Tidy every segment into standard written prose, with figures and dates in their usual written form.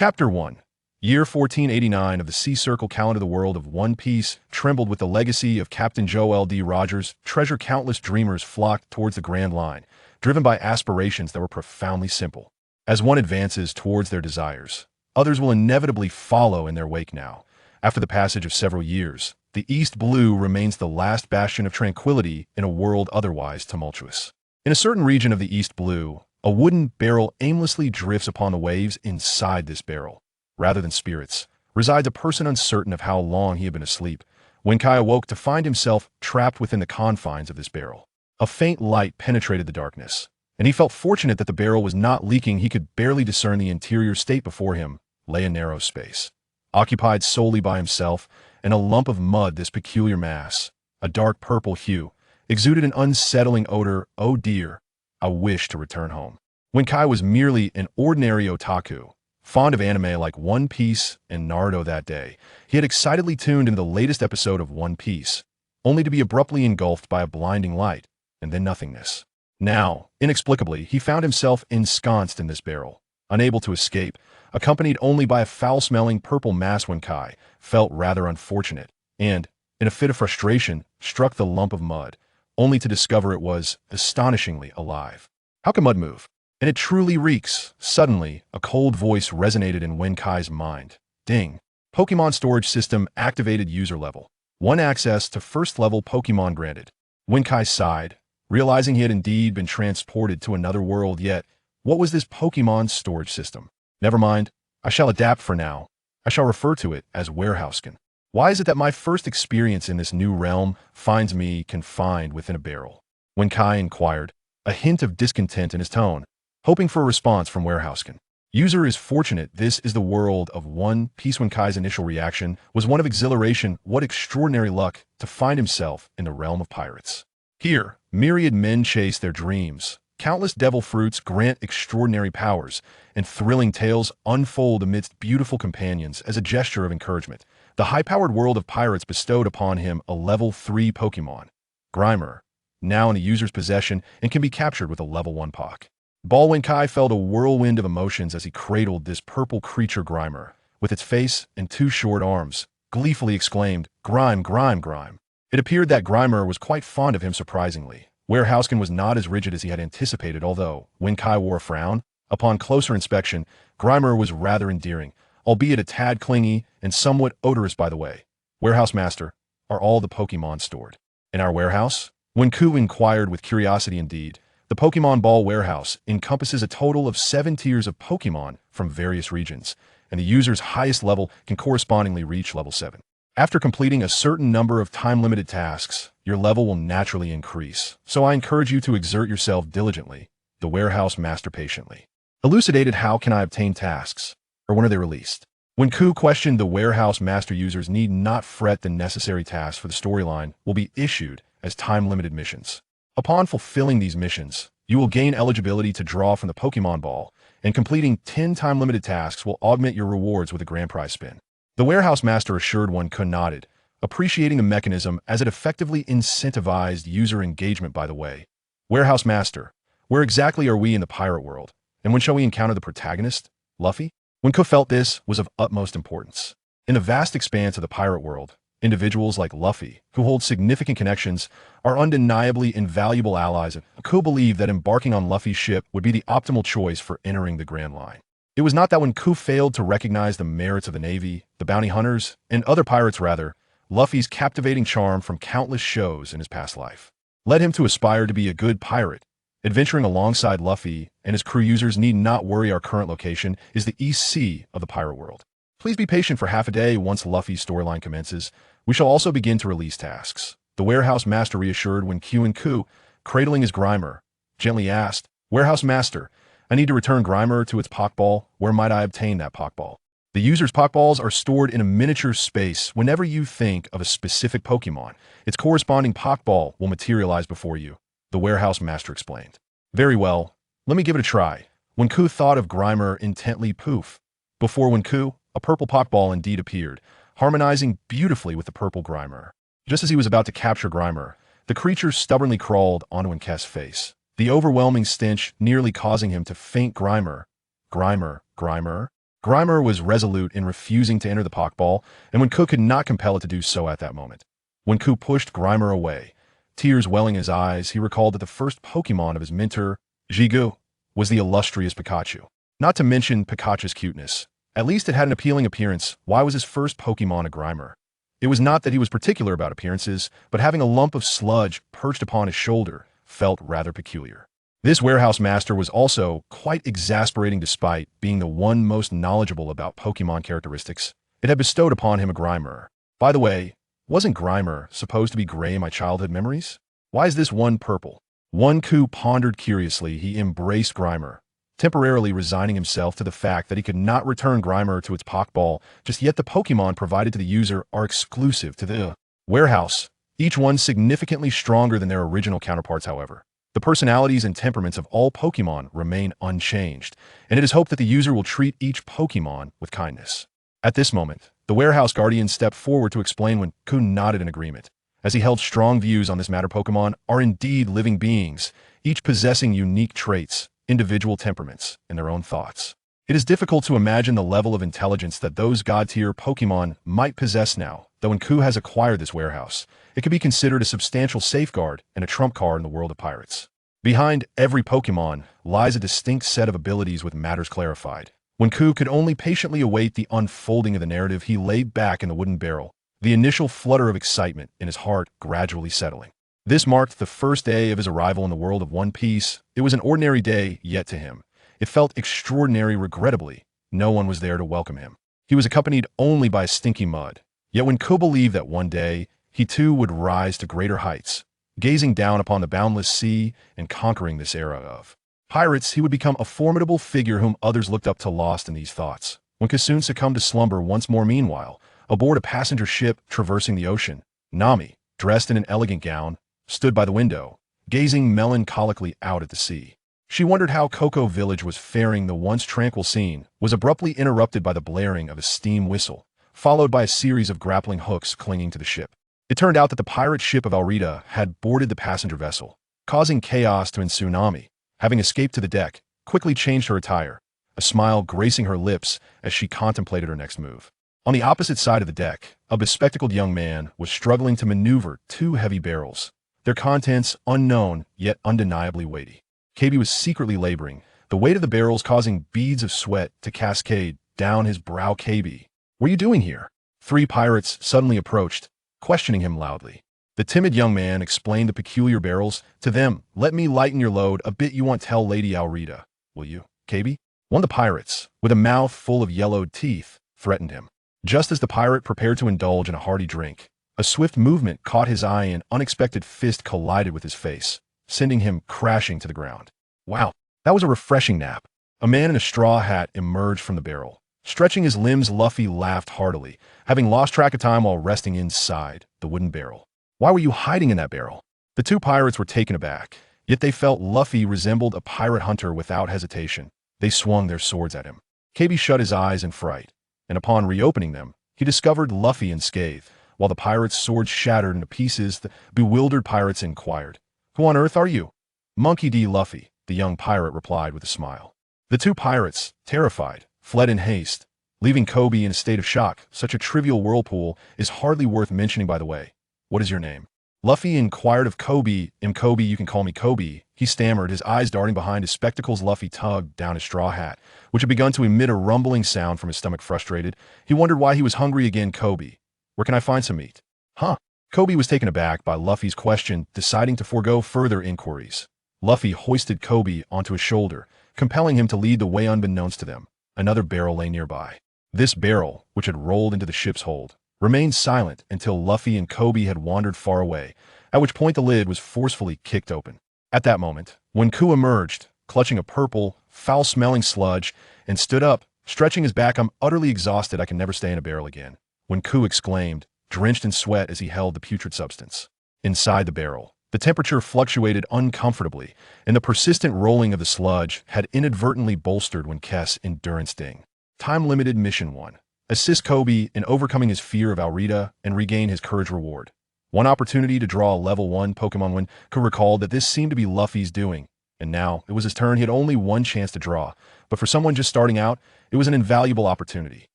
Chapter 1. Year 1489 of the Sea Circle calendar. The world of One Piece trembled with the legacy of Captain Joel D. Rogers. Treasure countless dreamers flocked towards the Grand Line, driven by aspirations that were profoundly simple. As one advances towards their desires, others will inevitably follow in their wake now. After the passage of several years, the East Blue remains the last bastion of tranquility in a world otherwise tumultuous. In a certain region of the East Blue, a wooden barrel aimlessly drifts upon the waves. Inside this barrel, rather than spirits, resides a person uncertain of how long he had been asleep. When Kai awoke to find himself trapped within the confines of this barrel, a faint light penetrated the darkness, and he felt fortunate that the barrel was not leaking. He could barely discern the interior. State before him lay a narrow space, occupied solely by himself and a lump of mud. This peculiar mass, a dark purple hue, exuded an unsettling odor. Oh dear, I wish to return home. When Kai was merely an ordinary otaku, fond of anime like One Piece and Naruto, that day, he had excitedly tuned into the latest episode of One Piece, only to be abruptly engulfed by a blinding light, and then nothingness. Now, inexplicably, he found himself ensconced in this barrel, unable to escape, accompanied only by a foul-smelling purple mass. When Kai felt rather unfortunate, and, in a fit of frustration, struck the lump of mud, only to discover it was astonishingly alive. How can mud move? And it truly reeks. Suddenly, a cold voice resonated in Wen Kai's mind. Ding. Pokémon storage system activated. User level 1 access to first level Pokémon granted. Wen Kai sighed, realizing he had indeed been transported to another world. Yet, what was this Pokémon storage system? Never mind, I shall adapt for now. I shall refer to it as Warehousekin. Why is it that my first experience in this new realm finds me confined within a barrel? When Kai inquired, a hint of discontent in his tone, hoping for a response from Warehousekin. User is fortunate. This is the world of One Piece. When Kai's initial reaction was one of exhilaration. What extraordinary luck to find himself in the realm of pirates. Here, myriad men chase their dreams. Countless devil fruits grant extraordinary powers, and thrilling tales unfold amidst beautiful companions. As a gesture of encouragement, the high-powered world of pirates bestowed upon him a level 3 Pokémon, Grimer, now in the user's possession and can be captured with a level 1 Pock. When Kai felt a whirlwind of emotions as he cradled this purple creature. Grimer, with its face and 2 short arms, gleefully exclaimed, "Grime, Grime, Grime." It appeared that Grimer was quite fond of him. Surprisingly, Warehousekin was not as rigid as he had anticipated, although, when Kai wore a frown, upon closer inspection, Grimer was rather endearing, albeit a tad clingy and somewhat odorous. By the way, Warehouse Master, are all the Pokémon stored in our warehouse? When Ku inquired with curiosity. Indeed, the Pokémon Ball warehouse encompasses a total of 7 tiers of Pokémon from various regions, and the user's highest level can correspondingly reach level 7. After completing a certain number of time-limited tasks, your level will naturally increase, so I encourage you to exert yourself diligently. The Warehouse Master patiently elucidated. How can I obtain tasks, or when are they released? When Ku questioned the Warehouse Master, users need not fret. The necessary tasks for the storyline will be issued as time-limited missions. Upon fulfilling these missions, you will gain eligibility to draw from the Pokémon Ball, and completing 10 time-limited tasks will augment your rewards with a grand prize spin. The Warehouse Master assured. One could nodded, appreciating the mechanism as it effectively incentivized user engagement. By the way, Warehouse Master, where exactly are we in the pirate world, and when shall we encounter the protagonist, Luffy? When Ku felt this was of utmost importance. In the vast expanse of the pirate world, individuals like Luffy, who hold significant connections, are undeniably invaluable allies, and Ku believed that embarking on Luffy's ship would be the optimal choice for entering the Grand Line. It was not that when Ku failed to recognize the merits of the Navy, the bounty hunters, and other pirates. Rather, Luffy's captivating charm from countless shows in his past life led him to aspire to be a good pirate. Adventuring alongside Luffy and his crew, users need not worry. Our current location is the East Sea of the pirate world. Please be patient for half a day. Once Luffy's storyline commences, we shall also begin to release tasks. The Warehouse Master reassured. When Ku, cradling his Grimer, gently asked, "Warehouse Master, I need to return Grimer to its Pokeball. Where might I obtain that Pokeball?" The user's Pokeballs are stored in a miniature space. Whenever you think of a specific Pokemon, its corresponding Pokeball will materialize before you, the Warehouse Master explained. Very well, let me give it a try. When Ku thought of Grimer intently, poof. Before When Ku, a purple Pokeball indeed appeared, harmonizing beautifully with the purple Grimer. Just as he was about to capture Grimer, the creature stubbornly crawled onto Enke's face, the overwhelming stench nearly causing him to faint. Grimer, Grimer, Grimer. Grimer was resolute in refusing to enter the Pokeball, and Wenku could not compel it to do so at that moment. Wenku pushed Grimer away. Tears welling in his eyes, he recalled that the first Pokemon of his mentor, Jigu, was the illustrious Pikachu. Not to mention Pikachu's cuteness. At least it had an appealing appearance. Why was his first Pokemon a Grimer? It was not that he was particular about appearances, but having a lump of sludge perched upon his shoulder felt rather peculiar. This warehouse master was also quite exasperating despite being the one most knowledgeable about Pokemon characteristics. It had bestowed upon him a Grimer. By the way, wasn't Grimer supposed to be gray in my childhood memories? Why is this one purple? Wenku pondered curiously. He embraced Grimer, temporarily resigning himself to the fact that he could not return Grimer to its Pokeball just yet. The Pokemon provided to the user are exclusive to the warehouse, each one significantly stronger than their original counterparts, however. The personalities and temperaments of all Pokemon remain unchanged, and it is hoped that the user will treat each Pokemon with kindness. At this moment, the warehouse guardian stepped forward to explain when Ku nodded in agreement. As he held strong views on this matter, Pokemon are indeed living beings, each possessing unique traits, individual temperaments, and their own thoughts. It is difficult to imagine the level of intelligence that those god-tier Pokemon might possess now, though when Ku has acquired this warehouse, it could be considered a substantial safeguard and a trump card in the world of pirates. Behind every Pokemon lies a distinct set of abilities with matters clarified. When Ku could only patiently await the unfolding of the narrative, he lay back in the wooden barrel, the initial flutter of excitement in his heart gradually settling. This marked the first day of his arrival in the world of One Piece. It was an ordinary day, yet to him it felt extraordinary. Regrettably, no one was there to welcome him. He was accompanied only by stinky mud. Yet when Ku believed that one day, he too would rise to greater heights, gazing down upon the boundless sea and conquering this era of pirates, he would become a formidable figure whom others looked up to. Lost in these thoughts, when Ku soon succumbed to slumber once more. Meanwhile, aboard a passenger ship traversing the ocean, Nami, dressed in an elegant gown, stood by the window, gazing melancholically out at the sea. She wondered how Cocoa Village was faring. The once tranquil scene was abruptly interrupted by the blaring of a steam whistle, followed by a series of grappling hooks clinging to the ship. It turned out that the pirate ship of Alrita had boarded the passenger vessel, causing chaos to ensue. Nami, having escaped to the deck, quickly changed her attire, a smile gracing her lips as she contemplated her next move. On the opposite side of the deck, a bespectacled young man was struggling to maneuver two heavy barrels, their contents unknown yet undeniably weighty. KB was secretly laboring, the weight of the barrels causing beads of sweat to cascade down his brow. KB, what are you doing here? Three pirates suddenly approached, questioning him loudly. The timid young man explained the peculiar barrels to them. Let me lighten your load a bit. You won't tell Lady Alrita, will you, KB? One of the pirates, with a mouth full of yellowed teeth, threatened him. Just as the pirate prepared to indulge in a hearty drink, a swift movement caught his eye and an unexpected fist collided with his face, sending him crashing to the ground. Wow, that was a refreshing nap. A man in a straw hat emerged from the barrel. Stretching his limbs, Luffy laughed heartily, having lost track of time while resting inside the wooden barrel. Why were you hiding in that barrel? The two pirates were taken aback, yet they felt Luffy resembled a pirate hunter. Without hesitation, they swung their swords at him. KB shut his eyes in fright, and upon reopening them, he discovered Luffy unscathed. While the pirate's swords shattered into pieces, the bewildered pirates inquired, "Who on earth are you?" "Monkey D. Luffy," the young pirate replied with a smile. The two pirates, terrified, fled in haste, leaving Kobe in a state of shock. Such a trivial whirlpool is hardly worth mentioning. By the way, what is your name? Luffy inquired of Kobe. Kobe, you can call me Kobe, he stammered, his eyes darting behind his spectacles. Luffy tugged down his straw hat, which had begun to emit a rumbling sound from his stomach. Frustrated, he wondered why he was hungry again. "Kobe, where can I find some meat?" "Huh?" Kobe was taken aback by Luffy's question, deciding to forego further inquiries. Luffy hoisted Kobe onto his shoulder, compelling him to lead the way. Unbeknownst to them, another barrel lay nearby. This barrel, which had rolled into the ship's hold, remained silent until Luffy and Kobe had wandered far away, at which point the lid was forcefully kicked open. At that moment, when Ku emerged, clutching a purple, foul-smelling sludge, and stood up, stretching his back, "I'm utterly exhausted. I can never stay in a barrel again," when Ku exclaimed, drenched in sweat as he held the putrid substance. Inside the barrel, the temperature fluctuated uncomfortably, and the persistent rolling of the sludge had inadvertently bolstered Kess' endurance ding. Time-limited Mission 1. Assist Kobe in overcoming his fear of Alrita and regain his courage. Reward: one opportunity to draw a level 1 Pokemon. When Ku recalled that this seemed to be Luffy's doing, And now, it was his turn. He had only one chance to draw, but for someone just starting out, it was an invaluable opportunity.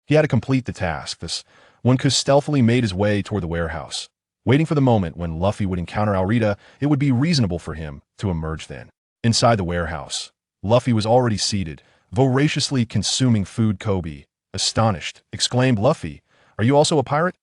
He had to complete the task. This one could stealthily made his way toward the warehouse. Waiting for the moment when Luffy would encounter Aurita, it would be reasonable for him to emerge then. Inside the warehouse, Luffy was already seated, voraciously consuming food. Kobe, astonished, exclaimed, "Luffy, are you also a pirate?"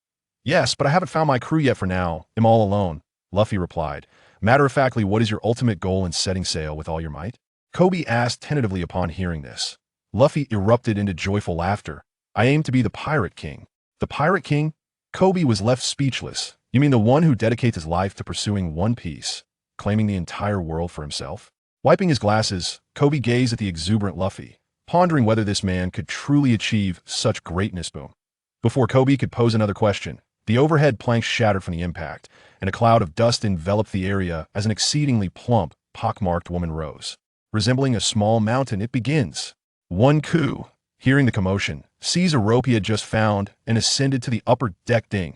"Yes, but I haven't found my crew yet for now. I'm all alone," Luffy replied. Matter-of-factly, what is your ultimate goal in setting sail with all your might? Kobe asked tentatively upon hearing this. Luffy erupted into joyful laughter. "I aim to be the Pirate King." The Pirate King? Kobe was left speechless. "You mean the one who dedicates his life to pursuing One Piece, claiming the entire world for himself?" Wiping his glasses, Kobe gazed at the exuberant Luffy, pondering whether this man could truly achieve such greatness. Boom. Before Kobe could pose another question, the overhead planks shattered from the impact, and a cloud of dust enveloped the area as an exceedingly plump, pockmarked woman rose. Resembling a small mountain, it begins. One Ku, hearing the commotion, seized a rope he had just found and ascended to the upper deck. Ding.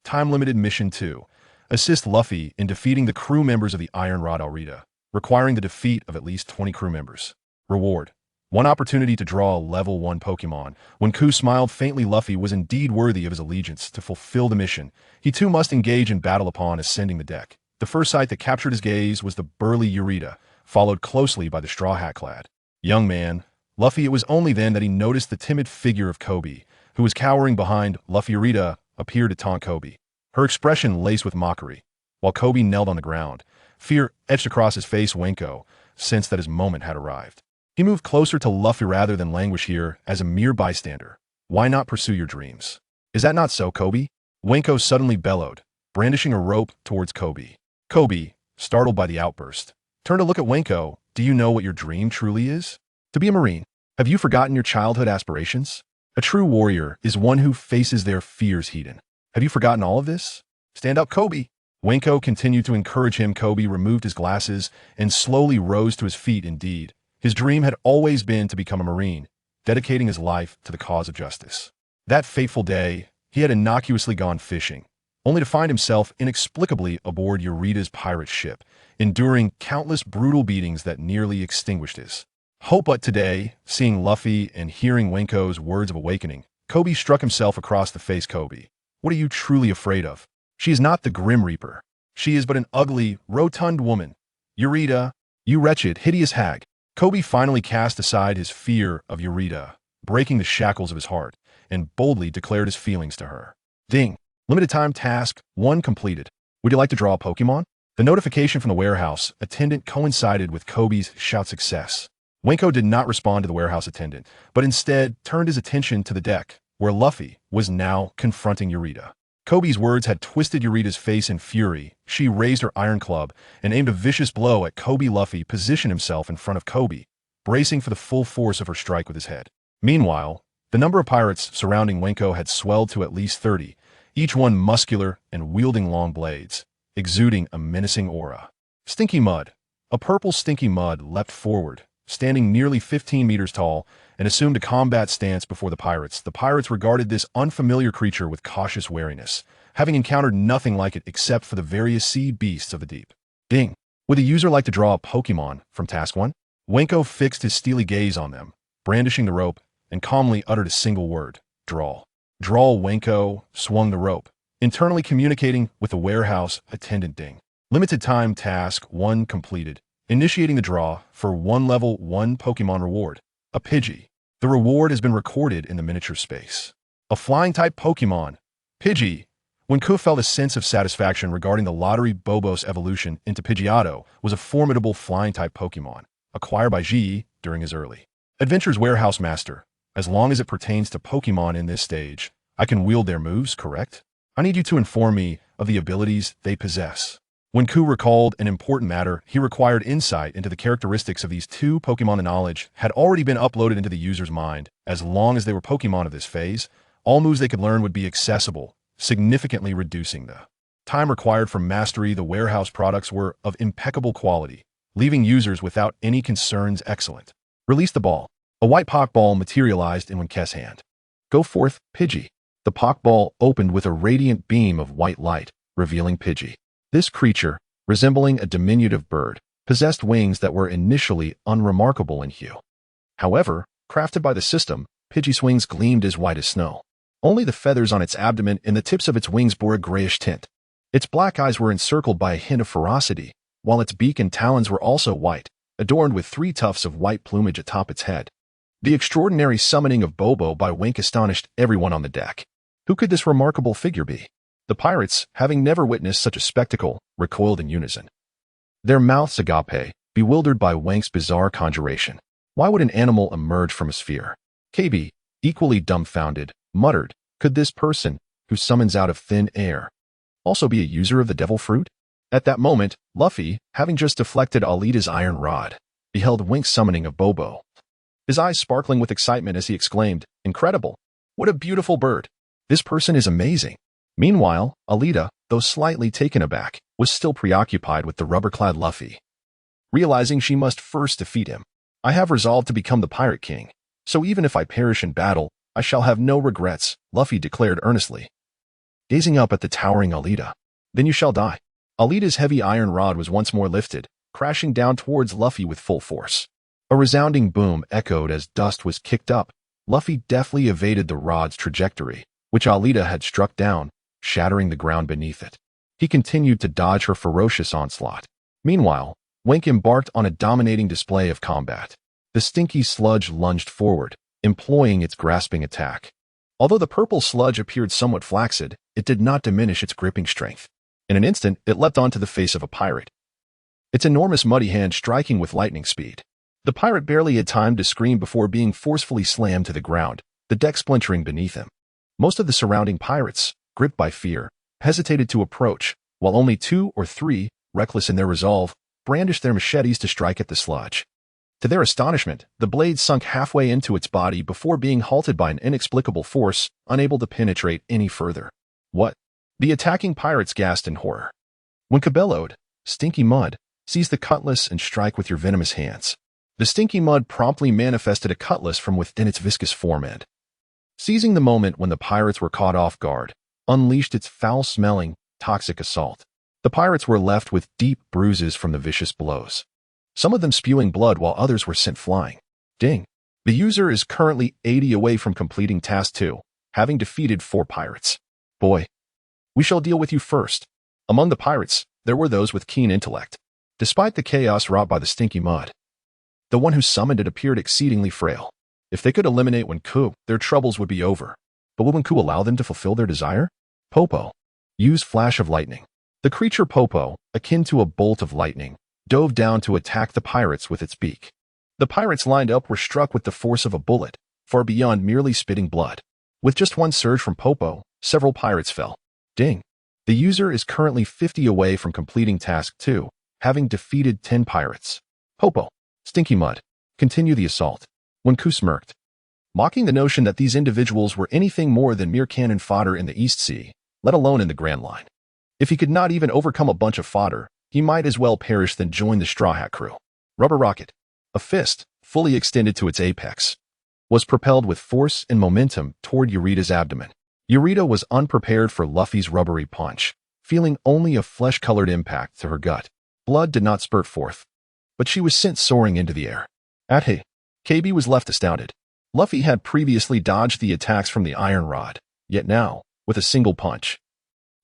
Time-limited mission 2. Assist Luffy in defeating the crew members of the Iron Rod Aurita, requiring the defeat of at least 20 crew members. Reward: one opportunity to draw a level 1 Pokémon. When Ku smiled faintly, Luffy was indeed worthy of his allegiance. To fulfill the mission, he too must engage in battle upon ascending the deck. The first sight that captured his gaze was the burly Aurita, followed closely by the straw hat-clad young man. Luffy, it was only then that he noticed the timid figure of Kobe, who was cowering behind Luffy. Aurita appeared to taunt Kobe, her expression laced with mockery. While Kobe knelt on the ground, fear etched across his face. Wenko sensed that his moment had arrived. He moved closer to Luffy rather than languish here as a mere bystander. "Why not pursue your dreams? Is that not so, Kobe?" Wenko suddenly bellowed, brandishing a rope towards Kobe. Kobe, startled by the outburst, turned to look at Wenko. "Do you know what your dream truly is? To be a marine? Have you forgotten your childhood aspirations? A true warrior is one who faces their fears heated. Have you forgotten all of this? Stand up, Kobe." Wenko continued to encourage him. Kobe removed his glasses and slowly rose to his feet. Indeed, his dream had always been to become a marine, dedicating his life to the cause of justice. That fateful day, he had innocuously gone fishing, only to find himself inexplicably aboard Aurita's pirate ship, enduring countless brutal beatings that nearly extinguished his hope. But today, seeing Luffy and hearing Wenko's words of awakening, Kobe struck himself across the face. "Kobe, what are you truly afraid of? She is not the Grim Reaper. She is but an ugly, rotund woman. Aurita, you wretched, hideous hag." Kobe finally cast aside his fear of Aurita, breaking the shackles of his heart, and boldly declared his feelings to her. Ding. Limited time task 1 completed. Would you like to draw a Pokémon? The notification from the warehouse attendant coincided with Kobe's shout success. Wenko did not respond to the warehouse attendant, but instead turned his attention to the deck, where Luffy was now confronting Aurita. Kobe's words had twisted Aurita's face in fury. She raised her iron club and aimed a vicious blow at Kobe. Luffy positioned himself in front of Kobe, bracing for the full force of her strike with his head. Meanwhile, the number of pirates surrounding Wenko had swelled to at least 30, each one muscular and wielding long blades, exuding a menacing aura. Stinky Mud. A purple Stinky Mud leapt forward, standing nearly 15 meters tall, and assumed a combat stance before the pirates. The pirates regarded this unfamiliar creature with cautious wariness, having encountered nothing like it except for the various sea beasts of the deep. Ding. Would the user like to draw a Pokémon from Task 1? Wenko fixed his steely gaze on them, brandishing the rope, and calmly uttered a single word: draw. Draw. Wenko swung the rope, internally communicating with the warehouse attendant. Ding. Limited time task 1 completed. Initiating the draw for 1 level 1 Pokémon reward. A Pidgey. The reward has been recorded in the miniature space. A flying-type Pokémon. Pidgey. When Ku felt a sense of satisfaction regarding the lottery Bobo's evolution into Pidgeotto was a formidable flying-type Pokémon, acquired by Ji during his early adventures. Warehouse Master. As long as it pertains to Pokémon in this stage, I can wield their moves, correct? I need you to inform me of the abilities they possess. When Ku recalled an important matter, he required insight into the characteristics of these 2 Pokémon. The knowledge had already been uploaded into the user's mind. As long as they were Pokémon of this phase, all moves they could learn would be accessible, significantly reducing the time required for mastery. The warehouse products were of impeccable quality, leaving users without any concerns. Excellent. Release the ball. A white Pokeball materialized in Wenko's hand. Go forth, Pidgey. The Pokeball opened with a radiant beam of white light, revealing Pidgey. This creature, resembling a diminutive bird, possessed wings that were initially unremarkable in hue. However, crafted by the system, Pidgey's wings gleamed as white as snow. Only the feathers on its abdomen and the tips of its wings bore a grayish tint. Its black eyes were encircled by a hint of ferocity, while its beak and talons were also white, adorned with 3 tufts of white plumage atop its head. The extraordinary summoning of Bobo by Wink astonished everyone on the deck. Who could this remarkable figure be? The pirates, having never witnessed such a spectacle, recoiled in unison. Their mouths agape, bewildered by Wink's bizarre conjuration. Why would an animal emerge from a sphere? KB, equally dumbfounded, muttered, could this person, who summons out of thin air, also be a user of the devil fruit? At that moment, Luffy, having just deflected Alita's iron rod, beheld Wink's summoning of Bobo. His eyes sparkling with excitement as he exclaimed, incredible! What a beautiful bird! This person is amazing! Meanwhile, Alita, though slightly taken aback, was still preoccupied with the rubber-clad Luffy. Realizing she must first defeat him, I have resolved to become the Pirate King, so even if I perish in battle, I shall have no regrets, Luffy declared earnestly, gazing up at the towering Alita. Then you shall die. Alita's heavy iron rod was once more lifted, crashing down towards Luffy with full force. A resounding boom echoed as dust was kicked up. Luffy deftly evaded the rod's trajectory, which Alita had struck down, shattering the ground beneath it. He continued to dodge her ferocious onslaught. Meanwhile, Wink embarked on a dominating display of combat. The stinky sludge lunged forward, employing its grasping attack. Although the purple sludge appeared somewhat flaccid, it did not diminish its gripping strength. In an instant, it leapt onto the face of a pirate, its enormous muddy hand striking with lightning speed. The pirate barely had time to scream before being forcefully slammed to the ground, the deck splintering beneath him. Most of the surrounding pirates, gripped by fear, hesitated to approach, while only 2 or 3, reckless in their resolve, brandished their machetes to strike at the sludge. To their astonishment, the blade sunk halfway into its body before being halted by an inexplicable force, unable to penetrate any further. What? The attacking pirates gasped in horror. When bellowed, Stinky Mud, seize the cutlass and strike with your venomous hands. The Stinky Mud promptly manifested a cutlass from within its viscous form and, seizing the moment when the pirates were caught off guard, unleashed its foul-smelling, toxic assault. The pirates were left with deep bruises from the vicious blows, some of them spewing blood while others were sent flying. Ding! The user is currently 80 away from completing Task 2, having defeated 4 pirates. Boy, we shall deal with you first. Among the pirates, there were those with keen intellect. Despite the chaos wrought by the Stinky Mud, the one who summoned it appeared exceedingly frail. If they could eliminate Wenku, their troubles would be over. But would Wenku allow them to fulfill their desire? Popo. Use Flash of Lightning. The creature Popo, akin to a bolt of lightning, dove down to attack the pirates with its beak. The pirates lined up were struck with the force of a bullet, far beyond merely spitting blood. With just one surge from Popo, several pirates fell. Ding. The user is currently 50 away from completing Task 2, having defeated 10 pirates. Popo. Stinky Mud. Continue the assault. Wenku smirked, mocking the notion that these individuals were anything more than mere cannon fodder in the East Sea, let alone in the Grand Line. If he could not even overcome a bunch of fodder, he might as well perish than join the Straw Hat crew. Rubber Rocket. A fist, fully extended to its apex, was propelled with force and momentum toward Eureka's abdomen. Eureka was unprepared for Luffy's rubbery punch, feeling only a flesh-colored impact to her gut. Blood did not spurt forth, but she was sent soaring into the air. Hey! KB was left astounded. Luffy had previously dodged the attacks from the iron rod, yet now, with a single punch,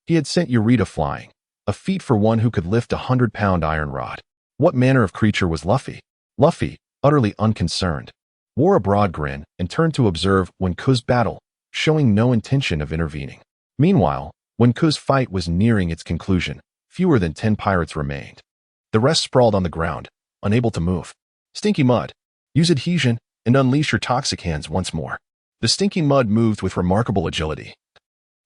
he had sent Eureka flying, a feat for one who could lift a 100-pound iron rod. What manner of creature was Luffy? Luffy, utterly unconcerned, wore a broad grin and turned to observe Wenku's battle, showing no intention of intervening. Meanwhile, Wenku's fight was nearing its conclusion. Fewer than 10 pirates remained. The rest sprawled on the ground, unable to move. Stinky Mud. Use adhesion and unleash your toxic hands once more. The Stinky Mud moved with remarkable agility,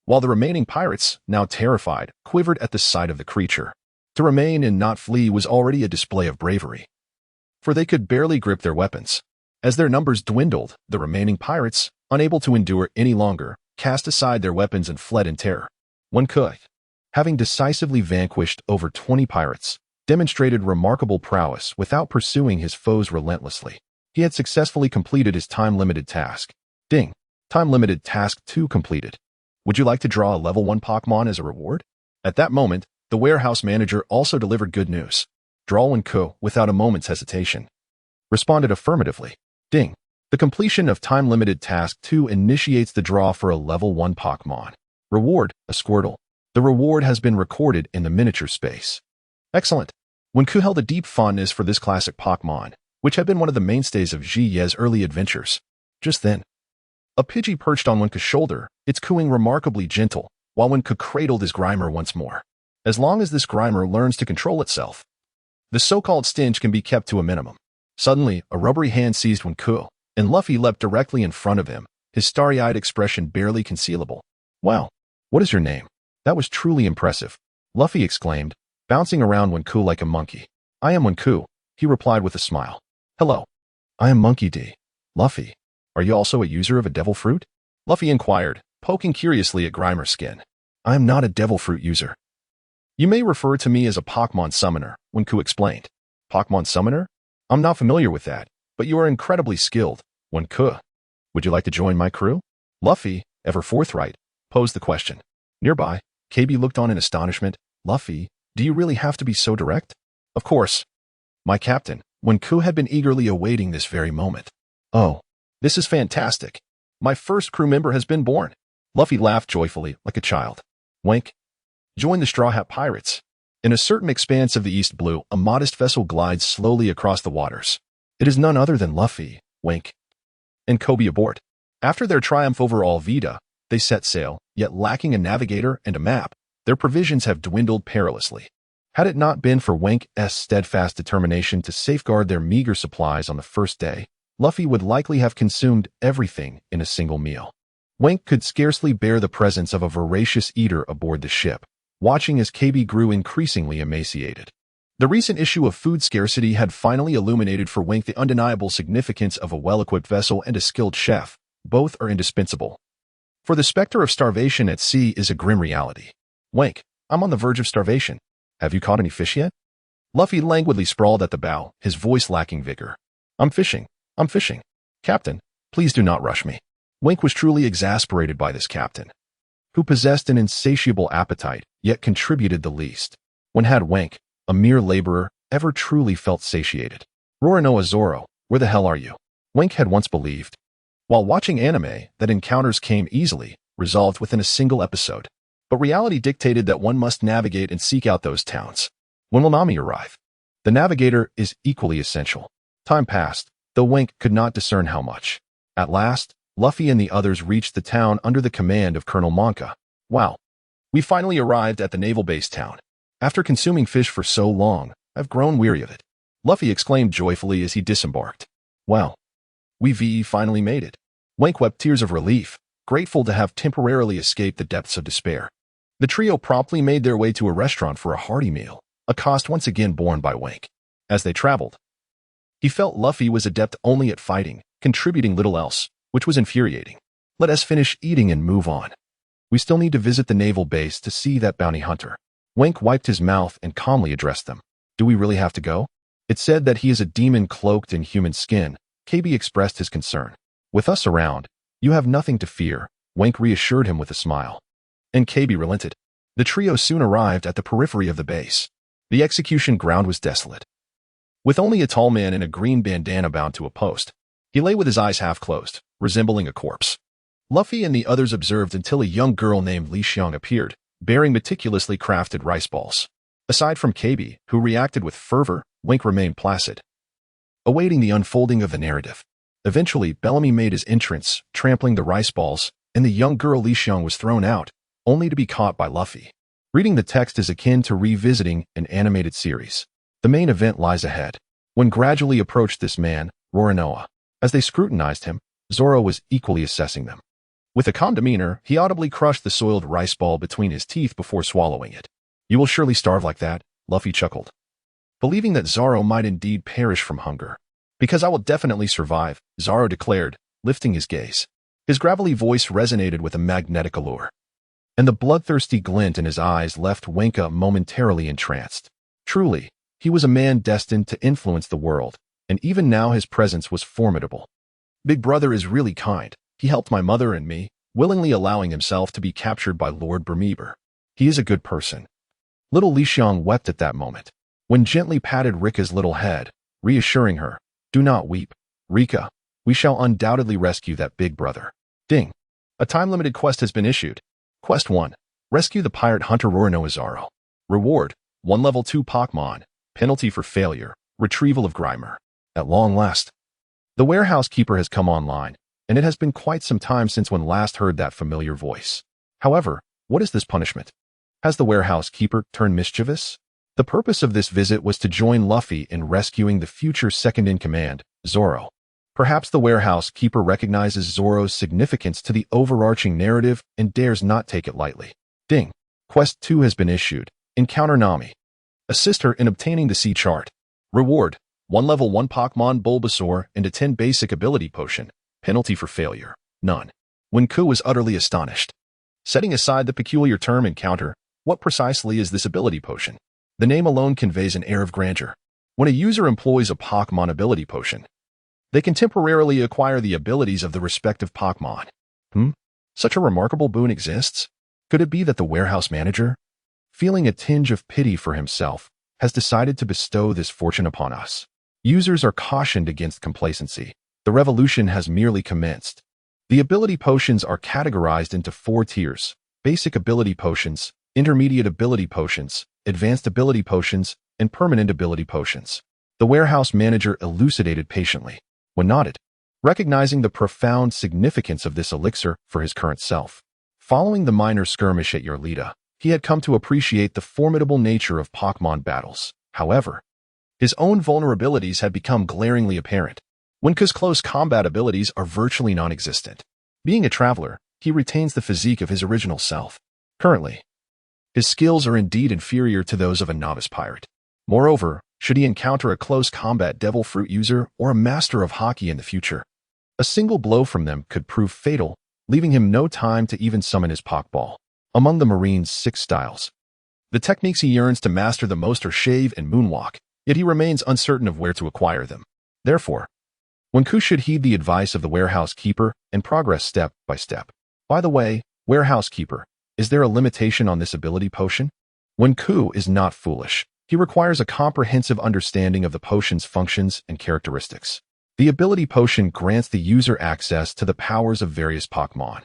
while the remaining pirates, now terrified, quivered at the sight of the creature. To remain and not flee was already a display of bravery, for they could barely grip their weapons. As their numbers dwindled, the remaining pirates, unable to endure any longer, cast aside their weapons and fled in terror. Wenku, having decisively vanquished over 20 pirates, demonstrated remarkable prowess without pursuing his foes relentlessly. He had successfully completed his time-limited task. Ding! Time-limited Task 2 completed. Would you like to draw a level 1 Pokémon as a reward? At that moment, the warehouse manager also delivered good news. Draw Wenku, without a moment's hesitation, responded affirmatively. Ding. The completion of time-limited task 2 initiates the draw for a level 1 Pokémon. Reward, a Squirtle. The reward has been recorded in the miniature space. Excellent. Wenku held a deep fondness for this classic Pokémon, which had been one of the mainstays of Ji Ye's early adventures. Just then, a Pidgey perched on Wenku's shoulder, its cooing remarkably gentle, while Wenku cradled his Grimer once more. As long as this Grimer learns to control itself, the so-called stench can be kept to a minimum. Suddenly, a rubbery hand seized Wenku, and Luffy leapt directly in front of him, his starry-eyed expression barely concealable. Wow, what is your name? That was truly impressive, Luffy exclaimed, bouncing around Wenku like a monkey. I am Wenku, he replied with a smile. Hello. I am Monkey D. Luffy, are you also a user of a devil fruit? Luffy inquired, poking curiously at Grimer's skin. I am not a devil fruit user. You may refer to me as a Pokémon summoner, Wenku explained. Pokémon summoner? I'm not familiar with that, but you are incredibly skilled, Wenku. Would you like to join my crew? Luffy, ever forthright, posed the question. Nearby, KB looked on in astonishment. Luffy, do you really have to be so direct? Of course. My captain, Wenku had been eagerly awaiting this very moment. Oh, this is fantastic. My first crew member has been born. Luffy laughed joyfully, like a child. Wink. Join the Straw Hat Pirates. In a certain expanse of the East Blue, a modest vessel glides slowly across the waters. It is none other than Luffy, Wink, and Kobe aboard. After their triumph over Alvida, they set sail, yet lacking a navigator and a map, their provisions have dwindled perilously. Had it not been for Wink's steadfast determination to safeguard their meager supplies on the first day, Luffy would likely have consumed everything in a single meal. Wink could scarcely bear the presence of a voracious eater aboard the ship, watching as KB grew increasingly emaciated. The recent issue of food scarcity had finally illuminated for Wink the undeniable significance of a well-equipped vessel and a skilled chef. Both are indispensable. For the specter of starvation at sea is a grim reality. Wink, I'm on the verge of starvation. Have you caught any fish yet? Luffy languidly sprawled at the bow, his voice lacking vigor. I'm fishing. Captain, please do not rush me. Wink was truly exasperated by this captain, who possessed an insatiable appetite, yet contributed the least. When had Wink, a mere laborer, ever truly felt satiated? Roronoa Zoro, where the hell are you? Wink had once believed, while watching anime, that encounters came easily, resolved within a single episode. But reality dictated that one must navigate and seek out those towns. When will Nami arrive? The navigator is equally essential. Time passed, though Wink could not discern how much. At last, Luffy and the others reached the town under the command of Colonel Monka. Wow. We finally arrived at the naval base town. After consuming fish for so long, I've grown weary of it. Luffy exclaimed joyfully as he disembarked. Wow. We finally made it. Wink wept tears of relief, grateful to have temporarily escaped the depths of despair. The trio promptly made their way to a restaurant for a hearty meal, a cost once again borne by Wink. As they traveled, he felt Luffy was adept only at fighting, contributing little else, which was infuriating. Let us finish eating and move on. We still need to visit the naval base to see that bounty hunter. Wink wiped his mouth and calmly addressed them. Do we really have to go? It's said that he is a demon cloaked in human skin. KB expressed his concern. With us around, you have nothing to fear, Wink reassured him with a smile. And KB relented. The trio soon arrived at the periphery of the base. The execution ground was desolate, with only a tall man in a green bandana bound to a post. He lay with his eyes half closed, resembling a corpse. Luffy and the others observed until a young girl named Li Xiang appeared, bearing meticulously crafted rice balls. Aside from KB, who reacted with fervor, Wink remained placid, awaiting the unfolding of the narrative. Eventually, Bellamy made his entrance, trampling the rice balls, and the young girl Li Xiang was thrown out, only to be caught by Luffy. Reading the text is akin to revisiting an animated series. The main event lies ahead. When gradually approached this man, Roronoa. As they scrutinized him, Zoro was equally assessing them. With a calm demeanor, he audibly crushed the soiled rice ball between his teeth before swallowing it. You will surely starve like that, Luffy chuckled, believing that Zoro might indeed perish from hunger. Because I will definitely survive, Zoro declared, lifting his gaze. His gravelly voice resonated with a magnetic allure, and the bloodthirsty glint in his eyes left Wenka momentarily entranced. Truly, he was a man destined to influence the world, and even now his presence was formidable. Big Brother is really kind. He helped my mother and me, willingly allowing himself to be captured by Lord Bermeber. He is a good person. Little Li Xiang wept at that moment. Wen gently patted Rika's little head, reassuring her, "Do not weep, Rika. We shall undoubtedly rescue that big brother." Ding. A time-limited quest has been issued. Quest 1. Rescue the pirate hunter Roronoa. Reward: 1 level 2 Pokémon. Penalty for failure: retrieval of Grimer. At long last, the warehouse keeper has come online, and it has been quite some time since one last heard that familiar voice. However, what is this punishment? Has the warehouse keeper turned mischievous? The purpose of this visit was to join Luffy in rescuing the future second-in-command, Zoro. Perhaps the warehouse keeper recognizes Zoro's significance to the overarching narrative and dares not take it lightly. Ding. Quest 2 has been issued. Encounter Nami. Assist her in obtaining the sea chart. Reward: 1 level 1 Pokémon Bulbasaur and a 10 basic ability potion. Penalty for failure: none. Wen Ku was utterly astonished. Setting aside the peculiar term encounter, what precisely is this ability potion? The name alone conveys an air of grandeur. When a user employs a Pokémon ability potion, they can temporarily acquire the abilities of the respective Pokémon. Such a remarkable boon exists? Could it be that the warehouse manager, feeling a tinge of pity for himself, has decided to bestow this fortune upon us? Users are cautioned against complacency. The revolution has merely commenced. The ability potions are categorized into 4 tiers: basic ability potions, intermediate ability potions, advanced ability potions, and permanent ability potions. The warehouse manager elucidated patiently. When nodded, recognizing the profound significance of this elixir for his current self. Following the minor skirmish at Yarlita, he had come to appreciate the formidable nature of Pokémon battles. However, his own vulnerabilities had become glaringly apparent. Wen Ku's close combat abilities are virtually non-existent. Being a traveler, he retains the physique of his original self. Currently, his skills are indeed inferior to those of a novice pirate. Moreover, should he encounter a close combat devil fruit user or a master of hockey in the future, a single blow from them could prove fatal, leaving him no time to even summon his Pokeball. Among the Marine's 6 styles, the techniques he yearns to master the most are Shave and Moonwalk, yet he remains uncertain of where to acquire them. Therefore, Wen Ku should heed the advice of the warehouse keeper and progress step by step. By the way, warehouse keeper, is there a limitation on this ability potion? Wen Ku is not foolish. He requires a comprehensive understanding of the potion's functions and characteristics. The ability potion grants the user access to the powers of various Pokémon,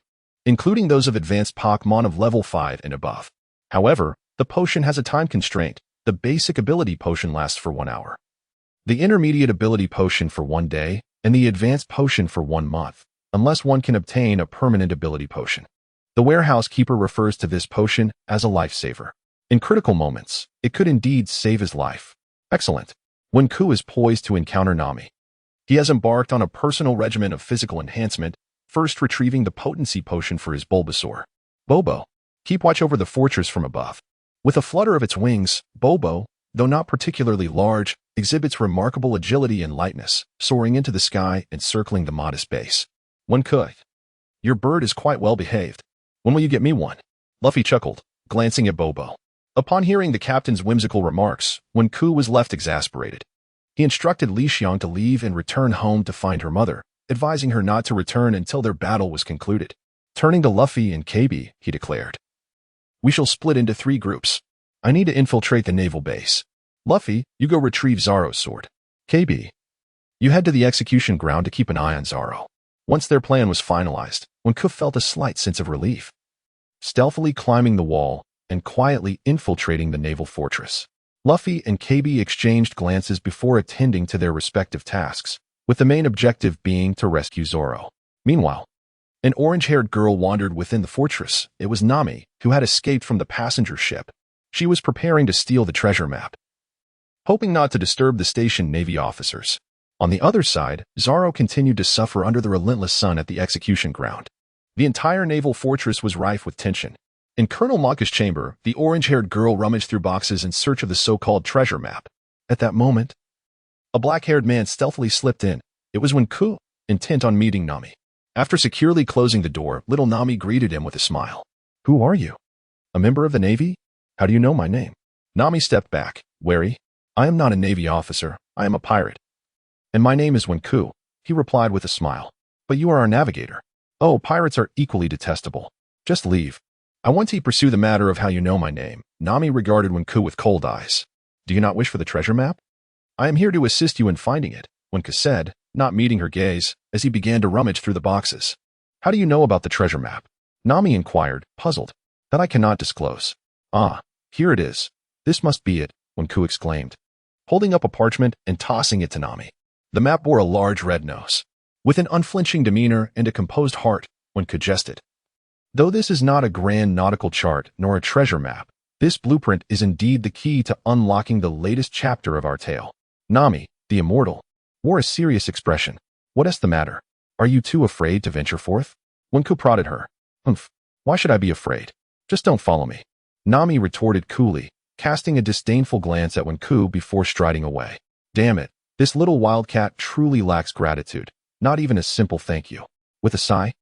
including those of advanced Pokémon of level 5 and above. However, the potion has a time constraint. The basic ability potion lasts for 1 hour, the intermediate ability potion for 1 day, and the advanced potion for 1 month, unless one can obtain a permanent ability potion. The warehouse keeper refers to this potion as a lifesaver. In critical moments, it could indeed save his life. Excellent. Wen Ku is poised to encounter Nami. He has embarked on a personal regimen of physical enhancement, first retrieving the potency potion for his Bulbasaur. Bobo, keep watch over the fortress from above. With a flutter of its wings, Bobo, though not particularly large, exhibits remarkable agility and lightness, soaring into the sky and circling the modest base. Wen Ku, your bird is quite well behaved. When will you get me one? Luffy chuckled, glancing at Bobo. Upon hearing the captain's whimsical remarks, Wen Ku was left exasperated. He instructed Li Xiang to leave and return home to find her mother, advising her not to return until their battle was concluded. Turning to Luffy and KB, he declared, "We shall split into 3 groups. I need to infiltrate the naval base. Luffy, you go retrieve Zoro's sword. KB, you head to the execution ground to keep an eye on Zoro." Once their plan was finalized, Wen Ku felt a slight sense of relief. Stealthily climbing the wall and quietly infiltrating the naval fortress, Luffy and KB exchanged glances before attending to their respective tasks, with the main objective being to rescue Zoro. Meanwhile, an orange-haired girl wandered within the fortress. It was Nami, who had escaped from the passenger ship. She was preparing to steal the treasure map, hoping not to disturb the station Navy officers. On the other side, Zoro continued to suffer under the relentless sun at the execution ground. The entire naval fortress was rife with tension. In Colonel Maka's chamber, the orange-haired girl rummaged through boxes in search of the so-called treasure map. At that moment, a black-haired man stealthily slipped in. It was Wen Ku, intent on meeting Nami. After securely closing the door, little Nami greeted him with a smile. "Who are you? A member of the Navy? How do you know my name?" Nami stepped back, wary. "I am not a Navy officer. I am a pirate. And my name is Wen Ku," he replied with a smile. "But you are our navigator." "Oh, pirates are equally detestable. Just leave. I want to pursue the matter of how you know my name." Nami regarded Wen Ku with cold eyes. Do you not wish for the treasure map? I am here to assist you in finding it, Wenka said, not meeting her gaze, as he began to rummage through the boxes. How do you know about the treasure map? Nami inquired, puzzled. That I cannot disclose. Ah, here it is. This must be it, Wenku exclaimed, holding up a parchment and tossing it to Nami. The map bore a large red nose. With an unflinching demeanor and a composed heart, Wenku jested. Though this is not a grand nautical chart nor a treasure map, this blueprint is indeed the key to unlocking the latest chapter of our tale. Nami, the immortal, wore a serious expression. What is the matter? Are you too afraid to venture forth? Wenku prodded her. Humph, why should I be afraid? Just don't follow me. Nami retorted coolly, casting a disdainful glance at Wenku before striding away. Damn it, this little wildcat truly lacks gratitude, not even a simple thank you. With a sigh,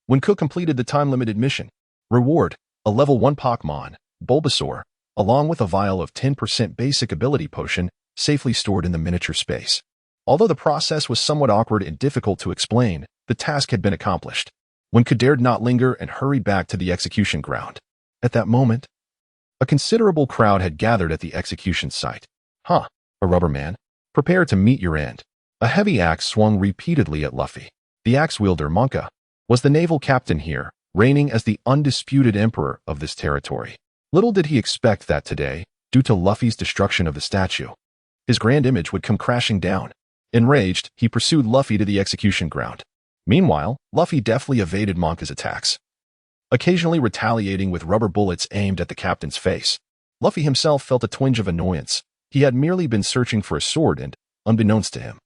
Wenku completed the time-limited mission. Reward, a level 1 Pokémon, Bulbasaur, along with a vial of 10% basic ability potion, safely stored in the miniature space. Although the process was somewhat awkward and difficult to explain, the task had been accomplished. Wenku dared not linger and hurried back to the execution ground. At that moment, a considerable crowd had gathered at the execution site. Huh, a rubber man? Prepare to meet your end. A heavy axe swung repeatedly at Luffy. The axe wielder, Monka, was the naval captain here, reigning as the undisputed emperor of this territory. Little did he expect that today, due to Luffy's destruction of the statue, his grand image would come crashing down. Enraged, he pursued Luffy to the execution ground. Meanwhile, Luffy deftly evaded Monka's attacks, occasionally retaliating with rubber bullets aimed at the captain's face. Luffy himself felt a twinge of annoyance. He had merely been searching for a sword and, unbeknownst to him,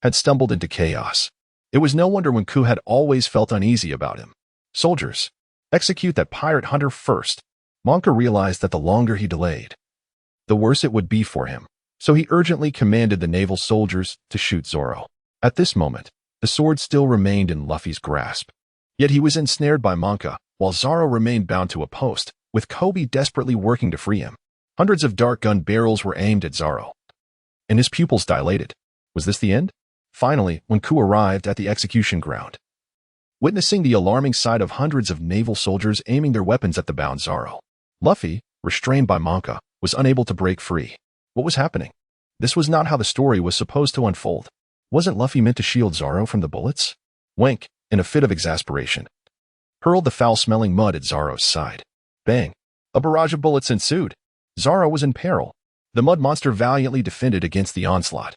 had stumbled into chaos. It was no wonder Wenku had always felt uneasy about him. Soldiers, execute that pirate hunter first. Monka realized that the longer he delayed, the worse it would be for him, so he urgently commanded the naval soldiers to shoot Zoro. At this moment, the sword still remained in Luffy's grasp. Yet he was ensnared by Monka, while Zoro remained bound to a post, with Kobe desperately working to free him. Hundreds of dart gun barrels were aimed at Zoro, and his pupils dilated. Was this the end? Finally, Wenku arrived at the execution ground, witnessing the alarming sight of hundreds of naval soldiers aiming their weapons at the bound Zoro. Luffy, restrained by Monka, was unable to break free. What was happening? This was not how the story was supposed to unfold. Wasn't Luffy meant to shield Zoro from the bullets? Wenk, in a fit of exasperation, hurled the foul-smelling mud at Zoro's side. Bang! A barrage of bullets ensued. Zoro was in peril. The mud monster valiantly defended against the onslaught,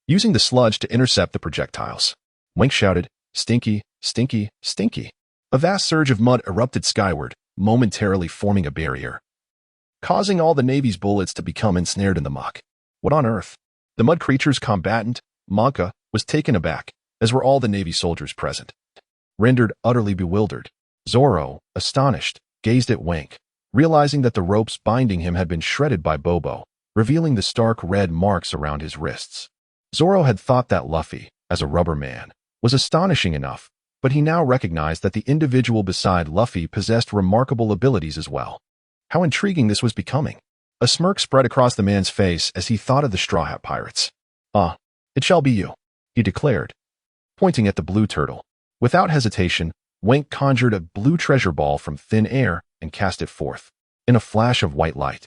using the sludge to intercept the projectiles. Wenk shouted, "Stinky, stinky, stinky." A vast surge of mud erupted skyward, momentarily forming a barrier, causing all the Navy's bullets to become ensnared in the muck. What on earth? The mud creature's combatant, Monka, was taken aback, as were all the Navy soldiers present. Rendered utterly bewildered, Zoro, astonished, gazed at Wenk, realizing that the ropes binding him had been shredded by Bobo, revealing the stark red marks around his wrists. Zoro had thought that Luffy, as a rubber man, was astonishing enough, but he now recognized that the individual beside Luffy possessed remarkable abilities as well. How intriguing this was becoming. A smirk spread across the man's face as he thought of the Straw Hat Pirates. "Ah, it shall be you," he declared, pointing at the blue turtle. Without hesitation, Wenk conjured a blue treasure ball from thin air and cast it forth. In a flash of white light,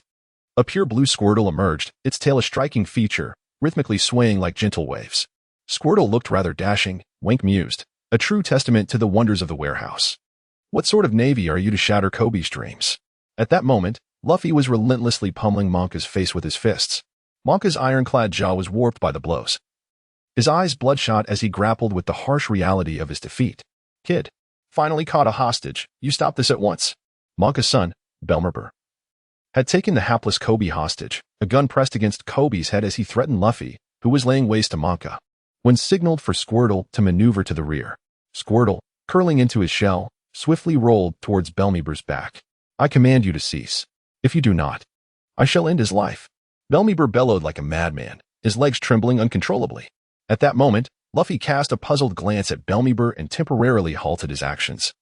a pure blue Squirtle emerged, its tail a striking feature, rhythmically swaying like gentle waves. Squirtle looked rather dashing, Wenk mused, a true testament to the wonders of the warehouse. What sort of navy are you to shatter Kobe's dreams? At that moment, Luffy was relentlessly pummeling Monka's face with his fists. Monka's ironclad jaw was warped by the blows, his eyes bloodshot as he grappled with the harsh reality of his defeat. "Kid, finally caught a hostage. You stop this at once." Monka's son, Belmerber, had taken the hapless Kobe hostage, a gun pressed against Kobe's head as he threatened Luffy, who was laying waste to Monka. When signaled for Squirtle to maneuver to the rear, Squirtle, curling into his shell, swiftly rolled towards Belmerber's back. "I command you to cease. If you do not, I shall end his life." Belmerber bellowed like a madman, his legs trembling uncontrollably. At that moment, Luffy cast a puzzled glance at Belmerber and temporarily halted his actions,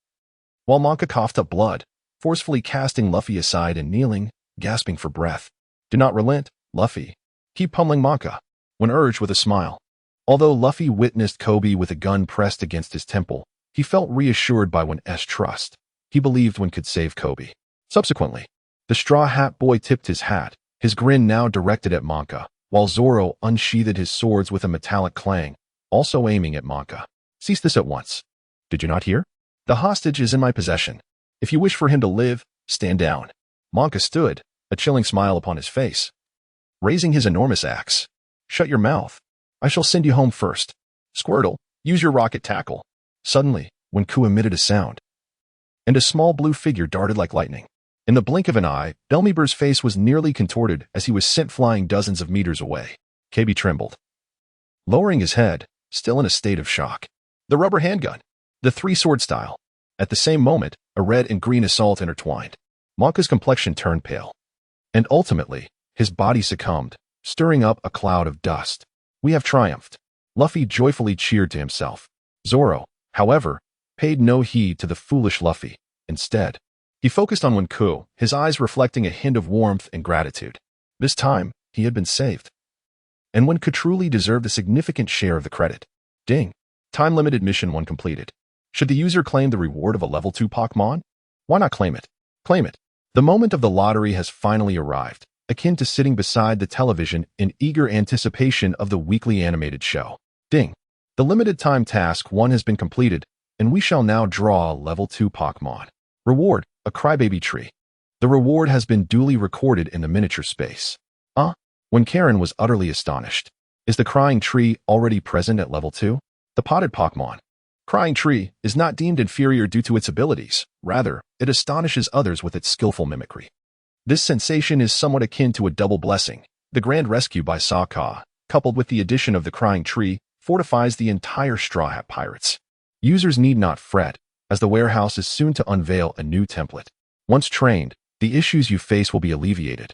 while Monka coughed up blood, forcefully casting Luffy aside and kneeling, gasping for breath. "Do not relent, Luffy. Keep pummeling Monka," when urged with a smile. Although Luffy witnessed Kobe with a gun pressed against his temple, he felt reassured by Wen's trust. He believed Wen could save Kobe. Subsequently, the Straw Hat Boy tipped his hat, his grin now directed at Monka, while Zoro unsheathed his swords with a metallic clang, also aiming at Monka. Cease this at once. Did you not hear? The hostage is in my possession. If you wish for him to live, stand down. Monka stood, a chilling smile upon his face, raising his enormous axe. Shut your mouth. I shall send you home first. Squirtle, use your rocket tackle. Suddenly, Wenku emitted a sound, and a small blue figure darted like lightning. In the blink of an eye, Belmieber's face was nearly contorted as he was sent flying dozens of meters away. KB trembled, lowering his head, still in a state of shock. The rubber handgun. The three-sword style. At the same moment, a red and green assault intertwined. Monka's complexion turned pale, and ultimately, his body succumbed, stirring up a cloud of dust. We have triumphed. Luffy joyfully cheered to himself. Zoro, however, paid no heed to the foolish Luffy. Instead, he focused on Wenku, his eyes reflecting a hint of warmth and gratitude. This time, he had been saved, and Wenku truly deserved a significant share of the credit. Ding. Time-limited mission 1 completed. Should the user claim the reward of a level 2 Pokémon? Why not claim it? Claim it. The moment of the lottery has finally arrived, akin to sitting beside the television in eager anticipation of the weekly animated show. Ding. The limited time task 1 has been completed, and we shall now draw a level 2 Pokémon. Reward, a crybaby tree. The reward has been duly recorded in the miniature space. When Karen was utterly astonished. Is the crying tree already present at level 2? The potted Pokémon. Crying tree is not deemed inferior due to its abilities. Rather, it astonishes others with its skillful mimicry. This sensation is somewhat akin to a double blessing. The grand rescue by Sokka, coupled with the addition of the crying tree, fortifies the entire Straw Hat Pirates. Users need not fret, as the warehouse is soon to unveil a new template. Once trained, the issues you face will be alleviated,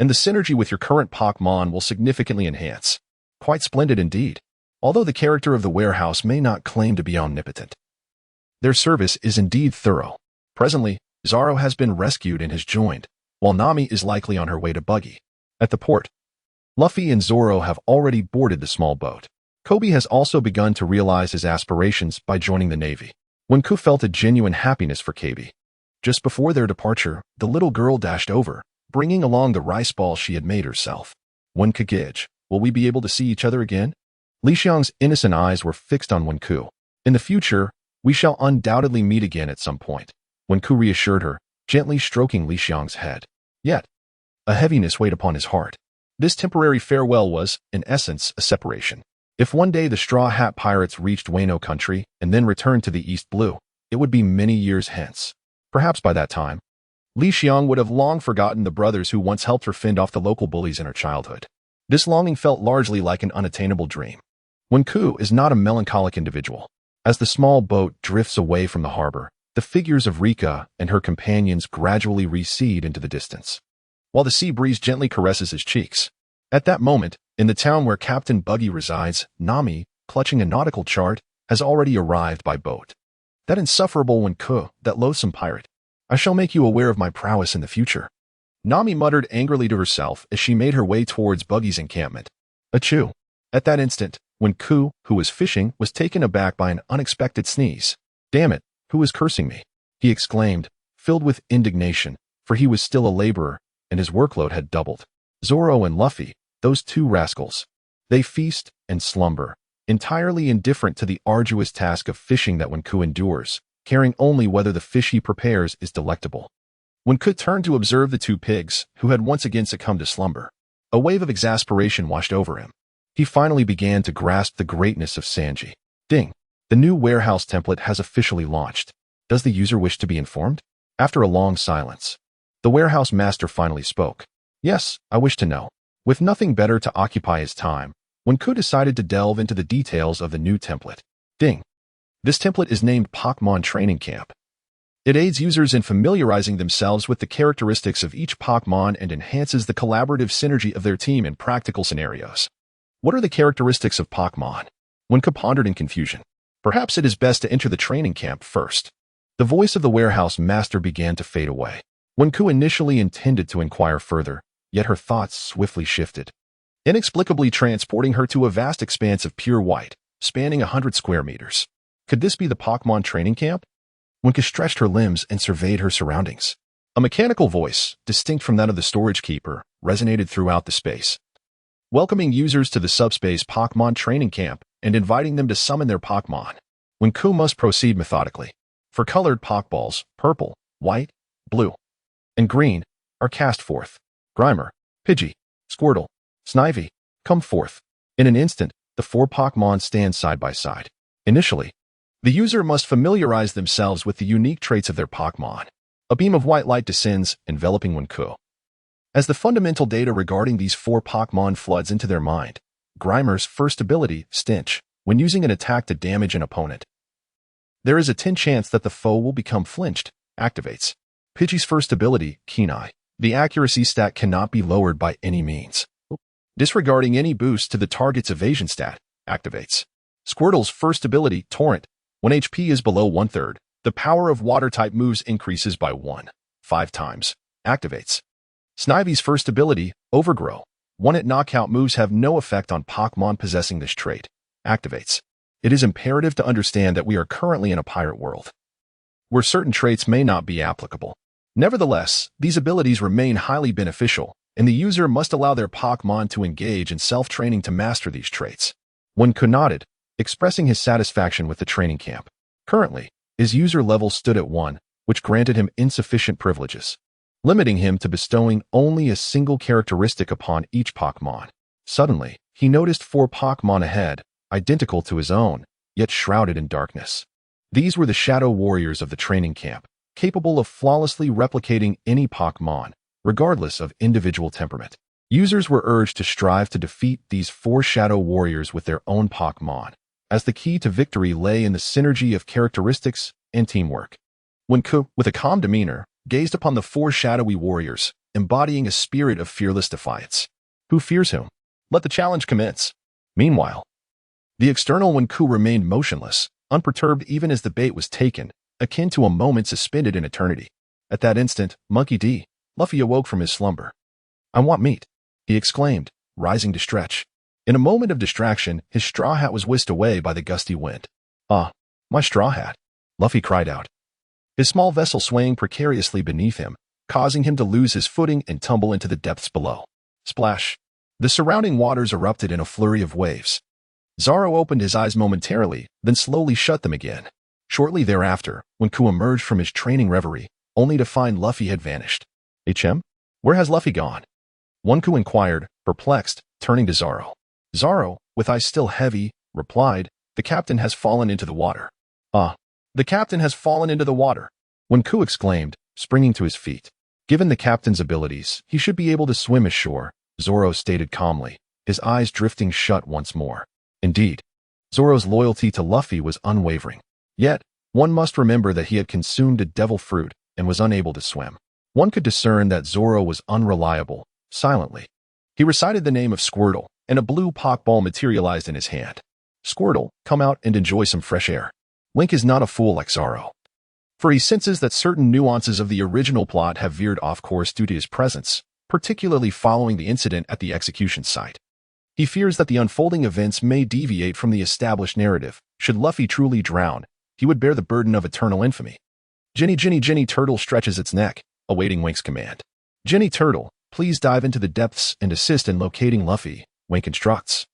and the synergy with your current Pokémon will significantly enhance. Quite splendid indeed. Although the character of the warehouse may not claim to be omnipotent, their service is indeed thorough. Presently, Zoro has been rescued and has joined, while Nami is likely on her way to Buggy. At the port, Luffy and Zoro have already boarded the small boat. Kobe has also begun to realize his aspirations by joining the Navy. Wenku felt a genuine happiness for KB. Just before their departure, the little girl dashed over, bringing along the rice ball she had made herself. Wenku Gage, will we be able to see each other again? Li Xiang's innocent eyes were fixed on Wenku. In the future, we shall undoubtedly meet again at some point. Wenku reassured her, gently stroking Li Xiang's head. Yet, a heaviness weighed upon his heart. This temporary farewell was, in essence, a separation. If one day the Straw Hat Pirates reached Wano country and then returned to the East Blue, it would be many years hence. Perhaps by that time, Li Xiang would have long forgotten the brothers who once helped her fend off the local bullies in her childhood. This longing felt largely like an unattainable dream. Wenku is not a melancholic individual. As the small boat drifts away from the harbor, the figures of Rika and her companions gradually recede into the distance, while the sea breeze gently caresses his cheeks. At that moment, in the town where Captain Buggy resides, Nami, clutching a nautical chart, has already arrived by boat. That insufferable Wenku, that loathsome pirate. I shall make you aware of my prowess in the future. Nami muttered angrily to herself as she made her way towards Buggy's encampment. Achoo. At that instant, Wenku, who was fishing, was taken aback by an unexpected sneeze. Damn it, who is cursing me? He exclaimed, filled with indignation, for he was still a laborer, and his workload had doubled. Zoro and Luffy, those two rascals. They feast and slumber, entirely indifferent to the arduous task of fishing that Wenku endures, caring only whether the fish he prepares is delectable. Wenku turned to observe the two pigs, who had once again succumbed to slumber. A wave of exasperation washed over him. He finally began to grasp the greatness of Sanji. Ding! The new warehouse template has officially launched. Does the user wish to be informed? After a long silence, the warehouse master finally spoke. Yes, I wish to know. With nothing better to occupy his time, Wenku decided to delve into the details of the new template. Ding! This template is named Pokémon Training Camp. It aids users in familiarizing themselves with the characteristics of each Pokémon and enhances the collaborative synergy of their team in practical scenarios. What are the characteristics of Pokémon? Wenku pondered in confusion. Perhaps it is best to enter the training camp first. The voice of the warehouse master began to fade away. Wenku initially intended to inquire further, yet her thoughts swiftly shifted, inexplicably transporting her to a vast expanse of pure white, spanning 100 square meters. Could this be the Pokémon training camp? Wenku stretched her limbs and surveyed her surroundings. A mechanical voice, distinct from that of the storage keeper, resonated throughout the space, welcoming users to the subspace Pokémon training camp and inviting them to summon their Pokémon. Wenku must proceed methodically. For colored Pokeballs, purple, white, blue, and green are cast forth. Grimer, Pidgey, Squirtle, Snivy come forth. In an instant, the 4 Pokémon stand side by side. Initially, the user must familiarize themselves with the unique traits of their Pokémon. A beam of white light descends, enveloping Wenku. As the fundamental data regarding these 4 Pokémon floods into their mind, Grimer's first ability, Stench, when using an attack to damage an opponent, there is a 10 chance that the foe will become flinched, activates. Pidgey's first ability, Keen Eye. The accuracy stat cannot be lowered by any means. Disregarding any boost to the target's evasion stat, activates. Squirtle's first ability, Torrent. When HP is below 1/3, the power of water-type moves increases by 5 times, activates. Snivy's first ability, Overgrow. One-hit knockout moves have no effect on Pokémon possessing this trait, activates. It is imperative to understand that we are currently in a pirate world, where certain traits may not be applicable. Nevertheless, these abilities remain highly beneficial, and the user must allow their Pokémon to engage in self-training to master these traits. Wenku nodded, expressing his satisfaction with the training camp. Currently, his user level stood at 1, which granted him insufficient privileges, limiting him to bestowing only a single characteristic upon each Pokémon. Suddenly, he noticed 4 Pokémon ahead, identical to his own, yet shrouded in darkness. These were the Shadow Warriors of the training camp, capable of flawlessly replicating any Pokémon, regardless of individual temperament. Users were urged to strive to defeat these 4 Shadow Warriors with their own Pokémon, as the key to victory lay in the synergy of characteristics and teamwork. Wenku, with a calm demeanor, gazed upon the 4 shadowy warriors, embodying a spirit of fearless defiance. Who fears whom? Let the challenge commence. Meanwhile, the external Wenku remained motionless, unperturbed even as the bait was taken, akin to a moment suspended in eternity. At that instant, Monkey D. Luffy awoke from his slumber. "I want meat," he exclaimed, rising to stretch. In a moment of distraction, his straw hat was whisked away by the gusty wind. "Ah, my straw hat," Luffy cried out, his small vessel swaying precariously beneath him, causing him to lose his footing and tumble into the depths below. Splash! The surrounding waters erupted in a flurry of waves. Zoro opened his eyes momentarily, then slowly shut them again. Shortly thereafter, Wenku emerged from his training reverie, only to find Luffy had vanished. "HM? Where has Luffy gone?" Wenku inquired, perplexed, turning to Zoro. Zoro, with eyes still heavy, replied, "The captain has fallen into the water." "Ah, the captain has fallen into the water," Wenku exclaimed, springing to his feet. "Given the captain's abilities, he should be able to swim ashore," Zoro stated calmly, his eyes drifting shut once more. Indeed, Zoro's loyalty to Luffy was unwavering. Yet, one must remember that he had consumed a devil fruit and was unable to swim. One could discern that Zoro was unreliable, silently. He recited the name of Squirtle, and a blue Pokeball materialized in his hand. "Squirtle, come out and enjoy some fresh air." Link is not a fool like Zoro, for he senses that certain nuances of the original plot have veered off course due to his presence, particularly following the incident at the execution site. He fears that the unfolding events may deviate from the established narrative. Should Luffy truly drown, he would bear the burden of eternal infamy. Jenny Turtle stretches its neck, awaiting Wink's command. "Jenny Turtle, please dive into the depths and assist in locating Luffy," Wink instructs,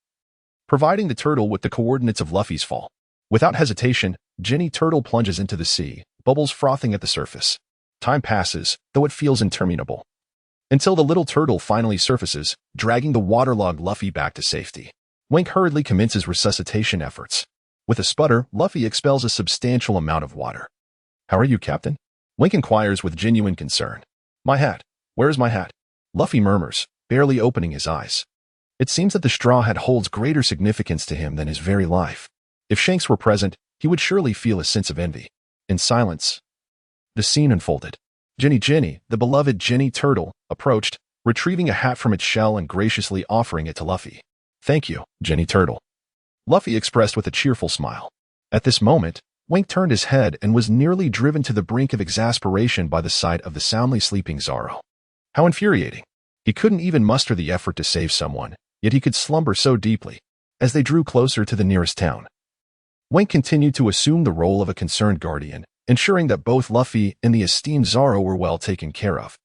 providing the turtle with the coordinates of Luffy's fall. Without hesitation, Jenny Turtle plunges into the sea, bubbles frothing at the surface. Time passes, though it feels interminable, until the little turtle finally surfaces, dragging the waterlogged Luffy back to safety. Wink hurriedly commences resuscitation efforts. With a sputter, Luffy expels a substantial amount of water. "How are you, Captain?" Wink inquires with genuine concern. "My hat. Where is my hat?" Luffy murmurs, barely opening his eyes. It seems that the straw hat holds greater significance to him than his very life. If Shanks were present, he would surely feel a sense of envy. In silence, the scene unfolded. Jenny, the beloved Jenny Turtle, approached, retrieving a hat from its shell and graciously offering it to Luffy. "Thank you, Jenny Turtle," Luffy expressed with a cheerful smile. At this moment, Wink turned his head and was nearly driven to the brink of exasperation by the sight of the soundly sleeping Zoro. How infuriating. He couldn't even muster the effort to save someone, yet he could slumber so deeply. As they drew closer to the nearest town, Wink continued to assume the role of a concerned guardian, ensuring that both Luffy and the esteemed Zoro were well taken care of.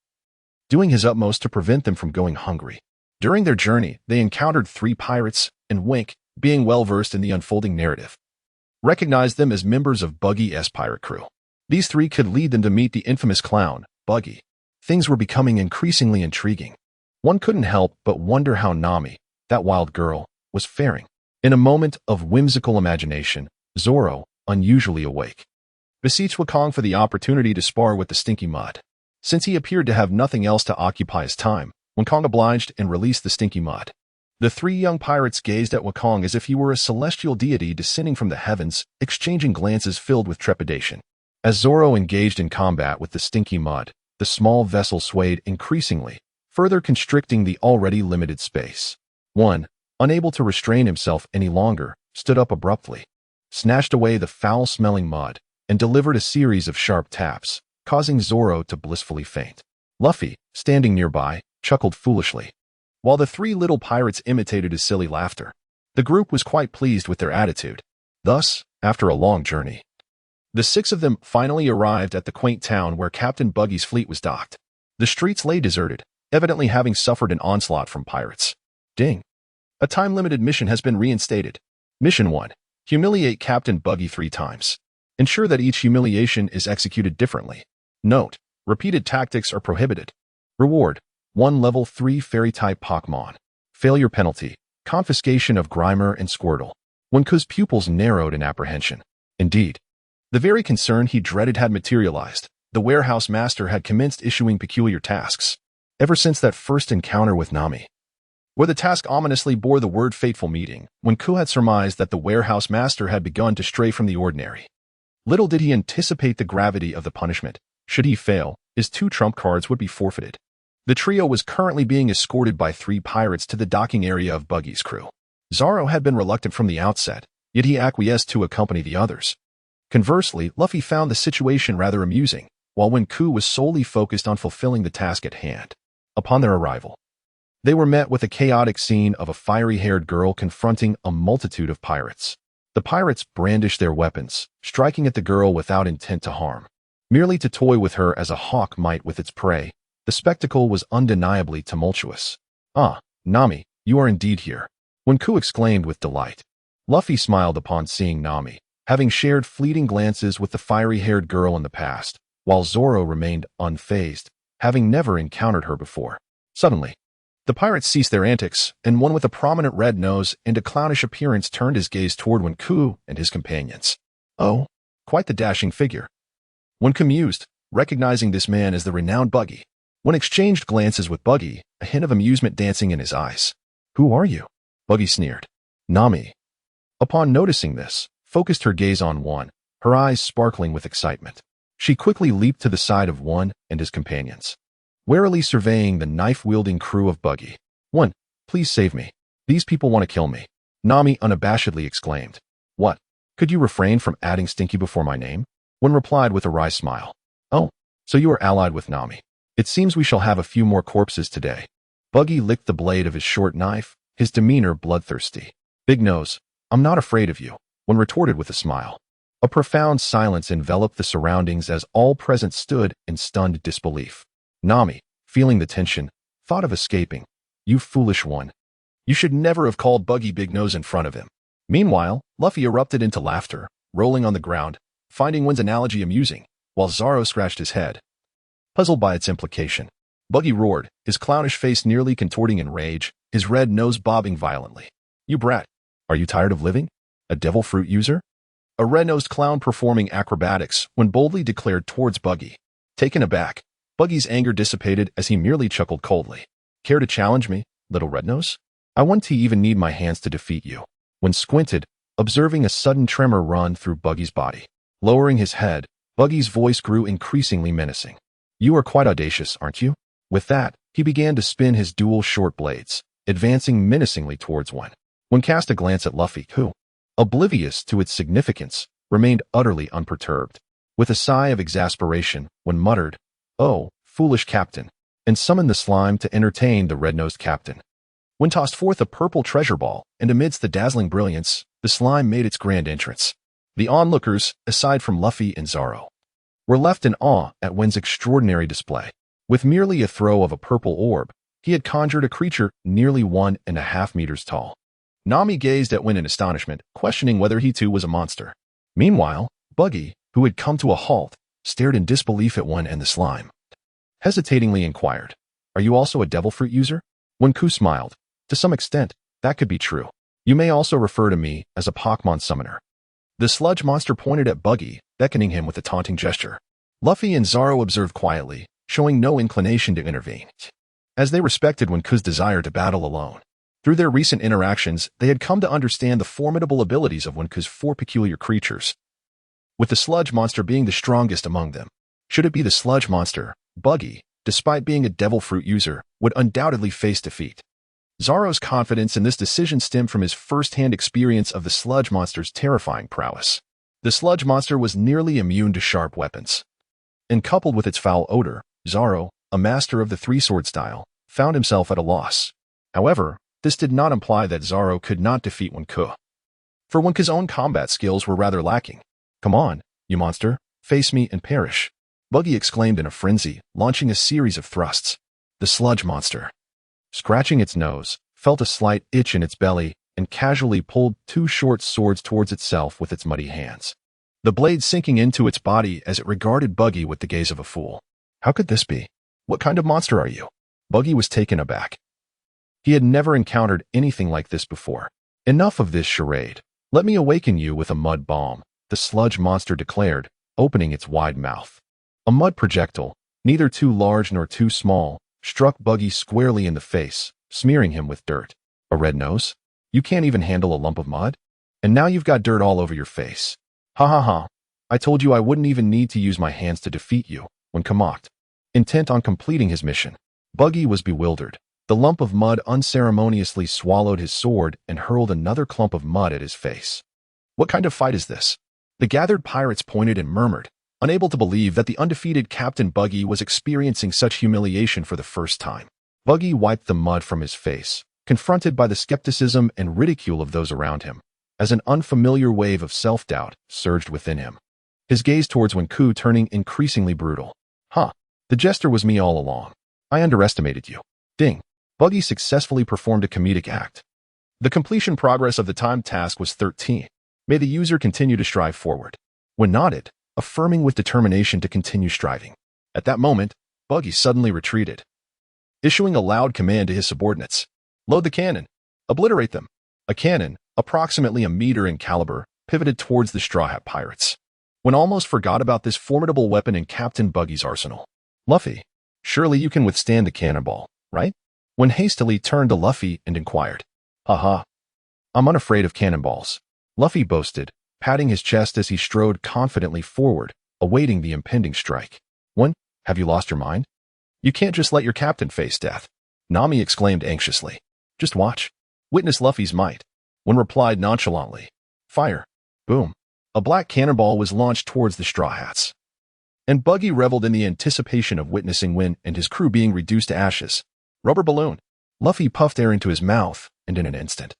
doing his utmost to prevent them from going hungry. During their journey, they encountered 3 pirates, and Wink, being well-versed in the unfolding narrative, recognized them as members of Buggy's pirate crew. These 3 could lead them to meet the infamous clown, Buggy. Things were becoming increasingly intriguing. One couldn't help but wonder how Nami, that wild girl, was faring. In a moment of whimsical imagination, Zoro, unusually awake, beseeched Wukong for the opportunity to spar with the stinky mud. Since he appeared to have nothing else to occupy his time, Wukong obliged and released the stinky mud. The 3 young pirates gazed at Wukong as if he were a celestial deity descending from the heavens, exchanging glances filled with trepidation. As Zoro engaged in combat with the stinky mud, the small vessel swayed increasingly, further constricting the already limited space. One, unable to restrain himself any longer, stood up abruptly, snatched away the foul-smelling mud, and delivered a series of sharp taps, causing Zoro to blissfully faint. Luffy, standing nearby, chuckled foolishly, while the 3 little pirates imitated his silly laughter. The group was quite pleased with their attitude. Thus, after a long journey, the 6 of them finally arrived at the quaint town where Captain Buggy's fleet was docked. The streets lay deserted, evidently having suffered an onslaught from pirates. Ding. A time-limited mission has been reinstated. Mission 1. Humiliate Captain Buggy 3 times. Ensure that each humiliation is executed differently. Note: repeated tactics are prohibited. Reward: 1 level 3 fairy-type Pokémon. Failure penalty: confiscation of Grimer and Squirtle. Wenku's pupils narrowed in apprehension. Indeed, the very concern he dreaded had materialized. The warehouse master had commenced issuing peculiar tasks. Ever since that first encounter with Nami, where the task ominously bore the word fateful meeting, Wenku had surmised that the warehouse master had begun to stray from the ordinary. Little did he anticipate the gravity of the punishment. Should he fail, his 2 trump cards would be forfeited. The trio was currently being escorted by 3 pirates to the docking area of Buggy's crew. Zoro had been reluctant from the outset, yet he acquiesced to accompany the others. Conversely, Luffy found the situation rather amusing, while Wenku was solely focused on fulfilling the task at hand. Upon their arrival, they were met with a chaotic scene of a fiery-haired girl confronting a multitude of pirates. The pirates brandished their weapons, striking at the girl without intent to harm, merely to toy with her as a hawk might with its prey. The spectacle was undeniably tumultuous. "Ah, Nami, you are indeed here," Wenku exclaimed with delight. Luffy smiled upon seeing Nami, having shared fleeting glances with the fiery-haired girl in the past, while Zoro remained unfazed, having never encountered her before. Suddenly, the pirates ceased their antics, and one with a prominent red nose and a clownish appearance turned his gaze toward Wenku and his companions. "Oh, quite the dashing figure," Wenku mused, recognizing this man as the renowned Buggy. When exchanged glances with Buggy, a hint of amusement dancing in his eyes. "Who are you?" Buggy sneered. "Nami." Upon noticing this, focused her gaze on one, her eyes sparkling with excitement. She quickly leaped to the side of one and his companions, warily surveying the knife-wielding crew of Buggy. "One, please save me. These people want to kill me," Nami unabashedly exclaimed. "What? Could you refrain from adding Stinky before my name?" One replied with a wry smile. "Oh, so you are allied with Nami. It seems we shall have a few more corpses today." Buggy licked the blade of his short knife, his demeanor bloodthirsty. "Big Nose, I'm not afraid of you," one retorted with a smile. A profound silence enveloped the surroundings as all present stood in stunned disbelief. Nami, feeling the tension, thought of escaping. "You foolish one. You should never have called Buggy Big Nose in front of him." Meanwhile, Luffy erupted into laughter, rolling on the ground, finding Win's analogy amusing, while Zoro scratched his head, puzzled by its implication. Buggy roared, his clownish face nearly contorting in rage, his red nose bobbing violently. "You brat. Are you tired of living? A devil fruit user?" A red-nosed clown performing acrobatics when boldly declared towards Buggy. Taken aback, Buggy's anger dissipated as he merely chuckled coldly. "Care to challenge me, little Red-Nose? I wouldn't even need my hands to defeat you." When squinted, observing a sudden tremor run through Buggy's body. Lowering his head, Buggy's voice grew increasingly menacing. "You are quite audacious, aren't you?" With that, he began to spin his dual short blades, advancing menacingly towards one. When cast a glance at Luffy, who, oblivious to its significance, remained utterly unperturbed. With a sigh of exasperation, one muttered, "Oh, foolish captain," and summoned the slime to entertain the red-nosed captain. When tossed forth a purple treasure ball, and amidst the dazzling brilliance, the slime made its grand entrance. The onlookers, aside from Luffy and Zoro, were left in awe at Win's extraordinary display. With merely a throw of a purple orb, he had conjured a creature nearly 1.5 meters tall. Nami gazed at Win in astonishment, questioning whether he too was a monster. Meanwhile, Buggy, who had come to a halt, stared in disbelief at Win and the slime. Hesitatingly inquired, "Are you also a devil fruit user?" Wenku smiled. "To some extent, that could be true. You may also refer to me as a Pokémon summoner." The sludge monster pointed at Buggy, beckoning him with a taunting gesture. Luffy and Zoro observed quietly, showing no inclination to intervene, as they respected Wenku's desire to battle alone. Through their recent interactions, they had come to understand the formidable abilities of Wenku's 4 peculiar creatures, with the sludge monster being the strongest among them. Should it be the sludge monster, Buggy, despite being a devil fruit user, would undoubtedly face defeat. Zoro's confidence in this decision stemmed from his first-hand experience of the sludge monster's terrifying prowess. The sludge monster was nearly immune to sharp weapons. And coupled with its foul odor, Zoro, a master of the three-sword style, found himself at a loss. However, this did not imply that Zoro could not defeat Wenku. For Wenku's own combat skills were rather lacking. "Come on, you monster, face me and perish," Buggy exclaimed in a frenzy, launching a series of thrusts. The sludge monster, scratching its nose, felt a slight itch in its belly and casually pulled 2 short swords towards itself with its muddy hands, the blade sinking into its body as it regarded Buggy with the gaze of a fool. How could this be? What kind of monster are you? Buggy was taken aback. He had never encountered anything like this before. Enough of this charade. Let me awaken you with a mud bomb, the sludge monster declared, opening its wide mouth. A mud projectile, neither too large nor too small, struck Buggy squarely in the face, smearing him with dirt. A red nose? You can't even handle a lump of mud? And now you've got dirt all over your face. Ha ha ha. I told you I wouldn't even need to use my hands to defeat you, Wenku mocked. Intent on completing his mission, Buggy was bewildered. The lump of mud unceremoniously swallowed his sword and hurled another clump of mud at his face. What kind of fight is this? The gathered pirates pointed and murmured, unable to believe that the undefeated Captain Buggy was experiencing such humiliation for the first time. Buggy wiped the mud from his face, confronted by the skepticism and ridicule of those around him, as an unfamiliar wave of self-doubt surged within him. His gaze towards Wenku turning increasingly brutal. Huh. The jester was me all along. I underestimated you. Ding. Buggy successfully performed a comedic act. The completion progress of the timed task was 13. May the user continue to strive forward. When nodded, affirming with determination to continue striving. At that moment, Buggy suddenly retreated, issuing a loud command to his subordinates. Load the cannon. Obliterate them. A cannon, approximately a meter in caliber, pivoted towards the Straw Hat Pirates. When almost forgot about this formidable weapon in Captain Buggy's arsenal. Luffy, surely you can withstand the cannonball, right? When hastily turned to Luffy and inquired. Haha. I'm unafraid of cannonballs, Luffy boasted, patting his chest as he strode confidently forward, awaiting the impending strike. When? Have you lost your mind? You can't just let your captain face death, Nami exclaimed anxiously. Just watch. Witness Luffy's might. When replied nonchalantly. Fire. Boom. A black cannonball was launched towards the Straw Hats. And Buggy reveled in the anticipation of witnessing Win and his crew being reduced to ashes. Rubber balloon. Luffy puffed air into his mouth, and in an instant,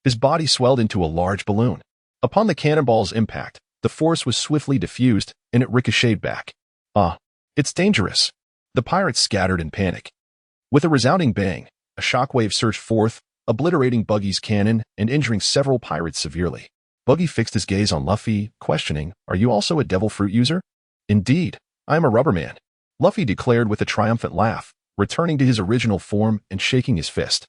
his body swelled into a large balloon. Upon the cannonball's impact, the force was swiftly diffused, and it ricocheted back. It's dangerous. The pirates scattered in panic. With a resounding bang, a shockwave surged forth, obliterating Buggy's cannon and injuring several pirates severely. Buggy fixed his gaze on Luffy, questioning, Are you also a devil fruit user? Indeed, I am a rubber man, Luffy declared with a triumphant laugh, returning to his original form and shaking his fist.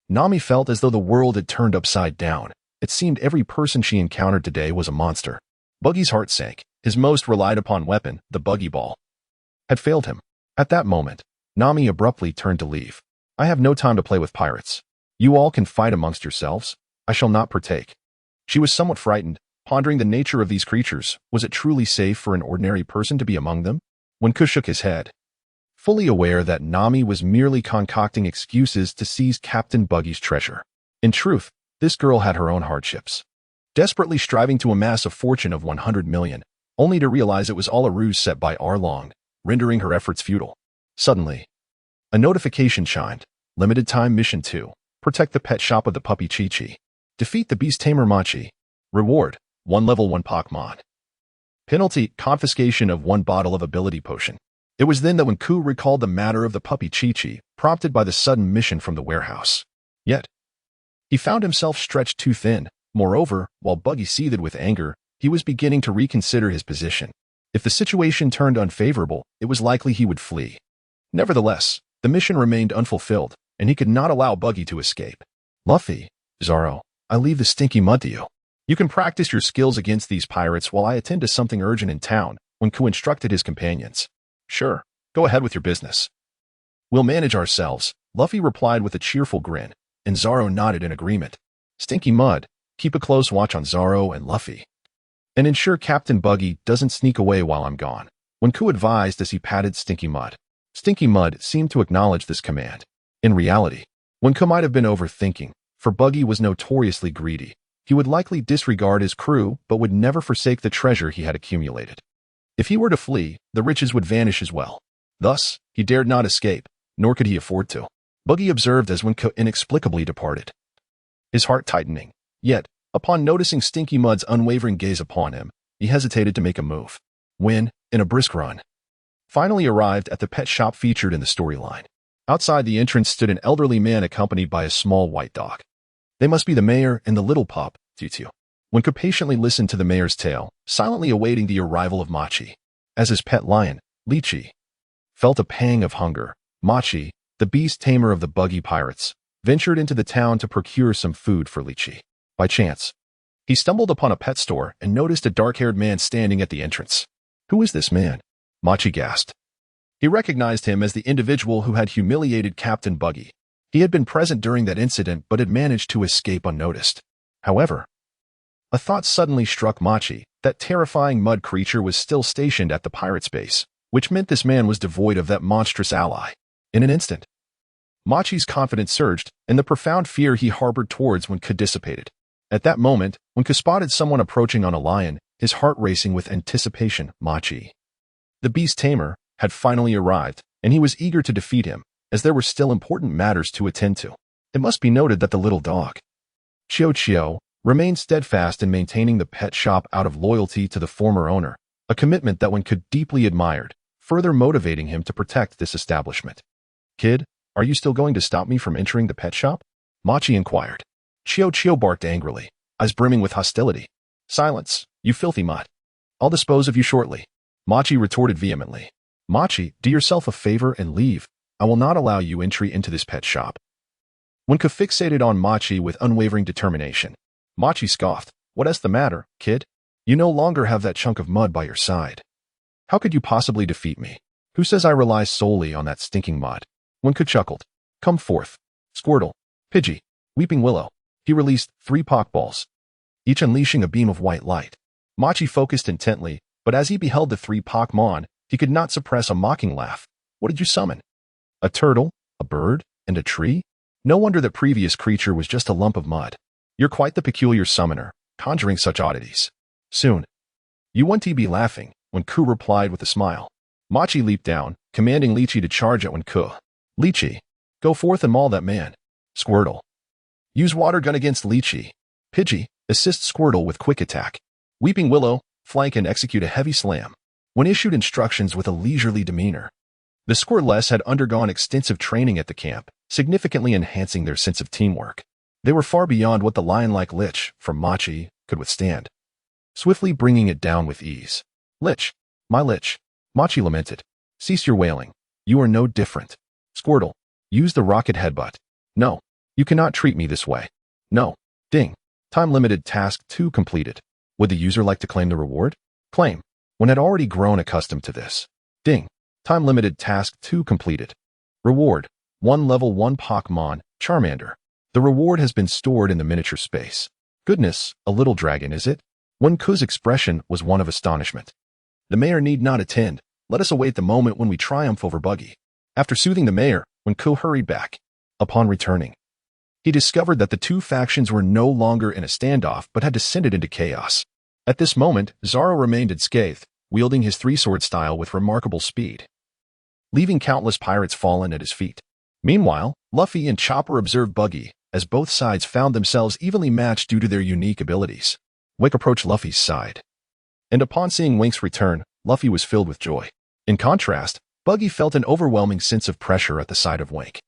Nami felt as though the world had turned upside down. It seemed every person she encountered today was a monster. Buggy's heart sank. His most relied upon weapon, the Buggy Ball, had failed him. At that moment, Nami abruptly turned to leave. I have no time to play with pirates. You all can fight amongst yourselves. I shall not partake. She was somewhat frightened, pondering the nature of these creatures. Was it truly safe for an ordinary person to be among them? Wenku shook his head, fully aware that Nami was merely concocting excuses to seize Captain Buggy's treasure. In truth, this girl had her own hardships, desperately striving to amass a fortune of 100 million, only to realize it was all a ruse set by Arlong, rendering her efforts futile. Suddenly, a notification chimed. Limited time mission 2. Protect the pet shop of the puppy Chi-Chi. Defeat the beast tamer Machi. Reward, 1 level 1 Pokémon. Penalty, confiscation of 1 bottle of ability potion. It was then that when Ku recalled the matter of the puppy Chi-Chi, prompted by the sudden mission from the warehouse. Yet, he found himself stretched too thin. Moreover, while Buggy seethed with anger, he was beginning to reconsider his position. If the situation turned unfavorable, it was likely he would flee. Nevertheless, the mission remained unfulfilled, and he could not allow Buggy to escape. Luffy, Zoro, I leave the stinky mud to you. You can practice your skills against these pirates while I attend to something urgent in town, when Ku instructed his companions. Sure, go ahead with your business. We'll manage ourselves, Luffy replied with a cheerful grin, and Zoro nodded in agreement. Stinky Mud, keep a close watch on Zoro and Luffy. And ensure Captain Buggy doesn't sneak away while I'm gone, when Ku advised as he patted Stinky Mud. Stinky Mud seemed to acknowledge this command. In reality, when Ku might have been overthinking, for Buggy was notoriously greedy, he would likely disregard his crew but would never forsake the treasure he had accumulated. If he were to flee, the riches would vanish as well. Thus, he dared not escape, nor could he afford to. Buggy observed as when Ku inexplicably departed, his heart tightening. Yet, upon noticing Stinky Mud's unwavering gaze upon him, he hesitated to make a move. When, in a brisk run, finally arrived at the pet shop featured in the storyline. Outside the entrance stood an elderly man accompanied by a small white dog. They must be the mayor and the little pup, Tutu. When Ku patiently listened to the mayor's tale, silently awaiting the arrival of Machi. As his pet lion, Lychee, felt a pang of hunger, Machi, the beast tamer of the Buggy pirates, ventured into the town to procure some food for Lychee. By chance, he stumbled upon a pet store and noticed a dark-haired man standing at the entrance. Who is this man? Machi gasped. He recognized him as the individual who had humiliated Captain Buggy. He had been present during that incident but had managed to escape unnoticed. However, a thought suddenly struck Machi. That terrifying mud creature was still stationed at the pirate's base, which meant this man was devoid of that monstrous ally. In an instant, Machi's confidence surged, and the profound fear he harbored towards when Ku dissipated. At that moment, when Ku spotted someone approaching on a lion, his heart racing with anticipation, Machi, the beast tamer, had finally arrived, and he was eager to defeat him, as there were still important matters to attend to. It must be noted that the little dog, Chio, remained steadfast in maintaining the pet shop out of loyalty to the former owner, a commitment that one could deeply admired, further motivating him to protect this establishment. Kid, are you still going to stop me from entering the pet shop? Machi inquired. Chio barked angrily, eyes brimming with hostility. Silence, you filthy mutt. I'll dispose of you shortly. Machi retorted vehemently. Machi, do yourself a favor and leave. I will not allow you entry into this pet shop. When Ku fixated on Machi with unwavering determination, Machi scoffed. What's the matter, kid? You no longer have that chunk of mud by your side. How could you possibly defeat me? Who says I rely solely on that stinking mud? When Ku chuckled. Come forth. Squirtle, Pidgey, Weeping Willow. He released 3 Pokeballs, each unleashing a beam of white light. Machi focused intently, but as he beheld the 3 Pokemon, he could not suppress a mocking laugh. What did you summon? A turtle, a bird, and a tree? No wonder that previous creature was just a lump of mud. You're quite the peculiar summoner, conjuring such oddities. Soon, you won't be laughing, when Ku replied with a smile. Machi leaped down, commanding Lychee to charge at when Ku. Lychee, go forth and maul that man. Squirtle, use water gun against Lychee. Pidgey, assist Squirtle with quick attack. Weeping Willow, flank and execute a heavy slam. When issued instructions with a leisurely demeanor, the Squirtless had undergone extensive training at the camp, significantly enhancing their sense of teamwork. They were far beyond what the lion-like Lich, from Machi, could withstand, swiftly bringing it down with ease. Lich, my Lich, Machi lamented. Cease your wailing. You are no different. Squirtle, use the rocket headbutt. No, you cannot treat me this way. No. Ding. Time-limited task 2 completed. Would the user like to claim the reward? Claim. One had already grown accustomed to this. Ding. Time-limited task 2 completed. Reward. 1 level 1 Pokémon, Charmander. The reward has been stored in the miniature space. Goodness, a little dragon, is it? When Ku's expression was one of astonishment. The mayor need not attend. Let us await the moment when we triumph over Buggy. After soothing the mayor, when Ku hurried back. Upon returning, he discovered that the 2 factions were no longer in a standoff but had descended into chaos. At this moment, Zoro remained unscathed, wielding his 3-sword style with remarkable speed, leaving countless pirates fallen at his feet. Meanwhile, Luffy and Chopper observed Buggy, as both sides found themselves evenly matched due to their unique abilities. Wink approached Luffy's side, and upon seeing Wink's return, Luffy was filled with joy. In contrast, Buggy felt an overwhelming sense of pressure at the sight of Wink.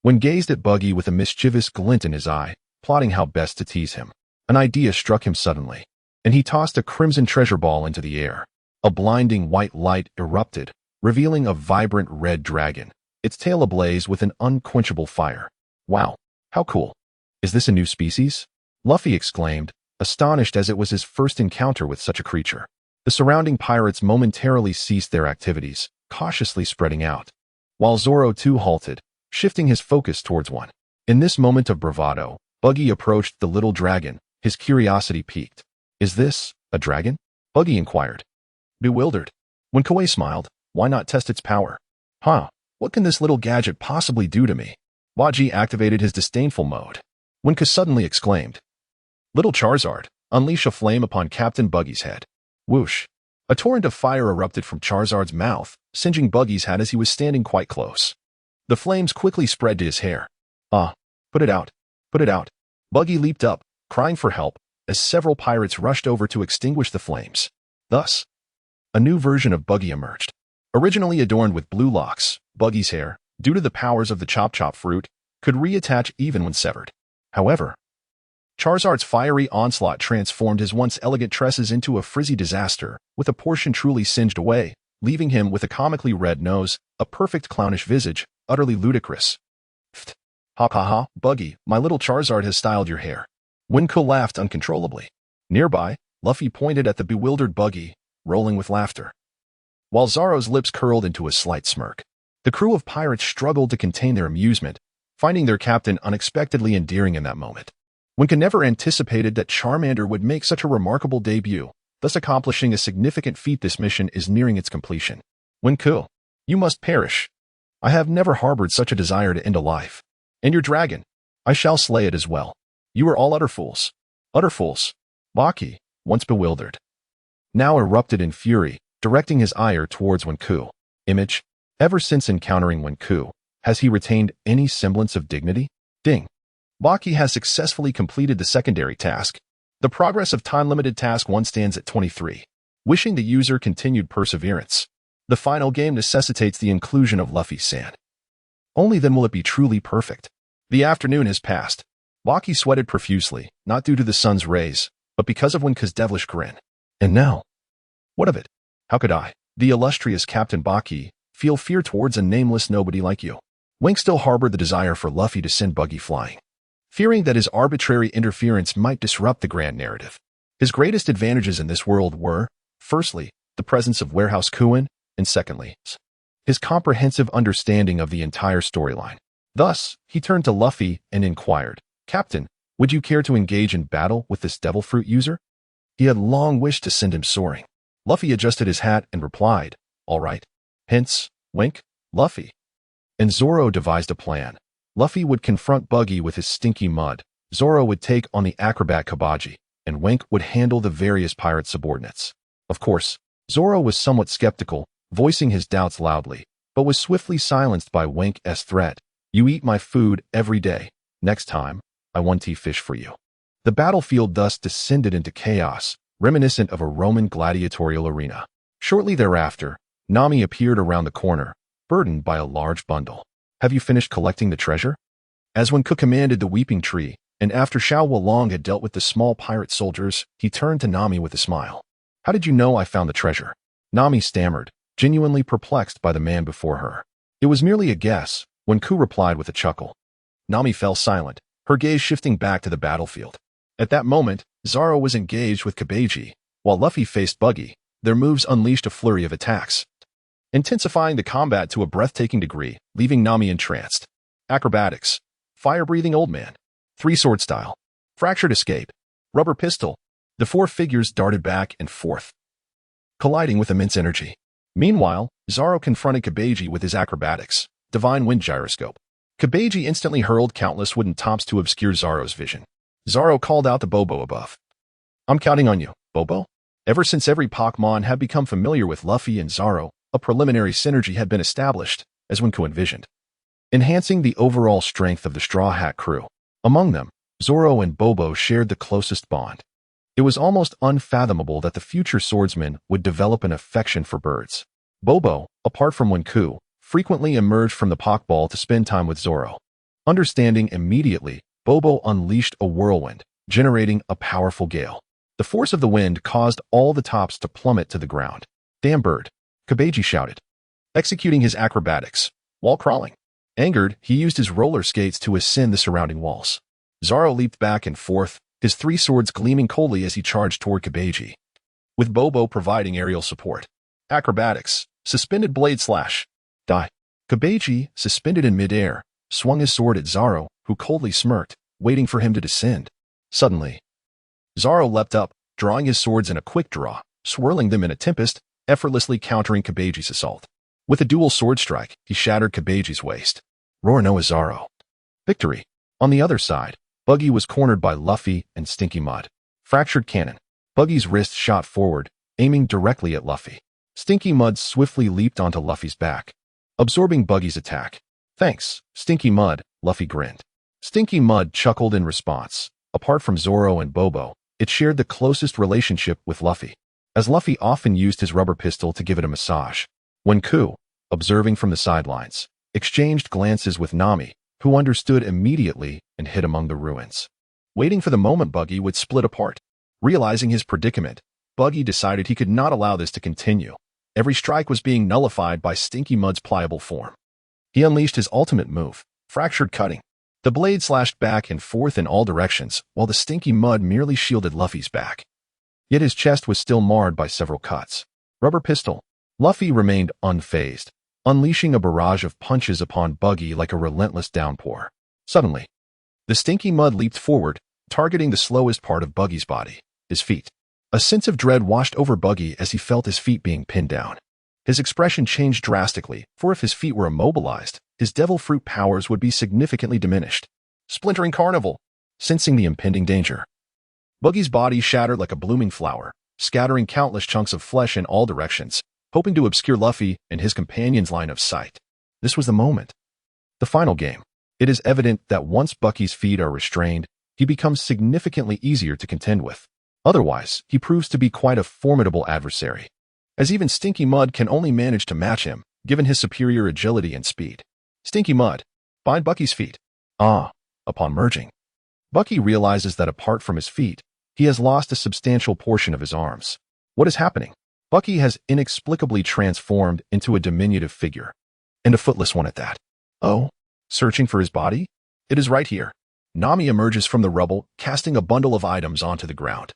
When gazed at Buggy with a mischievous glint in his eye, plotting how best to tease him, an idea struck him suddenly, and he tossed a crimson treasure ball into the air. A blinding white light erupted, revealing a vibrant red dragon, its tail ablaze with an unquenchable fire. Wow, how cool. Is this a new species? Luffy exclaimed, astonished as it was his first encounter with such a creature. The surrounding pirates momentarily ceased their activities, cautiously spreading out, while Zoro too halted, shifting his focus towards one. In this moment of bravado, Buggy approached the little dragon, his curiosity piqued. Is this a dragon? Buggy inquired. Bewildered. When Koei smiled, why not test its power? Huh, what can this little gadget possibly do to me? Buggy activated his disdainful mode. Winka suddenly exclaimed, Little Charizard, unleash a flame upon Captain Buggy's head. Whoosh. A torrent of fire erupted from Charizard's mouth, singeing Buggy's hat as he was standing quite close. The flames quickly spread to his hair. Put it out. Put it out. Buggy leaped up, crying for help, as several pirates rushed over to extinguish the flames. Thus, a new version of Buggy emerged. Originally adorned with blue locks, Buggy's hair, due to the powers of the Chop Chop fruit, could reattach even when severed. However, Charizard's fiery onslaught transformed his once elegant tresses into a frizzy disaster, with a portion truly singed away, leaving him with a comically red nose, a perfect clownish visage, utterly ludicrous. Pfft. Ha ha ha, Buggy, my little Charizard has styled your hair. Winko laughed uncontrollably. Nearby, Luffy pointed at the bewildered Buggy, rolling with laughter, while Zoro's lips curled into a slight smirk. The crew of pirates struggled to contain their amusement, finding their captain unexpectedly endearing in that moment. Winka never anticipated that Charmander would make such a remarkable debut, thus accomplishing a significant feat. This mission is nearing its completion. Winko, you must perish. I have never harbored such a desire to end a life. And your dragon, I shall slay it as well. You are all utter fools. Utter fools. Baki, once bewildered, now erupted in fury, directing his ire towards Winko. Image, ever since encountering Winko, has he retained any semblance of dignity? Ding. Baki has successfully completed the secondary task. The progress of time-limited task 1 stands at 23. Wishing the user continued perseverance. The final game necessitates the inclusion of Luffy-san. Only then will it be truly perfect. The afternoon has passed. Baki sweated profusely, not due to the sun's rays, but because of Winka's devilish grin. And now, what of it? How could I, the illustrious Captain Baki, feel fear towards a nameless nobody like you? Wink still harbored the desire for Luffy to send Buggy flying, fearing that his arbitrary interference might disrupt the grand narrative. His greatest advantages in this world were, firstly, the presence of Warehouse Kuin, and secondly, his comprehensive understanding of the entire storyline. Thus, he turned to Luffy and inquired, Captain, would you care to engage in battle with this devil fruit user? He had long wished to send him soaring. Luffy adjusted his hat and replied, All right. Hence, Wink, Luffy. And Zoro devised a plan. Luffy would confront Buggy with his stinky mud, Zoro would take on the acrobat Kabaji, and Wink would handle the various pirate subordinates. Of course, Zoro was somewhat skeptical, voicing his doubts loudly, but was swiftly silenced by Wink's threat. You eat my food every day. Next time, I want tea fish for you. The battlefield thus descended into chaos, reminiscent of a Roman gladiatorial arena. Shortly thereafter, Nami appeared around the corner, burdened by a large bundle. Have you finished collecting the treasure? As when Cook commanded the weeping tree, and after Xiao Wulong had dealt with the small pirate soldiers, he turned to Nami with a smile. How did you know I found the treasure? Nami stammered, genuinely perplexed by the man before her. It was merely a guess, when Ku replied with a chuckle. Nami fell silent, her gaze shifting back to the battlefield. At that moment, Zoro was engaged with Kabaji, while Luffy faced Buggy. Their moves unleashed a flurry of attacks, intensifying the combat to a breathtaking degree, leaving Nami entranced. Acrobatics, fire-breathing old man, three-sword style, fractured escape, rubber pistol. The four figures darted back and forth, colliding with immense energy. Meanwhile, Zoro confronted Kabaji with his acrobatics, divine wind gyroscope. Kabaji instantly hurled countless wooden tops to obscure Zoro's vision. Zoro called out to Bobo above. I'm counting on you, Bobo. Ever since every Pokémon had become familiar with Luffy and Zoro, a preliminary synergy had been established, as Winko envisioned, enhancing the overall strength of the Straw Hat crew. Among them, Zoro and Bobo shared the closest bond. It was almost unfathomable that the future swordsman would develop an affection for birds. Bobo, apart from Winko, frequently emerged from the Pokeball to spend time with Zoro. Understanding immediately, Bobo unleashed a whirlwind, generating a powerful gale. The force of the wind caused all the tops to plummet to the ground. "Damn bird," Kabeji shouted, executing his acrobatics while crawling. Angered, he used his roller skates to ascend the surrounding walls. Zoro leaped back and forth, his three swords gleaming coldly as he charged toward Kabeji, with Bobo providing aerial support. Acrobatics, suspended blade slash, die. Kabeji, suspended in midair, swung his sword at Zoro, who coldly smirked, waiting for him to descend. Suddenly, Zoro leapt up, drawing his swords in a quick draw, swirling them in a tempest, effortlessly countering Kabeji's assault. With a dual sword strike, he shattered Kabeji's waist. Roar no Zoro. Victory. On the other side, Buggy was cornered by Luffy and Stinky Mud. Fractured cannon. Buggy's wrist shot forward, aiming directly at Luffy. Stinky Mud swiftly leaped onto Luffy's back, absorbing Buggy's attack. "Thanks, Stinky Mud," Luffy grinned. Stinky Mud chuckled in response. Apart from Zoro and Bobo, it shared the closest relationship with Luffy, as Luffy often used his rubber pistol to give it a massage. When Ku, observing from the sidelines, exchanged glances with Nami, who understood immediately and hid among the ruins, waiting for the moment Buggy would split apart. Realizing his predicament, Buggy decided he could not allow this to continue. Every strike was being nullified by Stinky Mud's pliable form. He unleashed his ultimate move, Fractured Cutting. The blade slashed back and forth in all directions, while the Stinky Mud merely shielded Luffy's back. Yet his chest was still marred by several cuts. Rubber pistol. Luffy remained unfazed, unleashing a barrage of punches upon Buggy like a relentless downpour. Suddenly, the Stinky Mud leaped forward, targeting the slowest part of Buggy's body, his feet. A sense of dread washed over Buggy as he felt his feet being pinned down. His expression changed drastically, for if his feet were immobilized, his devil fruit powers would be significantly diminished. Splintering Carnival. Sensing the impending danger, Buggy's body shattered like a blooming flower, scattering countless chunks of flesh in all directions, hoping to obscure Luffy and his companion's line of sight. This was the moment. The final game. It is evident that once Buggy's feet are restrained, he becomes significantly easier to contend with. Otherwise, he proves to be quite a formidable adversary, as even Stinky Mud can only manage to match him, given his superior agility and speed. Stinky Mud, bind Buggy's feet. Upon merging, Buggy realizes that apart from his feet, he has lost a substantial portion of his arms. What is happening? Buggy has inexplicably transformed into a diminutive figure, and a footless one at that. Oh, searching for his body? It is right here. Nami emerges from the rubble, casting a bundle of items onto the ground.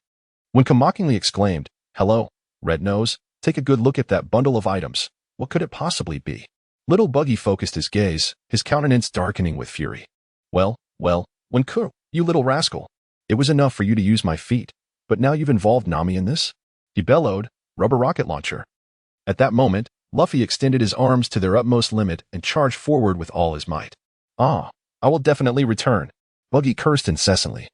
When Ka mockingly exclaimed, "Hello, Red Nose, take a good look at that bundle of items. What could it possibly be?" Little Buggy focused his gaze, his countenance darkening with fury. Well, when Ku, you little rascal. It was enough for you to use my feet, but now you've involved Nami in this?" He bellowed, "Rubber rocket launcher." At that moment, Luffy extended his arms to their utmost limit and charged forward with all his might. "I will definitely return," Buggy cursed incessantly,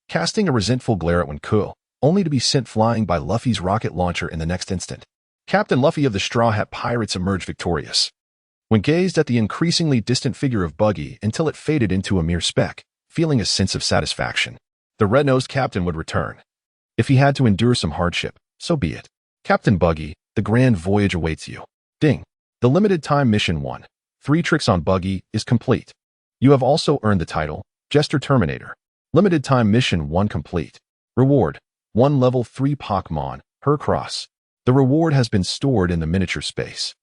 casting a resentful glare at Ku, only to be sent flying by Luffy's rocket launcher in the next instant. Captain Luffy of the Straw Hat Pirates emerged victorious. When gazed at the increasingly distant figure of Buggy until it faded into a mere speck, feeling a sense of satisfaction, the red-nosed captain would return. If he had to endure some hardship, so be it. Captain Buggy, the grand voyage awaits you. Ding. The limited time mission 1, 3 tricks on Buggy, is complete. You have also earned the title, Jester Terminator. Limited time mission 1 complete. Reward, 1 level 3 Pokémon, Hercross. The reward has been stored in the miniature space.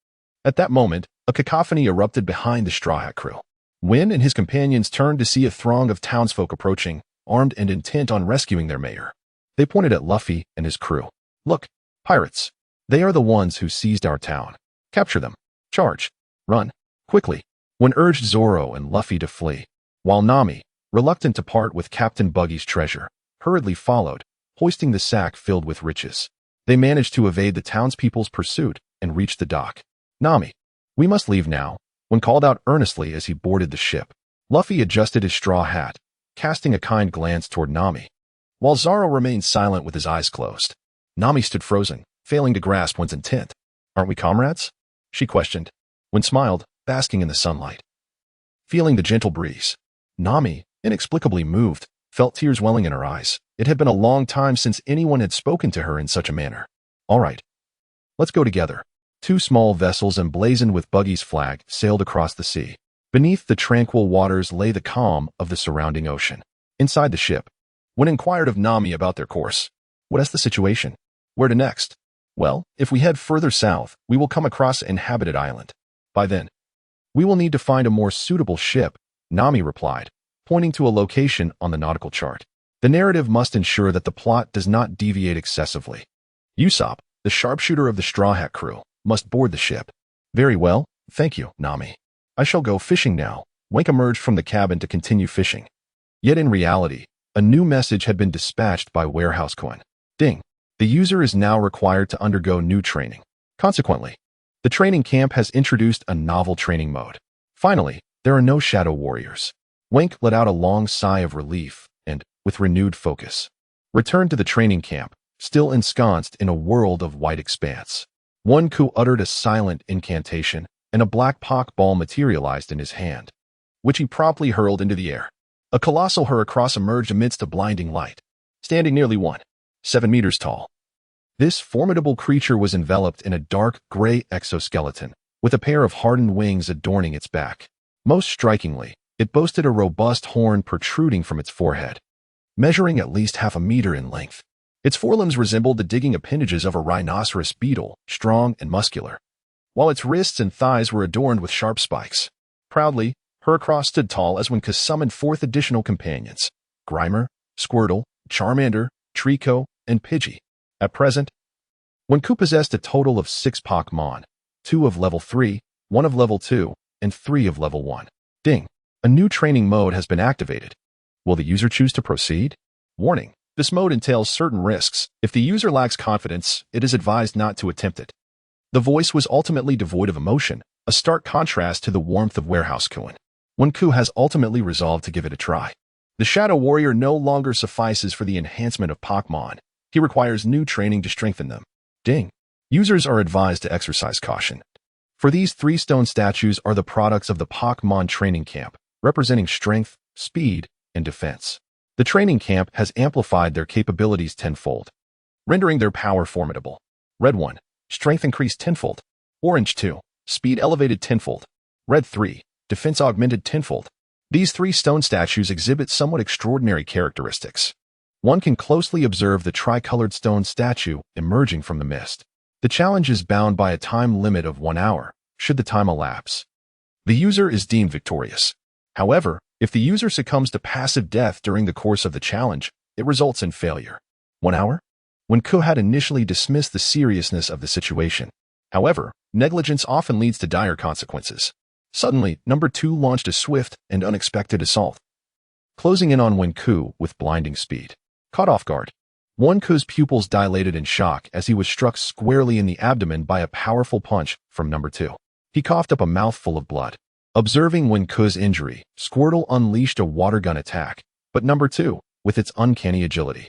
At that moment, a cacophony erupted behind the Straw Hat crew. Win and his companions turned to see a throng of townsfolk approaching, armed and intent on rescuing their mayor. They pointed at Luffy and his crew. "Look, pirates. They are the ones who seized our town. Capture them. Charge. Run. Quickly." When urged Zoro and Luffy to flee, while Nami, reluctant to part with Captain Buggy's treasure, hurriedly followed, hoisting the sack filled with riches. They managed to evade the townspeople's pursuit and reach the dock. "Nami, we must leave now," when called out earnestly as he boarded the ship. Luffy adjusted his straw hat, casting a kind glance toward Nami, while Zoro remained silent with his eyes closed. Nami stood frozen, failing to grasp one's intent. "Aren't we comrades?" she questioned, when smiled, basking in the sunlight. Feeling the gentle breeze, Nami, inexplicably moved, felt tears welling in her eyes. It had been a long time since anyone had spoken to her in such a manner. "All right. Let's go together." Two small vessels emblazoned with Buggy's flag sailed across the sea. Beneath the tranquil waters lay the calm of the surrounding ocean. Inside the ship, when inquired of Nami about their course, "What is the situation? Where to next?" "Well, if we head further south, we will come across an inhabited island. By then, we will need to find a more suitable ship," Nami replied, pointing to a location on the nautical chart. The narrative must ensure that the plot does not deviate excessively. Usopp, the sharpshooter of the Straw Hat crew, must board the ship. "Very well, thank you, Nami. I shall go fishing now." Wink emerged from the cabin to continue fishing. Yet in reality, a new message had been dispatched by Warehouse Coin. Ding. The user is now required to undergo new training. Consequently, the training camp has introduced a novel training mode. Finally, there are no shadow warriors. Wink let out a long sigh of relief and, with renewed focus, returned to the training camp, still ensconced in a world of white expanse. Wenku uttered a silent incantation, and a black Pokeball materialized in his hand, which he promptly hurled into the air. A colossal Heracross emerged amidst a blinding light, standing nearly 1.7 meters tall. This formidable creature was enveloped in a dark gray exoskeleton, with a pair of hardened wings adorning its back. Most strikingly, it boasted a robust horn protruding from its forehead, measuring at least half a meter in length. Its forelimbs resembled the digging appendages of a rhinoceros beetle, strong and muscular, while its wrists and thighs were adorned with sharp spikes. Proudly, Heracross stood tall as Wenku summoned forth additional companions: Grimer, Squirtle, Charmander, Trico, and Pidgey. At present, Wenku possessed a total of 6 Pokémon, 2 of level 3, 1 of level 2, and 3 of level 1. Ding! A new training mode has been activated. Will the user choose to proceed? Warning: this mode entails certain risks. If the user lacks confidence, it is advised not to attempt it. The voice was ultimately devoid of emotion, a stark contrast to the warmth of Warehouse Coin. Wenku has ultimately resolved to give it a try. The Shadow Warrior no longer suffices for the enhancement of Pokémon. He requires new training to strengthen them. Ding! Users are advised to exercise caution. For these 3 stone statues are the products of the Pokémon training camp, representing strength, speed, and defense. The training camp has amplified their capabilities tenfold, rendering their power formidable. Red 1. Strength increased tenfold. Orange 2. Speed elevated tenfold. Red 3. Defense augmented tenfold. These 3 stone statues exhibit somewhat extraordinary characteristics. One can closely observe the tricolored stone statue emerging from the mist. The challenge is bound by a time limit of 1 hour. Should the time elapse, the user is deemed victorious. However, if the user succumbs to passive death during the course of the challenge, it results in failure. 1 hour? Wenku had initially dismissed the seriousness of the situation. However, negligence often leads to dire consequences. Suddenly, number 2 launched a swift and unexpected assault, closing in on Wenku with blinding speed. Caught off guard, Wenku's pupils dilated in shock as he was struck squarely in the abdomen by a powerful punch from number 2. He coughed up a mouthful of blood. Observing Wenku's injury, Squirtle unleashed a water gun attack, but number 2, with its uncanny agility,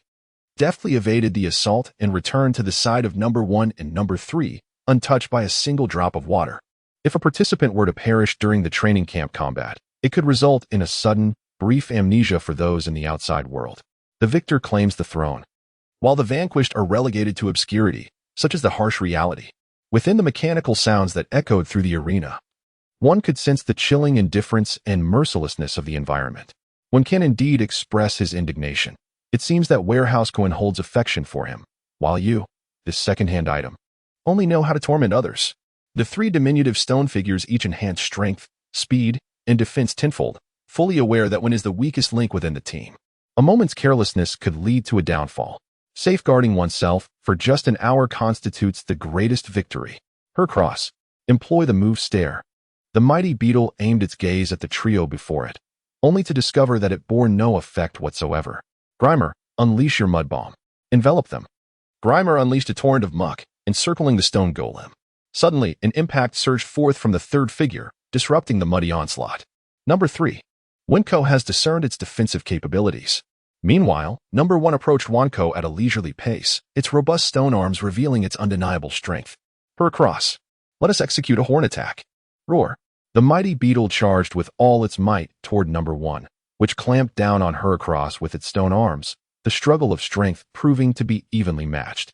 deftly evaded the assault and returned to the side of number 1 and number 3, untouched by a single drop of water. If a participant were to perish during the training camp combat, it could result in a sudden, brief amnesia for those in the outside world. The victor claims the throne, while the vanquished are relegated to obscurity, such as the harsh reality. Within the mechanical sounds that echoed through the arena, one could sense the chilling indifference and mercilessness of the environment. One can indeed express his indignation. It seems that Warehouse Coin holds affection for him, while you, this second-hand item, only know how to torment others. The 3 diminutive stone figures each enhance strength, speed, and defense tenfold, fully aware that one is the weakest link within the team. A moment's carelessness could lead to a downfall. Safeguarding oneself for just an hour constitutes the greatest victory. Heracross, employ the move stare. The mighty beetle aimed its gaze at the trio before it, only to discover that it bore no effect whatsoever. Grimer, unleash your mud bomb. Envelop them. Grimer unleashed a torrent of muck, encircling the stone golem. Suddenly, an impact surged forth from the 3rd figure, disrupting the muddy onslaught. Number 3. Wenku has discerned its defensive capabilities. Meanwhile, number 1 approached Wenku at a leisurely pace, its robust stone arms revealing its undeniable strength. Heracross, let us execute a horn attack. Roar. The mighty beetle charged with all its might toward number 1, which clamped down on Heracross with its stone arms, the struggle of strength proving to be evenly matched.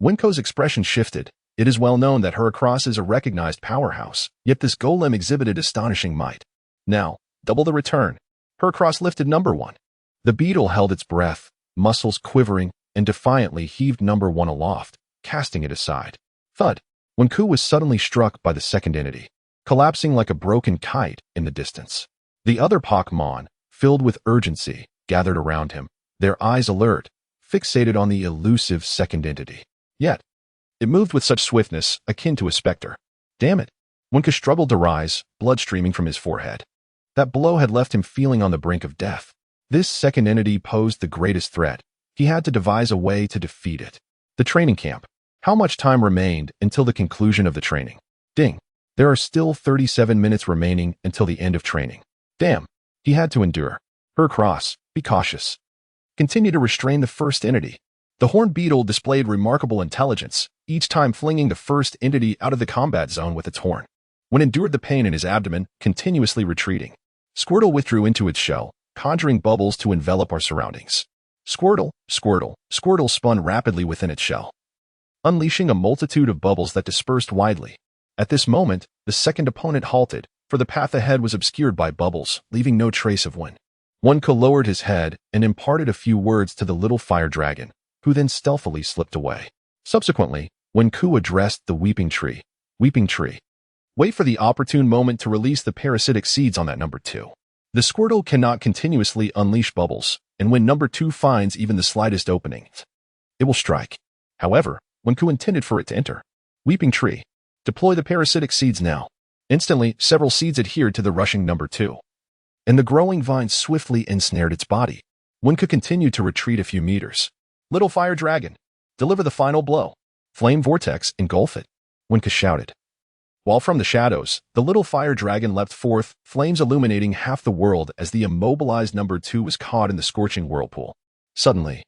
Wenku's expression shifted, It is well known that Heracross is a recognized powerhouse, yet this golem exhibited astonishing might. Now, double the return. Heracross lifted number 1. The beetle held its breath, muscles quivering, and defiantly heaved number 1 aloft, casting it aside. Thud. Wenku was suddenly struck by the second entity, collapsing like a broken kite in the distance. The other Pokémon, filled with urgency, gathered around him, their eyes alert, fixated on the elusive second entity. Yet, it moved with such swiftness, akin to a specter. Damn it! Wenku struggled to rise, blood streaming from his forehead. That blow had left him feeling on the brink of death. This second entity posed the greatest threat. He had to devise a way to defeat it. The training camp. How much time remained until the conclusion of the training? Ding. There are still 37 minutes remaining until the end of training. Damn. He had to endure. Heracross, be cautious. Continue to restrain the first entity. The horned beetle displayed remarkable intelligence, each time flinging the first entity out of the combat zone with its horn. When endured the pain in his abdomen, continuously retreating. Squirtle withdrew into its shell, conjuring bubbles to envelop our surroundings. Squirtle, Squirtle, Squirtle spun rapidly within its shell, unleashing a multitude of bubbles that dispersed widely. At this moment, the second opponent halted, for the path ahead was obscured by bubbles, leaving no trace of Wen. Wenku lowered his head and imparted a few words to the little fire dragon, who then stealthily slipped away. Subsequently, Wenku addressed the Weeping Tree. Weeping Tree. Wait for the opportune moment to release the parasitic seeds on that number 2. The Squirtle cannot continuously unleash bubbles, and when number 2 finds even the slightest opening, it will strike. However, Wenku intended for it to enter. Weeping Tree. Deploy the parasitic seeds now. Instantly, several seeds adhered to the rushing number 2, and the growing vine swiftly ensnared its body. Wenku continued to retreat a few meters. Little fire dragon, deliver the final blow. Flame vortex, engulf it. Wenku shouted. While from the shadows, the little fire dragon leapt forth, flames illuminating half the world as the immobilized number 2 was caught in the scorching whirlpool. Suddenly,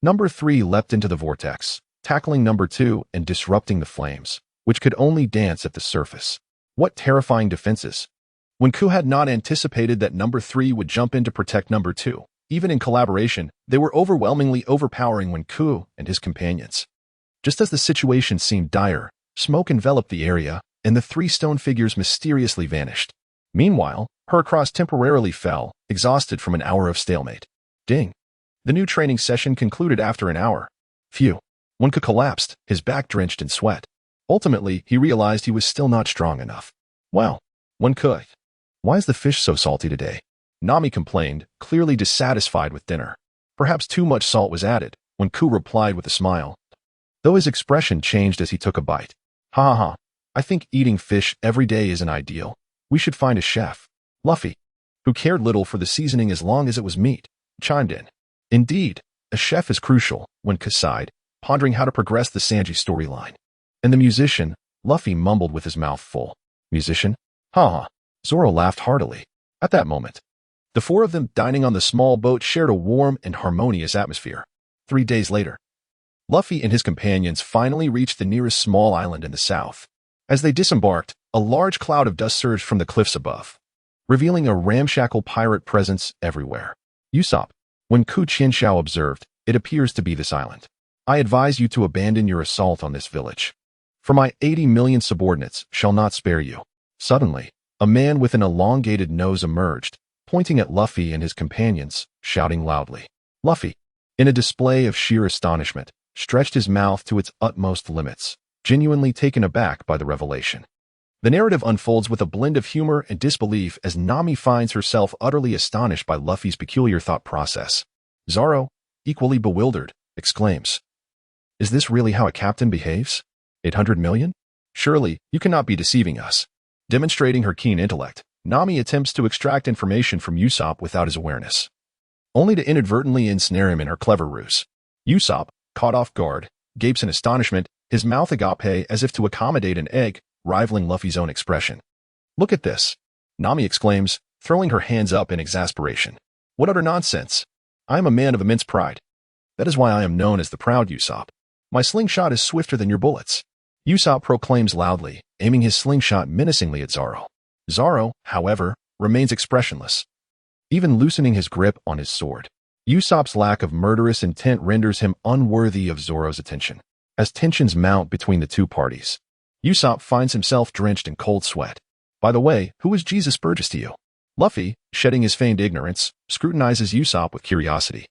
number 3 leapt into the vortex, tackling number 2 and disrupting the flames, which could only dance at the surface. What terrifying defenses! Wenku had not anticipated that number 3 would jump in to protect number 2. Even in collaboration, they were overwhelmingly overpowering Wenku and his companions. Just as the situation seemed dire, smoke enveloped the area, and the 3 stone figures mysteriously vanished. Meanwhile, Heracross temporarily fell, exhausted from an hour of stalemate. Ding. The new training session concluded after an hour. Phew. Wenku collapsed, his back drenched in sweat. Ultimately, he realized he was still not strong enough. Well, Wenku. Why is the fish so salty today? Nami complained, clearly dissatisfied with dinner. Perhaps too much salt was added. Wenku replied with a smile, though his expression changed as he took a bite. Ha ha ha. I think eating fish every day isn't ideal. We should find a chef. Luffy, who cared little for the seasoning as long as it was meat, chimed in. Indeed, a chef is crucial, Wenku sighed, pondering how to progress the Sanji storyline. And the musician, Luffy mumbled with his mouth full. Musician? Ha ha. Zoro laughed heartily. At that moment, the 4 of them dining on the small boat shared a warm and harmonious atmosphere. 3 days later, Luffy and his companions finally reached the nearest small island in the south. As they disembarked, a large cloud of dust surged from the cliffs above, revealing a ramshackle pirate presence everywhere. Usopp, when Ku Qianxiao observed, it appears to be this island. I advise you to abandon your assault on this village. For my 80 million subordinates shall not spare you. Suddenly, a man with an elongated nose emerged, pointing at Luffy and his companions, shouting loudly. Luffy, in a display of sheer astonishment, stretched his mouth to its utmost limits, genuinely taken aback by the revelation. The narrative unfolds with a blend of humor and disbelief as Nami finds herself utterly astonished by Luffy's peculiar thought process. Zoro, equally bewildered, exclaims, "Is this really how a captain behaves? 800 million? Surely, you cannot be deceiving us." Demonstrating her keen intellect, Nami attempts to extract information from Usopp without his awareness, only to inadvertently ensnare him in her clever ruse. Usopp, caught off guard, gapes in astonishment, his mouth agape as if to accommodate an egg, rivaling Luffy's own expression. "Look at this," Nami exclaims, throwing her hands up in exasperation. "What utter nonsense! I am a man of immense pride. That is why I am known as the proud Usopp. My slingshot is swifter than your bullets." Usopp proclaims loudly, aiming his slingshot menacingly at Zoro. Zoro, however, remains expressionless, even loosening his grip on his sword. Usopp's lack of murderous intent renders him unworthy of Zoro's attention. as tensions mount between the two parties. Usopp finds himself drenched in cold sweat. By the way, who is Jesus Burgess to you? Luffy, shedding his feigned ignorance, scrutinizes Usopp with curiosity.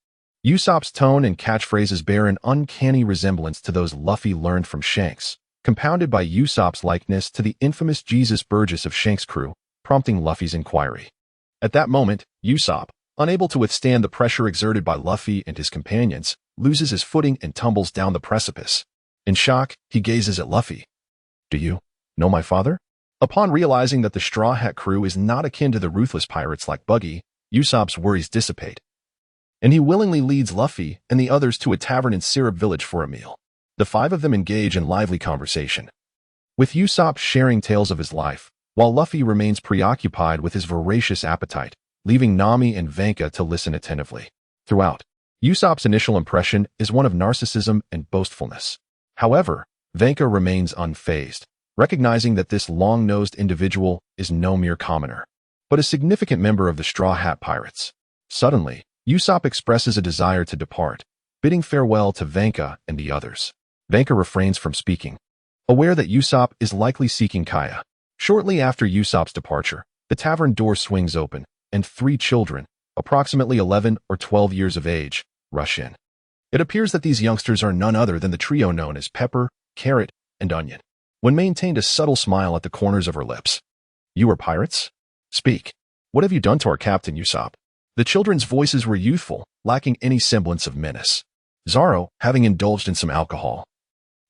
Usopp's tone and catchphrases bear an uncanny resemblance to those Luffy learned from Shanks, compounded by Usopp's likeness to the infamous Jesus Burgess of Shanks' crew, prompting Luffy's inquiry. At that moment, Usopp, unable to withstand the pressure exerted by Luffy and his companions, loses his footing and tumbles down the precipice. In shock, he gazes at Luffy. Do you know my father? Upon realizing that the Straw Hat crew is not akin to the ruthless pirates like Buggy, Usopp's worries dissipate, and he willingly leads Luffy and the others to a tavern in Syrup Village for a meal. The five of them engage in lively conversation, with Usopp sharing tales of his life, while Luffy remains preoccupied with his voracious appetite, leaving Nami and Vanka to listen attentively. Throughout, Usopp's initial impression is one of narcissism and boastfulness. However, Vanka remains unfazed, recognizing that this long-nosed individual is no mere commoner, but a significant member of the Straw Hat Pirates. Suddenly, Usopp expresses a desire to depart, bidding farewell to Vanka and the others. Vanka refrains from speaking, aware that Usopp is likely seeking Kaya. Shortly after Usopp's departure, the tavern door swings open, and three children, approximately 11 or 12 years of age, rush in. It appears that these youngsters are none other than the trio known as Pepper, Carrot, and Onion. One maintained a subtle smile at the corners of her lips. You are pirates? Speak. What have you done to our captain, Usopp? The children's voices were youthful, lacking any semblance of menace. Zoro, having indulged in some alcohol,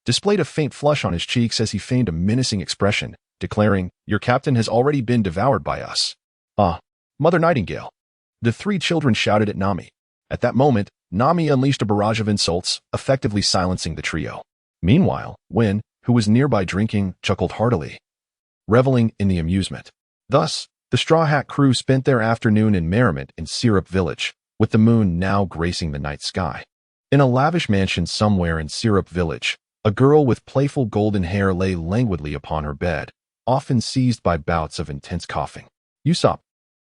displayed a faint flush on his cheeks as he feigned a menacing expression, declaring, Your captain has already been devoured by us. Mother Nightingale. The three children shouted at Nami. At that moment, Nami unleashed a barrage of insults, effectively silencing the trio. Meanwhile, Win, who was nearby drinking, chuckled heartily, reveling in the amusement. Thus, the Straw Hat crew spent their afternoon in merriment in Syrup Village, with the moon now gracing the night sky. In a lavish mansion somewhere in Syrup Village, a girl with playful golden hair lay languidly upon her bed, often seized by bouts of intense coughing. Usopp,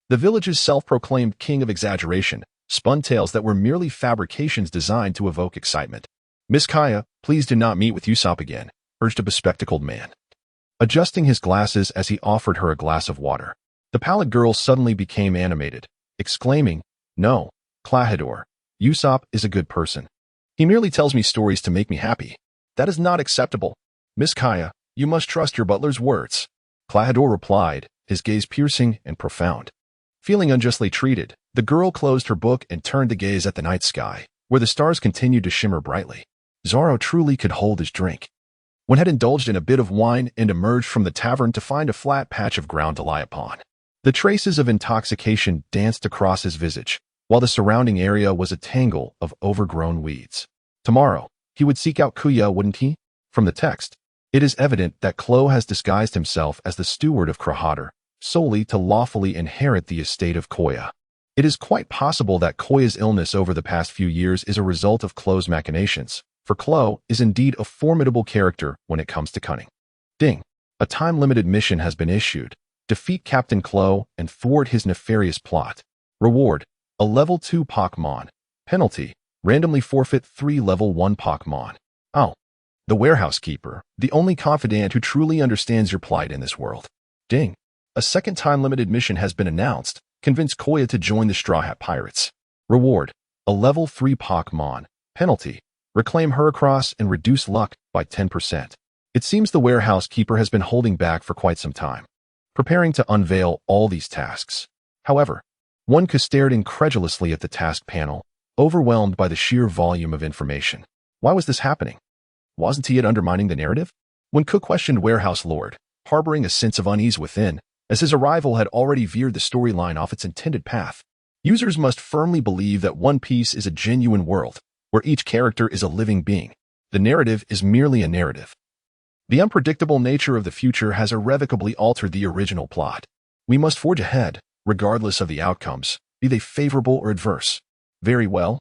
the village's self-proclaimed king of exaggeration, spun tales that were merely fabrications designed to evoke excitement. Miss Kaya, please do not meet with Usopp again, urged a bespectacled man, adjusting his glasses as he offered her a glass of water. The pallid girl suddenly became animated, exclaiming, No, Klahadore, Usopp is a good person. He merely tells me stories to make me happy. That is not acceptable. Miss Kaya, you must trust your butler's words. Klahadore replied, his gaze piercing and profound. Feeling unjustly treated, the girl closed her book and turned to gaze at the night sky, where the stars continued to shimmer brightly. Zoro truly could hold his drink. One had indulged in a bit of wine and emerged from the tavern to find a flat patch of ground to lie upon. The traces of intoxication danced across his visage, while the surrounding area was a tangle of overgrown weeds. Tomorrow, he would seek out Kuya, wouldn't he? From the text, it is evident that Klo has disguised himself as the steward of Krahater, solely to lawfully inherit the estate of Koya. It is quite possible that Koya's illness over the past few years is a result of Klo's machinations, for Klo is indeed a formidable character when it comes to cunning. Ding! A time-limited mission has been issued. Defeat Captain Klo and thwart his nefarious plot. Reward: a level 2 Pokémon. Penalty: randomly forfeit 3 level 1 Pokémon. Oh. The warehouse keeper, the only confidant who truly understands your plight in this world. Ding! A second time-limited mission has been announced. Convince Koya to join the Straw Hat Pirates. Reward: a level 3 Pokémon. Penalty: reclaim Heracross and reduce luck by 10%. It seems the warehouse keeper has been holding back for quite some time, preparing to unveil all these tasks. However, one stared incredulously at the task panel, overwhelmed by the sheer volume of information. Why was this happening? Wasn't he yet undermining the narrative? When Cook questioned Warehouse Lord, harboring a sense of unease within, as his arrival had already veered the storyline off its intended path. Users must firmly believe that One Piece is a genuine world, where each character is a living being. The narrative is merely a narrative. The unpredictable nature of the future has irrevocably altered the original plot. We must forge ahead, regardless of the outcomes, be they favorable or adverse. Very well.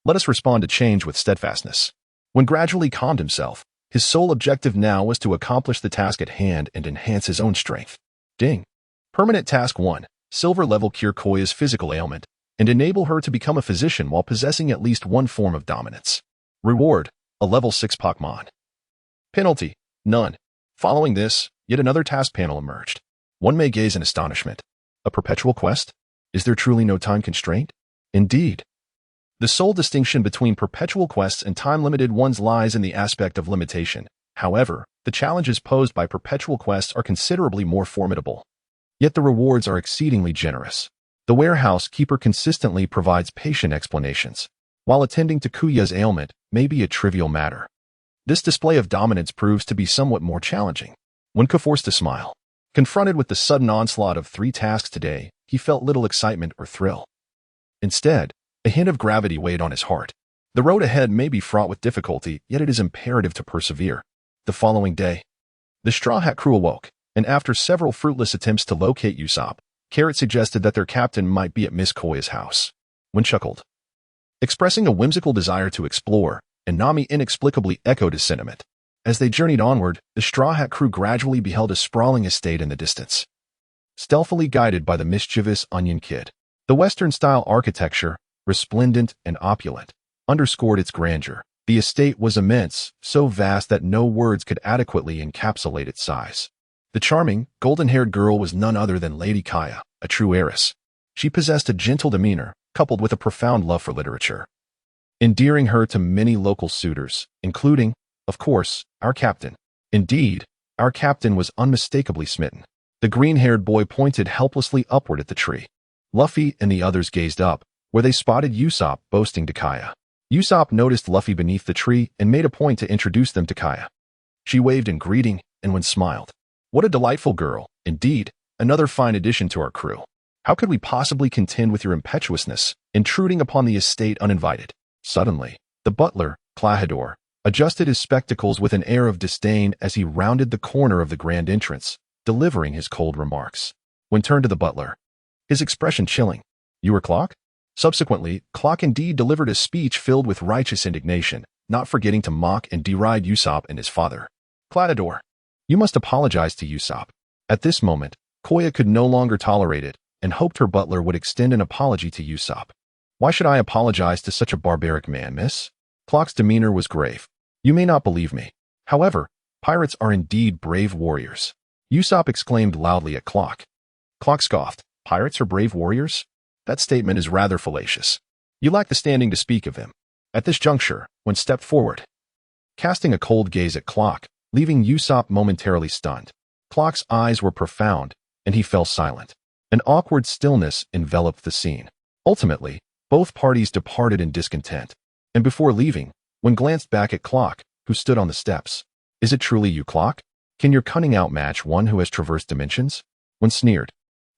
Let us respond to change with steadfastness. When gradually calmed himself, his sole objective now was to accomplish the task at hand and enhance his own strength. Ding! Permanent Task 1. Silver level cure Koya's physical ailment and enable her to become a physician while possessing at least one form of dominance. Reward: a level 6 Pokémon. Penalty: none. Following this, yet another task panel emerged. One may gaze in astonishment. A perpetual quest? Is there truly no time constraint? Indeed. The sole distinction between perpetual quests and time-limited ones lies in the aspect of limitation. However, the challenges posed by perpetual quests are considerably more formidable. Yet the rewards are exceedingly generous. The warehouse keeper consistently provides patient explanations, while attending to Kuya's ailment may be a trivial matter. This display of dominance proves to be somewhat more challenging. Wenka forced to smile. Confronted with the sudden onslaught of 3 tasks today, he felt little excitement or thrill. Instead, a hint of gravity weighed on his heart. The road ahead may be fraught with difficulty, yet it is imperative to persevere. The following day, the Straw Hat crew awoke, and after several fruitless attempts to locate Usopp, Carrot suggested that their captain might be at Miss Koya's house. Wen chuckled, expressing a whimsical desire to explore, and Nami inexplicably echoed his sentiment. As they journeyed onward, the Straw Hat crew gradually beheld a sprawling estate in the distance, stealthily guided by the mischievous Onion Kid. The Western-style architecture, resplendent and opulent, underscored its grandeur. The estate was immense, so vast that no words could adequately encapsulate its size. The charming, golden-haired girl was none other than Lady Kaya, a true heiress. She possessed a gentle demeanor, coupled with a profound love for literature, endearing her to many local suitors, including, of course, our captain. Indeed, our captain was unmistakably smitten. The green-haired boy pointed helplessly upward at the tree. Luffy and the others gazed up, where they spotted Usopp boasting to Kaya. Usopp noticed Luffy beneath the tree and made a point to introduce them to Kaya. She waved in greeting, and Wen smiled. What a delightful girl, indeed, another fine addition to our crew. How could we possibly contend with your impetuousness, intruding upon the estate uninvited? Suddenly, the butler, Clahador, adjusted his spectacles with an air of disdain as he rounded the corner of the grand entrance, delivering his cold remarks. Wen turned to the butler, his expression chilling. You are Clock? Subsequently, Clock indeed delivered a speech filled with righteous indignation, not forgetting to mock and deride Usopp and his father. Clahador, you must apologize to Usopp. At this moment, Koya could no longer tolerate it, and hoped her butler would extend an apology to Usopp. Why should I apologize to such a barbaric man, miss? Clock's demeanor was grave. You may not believe me. However, pirates are indeed brave warriors. Usopp exclaimed loudly at Clock. Clock scoffed. Pirates are brave warriors? That statement is rather fallacious. You lack the standing to speak of them. At this juncture, Wen stepped forward, casting a cold gaze at Clock, leaving Usopp momentarily stunned. Clock's eyes were profound, and he fell silent. An awkward stillness enveloped the scene. Ultimately, both parties departed in discontent, and before leaving, Wen glanced back at Clock, who stood on the steps. Is it truly you, Clock? Can your cunning outmatch one who has traversed dimensions? Wen sneered.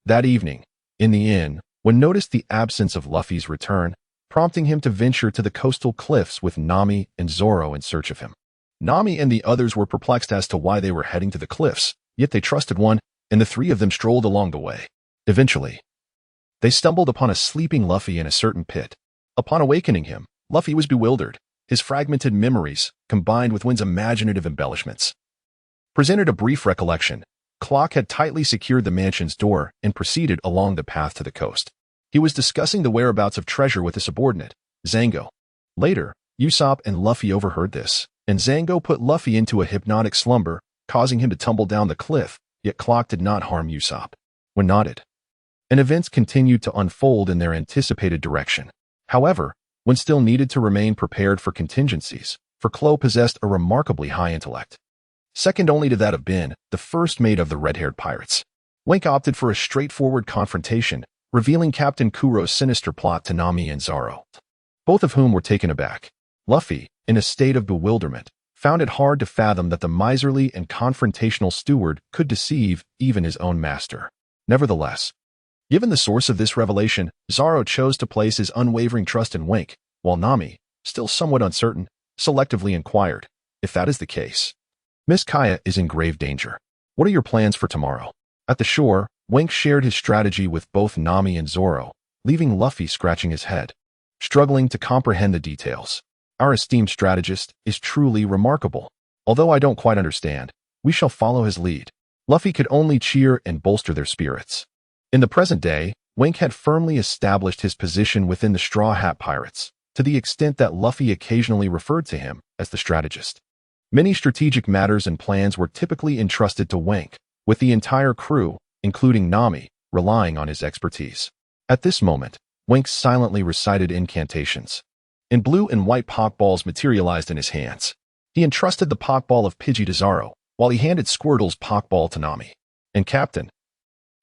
That evening, in the inn, Wen noticed the absence of Luffy's return, prompting him to venture to the coastal cliffs with Nami and Zoro in search of him. Nami and the others were perplexed as to why they were heading to the cliffs, yet they trusted Wen, and the 3 of them strolled along the way. Eventually, they stumbled upon a sleeping Luffy in a certain pit. Upon awakening him, Luffy was bewildered. His fragmented memories, combined with Wen's imaginative embellishments, presented a brief recollection. Clock had tightly secured the mansion's door and proceeded along the path to the coast. He was discussing the whereabouts of treasure with a subordinate, Zango. Later, Usopp and Luffy overheard this, and Zango put Luffy into a hypnotic slumber, causing him to tumble down the cliff, yet Clock did not harm Usopp. Wen nodded, and events continued to unfold in their anticipated direction. However, Wen still needed to remain prepared for contingencies, for Klo possessed a remarkably high intellect, second only to that of Ben, the first mate of the red-haired pirates. Wink opted for a straightforward confrontation, revealing Captain Kuro's sinister plot to Nami and Zoro, both of whom were taken aback. Luffy, in a state of bewilderment, found it hard to fathom that the miserly and confrontational steward could deceive even his own master. Nevertheless, given the source of this revelation, Zoro chose to place his unwavering trust in Wink, while Nami, still somewhat uncertain, selectively inquired, if that is the case, Miss Kaya is in grave danger. What are your plans for tomorrow? At the shore, Wink shared his strategy with both Nami and Zoro, leaving Luffy scratching his head, struggling to comprehend the details. Our esteemed strategist is truly remarkable. Although I don't quite understand, we shall follow his lead. Luffy could only cheer and bolster their spirits. In the present day, Wink had firmly established his position within the Straw Hat Pirates, to the extent that Luffy occasionally referred to him as the strategist. Many strategic matters and plans were typically entrusted to Wink, with the entire crew, including Nami, relying on his expertise. At this moment, Wink silently recited incantations. And blue and white Pokeballs materialized in his hands. He entrusted the Pokeball of Pidgey to Zoro, while he handed Squirtle's Pokeball to Nami. And Captain,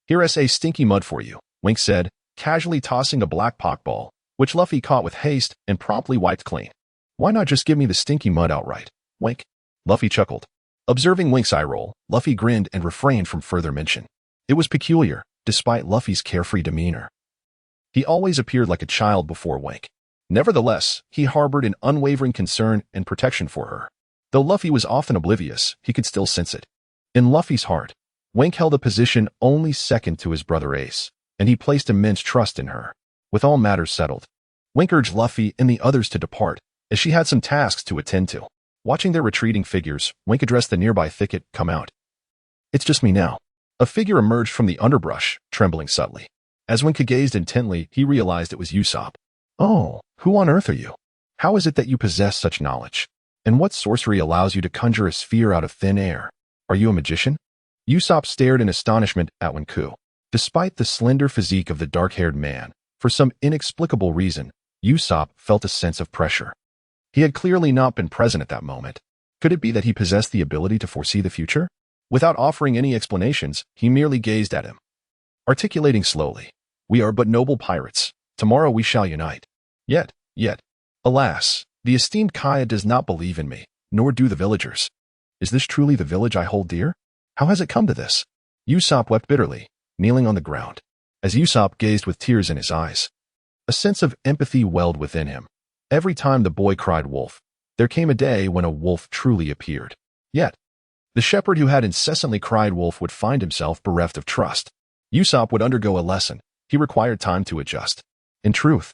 here's a stinky mud for you, Wink said, casually tossing a black Pokeball, which Luffy caught with haste and promptly wiped clean. Why not just give me the stinky mud outright, Wink? Luffy chuckled. Observing Wink's eye roll, Luffy grinned and refrained from further mention. It was peculiar, despite Luffy's carefree demeanor. He always appeared like a child before Wink. Nevertheless, he harbored an unwavering concern and protection for her. Though Luffy was often oblivious, he could still sense it. In Luffy's heart, Wink held a position only second to his brother Ace, and he placed immense trust in her. With all matters settled, Wink urged Luffy and the others to depart, as she had some tasks to attend to. Watching their retreating figures, Wink addressed the nearby thicket. Come out. It's just me now. A figure emerged from the underbrush, trembling subtly. As Wink gazed intently, he realized it was Usopp. Oh, who on earth are you? How is it that you possess such knowledge? And what sorcery allows you to conjure a sphere out of thin air? Are you a magician? Usopp stared in astonishment at Wenku. Despite the slender physique of the dark-haired man, for some inexplicable reason, Usopp felt a sense of pressure. He had clearly not been present at that moment. Could it be that he possessed the ability to foresee the future? Without offering any explanations, he merely gazed at him, articulating slowly, "We are but noble pirates. Tomorrow we shall unite." Yet, alas, the esteemed Kaya does not believe in me, nor do the villagers. Is this truly the village I hold dear? How has it come to this? Usopp wept bitterly, kneeling on the ground. As Usopp gazed with tears in his eyes, a sense of empathy welled within him. Every time the boy cried wolf, there came a day when a wolf truly appeared. Yet, the shepherd who had incessantly cried wolf would find himself bereft of trust. Usopp would undergo a lesson. He required time to adjust. In truth,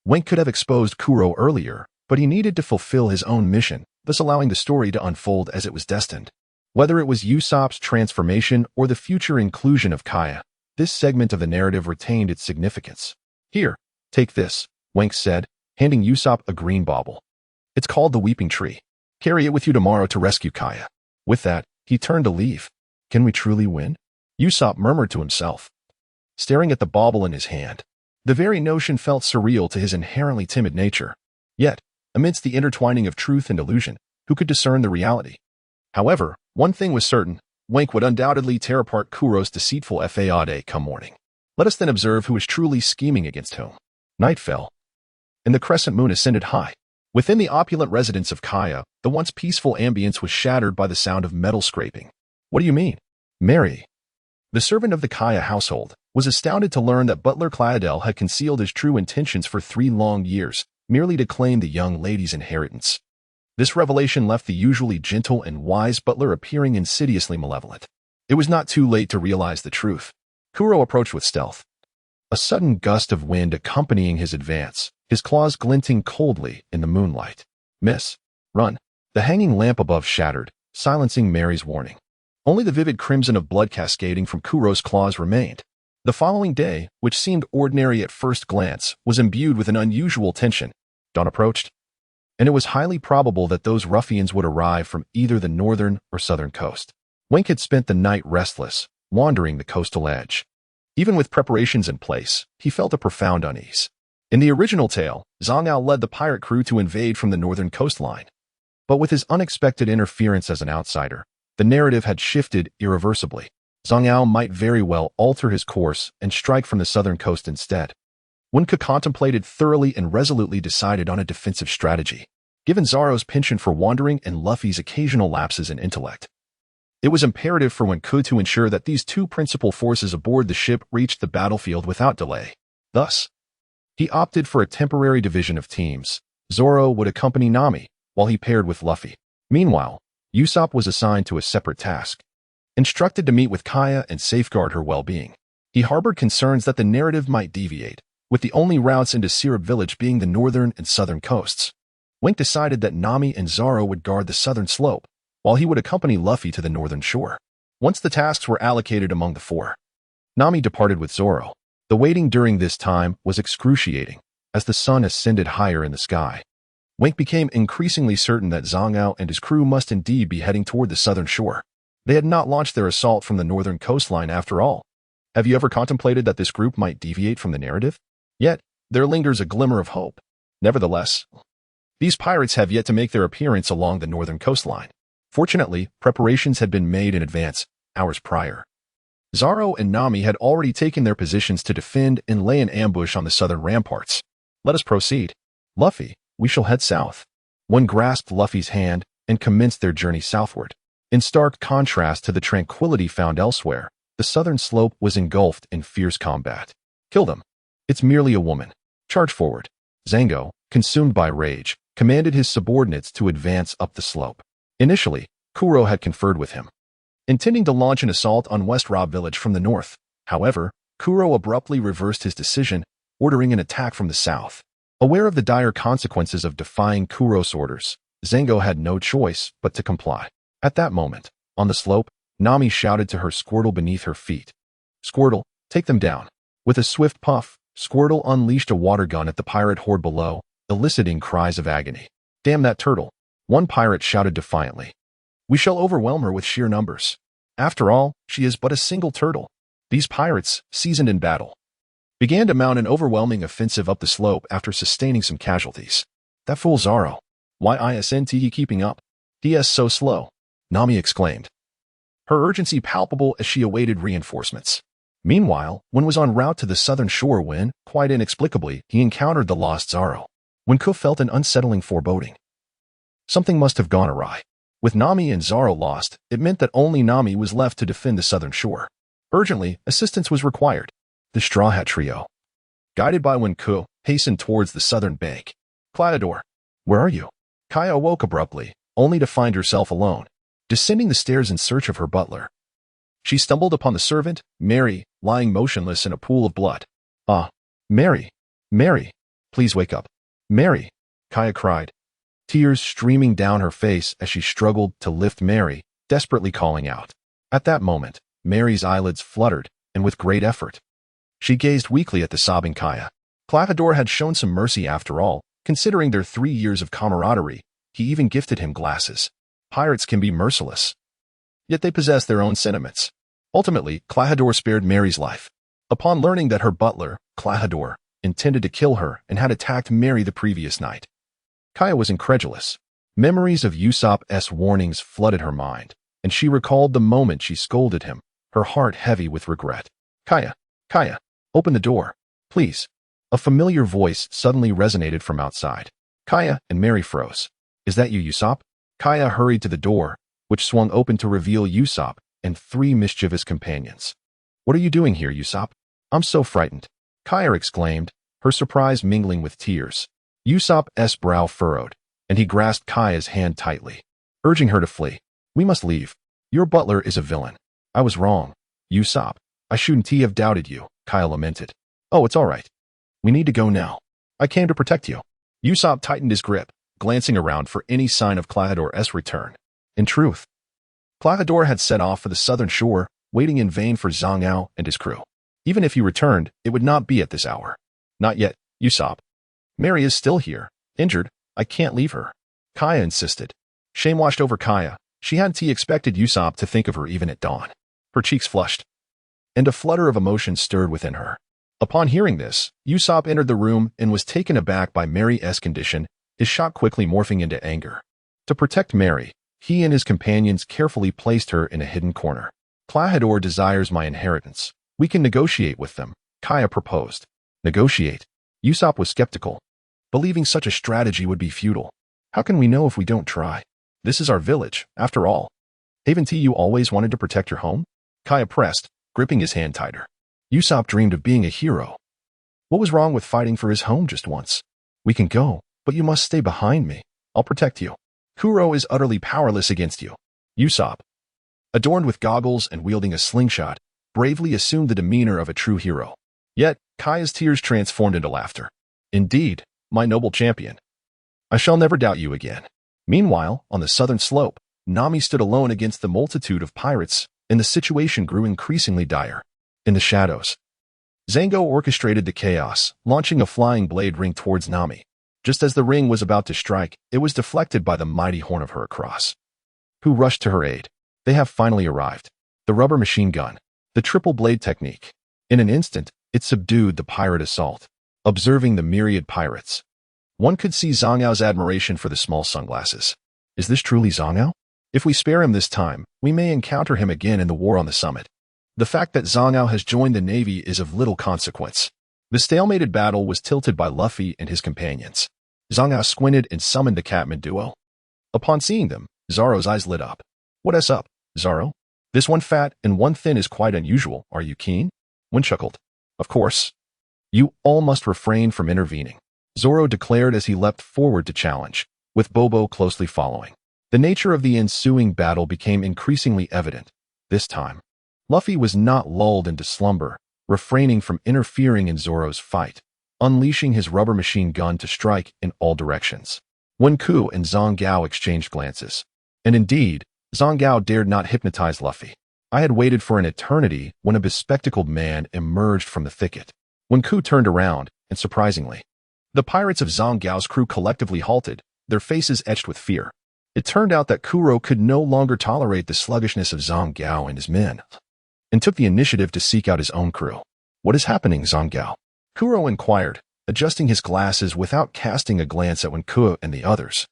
Wink could have exposed Kuro earlier, but he needed to fulfill his own mission, thus allowing the story to unfold as it was destined. Whether it was Usopp's transformation or the future inclusion of Kaya, this segment of the narrative retained its significance. Here, take this, Wink said, handing Usopp a green bauble. It's called the Weeping Tree. Carry it with you tomorrow to rescue Kaya. With that, he turned to leave. Can we truly win? Usopp murmured to himself, staring at the bauble in his hand. The very notion felt surreal to his inherently timid nature. Yet, amidst the intertwining of truth and illusion, who could discern the reality? However, one thing was certain, Wink would undoubtedly tear apart Kuro's deceitful faade come morning. Let us then observe who is truly scheming against whom. Night fell, and the crescent moon ascended high. Within the opulent residence of Kaya, the once peaceful ambience was shattered by the sound of metal scraping. What do you mean? Mary, the servant of the Kaya household, was astounded to learn that Butler Cladel had concealed his true intentions for 3 long years, merely to claim the young lady's inheritance. This revelation left the usually gentle and wise Butler appearing insidiously malevolent. It was not too late to realize the truth. Kuro approached with stealth, a sudden gust of wind accompanying his advance, his claws glinting coldly in the moonlight. Miss, run. The hanging lamp above shattered, silencing Mary's warning. Only the vivid crimson of blood cascading from Kuro's claws remained. The following day, which seemed ordinary at first glance, was imbued with an unusual tension. Dawn approached, and it was highly probable that those ruffians would arrive from either the northern or southern coast. Wink had spent the night restless, wandering the coastal edge. Even with preparations in place, he felt a profound unease. In the original tale, Zhang Ao led the pirate crew to invade from the northern coastline. But with his unexpected interference as an outsider, the narrative had shifted irreversibly. Zhang Ao might very well alter his course and strike from the southern coast instead. Wenku contemplated thoroughly and resolutely decided on a defensive strategy, given Zoro's penchant for wandering and Luffy's occasional lapses in intellect. It was imperative for Wenku to ensure that these two principal forces aboard the ship reached the battlefield without delay. Thus, he opted for a temporary division of teams. Zoro would accompany Nami, while he paired with Luffy. Meanwhile, Usopp was assigned to a separate task, instructed to meet with Kaya and safeguard her well-being. He harbored concerns that the narrative might deviate, with the only routes into Syrup Village being the northern and southern coasts. Wink decided that Nami and Zoro would guard the southern slope, while he would accompany Luffy to the northern shore. Once the tasks were allocated among the four, Nami departed with Zoro. The waiting during this time was excruciating, As the sun ascended higher in the sky, Wink became increasingly certain that Zhang Ao and his crew must indeed be heading toward the southern shore. They had not launched their assault from the northern coastline after all. Have you ever contemplated that this group might deviate from the narrative? Yet, there lingers a glimmer of hope. Nevertheless, these pirates have yet to make their appearance along the northern coastline. Fortunately, preparations had been made in advance, hours prior. Zaro and Nami had already taken their positions to defend and lay an ambush on the southern ramparts. Let us proceed. Luffy, we shall head south. One grasped Luffy's hand and commenced their journey southward. In stark contrast to the tranquility found elsewhere, the southern slope was engulfed in fierce combat. Kill them. It's merely a woman. Charge forward. Zango, consumed by rage, commanded his subordinates to advance up the slope. Initially, Kuro had conferred with him, intending to launch an assault on West Ra village from the north. However, Kuro abruptly reversed his decision, ordering an attack from the south. Aware of the dire consequences of defying Kuro's orders, Zango had no choice but to comply. At that moment, on the slope, Nami shouted to her Squirtle beneath her feet. Squirtle, take them down. With a swift puff, Squirtle unleashed a water gun at the pirate horde below, eliciting cries of agony. Damn that turtle, one pirate shouted defiantly. We shall overwhelm her with sheer numbers. After all, she is but a single turtle. These pirates, seasoned in battle, began to mount an overwhelming offensive up the slope after sustaining some casualties. That fool Zaro. Why isn't he keeping up? He is so slow, Nami exclaimed, her urgency palpable as she awaited reinforcements. Meanwhile, one was en route to the southern shore when, quite inexplicably, he encountered the lost Zaro. Wenku felt an unsettling foreboding. Something must have gone awry. With Nami and Zaro lost, it meant that only Nami was left to defend the southern shore. Urgently, assistance was required. The Straw Hat Trio, guided by Wenku, hastened towards the southern bank. Clyodor, where are you? Kaya awoke abruptly, only to find herself alone, descending the stairs in search of her butler. She stumbled upon the servant, Mary, lying motionless in a pool of blood. Ah, Mary, Mary, please wake up. Mary, Kaya cried, tears streaming down her face as she struggled to lift Mary, desperately calling out. At that moment, Mary's eyelids fluttered, and with great effort, she gazed weakly at the sobbing Kaya. Clavador had shown some mercy after all, considering their 3 years of camaraderie. He even gifted him glasses. Pirates can be merciless, yet they possess their own sentiments. Ultimately, Clavador spared Mary's life. Upon learning that her butler, Clavador, intended to kill her and had attacked Mary the previous night, Kaya was incredulous. Memories of Usopp's warnings flooded her mind, and she recalled the moment she scolded him, her heart heavy with regret. Kaya, open the door, please. A familiar voice suddenly resonated from outside. Kaya and Mary froze. Is that you, Usopp? Kaya hurried to the door, which swung open to reveal Usopp and 3 mischievous companions. What are you doing here, Usopp? I'm so frightened, Kaya exclaimed, her surprise mingling with tears. Usopp's brow furrowed, and he grasped Kaya's hand tightly, urging her to flee. We must leave. Your butler is a villain. I was wrong, Usopp. I shouldn't have doubted you, Kaya lamented. Oh, it's all right. We need to go now. I came to protect you. Usopp tightened his grip, glancing around for any sign of Clyodor's return. In truth, Clyodor had set off for the southern shore, waiting in vain for Zhang Ao and his crew. Even if he returned, it would not be at this hour. Not yet, Usopp. Mary is still here, injured. I can't leave her, Kaya insisted. Shame washed over Kaya. She hadn't expected Usopp to think of her even at dawn. Her cheeks flushed, and a flutter of emotion stirred within her. Upon hearing this, Usopp entered the room and was taken aback by Mary's condition, his shock quickly morphing into anger. To protect Mary, he and his companions carefully placed her in a hidden corner. Clyodor desires my inheritance. We can negotiate with them, Kaya proposed. Negotiate? Usopp was skeptical, believing such a strategy would be futile. How can we know if we don't try? This is our village, after all. Haven't you always wanted to protect your home? Kaya pressed, gripping his hand tighter. Usopp dreamed of being a hero. What was wrong with fighting for his home just once? We can go, but you must stay behind me. I'll protect you. Kuro is utterly powerless against you. Usopp, adorned with goggles and wielding a slingshot, bravely assumed the demeanor of a true hero. Yet, Kaya's tears transformed into laughter. Indeed, my noble champion. I shall never doubt you again. Meanwhile, on the southern slope, Nami stood alone against the multitude of pirates, and the situation grew increasingly dire. In the shadows, Zango orchestrated the chaos, launching a flying blade ring towards Nami. Just as the ring was about to strike, it was deflected by the mighty horn of Heracross, who rushed to her aid. They have finally arrived. The rubber machine gun. The triple blade technique. In an instant, it subdued the pirate assault. Observing the myriad pirates, one could see Zhang Yao's admiration for the small sunglasses. Is this truly Zhang Yao? If we spare him this time, we may encounter him again in the war on the summit. The fact that Zhang Yao has joined the Navy is of little consequence. The stalemated battle was tilted by Luffy and his companions. Zhang Yao squinted and summoned the Catman duo. Upon seeing them, Zoro's eyes lit up. What's up, Zoro? This one fat and one thin is quite unusual. Are you keen? One chuckled. Of course. You all must refrain from intervening, Zoro declared as he leapt forward to challenge, with Bobo closely following. The nature of the ensuing battle became increasingly evident. This time, Luffy was not lulled into slumber, refraining from interfering in Zoro's fight, unleashing his rubber machine gun to strike in all directions. Wenku and Zhang Gao exchanged glances. And indeed, Zhang Gao dared not hypnotize Luffy. I had waited for an eternity when a bespectacled man emerged from the thicket. Wenku turned around, and surprisingly, the pirates of Zhang Gao's crew collectively halted, their faces etched with fear. It turned out that Kuro could no longer tolerate the sluggishness of Zhang Gao and his men, and took the initiative to seek out his own crew. What is happening, Zhang Gao? Kuro inquired, adjusting his glasses without casting a glance at Wenku and the others.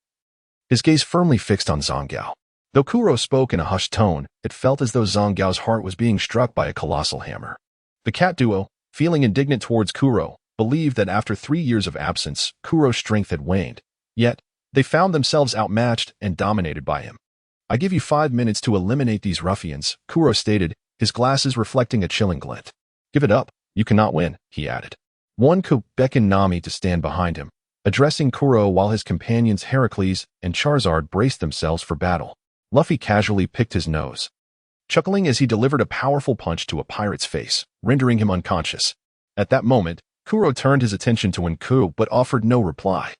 His gaze firmly fixed on Zhang Gao. Though Kuro spoke in a hushed tone, it felt as though Zhang Gao's heart was being struck by a colossal hammer. The cat duo, feeling indignant towards Kuro, believed that after 3 years of absence, Kuro's strength had waned. Yet, they found themselves outmatched and dominated by him. I give you 5 minutes to eliminate these ruffians, Kuro stated, his glasses reflecting a chilling glint. Give it up, you cannot win, he added. Wenku beckoned Nami to stand behind him, addressing Kuro while his companions Heracles and Charizard braced themselves for battle. Luffy casually picked his nose, chuckling as he delivered a powerful punch to a pirate's face, rendering him unconscious. At that moment, Kuro turned his attention to Wenku but offered no reply.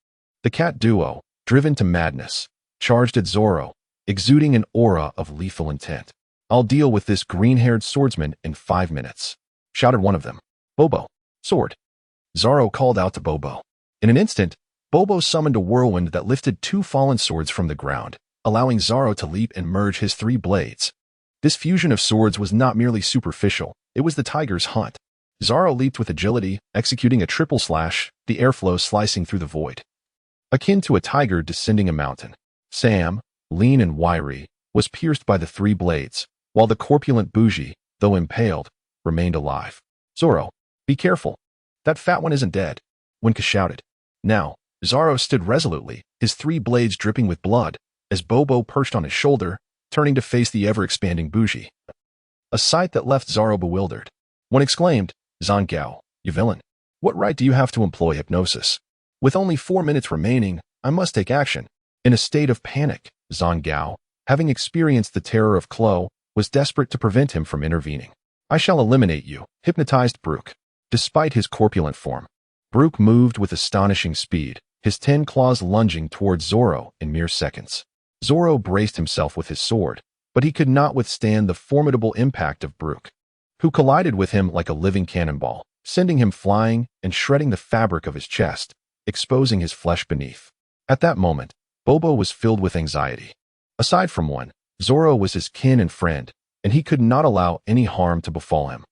The cat duo, driven to madness, charged at Zoro, exuding an aura of lethal intent. I'll deal with this green-haired swordsman in 5 minutes, shouted one of them. Bobo, sword. Zoro called out to Bobo. In an instant, Bobo summoned a whirlwind that lifted 2 fallen swords from the ground, allowing Zoro to leap and merge his 3 blades. This fusion of swords was not merely superficial, it was the tiger's hunt. Zoro leaped with agility, executing a triple slash, the airflow slicing through the void. Akin to a tiger descending a mountain, Sam, lean and wiry, was pierced by the 3 blades, while the corpulent Bougie, though impaled, remained alive. Zoro, be careful. That fat one isn't dead, Wenku shouted. Now, Zoro stood resolutely, his 3 blades dripping with blood, as Bobo perched on his shoulder, turning to face the ever-expanding Bougie. A sight that left Zoro bewildered. One exclaimed, Zhang Gao, you villain. What right do you have to employ hypnosis? With only 4 minutes remaining, I must take action. In a state of panic, Zhang Gao, having experienced the terror of Klo, was desperate to prevent him from intervening. I shall eliminate you, hypnotized Brook. Despite his corpulent form, Brook moved with astonishing speed, his 10 claws lunging towards Zoro in mere seconds. Zoro braced himself with his sword, but he could not withstand the formidable impact of Brook, who collided with him like a living cannonball, sending him flying and shredding the fabric of his chest, exposing his flesh beneath. At that moment, Bobo was filled with anxiety. Aside from one, Zoro was his kin and friend, and he could not allow any harm to befall him.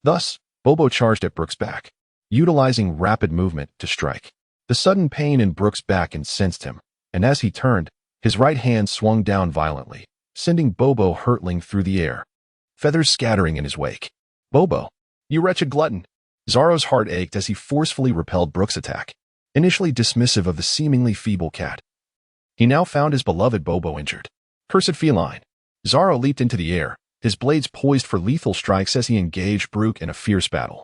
Thus, Bobo charged at Brook's back, utilizing rapid movement to strike. The sudden pain in Brook's back incensed him, and as he turned, his right hand swung down violently, sending Bobo hurtling through the air, feathers scattering in his wake. Bobo, you wretched glutton! Zoro's heart ached as he forcefully repelled Brook's attack, initially dismissive of the seemingly feeble cat. He now found his beloved Bobo injured. Cursed feline! Zoro leaped into the air, his blades poised for lethal strikes as he engaged Brook in a fierce battle.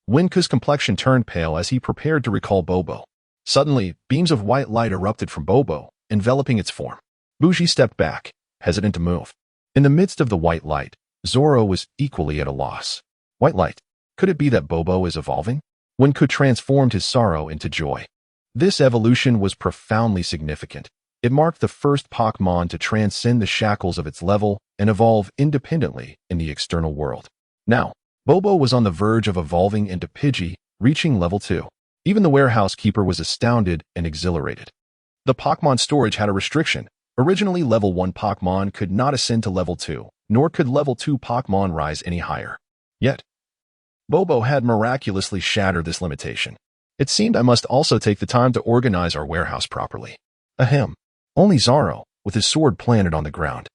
Wenku's complexion turned pale as he prepared to recall Bobo. Suddenly, beams of white light erupted from Bobo, enveloping its form. Bougie stepped back, hesitant to move. In the midst of the white light, Zoro was equally at a loss. White light. Could it be that Bobo is evolving? Wenku transformed his sorrow into joy. This evolution was profoundly significant. It marked the first Pokémon to transcend the shackles of its level and evolve independently in the external world. Now, Bobo was on the verge of evolving into Pidgey, reaching level 2. Even the warehouse keeper was astounded and exhilarated. The Pokémon storage had a restriction. Originally, level 1 Pokémon could not ascend to level 2, nor could level 2 Pokémon rise any higher. Yet, Bobo had miraculously shattered this limitation. It seemed I must also take the time to organize our warehouse properly. Ahem. Only Zaro, with his sword planted on the ground,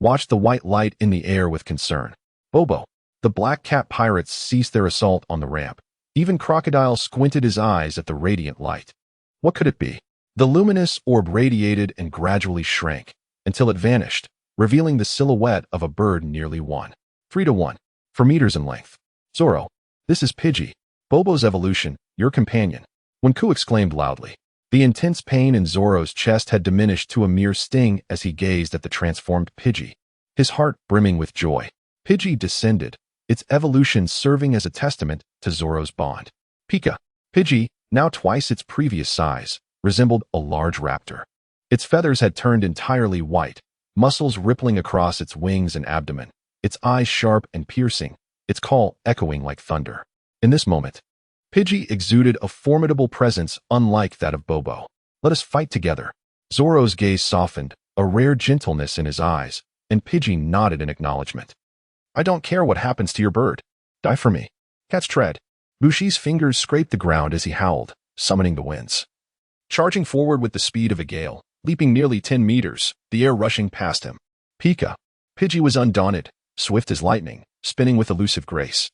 watched the white light in the air with concern. Bobo, the Black Cat pirates ceased their assault on the ramp. Even Crocodile squinted his eyes at the radiant light. What could it be? The luminous orb radiated and gradually shrank, until it vanished, revealing the silhouette of a bird nearly 3 to 1, 4 meters in length. Zoro, this is Pidgey, Bobo's evolution, your companion. When Ku exclaimed loudly. The intense pain in Zoro's chest had diminished to a mere sting as he gazed at the transformed Pidgey, his heart brimming with joy. Pidgey descended, its evolution serving as a testament to Zoro's bond. Pika. Pidgey, now twice its previous size, resembled a large raptor. Its feathers had turned entirely white, muscles rippling across its wings and abdomen, its eyes sharp and piercing, its call echoing like thunder. In this moment, Pidgey exuded a formidable presence unlike that of Bobo. Let us fight together. Zoro's gaze softened, a rare gentleness in his eyes, and Pidgey nodded in acknowledgement. I don't care what happens to your bird. Die for me. Catch tread. Bushi's fingers scraped the ground as he howled, summoning the winds. Charging forward with the speed of a gale, leaping nearly 10 meters, the air rushing past him. Pika. Pidgey was undaunted, swift as lightning, spinning with elusive grace,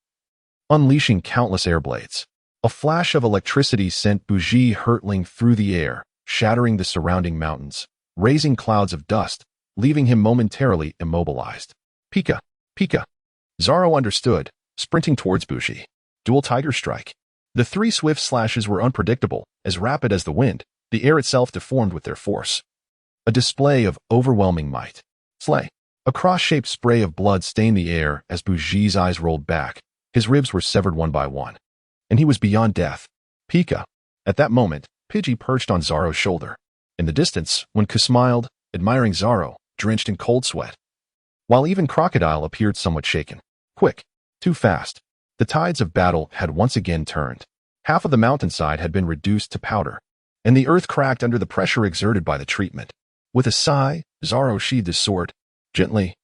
unleashing countless air blades. A flash of electricity sent Bushi hurtling through the air, shattering the surrounding mountains, raising clouds of dust, leaving him momentarily immobilized. Pika. Pika. Zaro understood, sprinting towards Bushi. Dual Tiger Strike. The 3 swift slashes were unpredictable, as rapid as the wind, the air itself deformed with their force. A display of overwhelming might. Slay. A cross-shaped spray of blood stained the air as Bushi's eyes rolled back. His ribs were severed one by one, and he was beyond death. Pika. At that moment, Pidgey perched on Zaro's shoulder. In the distance, when Ku smiled, admiring Zaro, drenched in cold sweat, while even Crocodile appeared somewhat shaken. Quick. Too fast. The tides of battle had once again turned. Half of the mountainside had been reduced to powder, and the earth cracked under the pressure exerted by the treatment. With a sigh, Zaro sheathed his sword. Gently,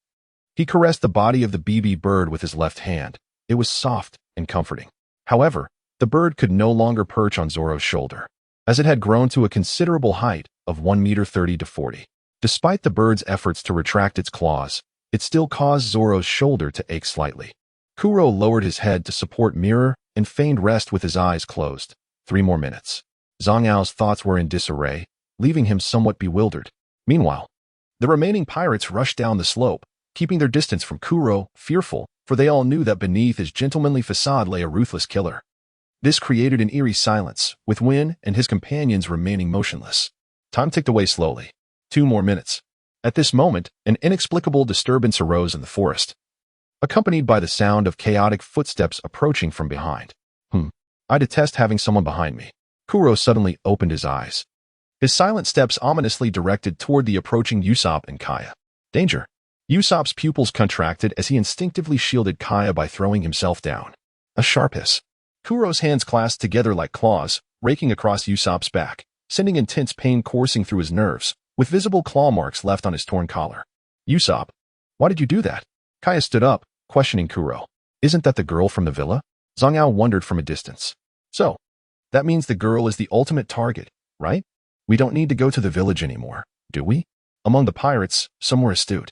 he caressed the body of the BB bird with his left hand. It was soft and comforting. However, the bird could no longer perch on Zoro's shoulder, as it had grown to a considerable height of 1 meter 30 to 40. Despite the bird's efforts to retract its claws, it still caused Zoro's shoulder to ache slightly. Kuro lowered his head to support Mirror and feigned rest with his eyes closed. 3 more minutes. Zhang Yao's thoughts were in disarray, leaving him somewhat bewildered. Meanwhile, the remaining pirates rushed down the slope, keeping their distance from Kuro, fearful, for they all knew that beneath his gentlemanly facade lay a ruthless killer. This created an eerie silence, with Win and his companions remaining motionless. Time ticked away slowly. 2 more minutes. At this moment, an inexplicable disturbance arose in the forest, accompanied by the sound of chaotic footsteps approaching from behind. I detest having someone behind me. Kuro suddenly opened his eyes. His silent steps ominously directed toward the approaching Usopp and Kaya. Danger. Usopp's pupils contracted as he instinctively shielded Kaya by throwing himself down. A sharp hiss. Kuro's hands clasped together like claws, raking across Usopp's back, sending intense pain coursing through his nerves, with visible claw marks left on his torn collar. Usopp, why did you do that? Kaya stood up, questioning Kuro. Isn't that the girl from the villa? Zhang Yao wondered from a distance. So, that means the girl is the ultimate target, right? We don't need to go to the village anymore, do we? Among the pirates, some were astute.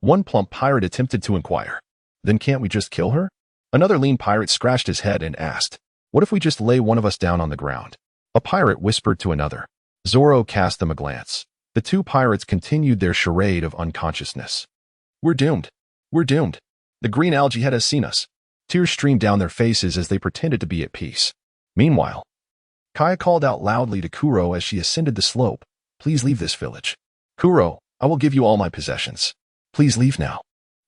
One plump pirate attempted to inquire. Then can't we just kill her? Another lean pirate scratched his head and asked, what if we just lay one of us down on the ground? A pirate whispered to another. Zoro cast them a glance. The 2 pirates continued their charade of unconsciousness. We're doomed. We're doomed. The green algae head has seen us. Tears streamed down their faces as they pretended to be at peace. Meanwhile, Kaya called out loudly to Kuro as she ascended the slope. Please leave this village. Kuro, I will give you all my possessions. Please leave now.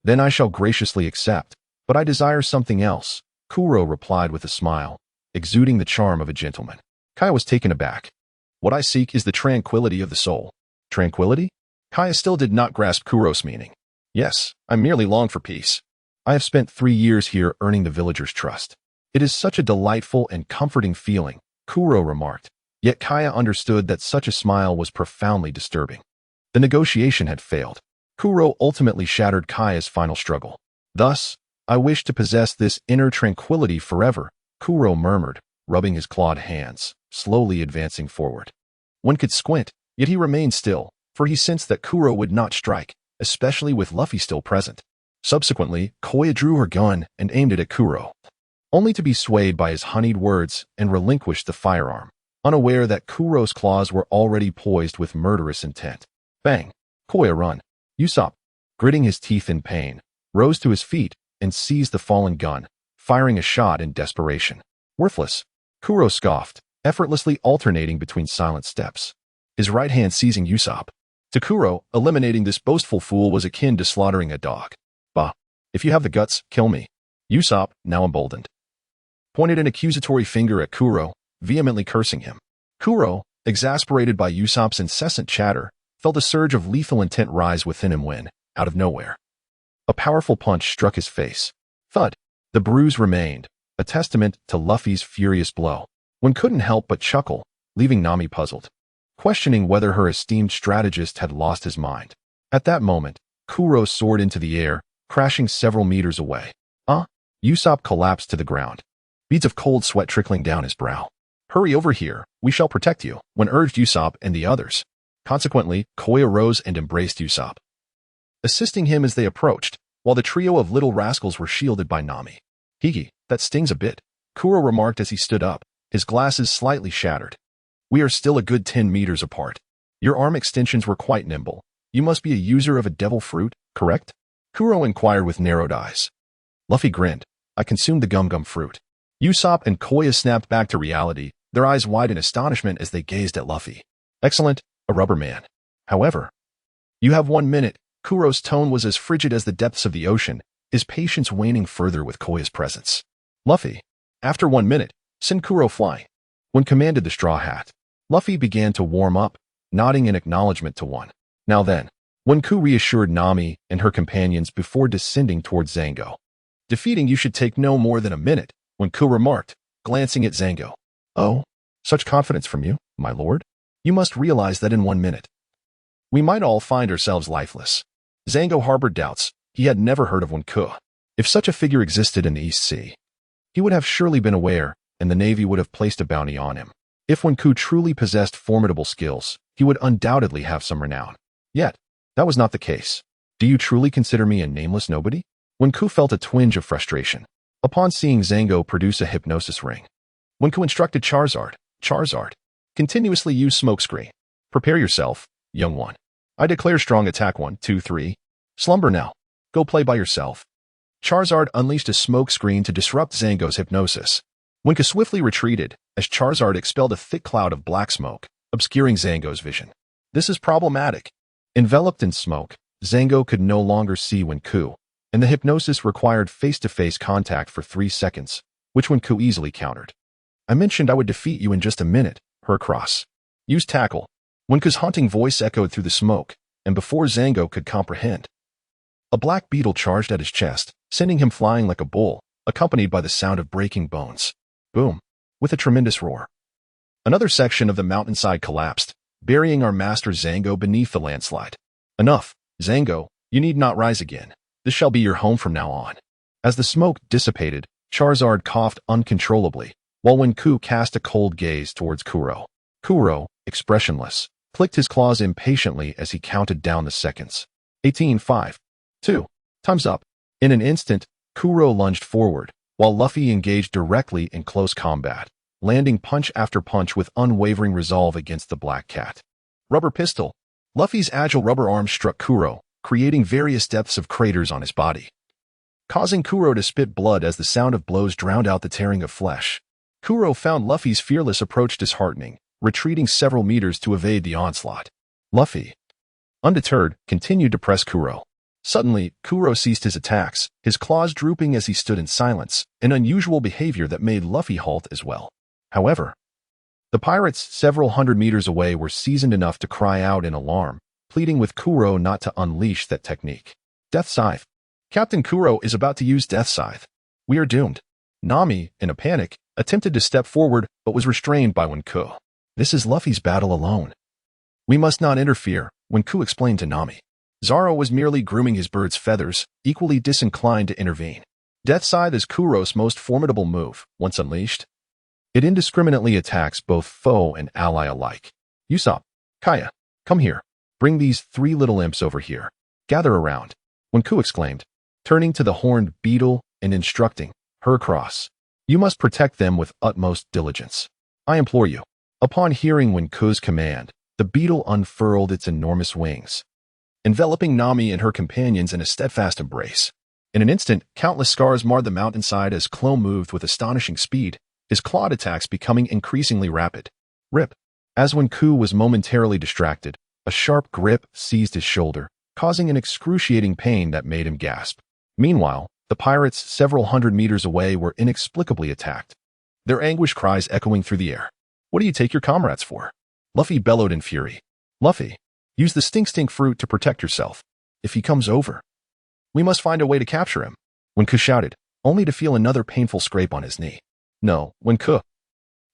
Then I shall graciously accept, but I desire something else, Kuro replied with a smile, exuding the charm of a gentleman. Kaya was taken aback. What I seek is the tranquility of the soul. Tranquility? Kaya still did not grasp Kuro's meaning. Yes, I merely long for peace. I have spent 3 years here earning the villagers' trust. It is such a delightful and comforting feeling, Kuro remarked. Yet Kaya understood that such a smile was profoundly disturbing. The negotiation had failed. Kuro ultimately shattered Kaya's final struggle. Thus, I wish to possess this inner tranquility forever, Kuro murmured, rubbing his clawed hands, slowly advancing forward. One could squint, yet he remained still, for he sensed that Kuro would not strike, especially with Luffy still present. Subsequently, Koya drew her gun and aimed it at Kuro, only to be swayed by his honeyed words and relinquished the firearm, unaware that Kuro's claws were already poised with murderous intent. Bang! Koya run. Usopp, gritting his teeth in pain, rose to his feet and seized the fallen gun, firing a shot in desperation. Worthless, Kuro scoffed, effortlessly alternating between silent steps, his right hand seizing Usopp. To Kuro, eliminating this boastful fool was akin to slaughtering a dog. Bah! If you have the guts, kill me. Usopp, now emboldened, pointed an accusatory finger at Kuro, vehemently cursing him. Kuro, exasperated by Usopp's incessant chatter, felt a surge of lethal intent rise within him when, out of nowhere, a powerful punch struck his face. Thud! The bruise remained, a testament to Luffy's furious blow. One couldn't help but chuckle, leaving Nami puzzled, questioning whether her esteemed strategist had lost his mind. At that moment, Kuro soared into the air, crashing several meters away. Usopp collapsed to the ground, beads of cold sweat trickling down his brow. Hurry over here, we shall protect you, when urged Usopp and the others. Consequently, Koya rose and embraced Usopp, assisting him as they approached, while the trio of little rascals were shielded by Nami. Hiki, that stings a bit, Kuro remarked as he stood up, his glasses slightly shattered. We are still a good 10 meters apart. Your arm extensions were quite nimble. You must be a user of a devil fruit, correct? Kuro inquired with narrowed eyes. Luffy grinned. I consumed the gum-gum fruit. Usopp and Koya snapped back to reality, their eyes wide in astonishment as they gazed at Luffy. Excellent, a rubber man. However, you have 1 minute. Kuro's tone was as frigid as the depths of the ocean, his patience waning further with Koya's presence. Luffy, after 1 minute, send Kuro flying. When commanded the Straw Hat, Luffy began to warm up, nodding in acknowledgement to one. Now then, when Ku reassured Nami and her companions before descending towards Zango. Defeating you should take no more than a minute, when Ku remarked, glancing at Zango. Oh, such confidence from you, my lord? You must realize that in 1 minute, we might all find ourselves lifeless. Zango harbored doubts. He had never heard of Wenku. If such a figure existed in the East Sea, he would have surely been aware, and the Navy would have placed a bounty on him. If Wenku truly possessed formidable skills, he would undoubtedly have some renown. Yet, that was not the case. Do you truly consider me a nameless nobody? Wenku felt a twinge of frustration upon seeing Zango produce a hypnosis ring. Wenku instructed Charizard, continuously use smokescreen. Prepare yourself, young one. I declare strong attack 1, 2, 3. Slumber now. Go play by yourself. Charizard unleashed a smokescreen to disrupt Zango's hypnosis. Wenku swiftly retreated as Charizard expelled a thick cloud of black smoke, obscuring Zango's vision. This is problematic. Enveloped in smoke, Zango could no longer see Wenku, and the hypnosis required face-to-face contact for 3 seconds, which Wenku easily countered. I mentioned I would defeat you in just a minute, Hercross. Use tackle. Wenku's haunting voice echoed through the smoke, and before Zango could comprehend, a black beetle charged at his chest, sending him flying like a bull, accompanied by the sound of breaking bones. Boom! With a tremendous roar, another section of the mountainside collapsed, burying our master Zango beneath the landslide. Enough, Zango, you need not rise again. This shall be your home from now on. As the smoke dissipated, Charizard coughed uncontrollably, while Wenku cast a cold gaze towards Kuro. Kuro, expressionless, clicked his claws impatiently as he counted down the seconds. 18, 5, 2. Time's up. In an instant, Kuro lunged forward, while Luffy engaged directly in close combat, landing punch after punch with unwavering resolve against the Black Cat. Rubber pistol. Luffy's agile rubber arm struck Kuro, creating various depths of craters on his body, causing Kuro to spit blood as the sound of blows drowned out the tearing of flesh. Kuro found Luffy's fearless approach disheartening, retreating several meters to evade the onslaught. Luffy, undeterred, continued to press Kuro. Suddenly, Kuro ceased his attacks, his claws drooping as he stood in silence, an unusual behavior that made Luffy halt as well. However, the pirates several hundred meters away were seasoned enough to cry out in alarm, pleading with Kuro not to unleash that technique. Death Scythe. Captain Kuro is about to use Death Scythe. We are doomed. Nami, in a panic, attempted to step forward but was restrained by Wenku. This is Luffy's battle alone. We must not interfere, Wenku explained to Nami. Zoro was merely grooming his bird's feathers, equally disinclined to intervene. Death Scythe is Kuro's most formidable move, once unleashed. It indiscriminately attacks both foe and ally alike. Usopp, Kaya, come here. Bring these 3 little imps over here. Gather around, Wenku exclaimed, turning to the horned beetle and instructing her across. You must protect them with utmost diligence. I implore you. Upon hearing Wenku's command, the beetle unfurled its enormous wings, enveloping Nami and her companions in a steadfast embrace. In an instant, countless scars marred the mountainside as Klo moved with astonishing speed, his clawed attacks becoming increasingly rapid. Rip. As Wenku was momentarily distracted, a sharp grip seized his shoulder, causing an excruciating pain that made him gasp. Meanwhile, the pirates several hundred meters away were inexplicably attacked, their anguish cries echoing through the air. What do you take your comrades for? Luffy bellowed in fury. Luffy, use the stink fruit to protect yourself. If he comes over, we must find a way to capture him. Wenku shouted, only to feel another painful scrape on his knee. No, Wenku.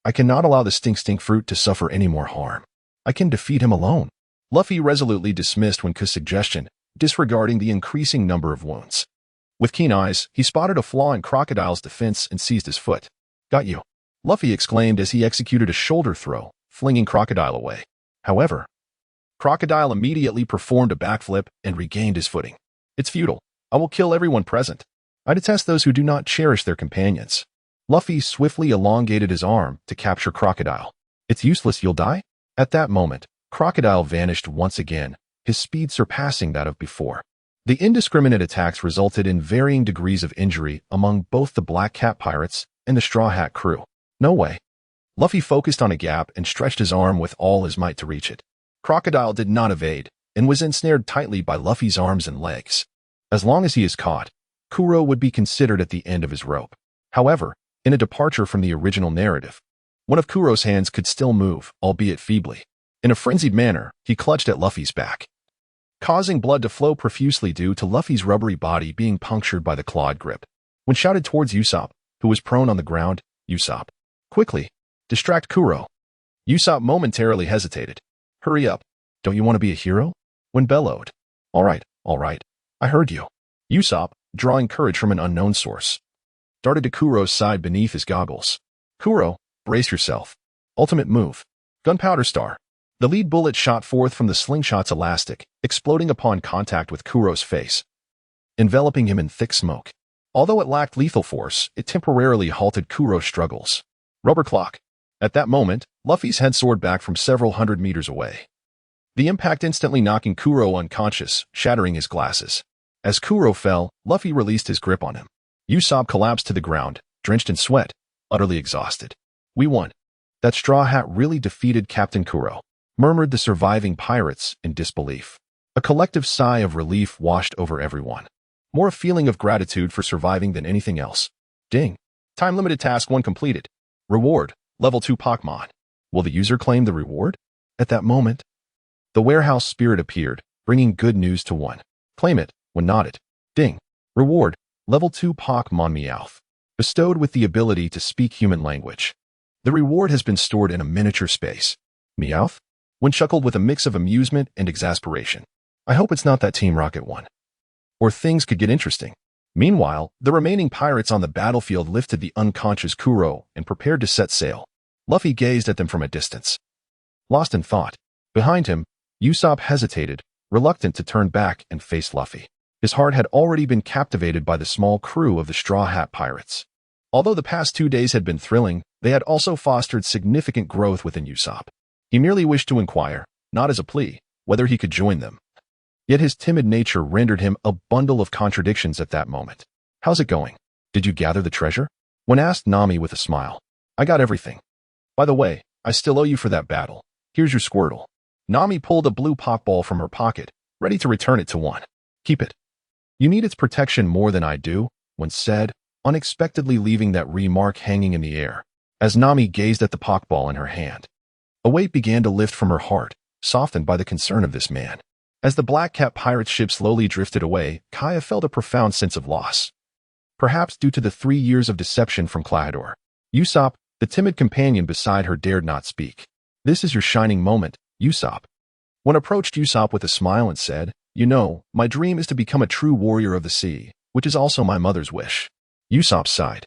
I cannot allow the stink fruit to suffer any more harm. I can defeat him alone. Luffy resolutely dismissed Wenku's suggestion, disregarding the increasing number of wounds. With keen eyes, he spotted a flaw in Crocodile's defense and seized his foot. Got you, Luffy exclaimed as he executed a shoulder throw, flinging Crocodile away. However, Crocodile immediately performed a backflip and regained his footing. It's futile. I will kill everyone present. I detest those who do not cherish their companions. Luffy swiftly elongated his arm to capture Crocodile. It's useless, you'll die? At that moment, Crocodile vanished once again, his speed surpassing that of before. The indiscriminate attacks resulted in varying degrees of injury among both the Black Cat pirates and the Straw Hat crew. No way. Luffy focused on a gap and stretched his arm with all his might to reach it. Crocodile did not evade, and was ensnared tightly by Luffy's arms and legs. As long as he is caught, Kuro would be considered at the end of his rope. However, in a departure from the original narrative, one of Kuro's hands could still move, albeit feebly. In a frenzied manner, he clutched at Luffy's back, causing blood to flow profusely due to Luffy's rubbery body being punctured by the clawed grip. When shouted towards Usopp, who was prone on the ground, Usopp, quickly, distract Kuro. Usopp momentarily hesitated. Hurry up. Don't you want to be a hero? When bellowed. All right, I heard you. Usopp, drawing courage from an unknown source, darted to Kuro's side beneath his goggles. Kuro, brace yourself. Ultimate move. Gunpowder Star. The lead bullet shot forth from the slingshot's elastic, exploding upon contact with Kuro's face, enveloping him in thick smoke. Although it lacked lethal force, it temporarily halted Kuro's struggles. Rubber clock. At that moment, Luffy's head soared back from several hundred meters away, the impact instantly knocking Kuro unconscious, shattering his glasses. As Kuro fell, Luffy released his grip on him. Usopp collapsed to the ground, drenched in sweat, utterly exhausted. We won. That Straw Hat really defeated Captain Kuro, murmured the surviving pirates in disbelief. A collective sigh of relief washed over everyone. More a feeling of gratitude for surviving than anything else. Ding. Time-limited task 1 completed. Reward, level 2 Pokémon. Will the user claim the reward? At that moment, the warehouse spirit appeared, bringing good news to one. Claim it, when nodded. Ding. Reward, level 2 Pokémon Meowth. Bestowed with the ability to speak human language. The reward has been stored in a miniature space. Meowth? When chuckled with a mix of amusement and exasperation. I hope it's not that Team Rocket one, or things could get interesting. Meanwhile, the remaining pirates on the battlefield lifted the unconscious Kuro and prepared to set sail. Luffy gazed at them from a distance, lost in thought. Behind him, Usopp hesitated, reluctant to turn back and face Luffy. His heart had already been captivated by the small crew of the Straw Hat pirates. Although the past 2 days had been thrilling, they had also fostered significant growth within Usopp. He merely wished to inquire, not as a plea, whether he could join them. Yet his timid nature rendered him a bundle of contradictions at that moment. How's it going? Did you gather the treasure? When asked Nami with a smile. I got everything. By the way, I still owe you for that battle. Here's your Squirtle. Nami pulled a blue Pokeball from her pocket, ready to return it to one. Keep it. You need its protection more than I do, when said, unexpectedly leaving that remark hanging in the air. As Nami gazed at the Pokeball in her hand, a weight began to lift from her heart, softened by the concern of this man. As the Black Cat pirate ship slowly drifted away, Kaya felt a profound sense of loss. Perhaps due to the 3 years of deception from Clahador. Usopp, the timid companion beside her, dared not speak. "This is your shining moment, Usopp." One approached Usopp with a smile and said, "You know, my dream is to become a true warrior of the sea, which is also my mother's wish." Usopp sighed,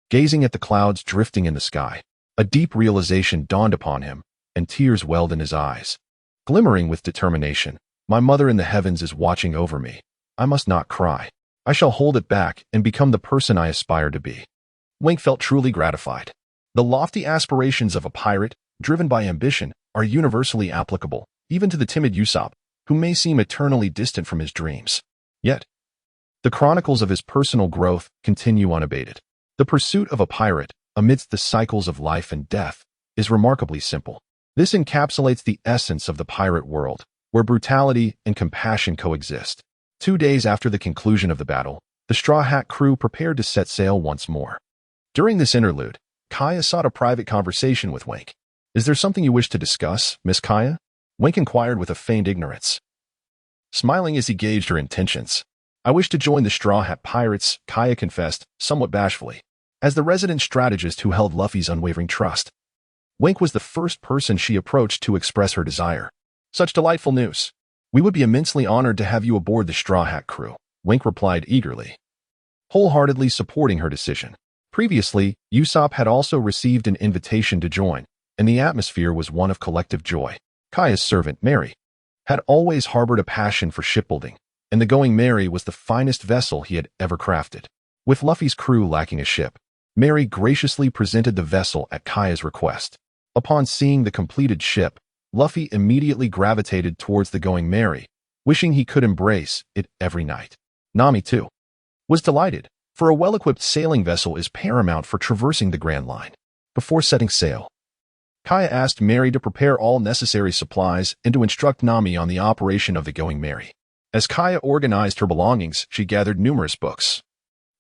gazing at the clouds drifting in the sky. A deep realization dawned upon him, and tears welled in his eyes. Glimmering with determination, "My mother in the heavens is watching over me. I must not cry. I shall hold it back and become the person I aspire to be." Wink felt truly gratified. The lofty aspirations of a pirate, driven by ambition, are universally applicable, even to the timid Usopp, who may seem eternally distant from his dreams. Yet, the chronicles of his personal growth continue unabated. The pursuit of a pirate, amidst the cycles of life and death, is remarkably simple. This encapsulates the essence of the pirate world, where brutality and compassion coexist. 2 days after the conclusion of the battle, the Straw Hat crew prepared to set sail once more. During this interlude, Kaya sought a private conversation with Wink. "Is there something you wish to discuss, Miss Kaya?" Wink inquired with a feigned ignorance. Smiling as he gauged her intentions. "I wish to join the Straw Hat Pirates," Kaya confessed, somewhat bashfully. As the resident strategist who held Luffy's unwavering trust, Wink was the first person she approached to express her desire. "Such delightful news. We would be immensely honored to have you aboard the Straw Hat crew," Wink replied eagerly, wholeheartedly supporting her decision. Previously, Usopp had also received an invitation to join, and the atmosphere was one of collective joy. Kaya's servant, Mary, had always harbored a passion for shipbuilding, and the Going Merry was the finest vessel he had ever crafted. With Luffy's crew lacking a ship, Mary graciously presented the vessel at Kaya's request. Upon seeing the completed ship, Luffy immediately gravitated towards the Going Merry, wishing he could embrace it every night. Nami, too, was delighted, for a well-equipped sailing vessel is paramount for traversing the Grand Line. Before setting sail, Kaya asked Mary to prepare all necessary supplies and to instruct Nami on the operation of the Going Merry. As Kaya organized her belongings, she gathered numerous books.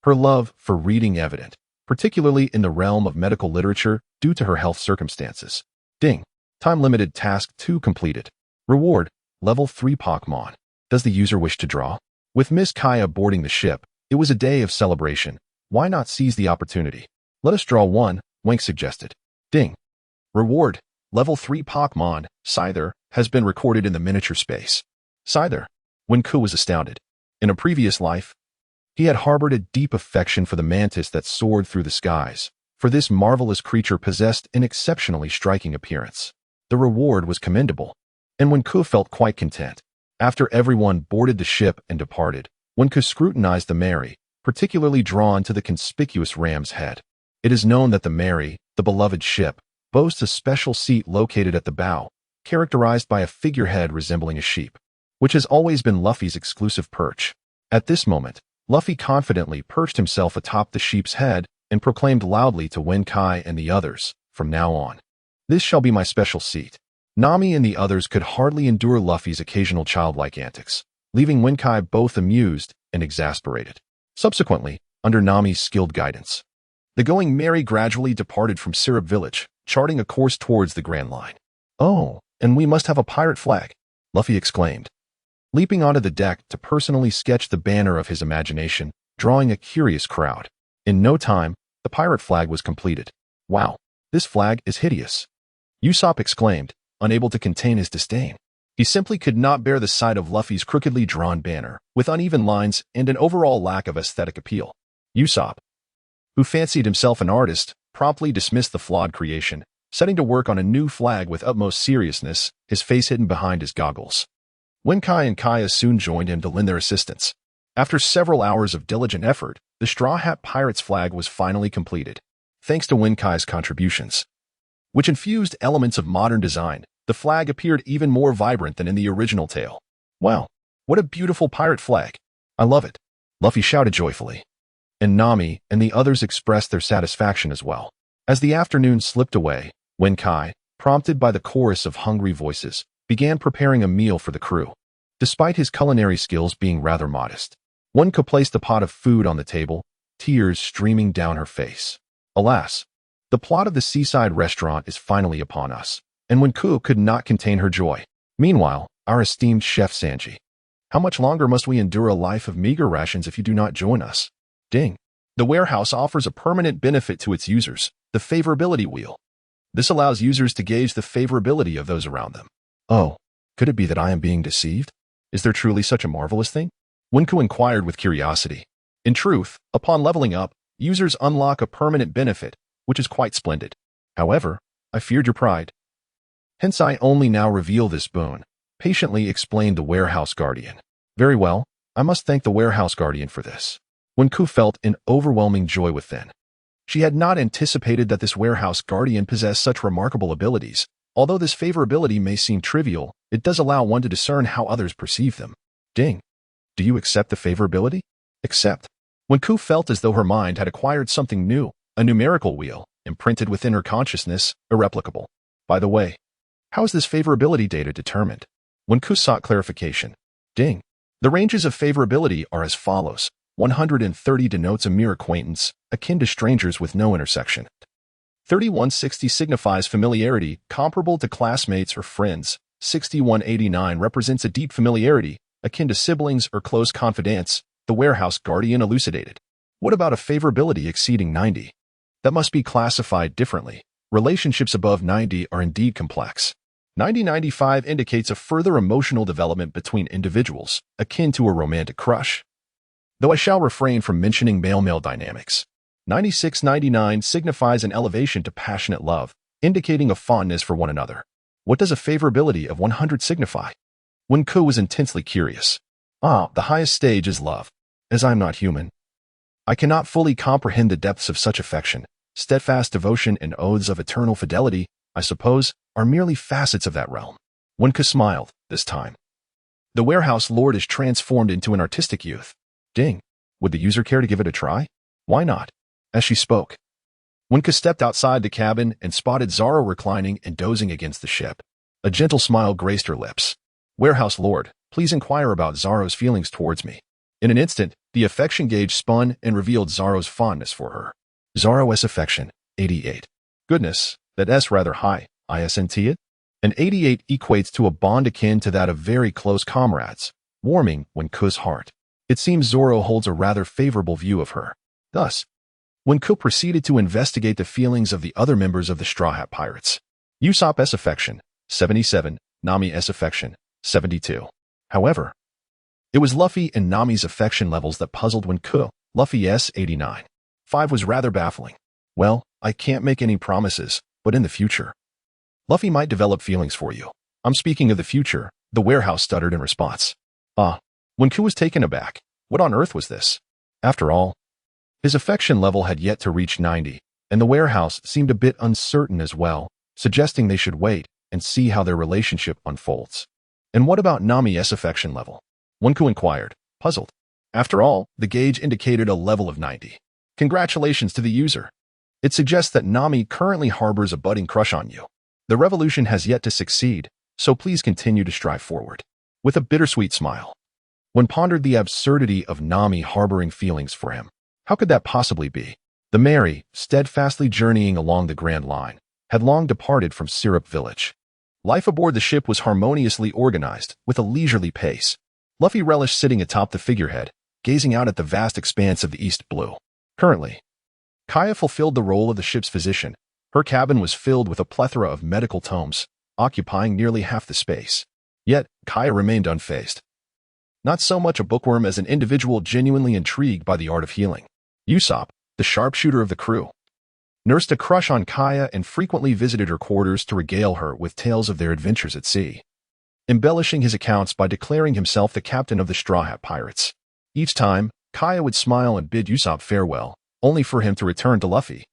Her love for reading evident, particularly in the realm of medical literature due to her health circumstances. Ding. Time-limited task 2 completed. Reward, level 3 Pokémon. Does the user wish to draw? With Miss Kaya boarding the ship, it was a day of celebration. Why not seize the opportunity? "Let us draw one," Wink suggested. Ding. Reward, level 3 Pokémon, Scyther, has been recorded in the miniature space. Scyther. Wenku was astounded. In a previous life, he had harbored a deep affection for the mantis that soared through the skies, for this marvelous creature possessed an exceptionally striking appearance. The reward was commendable, and Wenku felt quite content. After everyone boarded the ship and departed, Wenku scrutinized the Mary, particularly drawn to the conspicuous ram's head. It is known that the Mary, the beloved ship, boasts a special seat located at the bow, characterized by a figurehead resembling a sheep, which has always been Luffy's exclusive perch. At this moment, Luffy confidently perched himself atop the sheep's head and proclaimed loudly to Wenkai and the others, "From now on, this shall be my special seat." Nami and the others could hardly endure Luffy's occasional childlike antics, leaving Wenkai both amused and exasperated. Subsequently, under Nami's skilled guidance, the Going Merry gradually departed from Syrup Village, charting a course towards the Grand Line. "Oh, and we must have a pirate flag," Luffy exclaimed, leaping onto the deck to personally sketch the banner of his imagination, drawing a curious crowd. In no time, the pirate flag was completed. "Wow, this flag is hideous," Usopp exclaimed, unable to contain his disdain. He simply could not bear the sight of Luffy's crookedly drawn banner, with uneven lines and an overall lack of aesthetic appeal. Usopp, who fancied himself an artist, promptly dismissed the flawed creation, setting to work on a new flag with utmost seriousness, his face hidden behind his goggles. Wenkai and Kaya soon joined him to lend their assistance. After several hours of diligent effort, the Straw Hat Pirates flag was finally completed. Thanks to Wenkai's contributions, which infused elements of modern design, the flag appeared even more vibrant than in the original tale. "Wow, what a beautiful pirate flag. I love it," Luffy shouted joyfully. And Nami and the others expressed their satisfaction as well. As the afternoon slipped away, Wenkai, prompted by the chorus of hungry voices, began preparing a meal for the crew. Despite his culinary skills being rather modest, Wenku placed the pot of food on the table, tears streaming down her face. Alas, the plot of the seaside restaurant is finally upon us, and Wenku could not contain her joy. Meanwhile, our esteemed chef Sanji, How much longer must we endure a life of meager rations if you do not join us? Ding. The warehouse offers a permanent benefit to its users, the favorability wheel. This allows users to gauge the favorability of those around them. Oh, could it be that I am being deceived? Is there truly such a marvelous thing? Wenku inquired with curiosity. In truth, upon leveling up, users unlock a permanent benefit, which is quite splendid. However, I feared your pride. Hence I only now reveal this boon, patiently explained the warehouse guardian. Very well, I must thank the warehouse guardian for this. Wenku felt an overwhelming joy within. She had not anticipated that this warehouse guardian possessed such remarkable abilities. Although this favorability may seem trivial, it does allow one to discern how others perceive them. Ding. Do you accept the favorability? Accept. Wenku felt as though her mind had acquired something new, a numerical wheel, imprinted within her consciousness, irreplicable. By the way, how is this favorability data determined? Wenku sought clarification. Ding. The ranges of favorability are as follows. 130 denotes a mere acquaintance, akin to strangers with no intersection. 3160 signifies familiarity, comparable to classmates or friends. 6189 represents a deep familiarity, akin to siblings or close confidants, the warehouse guardian elucidated. What about a favorability exceeding 90? That must be classified differently. Relationships above 90 are indeed complex. 90-95 indicates a further emotional development between individuals, akin to a romantic crush. Though I shall refrain from mentioning male-male dynamics. 96-99 signifies an elevation to passionate love, indicating a fondness for one another. What does a favorability of 100 signify? Wenku was intensely curious. The highest stage is love. As I am not human, I cannot fully comprehend the depths of such affection. Steadfast devotion and oaths of eternal fidelity, I suppose, are merely facets of that realm. Wenku smiled, this time. The warehouse lord is transformed into an artistic youth. Ding. Would the user care to give it a try? Why not? As she spoke, Wenku stepped outside the cabin and spotted Zoro reclining and dozing against the ship. A gentle smile graced her lips. Warehouse lord, please inquire about Zoro's feelings towards me. In an instant, the affection gauge spun and revealed Zoro's fondness for her. Zoro's affection, 88. Goodness, that S rather high, isn't it? An 88 equates to a bond akin to that of very close comrades, warming Wenku's heart. It seems Zoro holds a rather favorable view of her. Thus, Wenku proceeded to investigate the feelings of the other members of the Straw Hat Pirates. Usopp's affection, 77, Nami's affection, 72. However, it was Luffy and Nami's affection levels that puzzled Wenku. Luffy's 89. 5 was rather baffling. Well, I can't make any promises, but in the future, Luffy might develop feelings for you. I'm speaking of the future, the warehouse stuttered in response. Wenku was taken aback. What on earth was this? After all, his affection level had yet to reach 90, and the warehouse seemed a bit uncertain as well, suggesting they should wait and see how their relationship unfolds. And what about Nami's affection level? Wenku inquired, puzzled. After all, the gauge indicated a level of 90. Congratulations to the user. It suggests that Nami currently harbors a budding crush on you. The revolution has yet to succeed, so please continue to strive forward. With a bittersweet smile, Wen pondered the absurdity of Nami harboring feelings for him. How could that possibly be? The Mary, steadfastly journeying along the Grand Line, had long departed from Syrup Village. Life aboard the ship was harmoniously organized, with a leisurely pace. Luffy relished sitting atop the figurehead, gazing out at the vast expanse of the East Blue. Currently, Kaya fulfilled the role of the ship's physician. Her cabin was filled with a plethora of medical tomes, occupying nearly half the space. Yet, Kaya remained unfazed. Not so much a bookworm as an individual genuinely intrigued by the art of healing. Usopp, the sharpshooter of the crew, nursed a crush on Kaya and frequently visited her quarters to regale her with tales of their adventures at sea, embellishing his accounts by declaring himself the captain of the Straw Hat Pirates. Each time, Kaya would smile and bid Usopp farewell, only for him to return to Luffy,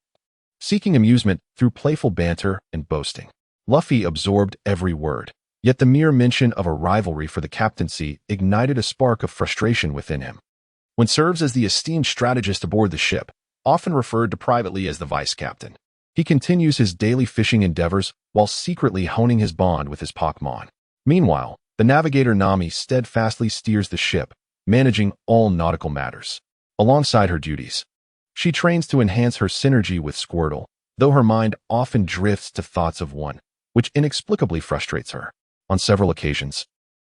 seeking amusement through playful banter and boasting. Luffy absorbed every word, yet the mere mention of a rivalry for the captaincy ignited a spark of frustration within him. When serves as the esteemed strategist aboard the ship, often referred to privately as the vice captain, he continues his daily fishing endeavors while secretly honing his bond with his Pokémon. Meanwhile, the navigator Nami steadfastly steers the ship, managing all nautical matters. Alongside her duties, she trains to enhance her synergy with Squirtle, though her mind often drifts to thoughts of one, which inexplicably frustrates her. On several occasions,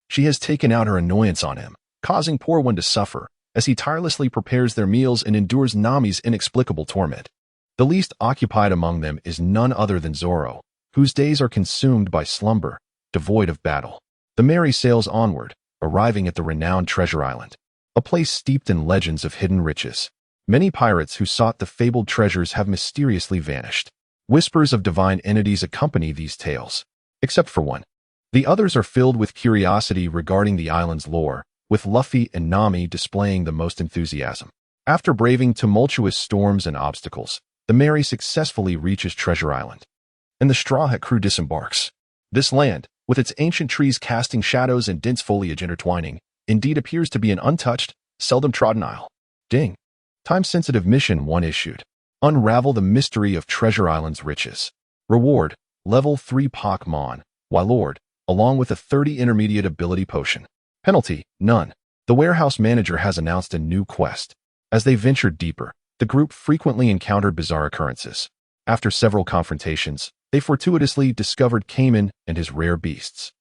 she has taken out her annoyance on him, causing poor one to suffer, as he tirelessly prepares their meals and endures Nami's inexplicable torment. The least occupied among them is none other than Zoro, whose days are consumed by slumber, devoid of battle. The Mary sails onward, arriving at the renowned Treasure Island, a place steeped in legends of hidden riches. Many pirates who sought the fabled treasures have mysteriously vanished. Whispers of divine entities accompany these tales, except for one. The others are filled with curiosity regarding the island's lore, with Luffy and Nami displaying the most enthusiasm. After braving tumultuous storms and obstacles, the Mary successfully reaches Treasure Island, and the Straw Hat crew disembarks. This land, with its ancient trees casting shadows and dense foliage intertwining, indeed appears to be an untouched, seldom trodden isle. Ding. Time-sensitive mission 1 issued. Unravel the mystery of Treasure Island's riches. Reward, level 3 Pokémon, Warlord, along with a 30 intermediate ability potion. Penalty, none. The warehouse manager has announced a new quest. As they ventured deeper, the group frequently encountered bizarre occurrences. After several confrontations, they fortuitously discovered Cayman and his rare beasts.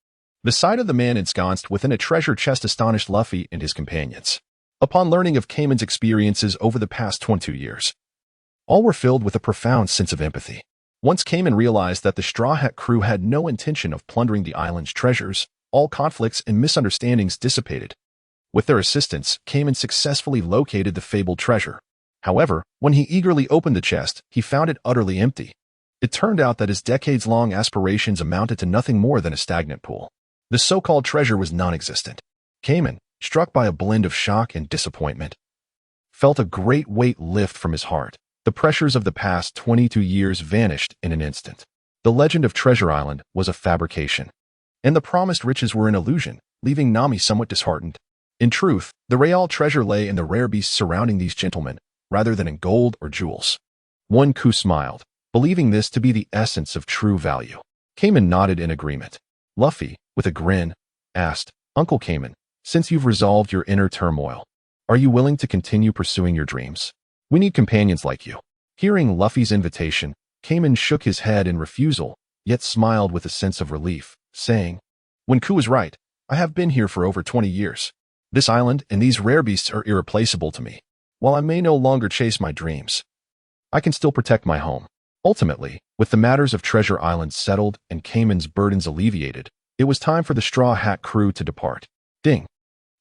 The sight of the man ensconced within a treasure chest astonished Luffy and his companions. Upon learning of Cayman's experiences over the past 22 years, all were filled with a profound sense of empathy. Once Cayman realized that the Straw Hat crew had no intention of plundering the island's treasures, all conflicts and misunderstandings dissipated. With their assistance, Cayman successfully located the fabled treasure. However, when he eagerly opened the chest, he found it utterly empty. It turned out that his decades-long aspirations amounted to nothing more than a stagnant pool. The so-called treasure was non-existent. Cayman, struck by a blend of shock and disappointment, felt a great weight lift from his heart. The pressures of the past 22 years vanished in an instant. The legend of Treasure Island was a fabrication, and the promised riches were an illusion, leaving Nami somewhat disheartened. In truth, the real treasure lay in the rare beasts surrounding these gentlemen, rather than in gold or jewels. One Ku smiled, believing this to be the essence of true value. Cayman nodded in agreement. Luffy, with a grin, asked, Uncle Cayman, since you've resolved your inner turmoil, are you willing to continue pursuing your dreams? We need companions like you. Hearing Luffy's invitation, Cayman shook his head in refusal, yet smiled with a sense of relief, saying, When Ku was right, I have been here for over 20 years. This island and these rare beasts are irreplaceable to me. While I may no longer chase my dreams, I can still protect my home. Ultimately, with the matters of Treasure Island settled and Cayman's burdens alleviated, it was time for the Straw Hat crew to depart. Ding.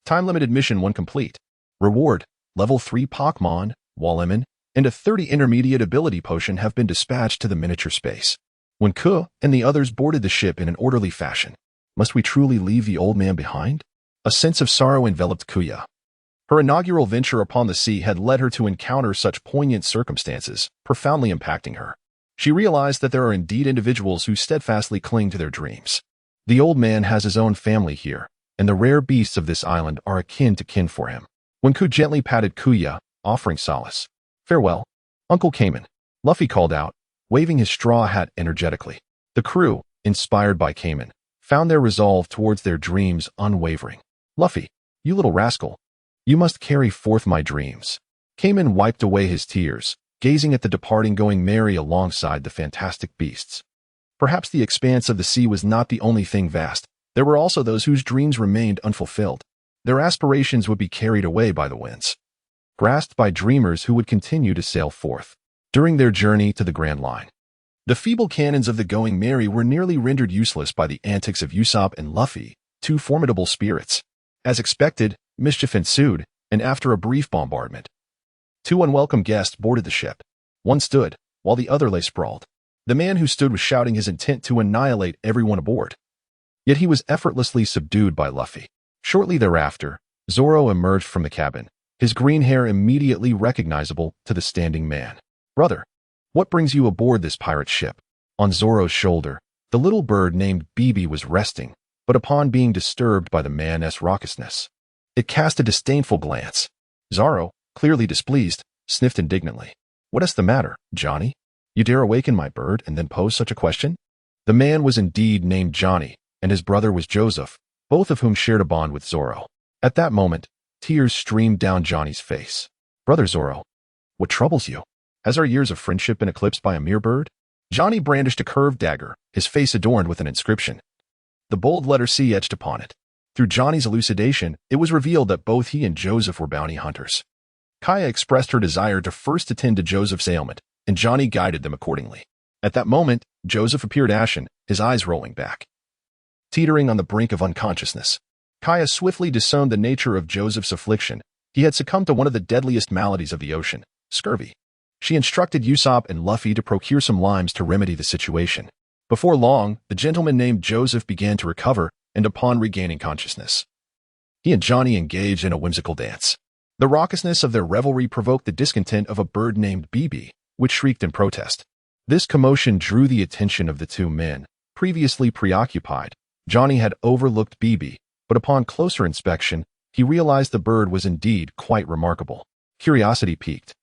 Time-limited mission 1 complete. Reward, level 3 Pokémon, Wallemon, and a 30 intermediate ability potion have been dispatched to the miniature space. When Ku and the others boarded the ship in an orderly fashion, must we truly leave the old man behind? A sense of sorrow enveloped Kuya. Her inaugural venture upon the sea had led her to encounter such poignant circumstances, profoundly impacting her. She realized that there are indeed individuals who steadfastly cling to their dreams. The old man has his own family here, and the rare beasts of this island are akin to kin for him. When Ku gently patted Kuya, offering solace. Farewell, Uncle Cayman, Luffy called out, waving his straw hat energetically. The crew, inspired by Cayman, found their resolve towards their dreams unwavering. Luffy, you little rascal, you must carry forth my dreams. Cayman wiped away his tears, gazing at the departing going merry alongside the fantastic beasts. Perhaps the expanse of the sea was not the only thing vast. There were also those whose dreams remained unfulfilled. Their aspirations would be carried away by the winds, grasped by dreamers who would continue to sail forth. During their journey to the Grand Line, the feeble cannons of the Going Merry were nearly rendered useless by the antics of Usopp and Luffy, two formidable spirits. As expected, mischief ensued, and after a brief bombardment, two unwelcome guests boarded the ship. One stood, while the other lay sprawled. The man who stood was shouting his intent to annihilate everyone aboard. Yet he was effortlessly subdued by Luffy. Shortly thereafter, Zoro emerged from the cabin, his green hair immediately recognizable to the standing man. Brother, what brings you aboard this pirate ship? On Zoro's shoulder, the little bird named Bibi was resting, but upon being disturbed by the man's raucousness, it cast a disdainful glance. Zoro, clearly displeased, sniffed indignantly. What is the matter, Johnny? You dare awaken my bird and then pose such a question? The man was indeed named Johnny, and his brother was Joseph, both of whom shared a bond with Zoro. At that moment, tears streamed down Johnny's face. Brother Zoro, what troubles you? Has our years of friendship been eclipsed by a mere bird? Johnny brandished a curved dagger, his face adorned with an inscription, the bold letter C etched upon it. Through Johnny's elucidation, it was revealed that both he and Joseph were bounty hunters. Kaya expressed her desire to first attend to Joseph's ailment, and Johnny guided them accordingly. At that moment, Joseph appeared ashen, his eyes rolling back. Teetering on the brink of unconsciousness, Kaya swiftly discerned the nature of Joseph's affliction. He had succumbed to one of the deadliest maladies of the ocean, scurvy. She instructed Usopp and Luffy to procure some limes to remedy the situation. Before long, the gentleman named Joseph began to recover, and upon regaining consciousness, he and Johnny engaged in a whimsical dance. The raucousness of their revelry provoked the discontent of a bird named BB, which shrieked in protest. This commotion drew the attention of the two men. Previously preoccupied, Johnny had overlooked BB, but upon closer inspection, he realized the bird was indeed quite remarkable. Curiosity piqued.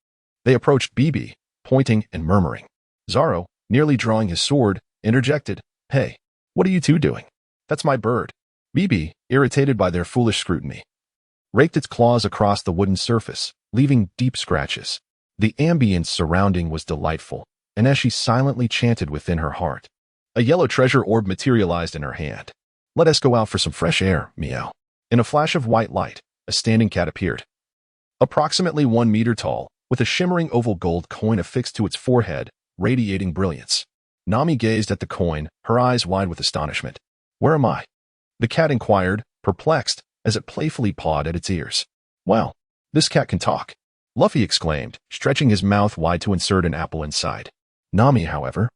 They approached BB, pointing and murmuring. Zoro, nearly drawing his sword, interjected, "Hey, what are you two doing?" "That's my bird." BB, irritated by their foolish scrutiny, raked its claws across the wooden surface, leaving deep scratches. The ambience surrounding was delightful, and as she silently chanted within her heart, a yellow treasure orb materialized in her hand. "Let us go out for some fresh air, meow." In a flash of white light, a standing cat appeared. Approximately 1 meter tall, with a shimmering oval gold coin affixed to its forehead, radiating brilliance. Nami gazed at the coin, her eyes wide with astonishment. "Where am I?" the cat inquired, perplexed, as it playfully pawed at its ears. "Well, this cat can talk," Luffy exclaimed, stretching his mouth wide to insert an apple inside. Nami, however,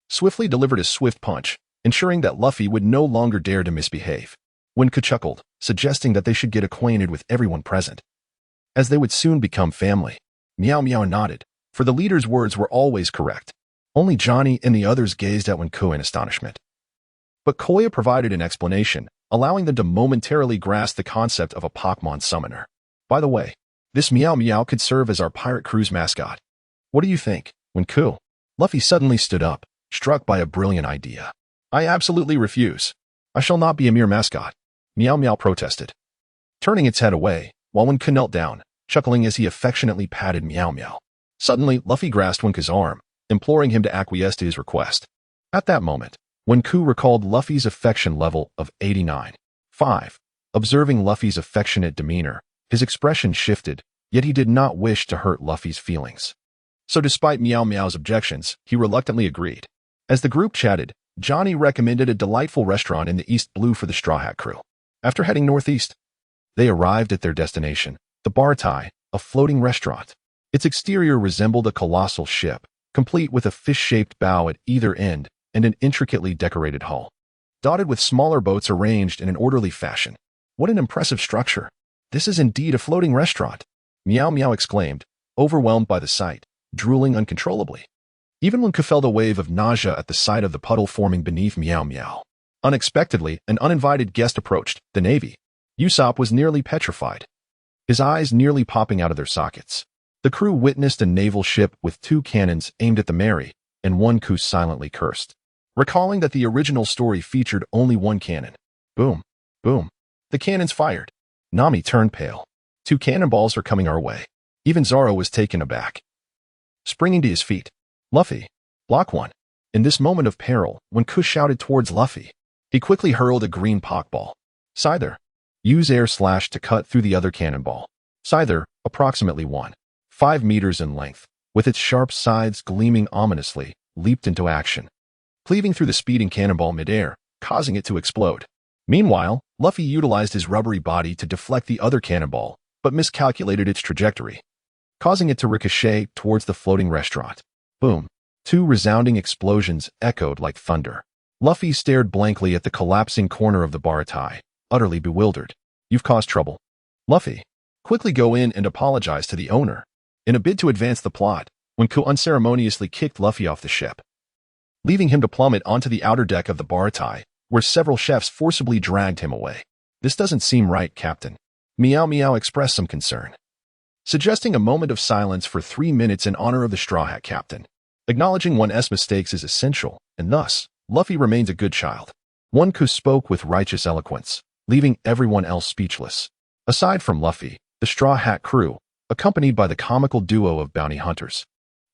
swiftly delivered a swift punch, ensuring that Luffy would no longer dare to misbehave. Winka chuckled, suggesting that they should get acquainted with everyone present, as they would soon become family. Meow Meow nodded, for the leader's words were always correct. Only Johnny and the others gazed at Winka in astonishment. But Koya provided an explanation, allowing them to momentarily grasp the concept of a Pokémon summoner. "By the way, this Meow Meow could serve as our pirate crew's mascot. What do you think, Winka?" Luffy suddenly stood up, struck by a brilliant idea. "I absolutely refuse. I shall not be a mere mascot," Meow Meow protested, turning its head away, while Winka knelt down, chuckling as he affectionately patted Meow Meow. Suddenly, Luffy grasped Winka's arm, imploring him to acquiesce to his request. At that moment, Winka recalled Luffy's affection level of 89.5. Observing Luffy's affectionate demeanor, his expression shifted, yet he did not wish to hurt Luffy's feelings. So despite Meow Meow's objections, he reluctantly agreed. As the group chatted, Johnny recommended a delightful restaurant in the East Blue for the Straw Hat crew. After heading northeast, they arrived at their destination, the barrel.A, a floating restaurant. Its exterior resembled a colossal ship, complete with a fish-shaped bow at either end and an intricately decorated hull, dotted with smaller boats arranged in an orderly fashion. "What an impressive structure! This is indeed a floating restaurant," Meow Meow exclaimed, overwhelmed by the sight, drooling uncontrollably. Even Winka felt a wave of nausea at the sight of the puddle forming beneath Meow Meow. Unexpectedly, an uninvited guest approached, the Navy. Usopp was nearly petrified, his eyes nearly popping out of their sockets. The crew witnessed a naval ship with 2 cannons aimed at the Mary, and one who silently cursed, recalling that the original story featured only 1 cannon. Boom, boom. The cannons fired. Nami turned pale. 2 cannonballs are coming our way. Even Zoro was taken aback. Springing to his feet, "Luffy, block one." In this moment of peril, when Kush shouted towards Luffy, he quickly hurled a green Pokeball. Scyther, use air slash to cut through the other cannonball. Scyther, approximately 1.5 meters in length, with its sharp sides gleaming ominously, leaped into action, cleaving through the speeding cannonball midair, causing it to explode. Meanwhile, Luffy utilized his rubbery body to deflect the other cannonball, but miscalculated its trajectory, causing it to ricochet towards the floating restaurant. Boom. 2 resounding explosions echoed like thunder. Luffy stared blankly at the collapsing corner of the barrel.A, utterly bewildered. "You've caused trouble. Luffy, quickly go in and apologize to the owner." In a bid to advance the plot, Winka unceremoniously kicked Luffy off the ship, leaving him to plummet onto the outer deck of the barrel.A, where several chefs forcibly dragged him away. "This doesn't seem right, Captain." Meow Meow expressed some concern, suggesting a moment of silence for 3 minutes in honor of the Straw Hat Captain. Acknowledging one's mistakes is essential, and thus, Luffy remains a good child. One who spoke with righteous eloquence, leaving everyone else speechless. Aside from Luffy, the Straw Hat crew, accompanied by the comical duo of bounty hunters,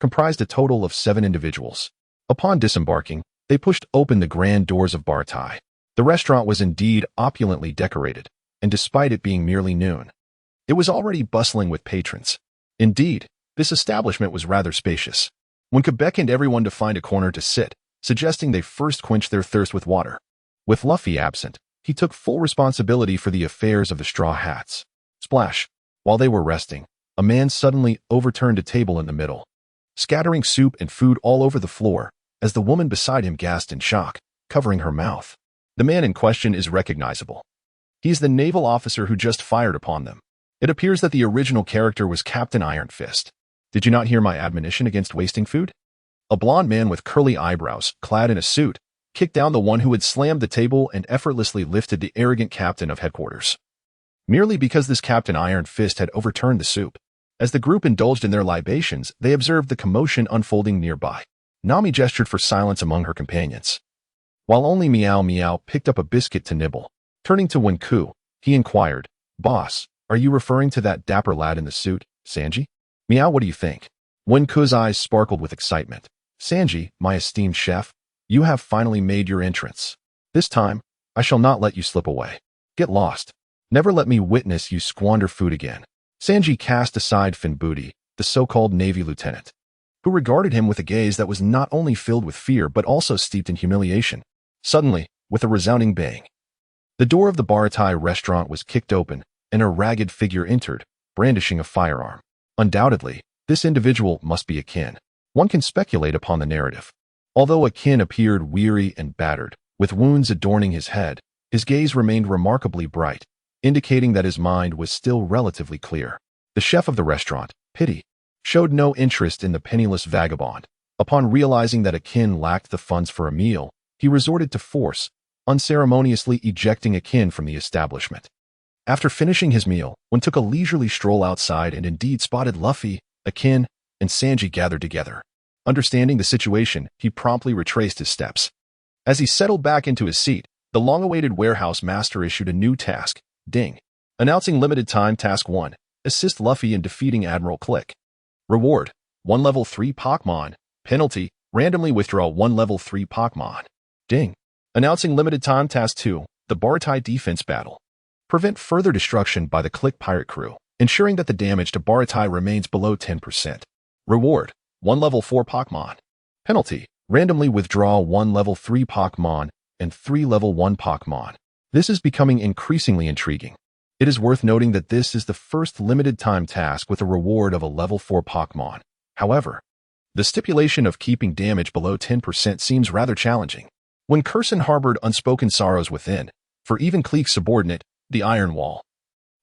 comprised a total of 7 individuals. Upon disembarking, they pushed open the grand doors of barrel.A. The restaurant was indeed opulently decorated, and despite it being merely noon, it was already bustling with patrons. Indeed, this establishment was rather spacious. Winka beckoned everyone to find a corner to sit, suggesting they first quench their thirst with water. With Luffy absent, he took full responsibility for the affairs of the Straw Hats. Splash! While they were resting, a man suddenly overturned a table in the middle, scattering soup and food all over the floor, as the woman beside him gasped in shock, covering her mouth. The man in question is recognizable. He is the naval officer who just fired upon them. It appears that the original character was Captain Iron Fist. Did you not hear my admonition against wasting food? A blond man with curly eyebrows, clad in a suit, kicked down the one who had slammed the table and effortlessly lifted the arrogant captain of headquarters. Merely because this Captain Iron Fist had overturned the soup. As the group indulged in their libations, they observed the commotion unfolding nearby. Nami gestured for silence among her companions, while only Meow Meow picked up a biscuit to nibble. Turning to Wenku, he inquired, "Boss, are you referring to that dapper lad in the suit, Sanji?" "Meow, what do you think?" Wenku's eyes sparkled with excitement. "Sanji, my esteemed chef, you have finally made your entrance. This time, I shall not let you slip away. Get lost. Never let me witness you squander food again." Sanji cast aside Finbooty, the so-called Navy lieutenant, who regarded him with a gaze that was not only filled with fear but also steeped in humiliation. Suddenly, with a resounding bang, the door of the barrel.A restaurant was kicked open, and a ragged figure entered, brandishing a firearm. Undoubtedly, this individual must be Akin. One can speculate upon the narrative. Although Akin appeared weary and battered, with wounds adorning his head, his gaze remained remarkably bright, indicating that his mind was still relatively clear. The chef of the restaurant, Pity, showed no interest in the penniless vagabond. Upon realizing that Akin lacked the funds for a meal, he resorted to force, unceremoniously ejecting Akin from the establishment. After finishing his meal, one took a leisurely stroll outside and indeed spotted Luffy, Akin, and Sanji gathered together. Understanding the situation, he promptly retraced his steps. As he settled back into his seat, the long-awaited warehouse master issued a new task, Ding, announcing limited time task 1, assist Luffy in defeating Admiral Click. Reward, 1 level 3 Pokémon. Penalty, randomly withdraw 1 level 3 Pokémon. Ding, announcing limited time task 2, the barrel.A defense battle. Prevent further destruction by the Click pirate crew, ensuring that the damage to barrel.A remains below 10%. Reward, 1 level 4 Pokémon. Penalty, randomly withdraw 1 level 3 Pokémon and 3 level 1 Pokémon. This is becoming increasingly intriguing. It is worth noting that this is the first limited time task with a reward of a level 4 Pokémon. However, the stipulation of keeping damage below 10% seems rather challenging. When Curson harbored unspoken sorrows within, for even Clique's subordinate, the Iron Wall,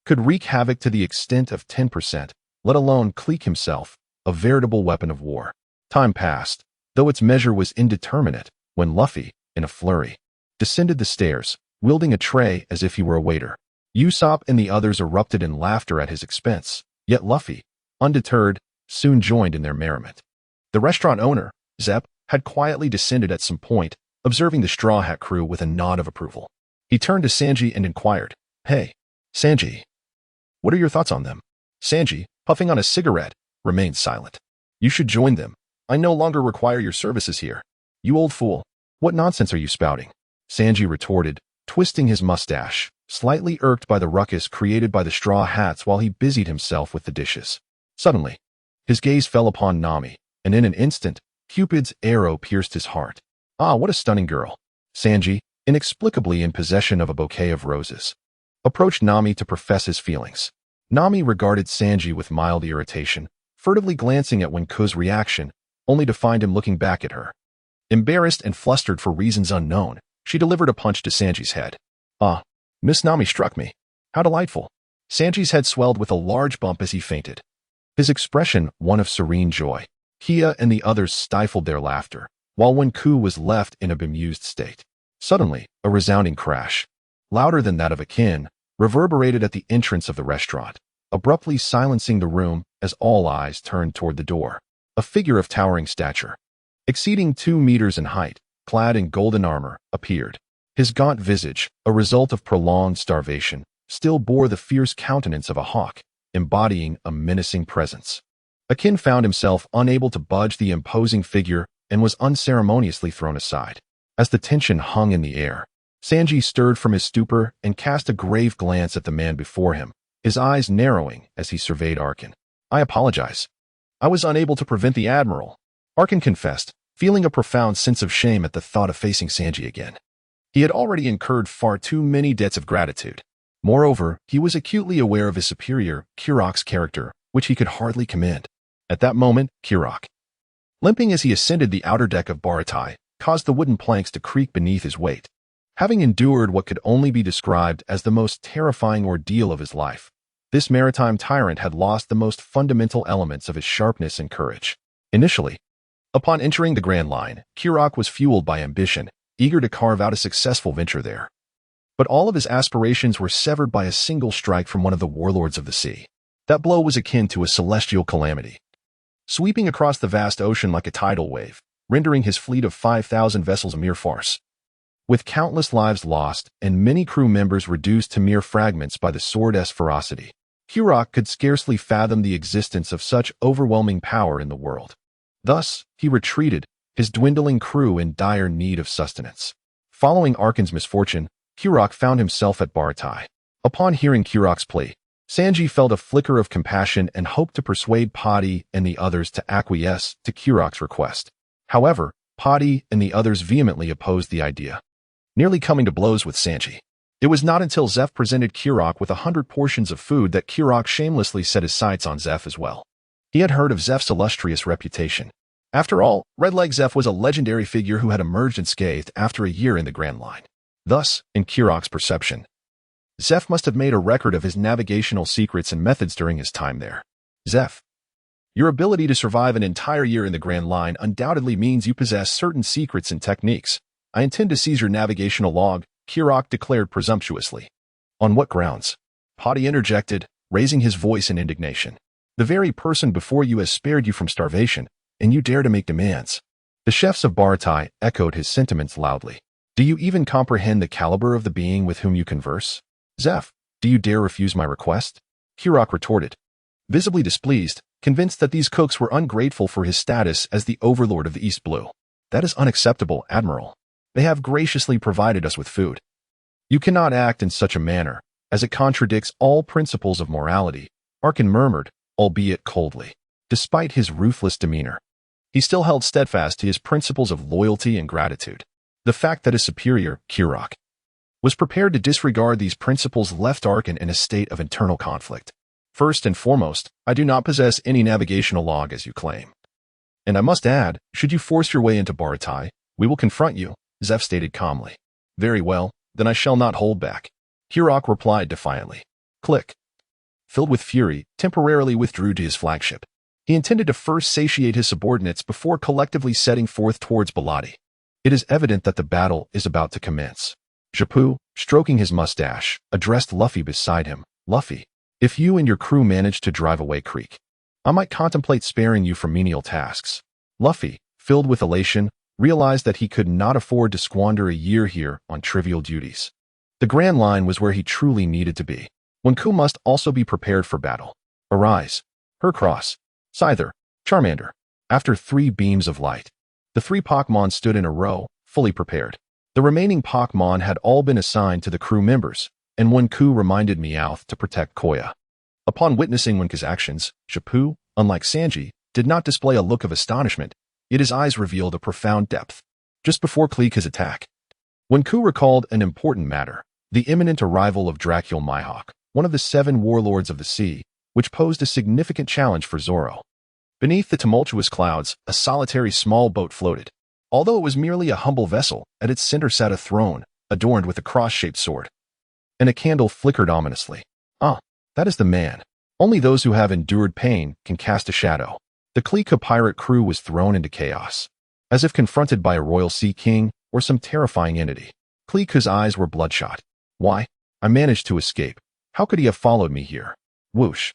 could wreak havoc to the extent of 10%, let alone Clique himself, a veritable weapon of war. Time passed, though its measure was indeterminate, when Luffy, in a flurry, descended the stairs, wielding a tray as if he were a waiter. Usopp and the others erupted in laughter at his expense, yet Luffy, undeterred, soon joined in their merriment. The restaurant owner, Zepp, had quietly descended at some point, observing the Straw Hat crew with a nod of approval. He turned to Sanji and inquired, "Hey, Sanji, what are your thoughts on them?" Sanji, puffing on a cigarette, remained silent. "You should join them. I no longer require your services here." "You old fool, what nonsense are you spouting?" Sanji retorted, twisting his mustache, slightly irked by the ruckus created by the Straw Hats while he busied himself with the dishes. Suddenly, his gaze fell upon Nami, and in an instant, Cupid's arrow pierced his heart. "Ah, what a stunning girl." Sanji, inexplicably in possession of a bouquet of roses, approached Nami to profess his feelings. Nami regarded Sanji with mild irritation, furtively glancing at Wenku's reaction, only to find him looking back at her. Embarrassed and flustered for reasons unknown, she delivered a punch to Sanji's head. "Ah, Miss Nami struck me. How delightful." Sanji's head swelled with a large bump as he fainted, his expression one of serene joy. Kia and the others stifled their laughter, while Wenku was left in a bemused state. Suddenly, a resounding crash, louder than that of Akin, reverberated at the entrance of the restaurant, abruptly silencing the room as all eyes turned toward the door. A figure of towering stature, exceeding 2 meters in height, clad in golden armor, appeared. His gaunt visage, a result of prolonged starvation, still bore the fierce countenance of a hawk, embodying a menacing presence. Akin found himself unable to budge the imposing figure and was unceremoniously thrown aside. As the tension hung in the air, Sanji stirred from his stupor and cast a grave glance at the man before him, his eyes narrowing as he surveyed Arkin. "I apologize. I was unable to prevent the Admiral," Arkin confessed, feeling a profound sense of shame at the thought of facing Sanji again. He had already incurred far too many debts of gratitude. Moreover, he was acutely aware of his superior, Kurok's character, which he could hardly commend. At that moment, Kurok, limping as he ascended the outer deck of barrel.A, caused the wooden planks to creak beneath his weight. Having endured what could only be described as the most terrifying ordeal of his life, this maritime tyrant had lost the most fundamental elements of his sharpness and courage. Initially, upon entering the Grand Line, Kurok was fueled by ambition, eager to carve out a successful venture there. But all of his aspirations were severed by a single strike from one of the warlords of the sea. That blow was akin to a celestial calamity, sweeping across the vast ocean like a tidal wave, rendering his fleet of 5,000 vessels a mere farce. With countless lives lost and many crew members reduced to mere fragments by the sword's ferocity, Kurok could scarcely fathom the existence of such overwhelming power in the world. Thus, he retreated, his dwindling crew in dire need of sustenance. Following Arkin's misfortune, Kurok found himself at barrel.A. Upon hearing Kurok's plea, Sanji felt a flicker of compassion and hoped to persuade Paddy and the others to acquiesce to Kurok's request. However, Paddy and the others vehemently opposed the idea, nearly coming to blows with Sanji. It was not until Zeph presented Kurok with 100 portions of food that Kurok shamelessly set his sights on Zeph as well. He had heard of Zeph's illustrious reputation. After all, Red-Leg Zeph was a legendary figure who had emerged unscathed after a year in the Grand Line. Thus, in Kurok's perception, Zeph must have made a record of his navigational secrets and methods during his time there. "Zeph, your ability to survive an entire year in the Grand Line undoubtedly means you possess certain secrets and techniques. I intend to seize your navigational log," Kurok declared presumptuously. "On what grounds?" Paddy interjected, raising his voice in indignation. "The very person before you has spared you from starvation, and you dare to make demands." The chefs of barrel.A echoed his sentiments loudly. "Do you even comprehend the caliber of the being with whom you converse? Zeph, do you dare refuse my request?" Kurok retorted, visibly displeased, convinced that these cooks were ungrateful for his status as the overlord of the East Blue. "That is unacceptable, Admiral. They have graciously provided us with food. You cannot act in such a manner, as it contradicts all principles of morality," Arkin murmured, albeit coldly. Despite his ruthless demeanor, he still held steadfast to his principles of loyalty and gratitude. The fact that his superior, Kurok, was prepared to disregard these principles left Arkin in a state of internal conflict. "First and foremost, I do not possess any navigational log as you claim. And I must add, should you force your way into barrel.A, we will confront you," Zeph stated calmly. "Very well, then I shall not hold back," Kurok replied defiantly. Click. Filled with fury, temporarily withdrew to his flagship. He intended to first satiate his subordinates before collectively setting forth towards Baladi. It is evident that the battle is about to commence. Japu, stroking his mustache, addressed Luffy beside him. "Luffy, if you and your crew manage to drive away Creek, I might contemplate sparing you from menial tasks." Luffy, filled with elation, realized that he could not afford to squander a year here on trivial duties. The Grand Line was where he truly needed to be. Wenku must also be prepared for battle. Arise, Hercross, Scyther, Charmander. After 3 beams of light, the 3 Pokémon stood in a row, fully prepared. The remaining Pokémon had all been assigned to the crew members, and Wenku reminded Meowth to protect Koya. Upon witnessing Wenku's actions, Japu, unlike Sanji, did not display a look of astonishment, yet his eyes revealed a profound depth. Just before Kleek's attack, Wenku recalled an important matter, the imminent arrival of Dracul Mihawk, one of the 7 warlords of the sea, which posed a significant challenge for Zoro. Beneath the tumultuous clouds, a solitary small boat floated. Although it was merely a humble vessel, at its center sat a throne, adorned with a cross-shaped sword. And a candle flickered ominously. "Ah, that is the man. Only those who have endured pain can cast a shadow." The Kleeka pirate crew was thrown into chaos. As if confronted by a royal sea king or some terrifying entity, Kleeka's eyes were bloodshot. "Why? I managed to escape. How could he have followed me here?" Whoosh.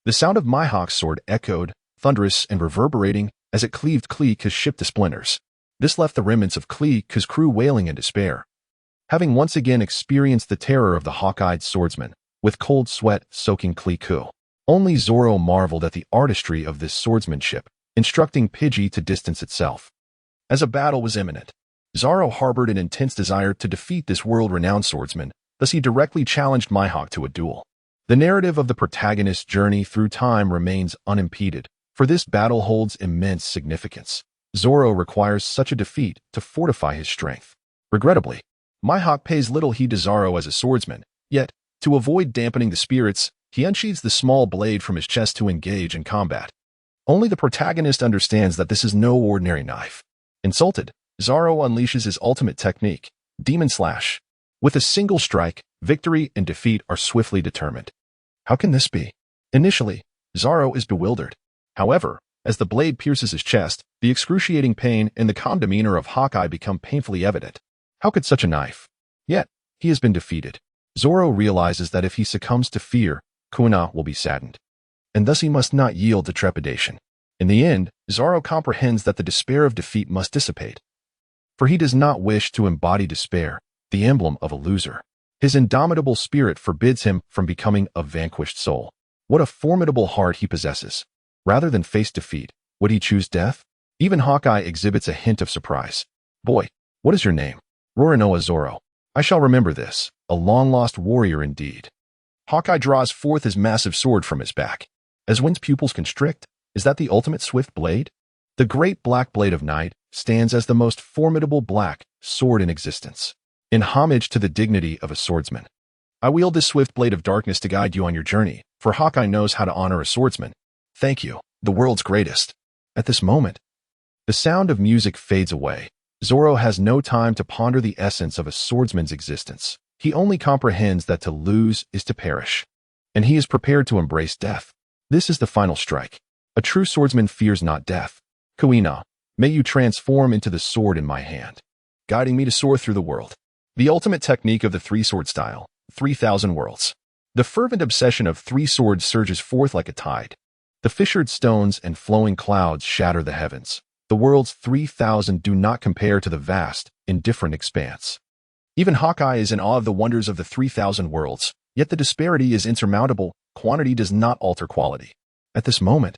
The sound of Mihawk's sword echoed, thunderous and reverberating, as it cleaved Kleeka's ship to splinters. This left the remnants of Kleeka's crew wailing in despair. Having once again experienced the terror of the hawk-eyed swordsman, with cold sweat soaking Kleeka, only Zoro marveled at the artistry of this swordsmanship, instructing Pidgey to distance itself. As a battle was imminent, Zoro harbored an intense desire to defeat this world-renowned swordsman, thus he directly challenged Mihawk to a duel. The narrative of the protagonist's journey through time remains unimpeded, for this battle holds immense significance. Zoro requires such a defeat to fortify his strength. Regrettably, Mihawk pays little heed to Zoro as a swordsman, yet, to avoid dampening the spirits, he unsheathes the small blade from his chest to engage in combat. Only the protagonist understands that this is no ordinary knife. Insulted, Zoro unleashes his ultimate technique, Demon Slash. With a single strike, victory and defeat are swiftly determined. How can this be? Initially, Zoro is bewildered. However, as the blade pierces his chest, the excruciating pain and the calm demeanor of Hawkeye become painfully evident. How could such a knife? Yet, he has been defeated. Zoro realizes that if he succumbs to fear, Kuina will be saddened. And thus he must not yield to trepidation. In the end, Zoro comprehends that the despair of defeat must dissipate. For he does not wish to embody despair, the emblem of a loser. His indomitable spirit forbids him from becoming a vanquished soul. What a formidable heart he possesses. Rather than face defeat, would he choose death? Even Hawkeye exhibits a hint of surprise. Boy, what is your name? Roronoa Zoro. I shall remember this, a long-lost warrior indeed. Hawkeye draws forth his massive sword from his back. As Wind's pupils constrict, is that the ultimate swift blade? The great black blade of night stands as the most formidable black sword in existence, in homage to the dignity of a swordsman. I wield this swift blade of darkness to guide you on your journey, for Hawkeye knows how to honor a swordsman. Thank you, the world's greatest. At this moment, the sound of music fades away. Zoro has no time to ponder the essence of a swordsman's existence. He only comprehends that to lose is to perish, and he is prepared to embrace death. This is the final strike. A true swordsman fears not death. Kuina, may you transform into the sword in my hand, guiding me to soar through the world. The ultimate technique of the three-sword style, 3,000 worlds. The fervent obsession of three swords surges forth like a tide. The fissured stones and flowing clouds shatter the heavens. The world's 3,000 do not compare to the vast, indifferent expanse. Even Hawkeye is in awe of the wonders of the 3,000 worlds, yet the disparity is insurmountable. Quantity does not alter quality. At this moment,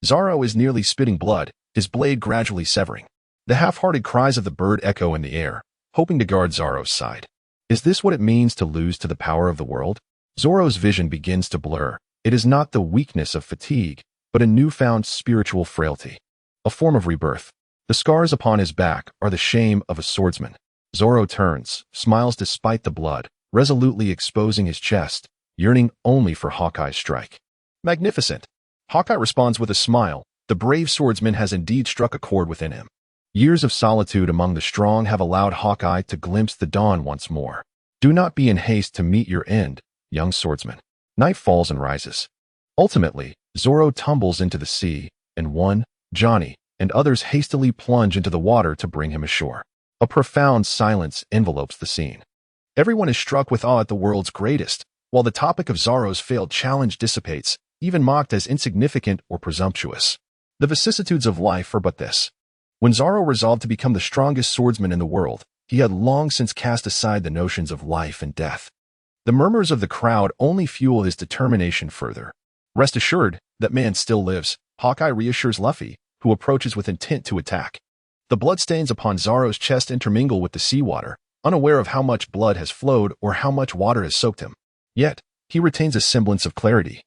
Zoro is nearly spitting blood, his blade gradually severing. The half-hearted cries of the bird echo in the air, hoping to guard Zoro's side. Is this what it means to lose to the power of the world? Zoro's vision begins to blur. It is not the weakness of fatigue, but a newfound spiritual frailty. A form of rebirth. The scars upon his back are the shame of a swordsman. Zoro turns, smiles despite the blood, resolutely exposing his chest, yearning only for Hawkeye's strike. Magnificent! Hawkeye responds with a smile. The brave swordsman has indeed struck a chord within him. Years of solitude among the strong have allowed Hawkeye to glimpse the dawn once more. Do not be in haste to meet your end, young swordsman. Night falls and rises. Ultimately, Zoro tumbles into the sea, and one, Johnny, and others hastily plunge into the water to bring him ashore. A profound silence envelopes the scene. Everyone is struck with awe at the world's greatest, while the topic of Zoro's failed challenge dissipates, even mocked as insignificant or presumptuous. The vicissitudes of life are but this. When Zoro resolved to become the strongest swordsman in the world, he had long since cast aside the notions of life and death. The murmurs of the crowd only fuel his determination further. Rest assured that man still lives, Hawkeye reassures Luffy, who approaches with intent to attack. The bloodstains upon Zoro's chest intermingle with the seawater, unaware of how much blood has flowed or how much water has soaked him. Yet, he retains a semblance of clarity.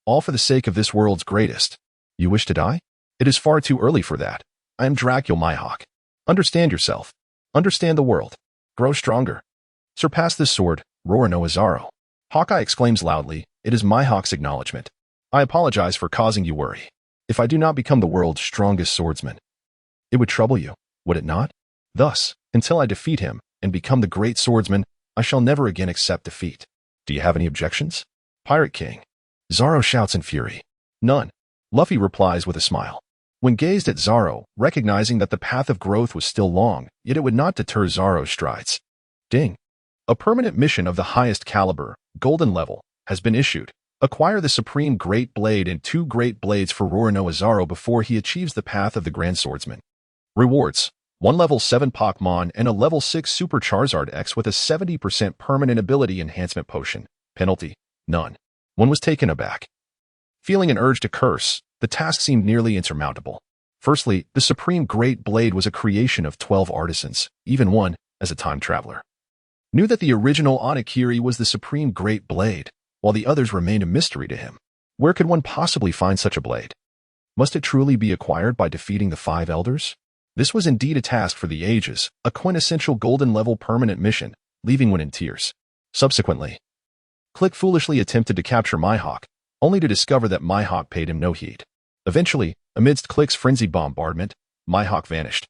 All for the sake of this world's greatest. You wish to die? It is far too early for that. I am Dracula Mihawk. Understand yourself. Understand the world. Grow stronger. Surpass this sword, Roronoa Zoro. Hawkeye exclaims loudly, it is Mihawk's acknowledgement. I apologize for causing you worry. If I do not become the world's strongest swordsman, it would trouble you, would it not? Thus, until I defeat him and become the great swordsman, I shall never again accept defeat. Do you have any objections? Pirate King. Zoro shouts in fury. None. Luffy replies with a smile. When gazed at Zoro, recognizing that the path of growth was still long, yet it would not deter Zoro's strides. Ding. A permanent mission of the highest caliber, golden level, has been issued. Acquire the supreme great blade and 2 great blades for Roronoa Zoro before he achieves the path of the grand swordsman. Rewards. 1 level 7 Pokémon and a level 6 Super Charizard X with a 70% permanent ability enhancement potion. Penalty. None. One was taken aback. Feeling an urge to curse, the task seemed nearly insurmountable. Firstly, the Supreme Great Blade was a creation of 12 artisans, even one, as a time traveler, knew that the original Onigiri was the Supreme Great Blade, while the others remained a mystery to him. Where could one possibly find such a blade? Must it truly be acquired by defeating the 5 elders? This was indeed a task for the ages, a quintessential golden-level permanent mission, leaving one in tears. Subsequently, Click foolishly attempted to capture Mihawk, only to discover that Mihawk paid him no heed. Eventually, amidst Click's frenzied bombardment, Mihawk vanished.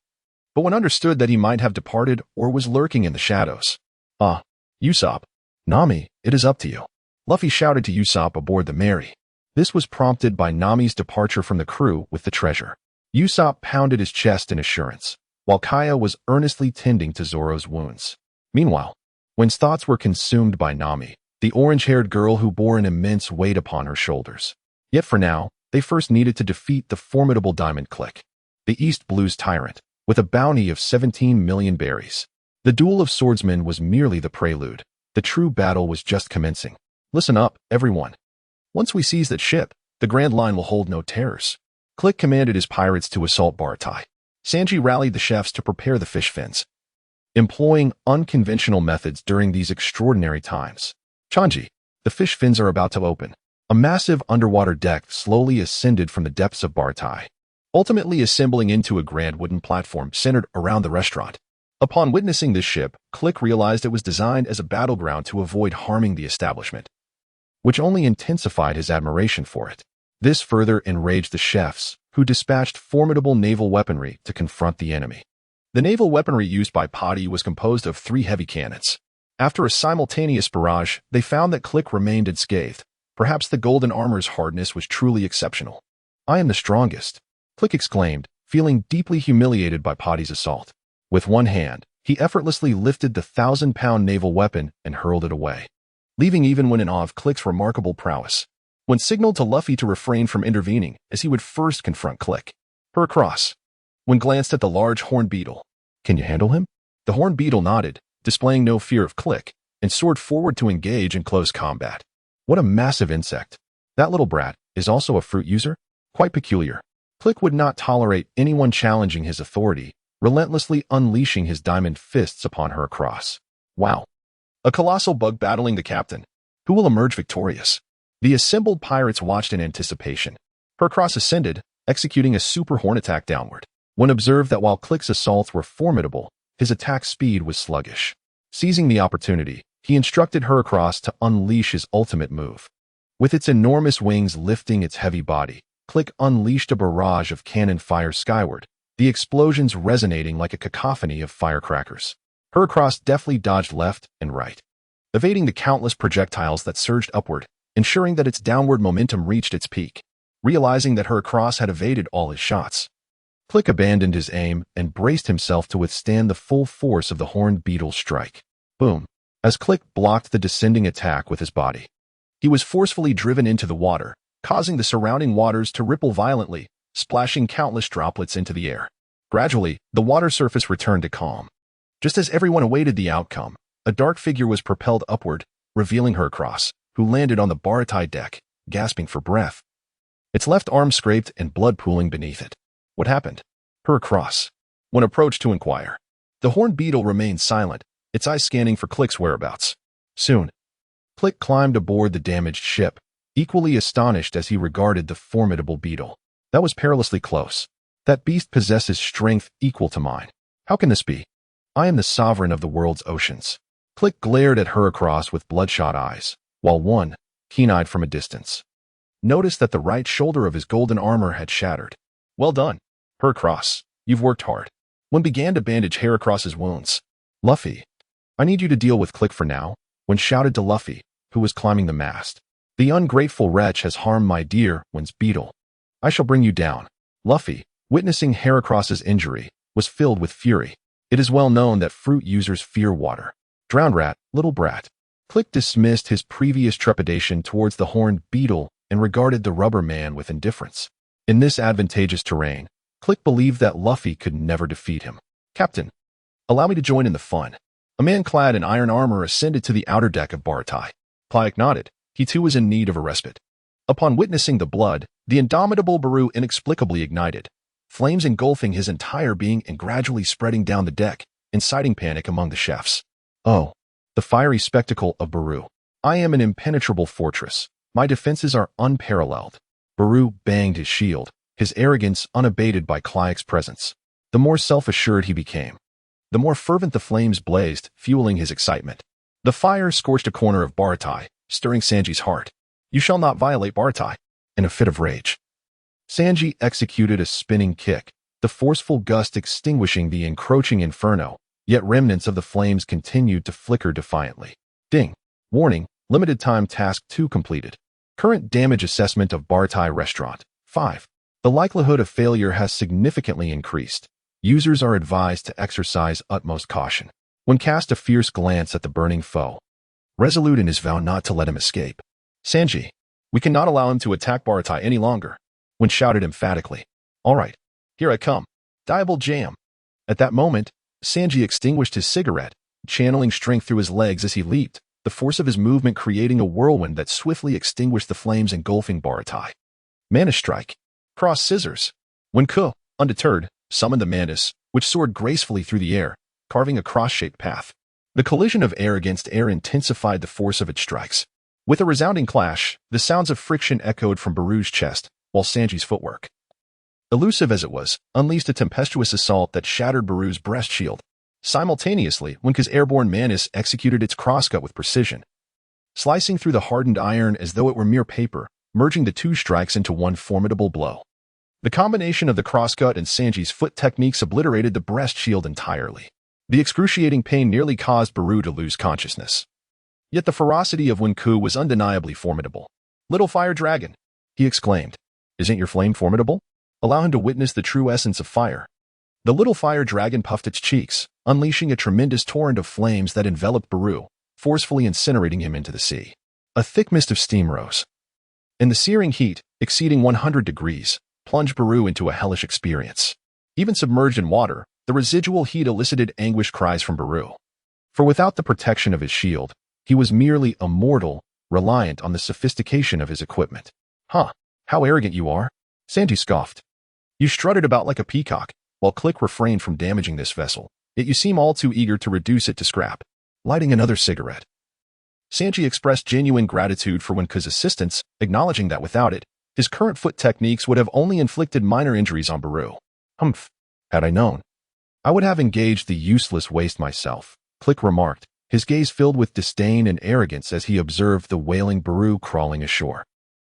But one understood that he might have departed or was lurking in the shadows. Ah, Usopp. Nami, it is up to you. Luffy shouted to Usopp aboard the Mary. This was prompted by Nami's departure from the crew with the treasure. Usopp pounded his chest in assurance, while Kaya was earnestly tending to Zoro's wounds. Meanwhile, Wen's thoughts were consumed by Nami, the orange-haired girl who bore an immense weight upon her shoulders. Yet for now, they first needed to defeat the formidable Diamond Click, the East Blue's tyrant, with a bounty of 17 million berries. The duel of swordsmen was merely the prelude. The true battle was just commencing. Listen up, everyone. Once we seize that ship, the Grand Line will hold no terrors. Click commanded his pirates to assault Barrel.A. Sanji rallied the chefs to prepare the fish fins, employing unconventional methods during these extraordinary times. Chanji, the fish fins are about to open. A massive underwater deck slowly ascended from the depths of Barrel.A, ultimately assembling into a grand wooden platform centered around the restaurant. Upon witnessing this ship, Click realized it was designed as a battleground to avoid harming the establishment, which only intensified his admiration for it. This further enraged the chefs, who dispatched formidable naval weaponry to confront the enemy. The naval weaponry used by Potty was composed of 3 heavy cannons. After a simultaneous barrage, they found that Click remained unscathed. Perhaps the golden armor's hardness was truly exceptional. I am the strongest, Click exclaimed, feeling deeply humiliated by Potty's assault. With one hand, he effortlessly lifted the 1,000-pound naval weapon and hurled it away, leaving even one in awe of Click's remarkable prowess. When signaled to Luffy to refrain from intervening, as he would first confront Click. Her across. When glanced at the large horned beetle. Can you handle him? The horned beetle nodded, displaying no fear of Click, and soared forward to engage in close combat. What a massive insect. That little brat is also a fruit user? Quite peculiar. Click would not tolerate anyone challenging his authority, relentlessly unleashing his diamond fists upon her across. Wow. A colossal bug battling the captain. Who will emerge victorious? The assembled pirates watched in anticipation. Hercross ascended, executing a super horn attack downward. One observed that while Click's assaults were formidable, his attack speed was sluggish. Seizing the opportunity, he instructed Heracross to unleash his ultimate move. With its enormous wings lifting its heavy body, Click unleashed a barrage of cannon fire skyward, the explosions resonating like a cacophony of firecrackers. Heracross deftly dodged left and right, evading the countless projectiles that surged upward, ensuring that its downward momentum reached its peak. Realizing that Heracross had evaded all his shots, Click abandoned his aim and braced himself to withstand the full force of the horned beetle's strike. Boom. As Click blocked the descending attack with his body, he was forcefully driven into the water, causing the surrounding waters to ripple violently, splashing countless droplets into the air. Gradually, the water surface returned to calm. Just as everyone awaited the outcome, a dark figure was propelled upward, revealing Heracross, who landed on the Barrel.A deck, gasping for breath. Its left arm scraped and blood pooling beneath it. What happened? Heracross, when approached to inquire. The horned beetle remained silent, its eyes scanning for Click's whereabouts. Soon, Click climbed aboard the damaged ship, equally astonished as he regarded the formidable beetle. That was perilously close. That beast possesses strength equal to mine. How can this be? I am the sovereign of the world's oceans. Click glared at Heracross with bloodshot eyes, while one, keen-eyed from a distance, noticed that the right shoulder of his golden armor had shattered. Well done, Heracross. You've worked hard. One began to bandage Heracross's wounds. Luffy, I need you to deal with Click for now, One shouted to Luffy, who was climbing the mast. The ungrateful wretch has harmed my dear one's beetle. I shall bring you down. Luffy, witnessing Heracross's injury, was filled with fury. It is well known that fruit users fear water. Drowned rat, little brat. Click dismissed his previous trepidation towards the horned beetle and regarded the rubber man with indifference. In this advantageous terrain, Click believed that Luffy could never defeat him. Captain, allow me to join in the fun. A man clad in iron armor ascended to the outer deck of Barrel.A. Plyak nodded. He too was in need of a respite. Upon witnessing the blood, the indomitable Baru inexplicably ignited, flames engulfing his entire being and gradually spreading down the deck, inciting panic among the chefs. Oh, the fiery spectacle of Baru. I am an impenetrable fortress. My defenses are unparalleled. Baru banged his shield, his arrogance unabated by Clyke's presence. The more self-assured he became, the more fervent the flames blazed, fueling his excitement. The fire scorched a corner of barrel.A, stirring Sanji's heart. You shall not violate barrel.A. In a fit of rage, Sanji executed a spinning kick, the forceful gust extinguishing the encroaching inferno, yet remnants of the flames continued to flicker defiantly. Ding! Warning, limited time task 2 completed. Current damage assessment of barrel.A restaurant. 5. The likelihood of failure has significantly increased. Users are advised to exercise utmost caution when cast a fierce glance at the burning foe, resolute in his vow not to let him escape. Sanji, we cannot allow him to attack barrel.A any longer, when shouted emphatically. All right, here I come. Diable jam. At that moment, Sanji extinguished his cigarette, channeling strength through his legs as he leaped, the force of his movement creating a whirlwind that swiftly extinguished the flames engulfing barrel.A. Mantis strike. Cross scissors. When Ku, undeterred, summoned the mantis, which soared gracefully through the air, carving a cross-shaped path. The collision of air against air intensified the force of its strikes. With a resounding clash, the sounds of friction echoed from Baru's chest, while Sanji's footwork, elusive as it was, unleashed a tempestuous assault that shattered Baru's breast shield. Simultaneously, Ku's airborne mantis executed its crosscut with precision, slicing through the hardened iron as though it were mere paper, merging the 2 strikes into one formidable blow. The combination of the crosscut and Sanji's foot techniques obliterated the breast shield entirely. The excruciating pain nearly caused Baru to lose consciousness. Yet the ferocity of Ku was undeniably formidable. Little fire dragon, he exclaimed. Isn't your flame formidable? Allow him to witness the true essence of fire. The little fire dragon puffed its cheeks, unleashing a tremendous torrent of flames that enveloped Baru, forcefully incinerating him into the sea. A thick mist of steam rose. In the searing heat, exceeding 100 degrees, plunged Baru into a hellish experience. Even submerged in water, the residual heat elicited anguished cries from Baru. For without the protection of his shield, he was merely a mortal, reliant on the sophistication of his equipment. Huh, how arrogant you are, Sanji scoffed. You strutted about like a peacock, while Click refrained from damaging this vessel, yet you seem all too eager to reduce it to scrap. Lighting another cigarette, Sanji expressed genuine gratitude for Ku's assistance, acknowledging that without it, his current foot techniques would have only inflicted minor injuries on Baru. Humph, had I known, I would have engaged the useless waste myself, Click remarked, his gaze filled with disdain and arrogance as he observed the wailing Baru crawling ashore.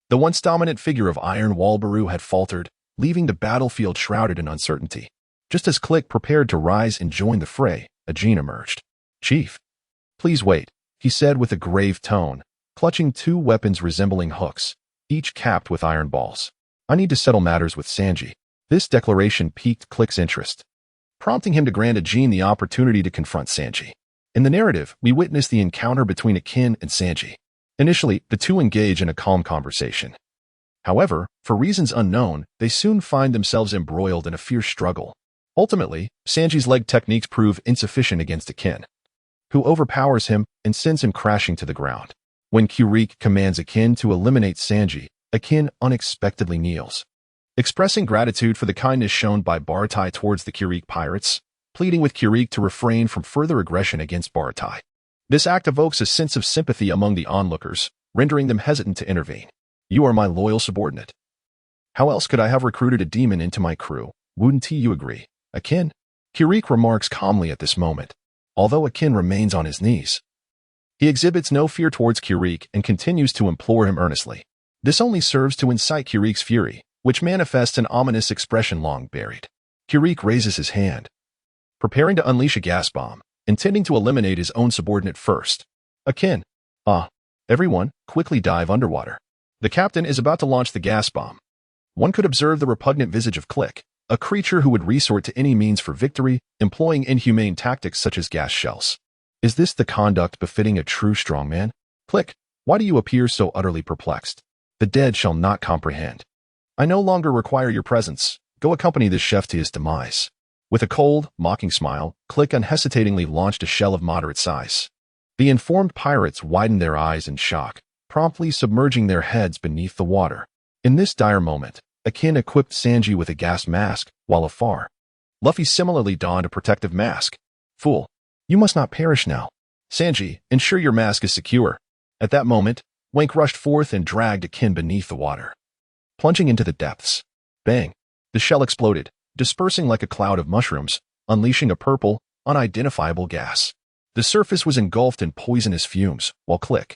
The once dominant figure of Iron Wall Baru had faltered, leaving the battlefield shrouded in uncertainty. Just as Click prepared to rise and join the fray, a Jean emerged. Chief, please wait, he said with a grave tone, clutching 2 weapons resembling hooks, each capped with iron balls. I need to settle matters with Sanji. This declaration piqued Click's interest, prompting him to grant a Jean the opportunity to confront Sanji. In the narrative, we witness the encounter between Akin and Sanji. Initially, the 2 engage in a calm conversation. However, for reasons unknown, they soon find themselves embroiled in a fierce struggle. Ultimately, Sanji's leg techniques prove insufficient against Akin, who overpowers him and sends him crashing to the ground. When Kirik commands Akin to eliminate Sanji, Akin unexpectedly kneels, expressing gratitude for the kindness shown by barrel.A towards the Kirik pirates, pleading with Kirik to refrain from further aggression against barrel.A. This act evokes a sense of sympathy among the onlookers, rendering them hesitant to intervene. You are my loyal subordinate. How else could I have recruited a demon into my crew? Wouldn't you agree, Akin? Kirik remarks calmly at this moment, although Akin remains on his knees. He exhibits no fear towards Kirik and continues to implore him earnestly. This only serves to incite Kirik's fury, which manifests an ominous expression long buried. Kirik raises his hand, preparing to unleash a gas bomb, intending to eliminate his own subordinate first. Akin, everyone, quickly dive underwater. The captain is about to launch the gas bomb. One could observe the repugnant visage of Click, a creature who would resort to any means for victory, employing inhumane tactics such as gas shells. Is this the conduct befitting a true strongman? Click, why do you appear so utterly perplexed? The dead shall not comprehend. I no longer require your presence. Go accompany this chef to his demise. With a cold, mocking smile, Click unhesitatingly launched a shell of moderate size. The informed pirates widened their eyes in shock, promptly submerging their heads beneath the water. In this dire moment, Akin equipped Sanji with a gas mask, while afar, Luffy similarly donned a protective mask. Fool, you must not perish now. Sanji, ensure your mask is secure. At that moment, Wank rushed forth and dragged Akin beneath the water. Plunging into the depths. Bang! The shell exploded, dispersing like a cloud of mushrooms, unleashing a purple, unidentifiable gas. The surface was engulfed in poisonous fumes, while Click,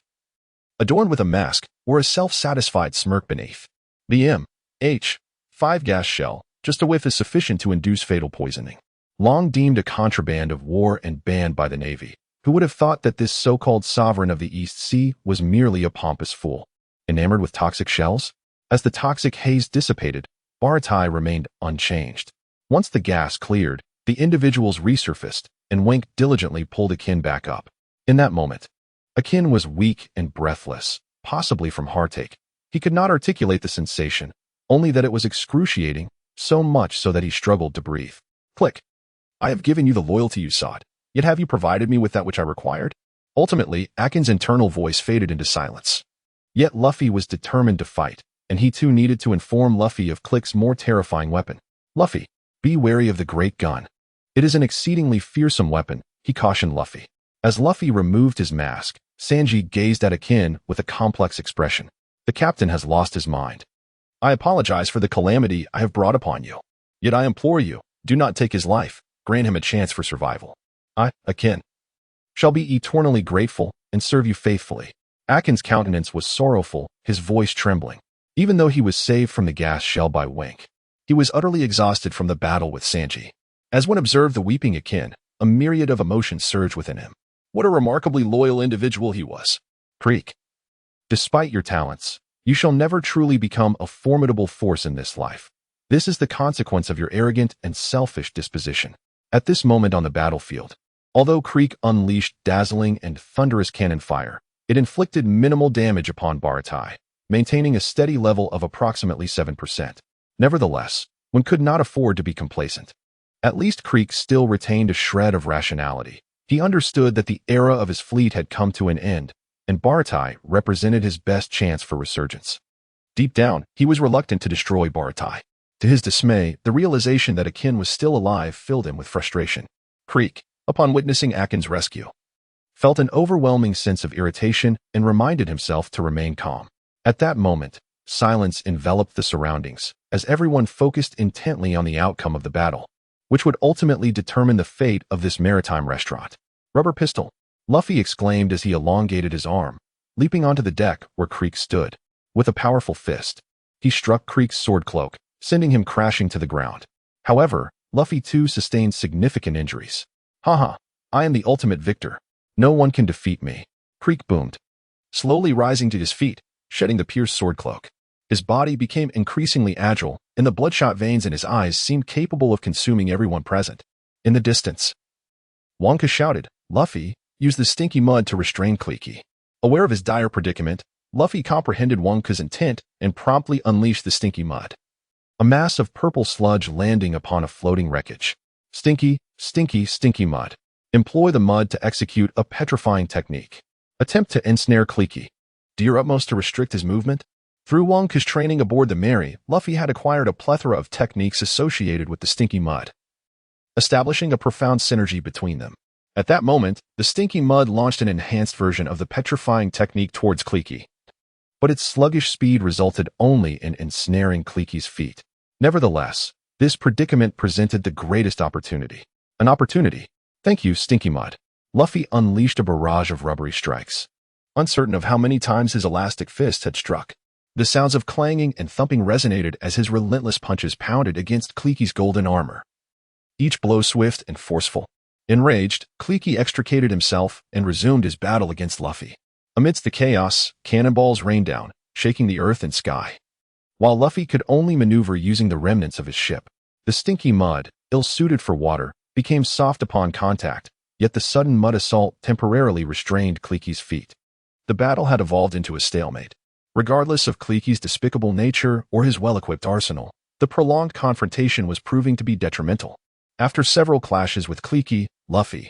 adorned with a mask, wore a self-satisfied smirk beneath. The M.H.5 gas shell, just a whiff is sufficient to induce fatal poisoning. Long deemed a contraband of war and banned by the Navy, who would have thought that this so-called sovereign of the East Sea was merely a pompous fool, enamored with toxic shells? As the toxic haze dissipated, barrel.A remained unchanged. Once the gas cleared, the individuals resurfaced, and Wank diligently pulled Akin back up. In that moment, Akin was weak and breathless, possibly from heartache. He could not articulate the sensation, only that it was excruciating, so much so that he struggled to breathe. Click. I have given you the loyalty you sought, yet have you provided me with that which I required? Ultimately, Akin's internal voice faded into silence. Yet Luffy was determined to fight, and he too needed to inform Luffy of Click's more terrifying weapon. Luffy, be wary of the great gun. It is an exceedingly fearsome weapon, he cautioned Luffy. As Luffy removed his mask, Sanji gazed at Akin with a complex expression. The captain has lost his mind. I apologize for the calamity I have brought upon you. Yet I implore you, do not take his life, grant him a chance for survival. I, Akin, shall be eternally grateful and serve you faithfully. Akin's countenance was sorrowful, his voice trembling. Even though he was saved from the gas shell by Wank, he was utterly exhausted from the battle with Sanji. As one observed the weeping Akin, a myriad of emotions surged within him. What a remarkably loyal individual he was. Creek. Despite your talents, you shall never truly become a formidable force in this life. This is the consequence of your arrogant and selfish disposition. At this moment on the battlefield, although Creek unleashed dazzling and thunderous cannon fire, it inflicted minimal damage upon barrel.A, maintaining a steady level of approximately 7%. Nevertheless, one could not afford to be complacent. At least Creek still retained a shred of rationality. He understood that the era of his fleet had come to an end, and barrel.A represented his best chance for resurgence. Deep down, he was reluctant to destroy barrel.A. To his dismay, the realization that Akin was still alive filled him with frustration. Creek, upon witnessing Akin's rescue, felt an overwhelming sense of irritation and reminded himself to remain calm. At that moment, silence enveloped the surroundings, as everyone focused intently on the outcome of the battle, which would ultimately determine the fate of this maritime restaurant. Rubber pistol, Luffy exclaimed as he elongated his arm, leaping onto the deck where Creek stood. With a powerful fist, he struck Creek's sword cloak, sending him crashing to the ground. However, Luffy too sustained significant injuries. Haha, I am the ultimate victor. No one can defeat me, Creek boomed, slowly rising to his feet, shedding the pierced sword cloak. His body became increasingly agile, and the bloodshot veins in his eyes seemed capable of consuming everyone present. In the distance, Wonka shouted, Luffy, use the stinky mud to restrain Clicky. Aware of his dire predicament, Luffy comprehended Wonka's intent and promptly unleashed the stinky mud. A mass of purple sludge landing upon a floating wreckage. Stinky, stinky, stinky mud. Employ the mud to execute a petrifying technique. Attempt to ensnare Clicky. Do your utmost to restrict his movement. Through Wonka's training aboard the Mary, Luffy had acquired a plethora of techniques associated with the stinky mud, establishing a profound synergy between them. At that moment, the stinky mud launched an enhanced version of the petrifying technique towards Clicky, but its sluggish speed resulted only in ensnaring Clicky's feet. Nevertheless, this predicament presented the greatest opportunity. An opportunity. Thank you, stinky mud. Luffy unleashed a barrage of rubbery strikes, uncertain of how many times his elastic fist had struck. The sounds of clanging and thumping resonated as his relentless punches pounded against Clicky's golden armor, each blow swift and forceful. Enraged, Clicky extricated himself and resumed his battle against Luffy. Amidst the chaos, cannonballs rained down, shaking the earth and sky. While Luffy could only maneuver using the remnants of his ship, the stinky mud, ill-suited for water, became soft upon contact, yet the sudden mud assault temporarily restrained Clicky's feet. The battle had evolved into a stalemate. Regardless of Clicky's despicable nature or his well-equipped arsenal, the prolonged confrontation was proving to be detrimental. After several clashes with Clicky, Luffy,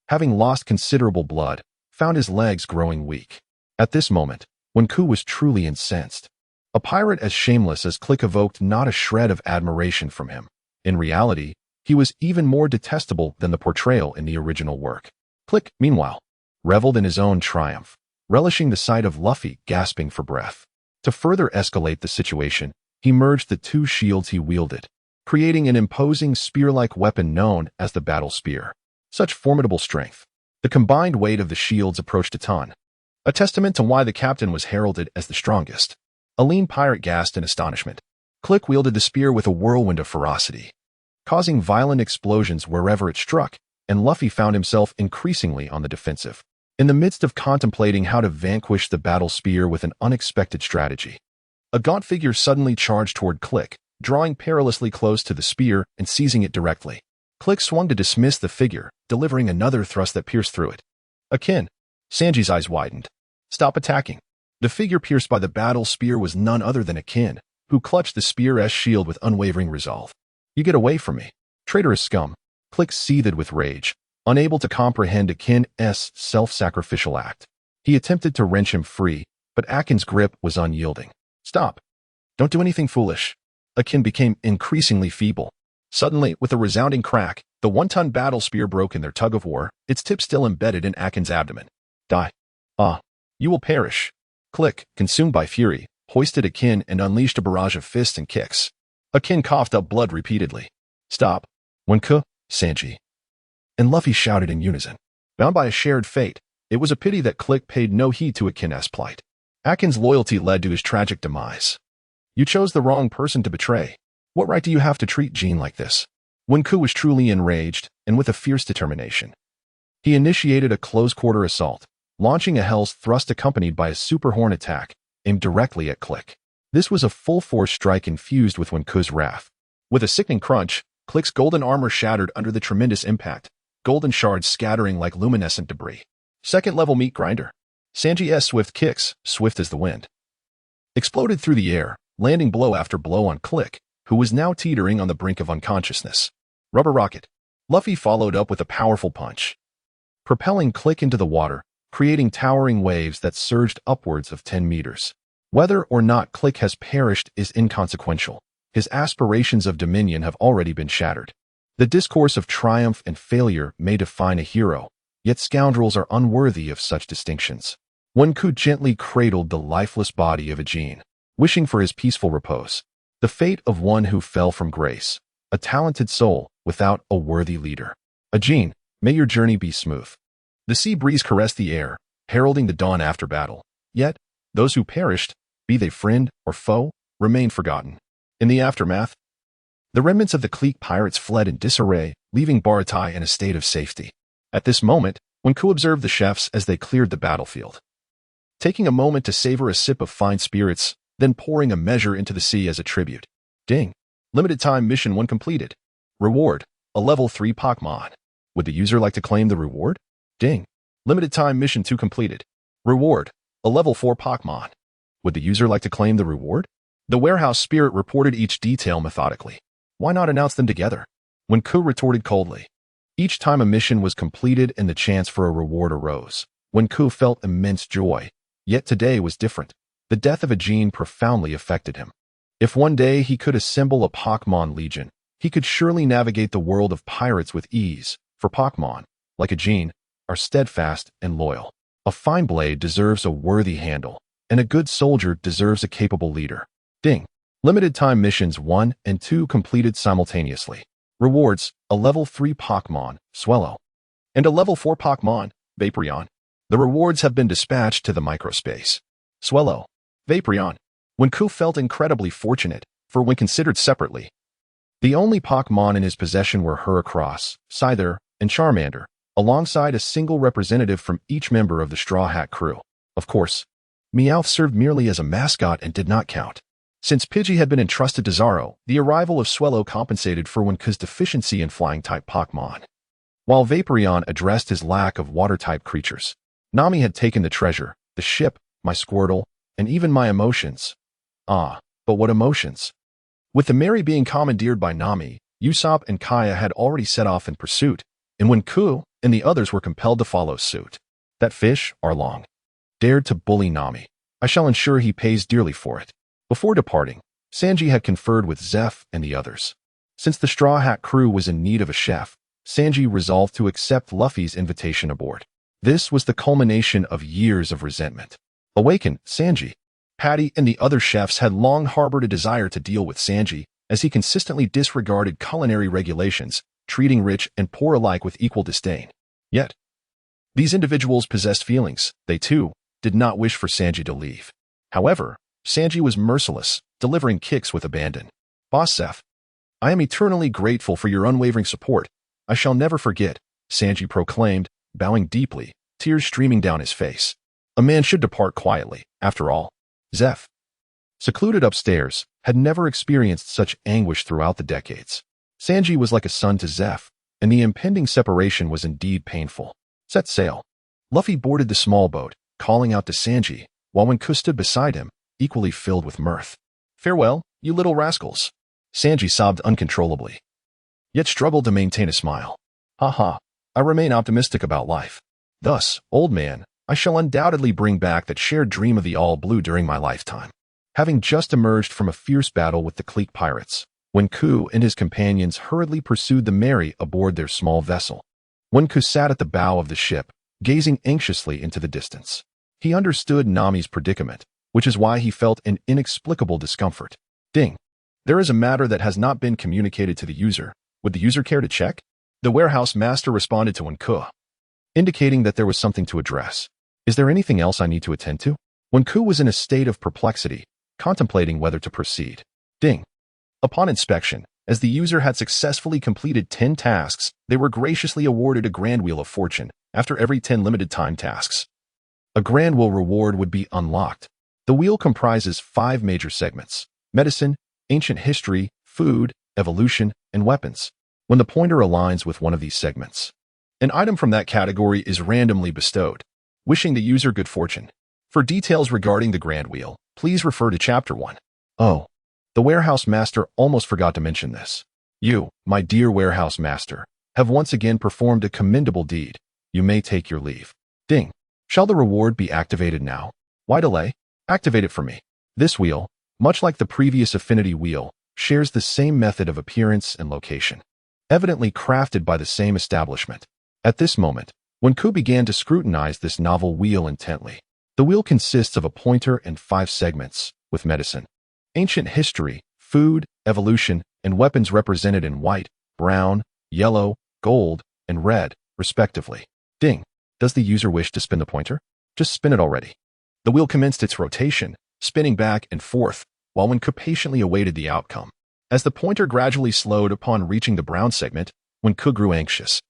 having lost considerable blood, found his legs growing weak. At this moment, Wenku was truly incensed. A pirate as shameless as Click evoked not a shred of admiration from him. In reality, he was even more detestable than the portrayal in the original work. Click, meanwhile, reveled in his own triumph, relishing the sight of Luffy gasping for breath. To further escalate the situation, he merged the two shields he wielded, creating an imposing spear-like weapon known as the battle spear. Such formidable strength. The combined weight of the shields approached a ton, a testament to why the captain was heralded as the strongest. A lean pirate gasped in astonishment. Click wielded the spear with a whirlwind of ferocity, causing violent explosions wherever it struck, and Luffy found himself increasingly on the defensive. In the midst of contemplating how to vanquish the battle spear with an unexpected strategy, a gaunt figure suddenly charged toward Click, drawing perilously close to the spear and seizing it directly. Click swung to dismiss the figure, delivering another thrust that pierced through it. Akin. Sanji's eyes widened. Stop attacking. The figure pierced by the battle spear was none other than Akin, who clutched the spear's shield with unwavering resolve. You get away from me, traitorous scum. Click seethed with rage, unable to comprehend Akin's self-sacrificial act. He attempted to wrench him free, but Akin's grip was unyielding. Stop. Don't do anything foolish. Akin became increasingly feeble. Suddenly, with a resounding crack, the one-ton battle spear broke in their tug-of-war, its tip still embedded in Akin's abdomen. Die. You will perish. Click, consumed by fury, hoisted Akin and unleashed a barrage of fists and kicks. Akin coughed up blood repeatedly. Stop. Wenku, Sanji. And Luffy shouted in unison. Bound by a shared fate, it was a pity that Click paid no heed to Akin's plight. Akin's loyalty led to his tragic demise. You chose the wrong person to betray. What right do you have to treat Jean like this? Wenku was truly enraged, and with a fierce determination, he initiated a close-quarter assault, launching a Hell's Thrust accompanied by a Super Horn attack, aimed directly at Click. This was a full-force strike infused with Wenku's wrath. With a sickening crunch, Click's golden armor shattered under the tremendous impact, golden shards scattering like luminescent debris. Second-level meat grinder. Sanji's swift kicks, swift as the wind, exploded through the air, landing blow after blow on Click, who was now teetering on the brink of unconsciousness. Rubber rocket. Luffy followed up with a powerful punch, propelling Click into the water, creating towering waves that surged upwards of 10 meters. Whether or not Click has perished is inconsequential. His aspirations of dominion have already been shattered. The discourse of triumph and failure may define a hero, yet scoundrels are unworthy of such distinctions. Wenku gently cradled the lifeless body of Jean, wishing for his peaceful repose. The fate of one who fell from grace, a talented soul without a worthy leader. Jean, may your journey be smooth. The sea breeze caressed the air, heralding the dawn after battle. Yet, those who perished, be they friend or foe, remained forgotten. In the aftermath, the remnants of the clique pirates fled in disarray, leaving Baratai in a state of safety. At this moment, Wenku observed the chefs as they cleared the battlefield, taking a moment to savor a sip of fine spirits, then pouring a measure into the sea as a tribute. Ding. Limited time mission 1 completed. Reward, a level 3 Pokémon. Would the user like to claim the reward? Ding. Limited time mission 2 completed. Reward, a level 4 Pokémon. Would the user like to claim the reward? The warehouse spirit reported each detail methodically. Why not announce them together? Wenku retorted coldly. Each time a mission was completed and the chance for a reward arose, Wenku felt immense joy. Yet today was different. The death of Jean profoundly affected him. If one day he could assemble a Pokémon legion, he could surely navigate the world of pirates with ease, for Pokémon, like Jean, are steadfast and loyal. A fine blade deserves a worthy handle, and a good soldier deserves a capable leader. Ding. Limited time missions 1 and 2 completed simultaneously. Rewards, a level 3 Pokémon, Swellow, and a level 4 Pokémon, Vaporeon. The rewards have been dispatched to the microspace. Swellow. Vaporeon. Wenku felt incredibly fortunate, for when considered separately, the only Pokémon in his possession were Heracross, Scyther, and Charmander, alongside a single representative from each member of the Straw Hat crew. Of course, Meowth served merely as a mascot and did not count. Since Pidgey had been entrusted to Zaro, the arrival of Swellow compensated for Wenku's deficiency in flying-type Pokémon. While Vaporeon addressed his lack of water-type creatures, Nami had taken the treasure, the ship, my Squirtle, and even my emotions. Ah, but what emotions! With the Mary being commandeered by Nami, Usopp and Kaya had already set off in pursuit, and Wenku and the others were compelled to follow suit. That fish, Arlong, dared to bully Nami. I shall ensure he pays dearly for it. Before departing, Sanji had conferred with Zeph and the others. Since the Straw Hat crew was in need of a chef, Sanji resolved to accept Luffy's invitation aboard. This was the culmination of years of resentment. Awakened, Sanji, Patty, and the other chefs had long harbored a desire to deal with Sanji, as he consistently disregarded culinary regulations, treating rich and poor alike with equal disdain. Yet, these individuals possessed feelings. They, too, did not wish for Sanji to leave. However, Sanji was merciless, delivering kicks with abandon. Boss Zeph, I am eternally grateful for your unwavering support. I shall never forget, Sanji proclaimed, bowing deeply, tears streaming down his face. A man should depart quietly, after all. Zeph, secluded upstairs, had never experienced such anguish throughout the decades. Sanji was like a son to Zeph, and the impending separation was indeed painful. Set sail. Luffy boarded the small boat, calling out to Sanji, while Wenku stood beside him, equally filled with mirth. Farewell, you little rascals. Sanji sobbed uncontrollably, yet struggled to maintain a smile. Ha, I remain optimistic about life. Thus, old man, I shall undoubtedly bring back that shared dream of the All Blue during my lifetime. Having just emerged from a fierce battle with the clique pirates, Wenku and his companions hurriedly pursued the Mary aboard their small vessel. Wenku sat at the bow of the ship, gazing anxiously into the distance. He understood Nami's predicament, which is why he felt an inexplicable discomfort. Ding. There is a matter that has not been communicated to the user. Would the user care to check? The warehouse master responded to Wenku, indicating that there was something to address. Is there anything else I need to attend to? Wenku was in a state of perplexity, contemplating whether to proceed. Ding. Upon inspection, as the user had successfully completed 10 tasks, they were graciously awarded a Grand Wheel of Fortune after every 10 limited time tasks. A Grand Wheel reward would be unlocked. The wheel comprises 5 major segments: medicine, ancient history, food, evolution, and weapons. When the pointer aligns with one of these segments, an item from that category is randomly bestowed, wishing the user good fortune. For details regarding the Grand Wheel, please refer to Chapter 1. Oh, the warehouse master almost forgot to mention this. You, my dear warehouse master, have once again performed a commendable deed. You may take your leave. Ding. Shall the reward be activated now? Why delay? Activate it for me. This wheel, much like the previous affinity wheel, shares the same method of appearance and location, evidently crafted by the same establishment. At this moment, Wenku began to scrutinize this novel wheel intently. The wheel consists of a pointer and 5 segments, with medicine, ancient history, food, evolution, and weapons represented in white, brown, yellow, gold, and red, respectively. Ding. Does the user wish to spin the pointer? Just spin it already. The wheel commenced its rotation, spinning back and forth, while Wenku patiently awaited the outcome. As the pointer gradually slowed upon reaching the brown segment, Wenku grew anxious.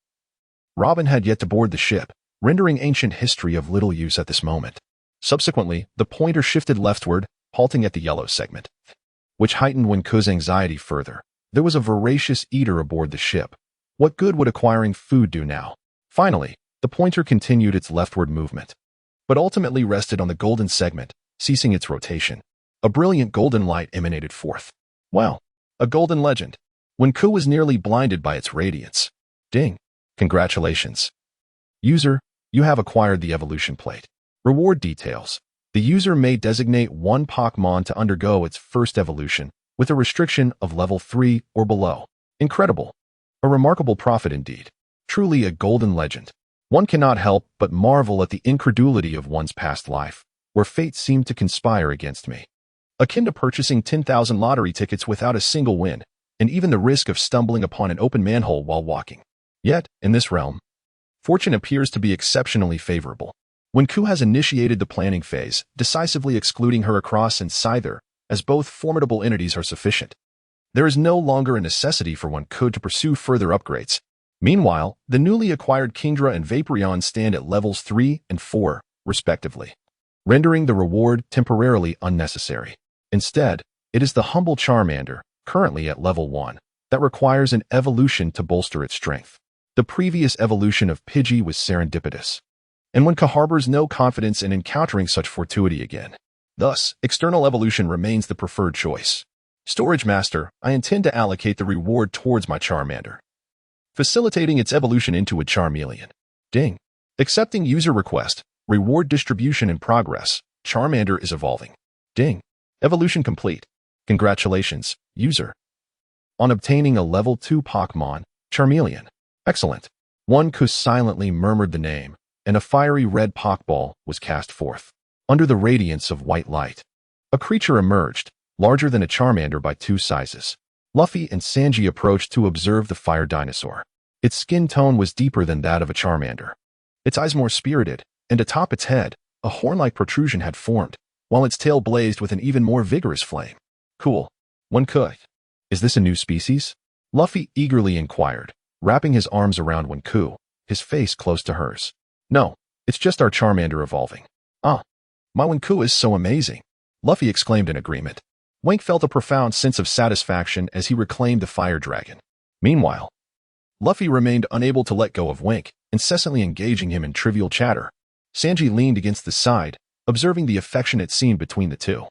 Robin had yet to board the ship, rendering ancient history of little use at this moment. Subsequently, the pointer shifted leftward, halting at the yellow segment, which heightened Wenku's anxiety further. There was a voracious eater aboard the ship. What good would acquiring food do now? Finally, the pointer continued its leftward movement, but ultimately rested on the golden segment, ceasing its rotation. A brilliant golden light emanated forth. Wow, a golden legend. Wenku was nearly blinded by its radiance. Ding. Congratulations. User, you have acquired the evolution plate. Reward details. The user may designate one Pokémon to undergo its first evolution, with a restriction of level 3 or below. Incredible. A remarkable profit indeed. Truly a golden legend. One cannot help but marvel at the incredulity of one's past life, where fate seemed to conspire against me. Akin to purchasing 10,000 lottery tickets without a single win, and even the risk of stumbling upon an open manhole while walking. Yet, in this realm, fortune appears to be exceptionally favorable. Wenku has initiated the planning phase, decisively excluding her across and Scyther, as both formidable entities are sufficient. There is no longer a necessity for Wenku to pursue further upgrades. Meanwhile, the newly acquired Kingdra and Vaporeon stand at levels 3 and 4, respectively, rendering the reward temporarily unnecessary. Instead, it is the humble Charmander, currently at level 1, that requires an evolution to bolster its strength. The previous evolution of Pidgey was serendipitous, and Wenku harbors no confidence in encountering such fortuity again. Thus, external evolution remains the preferred choice. Storage Master, I intend to allocate the reward towards my Charmander, facilitating its evolution into a Charmeleon. Ding. Accepting user request. Reward distribution in progress. Charmander is evolving. Ding. Evolution complete. Congratulations, user, on obtaining a level 2 Pokémon, Charmeleon. Excellent. One Kus silently murmured the name, and a fiery red Pokeball was cast forth. Under the radiance of white light, a creature emerged, larger than a Charmander by 2 sizes. Luffy and Sanji approached to observe the fire dinosaur. Its skin tone was deeper than that of a Charmander. Its eyes more spirited, and atop its head, a horn-like protrusion had formed, while its tail blazed with an even more vigorous flame. Cool. One could. Is this a new species? Luffy eagerly inquired, wrapping his arms around Wenku, his face close to hers. No, it's just our Charmander evolving. Ah, my Wenku is so amazing, Luffy exclaimed in agreement. Wink felt a profound sense of satisfaction as he reclaimed the fire dragon. Meanwhile, Luffy remained unable to let go of Wink, incessantly engaging him in trivial chatter. Sanji leaned against the side, observing the affectionate scene between the two.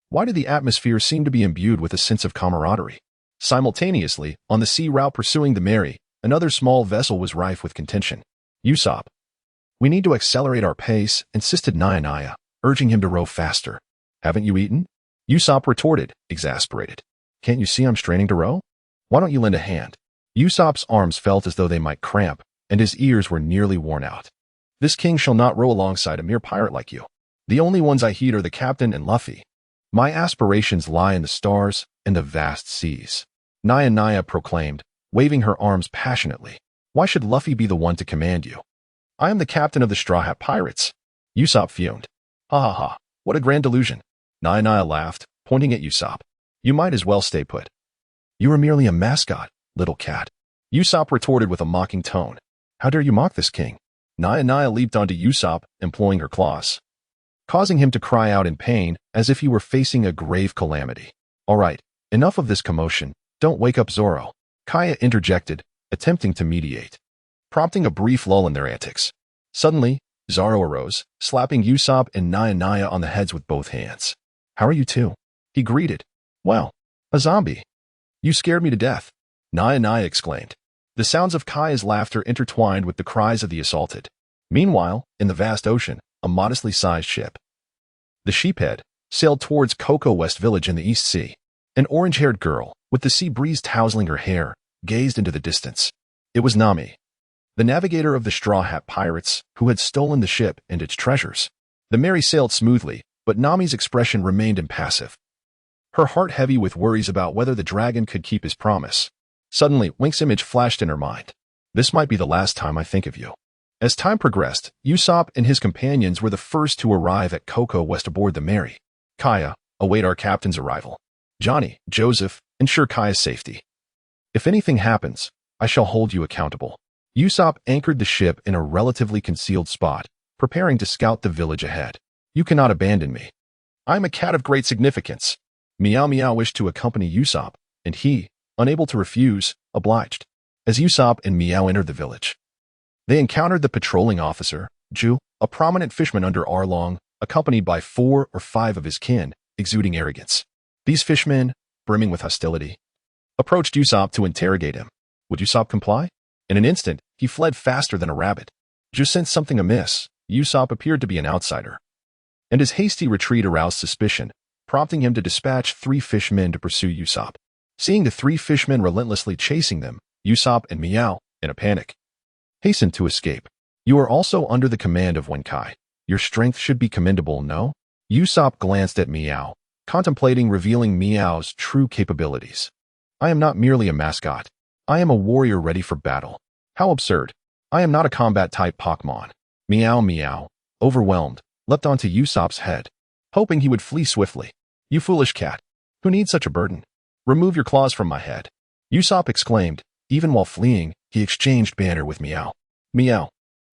Why did the atmosphere seem to be imbued with a sense of camaraderie? Simultaneously, on the sea route pursuing the Mary, another small vessel was rife with contention. Usopp. We need to accelerate our pace, insisted Naya, urging him to row faster. Haven't you eaten? Usopp retorted, exasperated. Can't you see I'm straining to row? Why don't you lend a hand? Usopp's arms felt as though they might cramp, and his ears were nearly worn out. This king shall not row alongside a mere pirate like you. The only ones I heed are the captain and Luffy. My aspirations lie in the stars and the vast seas. Naya proclaimed, waving her arms passionately. Why should Luffy be the one to command you? I am the captain of the Straw Hat Pirates. Usopp fumed. Ha ha ha, what a grand delusion. Naya laughed, pointing at Usopp. You might as well stay put. You are merely a mascot, little cat. Usopp retorted with a mocking tone. How dare you mock this king? Naya leaped onto Usopp, employing her claws, causing him to cry out in pain as if he were facing a grave calamity. All right, enough of this commotion. Don't wake up Zoro. Kaya interjected, attempting to mediate, prompting a brief lull in their antics. Suddenly, Zoro arose, slapping Usopp and Naya on the heads with both hands. How are you two? He greeted. Well, a zombie. You scared me to death, Naya exclaimed. The sounds of Kaya's laughter intertwined with the cries of the assaulted. Meanwhile, in the vast ocean, a modestly sized ship, the Sheephead, sailed towards Cocoa West Village in the East Sea. An orange-haired girl, with the sea breeze tousling her hair, gazed into the distance. It was Nami, the navigator of the Straw Hat Pirates, who had stolen the ship and its treasures. The Mary sailed smoothly, but Nami's expression remained impassive, her heart heavy with worries about whether the dragon could keep his promise. Suddenly, Wink's image flashed in her mind. This might be the last time I think of you. As time progressed, Usopp and his companions were the first to arrive at Cocoa West aboard the Mary. Kaya, await our captain's arrival. Johnny, Joseph, ensure Kaya's safety. If anything happens, I shall hold you accountable. Usopp anchored the ship in a relatively concealed spot, preparing to scout the village ahead. You cannot abandon me. I am a cat of great significance. Meow wished to accompany Usopp, and he, unable to refuse, obliged. As Usopp and Meow entered the village, they encountered the patrolling officer, Ju, a prominent fisherman under Arlong, accompanied by 4 or 5 of his kin, exuding arrogance. These fishmen, brimming with hostility, approached Usopp to interrogate him. Would Usopp comply? In an instant, he fled faster than a rabbit. Ju sensed something amiss. Usopp appeared to be an outsider, and his hasty retreat aroused suspicion, prompting him to dispatch 3 fishmen to pursue Usopp. Seeing the 3 fishmen relentlessly chasing them, Usopp and Meow, in a panic, hastened to escape. You are also under the command of Wenkai. Your strength should be commendable, no? Usopp glanced at Meow, contemplating revealing Meow's true capabilities. I am not merely a mascot. I am a warrior ready for battle. How absurd. I am not a combat-type Pokémon. Meow, overwhelmed, leapt onto Usopp's head, hoping he would flee swiftly. You foolish cat. Who needs such a burden? Remove your claws from my head. Usopp exclaimed. Even while fleeing, he exchanged banter with Meow. Meow.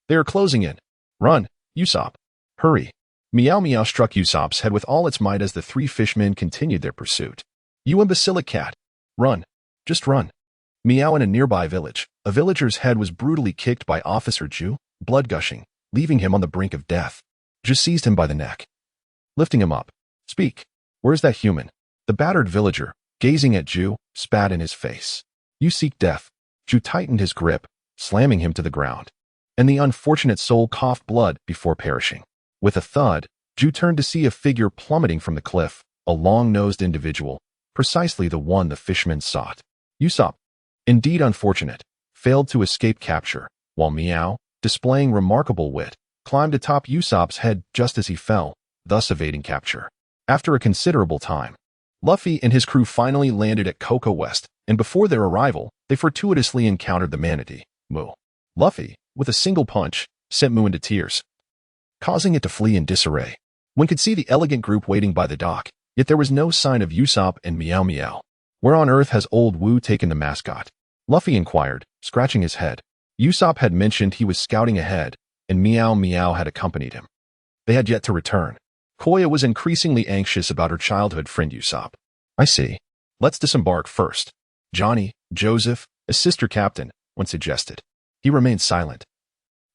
They are closing in. Run, Usopp. Hurry. Meow struck Usopp's head with all its might as the 3 fishmen continued their pursuit. You imbecilic cat. Run. Just run. Meow in a nearby village. A villager's head was brutally kicked by Officer Ju, blood gushing, leaving him on the brink of death. Ju seized him by the neck, lifting him up. Speak. Where's that human? The battered villager, gazing at Ju, spat in his face. You seek death. Ju tightened his grip, slamming him to the ground, and the unfortunate soul coughed blood before perishing. With a thud, Ju turned to see a figure plummeting from the cliff, a long-nosed individual, precisely the one the fishmen sought. Usopp, indeed unfortunate, failed to escape capture, while Meow, displaying remarkable wit, climbed atop Usopp's head just as he fell, thus evading capture. After a considerable time, Luffy and his crew finally landed at Cocoa West, and before their arrival, they fortuitously encountered the manatee, Mu. Luffy, with a single punch, sent Mu into tears, causing it to flee in disarray. One could see the elegant group waiting by the dock, yet there was no sign of Usopp and Meow Meow. Where on earth has old Wu taken the mascot? Luffy inquired, scratching his head. Usopp had mentioned he was scouting ahead, and Meow Meow had accompanied him. They had yet to return. Koya was increasingly anxious about her childhood friend Usopp. I see. Let's disembark first. Johnny, Joseph, a sister captain, one suggested. He remained silent,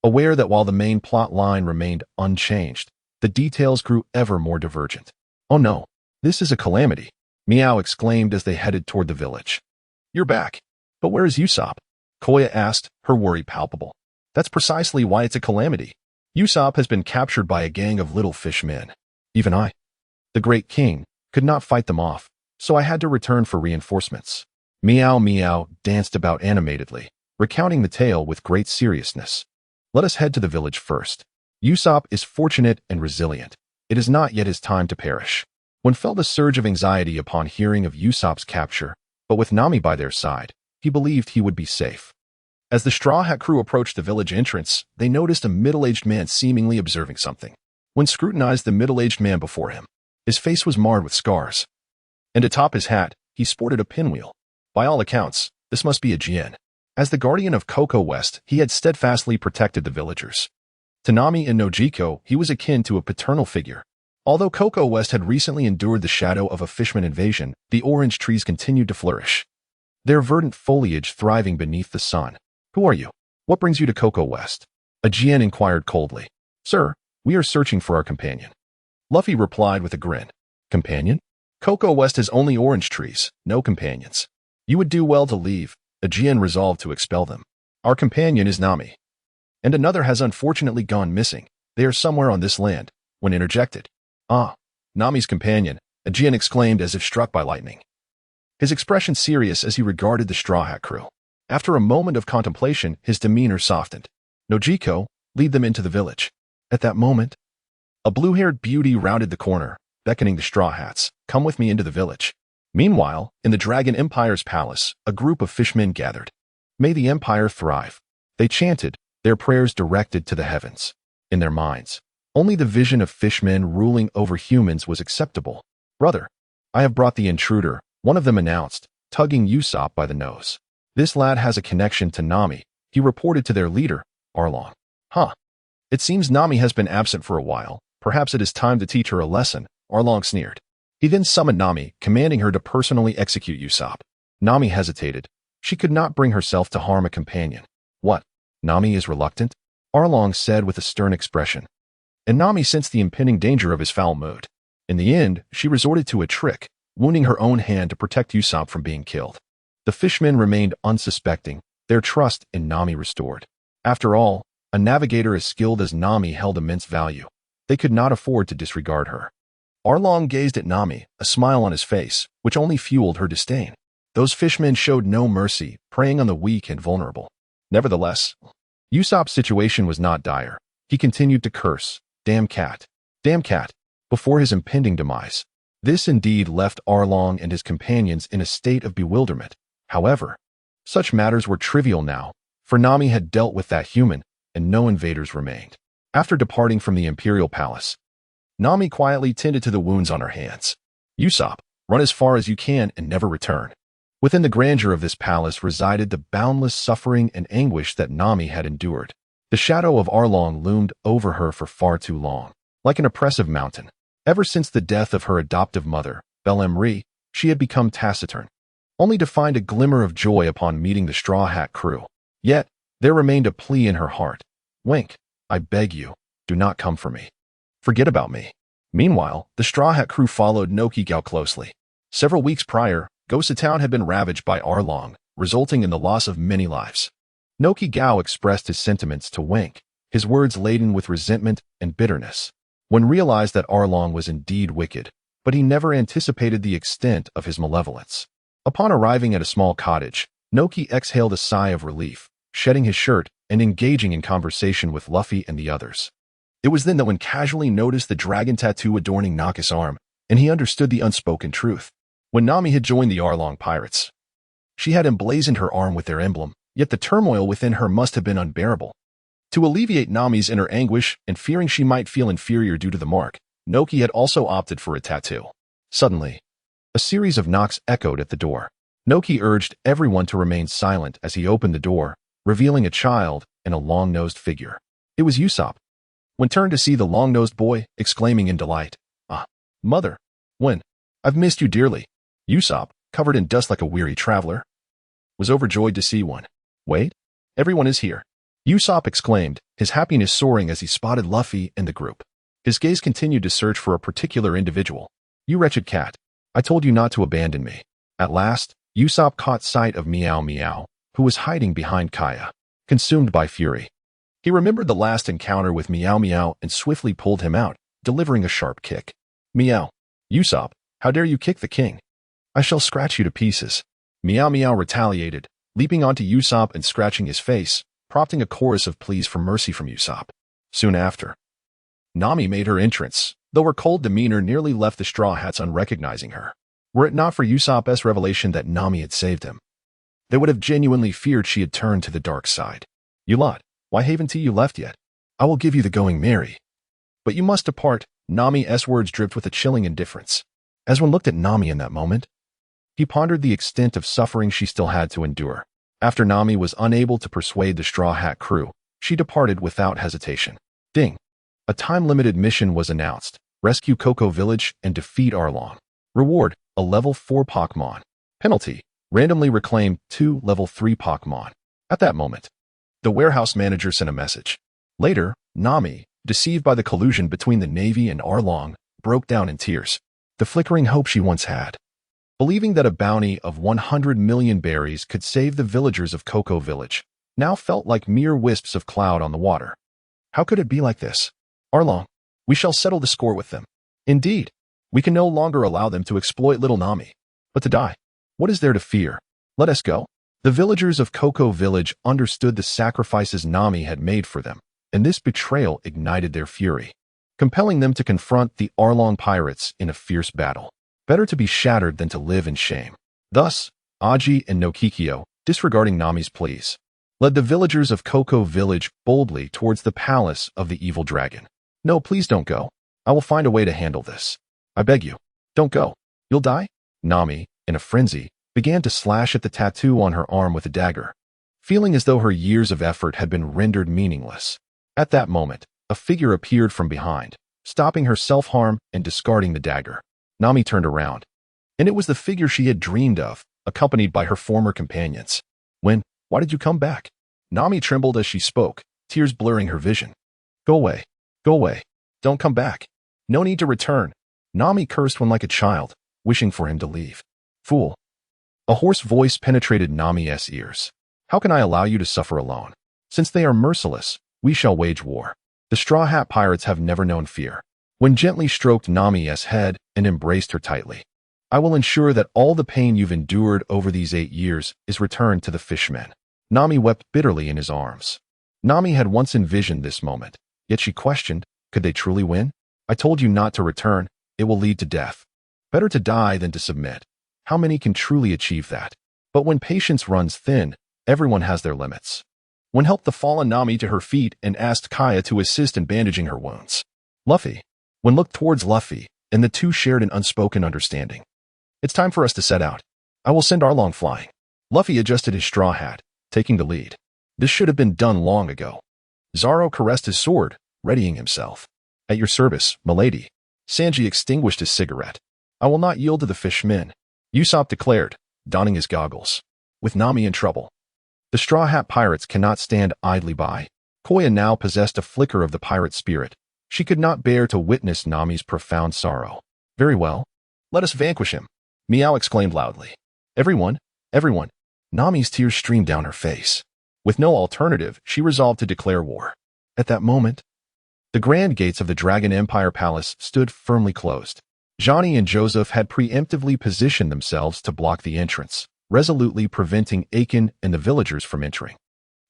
aware that while the main plot line remained unchanged, the details grew ever more divergent. Oh no, this is a calamity, Meow exclaimed as they headed toward the village. You're back. But where is Usopp? Koya asked, her worry palpable. That's precisely why it's a calamity. Usopp has been captured by a gang of little fish men. Even I, the great king, could not fight them off, so I had to return for reinforcements. Meow Meow danced about animatedly, recounting the tale with great seriousness. Let us head to the village first. Usopp is fortunate and resilient. It is not yet his time to perish. One felt a surge of anxiety upon hearing of Usopp's capture, but with Nami by their side, he believed he would be safe. As the Straw Hat crew approached the village entrance, they noticed a middle-aged man seemingly observing something. One scrutinized the middle-aged man before him. His face was marred with scars, and atop his hat, he sported a pinwheel. By all accounts, this must be a Jin. As the guardian of Cocoa West, he had steadfastly protected the villagers. To Nami and Nojiko, he was akin to a paternal figure. Although Cocoa West had recently endured the shadow of a fishman invasion, the orange trees continued to flourish, their verdant foliage thriving beneath the sun. Who are you? What brings you to Cocoa West? A Jin inquired coldly. Sir, we are searching for our companion. Luffy replied with a grin. Companion? Cocoa West has only orange trees, no companions. You would do well to leave. A Jin resolved to expel them. Our companion is Nami, and another has unfortunately gone missing. They are somewhere on this land. When interjected. Ah, Nami's companion, a Jin exclaimed as if struck by lightning, his expression serious as he regarded the Straw Hat crew. After a moment of contemplation, his demeanor softened. Nojiko, lead them into the village. At that moment, a blue-haired beauty rounded the corner, beckoning the Straw Hats. Come with me into the village. Meanwhile, in the Dragon Empire's palace, a group of fishmen gathered. May the Empire thrive. They chanted, their prayers directed to the heavens. In their minds, only the vision of fishmen ruling over humans was acceptable. Brother, I have brought the intruder, one of them announced, tugging Usopp by the nose. This lad has a connection to Nami, he reported to their leader, Arlong. Huh. It seems Nami has been absent for a while. Perhaps it is time to teach her a lesson, Arlong sneered. He then summoned Nami, commanding her to personally execute Usopp. Nami hesitated. She could not bring herself to harm a companion. What? Nami is reluctant? Arlong said with a stern expression. And Nami sensed the impending danger of his foul mood. In the end, she resorted to a trick, wounding her own hand to protect Usopp from being killed. The fishmen remained unsuspecting, their trust in Nami restored. After all, a navigator as skilled as Nami held immense value. They could not afford to disregard her. Arlong gazed at Nami, a smile on his face, which only fueled her disdain. Those fishmen showed no mercy, preying on the weak and vulnerable. Nevertheless, Usopp's situation was not dire. He continued to curse, damn cat, before his impending demise. This indeed left Arlong and his companions in a state of bewilderment. However, such matters were trivial now, for Nami had dealt with that human, and no invaders remained. After departing from the Imperial Palace, Nami quietly tended to the wounds on her hands. Usopp, run as far as you can and never return. Within the grandeur of this palace resided the boundless suffering and anguish that Nami had endured. The shadow of Arlong loomed over her for far too long, like an oppressive mountain. Ever since the death of her adoptive mother, Bel-Emri, she had become taciturn, only to find a glimmer of joy upon meeting the Straw Hat crew. Yet, there remained a plea in her heart. Wink, I beg you, do not come for me. Forget about me. Meanwhile, the Straw Hat crew followed Nokigao closely. Several weeks prior, Gosa Town had been ravaged by Arlong, resulting in the loss of many lives. Nokigao expressed his sentiments to Wink, his words laden with resentment and bitterness. When realized that Arlong was indeed wicked, but he never anticipated the extent of his malevolence. Upon arriving at a small cottage, Noki exhaled a sigh of relief, shedding his shirt and engaging in conversation with Luffy and the others. It was then that one casually noticed the dragon tattoo adorning Naka's arm, and he understood the unspoken truth. When Nami had joined the Arlong pirates, she had emblazoned her arm with their emblem, yet the turmoil within her must have been unbearable. To alleviate Nami's inner anguish and fearing she might feel inferior due to the mark, Noki had also opted for a tattoo. Suddenly, a series of knocks echoed at the door. Noki urged everyone to remain silent as he opened the door, revealing a child and a long-nosed figure. It was Usopp. When turned to see the long-nosed boy, exclaiming in delight, "Ah, mother, when? I've missed you dearly." Usopp, covered in dust like a weary traveler, was overjoyed to see one. "Wait, everyone is here," Usopp exclaimed, his happiness soaring as he spotted Luffy and the group. His gaze continued to search for a particular individual. "You wretched cat, I told you not to abandon me." At last, Usopp caught sight of Meow Meow, who was hiding behind Kaya, consumed by fury. He remembered the last encounter with Meow Meow and swiftly pulled him out, delivering a sharp kick. "Meow, Usopp, how dare you kick the king? I shall scratch you to pieces." Meow Meow retaliated, leaping onto Usopp and scratching his face, prompting a chorus of pleas for mercy from Usopp. Soon after, Nami made her entrance, though her cold demeanor nearly left the Straw Hats unrecognizing her. Were it not for Usopp's revelation that Nami had saved him, they would have genuinely feared she had turned to the dark side. "You lot, why haven't you left yet? I will give you the going merry. But you must depart." Nami's words dripped with a chilling indifference. As one looked at Nami in that moment, he pondered the extent of suffering she still had to endure. After Nami was unable to persuade the Straw Hat crew, she departed without hesitation. Ding! A time-limited mission was announced. Rescue Cocoa Village and defeat Arlong. Reward, a level 4 Pokémon. Penalty, randomly reclaim 2 level 3 Pokémon. At that moment, the warehouse manager sent a message. Later, Nami, deceived by the collusion between the Navy and Arlong, broke down in tears. The flickering hope she once had, believing that a bounty of 100 million berries could save the villagers of Cocoa Village, now felt like mere wisps of cloud on the water. How could it be like this? Arlong, we shall settle the score with them. Indeed, we can no longer allow them to exploit little Nami. But to die, what is there to fear? Let us go. The villagers of Cocoa Village understood the sacrifices Nami had made for them, and this betrayal ignited their fury, compelling them to confront the Arlong pirates in a fierce battle. Better to be shattered than to live in shame. Thus, Aji and Nokikyo, disregarding Nami's pleas, led the villagers of Cocoa Village boldly towards the palace of the evil dragon. "No, please don't go. I will find a way to handle this. I beg you, don't go. You'll die." Nami, in a frenzy, began to slash at the tattoo on her arm with a dagger, feeling as though her years of effort had been rendered meaningless. At that moment, a figure appeared from behind, stopping her self-harm and discarding the dagger. Nami turned around, and it was the figure she had dreamed of, accompanied by her former companions. Why did you come back?" Nami trembled as she spoke, tears blurring her vision. Go away. Go away. Don't come back. No need to return." Nami cursed when like a child, wishing for him to leave. "Fool." A hoarse voice penetrated Nami's ears. "How can I allow you to suffer alone? Since they are merciless, we shall wage war. The Straw Hat Pirates have never known fear." When gently stroked Nami's head and embraced her tightly. "I will ensure that all the pain you've endured over these 8 years is returned to the fishmen." Nami wept bitterly in his arms. Nami had once envisioned this moment, yet she questioned, could they truly win? "I told you not to return. It will lead to death. Better to die than to submit." How many can truly achieve that? But when patience runs thin, everyone has their limits. One helped the fallen Nami to her feet and asked Kaya to assist in bandaging her wounds. Luffy. One looked towards Luffy, and the two shared an unspoken understanding. "It's time for us to set out. I will send Arlong flying." Luffy adjusted his straw hat, taking the lead. This should have been done long ago. Zoro caressed his sword, readying himself. "At your service, milady." Sanji extinguished his cigarette. "I will not yield to the fishmen," Usopp declared, donning his goggles. With Nami in trouble, the Straw Hat Pirates cannot stand idly by. Koya now possessed a flicker of the pirate spirit. She could not bear to witness Nami's profound sorrow. "Very well. Let us vanquish him," Meow exclaimed loudly. Everyone. Nami's tears streamed down her face. With no alternative, she resolved to declare war. At that moment, the grand gates of the Dragon Empire Palace stood firmly closed. Johnny and Joseph had preemptively positioned themselves to block the entrance, resolutely preventing Aiken and the villagers from entering.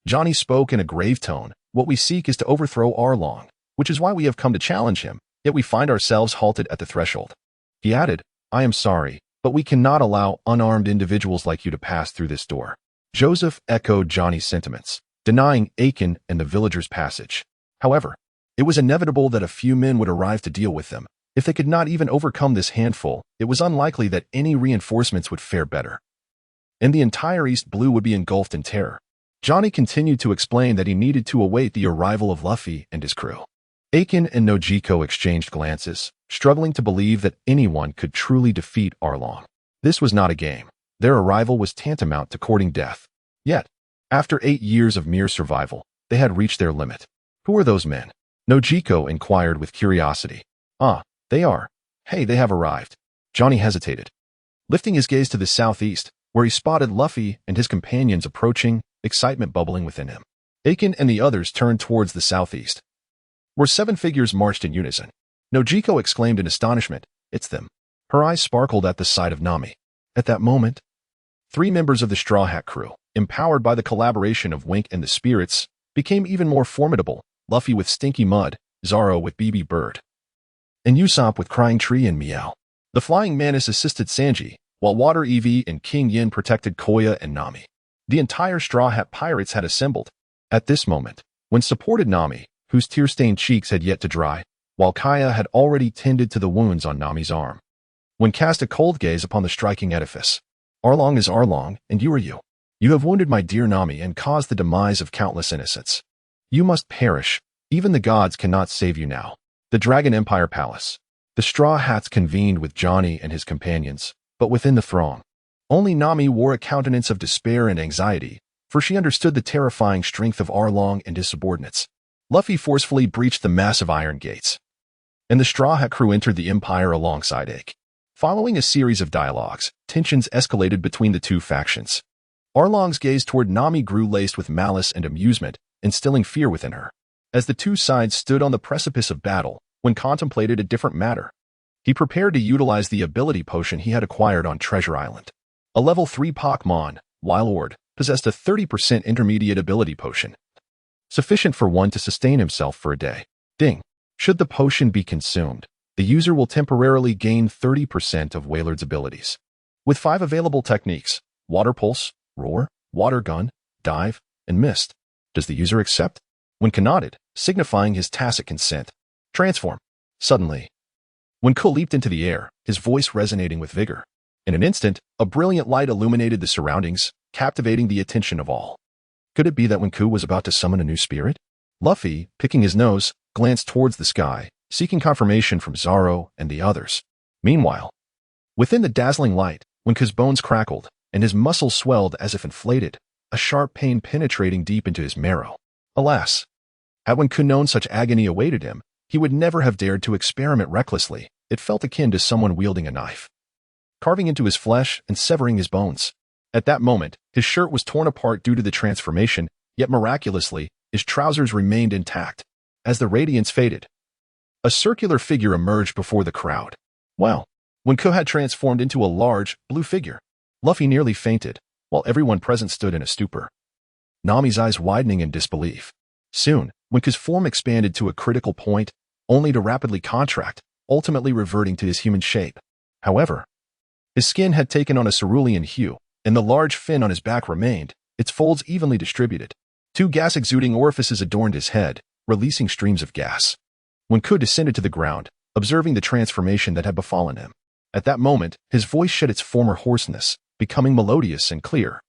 Johnny spoke in a grave tone. What we seek is to overthrow Arlong, which is why we have come to challenge him, yet we find ourselves halted at the threshold. He added, I am sorry, but we cannot allow unarmed individuals like you to pass through this door. Joseph echoed Johnny's sentiments, denying Aiken and the villagers passage. However, it was inevitable that a few men would arrive to deal with them. If they could not even overcome this handful, it was unlikely that any reinforcements would fare better. And the entire East Blue would be engulfed in terror. Johnny continued to explain that he needed to await the arrival of Luffy and his crew. Aiken and Nojiko exchanged glances, struggling to believe that anyone could truly defeat Arlong. This was not a game. Their arrival was tantamount to courting death. Yet, after 8 years of mere survival, they had reached their limit. Who are those men? Nojiko inquired with curiosity. They are. Hey, they have arrived. Johnny hesitated, lifting his gaze to the southeast, where he spotted Luffy and his companions approaching, excitement bubbling within him. Aiken and the others turned towards the southeast, where 7 figures marched in unison. Nojiko exclaimed in astonishment, It's them. Her eyes sparkled at the sight of Nami. At that moment, 3 members of the Straw Hat crew, empowered by the collaboration of Wink and the Spirits, became even more formidable, Luffy with Stinky Mud, Zoro with BB Bird, and Usopp with Crying Tree and Meow. The Flying Mantis assisted Sanji, while Water Eevee and King Yin protected Koya and Nami. The entire Straw Hat Pirates had assembled. At this moment, when supported Nami, whose tear-stained cheeks had yet to dry, while Kaya had already tended to the wounds on Nami's arm. When cast a cold gaze upon the striking edifice. Arlong is Arlong, and you are you. You have wounded my dear Nami and caused the demise of countless innocents. You must perish. Even the gods cannot save you now. The Dragon Empire Palace. The Straw Hats convened with Johnny and his companions, but within the throng. Only Nami wore a countenance of despair and anxiety, for she understood the terrifying strength of Arlong and his subordinates. Luffy forcefully breached the massive iron gates, and the Straw Hat crew entered the Empire alongside Ache. Following a series of dialogues, tensions escalated between the two factions. Arlong's gaze toward Nami grew laced with malice and amusement, instilling fear within her. As the two sides stood on the precipice of battle, when contemplated a different matter, he prepared to utilize the ability potion he had acquired on Treasure Island. A level 3 Pokémon, Lord, possessed a 30% intermediate ability potion, sufficient for one to sustain himself for a day. Ding. Should the potion be consumed, the user will temporarily gain 30% of Wailord's abilities. With 5 available techniques, Water Pulse, Roar, Water Gun, Dive, and Mist. Does the user accept? When nodded, signifying his tacit consent. Transform. Suddenly, when Ko leaped into the air, his voice resonating with vigor. In an instant, a brilliant light illuminated the surroundings, captivating the attention of all. Could it be that when Ku was about to summon a new spirit? Luffy, picking his nose, glanced towards the sky, seeking confirmation from Zoro and the others. Meanwhile, within the dazzling light, when Ku's bones crackled and his muscles swelled as if inflated, a sharp pain penetrating deep into his marrow. Alas! Had when Ku known such agony awaited him, he would never have dared to experiment recklessly. It felt akin to someone wielding a knife, carving into his flesh and severing his bones. At that moment, his shirt was torn apart due to the transformation, yet miraculously, his trousers remained intact. As the radiance faded, a circular figure emerged before the crowd. Wow! When Ku had transformed into a large, blue figure, Luffy nearly fainted, while everyone present stood in a stupor, Nami's eyes widening in disbelief. Soon, when Ku's form expanded to a critical point, only to rapidly contract, ultimately reverting to his human shape. However, his skin had taken on a cerulean hue, and the large fin on his back remained, its folds evenly distributed. 2 gas-exuding orifices adorned his head, releasing streams of gas. When Ku descended to the ground, observing the transformation that had befallen him. At that moment, his voice shed its former hoarseness, becoming melodious and clear,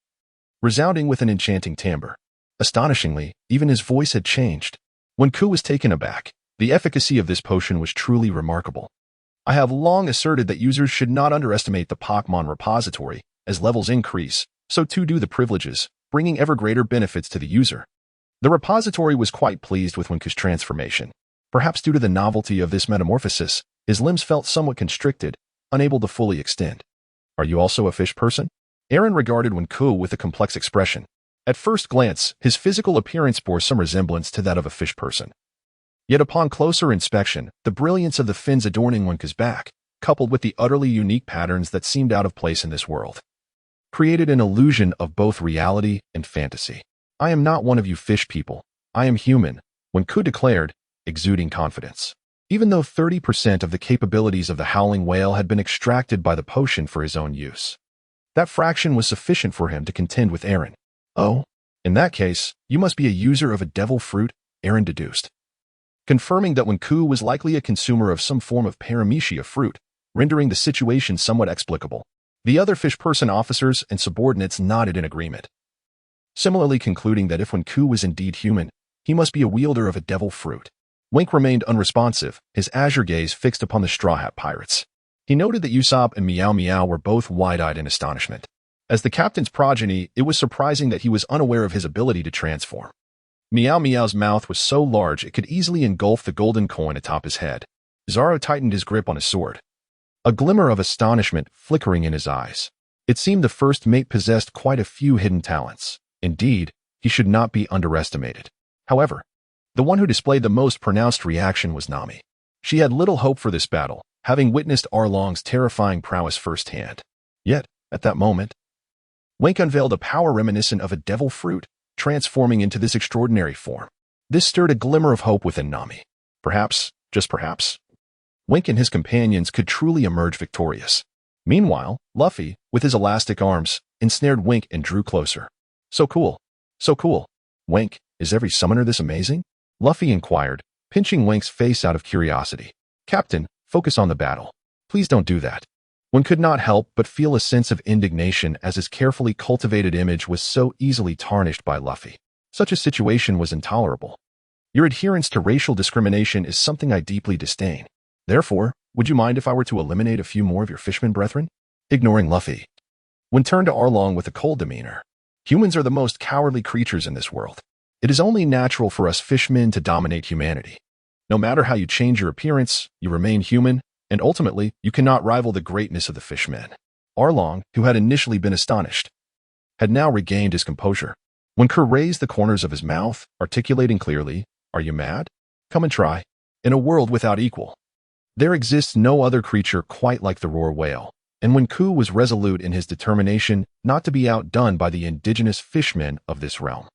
resounding with an enchanting timbre. Astonishingly, even his voice had changed. When Ku was taken aback, the efficacy of this potion was truly remarkable. I have long asserted that users should not underestimate the Pokémon repository. As levels increase, so too do the privileges, bringing ever greater benefits to the user. The repository was quite pleased with Wenku's transformation. Perhaps due to the novelty of this metamorphosis, his limbs felt somewhat constricted, unable to fully extend. Are you also a fish person? Aaron regarded Wenku with a complex expression. At first glance, his physical appearance bore some resemblance to that of a fish person. Yet upon closer inspection, the brilliance of the fins adorning Wenku's back, coupled with the utterly unique patterns that seemed out of place in this world, created an illusion of both reality and fantasy. "I am not one of you fish people. I am human," Wenku declared, exuding confidence. Even though 30% of the capabilities of the howling whale had been extracted by the potion for his own use, that fraction was sufficient for him to contend with Aaron. "Oh, in that case, you must be a user of a devil fruit," Aaron deduced, confirming that Wenku was likely a consumer of some form of paramecia fruit, rendering the situation somewhat explicable. The other fish person officers and subordinates nodded in agreement, similarly concluding that if Wenku was indeed human, he must be a wielder of a devil fruit. Wink remained unresponsive, his azure gaze fixed upon the Straw Hat Pirates. He noted that Usopp and Meow Meow were both wide-eyed in astonishment. As the captain's progeny, it was surprising that he was unaware of his ability to transform. Meow Meow's mouth was so large it could easily engulf the golden coin atop his head. Zoro tightened his grip on his sword, a glimmer of astonishment flickering in his eyes. It seemed the first mate possessed quite a few hidden talents. Indeed, he should not be underestimated. However, the one who displayed the most pronounced reaction was Nami. She had little hope for this battle, having witnessed Arlong's terrifying prowess firsthand. Yet, at that moment, Wink unveiled a power reminiscent of a devil fruit, transforming into this extraordinary form. This stirred a glimmer of hope within Nami. Perhaps, just perhaps, Wink and his companions could truly emerge victorious. Meanwhile, Luffy, with his elastic arms, ensnared Wink and drew closer. "So cool. So cool. Wink, is every summoner this amazing?" Luffy inquired, pinching Wink's face out of curiosity. "Captain, focus on the battle. Please don't do that." One could not help but feel a sense of indignation as his carefully cultivated image was so easily tarnished by Luffy. Such a situation was intolerable. "Your adherence to racial discrimination is something I deeply disdain. Therefore, would you mind if I were to eliminate a few more of your fishmen brethren?" Ignoring Luffy, One turned to Arlong with a cold demeanor. "Humans are the most cowardly creatures in this world. It is only natural for us fishmen to dominate humanity. No matter how you change your appearance, you remain human, and ultimately, you cannot rival the greatness of the fishmen." Arlong, who had initially been astonished, had now regained his composure. When Kerr raised the corners of his mouth, articulating clearly, "Are you mad? Come and try." In a world without equal, there exists no other creature quite like the roar whale, and when Ku was resolute in his determination not to be outdone by the indigenous fishmen of this realm.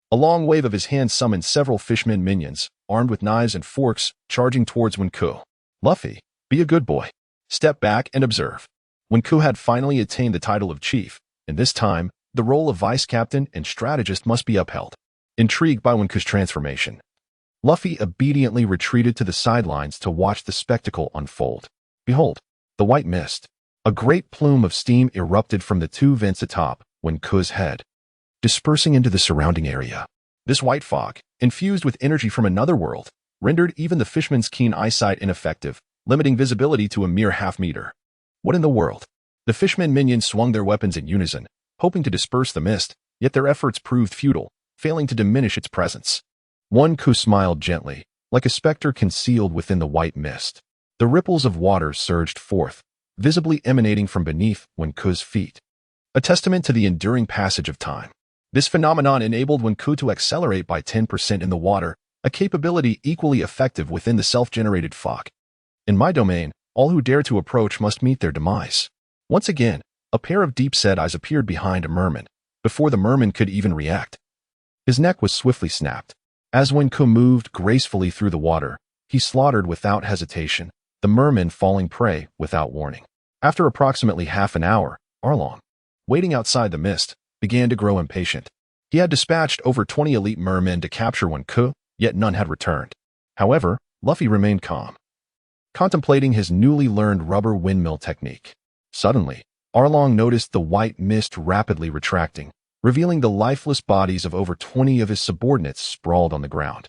A long wave of his hand summoned several fishmen minions, armed with knives and forks, charging towards Wenku. "Luffy, be a good boy. Step back and observe." Wenku had finally attained the title of chief, and this time, the role of vice captain and strategist must be upheld. Intrigued by Wenku's transformation, Luffy obediently retreated to the sidelines to watch the spectacle unfold. Behold, the white mist. A great plume of steam erupted from the two vents atop Wenku's head, dispersing into the surrounding area. This white fog, infused with energy from another world, rendered even the fishman's keen eyesight ineffective, limiting visibility to a mere half-meter. What in the world? The fishmen minions swung their weapons in unison, hoping to disperse the mist, yet their efforts proved futile, failing to diminish its presence. Wenku smiled gently, like a specter concealed within the white mist. The ripples of water surged forth, visibly emanating from beneath Wenku's feet, a testament to the enduring passage of time. This phenomenon enabled Wenku to accelerate by 10% in the water, a capability equally effective within the self-generated fog. "In my domain, all who dare to approach must meet their demise." Once again, a pair of deep-set eyes appeared behind a merman, before the merman could even react. His neck was swiftly snapped. As Wenku moved gracefully through the water, he slaughtered without hesitation, the merman falling prey without warning. After approximately half an hour, Arlong, waiting outside the mist, began to grow impatient. He had dispatched over 20 elite mermen to capture Wenku, yet none had returned. However, Luffy remained calm, contemplating his newly learned rubber windmill technique. Suddenly, Arlong noticed the white mist rapidly retracting, revealing the lifeless bodies of over 20 of his subordinates sprawled on the ground,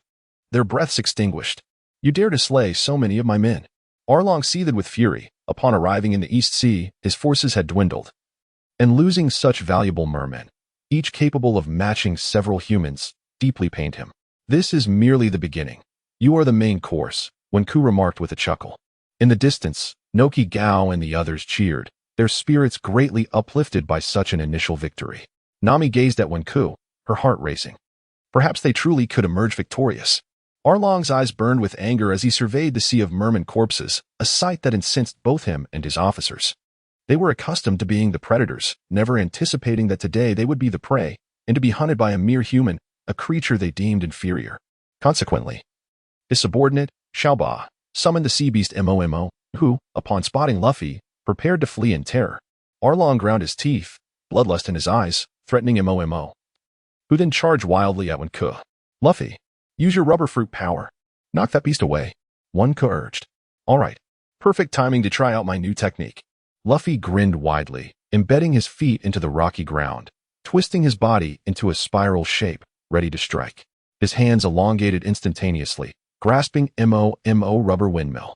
their breaths extinguished. "You dare to slay so many of my men." Arlong seethed with fury. Upon arriving in the East Sea, his forces had dwindled, and losing such valuable mermen, each capable of matching several humans, deeply pained him. "This is merely the beginning. You are the main course," Wenku remarked with a chuckle. In the distance, Noki Gao and the others cheered, their spirits greatly uplifted by such an initial victory. Nami gazed at Wenku, her heart racing. Perhaps they truly could emerge victorious. Arlong's eyes burned with anger as he surveyed the sea of merman corpses, a sight that incensed both him and his officers. They were accustomed to being the predators, never anticipating that today they would be the prey, and to be hunted by a mere human, a creature they deemed inferior. Consequently, his subordinate, Xiaoba, summoned the sea beast Momo, who, upon spotting Luffy, prepared to flee in terror. Arlong ground his teeth, bloodlust in his eyes, threatening Momo, who then charged wildly at Wenku. Luffy, use your rubber fruit power. Knock that beast away. Wenku urged. All right. Perfect timing to try out my new technique. Luffy grinned widely, embedding his feet into the rocky ground, twisting his body into a spiral shape, ready to strike. His hands elongated instantaneously, grasping Momo rubber windmill.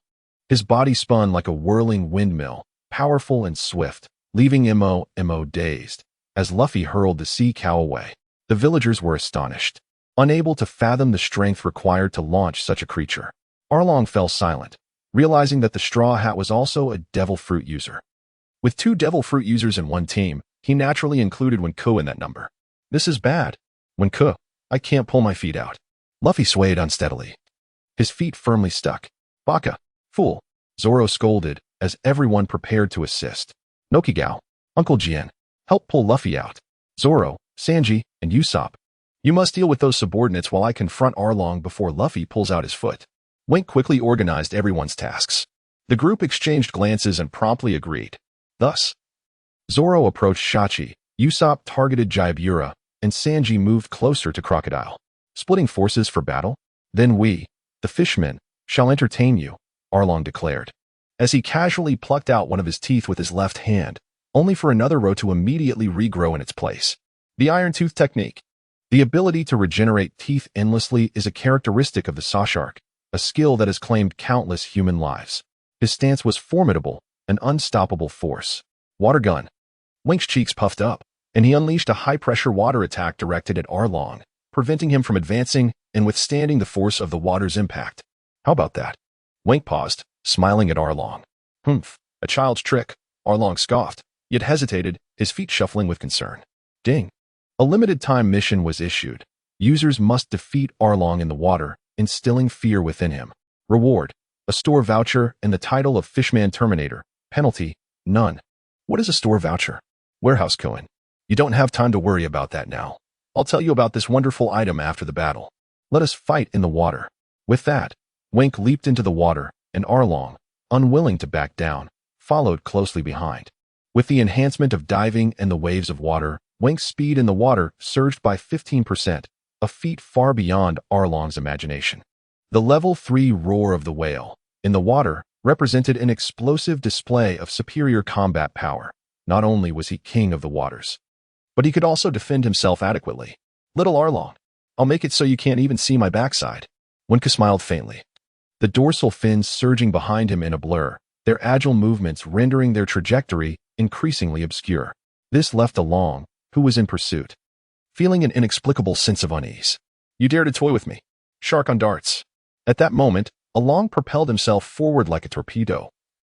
His body spun like a whirling windmill, powerful and swift, leaving Momo dazed. As Luffy hurled the sea cow away, the villagers were astonished, unable to fathom the strength required to launch such a creature. Arlong fell silent, realizing that the Straw Hat was also a devil fruit user. With 2 devil fruit users in one team, he naturally included Wenku in that number. This is bad. Wenku, I can't pull my feet out. Luffy swayed unsteadily, his feet firmly stuck. Baka, fool, Zoro scolded as everyone prepared to assist. Nokigao, Uncle Jin, help pull Luffy out. Zoro, Sanji, and Usopp, you must deal with those subordinates while I confront Arlong before Luffy pulls out his foot. Wink quickly organized everyone's tasks. The group exchanged glances and promptly agreed. Thus, Zoro approached Shachi, Usopp targeted Jaibura, and Sanji moved closer to Crocodile. Splitting forces for battle? Then we, the fishmen, shall entertain you, Arlong declared, as he casually plucked out one of his teeth with his left hand, only for another row to immediately regrow in its place. The Iron Tooth Technique. The ability to regenerate teeth endlessly is a characteristic of the Sashark, a skill that has claimed countless human lives. His stance was formidable, an unstoppable force. Water gun. Wink's cheeks puffed up, and he unleashed a high-pressure water attack directed at Arlong, preventing him from advancing and withstanding the force of the water's impact. How about that? Wink paused, smiling at Arlong. Humph, a child's trick, Arlong scoffed, yet hesitated, his feet shuffling with concern. Ding. A limited-time mission was issued. Users must defeat Arlong in the water, instilling fear within him. Reward. A store voucher and the title of Fishman Terminator. Penalty. None. What is a store voucher? Warehouse coin. You don't have time to worry about that now. I'll tell you about this wonderful item after the battle. Let us fight in the water. With that, Wink leaped into the water, and Arlong, unwilling to back down, followed closely behind. With the enhancement of diving and the waves of water, Wink's speed in the water surged by 15%, a feat far beyond Arlong's imagination. The level 3 roar of the whale, in the water, represented an explosive display of superior combat power. Not only was he king of the waters, but he could also defend himself adequately. Little Arlong, I'll make it so you can't even see my backside. Winka smiled faintly, the dorsal fins surging behind him in a blur, their agile movements rendering their trajectory increasingly obscure. This left Along, who was in pursuit, feeling an inexplicable sense of unease. You dare to toy with me? Shark on darts. At that moment, Along propelled himself forward like a torpedo,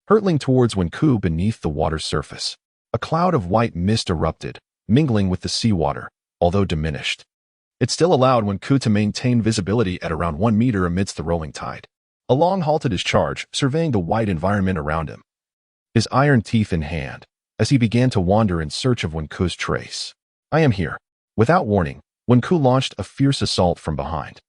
hurtling towards Wenku beneath the water's surface. A cloud of white mist erupted, mingling with the seawater, although diminished. It still allowed Wenku to maintain visibility at around 1 meter amidst the rolling tide. Along halted his charge, surveying the white environment around him, his iron teeth in hand, as he began to wander in search of Wenku's trace. I am here. Without warning, Wenku launched a fierce assault from behind,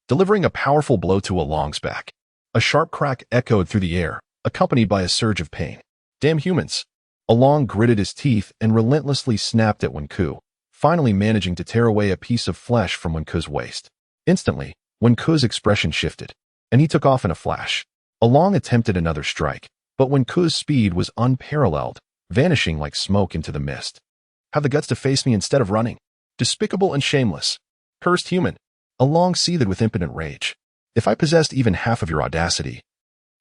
delivering a powerful blow to Along's back. A sharp crack echoed through the air, accompanied by a surge of pain. Damn humans! Along gritted his teeth and relentlessly snapped at Wenku, finally managing to tear away a piece of flesh from Wenku's waist. Instantly, Wenku's expression shifted, and he took off in a flash. Along attempted another strike, but Wenku's speed was unparalleled, vanishing like smoke into the mist. Have the guts to face me instead of running. Despicable and shameless. Cursed human. Along seethed with impotent rage. If I possessed even half of your audacity,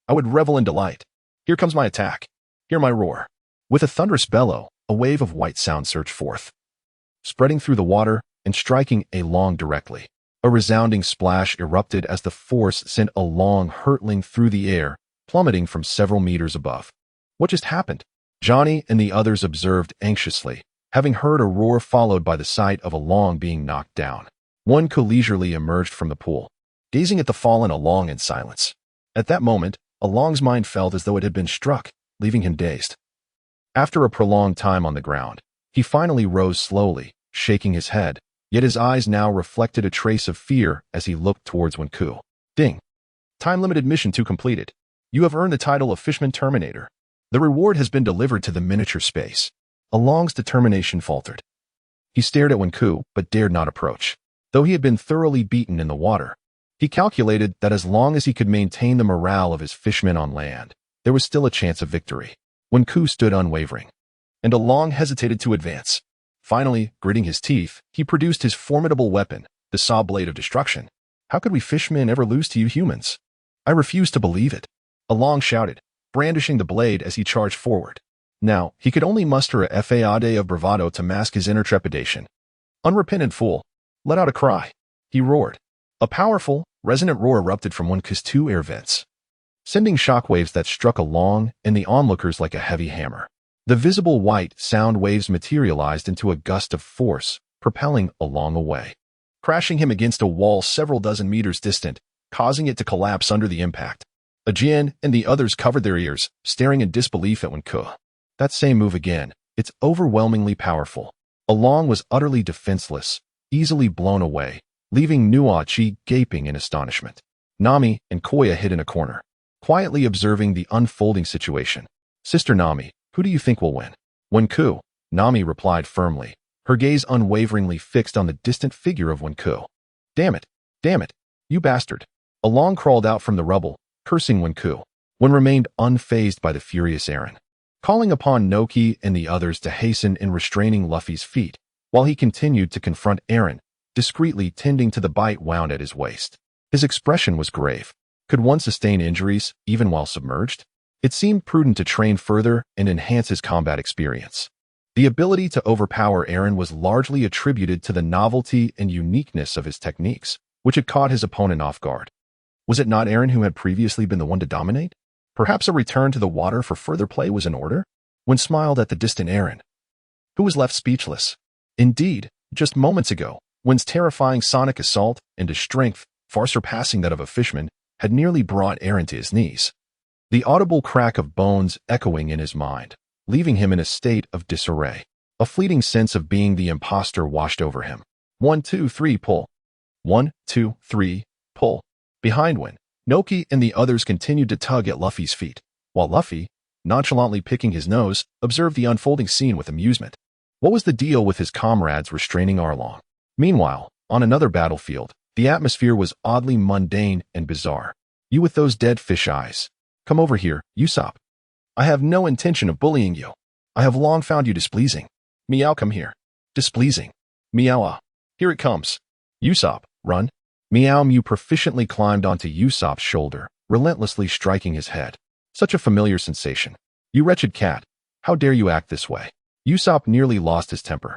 I would revel in delight. Here comes my attack. Hear my roar. With a thunderous bellow, a wave of white sound surged forth, spreading through the water and striking Along directly. A resounding splash erupted as the force sent Along hurtling through the air, plummeting from several meters above. What just happened? Johnny and the others observed anxiously, having heard a roar followed by the sight of Along being knocked down. One leisurely emerged from the pool, gazing at the fallen Along in silence. At that moment, Along's mind felt as though it had been struck, leaving him dazed. After a prolonged time on the ground, he finally rose slowly, shaking his head, yet his eyes now reflected a trace of fear as he looked towards Wenku. Ding. Time-limited mission 2 completed. You have earned the title of Fishman Terminator. The reward has been delivered to the miniature space. Along's determination faltered. He stared at Wenku, but dared not approach. Though he had been thoroughly beaten in the water, he calculated that as long as he could maintain the morale of his fishmen on land, there was still a chance of victory. Wenku stood unwavering, and Along hesitated to advance. Finally, gritting his teeth, he produced his formidable weapon, the saw blade of destruction. How could we fishmen ever lose to you humans? I refuse to believe it. Along shouted, brandishing the blade as he charged forward. Now, he could only muster a fade of bravado to mask his inner trepidation. Unrepentant fool, let out a cry. He roared. A powerful, resonant roar erupted from Wenku's 2 air vents, sending shockwaves that struck Along and the onlookers like a heavy hammer. The visible white sound waves materialized into a gust of force, propelling Along away, crashing him against a wall several dozen meters distant, causing it to collapse under the impact. Ajin and the others covered their ears, staring in disbelief at Wenku. That same move again. It's overwhelmingly powerful. Along was utterly defenseless, easily blown away, leaving Nuachi gaping in astonishment. Nami and Koya hid in a corner, quietly observing the unfolding situation. Sister Nami, who do you think will win? Wenku, Nami replied firmly, her gaze unwaveringly fixed on the distant figure of Wenku. Damn it, you bastard. Along crawled out from the rubble, cursing Wenku, when remained unfazed by the furious Eren, calling upon Noki and the others to hasten in restraining Luffy's feet, while he continued to confront Eren, discreetly tending to the bite wound at his waist. His expression was grave. Could one sustain injuries, even while submerged? It seemed prudent to train further and enhance his combat experience. The ability to overpower Eren was largely attributed to the novelty and uniqueness of his techniques, which had caught his opponent off guard. Was it not Eren who had previously been the one to dominate? Perhaps a return to the water for further play was in order? When smiled at the distant Eren, who was left speechless. Indeed, just moments ago, Wen's terrifying sonic assault into strength, far surpassing that of a fishman, had nearly brought Eren to his knees. The audible crack of bones echoing in his mind, leaving him in a state of disarray. A fleeting sense of being the imposter washed over him. 1, 2, 3, pull. 1, 2, 3, pull. Behind Wen, Noki and the others continued to tug at Luffy's feet, while Luffy, nonchalantly picking his nose, observed the unfolding scene with amusement. What was the deal with his comrades restraining Arlong? Meanwhile, on another battlefield, the atmosphere was oddly mundane and bizarre. You with those dead fish eyes. Come over here, Usopp. I have no intention of bullying you. I have long found you displeasing. Meow, come here. Displeasing. Meow, here it comes. Usopp, run. Meow Mew proficiently climbed onto Usopp's shoulder, relentlessly striking his head. Such a familiar sensation. You wretched cat. How dare you act this way? Usopp nearly lost his temper.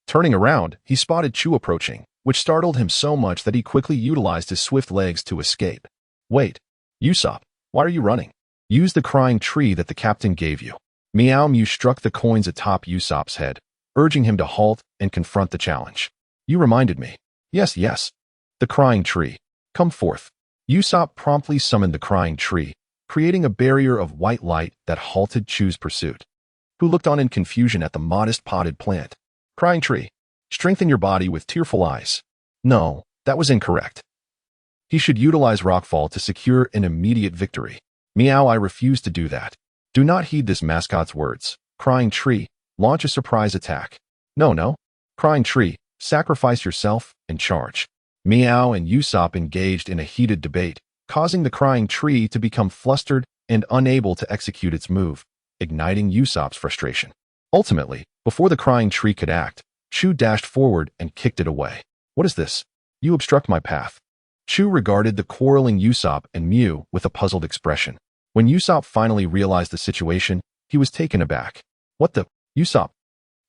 Turning around, he spotted Chu approaching, which startled him so much that he quickly utilized his swift legs to escape. Wait. Usopp, why are you running? Use the crying tree that the captain gave you. Meow Mew struck the coins atop Usopp's head, urging him to halt and confront the challenge. You reminded me. Yes. The crying tree. Come forth. Usopp promptly summoned the crying tree, creating a barrier of white light that halted Chu's pursuit, who looked on in confusion at the modest potted plant. Crying tree, strengthen your body with tearful eyes. No, that was incorrect. He should utilize Rockfall to secure an immediate victory. Meow, I refuse to do that. Do not heed this mascot's words. Crying tree, launch a surprise attack. No. Crying tree, sacrifice yourself and charge. Meow and Usopp engaged in a heated debate, causing the crying tree to become flustered and unable to execute its move, igniting Usopp's frustration. Ultimately, before the crying tree could act, Chu dashed forward and kicked it away. What is this? You obstruct my path. Chu regarded the quarreling Usopp and Mew with a puzzled expression. When Usopp finally realized the situation, he was taken aback. What the? Usopp?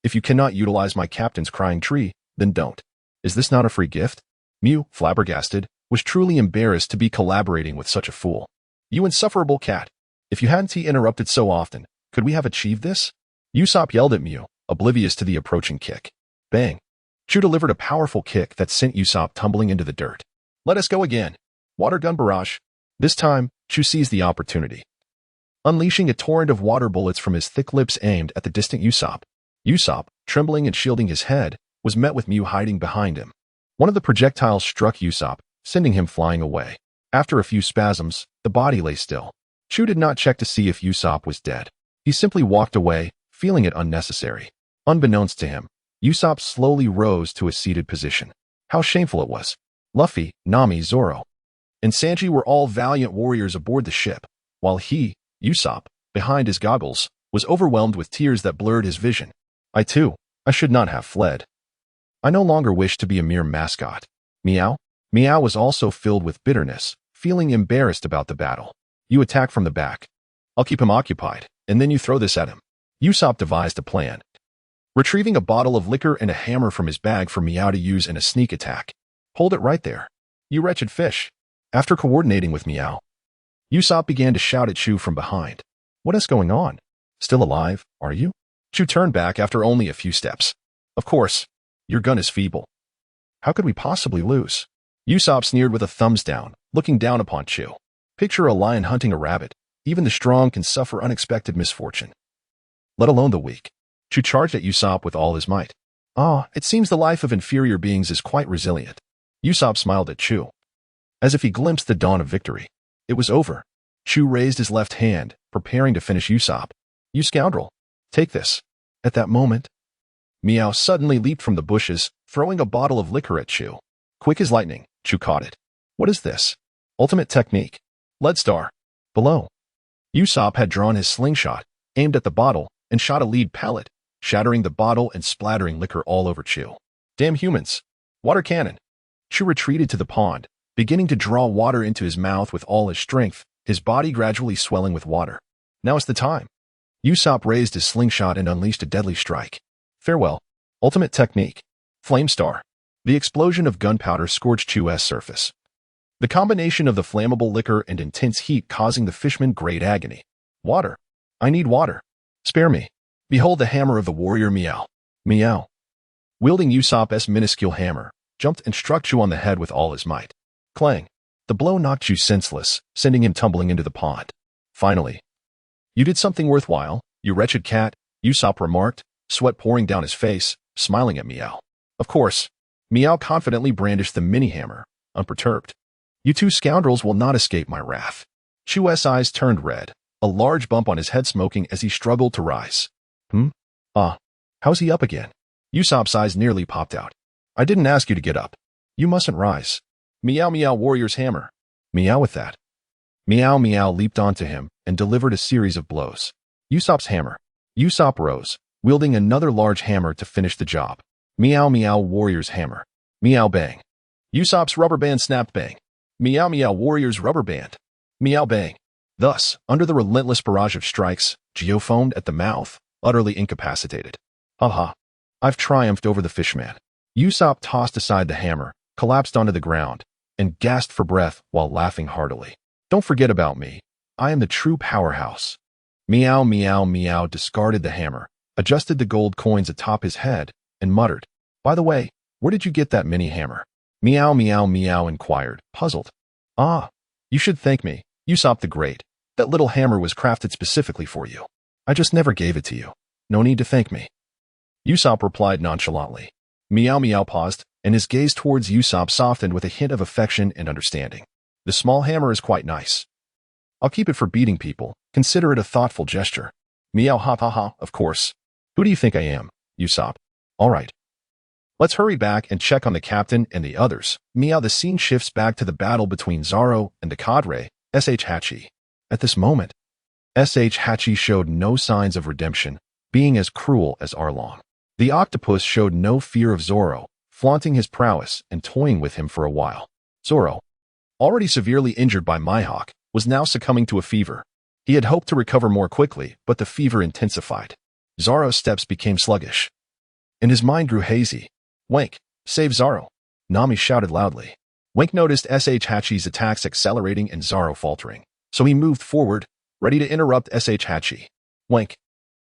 If you cannot utilize my captain's crying tree, then don't. Is this not a free gift? Mew, flabbergasted, was truly embarrassed to be collaborating with such a fool. You insufferable cat. If you hadn't interrupted so often, could we have achieved this? Usopp yelled at Mew, oblivious to the approaching kick. Bang. Chu delivered a powerful kick that sent Usopp tumbling into the dirt. Let us go again. Water gun barrage. This time, Chu seized the opportunity, unleashing a torrent of water bullets from his thick lips aimed at the distant Usopp. Usopp, trembling and shielding his head, was met with Mew hiding behind him. One of the projectiles struck Usopp, sending him flying away. After a few spasms, the body lay still. Chu did not check to see if Usopp was dead. He simply walked away, feeling it unnecessary. Unbeknownst to him, Usopp slowly rose to a seated position. How shameful it was. Luffy, Nami, Zoro, and Sanji were all valiant warriors aboard the ship, while he, Usopp, behind his goggles, was overwhelmed with tears that blurred his vision. I should not have fled. I no longer wish to be a mere mascot. Meow? Meow was also filled with bitterness, feeling embarrassed about the battle. You attack from the back. I'll keep him occupied, and then you throw this at him. Usopp devised a plan, retrieving a bottle of liquor and a hammer from his bag for Meow to use in a sneak attack. Hold it right there, you wretched fish. After coordinating with Meow, Usopp began to shout at Chu from behind. What is going on? Still alive, are you? Chu turned back after only a few steps. Of course, your gun is feeble. How could we possibly lose? Usopp sneered with a thumbs down, looking down upon Chu. Picture a lion hunting a rabbit. Even the strong can suffer unexpected misfortune, let alone the weak. Chu charged at Usopp with all his might. It seems the life of inferior beings is quite resilient. Usopp smiled at Chu, as if he glimpsed the dawn of victory. It was over. Chu raised his left hand, preparing to finish Usopp. You scoundrel. Take this. At that moment, Meow suddenly leaped from the bushes, throwing a bottle of liquor at Chu. Quick as lightning, Chu caught it. What is this? Ultimate technique. Lead star. Below. Usopp had drawn his slingshot, aimed at the bottle, and shot a lead pellet, shattering the bottle and splattering liquor all over Chu. Damn humans. Water cannon. Chu retreated to the pond, beginning to draw water into his mouth with all his strength, his body gradually swelling with water. Now is the time. Usopp raised his slingshot and unleashed a deadly strike. Farewell. Ultimate technique. Flame star. The explosion of gunpowder scorched Chu's surface, the combination of the flammable liquor and intense heat causing the fishman great agony. Water. I need water. Spare me. Behold the hammer of the warrior Meow. Meow, wielding Usopp's minuscule hammer, jumped and struck Chu on the head with all his might. Clang. The blow knocked Chu senseless, sending him tumbling into the pond. Finally. You did something worthwhile, you wretched cat, Usopp remarked, sweat pouring down his face, smiling at Meow. Of course. Meow confidently brandished the mini-hammer, unperturbed. You two scoundrels will not escape my wrath. Chu's eyes turned red, a large bump on his head smoking as he struggled to rise. How's he up again? Usopp's eyes nearly popped out. I didn't ask you to get up. You mustn't rise. Meow Meow warrior's hammer. Meow with that. Meow Meow leaped onto him and delivered a series of blows. Usopp's hammer. Usopp rose, wielding another large hammer to finish the job. Meow Meow warrior's hammer. Meow bang. Usopp's rubber band snapped bang. Meow Meow warrior's rubber band. Meow bang. Thus, under the relentless barrage of strikes, Geo foamed at the mouth, utterly incapacitated. Haha. I've triumphed over the fishman. Usopp tossed aside the hammer, collapsed onto the ground, and gasped for breath while laughing heartily. Don't forget about me. I am the true powerhouse. Meow Meow Meow discarded the hammer, adjusted the gold coins atop his head, and muttered, By the way, where did you get that mini-hammer? Meow Meow Meow inquired, puzzled. You should thank me, Usopp the Great. That little hammer was crafted specifically for you. I just never gave it to you. No need to thank me. Usopp replied nonchalantly. Meow Meow paused, and his gaze towards Usopp softened with a hint of affection and understanding. The small hammer is quite nice. I'll keep it for beating people. Consider it a thoughtful gesture. Meow ha ha ha, of course. Who do you think I am, Usopp? All right. Let's hurry back and check on the captain and the others. Meow. The scene shifts back to the battle between Zoro and the cadre, S.H. Hachi. At this moment, S.H. Hachi showed no signs of redemption, being as cruel as Arlong. The octopus showed no fear of Zoro, flaunting his prowess and toying with him for a while. Zoro, already severely injured by Mihawk, was now succumbing to a fever. He had hoped to recover more quickly, but the fever intensified. Zoro's steps became sluggish, and his mind grew hazy. Wank, save Zoro! Nami shouted loudly. Wank noticed S.H. Hachi's attacks accelerating and Zoro faltering, so he moved forward, ready to interrupt S.H. Hachi. Wank,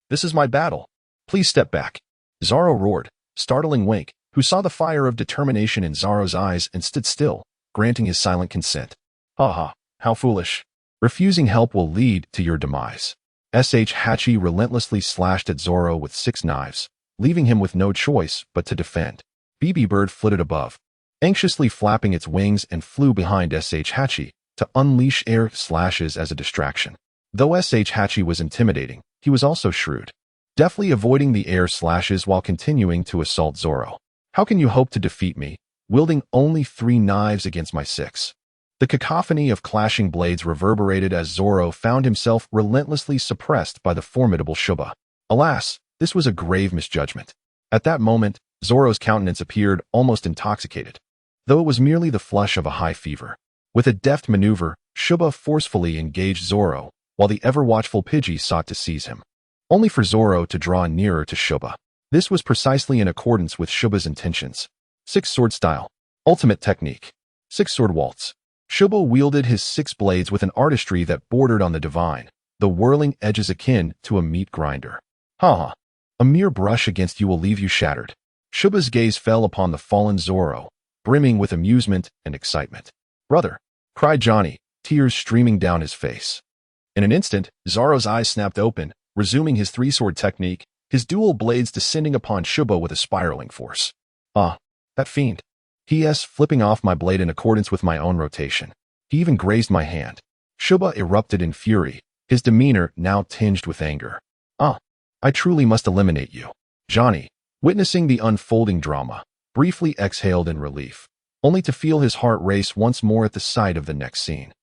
this is my battle. Please step back. Zoro roared, startling Wank, who saw the fire of determination in Zoro's eyes and stood still, granting his silent consent. Haha, how foolish. Refusing help will lead to your demise. Hachi relentlessly slashed at Zoro with 6 knives, leaving him with no choice but to defend. BB Bird flitted above, anxiously flapping its wings, and flew behind Hachi to unleash air slashes as a distraction. Though Hachi was intimidating, he was also shrewd, deftly avoiding the air slashes while continuing to assault Zoro. How can you hope to defeat me, wielding only 3 knives against my 6? The cacophony of clashing blades reverberated as Zoro found himself relentlessly suppressed by the formidable Shuba. Alas, this was a grave misjudgment. At that moment, Zoro's countenance appeared almost intoxicated, though it was merely the flush of a high fever. With a deft maneuver, Shuba forcefully engaged Zoro, while the ever-watchful Pidgey sought to seize him, only for Zoro to draw nearer to Shuba. This was precisely in accordance with Shuba's intentions. 6-sword style. Ultimate technique. 6-sword waltz. Shuba wielded his 6 blades with an artistry that bordered on the divine, the whirling edges akin to a meat grinder. Haha. A mere brush against you will leave you shattered. Shuba's gaze fell upon the fallen Zoro, brimming with amusement and excitement. Brother, cried Johnny, tears streaming down his face. In an instant, Zoro's eyes snapped open, resuming his 3-sword technique, his dual blades descending upon Shuba with a spiraling force. Ah, that fiend. P.S. flipping off my blade in accordance with my own rotation. He even grazed my hand. Shuba erupted in fury, his demeanor now tinged with anger. Ah, I truly must eliminate you. Johnny, witnessing the unfolding drama, briefly exhaled in relief, only to feel his heart race once more at the sight of the next scene.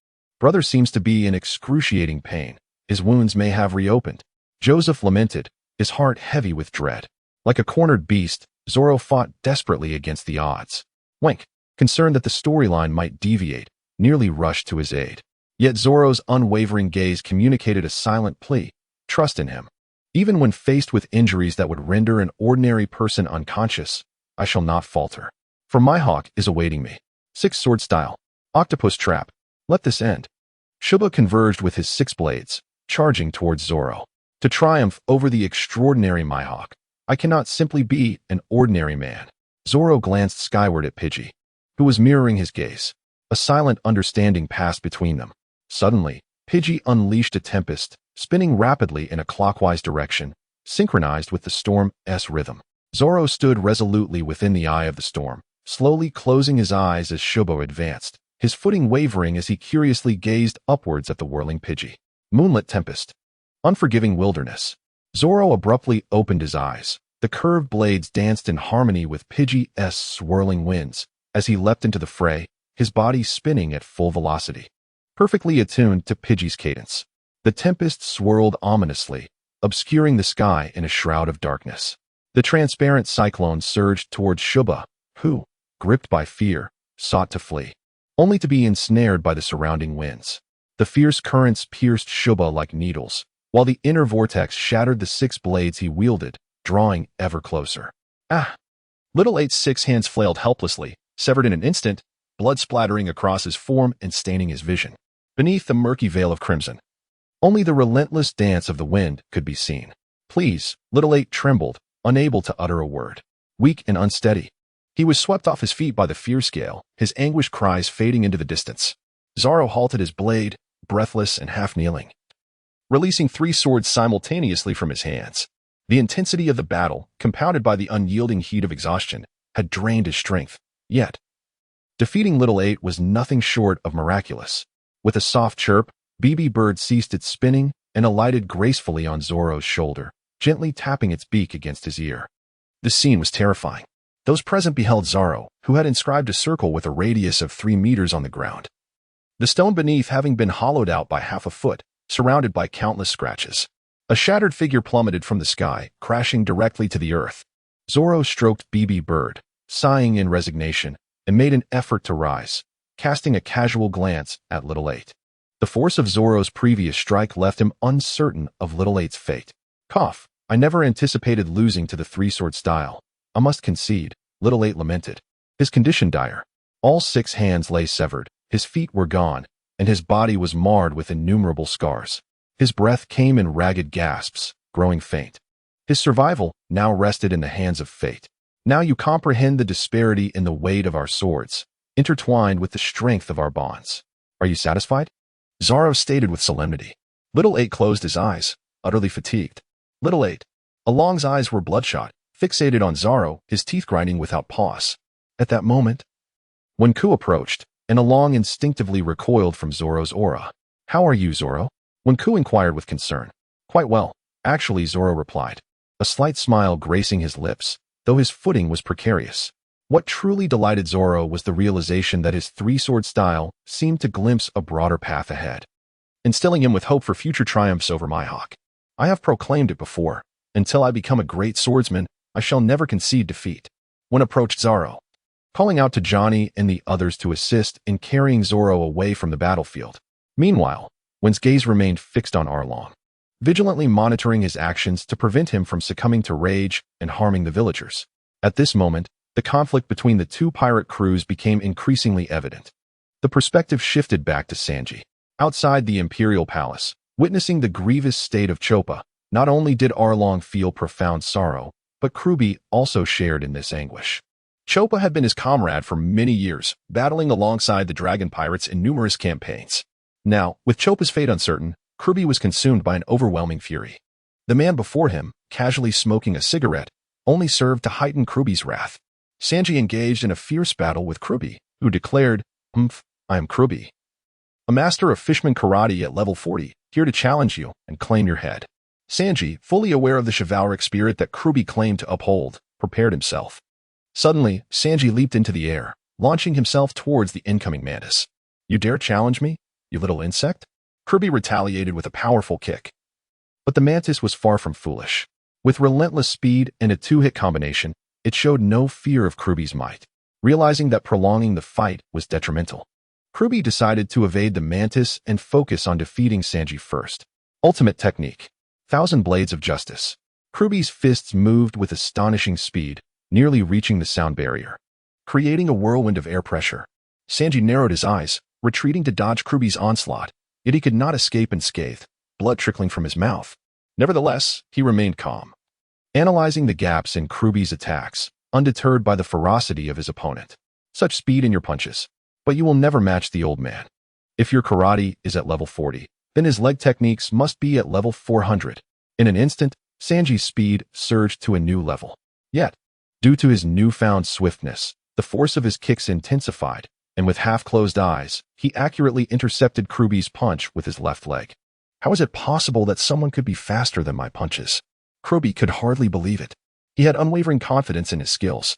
Brother seems to be in excruciating pain. His wounds may have reopened. Joseph lamented, his heart heavy with dread. Like a cornered beast, Zoro fought desperately against the odds. Wink, concerned that the storyline might deviate, nearly rushed to his aid. Yet Zoro's unwavering gaze communicated a silent plea. Trust in him. Even when faced with injuries that would render an ordinary person unconscious, I shall not falter. For my hawk is awaiting me. 6-sword style. Octopus trap. Let this end. Shuba converged with his 6 blades, charging towards Zoro. To triumph over the extraordinary Mihawk, I cannot simply be an ordinary man. Zoro glanced skyward at Pidgey, who was mirroring his gaze. A silent understanding passed between them. Suddenly, Pidgey unleashed a tempest, spinning rapidly in a clockwise direction, synchronized with the storm's rhythm. Zoro stood resolutely within the eye of the storm, slowly closing his eyes as Shuba advanced, his footing wavering as he curiously gazed upwards at the whirling Pidgey. Moonlit tempest. Unforgiving wilderness. Zoro abruptly opened his eyes. The curved blades danced in harmony with Pidgey's swirling winds as he leapt into the fray, his body spinning at full velocity, perfectly attuned to Pidgey's cadence. The tempest swirled ominously, obscuring the sky in a shroud of darkness. The transparent cyclone surged towards Shuba, who, gripped by fear, sought to flee, only to be ensnared by the surrounding winds. The fierce currents pierced Shuba like needles, while the inner vortex shattered the 6 blades he wielded, drawing ever closer. Ah! Little Eight's 6 hands flailed helplessly, severed in an instant, blood splattering across his form and staining his vision. Beneath the murky veil of crimson, only the relentless dance of the wind could be seen. Please, Little Eight trembled, unable to utter a word. Weak and unsteady, he was swept off his feet by the fear scale, his anguished cries fading into the distance. Zoro halted his blade, breathless and half-kneeling, releasing 3 swords simultaneously from his hands. The intensity of the battle, compounded by the unyielding heat of exhaustion, had drained his strength. Yet, defeating Little Eight was nothing short of miraculous. With a soft chirp, BB Bird ceased its spinning and alighted gracefully on Zoro's shoulder, gently tapping its beak against his ear. This scene was terrifying. Those present beheld Zoro, who had inscribed a circle with a radius of 3 meters on the ground, the stone beneath having been hollowed out by half a foot, surrounded by countless scratches. A shattered figure plummeted from the sky, crashing directly to the earth. Zoro stroked BB Bird, sighing in resignation, and made an effort to rise, casting a casual glance at Little Eight. The force of Zoro's previous strike left him uncertain of Little Eight's fate. Cough. I never anticipated losing to the 3-sword style. I must concede, Little Eight lamented. His condition dire. All 6 hands lay severed, his feet were gone, and his body was marred with innumerable scars. His breath came in ragged gasps, growing faint. His survival now rested in the hands of fate. Now you comprehend the disparity in the weight of our swords, intertwined with the strength of our bonds. Are you satisfied? Zoro stated with solemnity. Little 8 closed his eyes, utterly fatigued. Little 8. Along's eyes were bloodshot, fixated on Zoro, his teeth grinding without pause. At that moment, when Ku approached, and Along instinctively recoiled from Zoro's aura. How are you, Zoro? When Ku inquired with concern. Quite well, actually, Zoro replied, a slight smile gracing his lips, though his footing was precarious. What truly delighted Zoro was the realization that his three-sword style seemed to glimpse a broader path ahead, instilling him with hope for future triumphs over Mihawk. I have proclaimed it before. Until I become a great swordsman, I shall never concede defeat. When approached Zoro, calling out to Johnny and the others to assist in carrying Zoro away from the battlefield. Meanwhile, Wen's gaze remained fixed on Arlong, vigilantly monitoring his actions to prevent him from succumbing to rage and harming the villagers. At this moment, the conflict between the two pirate crews became increasingly evident. The perspective shifted back to Sanji. Outside the Imperial Palace, witnessing the grievous state of Choppa, not only did Arlong feel profound sorrow, but Kruby also shared in this anguish. Choppa had been his comrade for many years, battling alongside the dragon pirates in numerous campaigns. Now, with Choppa's fate uncertain, Kruby was consumed by an overwhelming fury. The man before him, casually smoking a cigarette, only served to heighten Kruby's wrath. Sanji engaged in a fierce battle with Kruby, who declared, I am Kruby, a master of fishman karate at level 40, here to challenge you and claim your head. Sanji, fully aware of the chivalric spirit that Kruby claimed to uphold, prepared himself. Suddenly, Sanji leaped into the air, launching himself towards the incoming mantis. You dare challenge me, you little insect? Kruby retaliated with a powerful kick. But the mantis was far from foolish. With relentless speed and a two-hit combination, it showed no fear of Kruby's might. Realizing that prolonging the fight was detrimental, Kruby decided to evade the mantis and focus on defeating Sanji first. Ultimate technique. 1,000 Blades of Justice. Kruby's fists moved with astonishing speed, nearly reaching the sound barrier, creating a whirlwind of air pressure. Sanji narrowed his eyes, retreating to dodge Kruby's onslaught, yet he could not escape unscathed, blood trickling from his mouth. Nevertheless, he remained calm, analyzing the gaps in Kruby's attacks, undeterred by the ferocity of his opponent. Such speed in your punches, but you will never match the old man. If your karate is at level 40, then his leg techniques must be at level 400. In an instant, Sanji's speed surged to a new level. Yet, due to his newfound swiftness, the force of his kicks intensified, and with half-closed eyes, he accurately intercepted Kruby's punch with his left leg. How is it possible that someone could be faster than my punches? Kruby could hardly believe it. He had unwavering confidence in his skills.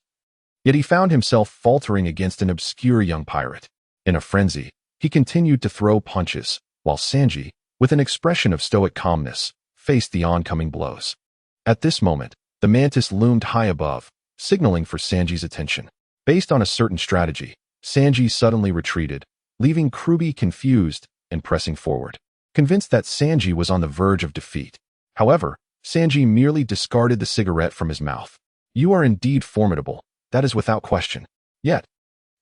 Yet he found himself faltering against an obscure young pirate. In a frenzy, he continued to throw punches, while Sanji, with an expression of stoic calmness, faced the oncoming blows. At this moment, the mantis loomed high above, signaling for Sanji's attention. Based on a certain strategy, Sanji suddenly retreated, leaving Kruby confused and pressing forward, convinced that Sanji was on the verge of defeat. However, Sanji merely discarded the cigarette from his mouth. You are indeed formidable, that is without question. Yet,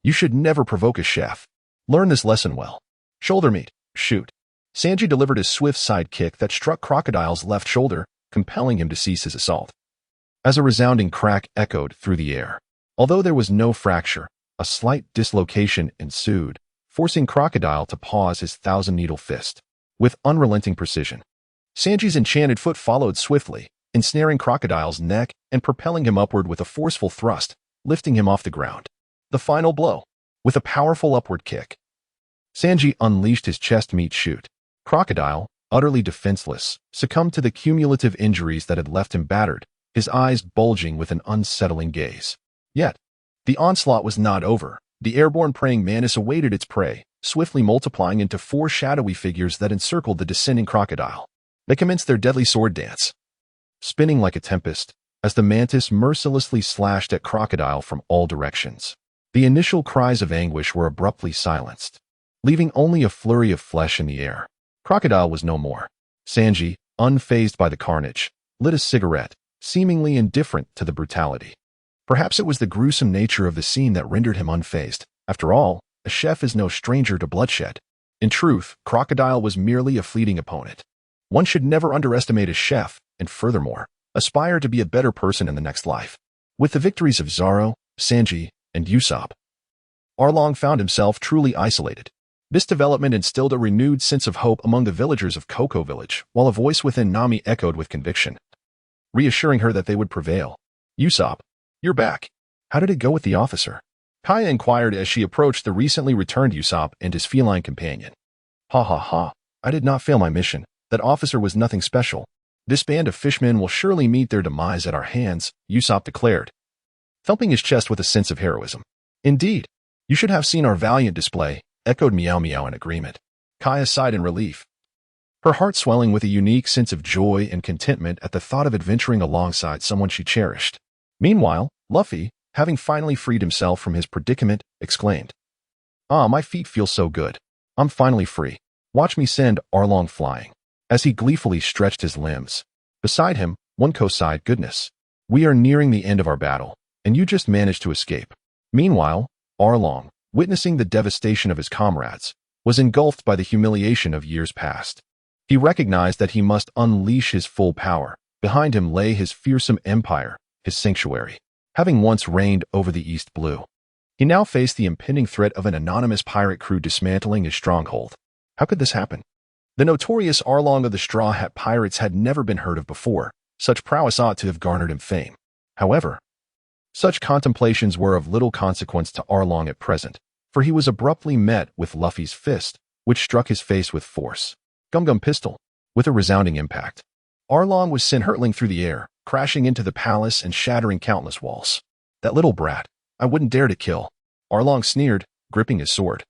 you should never provoke a chef. Learn this lesson well. Shoulder meat, shoot. Sanji delivered a swift side kick that struck Crocodile's left shoulder, compelling him to cease his assault. As a resounding crack echoed through the air, although there was no fracture, a slight dislocation ensued, forcing Crocodile to pause his 1,000-needle fist. With unrelenting precision, Sanji's enchanted foot followed swiftly, ensnaring Crocodile's neck and propelling him upward with a forceful thrust, lifting him off the ground. The final blow. With a powerful upward kick, Sanji unleashed his chest meat shoot. Crocodile, utterly defenseless, succumbed to the cumulative injuries that had left him battered, his eyes bulging with an unsettling gaze. Yet, the onslaught was not over. The airborne praying mantis awaited its prey, swiftly multiplying into 4 shadowy figures that encircled the descending crocodile. They commenced their deadly sword dance, spinning like a tempest, as the mantis mercilessly slashed at Crocodile from all directions. The initial cries of anguish were abruptly silenced, leaving only a flurry of flesh in the air. Crocodile was no more. Sanji, unfazed by the carnage, lit a cigarette, seemingly indifferent to the brutality. Perhaps it was the gruesome nature of the scene that rendered him unfazed. After all, a chef is no stranger to bloodshed. In truth, Crocodile was merely a fleeting opponent. One should never underestimate a chef, and furthermore, aspire to be a better person in the next life. With the victories of Zoro, Sanji, and Usopp, Arlong found himself truly isolated. This development instilled a renewed sense of hope among the villagers of Cocoa Village, while a voice within Nami echoed with conviction, reassuring her that they would prevail. Usopp, you're back. How did it go with the officer? Kaya inquired as she approached the recently returned Usopp and his feline companion. Ha ha ha, I did not fail my mission. That officer was nothing special. This band of fishmen will surely meet their demise at our hands, Usopp declared, thumping his chest with a sense of heroism. Indeed, you should have seen our valiant display, echoed Meow Meow in agreement. Kaya sighed in relief, her heart swelling with a unique sense of joy and contentment at the thought of adventuring alongside someone she cherished. Meanwhile, Luffy, having finally freed himself from his predicament, exclaimed, "Ah, my feet feel so good. I'm finally free. Watch me send Arlong flying." As he gleefully stretched his limbs. Beside him, Wonko sighed, "Goodness. We are nearing the end of our battle, and you just managed to escape." Meanwhile, Arlong, witnessing the devastation of his comrades, was engulfed by the humiliation of years past. He recognized that he must unleash his full power. Behind him lay his fearsome empire, his sanctuary. Having once reigned over the East Blue, he now faced the impending threat of an anonymous pirate crew dismantling his stronghold. How could this happen? The notorious Arlong of the Straw Hat Pirates had never been heard of before. Such prowess ought to have garnered him fame. However, such contemplations were of little consequence to Arlong at present, for he was abruptly met with Luffy's fist, which struck his face with force. Gum Gum Pistol. With a resounding impact, Arlong was sent hurtling through the air, crashing into the palace and shattering countless walls. That little brat, I wouldn't dare to kill, Arlong sneered, gripping his sword.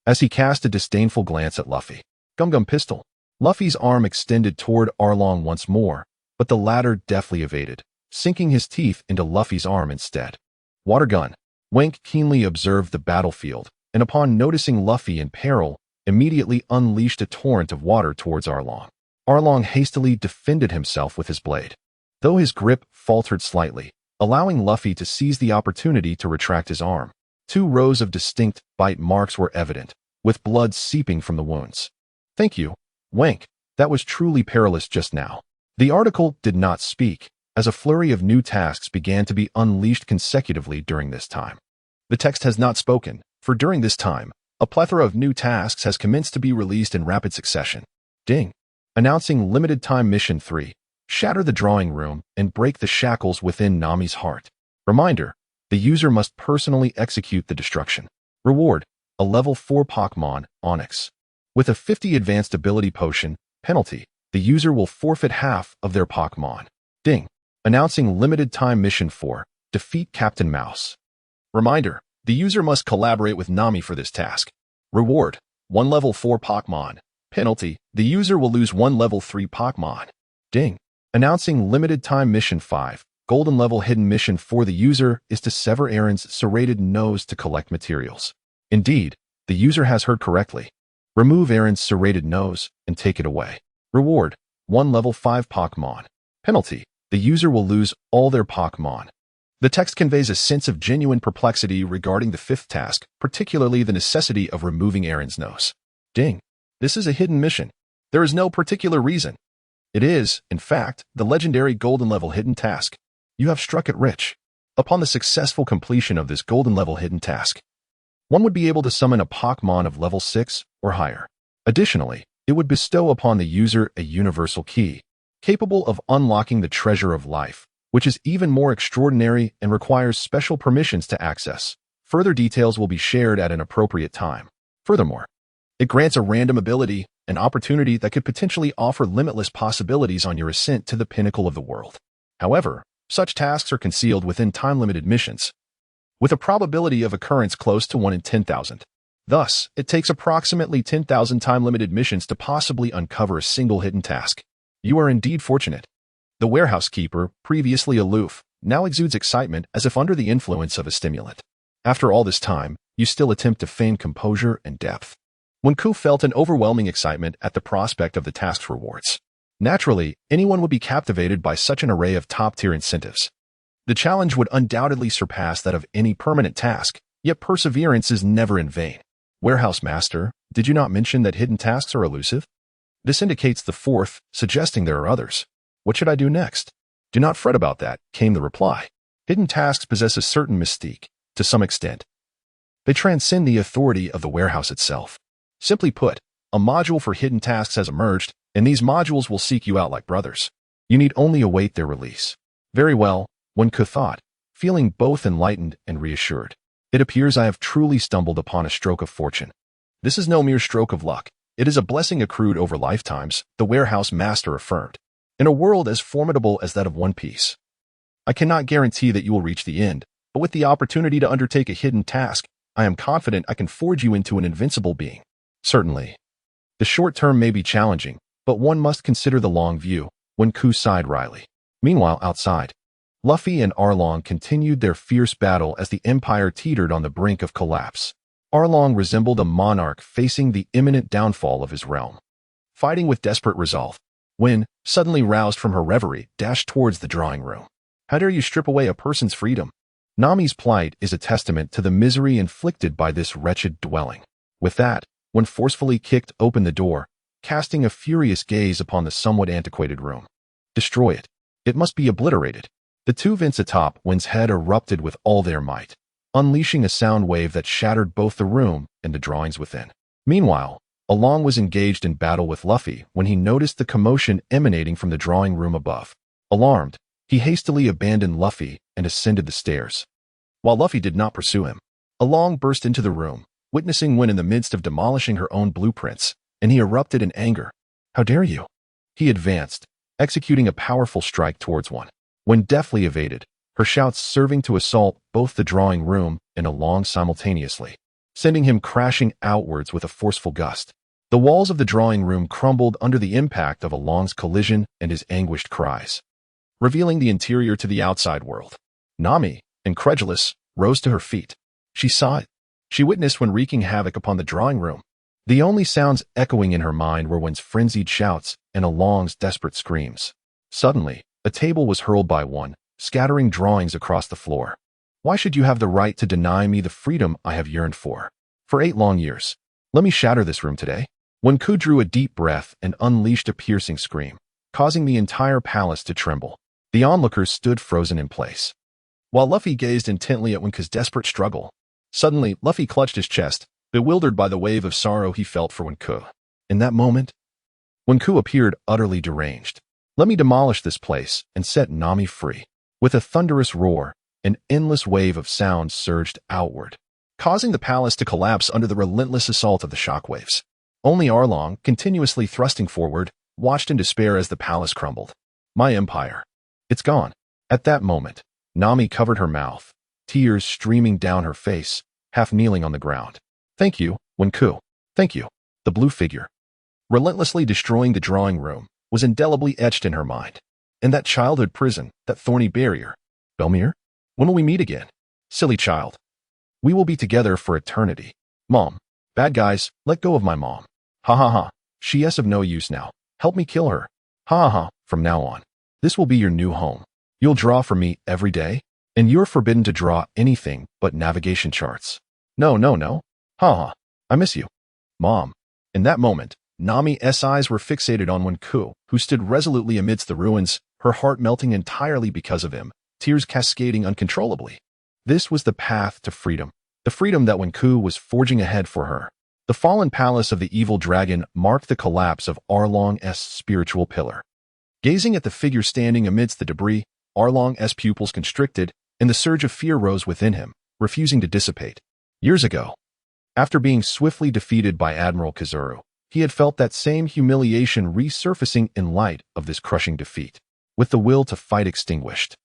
As he cast a disdainful glance at Luffy. Gum Gum Pistol. Luffy's arm extended toward Arlong once more, but the latter deftly evaded, sinking his teeth into Luffy's arm instead. Water Gun. Wank keenly observed the battlefield, and upon noticing Luffy in peril, immediately unleashed a torrent of water towards Arlong. Arlong hastily defended himself with his blade, though his grip faltered slightly, allowing Luffy to seize the opportunity to retract his arm. 2 rows of distinct bite marks were evident, with blood seeping from the wounds. Thank you, Wank. That was truly perilous just now. The article did not speak, as a flurry of new tasks began to be unleashed consecutively during this time. The text has not spoken, for during this time, a plethora of new tasks has commenced to be released in rapid succession. Ding. Announcing limited time mission 3. Shatter the drawing room and break the shackles within Nami's heart. Reminder, the user must personally execute the destruction. Reward, a level 4 Pokémon, Onyx. With a 50 advanced ability potion. Penalty, the user will forfeit half of their Pokémon. Ding. Announcing limited time mission 4. Defeat Captain Mouse. Reminder, the user must collaborate with Nami for this task. Reward, 1 level 4 Pokémon. Penalty, the user will lose 1 level 3 Pokémon. Ding. Announcing limited time mission 5. Golden level hidden mission for the user is to sever Aaron's serrated nose to collect materials. Indeed, the user has heard correctly. Remove Aaron's serrated nose and take it away. Reward, 1 level 5 Pokémon. Penalty, the user will lose all their Pokémon. The text conveys a sense of genuine perplexity regarding the 5th task, particularly the necessity of removing Aaron's nose. Ding. This is a hidden mission. There is no particular reason. It is, in fact, the legendary golden level hidden task. You have struck it rich. Upon the successful completion of this golden level hidden task, one would be able to summon a Pokémon of level 6 or higher. Additionally, it would bestow upon the user a universal key, capable of unlocking the treasure of life, which is even more extraordinary and requires special permissions to access. Further details will be shared at an appropriate time. Furthermore, it grants a random ability, an opportunity that could potentially offer limitless possibilities on your ascent to the pinnacle of the world. However, such tasks are concealed within time-limited missions, with a probability of occurrence close to 1 in 10,000. Thus, it takes approximately 10,000 time-limited missions to possibly uncover a single hidden task. You are indeed fortunate. The warehouse keeper, previously aloof, now exudes excitement as if under the influence of a stimulant. After all this time, you still attempt to feign composure and depth. Wenku felt an overwhelming excitement at the prospect of the task's rewards. Naturally, anyone would be captivated by such an array of top-tier incentives. The challenge would undoubtedly surpass that of any permanent task, yet perseverance is never in vain. Warehouse Master, did you not mention that hidden tasks are elusive? This indicates the 4th, suggesting there are others. What should I do next? Do not fret about that, came the reply. Hidden tasks possess a certain mystique, to some extent. They transcend the authority of the warehouse itself. Simply put, a module for hidden tasks has emerged, and these modules will seek you out like brothers. You need only await their release. Very well, Wenku thought, feeling both enlightened and reassured. It appears I have truly stumbled upon a stroke of fortune. This is no mere stroke of luck. It is a blessing accrued over lifetimes, the warehouse master affirmed. In a world as formidable as that of One Piece, I cannot guarantee that you will reach the end, but with the opportunity to undertake a hidden task, I am confident I can forge you into an invincible being. Certainly. The short term may be challenging, but one must consider the long view, Wenku sighed wryly. Meanwhile, outside, Luffy and Arlong continued their fierce battle as the Empire teetered on the brink of collapse. Arlong resembled a monarch facing the imminent downfall of his realm. Fighting with desperate resolve, Wen, suddenly roused from her reverie, dashed towards the drawing room. How dare you strip away a person's freedom? Nami's plight is a testament to the misery inflicted by this wretched dwelling. With that, Wen forcefully kicked open the door, casting a furious gaze upon the somewhat antiquated room. Destroy it. It must be obliterated. The two vents atop Wen's head erupted with all their might, unleashing a sound wave that shattered both the room and the drawings within. Meanwhile, Arlong was engaged in battle with Luffy when he noticed the commotion emanating from the drawing room above. Alarmed, he hastily abandoned Luffy and ascended the stairs. While Luffy did not pursue him, Arlong burst into the room, witnessing Wen in the midst of demolishing her own blueprints, and he erupted in anger. How dare you? He advanced, executing a powerful strike towards Wen. Wen deftly evaded, her shouts serving to assault both the drawing room and Arlong simultaneously, sending him crashing outwards with a forceful gust. The walls of the drawing room crumbled under the impact of Arlong's collision and his anguished cries, revealing the interior to the outside world. Nami, incredulous, rose to her feet. She saw it. She witnessed Wen wreaking havoc upon the drawing room. The only sounds echoing in her mind were Wen's frenzied shouts and Arlong's desperate screams. Suddenly, a table was hurled by Wen, scattering drawings across the floor. Why should you have the right to deny me the freedom I have yearned for 8 long years? Let me shatter this room today. Wenku drew a deep breath and unleashed a piercing scream, causing the entire palace to tremble. The onlookers stood frozen in place, while Luffy gazed intently at Wenku's desperate struggle. Suddenly, Luffy clutched his chest, bewildered by the wave of sorrow he felt for Wenku. In that moment, Wenku appeared utterly deranged. Let me demolish this place and set Nami free. With a thunderous roar, an endless wave of sound surged outward, causing the palace to collapse under the relentless assault of the shockwaves. Only Arlong, continuously thrusting forward, watched in despair as the palace crumbled. My empire. It's gone. At that moment, Nami covered her mouth, tears streaming down her face, half kneeling on the ground. Thank you, Wenku. Thank you. The blue figure, relentlessly destroying the drawing room, was indelibly etched in her mind. And that childhood prison, that thorny barrier. Belmere? When will we meet again? Silly child. We will be together for eternity. Mom. Bad guys, let go of my mom. Ha ha ha. She is of no use now. Help me kill her. Ha ha ha. From now on, this will be your new home. You'll draw for me every day, and you're forbidden to draw anything but navigation charts. No, no, no. Ha ha. I miss you. Mom. In that moment, Nami's eyes were fixated on Wenku, who stood resolutely amidst the ruins, her heart melting entirely because of him, tears cascading uncontrollably. This was the path to freedom, the freedom that Wenku was forging ahead for her. The fallen palace of the evil dragon marked the collapse of Arlong's spiritual pillar. Gazing at the figure standing amidst the debris, Arlong's pupils constricted, and the surge of fear rose within him, refusing to dissipate. Years ago, after being swiftly defeated by Admiral Kazuru, he had felt that same humiliation resurfacing in light of this crushing defeat. With the will to fight extinguished,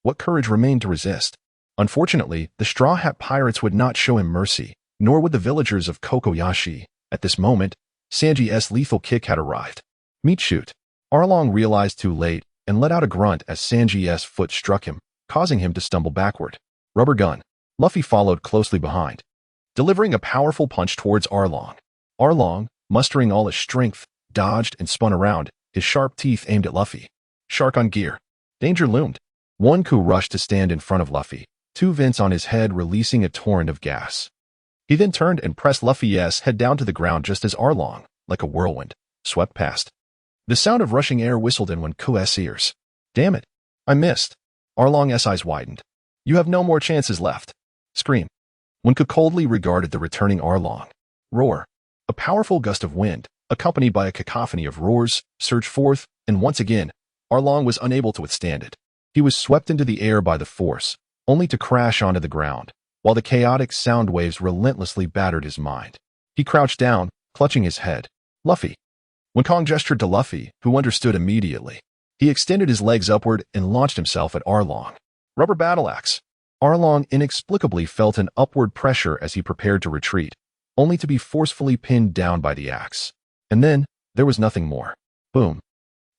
what courage remained to resist? Unfortunately, the Straw Hat Pirates would not show him mercy, nor would the villagers of Kokoyashi. At this moment, Sanji's lethal kick had arrived. Meat shoot. Arlong realized too late and let out a grunt as Sanji's foot struck him, causing him to stumble backward. Rubber gun. Luffy followed closely behind, delivering a powerful punch towards Arlong. Arlong, mustering all his strength, dodged and spun around, his sharp teeth aimed at Luffy. Shark on gear. Danger loomed. Wenku rushed to stand in front of Luffy, two vents on his head releasing a torrent of gas. He then turned and pressed Luffy's head down to the ground just as Arlong, like a whirlwind, swept past. The sound of rushing air whistled in Wenku's ears. Damn it. I missed. Arlong's eyes widened. You have no more chances left. Scream. Wenku coldly regarded the returning Arlong. Roar. A powerful gust of wind, accompanied by a cacophony of roars, surged forth, and once again, Arlong was unable to withstand it. He was swept into the air by the force, only to crash onto the ground, while the chaotic sound waves relentlessly battered his mind. He crouched down, clutching his head. Luffy. When Kong gestured to Luffy, who understood immediately, he extended his legs upward and launched himself at Arlong. Rubber battle axe. Arlong inexplicably felt an upward pressure as he prepared to retreat, only to be forcefully pinned down by the axe. And then, there was nothing more. Boom.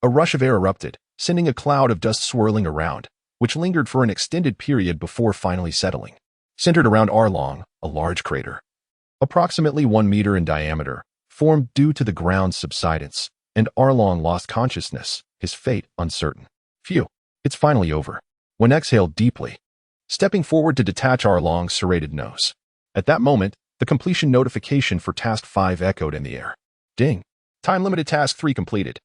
A rush of air erupted, sending a cloud of dust swirling around, which lingered for an extended period before finally settling. Centered around Arlong, a large crater, approximately 1 meter in diameter, formed due to the ground's subsidence, and Arlong lost consciousness, his fate uncertain. Phew, it's finally over. When exhaled deeply, stepping forward to detach Arlong's serrated nose. At that moment, the completion notification for Task 5 echoed in the air. Ding. Time-limited Task 3 completed.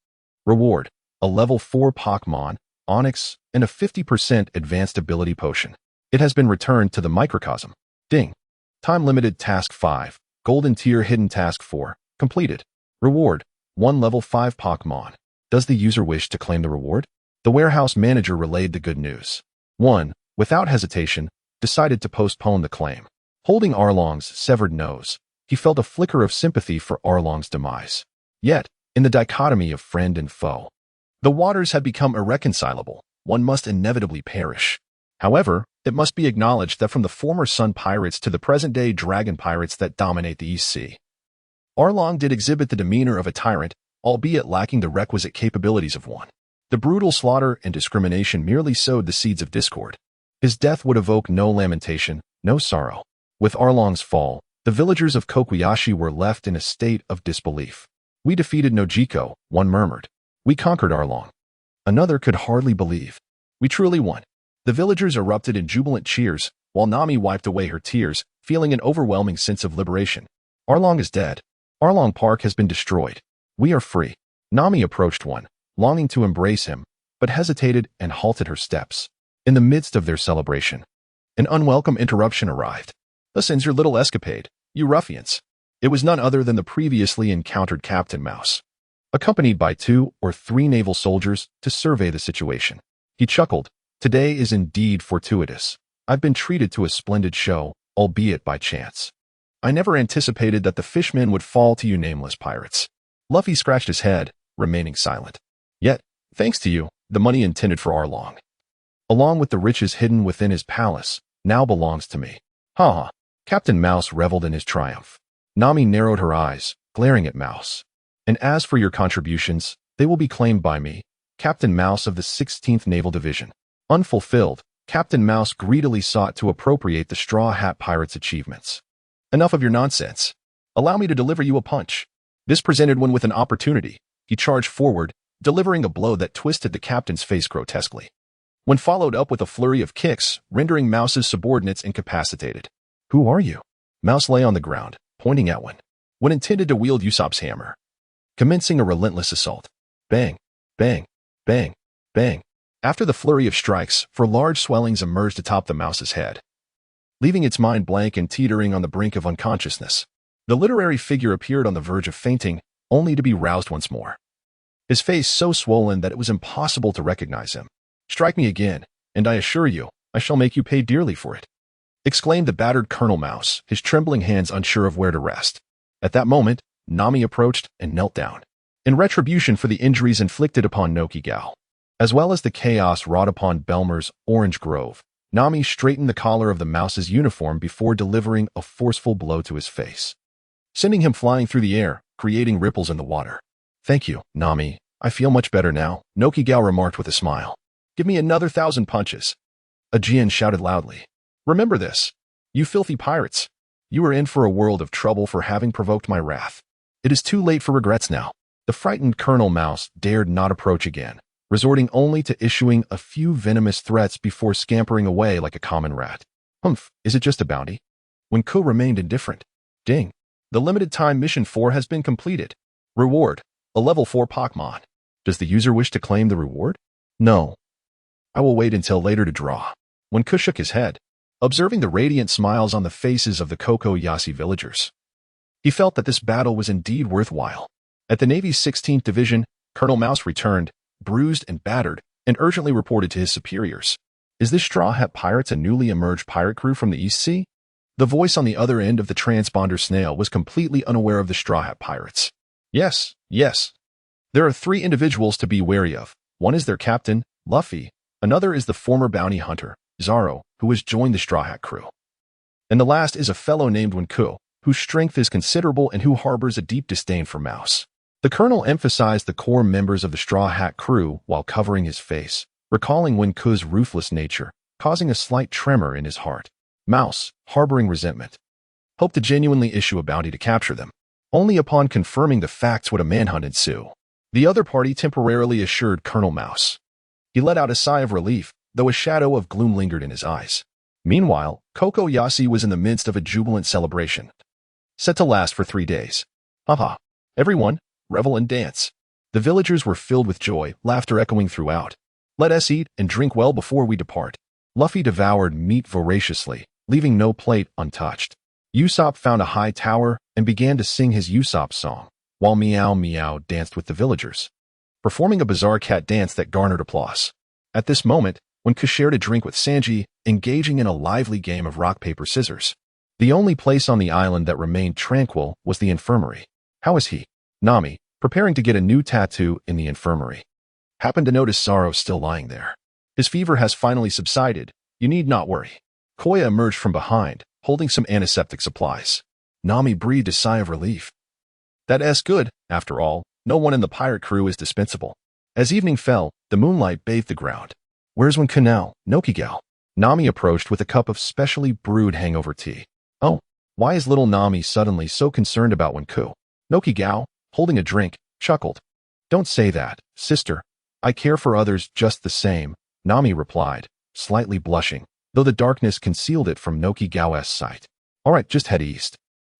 Reward, a level 4 Pokémon, Onyx, and a 50% advanced ability potion. It has been returned to the microcosm. Ding. Time-limited Task 5, Golden Tier Hidden Task 4, completed. Reward, 1 level 5 Pokémon. Does the user wish to claim the reward? The warehouse manager relayed the good news. 1, without hesitation, decided to postpone the claim. Holding Arlong's severed nose, he felt a flicker of sympathy for Arlong's demise. Yet, in the dichotomy of friend and foe, the waters had become irreconcilable. One must inevitably perish. However, it must be acknowledged that from the former Sun Pirates to the present-day Dragon Pirates that dominate the East Sea, Arlong did exhibit the demeanor of a tyrant, albeit lacking the requisite capabilities of one. The brutal slaughter and discrimination merely sowed the seeds of discord. His death would evoke no lamentation, no sorrow. With Arlong's fall, the villagers of Kokuyashi were left in a state of disbelief. We defeated Nojiko, one murmured. We conquered Arlong. Another could hardly believe. We truly won. The villagers erupted in jubilant cheers, while Nami wiped away her tears, feeling an overwhelming sense of liberation. Arlong is dead. Arlong Park has been destroyed. We are free. Nami approached one, longing to embrace him, but hesitated and halted her steps. In the midst of their celebration, an unwelcome interruption arrived. Thus ends your little escapade, you ruffians. It was none other than the previously encountered Captain Mouse, accompanied by 2 or 3 naval soldiers to survey the situation. He chuckled. Today is indeed fortuitous. I've been treated to a splendid show, albeit by chance. I never anticipated that the fishmen would fall to you nameless pirates. Luffy scratched his head, remaining silent. Yet, thanks to you, the money intended for Arlong, along with the riches hidden within his palace, now belongs to me. Ha ha. Captain Mouse reveled in his triumph. Nami narrowed her eyes, glaring at Mouse. And as for your contributions, they will be claimed by me, Captain Mouse of the 16th Naval Division. Unfulfilled, Captain Mouse greedily sought to appropriate the Straw Hat Pirates' achievements. Enough of your nonsense. Allow me to deliver you a punch. This presented one with an opportunity. He charged forward, delivering a blow that twisted the captain's face grotesquely, when followed up with a flurry of kicks, rendering Mouse's subordinates incapacitated. Who are you? Mouse lay on the ground, pointing at one intended to wield Usopp's hammer, commencing a relentless assault. Bang, bang, bang, bang. After the flurry of strikes, 4 large swellings emerged atop the Mouse's head, leaving its mind blank and teetering on the brink of unconsciousness. The literary figure appeared on the verge of fainting, only to be roused once more, his face so swollen that it was impossible to recognize him. Strike me again, and I assure you, I shall make you pay dearly for it, exclaimed the battered Colonel Mouse, his trembling hands unsure of where to rest. At that moment, Nami approached and knelt down, in retribution for the injuries inflicted upon Nokigao, as well as the chaos wrought upon Belmer's Orange Grove. Nami straightened the collar of the Mouse's uniform before delivering a forceful blow to his face, sending him flying through the air, creating ripples in the water. Thank you, Nami. I feel much better now, Nokigao remarked with a smile. Give me another 1,000 punches. Aegean shouted loudly. Remember this, you filthy pirates. You are in for a world of trouble for having provoked my wrath. It is too late for regrets now. The frightened Colonel Mouse dared not approach again, resorting only to issuing a few venomous threats before scampering away like a common rat. Humph, is it just a bounty? When Ko remained indifferent. Ding. The limited time mission 4 has been completed. Reward, a level 4 Pokémon. Does the user wish to claim the reward? No. I will wait until later to draw. When Ko shook his head, observing the radiant smiles on the faces of the Kokoyashi villagers, He felt that this battle was indeed worthwhile. At the Navy's 16th Division, Colonel Mouse returned, bruised and battered, and urgently reported to his superiors. "Is this Straw Hat Pirates a newly emerged pirate crew from the East Sea?" The voice on the other end of the transponder snail was completely unaware of the Straw Hat Pirates. Yes. There are 3 individuals to be wary of. One is their captain, Luffy. Another is the former bounty hunter, Zaro, who has joined the Straw Hat crew. And the last is a fellow named Wenku, whose strength is considerable and who harbors a deep disdain for Mouse. The colonel emphasized the core members of the Straw Hat crew while covering his face, recalling Wenku's ruthless nature, causing a slight tremor in his heart. Mouse, harboring resentment, hoped to genuinely issue a bounty to capture them. Only upon confirming the facts would a manhunt ensue. The other party temporarily assured Colonel Mouse. He let out a sigh of relief, though a shadow of gloom lingered in his eyes. Meanwhile, Koko Yasi was in the midst of a jubilant celebration, set to last for 3 days. Ha! Everyone, revel and dance. The villagers were filled with joy, laughter echoing throughout. Let us eat and drink well before we depart. Luffy devoured meat voraciously, leaving no plate untouched. Usopp found a high tower and began to sing his Usopp song, while Meow Meow danced with the villagers, performing a bizarre cat dance that garnered applause. At this moment, Wenku shared a drink with Sanji, engaging in a lively game of rock, paper, scissors. The only place on the island that remained tranquil was the infirmary. How is he? Nami, preparing to get a new tattoo in the infirmary, happened to notice Zaro still lying there. His fever has finally subsided. You need not worry. Koya emerged from behind, holding some antiseptic supplies. Nami breathed a sigh of relief. That's good. After all, no one in the pirate crew is dispensable. As evening fell, the moonlight bathed the ground. Where's Wenku now, Nokigal? Nami approached with a cup of specially brewed hangover tea. Oh, why is little Nami suddenly so concerned about Wenku? Nokigal, holding a drink, chuckled. Don't say that, sister. I care for others just the same, Nami replied, slightly blushing, though the darkness concealed it from Nokigal's sight. All right, just head east.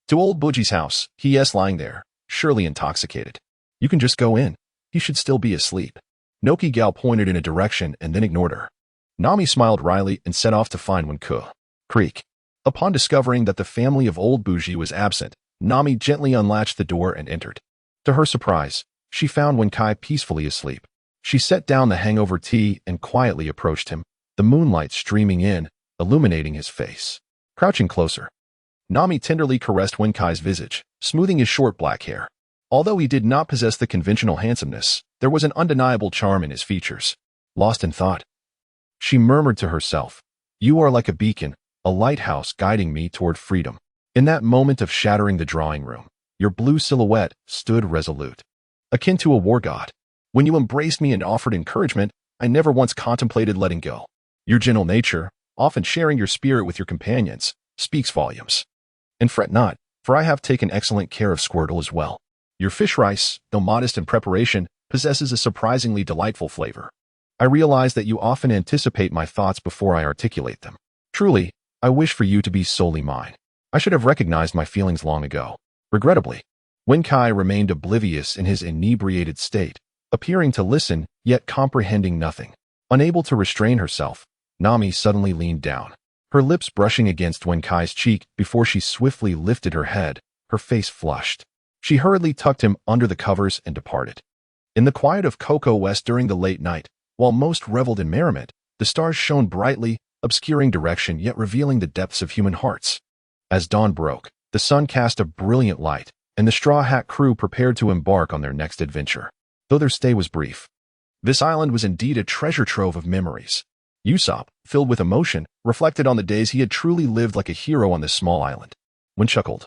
To old Buji's house. He is lying there, surely intoxicated. You can just go in. He should still be asleep. Nokigal pointed in a direction and then ignored her. Nami smiled wryly and set off to find Wenku. Creak. Upon discovering that the family of old Buji was absent, Nami gently unlatched the door and entered. To her surprise, she found Wenku peacefully asleep. She set down the hangover tea and quietly approached him, the moonlight streaming in, illuminating his face. Crouching closer, Nami tenderly caressed Wenku's visage, smoothing his short black hair. Although he did not possess the conventional handsomeness, there was an undeniable charm in his features. Lost in thought, she murmured to herself, "You are like a beacon, a lighthouse guiding me toward freedom." In that moment of shattering the drawing room, your blue silhouette stood resolute, akin to a war god. When you embraced me and offered encouragement, I never once contemplated letting go. Your gentle nature, often sharing your spirit with your companions, speaks volumes. And fret not, for I have taken excellent care of Squirtle as well. Your fish rice, though modest in preparation, possesses a surprisingly delightful flavor. I realize that you often anticipate my thoughts before I articulate them. Truly, I wish for you to be solely mine. I should have recognized my feelings long ago. Regrettably, Wenku remained oblivious in his inebriated state, appearing to listen, yet comprehending nothing. Unable to restrain herself, Nami suddenly leaned down, her lips brushing against Wenku's cheek before she swiftly lifted her head, her face flushed. She hurriedly tucked him under the covers and departed. In the quiet of Cocoa West during the late night, while most reveled in merriment, the stars shone brightly, obscuring direction yet revealing the depths of human hearts. As dawn broke, the sun cast a brilliant light, and the Straw Hat crew prepared to embark on their next adventure. Though their stay was brief, this island was indeed a treasure trove of memories. Usopp, filled with emotion, reflected on the days he had truly lived like a hero on this small island. When chuckled,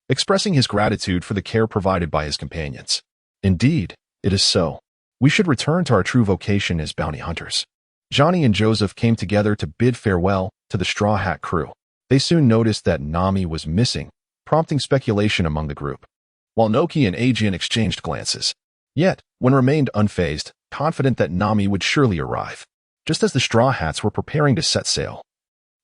expressing his gratitude for the care provided by his companions. Indeed, it is so. We should return to our true vocation as bounty hunters. Johnny and Joseph came together to bid farewell to the Straw Hat crew. They soon noticed that Nami was missing, prompting speculation among the group, while Noki and Aegean exchanged glances. Yet, one remained unfazed, confident that Nami would surely arrive. Just as the Straw Hats were preparing to set sail,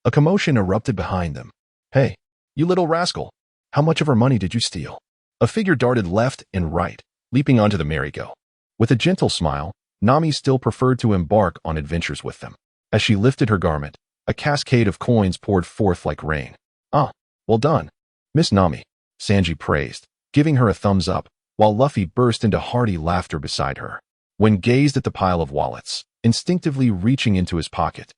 a commotion erupted behind them. Hey, you little rascal! How much of our money did you steal? A figure darted left and right, leaping onto the merry-go. With a gentle smile, Nami still preferred to embark on adventures with them. As she lifted her garment, a cascade of coins poured forth like rain. Ah, well done, Miss Nami. Sanji praised, giving her a thumbs up, while Luffy burst into hearty laughter beside her. Wing gazed at the pile of wallets, instinctively reaching into his pocket,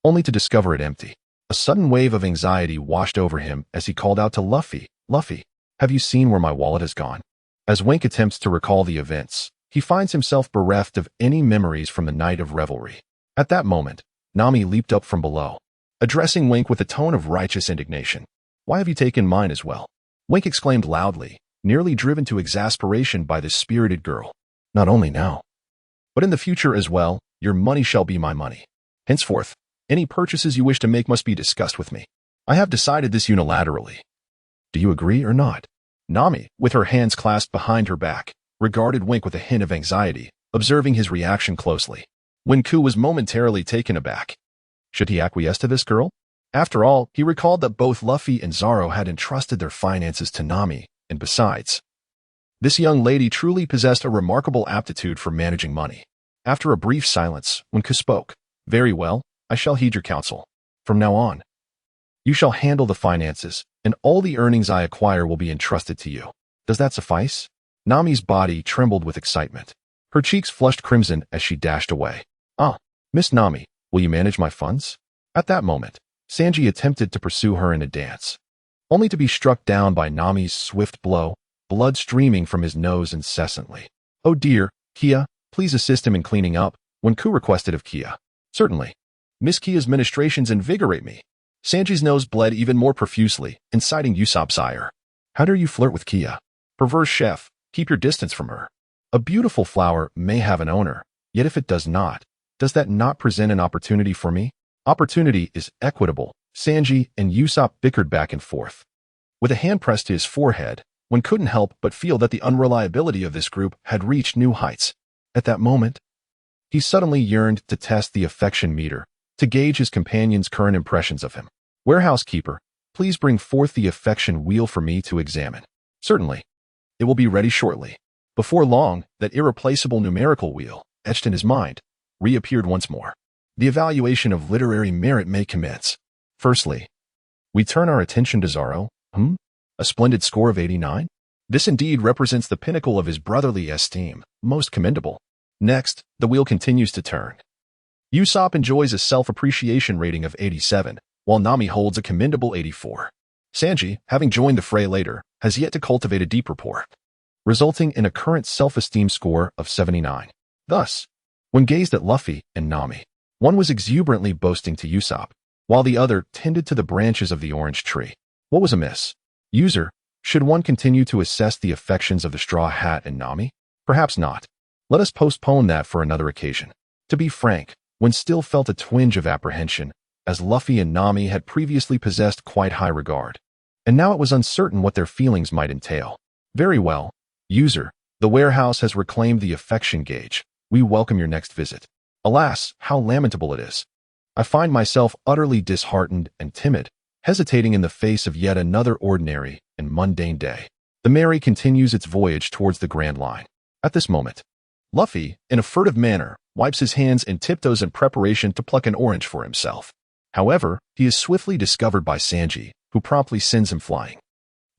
only to discover it empty. A sudden wave of anxiety washed over him as he called out to Luffy, "Luffy, have you seen where my wallet has gone?" As Wink attempts to recall the events, he finds himself bereft of any memories from the night of revelry. At that moment, Nami leaped up from below, addressing Wink with a tone of righteous indignation. "Why have you taken mine as well?" Wink exclaimed loudly, nearly driven to exasperation by this spirited girl. "Not only now, but in the future as well, your money shall be my money. Henceforth, any purchases you wish to make must be discussed with me. I have decided this unilaterally. Do you agree or not?" Nami, with her hands clasped behind her back, regarded Wink with a hint of anxiety, observing his reaction closely. Wenku was momentarily taken aback. Should he acquiesce to this girl? After all, he recalled that both Luffy and Zoro had entrusted their finances to Nami, and besides, this young lady truly possessed a remarkable aptitude for managing money. After a brief silence, Wenku spoke. "Very well, I shall heed your counsel. From now on, you shall handle the finances, and all the earnings I acquire will be entrusted to you. Does that suffice?" Nami's body trembled with excitement. Her cheeks flushed crimson as she dashed away. "Ah, Miss Nami, will you manage my funds?" At that moment, Sanji attempted to pursue her in a dance, only to be struck down by Nami's swift blow, blood streaming from his nose incessantly. "Oh dear, Kia, please assist him in cleaning up," Wenku requested of Kia. "Certainly. Miss Kia's ministrations invigorate me." Sanji's nose bled even more profusely, inciting Usopp's ire. "How dare you flirt with Kia? Perverse chef, keep your distance from her. A beautiful flower may have an owner, yet if it does not, does that not present an opportunity for me? Opportunity is equitable." Sanji and Usopp bickered back and forth. With a hand pressed to his forehead, one couldn't help but feel that the unreliability of this group had reached new heights. At that moment, he suddenly yearned to test the affection meter, to gauge his companion's current impressions of him. "Warehouse keeper, please bring forth the affection wheel for me to examine." "Certainly. It will be ready shortly." Before long, that irreplaceable numerical wheel, etched in his mind, reappeared once more. "The evaluation of literary merit may commence. Firstly, we turn our attention to Zoro. A splendid score of 89? This indeed represents the pinnacle of his brotherly esteem, most commendable. Next, the wheel continues to turn. Usopp enjoys a self-appreciation rating of 87, while Nami holds a commendable 84. Sanji, having joined the fray later, has yet to cultivate a deep rapport, resulting in a current self-esteem score of 79. Thus, when gazed at Luffy and Nami, one was exuberantly boasting to Usopp, while the other tended to the branches of the orange tree. What was amiss? User, should one continue to assess the affections of the Straw Hat and Nami? Perhaps not. Let us postpone that for another occasion. To be frank, one still felt a twinge of apprehension, as Luffy and Nami had previously possessed quite high regard, and now it was uncertain what their feelings might entail. "Very well, user, the warehouse has reclaimed the affection gauge. We welcome your next visit. Alas, how lamentable it is. I find myself utterly disheartened and timid, hesitating in the face of yet another ordinary and mundane day." The Mary continues its voyage towards the Grand Line. At this moment, Luffy, in a furtive manner, wipes his hands and tiptoes in preparation to pluck an orange for himself. However, he is swiftly discovered by Sanji, who promptly sends him flying.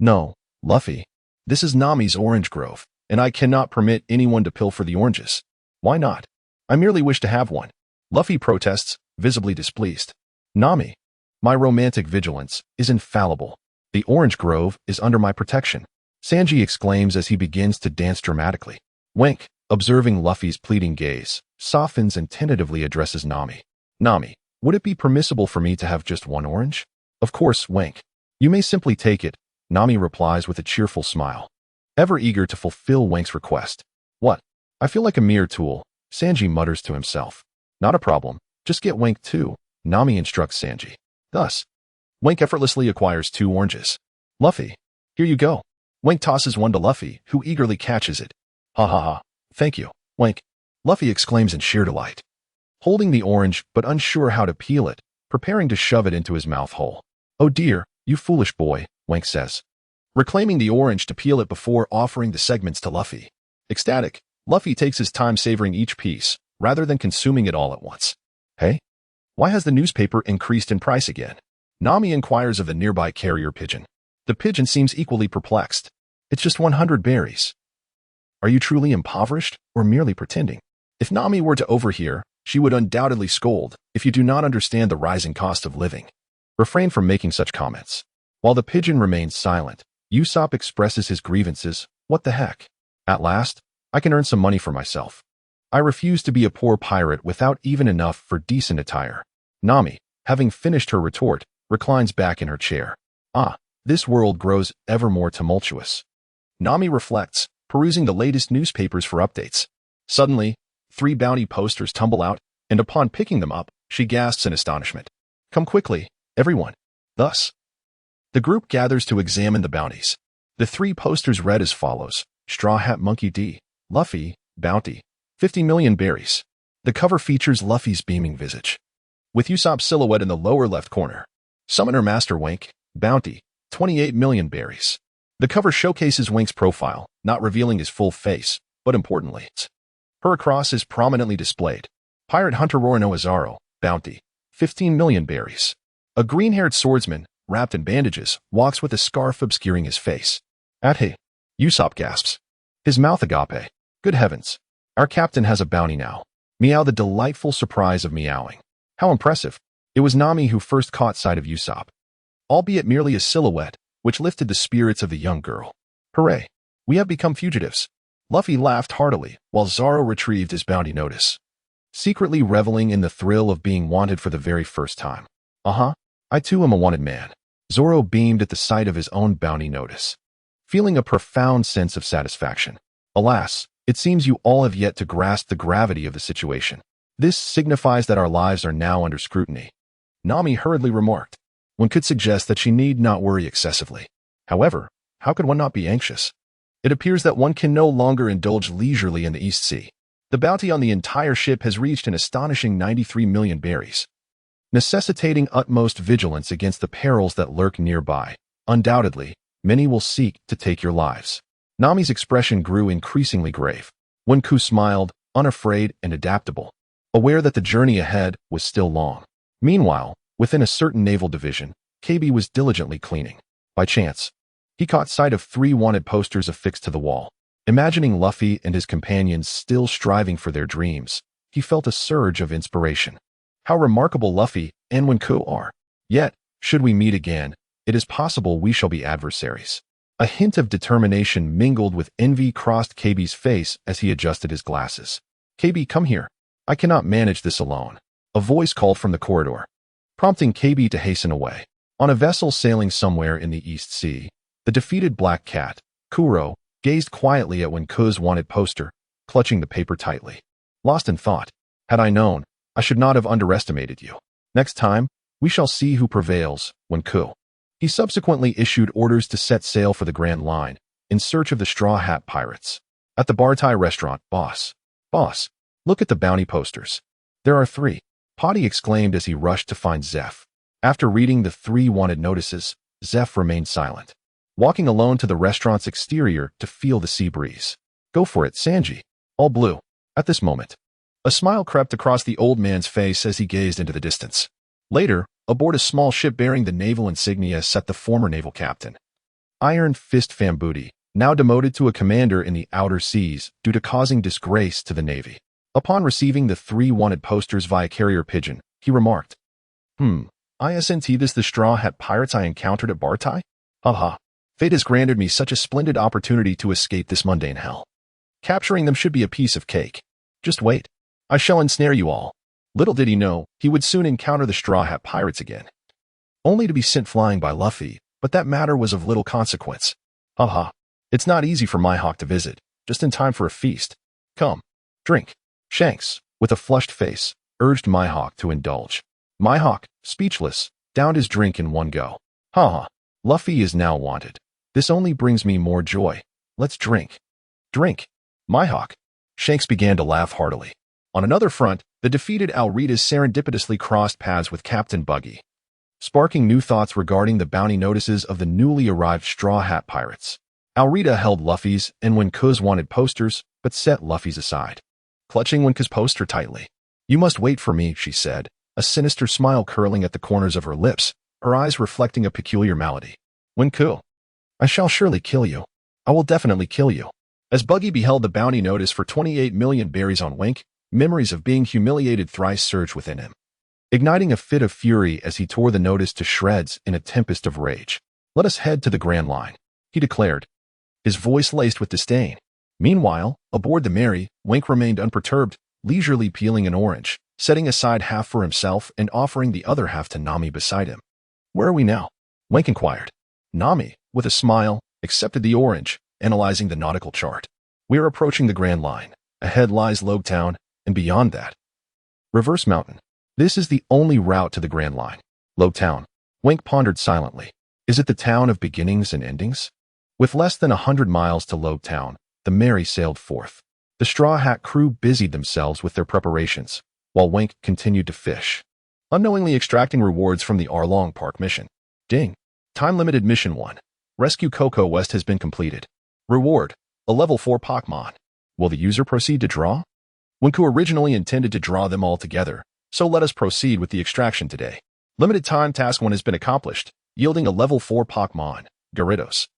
"No, Luffy, this is Nami's orange grove, and I cannot permit anyone to pilfer the oranges." "Why not? I merely wish to have one." Luffy protests, visibly displeased. "Nami, my romantic vigilance is infallible. The orange grove is under my protection," Sanji exclaims as he begins to dance dramatically. Wink, observing Luffy's pleading gaze, softens and tentatively addresses Nami. "Nami, would it be permissible for me to have just one orange?" "Of course, Wink. You may simply take it," Nami replies with a cheerful smile, ever eager to fulfill Wink's request. "What? I feel like a mere tool," Sanji mutters to himself. "Not a problem. Just get Wink too," Nami instructs Sanji. Thus, Wink effortlessly acquires 2 oranges. "Luffy, here you go." Wink tosses one to Luffy, who eagerly catches it. "Ha ha ha. Thank you, Wink," Luffy exclaims in sheer delight, holding the orange but unsure how to peel it, preparing to shove it into his mouth hole. "Oh dear, you foolish boy," Wink says, reclaiming the orange to peel it before offering the segments to Luffy. Ecstatic, Luffy takes his time savoring each piece, rather than consuming it all at once. "Hey, why has the newspaper increased in price again?" Nami inquires of the nearby carrier pigeon. The pigeon seems equally perplexed. It's just 100 berries. Are you truly impoverished or merely pretending? If Nami were to overhear, she would undoubtedly scold. If you do not understand the rising cost of living, refrain from making such comments. While the pigeon remains silent, Usopp expresses his grievances. What the heck? At last, I can earn some money for myself. I refuse to be a poor pirate without even enough for decent attire. Nami, having finished her retort, reclines back in her chair. This world grows ever more tumultuous. Nami reflects, perusing the latest newspapers for updates. Suddenly, 3 bounty posters tumble out, and upon picking them up, she gasps in astonishment. Come quickly, everyone. Thus, the group gathers to examine the bounties. The 3 posters read as follows: Straw Hat Monkey D, Luffy, Bounty, 50 million berries. The cover features Luffy's beaming visage, with Usopp's silhouette in the lower left corner. Summoner Master Wink, Bounty, 28 million berries. The cover showcases Wink's profile, not revealing his full face, but importantly, her cross is prominently displayed. Pirate Hunter Roronoa Zoro, Bounty, 15 million berries. A green-haired swordsman, wrapped in bandages, walks with a scarf obscuring his face. Usopp gasps. His mouth agape. Good heavens. Our captain has a bounty now. Meow, the delightful surprise of meowing. How impressive. It was Nami who first caught sight of Usopp, albeit merely a silhouette, which lifted the spirits of the young girl. Hooray. We have become fugitives. Luffy laughed heartily, while Zoro retrieved his bounty notice, secretly reveling in the thrill of being wanted for the very first time. I too am a wanted man. Zoro beamed at the sight of his own bounty notice, feeling a profound sense of satisfaction. Alas, it seems you all have yet to grasp the gravity of the situation. This signifies that our lives are now under scrutiny. Nami hurriedly remarked. One could suggest that she need not worry excessively. However, how could one not be anxious? It appears that one can no longer indulge leisurely in the East Sea. The bounty on the entire ship has reached an astonishing 93 million berries, necessitating utmost vigilance against the perils that lurk nearby. Undoubtedly, many will seek to take your lives. Nami's expression grew increasingly grave. Wenku smiled, unafraid and adaptable, aware that the journey ahead was still long. Meanwhile, within a certain naval division, KB was diligently cleaning. By chance, he caught sight of 3 wanted posters affixed to the wall. Imagining Luffy and his companions still striving for their dreams, he felt a surge of inspiration. How remarkable Luffy and Wenku are. Yet, should we meet again, it is possible we shall be adversaries. A hint of determination mingled with envy crossed KB's face as he adjusted his glasses. KB, come here. I cannot manage this alone. A voice called from the corridor, prompting KB to hasten away. On a vessel sailing somewhere in the East Sea, the defeated Black Cat, Kuro, gazed quietly at Wenku's wanted poster, clutching the paper tightly. Lost in thought. Had I known, I should not have underestimated you. Next time, we shall see who prevails, Wenku. He subsequently issued orders to set sail for the Grand Line, in search of the Straw Hat Pirates. At the barrel.A restaurant, Boss, look at the bounty posters. There are 3. Potty exclaimed as he rushed to find Zeph. After reading the 3 wanted notices, Zeph remained silent, walking alone to the restaurant's exterior to feel the sea breeze. Go for it, Sanji. All blue. At this moment, a smile crept across the old man's face as he gazed into the distance. Later, aboard a small ship bearing the naval insignia sat the former naval captain, Iron Fist Fambuti, now demoted to a commander in the outer seas due to causing disgrace to the Navy. Upon receiving the 3 wanted posters via carrier pigeon, he remarked, Isn't this the Straw Hat Pirates I encountered at barrel.A? Fate has granted me such a splendid opportunity to escape this mundane hell. Capturing them should be a piece of cake. Just wait. I shall ensnare you all. Little did he know, he would soon encounter the Straw Hat Pirates again, only to be sent flying by Luffy, but that matter was of little consequence. It's not easy for Mihawk to visit, just in time for a feast. Come, drink. Shanks, with a flushed face, urged Mihawk to indulge. Mihawk, speechless, downed his drink in one go. Luffy is now wanted. This only brings me more joy. Let's drink. Drink. Mihawk. Shanks began to laugh heartily. On another front, the defeated Alritas serendipitously crossed paths with Captain Buggy, sparking new thoughts regarding the bounty notices of the newly arrived Straw Hat Pirates. Alrita held Luffy's and Wenku's wanted posters, but set Luffy's aside, clutching Wenku's poster tightly. You must wait for me, she said, a sinister smile curling at the corners of her lips, her eyes reflecting a peculiar malady. Wenku, I shall surely kill you. I will definitely kill you. As Buggy beheld the bounty notice for 28 million berries on Wink, memories of being humiliated thrice surged within him, igniting a fit of fury as he tore the notice to shreds in a tempest of rage. Let us head to the Grand Line, he declared, his voice laced with disdain. Meanwhile, aboard the Mary, Wink remained unperturbed, leisurely peeling an orange, setting aside half for himself and offering the other half to Nami beside him. Where are we now? Wink inquired. Nami, with a smile, accepted the orange, analyzing the nautical chart. We are approaching the Grand Line. Ahead lies Logue Town, and beyond that, Reverse Mountain. This is the only route to the Grand Line. Logue Town. Wink pondered silently. Is it the town of beginnings and endings? With less than 100 miles to Logue Town, the Mary sailed forth. The Straw Hat crew busied themselves with their preparations, while Wink continued to fish, unknowingly extracting rewards from the Arlong Park mission. Ding. Time-limited Mission 1. Rescue Coco West has been completed. Reward, a level 4 Pokémon. Will the user proceed to draw? Winku originally intended to draw them all together, so let us proceed with the extraction today. Limited time task 1 has been accomplished, yielding a level 4 Pokémon, Gyarados.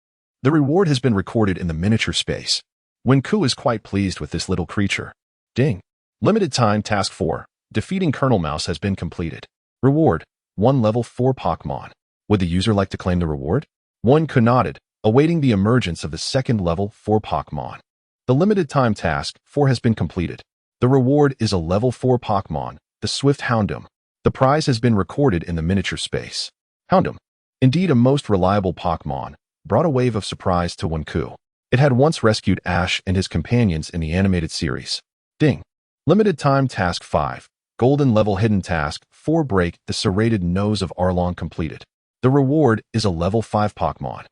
The reward has been recorded in the miniature space. Winku is quite pleased with this little creature. Ding. Limited time task 4, defeating Colonel Mouse has been completed. Reward, 1 level 4 Pokémon. Would the user like to claim the reward? Winku nodded, awaiting the emergence of the second level 4 Pokémon. The limited time task 4 has been completed. The reward is a level 4 Pokémon, the Swift Houndoom. The prize has been recorded in the miniature space. Houndoom, indeed a most reliable Pokémon, brought a wave of surprise to Winku. It had once rescued Ash and his companions in the animated series. Ding. Limited time task 5, golden level hidden task 4, break the serrated nose of Arlong completed. The reward is a level 5 Pokémon.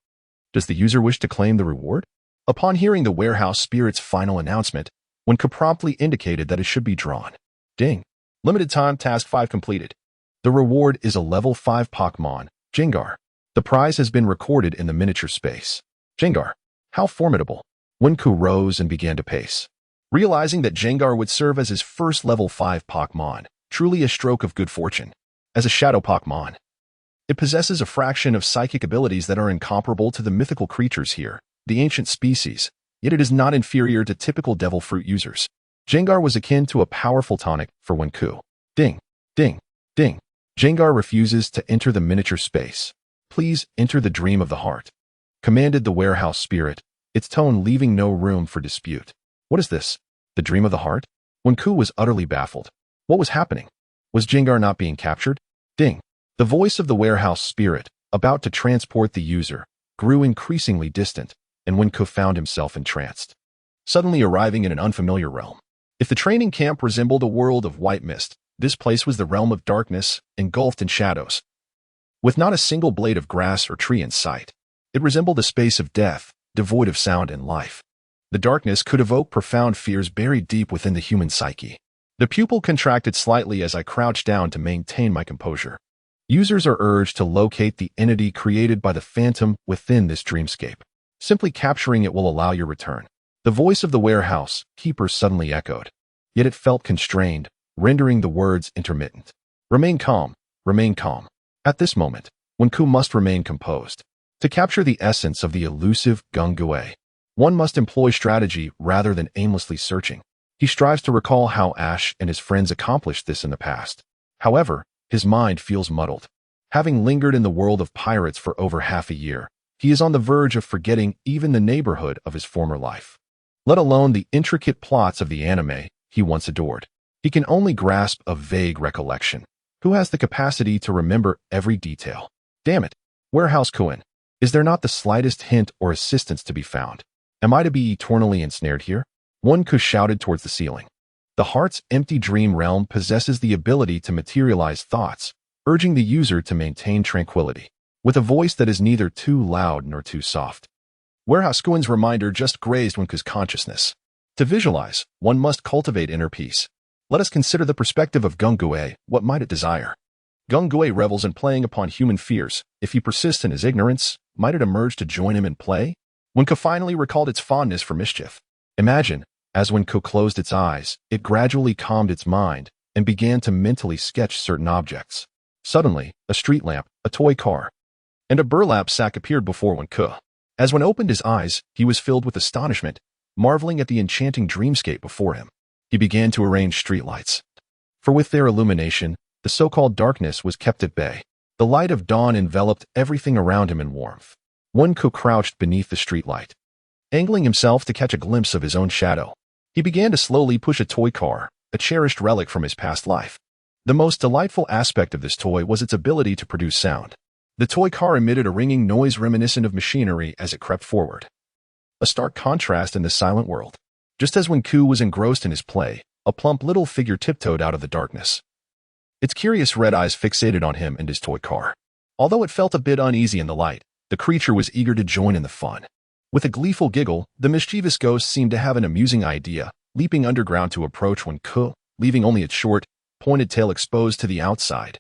Does the user wish to claim the reward? Upon hearing the warehouse spirit's final announcement, Winku promptly indicated that it should be drawn. Ding. Limited time task 5 completed. The reward is a level 5 Pokémon, Gengar. The prize has been recorded in the miniature space. Gengar. How formidable. Winku rose and began to pace. Realizing that Gengar would serve as his first level 5 Pokémon, truly a stroke of good fortune. As a shadow Pokémon, it possesses a fraction of psychic abilities that are incomparable to the mythical creatures here, the ancient species, yet it is not inferior to typical devil fruit users. Gengar was akin to a powerful tonic for Winku. Ding, ding, ding. Gengar refuses to enter the miniature space. Please enter the dream of the heart, commanded the warehouse spirit, its tone leaving no room for dispute. What is this? The dream of the heart? Winku was utterly baffled. What was happening? Was Gengar not being captured? Ding. The voice of the warehouse spirit, about to transport the user, grew increasingly distant, and Winku found himself entranced, suddenly arriving in an unfamiliar realm. If the training camp resembled a world of white mist, this place was the realm of darkness, engulfed in shadows. With not a single blade of grass or tree in sight, it resembled a space of death, devoid of sound and life. The darkness could evoke profound fears buried deep within the human psyche. The pupil contracted slightly as I crouched down to maintain my composure. Users are urged to locate the entity created by the phantom within this dreamscape. Simply capturing it will allow your return. The voice of the warehouse keeper suddenly echoed, yet it felt constrained, rendering the words intermittent. Remain calm, remain calm. At this moment, Winku must remain composed. To capture the essence of the elusive Gung-Gue, one must employ strategy rather than aimlessly searching. He strives to recall how Ash and his friends accomplished this in the past. However, his mind feels muddled. Having lingered in the world of pirates for over half a year, he is on the verge of forgetting even the neighborhood of his former life, let alone the intricate plots of the anime he once adored. He can only grasp a vague recollection. Who has the capacity to remember every detail? Damn it! Warehouse Kuin, is there not the slightest hint or assistance to be found? Am I to be eternally ensnared here? Winku shouted towards the ceiling. The heart's empty dream realm possesses the ability to materialize thoughts, urging the user to maintain tranquility, with a voice that is neither too loud nor too soft. Warehouse Kuin's reminder just grazed Winku's consciousness. To visualize, one must cultivate inner peace. Let us consider the perspective of Gung-Gue. What might it desire? Gung-Gue revels in playing upon human fears. If he persists in his ignorance, might it emerge to join him in play? Winku finally recalled its fondness for mischief. Imagine, as Winku closed its eyes, it gradually calmed its mind and began to mentally sketch certain objects. Suddenly, a street lamp, a toy car, and a burlap sack appeared before Winku. As Wen opened his eyes, he was filled with astonishment, marveling at the enchanting dreamscape before him. He began to arrange streetlights. For with their illumination, the so-called darkness was kept at bay. The light of dawn enveloped everything around him in warmth. Wen crouched beneath the streetlight, angling himself to catch a glimpse of his own shadow. He began to slowly push a toy car, a cherished relic from his past life. The most delightful aspect of this toy was its ability to produce sound. The toy car emitted a ringing noise reminiscent of machinery as it crept forward. A stark contrast in the silent world. Just as when Ku was engrossed in his play, a plump little figure tiptoed out of the darkness. Its curious red eyes fixated on him and his toy car. Although it felt a bit uneasy in the light, the creature was eager to join in the fun. With a gleeful giggle, the mischievous ghost seemed to have an amusing idea, leaping underground to approach Wen Ku, leaving only its short, pointed tail exposed to the outside.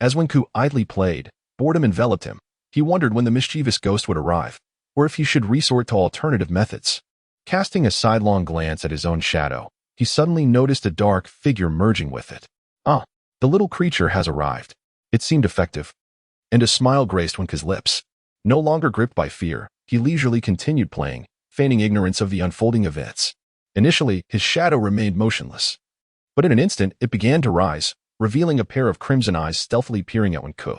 As Wen Ku idly played, boredom enveloped him. He wondered when the mischievous ghost would arrive, or if he should resort to alternative methods. Casting a sidelong glance at his own shadow, he suddenly noticed a dark figure merging with it. Ah, the little creature has arrived. It seemed effective. And a smile graced Wen Ku's lips. No longer gripped by fear, he leisurely continued playing, feigning ignorance of the unfolding events. Initially, his shadow remained motionless. But in an instant, it began to rise, revealing a pair of crimson eyes stealthily peering at Wen Ku.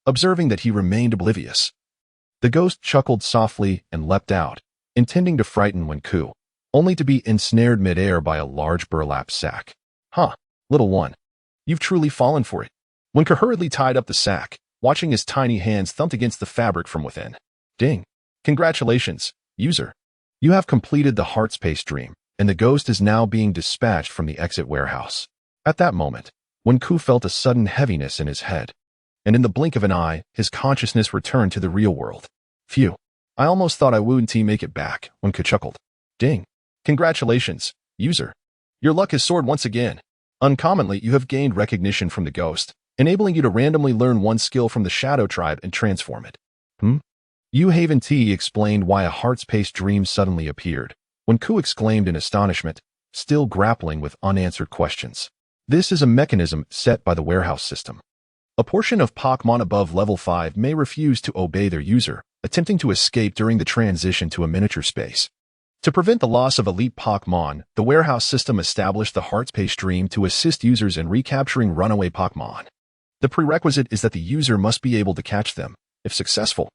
Observing that he remained oblivious, the ghost chuckled softly and leapt out, intending to frighten Wen Ku, only to be ensnared midair by a large burlap sack. Huh, little one. You've truly fallen for it. Wen Ku hurriedly tied up the sack, watching his tiny hands thump against the fabric from within. Ding. Congratulations, user. You have completed the heart space dream, and the ghost is now being dispatched from the exit warehouse. At that moment, Wen Ku felt a sudden heaviness in his head, and in the blink of an eye, his consciousness returned to the real world. Phew. I almost thought I wouldn't make it back, Wen Ku chuckled. Ding. Congratulations, user. Your luck has soared once again. Uncommonly, you have gained recognition from the ghost, enabling you to randomly learn one skill from the Shadow Tribe and transform it. Yu Haven T explained why a heart-space dream suddenly appeared, when Ku exclaimed in astonishment, still grappling with unanswered questions. This is a mechanism set by the warehouse system. A portion of Pokémon above level 5 may refuse to obey their user, attempting to escape during the transition to a miniature space. To prevent the loss of elite Pokémon, the warehouse system established the heart-space dream to assist users in recapturing runaway Pokémon. The prerequisite is that the user must be able to catch them. If successful,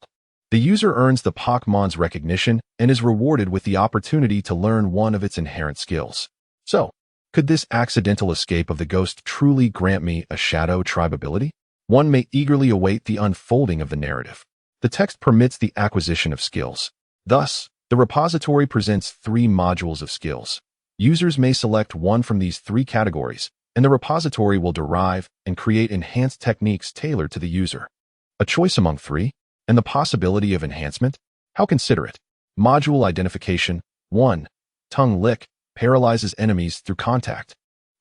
the user earns the Pokémon's recognition and is rewarded with the opportunity to learn one of its inherent skills. So, could this accidental escape of the ghost truly grant me a Shadow Tribe ability? One may eagerly await the unfolding of the narrative. The text permits the acquisition of skills. Thus, the repository presents 3 modules of skills. Users may select one from these 3 categories, and the repository will derive and create enhanced techniques tailored to the user. A choice among 3? And the possibility of enhancement? How considerate. Module identification. 1. Tongue Lick paralyzes enemies through contact,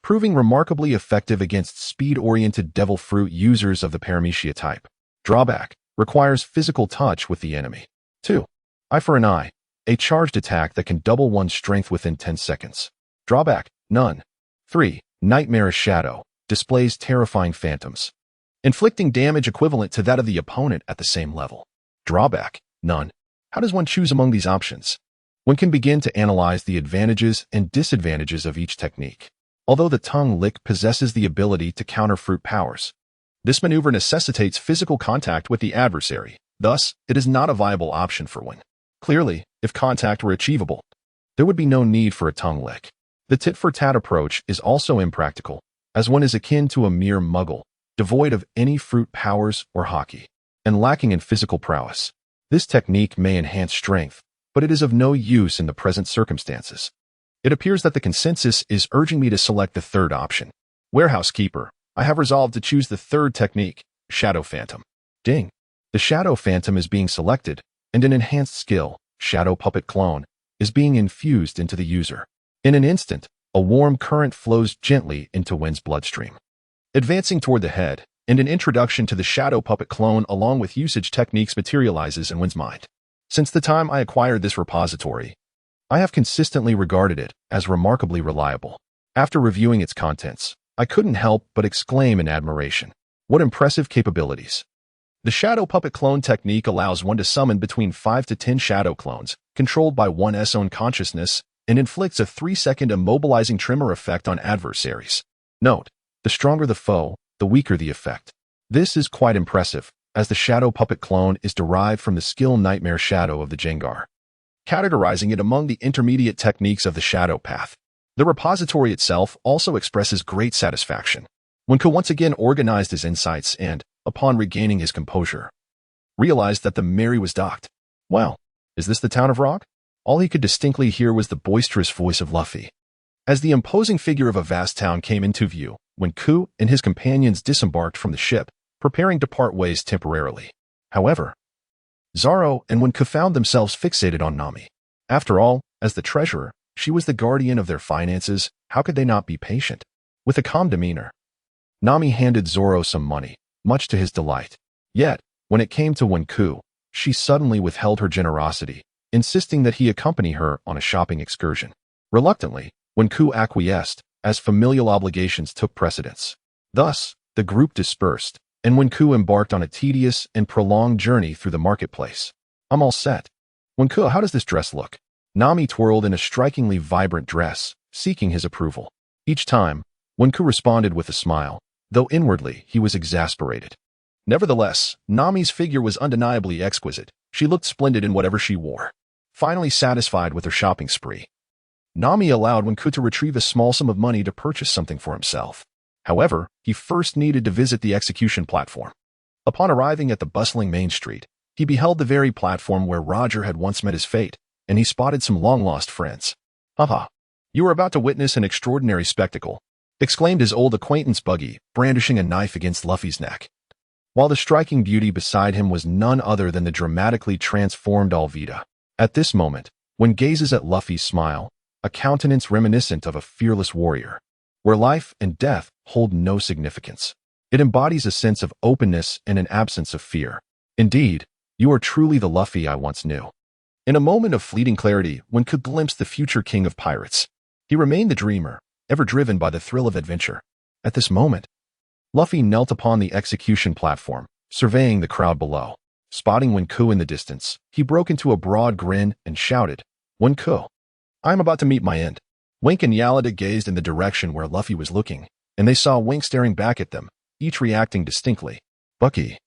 proving remarkably effective against speed-oriented devil fruit users of the Paramecia type. Drawback. Requires physical touch with the enemy. 2. Eye for an Eye, a charged attack that can double one's strength within 10 seconds. Drawback. None. 3. Nightmarish Shadow, displays terrifying phantoms, inflicting damage equivalent to that of the opponent at the same level. Drawback. None. How does one choose among these options? One can begin to analyze the advantages and disadvantages of each technique. Although the Tongue Lick possesses the ability to counter fruit powers, this maneuver necessitates physical contact with the adversary. Thus, it is not a viable option for one. Clearly, if contact were achievable, there would be no need for a Tongue Lick. The tit-for-tat approach is also impractical, as one is akin to a mere muggle, devoid of any fruit powers or hockey, and lacking in physical prowess. This technique may enhance strength, but it is of no use in the present circumstances. It appears that the consensus is urging me to select the third option. Warehouse Keeper, I have resolved to choose the third technique, Shadow Phantom. Ding. The Shadow Phantom is being selected, and an enhanced skill, Shadow Puppet Clone, is being infused into the user. In an instant, a warm current flows gently into Wen's bloodstream, advancing toward the head, and an introduction to the Shadow Puppet Clone along with usage techniques materializes in Wen's mind. Since the time I acquired this repository, I have consistently regarded it as remarkably reliable. After reviewing its contents, I couldn't help but exclaim in admiration. What impressive capabilities! The shadow puppet clone technique allows one to summon between 5 to 10 shadow clones, controlled by one's own consciousness, and inflicts a 3-second immobilizing tremor effect on adversaries. Note: the stronger the foe, the weaker the effect. This is quite impressive, as the shadow puppet clone is derived from the skill Nightmare Shadow of the Jengar, categorizing it among the intermediate techniques of the shadow path. The repository itself also expresses great satisfaction. Wenku once again organized his insights and, upon regaining his composure, realized that the Mary was docked. Well, is this the town of Rock? All he could distinctly hear was the boisterous voice of Luffy. As the imposing figure of a vast town came into view, Wenku and his companions disembarked from the ship, preparing to part ways temporarily. However, Zoro and Wenku found themselves fixated on Nami. After all, as the treasurer, she was the guardian of their finances. How could they not be patient? With a calm demeanor, Nami handed Zoro some money, much to his delight. Yet, when it came to Wenku, she suddenly withheld her generosity, insisting that he accompany her on a shopping excursion. Reluctantly, Wenku acquiesced, as familial obligations took precedence. Thus, the group dispersed, and Wenku embarked on a tedious and prolonged journey through the marketplace. I'm all set. Wenku, how does this dress look? Nami twirled in a strikingly vibrant dress, seeking his approval. Each time, Wenku responded with a smile, though inwardly he was exasperated. Nevertheless, Nami's figure was undeniably exquisite. She looked splendid in whatever she wore. Finally satisfied with her shopping spree, Nami allowed Wenku to retrieve a small sum of money to purchase something for himself. However, he first needed to visit the execution platform. Upon arriving at the bustling main street, he beheld the very platform where Roger had once met his fate, and he spotted some long-lost friends. "Haha, you are about to witness an extraordinary spectacle," exclaimed his old acquaintance Buggy, brandishing a knife against Luffy's neck. While the striking beauty beside him was none other than the dramatically transformed Alvida. At this moment, one gazes at Luffy's smile, a countenance reminiscent of a fearless warrior, where life and death hold no significance. It embodies a sense of openness and an absence of fear. Indeed, you are truly the Luffy I once knew. In a moment of fleeting clarity, one could glimpse the future king of pirates. He remained the dreamer, ever driven by the thrill of adventure. At this moment, Luffy knelt upon the execution platform, surveying the crowd below. Spotting Wenku in the distance, he broke into a broad grin and shouted, "Wenku, I am about to meet my end." Wink and Yalada gazed in the direction where Luffy was looking, and they saw Wink staring back at them, each reacting distinctly. Bucky,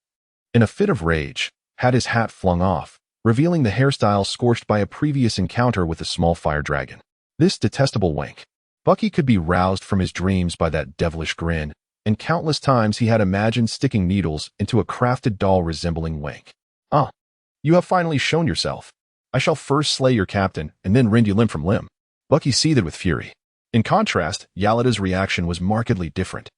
in a fit of rage, had his hat flung off, revealing the hairstyle scorched by a previous encounter with a small fire dragon. This detestable Wink. Bucky could be roused from his dreams by that devilish grin, and countless times he had imagined sticking needles into a crafted doll resembling Wink. "Ah, you have finally shown yourself. I shall first slay your captain and then rend you limb from limb." Bucky seethed with fury. In contrast, Yalada's reaction was markedly different.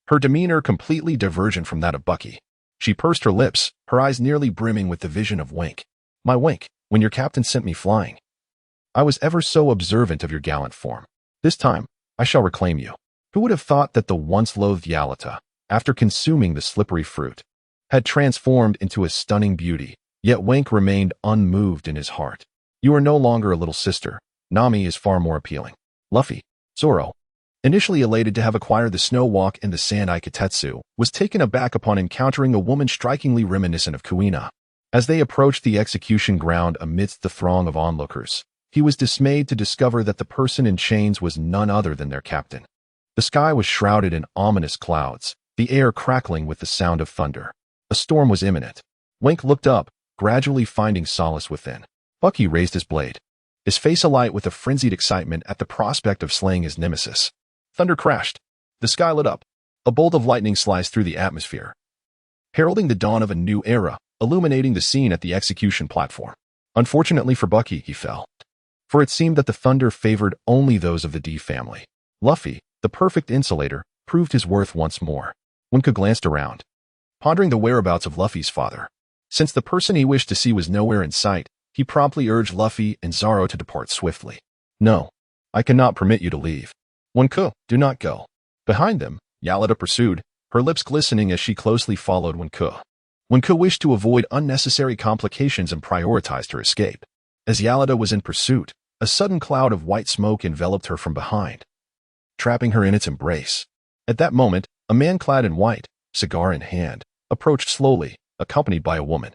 Her demeanor completely divergent from that of Bucky. She pursed her lips, her eyes nearly brimming with the vision of Wink. "My Wink, when your captain sent me flying, I was ever so observant of your gallant form. This time, I shall reclaim you." Who would have thought that the once loathed Yalata, after consuming the slippery fruit, had transformed into a stunning beauty, yet Wink remained unmoved in his heart. "You are no longer a little sister. Nami is far more appealing." Luffy, Zoro, initially elated to have acquired the Snow Walk and the Sand Iketetsu, was taken aback upon encountering a woman strikingly reminiscent of Kuina. As they approached the execution ground amidst the throng of onlookers, he was dismayed to discover that the person in chains was none other than their captain. The sky was shrouded in ominous clouds, the air crackling with the sound of thunder. A storm was imminent. Wink looked up, gradually finding solace within. Bucky raised his blade, his face alight with a frenzied excitement at the prospect of slaying his nemesis. Thunder crashed. The sky lit up. A bolt of lightning sliced through the atmosphere, heralding the dawn of a new era, illuminating the scene at the execution platform. Unfortunately for Bucky, he fell, for it seemed that the thunder favored only those of the D family. Luffy, the perfect insulator, proved his worth once more. Wenku glanced around, pondering the whereabouts of Luffy's father. Since the person he wished to see was nowhere in sight, he promptly urged Luffy and Zoro to depart swiftly. "No, I cannot permit you to leave. Wenku, do not go." Behind them, Yalada pursued, her lips glistening as she closely followed Wenku. Wenku wished to avoid unnecessary complications and prioritized her escape. As Yalada was in pursuit, a sudden cloud of white smoke enveloped her from behind, trapping her in its embrace. At that moment, a man clad in white, cigar in hand, approached slowly, accompanied by a woman,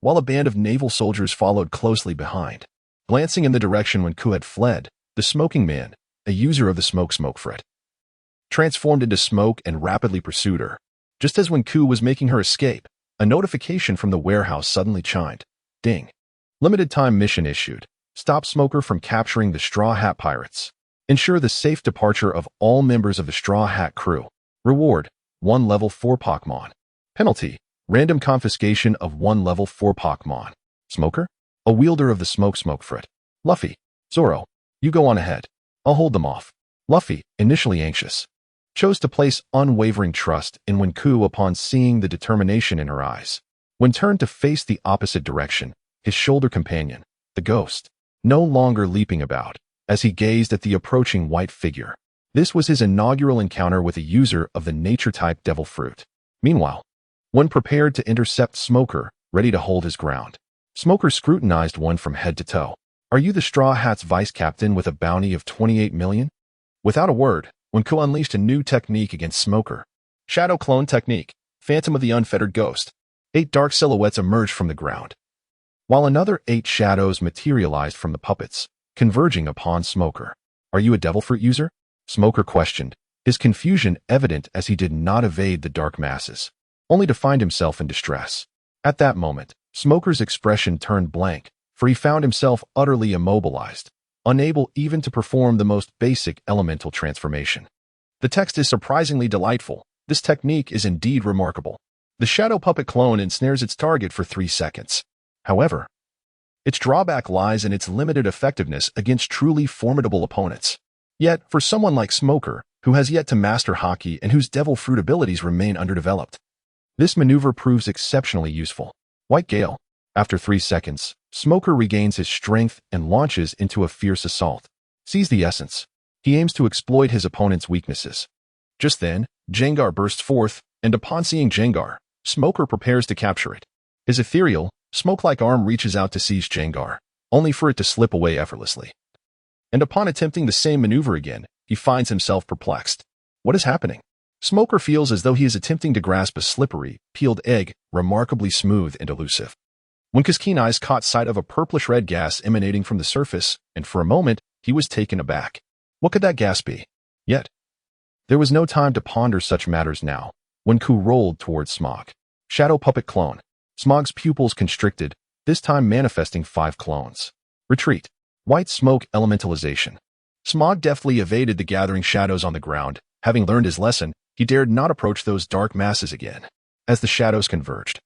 while a band of naval soldiers followed closely behind. Glancing in the direction when Ku had fled, the smoking man, a user of the smoke frit, transformed into smoke and rapidly pursued her. Just as when Ku was making her escape, a notification from the warehouse suddenly chimed. Ding. Limited time mission issued. Stop Smoker from capturing the Straw Hat Pirates. Ensure the safe departure of all members of the Straw Hat crew. Reward, 1 level 4 Pokémon. Penalty, random confiscation of 1 level 4 Pokémon. Smoker? A wielder of the smoke frit. Luffy. Zoro. You go on ahead. I'll hold them off. Luffy, initially anxious, chose to place unwavering trust in Wenku upon seeing the determination in her eyes. When turned to face the opposite direction, his shoulder companion, the ghost, no longer leaping about, as he gazed at the approaching white figure. This was his inaugural encounter with a user of the nature-type devil fruit. Meanwhile, when prepared to intercept Smoker, ready to hold his ground, Smoker scrutinized one from head to toe. Are you the Straw Hat's vice captain with a bounty of 28 million? Without a word, Wenku unleashed a new technique against Smoker. Shadow Clone Technique, Phantom of the Unfettered Ghost. 8 dark silhouettes emerged from the ground, while another 8 shadows materialized from the puppets, converging upon Smoker. Are you a devil fruit user? Smoker questioned, his confusion evident as he did not evade the dark masses, only to find himself in distress. At that moment, Smoker's expression turned blank, for he found himself utterly immobilized, unable even to perform the most basic elemental transformation. The text is surprisingly delightful. This technique is indeed remarkable. The shadow puppet clone ensnares its target for 3 seconds. However, its drawback lies in its limited effectiveness against truly formidable opponents. Yet, for someone like Smoker, who has yet to master Haki and whose devil fruit abilities remain underdeveloped, this maneuver proves exceptionally useful. White Gale. After 3 seconds, Smoker regains his strength and launches into a fierce assault. Seize the essence. He aims to exploit his opponent's weaknesses. Just then, Jengar bursts forth, and upon seeing Jengar, Smoker prepares to capture it. His ethereal, smoke-like arm reaches out to seize Jengar, only for it to slip away effortlessly. And upon attempting the same maneuver again, he finds himself perplexed. What is happening? Smoker feels as though he is attempting to grasp a slippery, peeled egg, remarkably smooth and elusive. Wenku's keen eyes caught sight of a purplish-red gas emanating from the surface, and for a moment, he was taken aback. What could that gas be? Yet, there was no time to ponder such matters now. Wenku rolled towards Smog. Shadow Puppet Clone. Smog's pupils constricted, this time manifesting 5 clones. Retreat. White Smoke Elementalization. Smog deftly evaded the gathering shadows on the ground. Having learned his lesson, he dared not approach those dark masses again. As the shadows converged,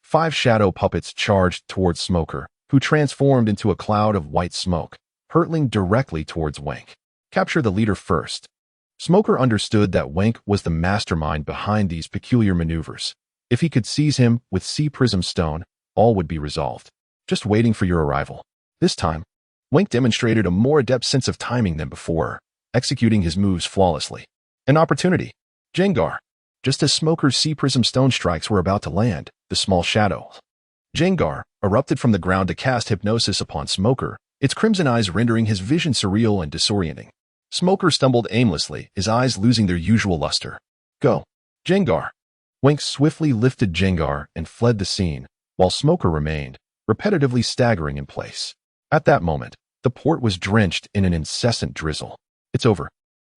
5 shadow puppets charged towards Smoker, who transformed into a cloud of white smoke, hurtling directly towards Wank. Capture the leader first. Smoker understood that Wank was the mastermind behind these peculiar maneuvers. If he could seize him with Sea Prism Stone, all would be resolved. Just waiting for your arrival. This time, Wank demonstrated a more adept sense of timing than before, executing his moves flawlessly. An opportunity. Jengar. Just as Smoker's Sea Prism Stone strikes were about to land, the small shadow, Jengar, erupted from the ground to cast hypnosis upon Smoker, its crimson eyes rendering his vision surreal and disorienting. Smoker stumbled aimlessly, his eyes losing their usual luster. Go. Jengar. Wank swiftly lifted Jengar and fled the scene, while Smoker remained, repetitively staggering in place. At that moment, the port was drenched in an incessant drizzle. It's over.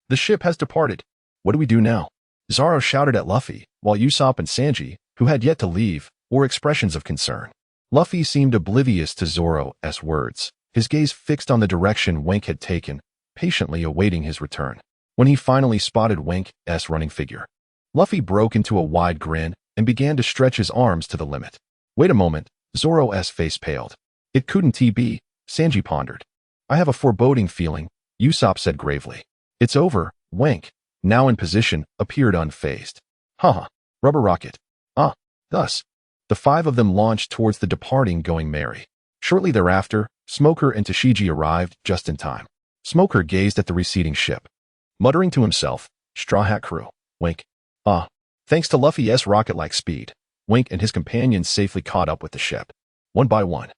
The ship has departed. What do we do now? Zoro shouted at Luffy, while Usopp and Sanji, who had yet to leave, wore expressions of concern. Luffy seemed oblivious to Zoro's words, his gaze fixed on the direction Wank had taken, patiently awaiting his return. When he finally spotted Wank's running figure, Luffy broke into a wide grin and began to stretch his arms to the limit. Wait a moment, Zoro's face paled. It couldn't be, Sanji pondered. I have a foreboding feeling, Usopp said gravely. It's over, Wank, now in position, appeared unfazed. Haha, rubber rocket. Thus, the 5 of them launched towards the departing Going Merry. Shortly thereafter, Smoker and Tashigi arrived just in time. Smoker gazed at the receding ship, muttering to himself, Straw Hat crew, Wank. Thanks to Luffy's rocket-like speed, Wank and his companions safely caught up with the ship. One by one,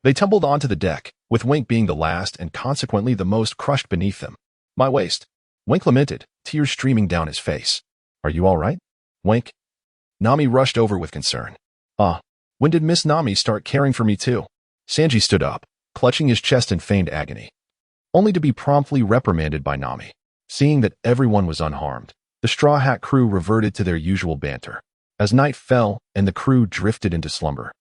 they tumbled onto the deck, with Wank being the last and consequently the most crushed beneath them. My waist. Wank lamented, tears streaming down his face. Are you all right, Wank? Nami rushed over with concern. When did Miss Nami start caring for me too? Sanji stood up, clutching his chest in feigned agony, only to be promptly reprimanded by Nami. Seeing that everyone was unharmed, the Straw Hat crew reverted to their usual banter. As night fell and the crew drifted into slumber,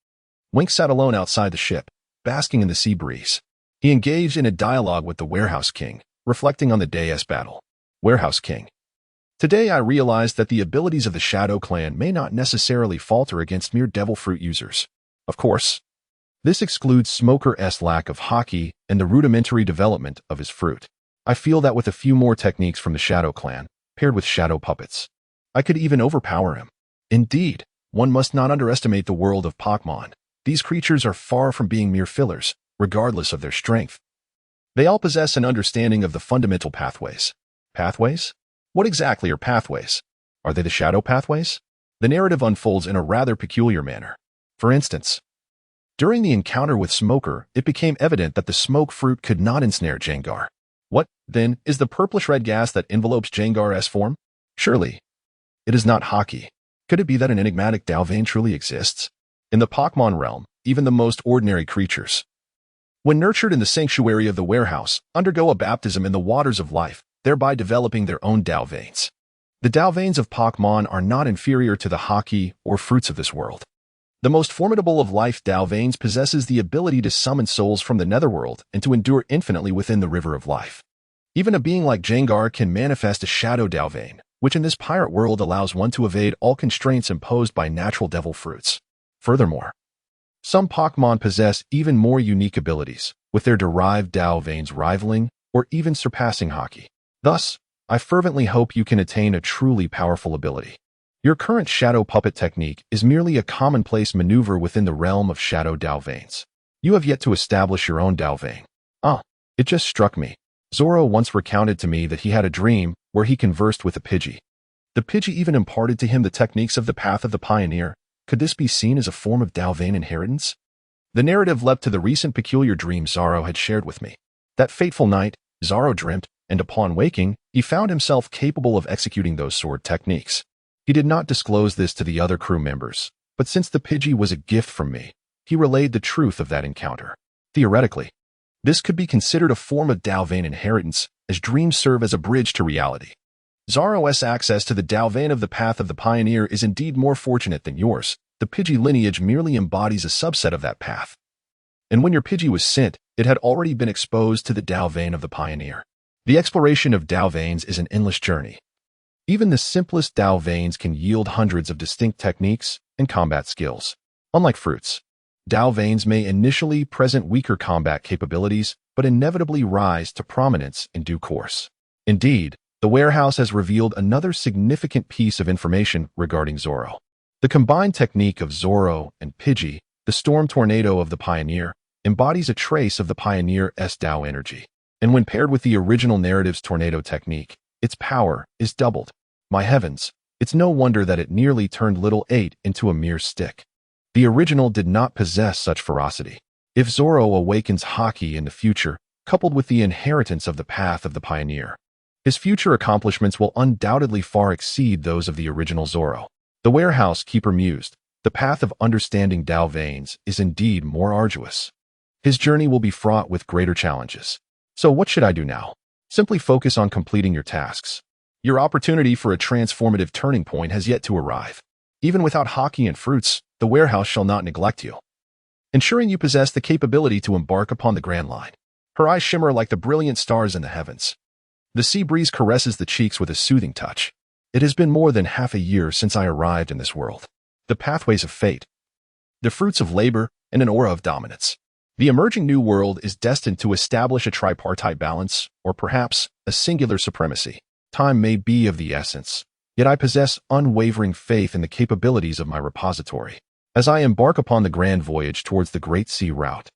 Wink sat alone outside the ship, basking in the sea breeze. He engaged in a dialogue with the Warehouse King, reflecting on the day's battle. Warehouse King. Today I realized that the abilities of the Shadow Clan may not necessarily falter against mere devil fruit users. Of course, this excludes Smoker's lack of haki and the rudimentary development of his fruit. I feel that with a few more techniques from the Shadow Clan, paired with shadow puppets, I could even overpower him. Indeed, one must not underestimate the world of Pokémon. These creatures are far from being mere fillers, regardless of their strength. They all possess an understanding of the fundamental pathways. Pathways? What exactly are pathways? Are they the shadow pathways? The narrative unfolds in a rather peculiar manner. For instance, during the encounter with Smoker, it became evident that the smoke fruit could not ensnare Jengar. What, then, is the purplish-red gas that envelopes Jengar's form? Surely, it is not haki. Could it be that an enigmatic Dalvane truly exists? In the Pokémon realm, even the most ordinary creatures, when nurtured in the sanctuary of the warehouse, undergo a baptism in the waters of life, thereby developing their own Dalvanes. The Dalvanes of Pokémon are not inferior to the haki or fruits of this world. The most formidable of life Dalvanes possesses the ability to summon souls from the netherworld and to endure infinitely within the river of life. Even a being like Jengar can manifest a shadow Dalvane, which in this pirate world allows one to evade all constraints imposed by natural devil fruits. Furthermore, some Pokémon possess even more unique abilities, with their derived Dalvanes rivaling or even surpassing haki. Thus, I fervently hope you can attain a truly powerful ability. Your current shadow puppet technique is merely a commonplace maneuver within the realm of shadow Dalvanes. You have yet to establish your own Dalvane. It just struck me. Zoro once recounted to me that he had a dream where he conversed with a Pidgey. The Pidgey even imparted to him the techniques of the Path of the Pioneer. Could this be seen as a form of Dalvane inheritance? The narrative leapt to the recent peculiar dream Zoro had shared with me. That fateful night, Zoro dreamt, and upon waking, he found himself capable of executing those sword techniques. He did not disclose this to the other crew members, but since the Pidgey was a gift from me, he relayed the truth of that encounter. Theoretically, this could be considered a form of Dalvane inheritance, as dreams serve as a bridge to reality. Zoro's access to the Dalvane of the Path of the Pioneer is indeed more fortunate than yours. The Pidgey lineage merely embodies a subset of that path. And when your Pidgey was sent, it had already been exposed to the Dalvane of the Pioneer. The exploration of Dalvanes is an endless journey. Even the simplest Dalvanes can yield hundreds of distinct techniques and combat skills. Unlike fruits, Dalvanes may initially present weaker combat capabilities, but inevitably rise to prominence in due course. Indeed, the warehouse has revealed another significant piece of information regarding Zoro. The combined technique of Zoro and Pidgey, the Storm Tornado of the Pioneer, embodies a trace of the Pioneer's Dao energy. And when paired with the original narrative's tornado technique, its power is doubled. My heavens, it's no wonder that it nearly turned Little 8 into a mere stick. The original did not possess such ferocity. If Zoro awakens haki in the future, coupled with the inheritance of the Path of the Pioneer, his future accomplishments will undoubtedly far exceed those of the original Zoro. The warehouse keeper mused, the path of understanding Dalvanes is indeed more arduous. His journey will be fraught with greater challenges. So what should I do now? Simply focus on completing your tasks. Your opportunity for a transformative turning point has yet to arrive. Even without haki and fruits, the warehouse shall not neglect you, ensuring you possess the capability to embark upon the grand line. Her eyes shimmer like the brilliant stars in the heavens. The sea breeze caresses the cheeks with a soothing touch. It has been more than half a year since I arrived in this world. The pathways of fate, the fruits of labor, and an aura of dominance. The emerging new world is destined to establish a tripartite balance, or perhaps a singular supremacy. Time may be of the essence, yet I possess unwavering faith in the capabilities of my repository. As I embark upon the grand voyage towards the Great Sea Route,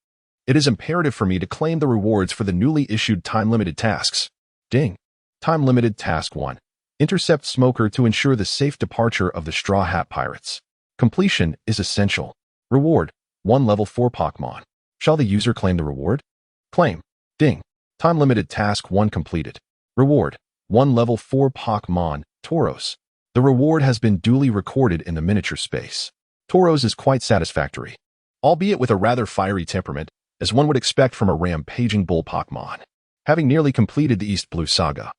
it is imperative for me to claim the rewards for the newly issued time-limited tasks. Ding. Time-limited Task 1. Intercept Smoker to ensure the safe departure of the Straw Hat Pirates. Completion is essential. Reward: 1 level 4 Pokémon. Shall the user claim the reward? Claim. Ding. Time-limited Task 1 completed. Reward: 1 level 4 Pokémon, Tauros. The reward has been duly recorded in the miniature space. Tauros is quite satisfactory, albeit with a rather fiery temperament, as one would expect from a rampaging bull Pokémon. Having nearly completed the East Blue Saga,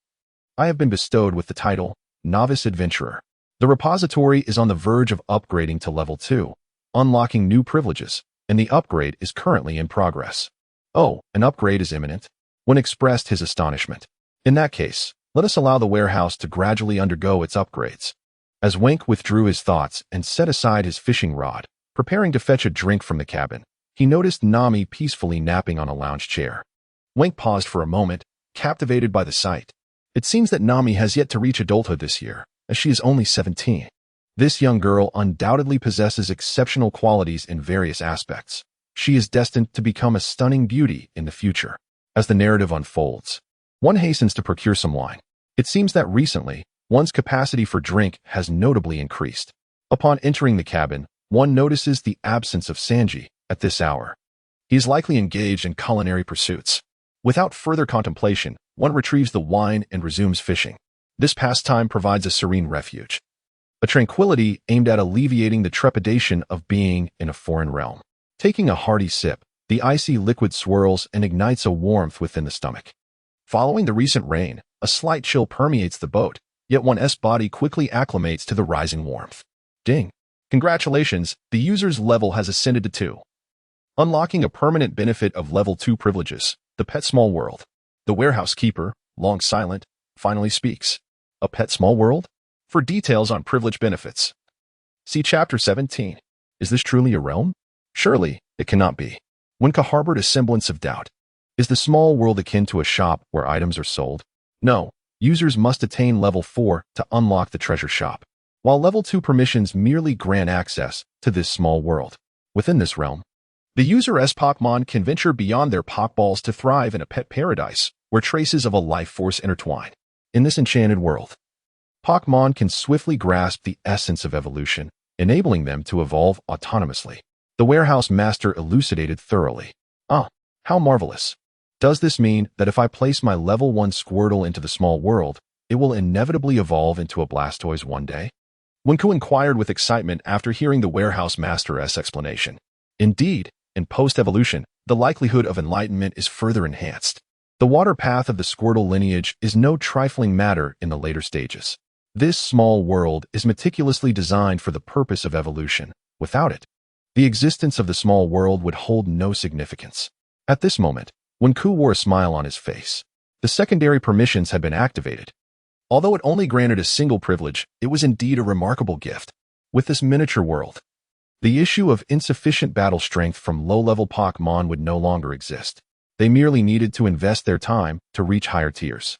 I have been bestowed with the title Novice Adventurer. The repository is on the verge of upgrading to level 2, unlocking new privileges, and the upgrade is currently in progress. Oh, an upgrade is imminent? One expressed his astonishment. In that case, let us allow the warehouse to gradually undergo its upgrades. As Wink withdrew his thoughts and set aside his fishing rod, preparing to fetch a drink from the cabin, he noticed Nami peacefully napping on a lounge chair. Wink paused for a moment, captivated by the sight. It seems that Nami has yet to reach adulthood this year, as she is only 17. This young girl undoubtedly possesses exceptional qualities in various aspects. She is destined to become a stunning beauty in the future. As the narrative unfolds, one hastens to procure some wine. It seems that recently, one's capacity for drink has notably increased. Upon entering the cabin, one notices the absence of Sanji at this hour. He is likely engaged in culinary pursuits. Without further contemplation, one retrieves the wine and resumes fishing. This pastime provides a serene refuge, a tranquility aimed at alleviating the trepidation of being in a foreign realm. Taking a hearty sip, the icy liquid swirls and ignites a warmth within the stomach. Following the recent rain, a slight chill permeates the boat, yet one's body quickly acclimates to the rising warmth. Ding! Congratulations, the user's level has ascended to 2. Unlocking a permanent benefit of level 2 privileges, the Pet Small World. The warehouse keeper, long silent, finally speaks. A Pet Small World? For details on privilege benefits, see Chapter 17. Is this truly a realm? Surely, it cannot be. Winka harbored a semblance of doubt. Is the small world akin to a shop where items are sold? No, users must attain level 4 to unlock the treasure shop, while level 2 permissions merely grant access to this small world. Within this realm, the user's Pokémon can venture beyond their Pokeballs to thrive in a pet paradise where traces of a life force intertwine. In this enchanted world, Pokémon can swiftly grasp the essence of evolution, enabling them to evolve autonomously. The warehouse master elucidated thoroughly. Ah, how marvelous. Does this mean that if I place my level 1 Squirtle into the small world, it will inevitably evolve into a Blastoise one day? Wenku inquired with excitement after hearing the warehouse master's explanation. Indeed, in post-evolution, the likelihood of enlightenment is further enhanced. The water path of the Squirtle lineage is no trifling matter in the later stages. This small world is meticulously designed for the purpose of evolution. Without it, the existence of the small world would hold no significance. At this moment, Wenku wore a smile on his face. The secondary permissions had been activated. Although it only granted a single privilege, it was indeed a remarkable gift. With this miniature world, the issue of insufficient battle strength from low-level Pokémon would no longer exist. They merely needed to invest their time to reach higher tiers.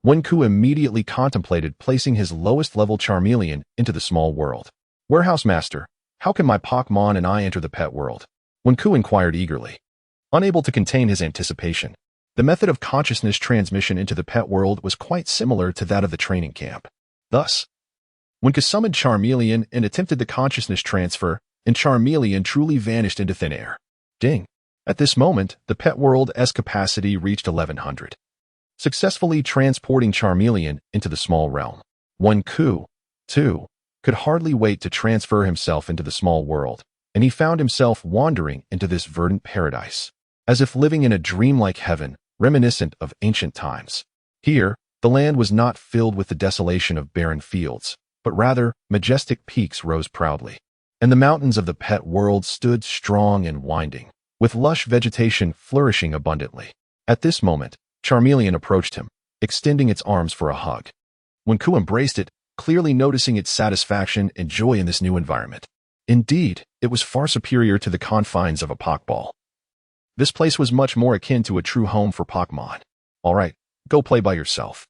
Wenku immediately contemplated placing his lowest-level Charmeleon into the small world. Warehouse Master, how can my Pokémon and I enter the pet world? Wenku inquired eagerly. Unable to contain his anticipation, the method of consciousness transmission into the pet world was quite similar to that of the training camp. Thus, Wenku summoned Charmeleon and attempted the consciousness transfer, and Charmeleon truly vanished into thin air. Ding! At this moment, the pet world's capacity reached 1100. Successfully transporting Charmeleon into the small realm. Wenku, too, could hardly wait to transfer himself into the small world, and he found himself wandering into this verdant paradise, as if living in a dreamlike heaven, reminiscent of ancient times. Here, the land was not filled with the desolation of barren fields, but rather majestic peaks rose proudly, and the mountains of the pet world stood strong and winding, with lush vegetation flourishing abundantly. At this moment, Charmeleon approached him, extending its arms for a hug. Wenku embraced it, clearly noticing its satisfaction and joy in this new environment. Indeed, it was far superior to the confines of a Pokeball. This place was much more akin to a true home for Pokémon. All right, go play by yourself.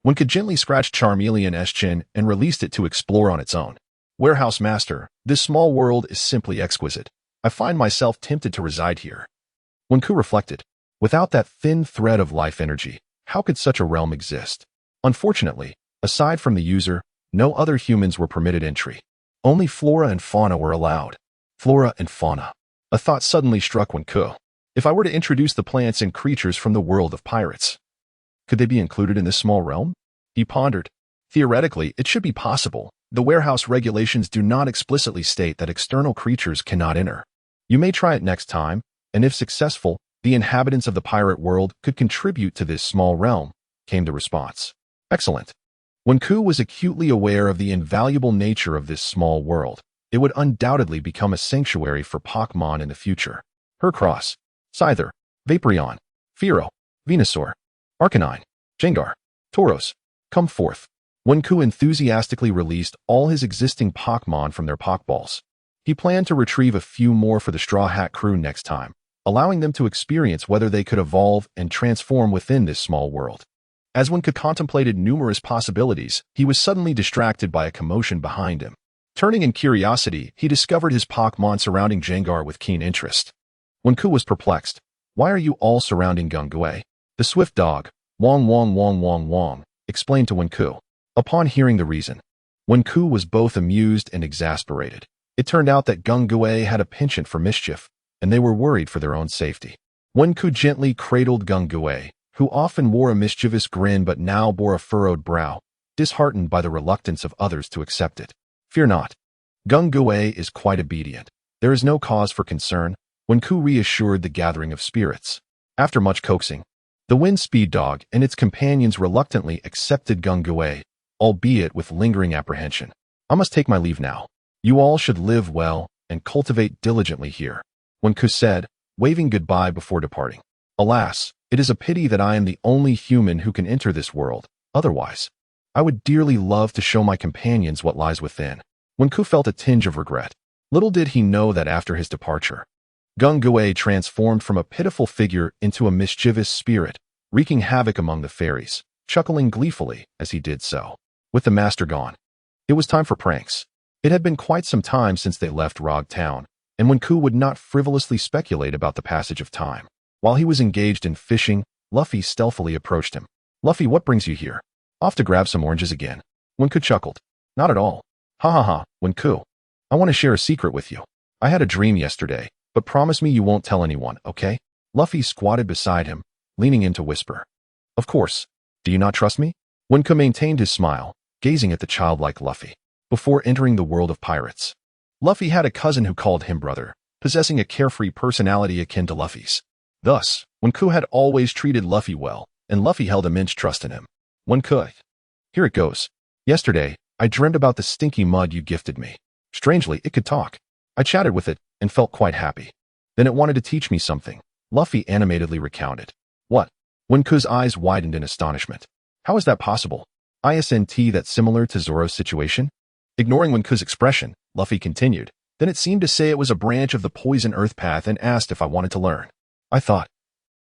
Wenku gently scratched Charmeleon's chin and released it to explore on its own. Warehouse Master, this small world is simply exquisite. I find myself tempted to reside here. Wenku reflected. Without that thin thread of life energy, how could such a realm exist? Unfortunately, aside from the user, no other humans were permitted entry. Only flora and fauna were allowed. Flora and fauna. A thought suddenly struck Wenku. If I were to introduce the plants and creatures from the world of pirates, could they be included in this small realm? He pondered. Theoretically, it should be possible. The warehouse regulations do not explicitly state that external creatures cannot enter. You may try it next time, and if successful, the inhabitants of the pirate world could contribute to this small realm, came the response. Excellent. When Ku was acutely aware of the invaluable nature of this small world, it would undoubtedly become a sanctuary for Pokémon in the future. Hercross, Scyther, Vaporeon, Fearow, Venusaur, Arcanine, Gengar, Tauros, come forth. When Ku enthusiastically released all his existing Pokémon from their Pokeballs, he planned to retrieve a few more for the Straw Hat crew next time, allowing them to experience whether they could evolve and transform within this small world. As When Ku contemplated numerous possibilities, he was suddenly distracted by a commotion behind him. Turning in curiosity, he discovered his Pokémon surrounding Gengar with keen interest. When Ku was perplexed, "Why are you all surrounding Gungue?" The swift dog, Wong Wong Wong Wong Wong, explained to When Ku. Upon hearing the reason, When Ku was both amused and exasperated. It turned out that Gungue had a penchant for mischief, and they were worried for their own safety. When Ku gently cradled Gungue, who often wore a mischievous grin but now bore a furrowed brow, disheartened by the reluctance of others to accept it. "Fear not. Gungue is quite obedient. There is no cause for concern," When Ku reassured the gathering of spirits. After much coaxing, the Wind Speed Dog and its companions reluctantly accepted Gungue, albeit with lingering apprehension. "I must take my leave now. You all should live well and cultivate diligently here," When Ku said, waving goodbye before departing. "Alas, it is a pity that I am the only human who can enter this world. Otherwise, I would dearly love to show my companions what lies within." When Ku felt a tinge of regret. Little did he know that after his departure, Gungue transformed from a pitiful figure into a mischievous spirit, wreaking havoc among the fairies, chuckling gleefully as he did so. With the master gone, it was time for pranks. It had been quite some time since they left Rog Town, and When Ku would not frivolously speculate about the passage of time. While he was engaged in fishing, Luffy stealthily approached him. "Luffy, what brings you here? Off to grab some oranges again?" When Ku chuckled. "Not at all. Ha ha ha, When Ku. I want to share a secret with you. I had a dream yesterday, but promise me you won't tell anyone, okay?" Luffy squatted beside him, leaning in to whisper. "Of course. Do you not trust me?" When Ku maintained his smile, gazing at the childlike Luffy. Before entering the world of pirates, Luffy had a cousin who called him brother, possessing a carefree personality akin to Luffy's. Thus, When Ku had always treated Luffy well, and Luffy held immense trust in him. When Ku. Here it goes. Yesterday, I dreamed about the stinky mud you gifted me. Strangely, it could talk. I chatted with it and felt quite happy. Then it wanted to teach me something, Luffy animatedly recounted. "What?" When Ku's eyes widened in astonishment. "How is that possible? Isn't that similar to Zoro's situation?" Ignoring When Ku's expression, Luffy continued. "Then it seemed to say it was a branch of the poison earth path and asked if I wanted to learn. I thought,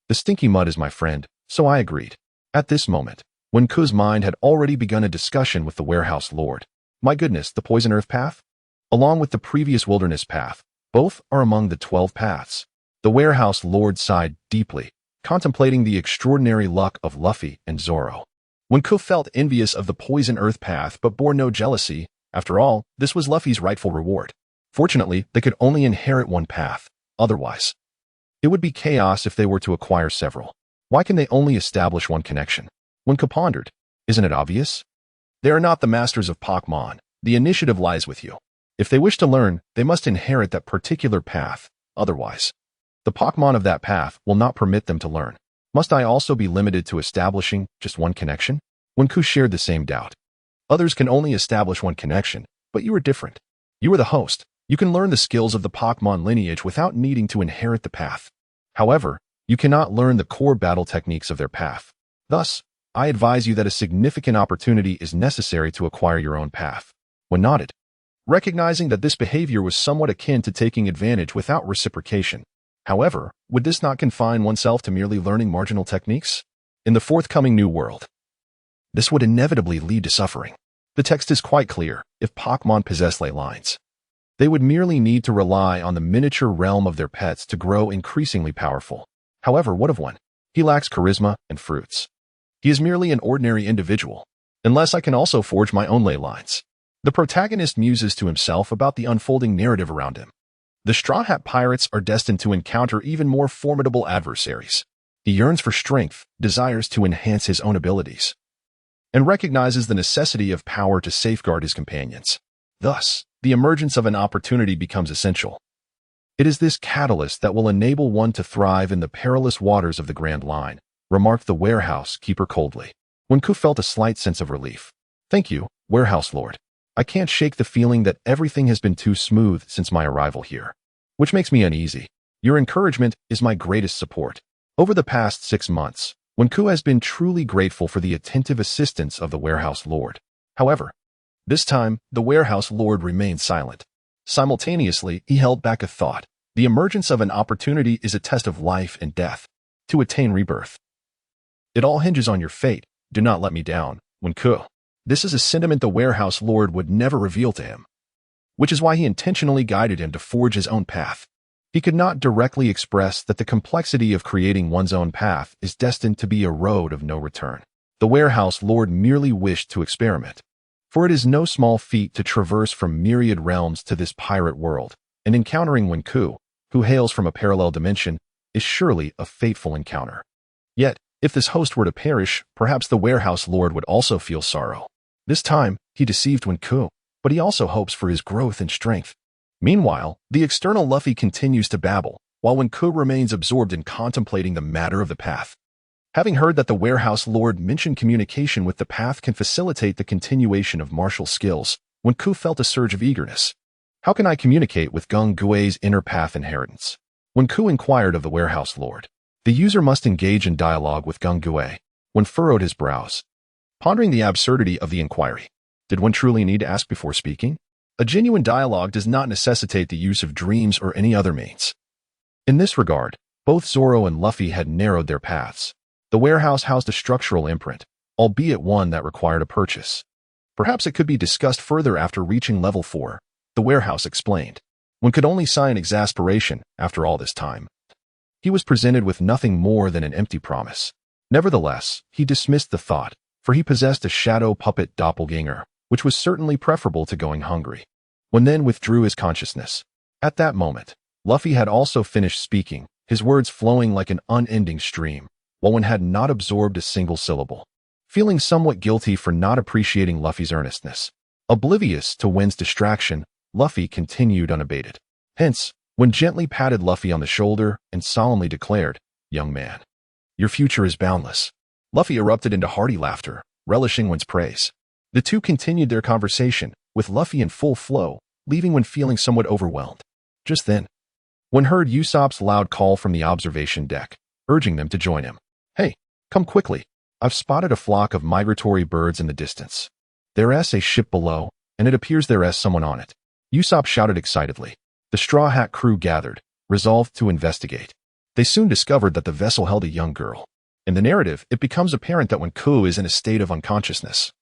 the stinky mud is my friend, so I agreed." At this moment, When Ku's mind had already begun a discussion with the warehouse lord. "My goodness, the poison earth path? Along with the previous wilderness path, both are among the 12 paths." The warehouse lord sighed deeply, contemplating the extraordinary luck of Luffy and Zoro. When Ku felt envious of the poison earth path but bore no jealousy. After all, this was Luffy's rightful reward. Fortunately, they could only inherit one path. Otherwise, it would be chaos if they were to acquire several. Why can they only establish one connection? When Ku pondered, isn't it obvious? They are not the masters of Pokémon. The initiative lies with you. If they wish to learn, they must inherit that particular path. Otherwise, the Pokémon of that path will not permit them to learn. Must I also be limited to establishing just one connection? When Ku shared the same doubt. Others can only establish one connection, but you are different. You are the host. You can learn the skills of the Pokémon lineage without needing to inherit the path. However, you cannot learn the core battle techniques of their path. Thus, I advise you that a significant opportunity is necessary to acquire your own path. When nodded, recognizing that this behavior was somewhat akin to taking advantage without reciprocation. However, would this not confine oneself to merely learning marginal techniques? In the forthcoming new world, this would inevitably lead to suffering. The text is quite clear. If Pokémon possess ley lines, they would merely need to rely on the miniature realm of their pets to grow increasingly powerful. However, what of one? He lacks charisma and fruits. He is merely an ordinary individual, unless I can also forge my own ley lines. The protagonist muses to himself about the unfolding narrative around him. The Straw Hat Pirates are destined to encounter even more formidable adversaries. He yearns for strength, desires to enhance his own abilities. and recognizes the necessity of power to safeguard his companions. Thus, the emergence of an opportunity becomes essential. It is this catalyst that will enable one to thrive in the perilous waters of the Grand Line, remarked the warehouse keeper coldly. Wenku felt a slight sense of relief. Thank you, warehouse lord. I can't shake the feeling that everything has been too smooth since my arrival here, which makes me uneasy. Your encouragement is my greatest support. Over the past 6 months, Wenku has been truly grateful for the attentive assistance of the warehouse lord. However, this time, the warehouse lord remained silent. Simultaneously, he held back a thought. The emergence of an opportunity is a test of life and death. To attain rebirth, it all hinges on your fate. Do not let me down, Wenku. This is a sentiment the warehouse lord would never reveal to him, which is why he intentionally guided him to forge his own path. He could not directly express that the complexity of creating one's own path is destined to be a road of no return. The warehouse lord merely wished to experiment. For it is no small feat to traverse from myriad realms to this pirate world, and encountering Wenku, who hails from a parallel dimension, is surely a fateful encounter. Yet, if this host were to perish, perhaps the warehouse lord would also feel sorrow. This time, he deceived Wenku, but he also hopes for his growth and strength. Meanwhile, the external Luffy continues to babble, while Wenku remains absorbed in contemplating the matter of the path. Having heard that the warehouse lord mentioned communication with the path can facilitate the continuation of martial skills, Wenku felt a surge of eagerness. How can I communicate with Gung Gui's inner path inheritance? Wenku inquired of the warehouse lord. The user must engage in dialogue with Gung Gui. Wen furrowed his brows, pondering the absurdity of the inquiry. Did one truly need to ask before speaking? A genuine dialogue does not necessitate the use of dreams or any other means. In this regard, both Zoro and Luffy had narrowed their paths. The warehouse housed a structural imprint, albeit one that required a purchase. Perhaps it could be discussed further after reaching level 4, the warehouse explained. One could only sigh in exasperation after all this time. He was presented with nothing more than an empty promise. Nevertheless, he dismissed the thought, for he possessed a shadow puppet doppelganger, which was certainly preferable to going hungry. One then withdrew his consciousness. At that moment, Luffy had also finished speaking, his words flowing like an unending stream, while one had not absorbed a single syllable. Feeling somewhat guilty for not appreciating Luffy's earnestness, oblivious to Wen's distraction, Luffy continued unabated. Hence, Wen gently patted Luffy on the shoulder and solemnly declared, "Young man, your future is boundless." Luffy erupted into hearty laughter, relishing Wen's praise. The two continued their conversation, with Luffy in full flow, leaving Wen feeling somewhat overwhelmed. Just then, Wen heard Usopp's loud call from the observation deck, urging them to join him. "Hey, come quickly. I've spotted a flock of migratory birds in the distance. There's a ship below, and it appears there's someone on it." Usopp shouted excitedly. The Straw Hat crew gathered, resolved to investigate. They soon discovered that the vessel held a young girl. In the narrative, it becomes apparent that Wenku is in a state of unconsciousness,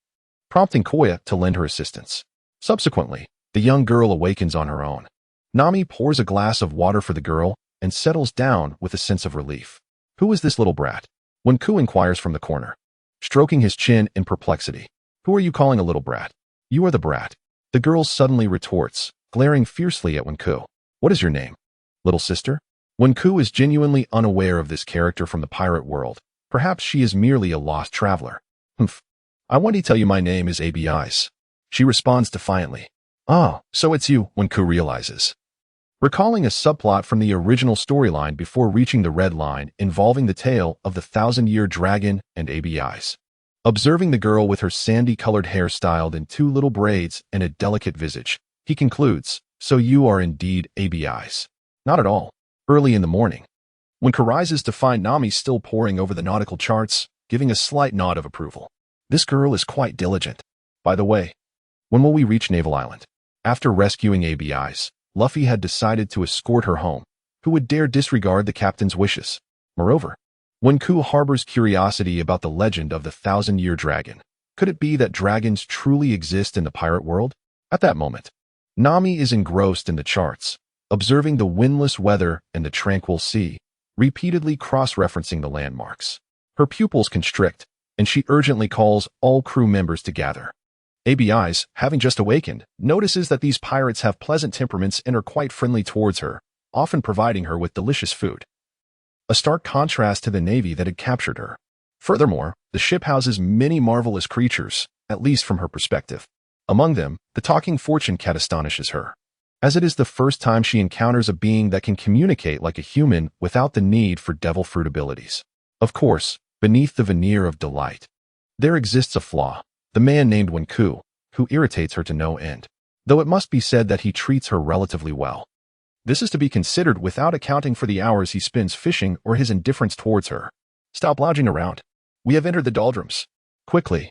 prompting Koya to lend her assistance. Subsequently, the young girl awakens on her own. Nami pours a glass of water for the girl and settles down with a sense of relief. "Who is this little brat?" Wenku inquires from the corner, stroking his chin in perplexity. "Who are you calling a little brat?" "You are the brat." The girl suddenly retorts, glaring fiercely at Wenku. "What is your name? Little sister?" Wenku is genuinely unaware of this character from the pirate world. Perhaps she is merely a lost traveler. "Humph. I want to tell you my name is ABIs." She responds defiantly. "Oh, so it's you," Wenku realizes. Recalling a subplot from the original storyline before reaching the Red Line involving the tale of the 1,000-year dragon and ABIs. Observing the girl with her sandy-colored hair styled in 2 little braids and a delicate visage, he concludes, "So you are indeed ABIs." Not at all. Early in the morning, Wenku rises to find Nami still poring over the nautical charts, giving a slight nod of approval. "This girl is quite diligent. By the way, when will we reach Naval Island?" After rescuing ABIs, Luffy had decided to escort her home. Who would dare disregard the captain's wishes? Moreover, Wenku harbors curiosity about the legend of the 1,000-year dragon. Could it be that dragons truly exist in the pirate world? At that moment, Nami is engrossed in the charts, observing the windless weather and the tranquil sea, repeatedly cross-referencing the landmarks. Her pupils constrict, and she urgently calls all crew members to gather. ABIs, having just awakened, notices that these pirates have pleasant temperaments and are quite friendly towards her, often providing her with delicious food. A stark contrast to the navy that had captured her. Furthermore, the ship houses many marvelous creatures, at least from her perspective. Among them, the talking fortune cat astonishes her, as it is the first time she encounters a being that can communicate like a human without the need for devil fruit abilities. Of course, beneath the veneer of delight, there exists a flaw, the man named Wenku, who irritates her to no end, though it must be said that he treats her relatively well. This is to be considered without accounting for the hours he spends fishing or his indifference towards her. Stop lounging around. We have entered the doldrums. Quickly.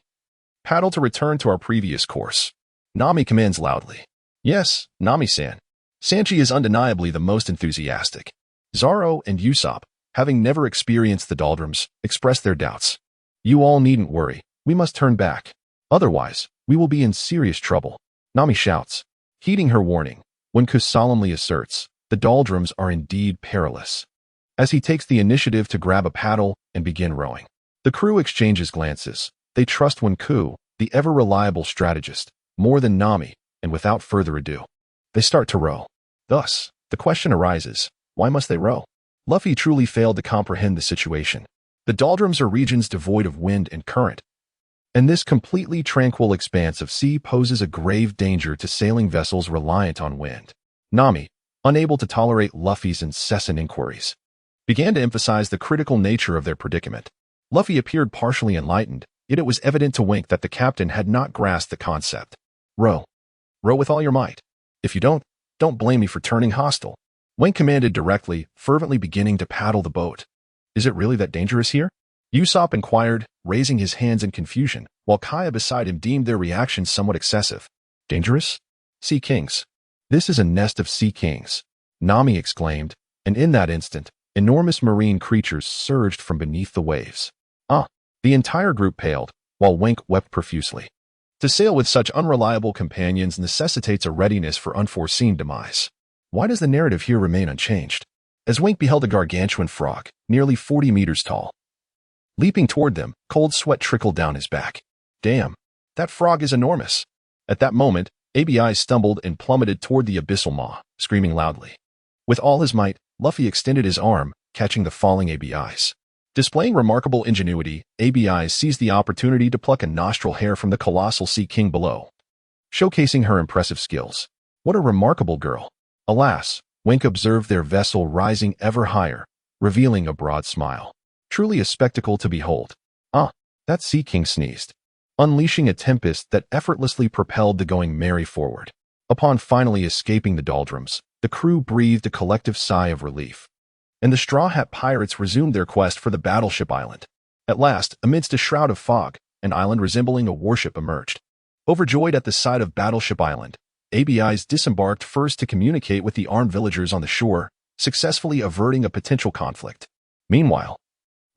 Paddle to return to our previous course. Nami commands loudly. Yes, Nami-san. Sanchi is undeniably the most enthusiastic. Zaro and Usopp, having never experienced the doldrums, express their doubts. You all needn't worry. We must turn back. Otherwise, we will be in serious trouble. Nami shouts. Heeding her warning, Wenku solemnly asserts, the doldrums are indeed perilous, as he takes the initiative to grab a paddle and begin rowing. The crew exchanges glances. They trust Wenku, the ever-reliable strategist, more than Nami, and without further ado, they start to row. Thus, the question arises, why must they row? Luffy truly failed to comprehend the situation. The doldrums are regions devoid of wind and current, and this completely tranquil expanse of sea poses a grave danger to sailing vessels reliant on wind. Nami, unable to tolerate Luffy's incessant inquiries, began to emphasize the critical nature of their predicament. Luffy appeared partially enlightened, yet it was evident to Wink that the captain had not grasped the concept. Row. Row with all your might. If you don't blame me for turning hostile. Wink commanded directly, fervently beginning to paddle the boat. Is it really that dangerous here? Usopp inquired, raising his hands in confusion, while Kaya beside him deemed their reaction somewhat excessive. Dangerous? Sea kings. This is a nest of sea kings, Nami exclaimed, and in that instant, enormous marine creatures surged from beneath the waves. The entire group paled, while Wink wept profusely. To sail with such unreliable companions necessitates a readiness for unforeseen demise. Why does the narrative here remain unchanged? As Wink beheld a gargantuan frog, nearly 40 meters tall, leaping toward them, cold sweat trickled down his back. Damn, that frog is enormous. At that moment, ABI stumbled and plummeted toward the abyssal maw, screaming loudly. With all his might, Luffy extended his arm, catching the falling ABIs. Displaying remarkable ingenuity, ABI seized the opportunity to pluck a nostril hair from the colossal sea king below, showcasing her impressive skills. What a remarkable girl. Alas, Wink observed their vessel rising ever higher, revealing a broad smile. Truly a spectacle to behold. That sea king sneezed, unleashing a tempest that effortlessly propelled the Going Merry forward. Upon finally escaping the doldrums, the crew breathed a collective sigh of relief, and the Straw Hat Pirates resumed their quest for the battleship island. At last, amidst a shroud of fog, an island resembling a warship emerged. Overjoyed at the sight of Battleship Island, ABIs disembarked first to communicate with the armed villagers on the shore, successfully averting a potential conflict. Meanwhile,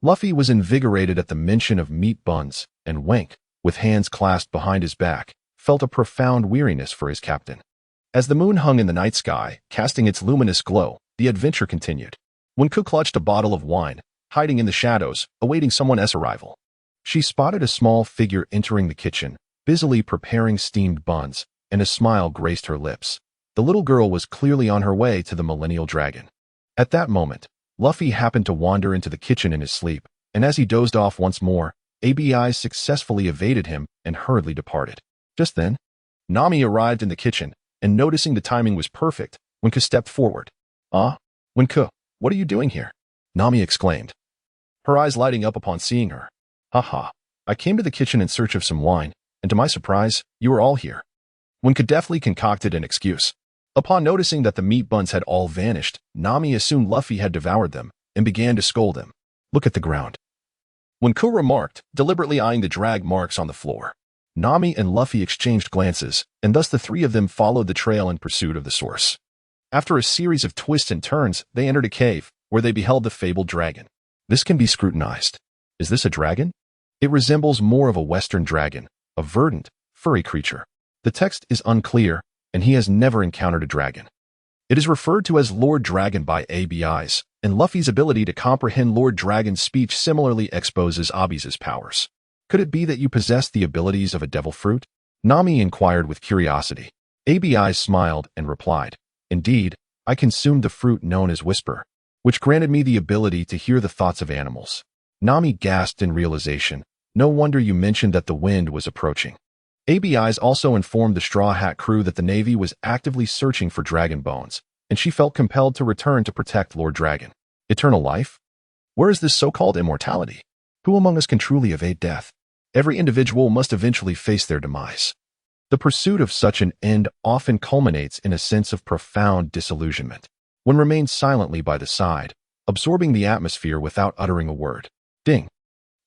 Luffy was invigorated at the mention of meat buns, and Wink, with hands clasped behind his back, felt a profound weariness for his captain. As the moon hung in the night sky, casting its luminous glow, the adventure continued. Wenku clutched a bottle of wine, hiding in the shadows, awaiting someone's arrival. She spotted a small figure entering the kitchen, busily preparing steamed buns, and a smile graced her lips. The little girl was clearly on her way to the Millennial Dragon. At that moment, Luffy happened to wander into the kitchen in his sleep, and as he dozed off once more, ABI successfully evaded him and hurriedly departed. Just then, Nami arrived in the kitchen, and noticing the timing was perfect, Wenku stepped forward. Wenku, what are you doing here? Nami exclaimed, her eyes lighting up upon seeing her. I came to the kitchen in search of some wine, and to my surprise, you are all here. Wenku deftly concocted an excuse. Upon noticing that the meat buns had all vanished, Nami assumed Luffy had devoured them, and began to scold him. Look at the ground. Wenku remarked, deliberately eyeing the drag marks on the floor. Nami and Luffy exchanged glances, and thus the three of them followed the trail in pursuit of the source. After a series of twists and turns, they entered a cave, where they beheld the fabled dragon. This can be scrutinized. Is this a dragon? It resembles more of a western dragon, a verdant, furry creature. The text is unclear, and he has never encountered a dragon. It is referred to as Lord Dragon by ABIs, and Luffy's ability to comprehend Lord Dragon's speech similarly exposes Abi's powers. Could it be that you possess the abilities of a devil fruit? Nami inquired with curiosity. ABI smiled and replied, Indeed, I consumed the fruit known as Whisper, which granted me the ability to hear the thoughts of animals. Nami gasped in realization. No wonder you mentioned that the wind was approaching. ABIs also informed the Straw Hat crew that the Navy was actively searching for dragon bones, and she felt compelled to return to protect Lord Dragon. Eternal life? Where is this so-called immortality? Who among us can truly evade death? Every individual must eventually face their demise. The pursuit of such an end often culminates in a sense of profound disillusionment. One remains silently by the side, absorbing the atmosphere without uttering a word. Ding.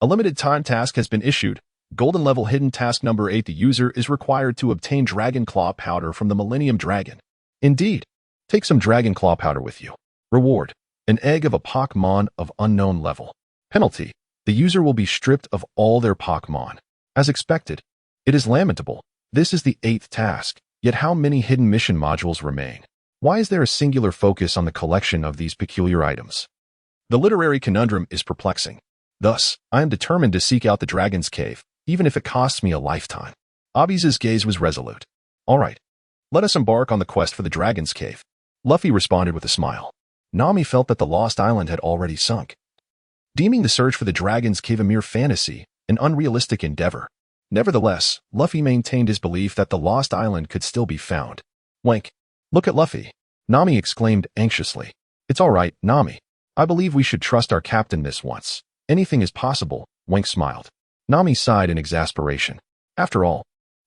A limited time task has been issued. Golden level hidden task number 8. The user is required to obtain Dragon Claw powder from the Millennium Dragon. Indeed. Take some Dragon Claw powder with you. Reward. An egg of a Pokémon of unknown level. Penalty. The user will be stripped of all their Pokémon. As expected. It is lamentable. This is the 8th task, yet how many hidden mission modules remain? Why is there a singular focus on the collection of these peculiar items? The literary conundrum is perplexing. Thus, I am determined to seek out the Dragon's Cave, even if it costs me a lifetime. Abby's gaze was resolute. All right. Let us embark on the quest for the Dragon's Cave. Luffy responded with a smile. Nami felt that the Lost Island had already sunk. Deeming the search for the Dragon's Cave a mere fantasy, an unrealistic endeavor. Nevertheless, Luffy maintained his belief that the Lost Island could still be found. Wank. Look at Luffy. Nami exclaimed anxiously. It's all right, Nami. I believe we should trust our captain this once. Anything is possible, Wank smiled. Nami sighed in exasperation. After all,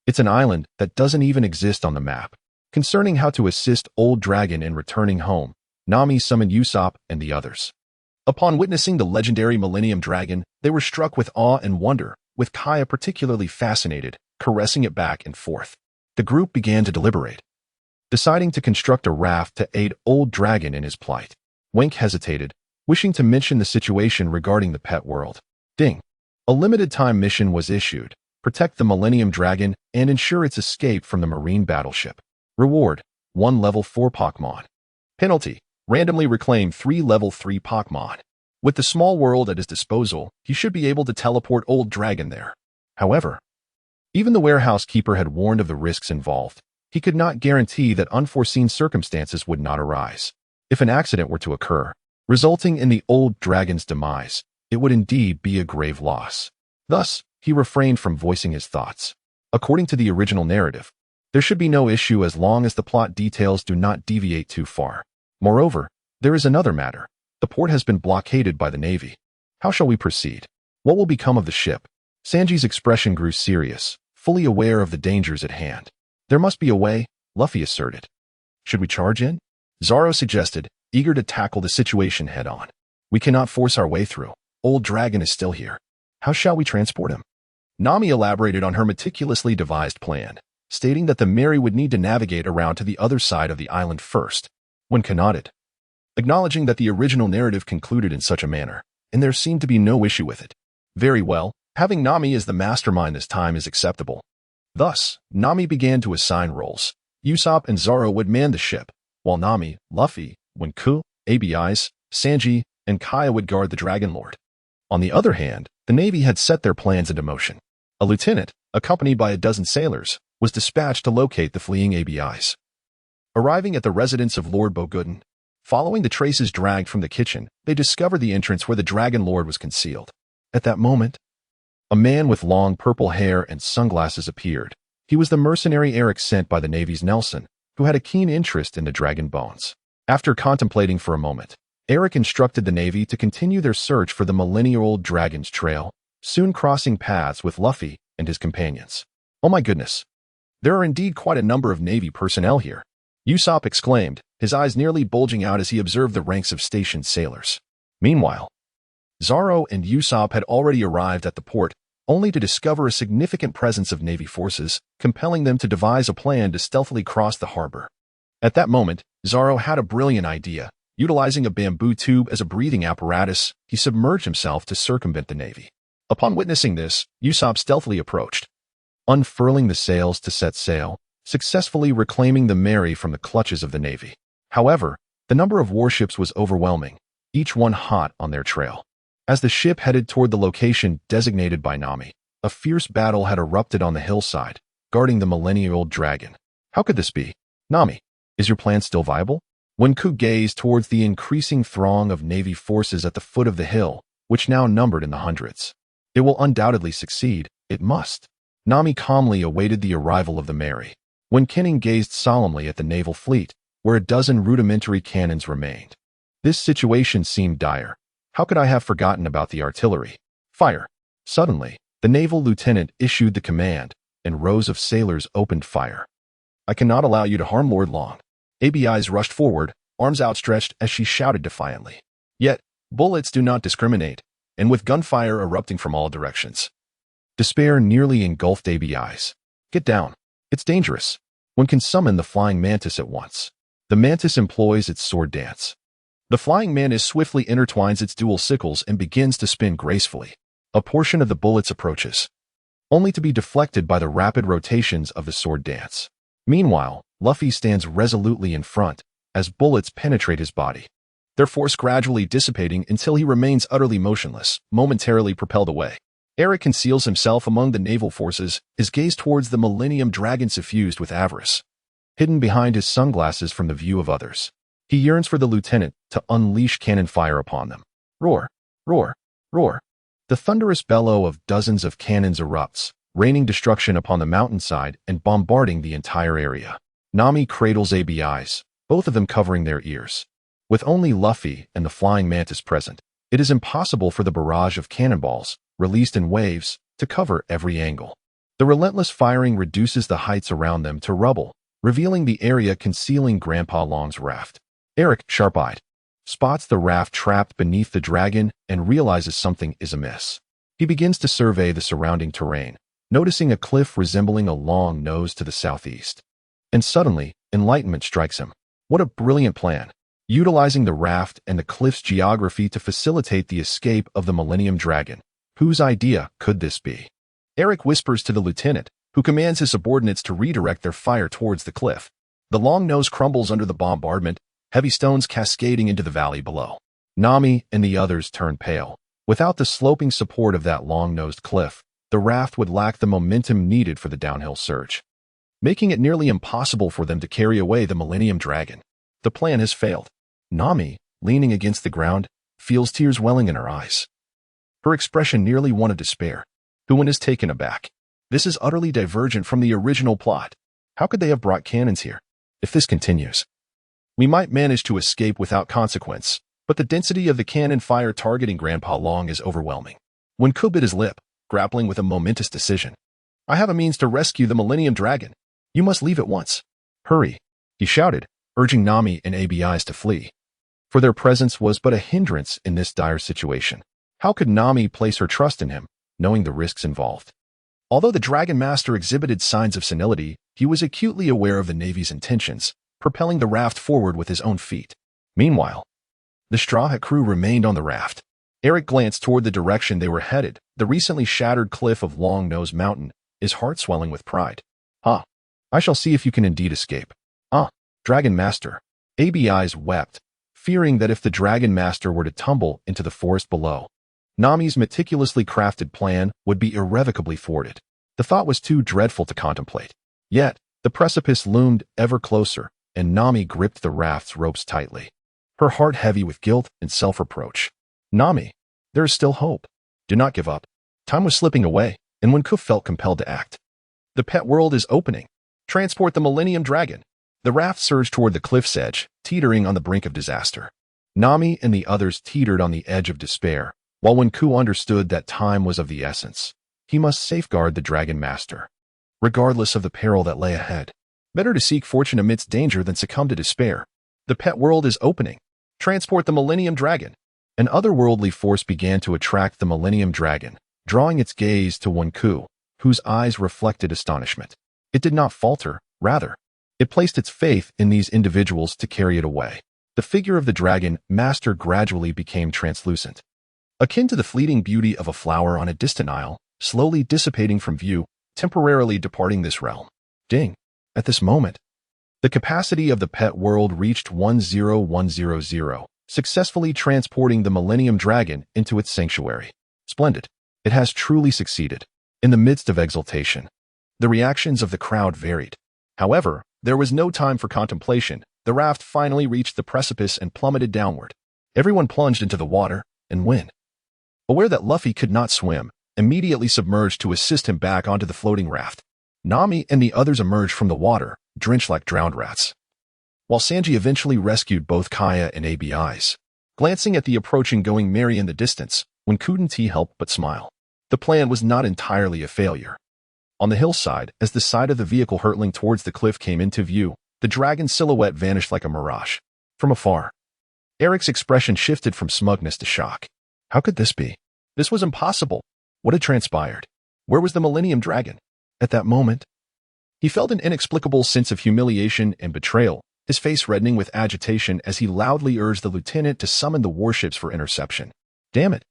it's an island that doesn't even exist on the map. Concerning how to assist Old Dragon in returning home, Nami summoned Usopp and the others. Upon witnessing the legendary Millennium Dragon, they were struck with awe and wonder, with Kaya particularly fascinated, caressing it back and forth. The group began to deliberate, deciding to construct a raft to aid Old Dragon in his plight. Wank hesitated, wishing to mention the situation regarding the pet world. Ding. A limited-time mission was issued. Protect the Millennium Dragon and ensure its escape from the marine battleship. Reward. 1 level 4 Pokémon. Penalty. Randomly reclaim 3 level 3 Pokémon. With the small world at his disposal, he should be able to teleport Old Dragon there. However, even the warehouse keeper had warned of the risks involved. He could not guarantee that unforeseen circumstances would not arise. If an accident were to occur, resulting in the Old Dragon's demise, it would indeed be a grave loss. Thus, he refrained from voicing his thoughts. According to the original narrative, there should be no issue as long as the plot details do not deviate too far. Moreover, there is another matter. The port has been blockaded by the Navy. How shall we proceed? What will become of the ship? Sanji's expression grew serious, fully aware of the dangers at hand. There must be a way, Luffy asserted. Should we charge in? Zoro suggested, eager to tackle the situation head-on. We cannot force our way through. Old Dragon is still here. How shall we transport him? Nami elaborated on her meticulously devised plan, stating that the Mary would need to navigate around to the other side of the island first. When cannot acknowledging that the original narrative concluded in such a manner, and there seemed to be no issue with it. Very well, having Nami as the mastermind this time is acceptable. Thus, Nami began to assign roles. Usopp and Zoro would man the ship, while Nami, Luffy, Wenku, ABIs, Sanji, and Kaya would guard the Dragon Lord. On the other hand, the Navy had set their plans into motion. A lieutenant, accompanied by a dozen sailors, was dispatched to locate the fleeing ABIs. Arriving at the residence of Lord Boguden, following the traces dragged from the kitchen, they discovered the entrance where the Dragon Lord was concealed. At that moment, a man with long purple hair and sunglasses appeared. He was the mercenary Eric sent by the Navy's Nelson, who had a keen interest in the dragon bones. After contemplating for a moment, Eric instructed the Navy to continue their search for the millennial-old Dragon's Trail, soon crossing paths with Luffy and his companions. Oh my goodness! There are indeed quite a number of Navy personnel here, Usopp exclaimed, his eyes nearly bulging out as he observed the ranks of stationed sailors. Meanwhile, Zoro and Usopp had already arrived at the port, only to discover a significant presence of Navy forces, compelling them to devise a plan to stealthily cross the harbor. At that moment, Zoro had a brilliant idea. Utilizing a bamboo tube as a breathing apparatus, he submerged himself to circumvent the Navy. Upon witnessing this, Usopp stealthily approached, unfurling the sails to set sail, successfully reclaiming the Mary from the clutches of the Navy. However, the number of warships was overwhelming, each one hot on their trail. As the ship headed toward the location designated by Nami, a fierce battle had erupted on the hillside, guarding the millennial-old dragon. How could this be? Nami, is your plan still viable? Wenku gazed towards the increasing throng of Navy forces at the foot of the hill, which now numbered in the hundreds. It will undoubtedly succeed, it must. Nami calmly awaited the arrival of the Mary. When Kenning gazed solemnly at the naval fleet, where a dozen rudimentary cannons remained. This situation seemed dire. How could I have forgotten about the artillery? Fire! Suddenly, the naval lieutenant issued the command, and rows of sailors opened fire. I cannot allow you to harm Lord Long. ABIs rushed forward, arms outstretched as she shouted defiantly. Yet, bullets do not discriminate, and with gunfire erupting from all directions. Despair nearly engulfed ABIs. Get down. It's dangerous. One can summon the flying mantis at once. The mantis employs its sword dance. The flying mantis swiftly intertwines its dual sickles and begins to spin gracefully. A portion of the bullets approaches, only to be deflected by the rapid rotations of the sword dance. Meanwhile, Luffy stands resolutely in front, as bullets penetrate his body, their force gradually dissipating until he remains utterly motionless, momentarily propelled away. Eric conceals himself among the naval forces, his gaze towards the Millennium Dragon suffused with avarice, hidden behind his sunglasses from the view of others. He yearns for the lieutenant to unleash cannon fire upon them. Roar, roar, roar. The thunderous bellow of dozens of cannons erupts, raining destruction upon the mountainside and bombarding the entire area. Nami cradles ABIs, both of them covering their ears. With only Luffy and the flying mantis present, it is impossible for the barrage of cannonballs, released in waves, to cover every angle. The relentless firing reduces the heights around them to rubble, revealing the area concealing Grandpa Long's raft. Eric, sharp-eyed, spots the raft trapped beneath the dragon and realizes something is amiss. He begins to survey the surrounding terrain, noticing a cliff resembling a long nose to the southeast. And suddenly, enlightenment strikes him. What a brilliant plan! Utilizing the raft and the cliff's geography to facilitate the escape of the Millennium Dragon. Whose idea could this be? Eric whispers to the lieutenant, who commands his subordinates to redirect their fire towards the cliff. The long nose crumbles under the bombardment, heavy stones cascading into the valley below. Nami and the others turn pale. Without the sloping support of that long-nosed cliff, the raft would lack the momentum needed for the downhill surge, making it nearly impossible for them to carry away the Millennium Dragon. The plan has failed. Nami, leaning against the ground, feels tears welling in her eyes. Her expression nearly one of despair. Huan is taken aback. This is utterly divergent from the original plot. How could they have brought cannons here? If this continues, we might manage to escape without consequence, but the density of the cannon fire targeting Grandpa Long is overwhelming. When Ku bit his lip, grappling with a momentous decision. I have a means to rescue the Millennium Dragon. You must leave at once. Hurry, he shouted, urging Nami and ABIs to flee. For their presence was but a hindrance in this dire situation. How could Nami place her trust in him, knowing the risks involved? Although the Dragon Master exhibited signs of senility, he was acutely aware of the Navy's intentions, propelling the raft forward with his own feet. Meanwhile, the Straw Hat crew remained on the raft. Eric glanced toward the direction they were headed, the recently shattered cliff of Long Nose Mountain, his heart swelling with pride. I shall see if you can indeed escape. Dragon Master. ABIs wept, fearing that if the Dragon Master were to tumble into the forest below, Nami's meticulously crafted plan would be irrevocably thwarted. The thought was too dreadful to contemplate. Yet, the precipice loomed ever closer, and Nami gripped the raft's ropes tightly, her heart heavy with guilt and self-reproach. Nami, there is still hope. Do not give up. Time was slipping away, and when Kuf felt compelled to act. The pet world is opening. Transport the Millennium Dragon. The raft surged toward the cliff's edge, teetering on the brink of disaster. Nami and the others teetered on the edge of despair, while when Ku understood that time was of the essence, he must safeguard the Dragon Master, regardless of the peril that lay ahead. Better to seek fortune amidst danger than succumb to despair. The pet world is opening. Transport the Millennium Dragon. An otherworldly force began to attract the Millennium Dragon, drawing its gaze to Wenku, whose eyes reflected astonishment. It did not falter, rather, it placed its faith in these individuals to carry it away. The figure of the Dragon Master gradually became translucent, akin to the fleeting beauty of a flower on a distant isle, slowly dissipating from view, temporarily departing this realm. Ding! At this moment, the capacity of the pet world reached 10100, successfully transporting the Millennium Dragon into its sanctuary. Splendid. It has truly succeeded. In the midst of exultation, the reactions of the crowd varied. However, there was no time for contemplation. The raft finally reached the precipice and plummeted downward. Everyone plunged into the water, and when aware that Luffy could not swim, immediately submerged to assist him back onto the floating raft. Nami and the others emerged from the water, drenched like drowned rats, while Sanji eventually rescued both Kaya and ABIs. Glancing at the approaching Going Merry in the distance, when couldn't he help but smile. The plan was not entirely a failure. On the hillside, as the side of the vehicle hurtling towards the cliff came into view, the dragon's silhouette vanished like a mirage. From afar, Eric's expression shifted from smugness to shock. How could this be? This was impossible. What had transpired? Where was the Millennium Dragon? At that moment, he felt an inexplicable sense of humiliation and betrayal, his face reddening with agitation as he loudly urged the lieutenant to summon the warships for interception. Damn it!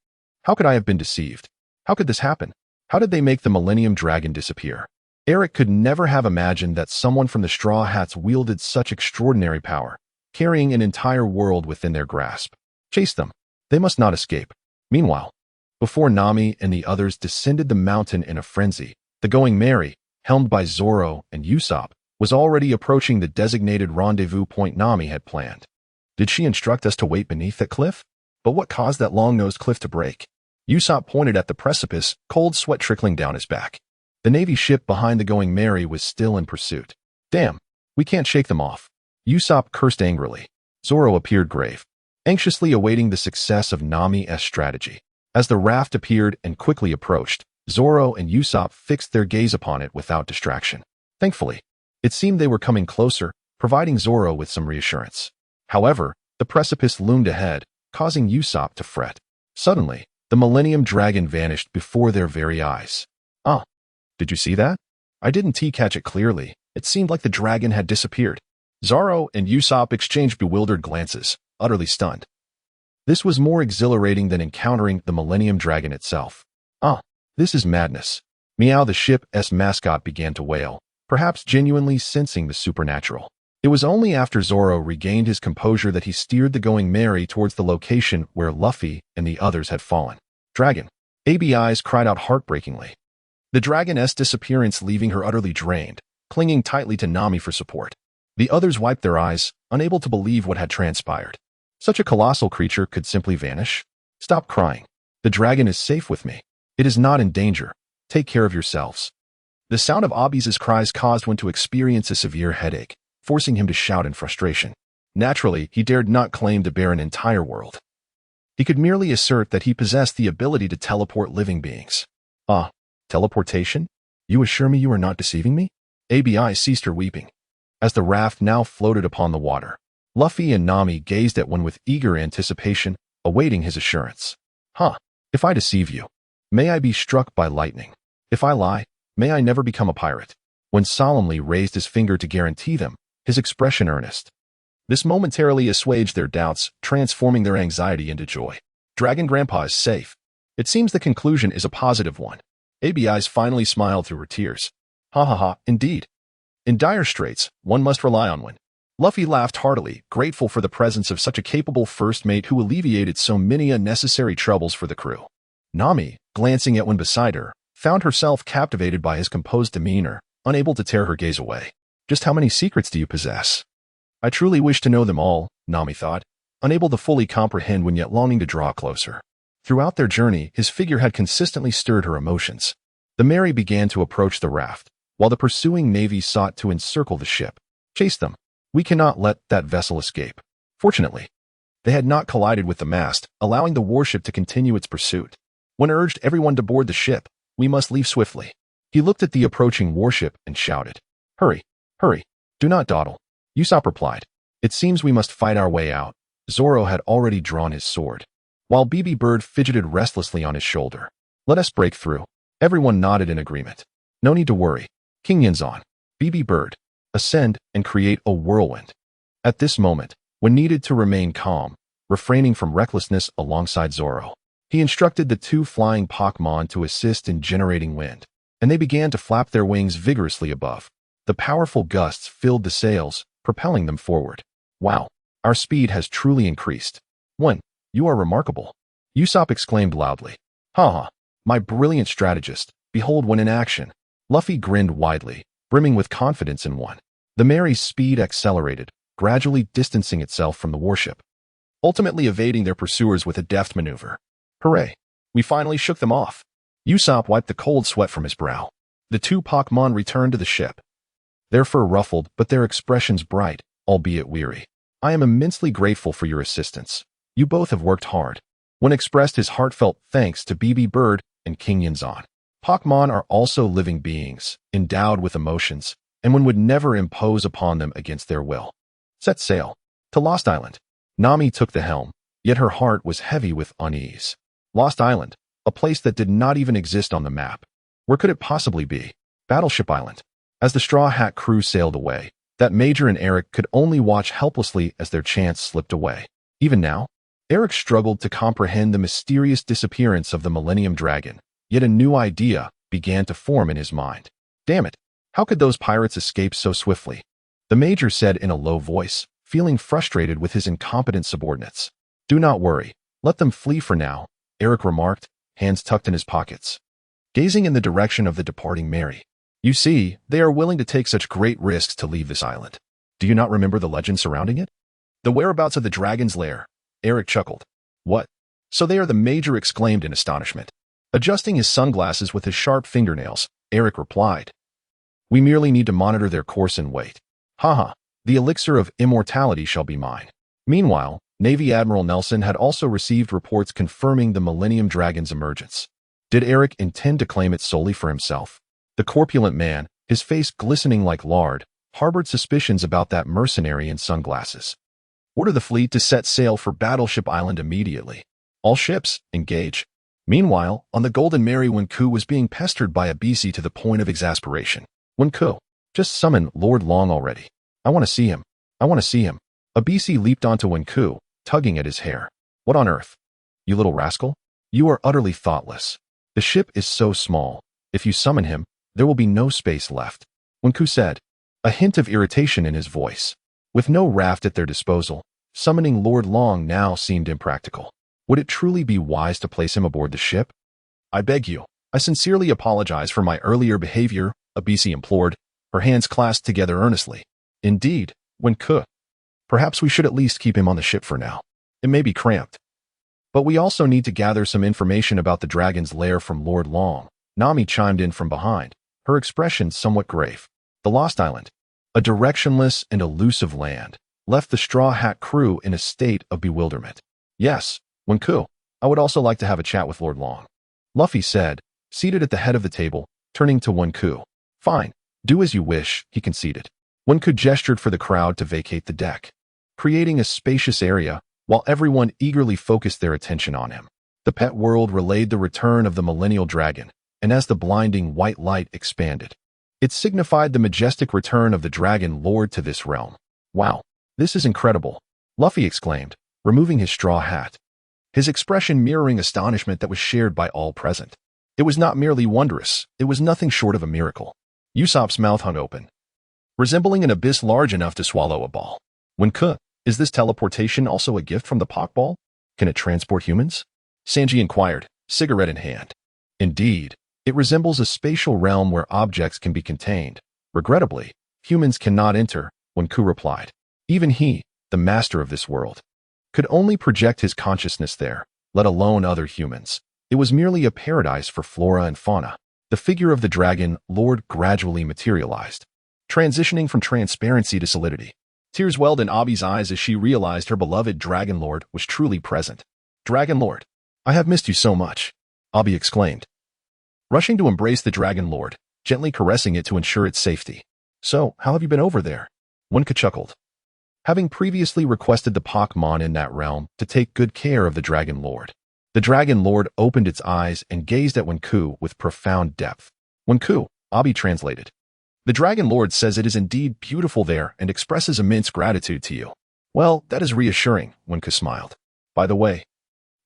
How could I have been deceived? How could this happen? How did they make the Millennium Dragon disappear? Eric could never have imagined that someone from the Straw Hats wielded such extraordinary power, carrying an entire world within their grasp. Chase them. They must not escape. Meanwhile, before Nami and the others descended the mountain in a frenzy, the Going Merry, helmed by Zoro and Usopp, was already approaching the designated rendezvous point Nami had planned. Did she instruct us to wait beneath that cliff? But what caused that long-nosed cliff to break? Usopp pointed at the precipice, cold sweat trickling down his back. The Navy ship behind the Going Merry was still in pursuit. Damn, we can't shake them off. Usopp cursed angrily. Zoro appeared grave, anxiously awaiting the success of Nami's strategy. As the raft appeared and quickly approached, Zoro and Usopp fixed their gaze upon it without distraction. Thankfully, it seemed they were coming closer, providing Zoro with some reassurance. However, the precipice loomed ahead, causing Usopp to fret. Suddenly, the Millennium Dragon vanished before their very eyes. Ah, did you see that? I didn't catch it clearly. It seemed like the dragon had disappeared. Zoro and Usopp exchanged bewildered glances, utterly stunned. This was more exhilarating than encountering the Millennium Dragon itself. Ah, this is madness. Meow, the ship's mascot, began to wail, perhaps genuinely sensing the supernatural. It was only after Zoro regained his composure that he steered the Going Merry towards the location where Luffy and the others had fallen. Dragon! ABIs cried out heartbreakingly. The dragon's disappearance leaving her utterly drained, clinging tightly to Nami for support. The others wiped their eyes, unable to believe what had transpired. Such a colossal creature could simply vanish? Stop crying. The dragon is safe with me. It is not in danger. Take care of yourselves. The sound of Obby's cries caused one to experience a severe headache, forcing him to shout in frustration. Naturally, he dared not claim to bear an entire world. He could merely assert that he possessed the ability to teleport living beings. Ah, teleportation? You assure me you are not deceiving me? ABI ceased her weeping. As the raft now floated upon the water, Luffy and Nami gazed at one with eager anticipation, awaiting his assurance. Huh, if I deceive you, may I be struck by lightning. If I lie, may I never become a pirate. When solemnly raised his finger to guarantee them, his expression earnest. This momentarily assuaged their doubts, transforming their anxiety into joy. Dragon Grandpa is safe. It seems the conclusion is a positive one. ABI's finally smiled through her tears. Ha ha ha, indeed. In dire straits, one must rely on one. Luffy laughed heartily, grateful for the presence of such a capable first mate who alleviated so many unnecessary troubles for the crew. Nami, glancing at one beside her, found herself captivated by his composed demeanor, unable to tear her gaze away. Just how many secrets do you possess? I truly wish to know them all, Nami thought, unable to fully comprehend when yet longing to draw closer. Throughout their journey, his figure had consistently stirred her emotions. The Merry began to approach the raft, while the pursuing navy sought to encircle the ship. Chase them. We cannot let that vessel escape. Fortunately, they had not collided with the mast, allowing the warship to continue its pursuit. When urged everyone to board the ship, we must leave swiftly. He looked at the approaching warship and shouted, Hurry, hurry, do not dawdle. Usopp replied, It seems we must fight our way out. Zoro had already drawn his sword, while BB Bird fidgeted restlessly on his shoulder. Let us break through. Everyone nodded in agreement. No need to worry. King Yin's on. BB Bird, ascend and create a whirlwind. At this moment, when needed to remain calm, refraining from recklessness alongside Zoro, he instructed the two flying Pokémon to assist in generating wind, and they began to flap their wings vigorously above. The powerful gusts filled the sails, propelling them forward. Wow, our speed has truly increased. One, you are remarkable. Usopp exclaimed loudly. Ha ha, my brilliant strategist, behold one in action. Luffy grinned widely, brimming with confidence in one. The Merry's speed accelerated, gradually distancing itself from the warship, ultimately evading their pursuers with a deft maneuver. Hooray! We finally shook them off. Usopp wiped the cold sweat from his brow. The two Pokémon returned to the ship. Their fur ruffled, but their expressions bright, albeit weary. I am immensely grateful for your assistance. You both have worked hard. One expressed his heartfelt thanks to BB Bird and King Yinzan. Pokémon are also living beings, endowed with emotions, and one would never impose upon them against their will. Set sail. To Lost Island. Nami took the helm, yet her heart was heavy with unease. Lost Island, a place that did not even exist on the map. Where could it possibly be? Battleship Island. As the Straw Hat crew sailed away, that Major and Eric could only watch helplessly as their chance slipped away. Even now, Eric struggled to comprehend the mysterious disappearance of the Millennium Dragon, yet a new idea began to form in his mind. Damn it, how could those pirates escape so swiftly? The Major said in a low voice, feeling frustrated with his incompetent subordinates. Do not worry, let them flee for now, Eric remarked, hands tucked in his pockets. Gazing in the direction of the departing Mary. You see, they are willing to take such great risks to leave this island. Do you not remember the legend surrounding it? The whereabouts of the dragon's lair. Eric chuckled. What? So they are, the Major exclaimed in astonishment. Adjusting his sunglasses with his sharp fingernails, Eric replied. We merely need to monitor their course and wait. Haha, the elixir of immortality shall be mine. Meanwhile, Navy Admiral Nelson had also received reports confirming the Millennium Dragon's emergence. Did Eric intend to claim it solely for himself? The corpulent man, his face glistening like lard, harbored suspicions about that mercenary in sunglasses. Order the fleet to set sail for Battleship Island immediately. All ships, engage. Meanwhile, on the Golden Mary, Wenku was being pestered by a BC to the point of exasperation. Wenku, just summon Lord Long already. I want to see him. I want to see him. A BC leaped onto Wenku, tugging at his hair. What on earth? You little rascal? You are utterly thoughtless. The ship is so small. If you summon him, there will be no space left. Wenku said, a hint of irritation in his voice. With no raft at their disposal, summoning Lord Long now seemed impractical. Would it truly be wise to place him aboard the ship? I beg you. I sincerely apologize for my earlier behavior, a BC implored, her hands clasped together earnestly. Indeed, Wenku. Perhaps we should at least keep him on the ship for now. It may be cramped. But we also need to gather some information about the dragon's lair from Lord Long. Nami chimed in from behind, her expression somewhat grave. The Lost Island, a directionless and elusive land, left the Straw Hat crew in a state of bewilderment. Yes, Wenku, I would also like to have a chat with Lord Long. Luffy said, seated at the head of the table, turning to Wenku. Fine, do as you wish, he conceded. Wenku gestured for the crowd to vacate the deck, creating a spacious area while everyone eagerly focused their attention on him. The pet world relayed the return of the Millennial Dragon, and as the blinding white light expanded, it signified the majestic return of the Dragon Lord to this realm. Wow, this is incredible, Luffy exclaimed, removing his straw hat, his expression mirroring astonishment that was shared by all present. It was not merely wondrous, it was nothing short of a miracle. Usopp's mouth hung open, resembling an abyss large enough to swallow a ball. Wenku, is this teleportation also a gift from the Pokeball? Can it transport humans? Sanji inquired, cigarette in hand. Indeed, it resembles a spatial realm where objects can be contained. Regrettably, humans cannot enter, Wenku replied. Even he, the master of this world, could only project his consciousness there, let alone other humans. It was merely a paradise for flora and fauna. The figure of the Dragon Lord gradually materialized, transitioning from transparency to solidity. Tears welled in Abi's eyes as she realized her beloved Dragon Lord was truly present. Dragon Lord, I have missed you so much, Abi exclaimed, rushing to embrace the Dragon Lord, gently caressing it to ensure its safety. So, how have you been over there? Wenku chuckled, having previously requested the Pokémon in that realm to take good care of the Dragon Lord. The Dragon Lord opened its eyes and gazed at Wenku with profound depth. Wenku, Abi translated. The Dragon Lord says it is indeed beautiful there and expresses immense gratitude to you. Well, that is reassuring, Wenku smiled. By the way,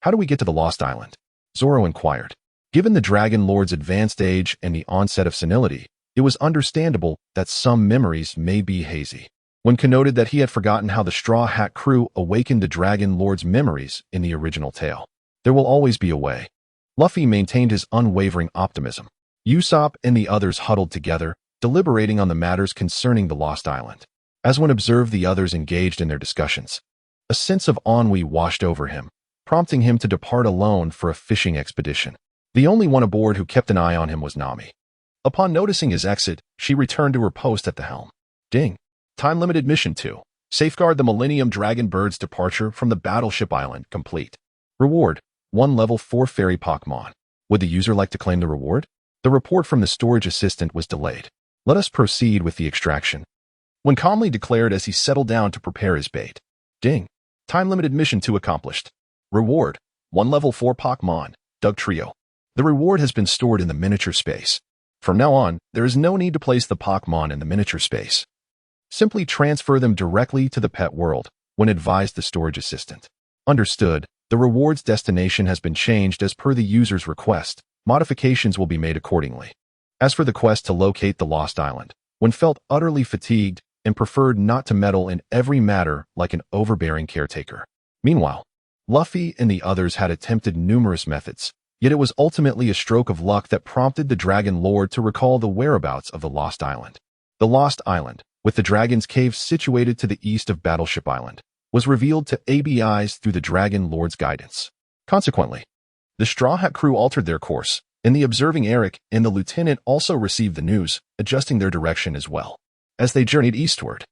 how do we get to the Lost Island? Zoro inquired. Given the Dragon Lord's advanced age and the onset of senility, it was understandable that some memories may be hazy. Wenku noted that he had forgotten how the Straw Hat crew awakened the Dragon Lord's memories in the original tale. There will always be a way. Luffy maintained his unwavering optimism. Usopp and the others huddled together, deliberating on the matters concerning the Lost Island. As one observed the others engaged in their discussions, a sense of ennui washed over him. prompting him to depart alone for a fishing expedition. The only one aboard who kept an eye on him was Nami. Upon noticing his exit, she returned to her post at the helm. Ding. Time-limited mission 2. Safeguard the Millennium Dragon Bird's departure from the battleship island complete. Reward: 1 level 4 fairy Pokémon. Would the user like to claim the reward? The report from the storage assistant was delayed. Let us proceed with the extraction. When calmly declared as he settled down to prepare his bait. Ding. Time-limited mission 2 accomplished. Reward: 1 level 4 Pokémon, Doug Trio. The reward has been stored in the miniature space. From now on, there is no need to place the Pokémon in the miniature space. Simply transfer them directly to the pet world, when advised the storage assistant. Understood. The reward's destination has been changed as per the user's request. Modifications will be made accordingly. As for the quest to locate the lost island, when felt utterly fatigued and preferred not to meddle in every matter like an overbearing caretaker. Meanwhile, Luffy and the others had attempted numerous methods, yet it was ultimately a stroke of luck that prompted the Dragon Lord to recall the whereabouts of the Lost Island. The Lost Island, with the Dragon's Cave situated to the east of Battleship Island, was revealed to ABIs through the Dragon Lord's guidance. Consequently, the Straw Hat crew altered their course, and the observing Eric and the lieutenant also received the news, adjusting their direction as well. As they journeyed eastward,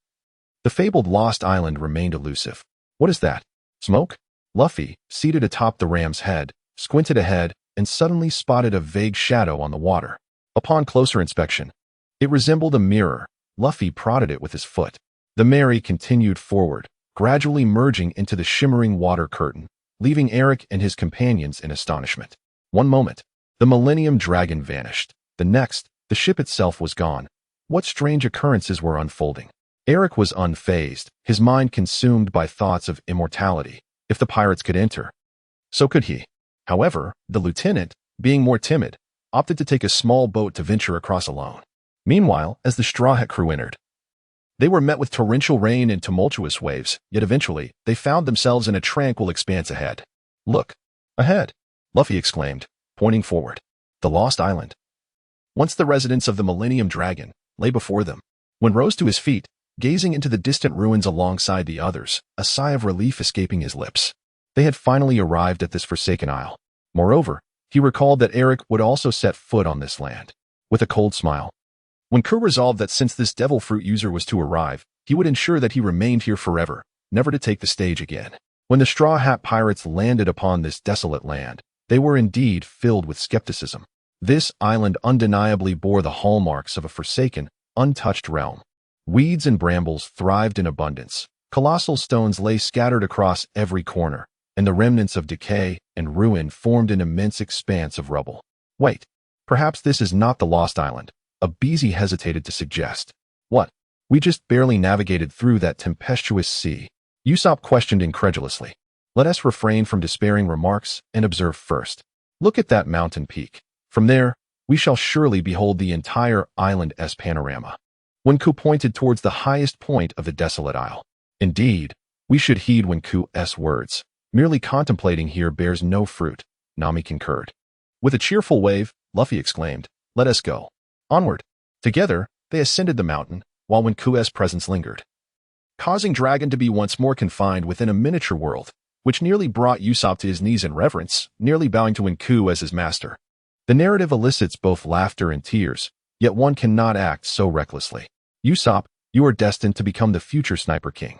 the fabled Lost Island remained elusive. What is that? Smoke? Luffy, seated atop the ram's head, squinted ahead and suddenly spotted a vague shadow on the water. Upon closer inspection, it resembled a mirror. Luffy prodded it with his foot. The Mary continued forward, gradually merging into the shimmering water curtain, leaving Eric and his companions in astonishment. One moment, the Millennium Dragon vanished. The next, the ship itself was gone. What strange occurrences were unfolding? Eric was unfazed, his mind consumed by thoughts of immortality. If the pirates could enter, so could he. However, the lieutenant, being more timid, opted to take a small boat to venture across alone. Meanwhile, as the Straw Hat crew entered, they were met with torrential rain and tumultuous waves, yet eventually, they found themselves in a tranquil expanse ahead. Look! Ahead! Luffy exclaimed, pointing forward. The Lost Island. Once the residence of the Millennium Dragon lay before them. When rose to his feet, gazing into the distant ruins alongside the others, a sigh of relief escaping his lips. They had finally arrived at this forsaken isle. Moreover, he recalled that Eric would also set foot on this land. With a cold smile, when Ku resolved that since this devil fruit user was to arrive, he would ensure that he remained here forever, never to take the stage again. When the Straw Hat pirates landed upon this desolate land, they were indeed filled with skepticism. This island undeniably bore the hallmarks of a forsaken, untouched realm. Weeds and brambles thrived in abundance. Colossal stones lay scattered across every corner, and the remnants of decay and ruin formed an immense expanse of rubble. Wait, perhaps this is not the Lost Island, Abizi hesitated to suggest. What? We just barely navigated through that tempestuous sea. Usopp questioned incredulously. Let us refrain from despairing remarks and observe first. Look at that mountain peak. From there, we shall surely behold the entire island's panorama. When Ku pointed towards the highest point of the desolate isle. Indeed, we should heed when Ku's words. Merely contemplating here bears no fruit, Nami concurred. With a cheerful wave, Luffy exclaimed, let us go. Onward. Together, they ascended the mountain, while when Ku's presence lingered, causing Dragon to be once more confined within a miniature world, which nearly brought Usopp to his knees in reverence, nearly bowing to Ku as his master. The narrative elicits both laughter and tears, yet one cannot act so recklessly. Usopp, you are destined to become the future Sniper King.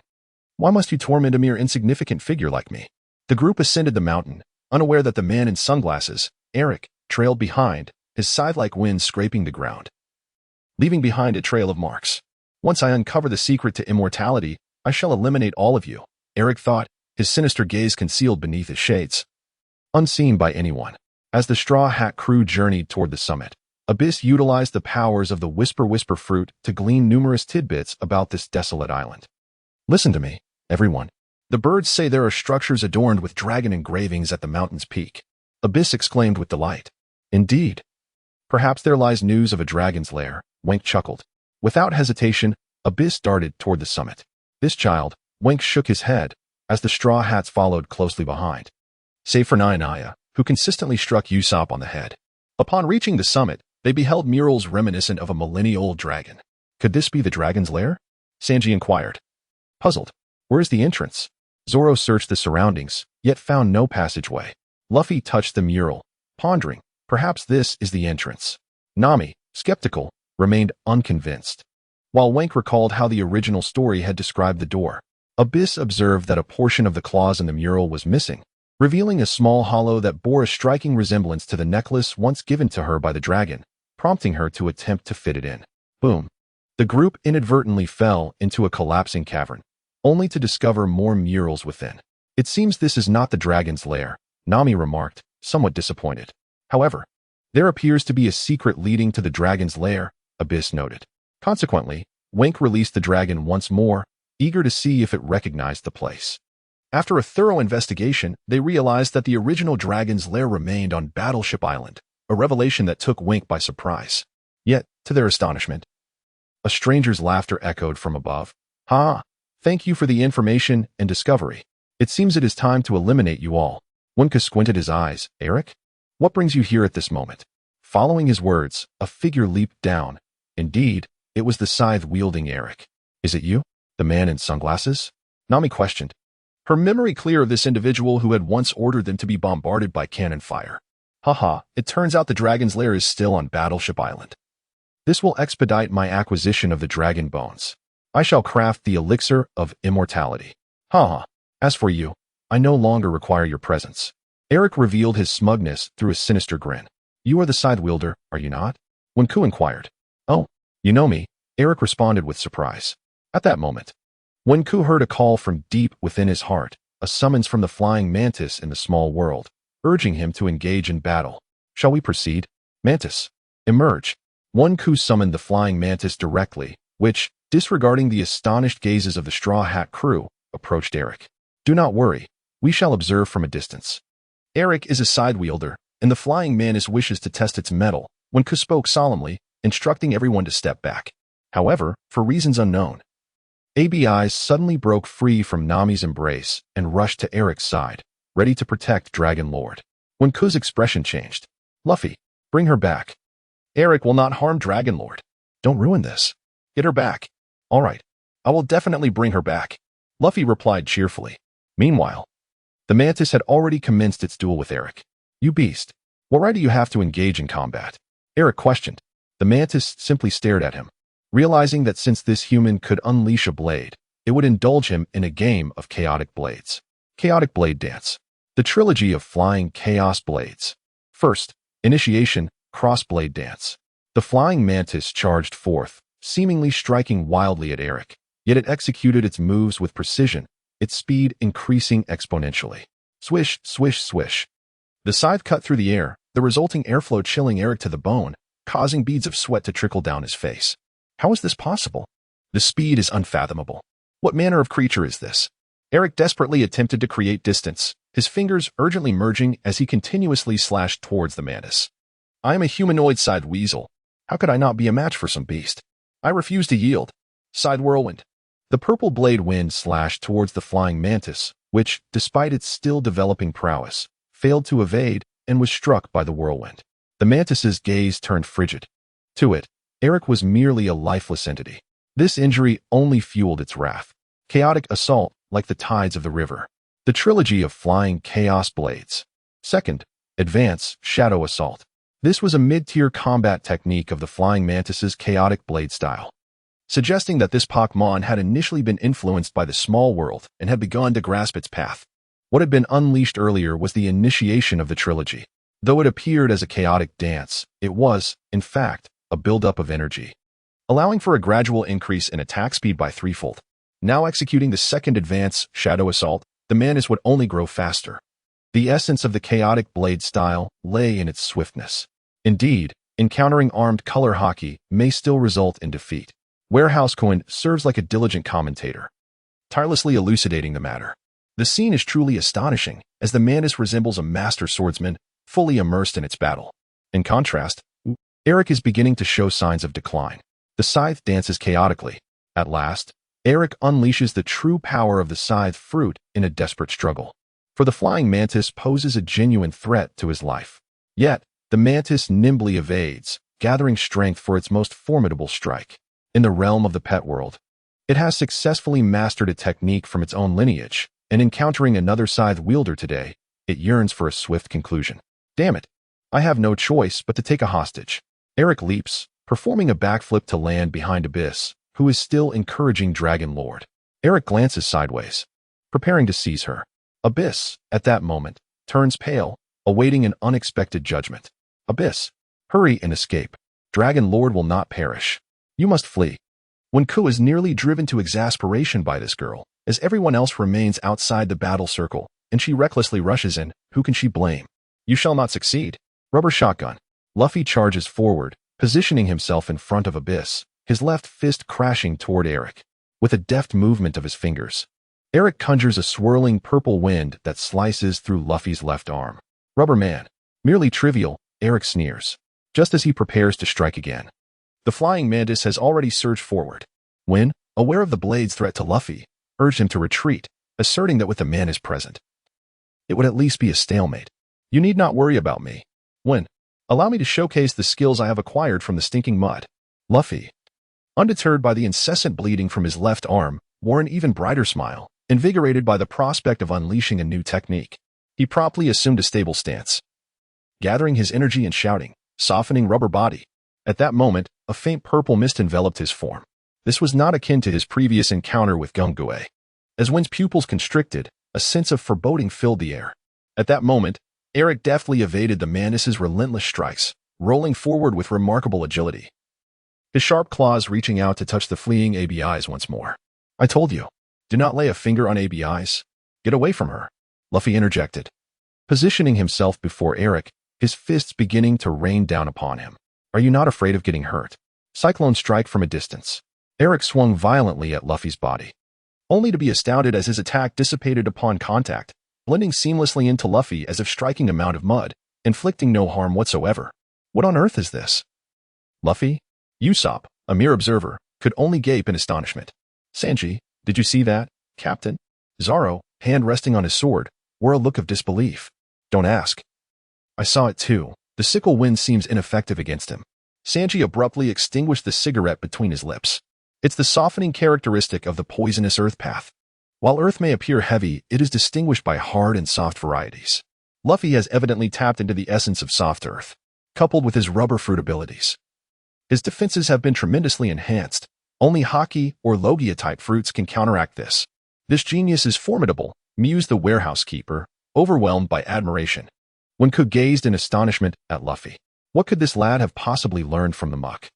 Why must you torment a mere insignificant figure like me? The group ascended the mountain, unaware that the man in sunglasses, Eric, trailed behind, his scythe-like wind scraping the ground, leaving behind a trail of marks. Once I uncover the secret to immortality, I shall eliminate all of you, Eric thought, his sinister gaze concealed beneath his shades. Unseen by anyone, as the Straw Hat crew journeyed toward the summit, Abyss utilized the powers of the Whisper fruit to glean numerous tidbits about this desolate island. Listen to me, everyone. The birds say there are structures adorned with dragon engravings at the mountain's peak. Abyss exclaimed with delight. Indeed. Perhaps there lies news of a dragon's lair, Wank chuckled. Without hesitation, Abyss darted toward the summit. This child, Wank shook his head, as the Straw Hats followed closely behind. Save for Naya, who consistently struck Usopp on the head. Upon reaching the summit, they beheld murals reminiscent of a millennia-old dragon. Could this be the dragon's lair? Sanji inquired. Puzzled. Where is the entrance? Zoro searched the surroundings, yet found no passageway. Luffy touched the mural, pondering, perhaps this is the entrance. Nami, skeptical, remained unconvinced. While Wank recalled how the original story had described the door, Abyss observed that a portion of the claws in the mural was missing, revealing a small hollow that bore a striking resemblance to the necklace once given to her by the dragon, prompting her to attempt to fit it in. Boom. The group inadvertently fell into a collapsing cavern, only to discover more murals within. It seems this is not the dragon's lair, Nami remarked, somewhat disappointed. However, there appears to be a secret leading to the dragon's lair, Abyss noted. Consequently, Wank released the dragon once more, eager to see if it recognized the place. After a thorough investigation, they realized that the original dragon's lair remained on Battleship Island, a revelation that took Wank by surprise. Yet, to their astonishment, a stranger's laughter echoed from above. "Ha! Thank you for the information and discovery. It seems it is time to eliminate you all." Wank squinted his eyes. "Eric? What brings you here at this moment?" Following his words, a figure leaped down. Indeed, it was the scythe-wielding Eric. "Is it you? The man in sunglasses?" Nami questioned, her memory clear of this individual who had once ordered them to be bombarded by cannon fire. "Haha, it turns out the dragon's lair is still on Battleship Island. This will expedite my acquisition of the dragon bones. I shall craft the elixir of immortality. Haha, as for you, I no longer require your presence." Eric revealed his smugness through a sinister grin. "You are the scythe wielder, are you not?" Wenku inquired. "Oh, you know me," Eric responded with surprise. At that moment, Wenku heard a call from deep within his heart, a summons from the flying mantis in the small world, urging him to engage in battle. "Shall we proceed? Mantis, emerge." Wenku summoned the flying mantis directly, which, disregarding the astonished gazes of the Straw Hat crew, approached Eric. "Do not worry, we shall observe from a distance." Eric is a scythe wielder, and the flying mantis wishes to test its mettle. Wenku spoke solemnly, instructing everyone to step back. However, for reasons unknown, ABIs suddenly broke free from Nami's embrace and rushed to Eric's side, ready to protect Dragon Lord. Wenku's expression changed. "Luffy, bring her back." "Eric will not harm Dragon Lord. Don't ruin this. Get her back." "All right, I will definitely bring her back," Luffy replied cheerfully. Meanwhile, the mantis had already commenced its duel with Eric. "You beast, what right do you have to engage in combat?" Eric questioned. The mantis simply stared at him, realizing that since this human could unleash a blade, it would indulge him in a game of chaotic blades. Chaotic Blade Dance. The trilogy of flying chaos blades. First, initiation, cross-blade dance. The flying mantis charged forth, seemingly striking wildly at Eric, yet it executed its moves with precision, its speed increasing exponentially. Swish, swish, swish. The scythe cut through the air, the resulting airflow chilling Eric to the bone, causing beads of sweat to trickle down his face. How is this possible? The speed is unfathomable. What manner of creature is this? Eric desperately attempted to create distance, his fingers urgently merging as he continuously slashed towards the mantis. "I am a humanoid scythe weasel. How could I not be a match for some beast? I refuse to yield." Side whirlwind. The purple blade wind slashed towards the flying mantis, which, despite its still developing prowess, failed to evade and was struck by the whirlwind. The mantis's gaze turned frigid. To it, Eric was merely a lifeless entity. This injury only fueled its wrath. Chaotic assault, like the tides of the river. The trilogy of flying chaos blades. Second, advance, shadow assault. This was a mid-tier combat technique of the flying mantis's chaotic blade style, suggesting that this Pokémon had initially been influenced by the small world and had begun to grasp its path. What had been unleashed earlier was the initiation of the trilogy. Though it appeared as a chaotic dance, it was, in fact, a buildup of energy, allowing for a gradual increase in attack speed by threefold. Now executing the second advance, Shadow Assault, the mantis would only grow faster. The essence of the chaotic blade style lay in its swiftness. Indeed, encountering armed color hockey may still result in defeat. Warehouse Coin serves like a diligent commentator, tirelessly elucidating the matter. The scene is truly astonishing, as the mantis resembles a master swordsman, fully immersed in its battle. In contrast, Eric is beginning to show signs of decline. The scythe dances chaotically. At last, Eric unleashes the true power of the scythe fruit in a desperate struggle. For the flying mantis poses a genuine threat to his life. Yet, the mantis nimbly evades, gathering strength for its most formidable strike. In the realm of the pet world, it has successfully mastered a technique from its own lineage, and encountering another scythe wielder today, it yearns for a swift conclusion. Damn it. I have no choice but to take a hostage. Eric leaps, performing a backflip to land behind Abyss, who is still encouraging Dragon Lord. Eric glances sideways, preparing to seize her. Abyss, at that moment, turns pale, awaiting an unexpected judgment. Abyss, hurry and escape. Dragon Lord will not perish. You must flee. Wenku is nearly driven to exasperation by this girl, as everyone else remains outside the battle circle, and she recklessly rushes in. Who can she blame? You shall not succeed. Rubber shotgun. Luffy charges forward, positioning himself in front of Abyss, his left fist crashing toward Eric. With a deft movement of his fingers, Eric conjures a swirling purple wind that slices through Luffy's left arm. Rubber man. Merely trivial, Eric sneers, just as he prepares to strike again. The flying mantis has already surged forward. Win, aware of the blade's threat to Luffy, urged him to retreat, asserting that with the mantis present, it would at least be a stalemate. You need not worry about me. Win, allow me to showcase the skills I have acquired from the stinking mud. Luffy, undeterred by the incessant bleeding from his left arm, wore an even brighter smile, invigorated by the prospect of unleashing a new technique. He promptly assumed a stable stance, gathering his energy and shouting, softening rubber body. At that moment, a faint purple mist enveloped his form. This was not akin to his previous encounter with Gungue. As Win's pupils constricted, a sense of foreboding filled the air. At that moment, Eric deftly evaded the mantis's relentless strikes, rolling forward with remarkable agility, his sharp claws reaching out to touch the fleeing ABIs once more. I told you, do not lay a finger on ABIs. Get away from her, Luffy interjected, positioning himself before Eric, his fists beginning to rain down upon him. Are you not afraid of getting hurt? Cyclone strike from a distance. Eric swung violently at Luffy's body, only to be astounded as his attack dissipated upon contact, blending seamlessly into Luffy as if striking a mound of mud, inflicting no harm whatsoever. What on earth is this? Luffy? Usopp, a mere observer, could only gape in astonishment. Sanji, did you see that, Captain? Zoro, hand resting on his sword, wore a look of disbelief. Don't ask. I saw it too. The sickle wind seems ineffective against him. Sanji abruptly extinguished the cigarette between his lips. It's the softening characteristic of the poisonous earth path. While earth may appear heavy, it is distinguished by hard and soft varieties. Luffy has evidently tapped into the essence of soft earth, coupled with his rubber fruit abilities. His defenses have been tremendously enhanced. Only Haki or Logia-type fruits can counteract this. This genius is formidable, mused the warehouse keeper, overwhelmed by admiration. Wenku gazed in astonishment at Luffy. What could this lad have possibly learned from the muck?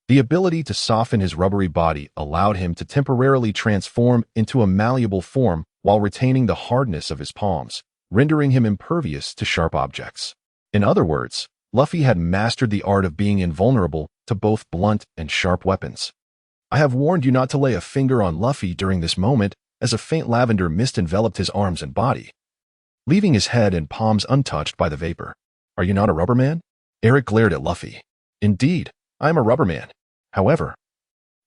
The ability to soften his rubbery body allowed him to temporarily transform into a malleable form while retaining the hardness of his palms, rendering him impervious to sharp objects. In other words, Luffy had mastered the art of being invulnerable to both blunt and sharp weapons. I have warned you not to lay a finger on Luffy during this moment, as a faint lavender mist enveloped his arms and body, leaving his head and palms untouched by the vapor. Are you not a rubber man? Eric glared at Luffy. Indeed, I am a rubber man. However,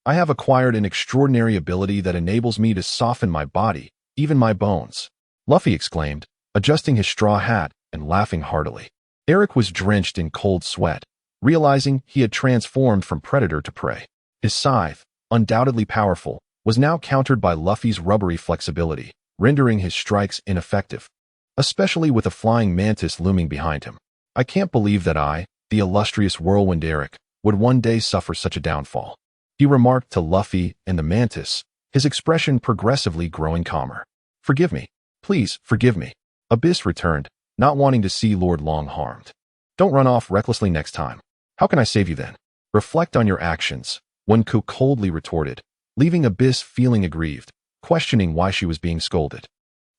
I have acquired an extraordinary ability that enables me to soften my body, even my bones. Luffy exclaimed, adjusting his straw hat and laughing heartily. Eric was drenched in cold sweat, realizing he had transformed from predator to prey. His scythe, undoubtedly powerful, was now countered by Luffy's rubbery flexibility, rendering his strikes ineffective, especially with a flying mantis looming behind him. I can't believe that I, the illustrious whirlwind Eric, would one day suffer such a downfall, he remarked to Luffy and the mantis, his expression progressively growing calmer. Forgive me. Please, forgive me. Abyss returned, not wanting to see Lord Long harmed. Don't run off recklessly next time. How can I save you then? Reflect on your actions, Wenku coldly retorted, leaving Abyss feeling aggrieved, questioning why she was being scolded.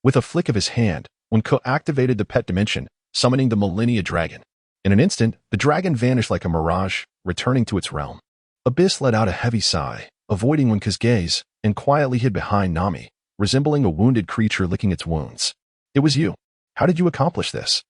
With a flick of his hand, Wenku activated the pet dimension, summoning the Millennia Dragon. In an instant, the dragon vanished like a mirage, returning to its realm. Abyss let out a heavy sigh, avoiding Wenku's gaze, and quietly hid behind Nami, resembling a wounded creature licking its wounds. It was you. How did you accomplish this?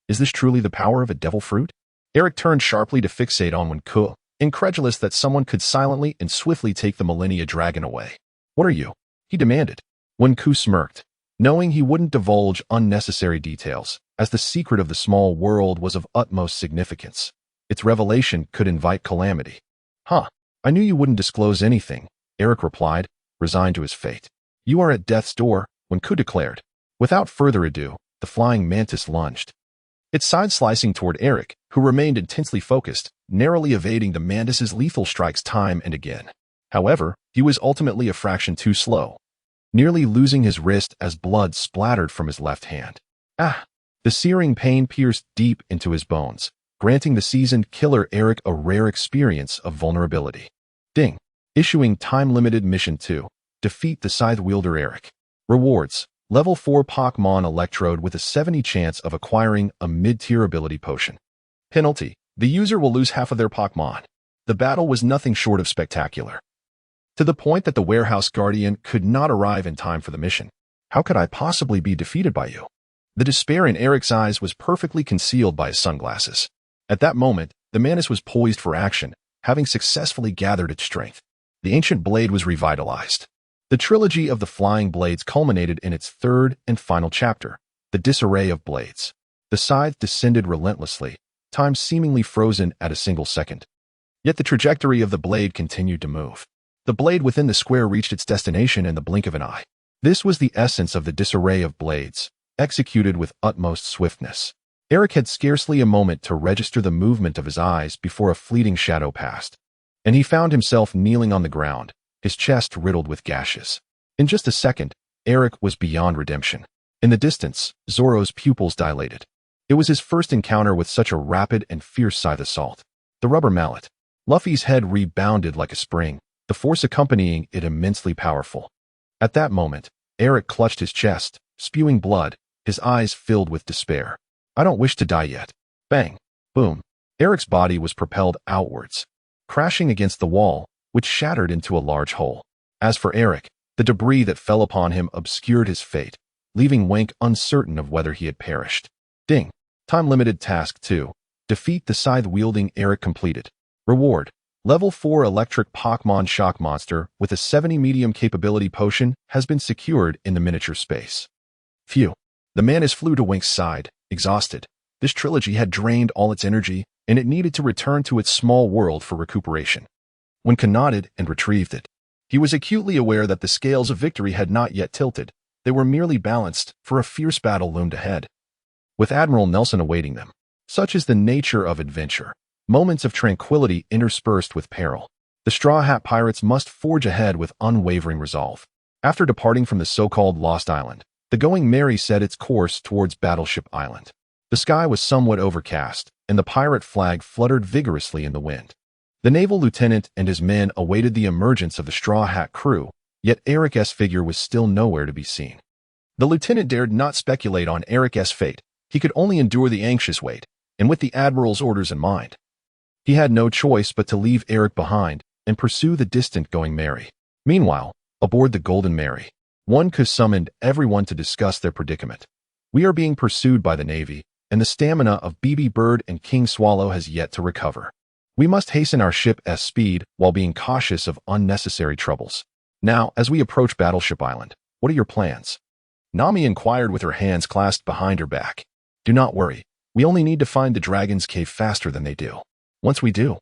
Is this truly the power of a devil fruit? Eric turned sharply to fixate on Wenku, incredulous that someone could silently and swiftly take the Millennia Dragon away. What are you? He demanded. Wenku smirked, knowing he wouldn't divulge unnecessary details, as the secret of the small world was of utmost significance. Its revelation could invite calamity. Huh, I knew you wouldn't disclose anything, Eric replied, resigned to his fate. You are at death's door, Wenku declared, Without further ado, the flying mantis lunged, its side slicing toward Eric, who remained intensely focused, narrowly evading the mantis's lethal strikes time and again. However, he was ultimately a fraction too slow, nearly losing his wrist as blood splattered from his left hand. Ah! The searing pain pierced deep into his bones, granting the seasoned killer Eric a rare experience of vulnerability. Ding! Issuing time-limited Mission 2. Defeat the Scythe Wielder Eric. Rewards. Level 4 Pokémon Electrode with a 70 chance of acquiring a mid-tier ability potion. Penalty. The user will lose half of their Pokémon. The battle was nothing short of spectacular, to the point that the warehouse guardian could not arrive in time for the mission. How could I possibly be defeated by you? The despair in Eric's eyes was perfectly concealed by his sunglasses. At that moment, the mantis was poised for action, having successfully gathered its strength. The ancient blade was revitalized. The trilogy of the flying blades culminated in its third and final chapter, the disarray of blades. The scythe descended relentlessly, time seemingly frozen at a single second. Yet the trajectory of the blade continued to move. The blade within the square reached its destination in the blink of an eye. This was the essence of the disarray of blades, executed with utmost swiftness. Eric had scarcely a moment to register the movement of his eyes before a fleeting shadow passed, and he found himself kneeling on the ground, his chest riddled with gashes. In just a second, Eric was beyond redemption. In the distance, Zoro's pupils dilated. It was his first encounter with such a rapid and fierce scythe assault. The rubber mallet. Luffy's head rebounded like a spring, the force accompanying it immensely powerful. At that moment, Eric clutched his chest, spewing blood, his eyes filled with despair. I don't wish to die yet. Bang! Boom! Eric's body was propelled outwards, crashing against the wall, which shattered into a large hole. As for Eric, the debris that fell upon him obscured his fate, leaving Wank uncertain of whether he had perished. Ding! Time-limited task 2. Defeat the scythe-wielding Eric completed. Reward. Level 4 Electric Pokémon Shock Monster with a 70 medium capability potion has been secured in the miniature space. Phew. The mantis flew to Wank's side, exhausted. This trilogy had drained all its energy, and it needed to return to its small world for recuperation. When Knotted and retrieved it, he was acutely aware that the scales of victory had not yet tilted. They were merely balanced, for a fierce battle loomed ahead, with Admiral Nelson awaiting them. Such is the nature of adventure. Moments of tranquility interspersed with peril. The Straw Hat Pirates must forge ahead with unwavering resolve. After departing from the so-called Lost Island, the Going Merry set its course towards Battleship Island. The sky was somewhat overcast, and the pirate flag fluttered vigorously in the wind. The naval lieutenant and his men awaited the emergence of the Straw Hat crew, yet Eric's figure was still nowhere to be seen. The lieutenant dared not speculate on Eric's fate. He could only endure the anxious wait, and with the Admiral's orders in mind, he had no choice but to leave Eric behind and pursue the distant Going Merry. Meanwhile, aboard the Golden Mary, one could summoned everyone to discuss their predicament. We are being pursued by the Navy, and the stamina of BB Bird and King Swallow has yet to recover. We must hasten our ship's speed while being cautious of unnecessary troubles. Now, as we approach Battleship Island, what are your plans? Nami inquired with her hands clasped behind her back. Do not worry. We only need to find the Dragon's Cave faster than they do. Once we do,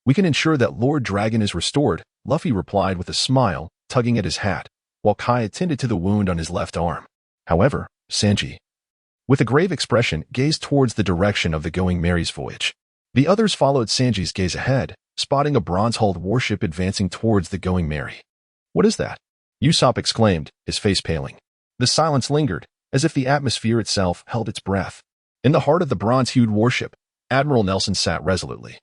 we can ensure that Lord Dragon is restored, Luffy replied with a smile, tugging at his hat, while Kai attended to the wound on his left arm. However, Sanji, with a grave expression, gazed towards the direction of the Going Merry's voyage. The others followed Sanji's gaze ahead, spotting a bronze-hulled warship advancing towards the Going Merry. What is that? Usopp exclaimed, his face paling. The silence lingered, as if the atmosphere itself held its breath. In the heart of the bronze-hued warship, Admiral Nelson sat resolutely,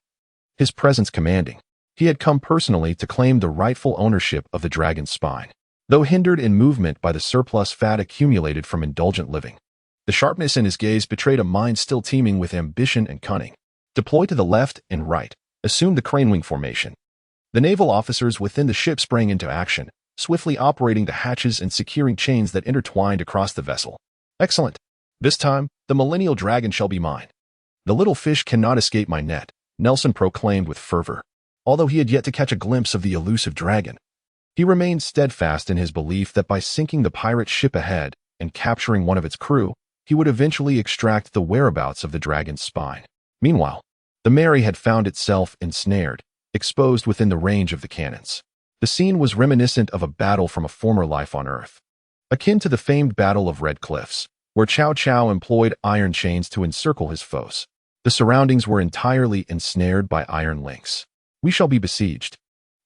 his presence commanding. He had come personally to claim the rightful ownership of the dragon's spine, though hindered in movement by the surplus fat accumulated from indulgent living. The sharpness in his gaze betrayed a mind still teeming with ambition and cunning. Deployed to the left and right, assumed the crane-wing formation. The naval officers within the ship sprang into action, swiftly operating the hatches and securing chains that intertwined across the vessel. Excellent. This time, the Millennial Dragon shall be mine. The little fish cannot escape my net, Nelson proclaimed with fervor. Although he had yet to catch a glimpse of the elusive dragon, he remained steadfast in his belief that by sinking the pirate ship ahead and capturing one of its crew, he would eventually extract the whereabouts of the dragon's spine. Meanwhile, the Mary had found itself ensnared, exposed within the range of the cannons. The scene was reminiscent of a battle from a former life on Earth. akin to the famed Battle of Red Cliffs, where Cao Cao employed iron chains to encircle his foes. The surroundings were entirely ensnared by iron links. "We shall be besieged,"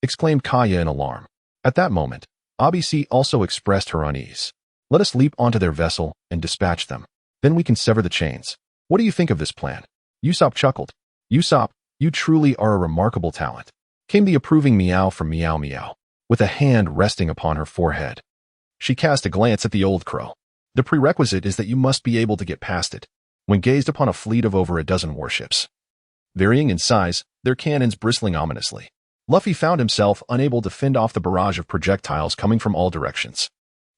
exclaimed Kaya in alarm. At that moment, Abisi also expressed her unease. "Let us leap onto their vessel and dispatch them. Then we can sever the chains. What do you think of this plan?" Usopp chuckled. "Usopp, you truly are a remarkable talent," came the approving meow from Meow Meow, with a hand resting upon her forehead. She cast a glance at the old crow. "The prerequisite is that you must be able to get past it." When gazed upon a fleet of over a dozen warships, varying in size, their cannons bristling ominously, Luffy found himself unable to fend off the barrage of projectiles coming from all directions.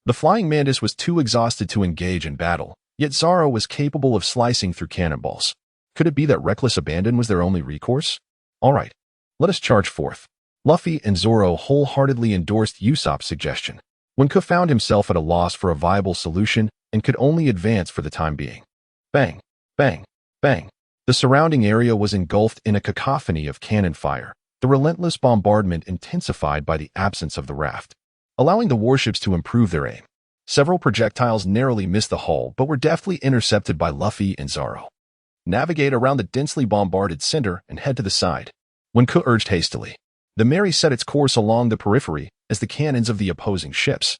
The flying mantis was too exhausted to engage in battle, yet Zoro was capable of slicing through cannonballs. Could it be that reckless abandon was their only recourse? All right, let us charge forth. Luffy and Zoro wholeheartedly endorsed Usopp's suggestion. Wenka found himself at a loss for a viable solution and could only advance for the time being. Bang, bang, bang. The surrounding area was engulfed in a cacophony of cannon fire, the relentless bombardment intensified by the absence of the raft, allowing the warships to improve their aim. Several projectiles narrowly missed the hull but were deftly intercepted by Luffy and Zoro. Navigate around the densely bombarded center and head to the side. Wenka urged hastily. The Mary set its course along the periphery as the cannons of the opposing ships,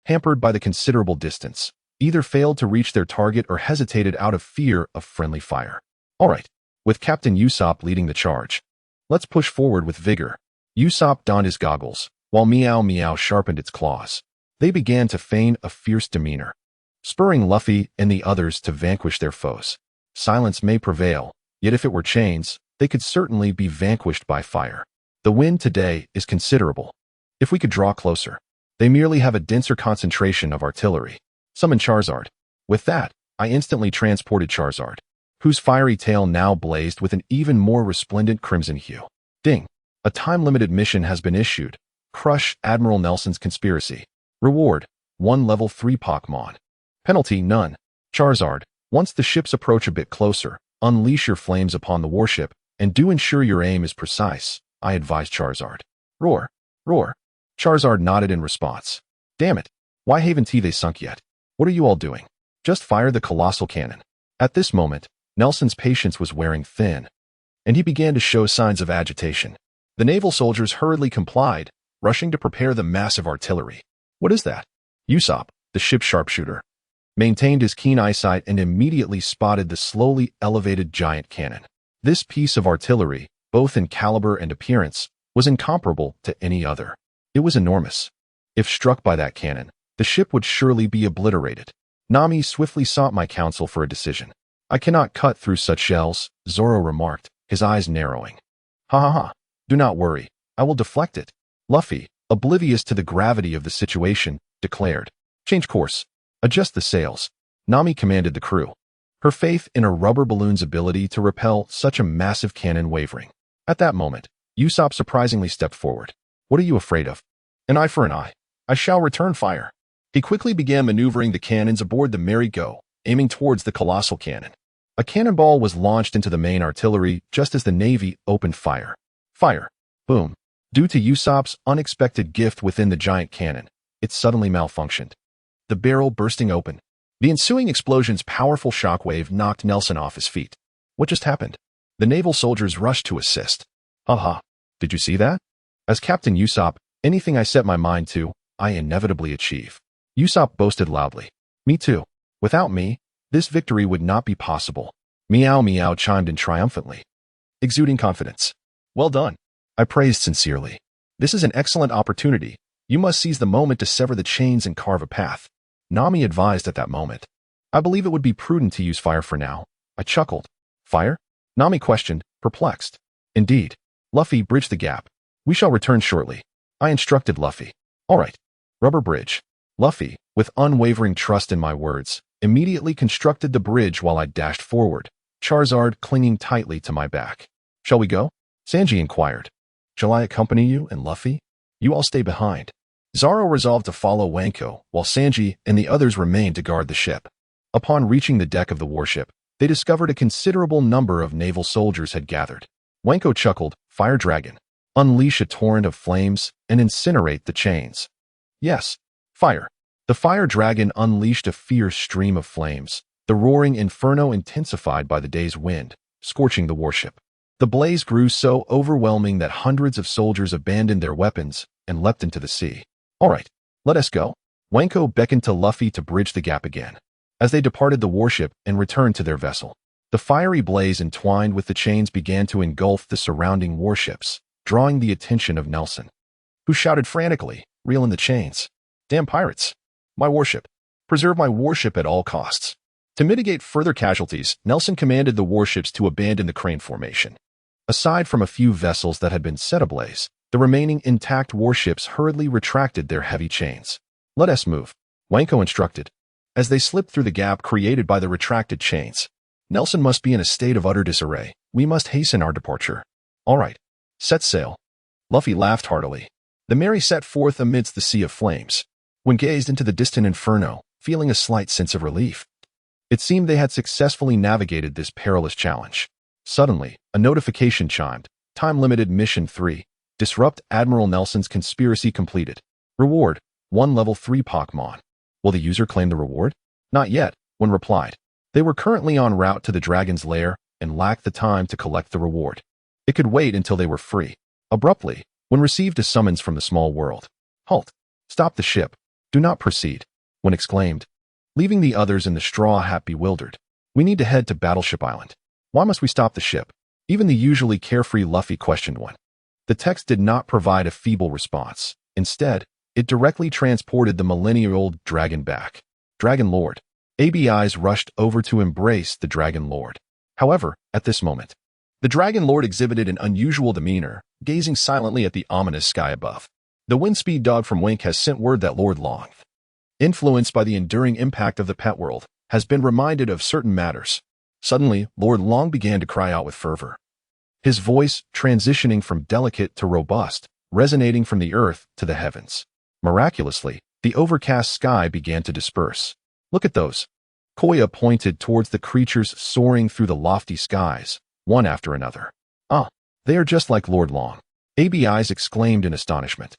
hampered by the considerable distance, either failed to reach their target or hesitated out of fear of friendly fire. All right, with Captain Usopp leading the charge, let's push forward with vigor. Usopp donned his goggles, while Meow Meow sharpened its claws. They began to feign a fierce demeanor, spurring Luffy and the others to vanquish their foes. Silence may prevail, yet if it were chains, they could certainly be vanquished by fire. The wind today is considerable. If we could draw closer. They merely have a denser concentration of artillery. Summon Charizard. With that, I instantly transported Charizard, whose fiery tail now blazed with an even more resplendent crimson hue. Ding! A time-limited mission has been issued. Crush Admiral Nelson's conspiracy. Reward: 1 level 3 Pokémon. Penalty: none. Charizard, once the ships approach a bit closer, unleash your flames upon the warship, and do ensure your aim is precise, I advise Charizard. Roar! Roar! Charizard nodded in response. Damn it! Why haven't they sunk yet? What are you all doing? Just fire the colossal cannon. At this moment, Nelson's patience was wearing thin, and he began to show signs of agitation. The naval soldiers hurriedly complied, rushing to prepare the massive artillery. What is that? Usopp, the ship's sharpshooter, maintained his keen eyesight and immediately spotted the slowly elevated giant cannon. This piece of artillery, both in caliber and appearance, was incomparable to any other. It was enormous. If struck by that cannon, the ship would surely be obliterated. Nami swiftly sought my counsel for a decision. I cannot cut through such shells, Zoro remarked, his eyes narrowing. Ha ha ha. Do not worry. I will deflect it. Luffy, oblivious to the gravity of the situation, declared. Change course. Adjust the sails. Nami commanded the crew, her faith in a rubber balloon's ability to repel such a massive cannon wavering. At that moment, Usopp surprisingly stepped forward. What are you afraid of? An eye for an eye. I shall return fire. He quickly began maneuvering the cannons aboard the merry-go, aiming towards the colossal cannon. A cannonball was launched into the main artillery just as the Navy opened fire. Fire. Boom. Due to Usopp's unexpected gift within the giant cannon, it suddenly malfunctioned, the barrel bursting open. The ensuing explosion's powerful shockwave knocked Nelson off his feet. What just happened? The naval soldiers rushed to assist. Haha. Did you see that? As Captain Usopp, anything I set my mind to, I inevitably achieve. Usopp boasted loudly. Me too. Without me, this victory would not be possible. Meow Meow chimed in triumphantly, exuding confidence. Well done. I praised sincerely. This is an excellent opportunity. You must seize the moment to sever the chains and carve a path. Nami advised at that moment. I believe it would be prudent to use fire for now. I chuckled. Fire? Nami questioned, perplexed. Indeed. Luffy bridged the gap. We shall return shortly. I instructed Luffy. All right. Rubber bridge. Luffy, with unwavering trust in my words, immediately constructed the bridge while I dashed forward, Charizard clinging tightly to my back. Shall we go? Sanji inquired. Shall I accompany you and Luffy? You all stay behind. Zoro resolved to follow Wanko, while Sanji and the others remained to guard the ship. Upon reaching the deck of the warship, they discovered a considerable number of naval soldiers had gathered. Wanko chuckled, Fire Dragon. Unleash a torrent of flames and incinerate the chains. Yes. Fire. The fire dragon unleashed a fierce stream of flames, the roaring inferno intensified by the day's wind, scorching the warship. The blaze grew so overwhelming that hundreds of soldiers abandoned their weapons and leapt into the sea. "All right, let us go." Wanko beckoned to Luffy to bridge the gap again. As they departed the warship and returned to their vessel, the fiery blaze entwined with the chains began to engulf the surrounding warships, drawing the attention of Nelson, who shouted frantically, "Reel in the chains. Damn pirates! My warship! Preserve my warship at all costs." To mitigate further casualties, Nelson commanded the warships to abandon the crane formation. Aside from a few vessels that had been set ablaze, the remaining intact warships hurriedly retracted their heavy chains. "Let us move," Wanko instructed. As they slipped through the gap created by the retracted chains, "Nelson must be in a state of utter disarray. We must hasten our departure." "All right, set sail." Luffy laughed heartily. The Mary set forth amidst the sea of flames. When gazed into the distant inferno, feeling a slight sense of relief. It seemed they had successfully navigated this perilous challenge. Suddenly, a notification chimed. Time-limited Mission 3. Disrupt Admiral Nelson's conspiracy completed. Reward, 1 level 3 Pokémon. Will the user claim the reward? Not yet, one replied. They were currently en route to the dragon's lair and lacked the time to collect the reward. It could wait until they were free. Abruptly, one received a summons from the small world. "Halt! Stop the ship. Do not proceed," one exclaimed, leaving the others in the straw hat bewildered. "We need to head to Battleship Island. Why must we stop the ship?" Even the usually carefree Luffy questioned one. The text did not provide a feeble response. Instead, it directly transported the millennia-old dragon back. Dragon Lord. ABIs rushed over to embrace the Dragon Lord. However, at this moment, the Dragon Lord exhibited an unusual demeanor, gazing silently at the ominous sky above. The Windspeed dog from Wink has sent word that Lord Long, influenced by the enduring impact of the pet world, has been reminded of certain matters. Suddenly, Lord Long began to cry out with fervor. His voice, transitioning from delicate to robust, resonating from the earth to the heavens. Miraculously, the overcast sky began to disperse. "Look at those." Koya pointed towards the creatures soaring through the lofty skies, one after another. "Ah, they are just like Lord Long," ABIs exclaimed in astonishment.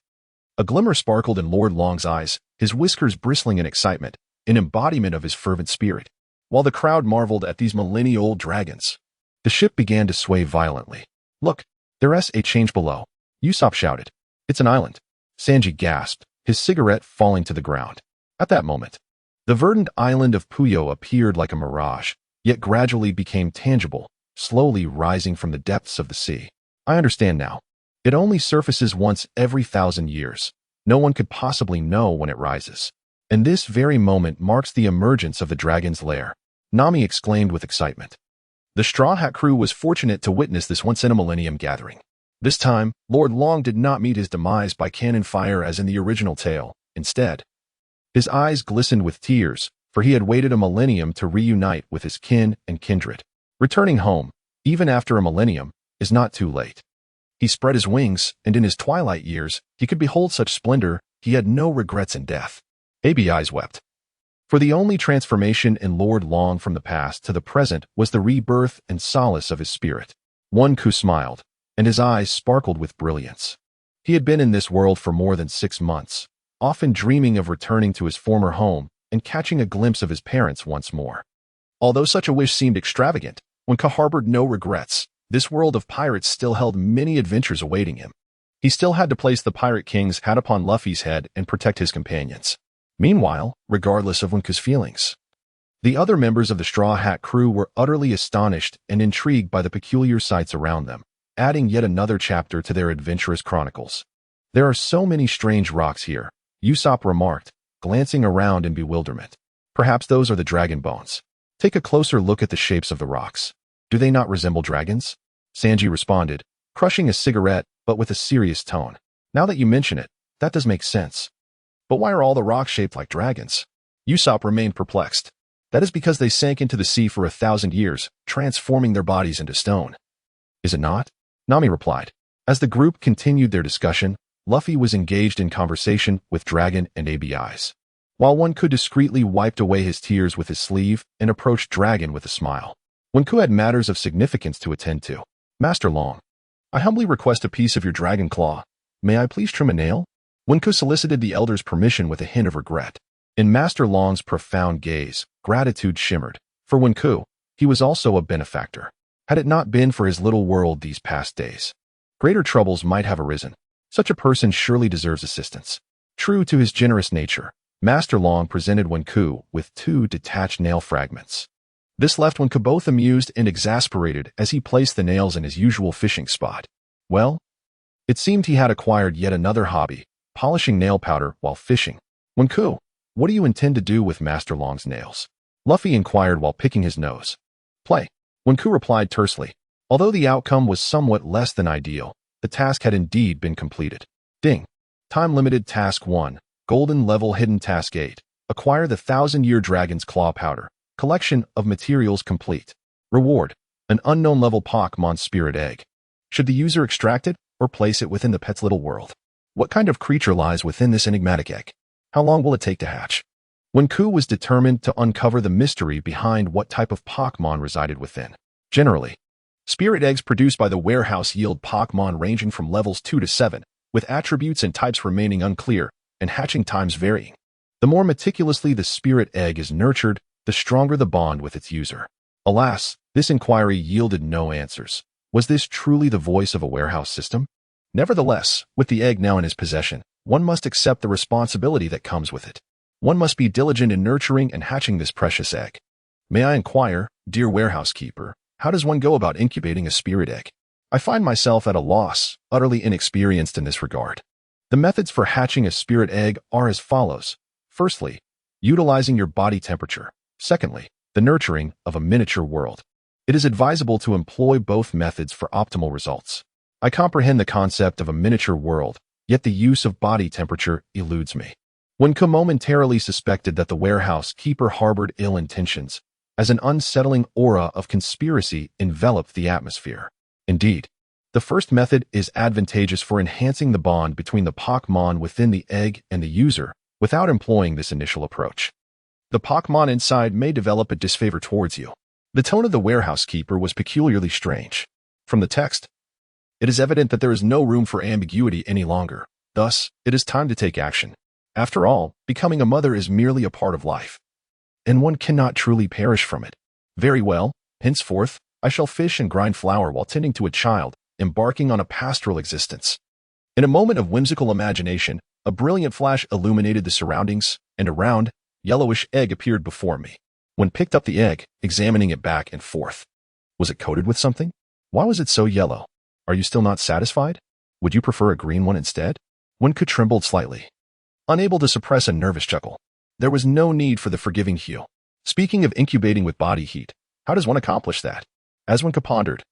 A glimmer sparkled in Lord Long's eyes, his whiskers bristling in excitement, an embodiment of his fervent spirit. While the crowd marveled at these millennia-old dragons, the ship began to sway violently. "Look, there's a change below," Usopp shouted. "It's an island." Sanji gasped, his cigarette falling to the ground. At that moment, the verdant island of Puyo appeared like a mirage, yet gradually became tangible, slowly rising from the depths of the sea. "I understand now. It only surfaces once every 1,000 years. No one could possibly know when it rises. And this very moment marks the emergence of the dragon's lair," Nami exclaimed with excitement. The Straw Hat crew was fortunate to witness this once-in-a-millennium gathering. This time, Lord Long did not meet his demise by cannon fire as in the original tale. Instead, his eyes glistened with tears, for he had waited a millennium to reunite with his kin and kindred. Returning home, even after a millennium, is not too late. He spread his wings, and in his twilight years, he could behold such splendor, he had no regrets in death. ABIs wept. For the only transformation in Lord Long from the past to the present was the rebirth and solace of his spirit. Wanko smiled, and his eyes sparkled with brilliance. He had been in this world for more than 6 months, often dreaming of returning to his former home and catching a glimpse of his parents once more. Although such a wish seemed extravagant, Wanko harbored no regrets. This world of pirates still held many adventures awaiting him. He still had to place the Pirate King's hat upon Luffy's head and protect his companions. Meanwhile, regardless of Wanko's feelings, the other members of the Straw Hat crew were utterly astonished and intrigued by the peculiar sights around them, adding yet another chapter to their adventurous chronicles. "There are so many strange rocks here," Usopp remarked, glancing around in bewilderment. "Perhaps those are the dragon bones. Take a closer look at the shapes of the rocks. Do they not resemble dragons?" Sanji responded, crushing a cigarette, but with a serious tone. "Now that you mention it, that does make sense. But why are all the rocks shaped like dragons?" Usopp remained perplexed. "That is because they sank into the sea for 1,000 years, transforming their bodies into stone." "Is it not?" Nami replied. As the group continued their discussion, Luffy was engaged in conversation with Dragon and ABIs. While Wanko discreetly wiped away his tears with his sleeve and approached Dragon with a smile. Wanko had matters of significance to attend to. "Master Long, I humbly request a piece of your dragon claw. May I please trim a nail?" Wanko solicited the elder's permission with a hint of regret. In Master Long's profound gaze, gratitude shimmered. For Wenku, he was also a benefactor. Had it not been for his little world these past days, greater troubles might have arisen. Such a person surely deserves assistance. True to his generous nature, Master Long presented Wenku with 2 detached nail fragments. This left Wenku both amused and exasperated as he placed the nails in his usual fishing spot. Well, it seemed he had acquired yet another hobby, polishing nail powder while fishing. Wenku, what do you intend to do with Master Long's nails? Luffy inquired while picking his nose. Play. Wenku replied tersely. Although the outcome was somewhat less than ideal, the task had indeed been completed. Ding. Time-limited Task 1. Golden Level Hidden Task 8. Acquire the 1,000-Year Dragon's Claw Powder. Collection of materials complete. Reward. An unknown level Pokémon Spirit Egg. Should the user extract it or place it within the pet's little world? What kind of creature lies within this enigmatic egg? How long will it take to hatch? Wenku was determined to uncover the mystery behind what type of Pokémon resided within. Generally, spirit eggs produced by the warehouse yield Pokémon ranging from levels 2 to 7, with attributes and types remaining unclear and hatching times varying. The more meticulously the spirit egg is nurtured, the stronger the bond with its user. Alas, this inquiry yielded no answers. Was this truly the voice of a warehouse system? Nevertheless, with the egg now in his possession, one must accept the responsibility that comes with it. One must be diligent in nurturing and hatching this precious egg. May I inquire, dear warehouse keeper, how does one go about incubating a spirit egg? I find myself at a loss, utterly inexperienced in this regard. The methods for hatching a spirit egg are as follows. Firstly, utilizing your body temperature. Secondly, the nurturing of a miniature world. It is advisable to employ both methods for optimal results. I comprehend the concept of a miniature world, yet the use of body temperature eludes me. Wenku momentarily suspected that the warehouse keeper harbored ill intentions, as an unsettling aura of conspiracy enveloped the atmosphere. Indeed, the first method is advantageous for enhancing the bond between the Pokémon within the egg and the user without employing this initial approach. The Pokémon inside may develop a disfavor towards you. The tone of the warehouse keeper was peculiarly strange. From the text, it is evident that there is no room for ambiguity any longer. Thus, it is time to take action. After all, becoming a mother is merely a part of life, and one cannot truly perish from it. Very well, henceforth, I shall fish and grind flour while tending to a child, embarking on a pastoral existence. In a moment of whimsical imagination, a brilliant flash illuminated the surroundings, and a round, yellowish egg appeared before me. When picked up the egg, examining it back and forth. Was it coated with something? Why was it so yellow? Are you still not satisfied? Would you prefer a green one instead? Wenku trembled slightly, unable to suppress a nervous chuckle. There was no need for the forgiving hue. Speaking of incubating with body heat, how does one accomplish that? As Wenku pondered,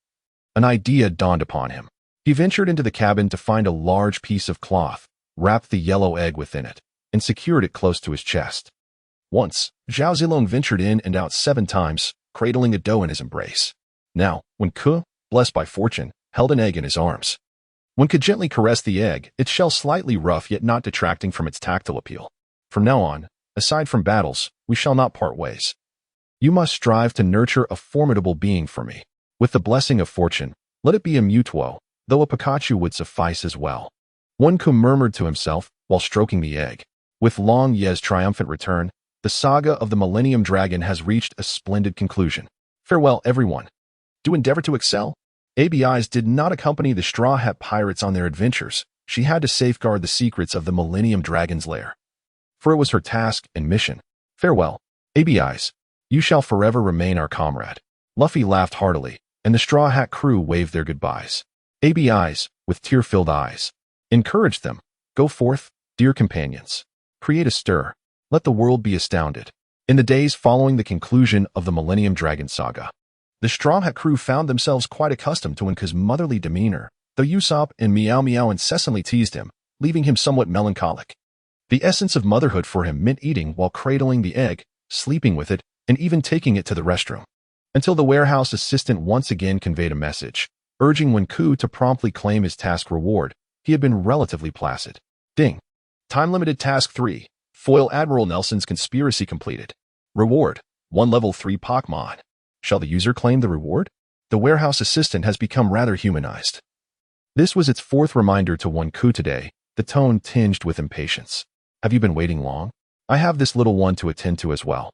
an idea dawned upon him. He ventured into the cabin to find a large piece of cloth, wrapped the yellow egg within it, and secured it close to his chest. Once, Zhao Zilong ventured in and out 7 times, cradling a doe in his embrace. Now, Wenku, blessed by fortune, held an egg in his arms. Wenku gently caressed the egg, its shell slightly rough yet not detracting from its tactile appeal. From now on, aside from battles, we shall not part ways. You must strive to nurture a formidable being for me. With the blessing of fortune, let it be a Mewtwo, though a Pikachu would suffice as well. Wenku murmured to himself while stroking the egg. With Long Ye's triumphant return, the saga of the Millennium Dragon has reached a splendid conclusion. Farewell, everyone. Do endeavor to excel. ABIs did not accompany the Straw Hat Pirates on their adventures. She had to safeguard the secrets of the Millennium Dragon's lair, for it was her task and mission. Farewell, ABIs. You shall forever remain our comrade. Luffy laughed heartily, and the Straw Hat crew waved their goodbyes. ABIs, with tear-filled eyes, encouraged them. Go forth, dear companions. Create a stir. Let the world be astounded. In the days following the conclusion of the Millennium Dragon saga, the Straw Hat crew found themselves quite accustomed to Wenku's motherly demeanor, though Usopp and Meow Meow incessantly teased him, leaving him somewhat melancholic. The essence of motherhood for him meant eating while cradling the egg, sleeping with it, and even taking it to the restroom. Until the warehouse assistant once again conveyed a message, urging Wenku to promptly claim his task reward. He had been relatively placid. Ding. Time-limited Task 3. Foil Admiral Nelson's conspiracy completed. Reward. 1 level 3 Pokémon. Shall the user claim the reward? The warehouse assistant has become rather humanized. This was its 4th reminder to Wenku today, the tone tinged with impatience. Have you been waiting long? I have this little one to attend to as well.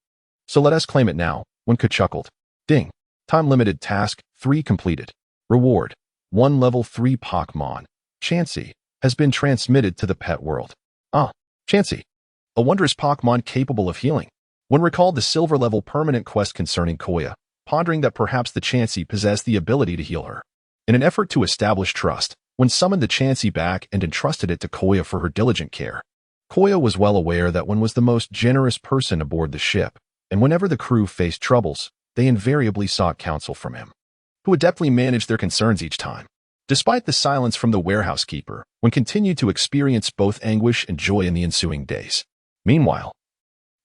So let us claim it now, Wenku chuckled. Ding. Time-limited task 3 completed. Reward. 1 level 3 Pokémon, Chansey, has been transmitted to the pet world. Ah, Chansey. A wondrous Pokémon capable of healing. When recalled the silver-level permanent quest concerning Koya, pondering that perhaps the Chansey possessed the ability to heal her. In an effort to establish trust, when summoned the Chansey back and entrusted it to Koya for her diligent care. Koya was well aware that Wen was the most generous person aboard the ship, and whenever the crew faced troubles, they invariably sought counsel from him, who adeptly managed their concerns each time. Despite the silence from the warehouse keeper, Wen continued to experience both anguish and joy in the ensuing days. Meanwhile,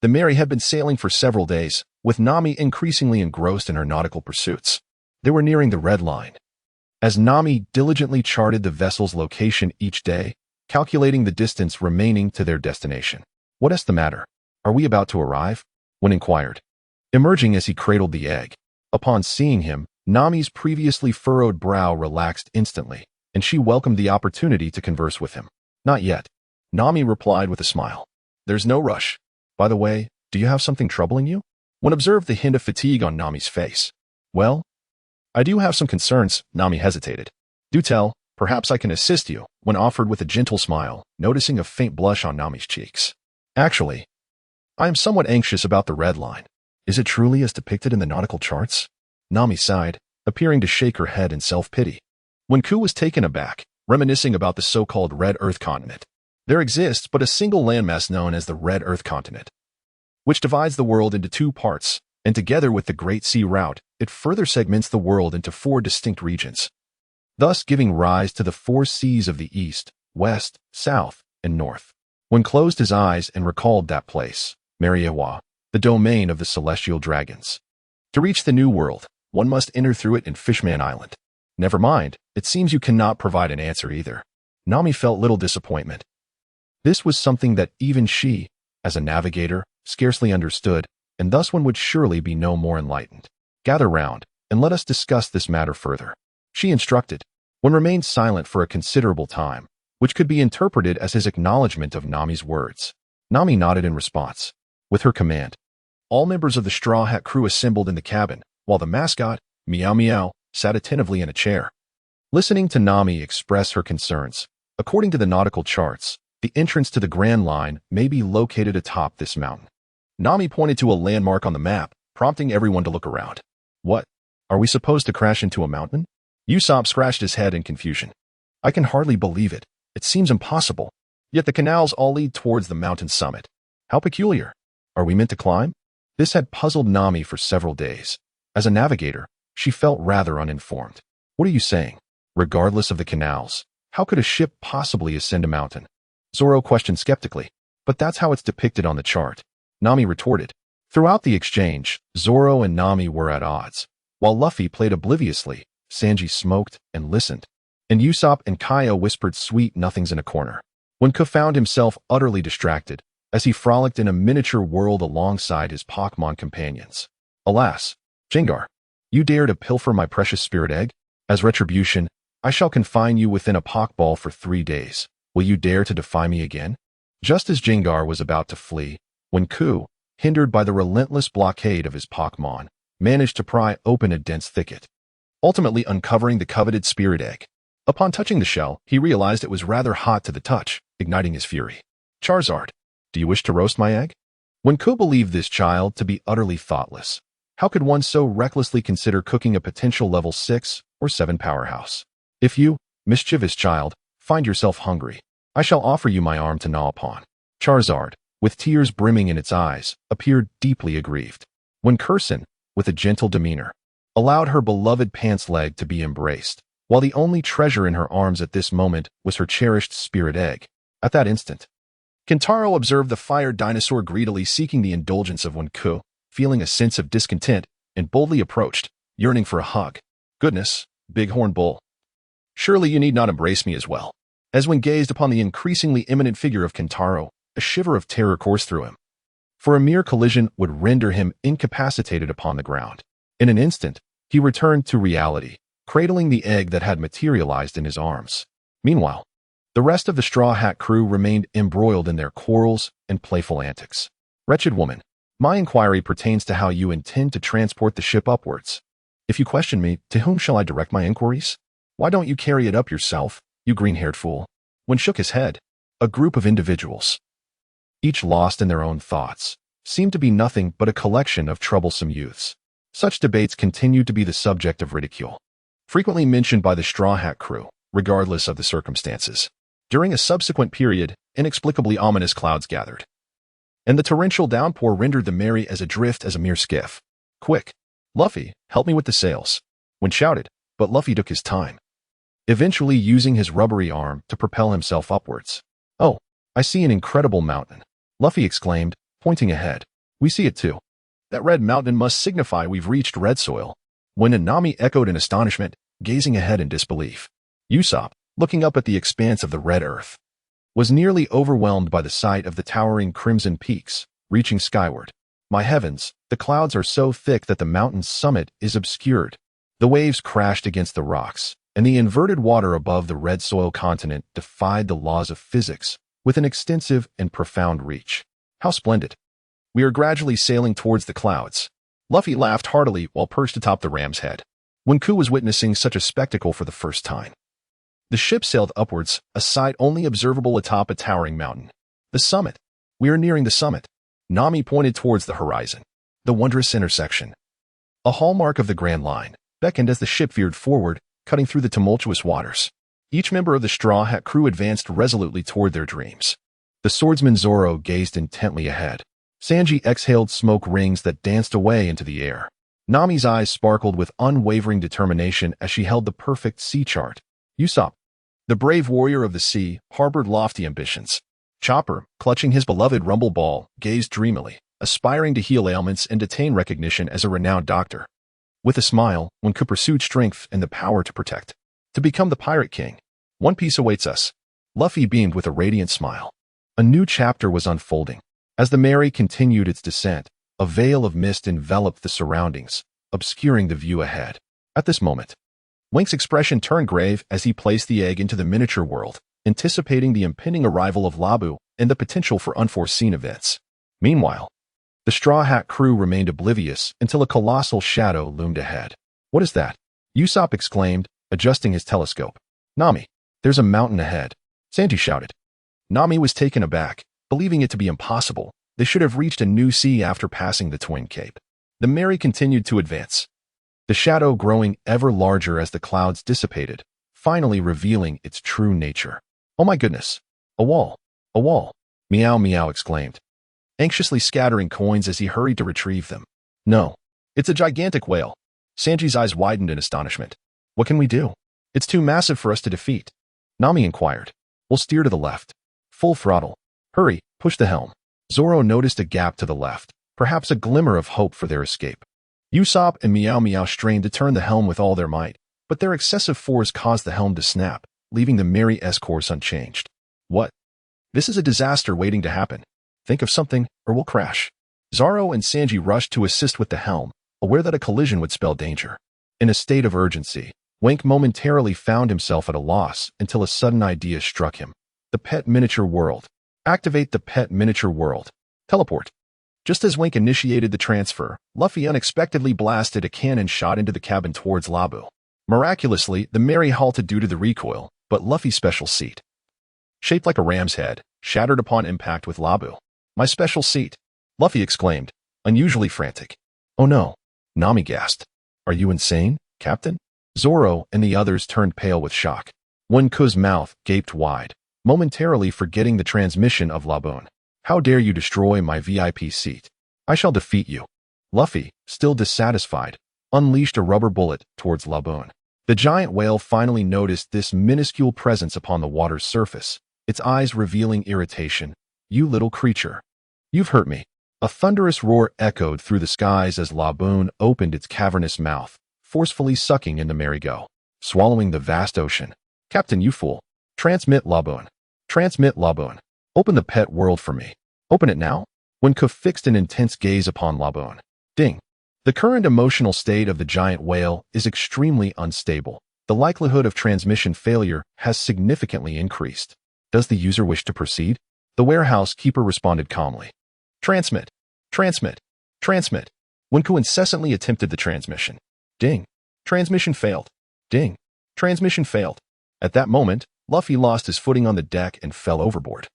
the Mary had been sailing for several days, with Nami increasingly engrossed in her nautical pursuits. They were nearing the red line. As Nami diligently charted the vessel's location each day, calculating the distance remaining to their destination. What is the matter? Are we about to arrive? Wen inquired, emerging as he cradled the egg. Upon seeing him, Nami's previously furrowed brow relaxed instantly, and she welcomed the opportunity to converse with him. Not yet, Nami replied with a smile. There's no rush. By the way, do you have something troubling you? Wen observed the hint of fatigue on Nami's face. Well, I do have some concerns, Nami hesitated. Do tell, perhaps I can assist you, Wen offered with a gentle smile, noticing a faint blush on Nami's cheeks. Actually, I am somewhat anxious about the red line. Is it truly as depicted in the nautical charts? Nami sighed, appearing to shake her head in self-pity. Wenku was taken aback, reminiscing about the so-called Red Earth continent. There exists but a single landmass known as the Red Earth continent, which divides the world into 2 parts, and together with the Great Sea Route, it further segments the world into 4 distinct regions, thus giving rise to the 4 seas of the East, West, South, and North. Wen closed his eyes and recalled that place, Mariewa, the domain of the celestial dragons. To reach the New World, one must enter through it in Fishman Island. Never mind, it seems you cannot provide an answer either. Nami felt little disappointment. This was something that even she, as a navigator, scarcely understood, and thus one would surely be no more enlightened. Gather round, and let us discuss this matter further. She instructed. Wen remained silent for a considerable time, which could be interpreted as his acknowledgement of Nami's words. Nami nodded in response. With her command, all members of the Straw Hat crew assembled in the cabin, while the mascot, Meow Meow, sat attentively in a chair. Listening to Nami express her concerns, according to the nautical charts, the entrance to the Grand Line may be located atop this mountain. Nami pointed to a landmark on the map, prompting everyone to look around. What? Are we supposed to crash into a mountain? Usopp scratched his head in confusion. I can hardly believe it. It seems impossible. Yet the canals all lead towards the mountain summit. How peculiar. Are we meant to climb? This had puzzled Nami for several days. As a navigator, she felt rather uninformed. What are you saying? Regardless of the canals, how could a ship possibly ascend a mountain? Zoro questioned skeptically. But that's how it's depicted on the chart. Nami retorted. Throughout the exchange, Zoro and Nami were at odds. While Luffy played obliviously, Sanji smoked and listened, and Usopp and Kaido whispered sweet nothings in a corner. Wenku found himself utterly distracted as he frolicked in a miniature world alongside his Pokémon companions. Alas, Jengar, you dare to pilfer my precious spirit egg? As retribution, I shall confine you within a Pokeball for 3 days. Will you dare to defy me again? Just as Jengar was about to flee, Wenku, hindered by the relentless blockade of his Pokémon, managed to pry open a dense thicket, ultimately uncovering the coveted spirit egg. Upon touching the shell, he realized it was rather hot to the touch, igniting his fury. Charizard, do you wish to roast my egg? Wenku believed this child to be utterly thoughtless. How could one so recklessly consider cooking a potential level 6 or 7 powerhouse? If you, mischievous child, find yourself hungry, I shall offer you my arm to gnaw upon. Charizard, with tears brimming in its eyes, appeared deeply aggrieved. When Curson, with a gentle demeanor, allowed her beloved pants leg to be embraced, while the only treasure in her arms at this moment was her cherished spirit egg. At that instant, Kentaro observed the fire dinosaur greedily seeking the indulgence of Wenku, feeling a sense of discontent, and boldly approached, yearning for a hug. Goodness, Bighorn Bull. Surely you need not embrace me as well. As when gazed upon the increasingly imminent figure of Kentaro, a shiver of terror coursed through him. For a mere collision would render him incapacitated upon the ground. In an instant, he returned to reality, cradling the egg that had materialized in his arms. Meanwhile, the rest of the Straw Hat crew remained embroiled in their quarrels and playful antics. Wretched woman, my inquiry pertains to how you intend to transport the ship upwards. If you question me, to whom shall I direct my inquiries? Why don't you carry it up yourself, you green-haired fool? Wen shook his head. A group of individuals, each lost in their own thoughts, seemed to be nothing but a collection of troublesome youths. Such debates continued to be the subject of ridicule, frequently mentioned by the Straw Hat crew, regardless of the circumstances. During a subsequent period, inexplicably ominous clouds gathered, and the torrential downpour rendered the Mary as adrift as a mere skiff. Quick, Luffy, help me with the sails, Wen shouted, but Luffy took his time, eventually using his rubbery arm to propel himself upwards. Oh, I see an incredible mountain, Luffy exclaimed, pointing ahead. We see it too. That red mountain must signify we've reached red soil. Wen and Nami echoed in astonishment, gazing ahead in disbelief. Usopp, looking up at the expanse of the red earth, was nearly overwhelmed by the sight of the towering crimson peaks, reaching skyward. My heavens, the clouds are so thick that the mountain's summit is obscured. The waves crashed against the rocks, and the inverted water above the red soil continent defied the laws of physics with an extensive and profound reach. How splendid. We are gradually sailing towards the clouds. Luffy laughed heartily while perched atop the ram's head. Wen Ku was witnessing such a spectacle for the first time. The ship sailed upwards, a sight only observable atop a towering mountain. The summit. We are nearing the summit. Nami pointed towards the horizon. The wondrous intersection, a hallmark of the Grand Line, beckoned as the ship veered forward, cutting through the tumultuous waters. Each member of the Straw Hat crew advanced resolutely toward their dreams. The swordsman Zoro gazed intently ahead. Sanji exhaled smoke rings that danced away into the air. Nami's eyes sparkled with unwavering determination as she held the perfect sea chart. Usopp, the brave warrior of the sea, harbored lofty ambitions. Chopper, clutching his beloved rumble ball, gazed dreamily, aspiring to heal ailments and attain recognition as a renowned doctor. With a smile, Wen Ku pursued strength and the power to protect, to become the Pirate King. One Piece awaits us. Luffy beamed with a radiant smile. A new chapter was unfolding. As the Mary continued its descent, a veil of mist enveloped the surroundings, obscuring the view ahead. At this moment, Wink's expression turned grave as he placed the egg into the miniature world, anticipating the impending arrival of Labu and the potential for unforeseen events. Meanwhile, the Straw Hat crew remained oblivious until a colossal shadow loomed ahead. What is that? Usopp exclaimed, adjusting his telescope. Nami, there's a mountain ahead, Sanji shouted. Nami was taken aback, believing it to be impossible. They should have reached a new sea after passing the Twin Cape. The Mary continued to advance, the shadow growing ever larger as the clouds dissipated, finally revealing its true nature. Oh my goodness! A wall! A wall! Meow Meow exclaimed, anxiously scattering coins as he hurried to retrieve them. No, it's a gigantic whale. Sanji's eyes widened in astonishment. What can we do? It's too massive for us to defeat. Nami inquired. We'll steer to the left. Full throttle. Hurry, push the helm. Zoro noticed a gap to the left, perhaps a glimmer of hope for their escape. Usopp and Meow Meow strained to turn the helm with all their might, but their excessive force caused the helm to snap, leaving the Mary's course unchanged. What? This is a disaster waiting to happen. Think of something, or we'll crash. Zoro and Sanji rushed to assist with the helm, aware that a collision would spell danger. In a state of urgency, Wink momentarily found himself at a loss until a sudden idea struck him. The pet miniature world. Activate the pet miniature world. Teleport. Just as Wink initiated the transfer, Luffy unexpectedly blasted a cannon shot into the cabin towards Labu. Miraculously, the Mary halted due to the recoil, but Luffy's special seat, shaped like a ram's head, shattered upon impact with Labu. My special seat, Luffy exclaimed, unusually frantic. Oh no, Nami gasped. Are you insane, Captain? Zoro and the others turned pale with shock. Wen Ku's mouth gaped wide, momentarily forgetting the transmission of Laboon. How dare you destroy my VIP seat? I shall defeat you. Luffy, still dissatisfied, unleashed a rubber bullet towards Laboon. The giant whale finally noticed this minuscule presence upon the water's surface, its eyes revealing irritation. You little creature. You've hurt me. A thunderous roar echoed through the skies as Laboon opened its cavernous mouth, forcefully sucking in the merry-go, swallowing the vast ocean. Captain, you fool. Transmit Laboon. Transmit Laboon. Open the pet world for me. Open it now? Wen Ku fixed an intense gaze upon Laboon. Ding. The current emotional state of the giant whale is extremely unstable. The likelihood of transmission failure has significantly increased. Does the user wish to proceed? The warehouse keeper responded calmly. Transmit. Transmit. Transmit. Wenku incessantly attempted the transmission. Ding. Transmission failed. Ding. Transmission failed. At that moment, Luffy lost his footing on the deck and fell overboard,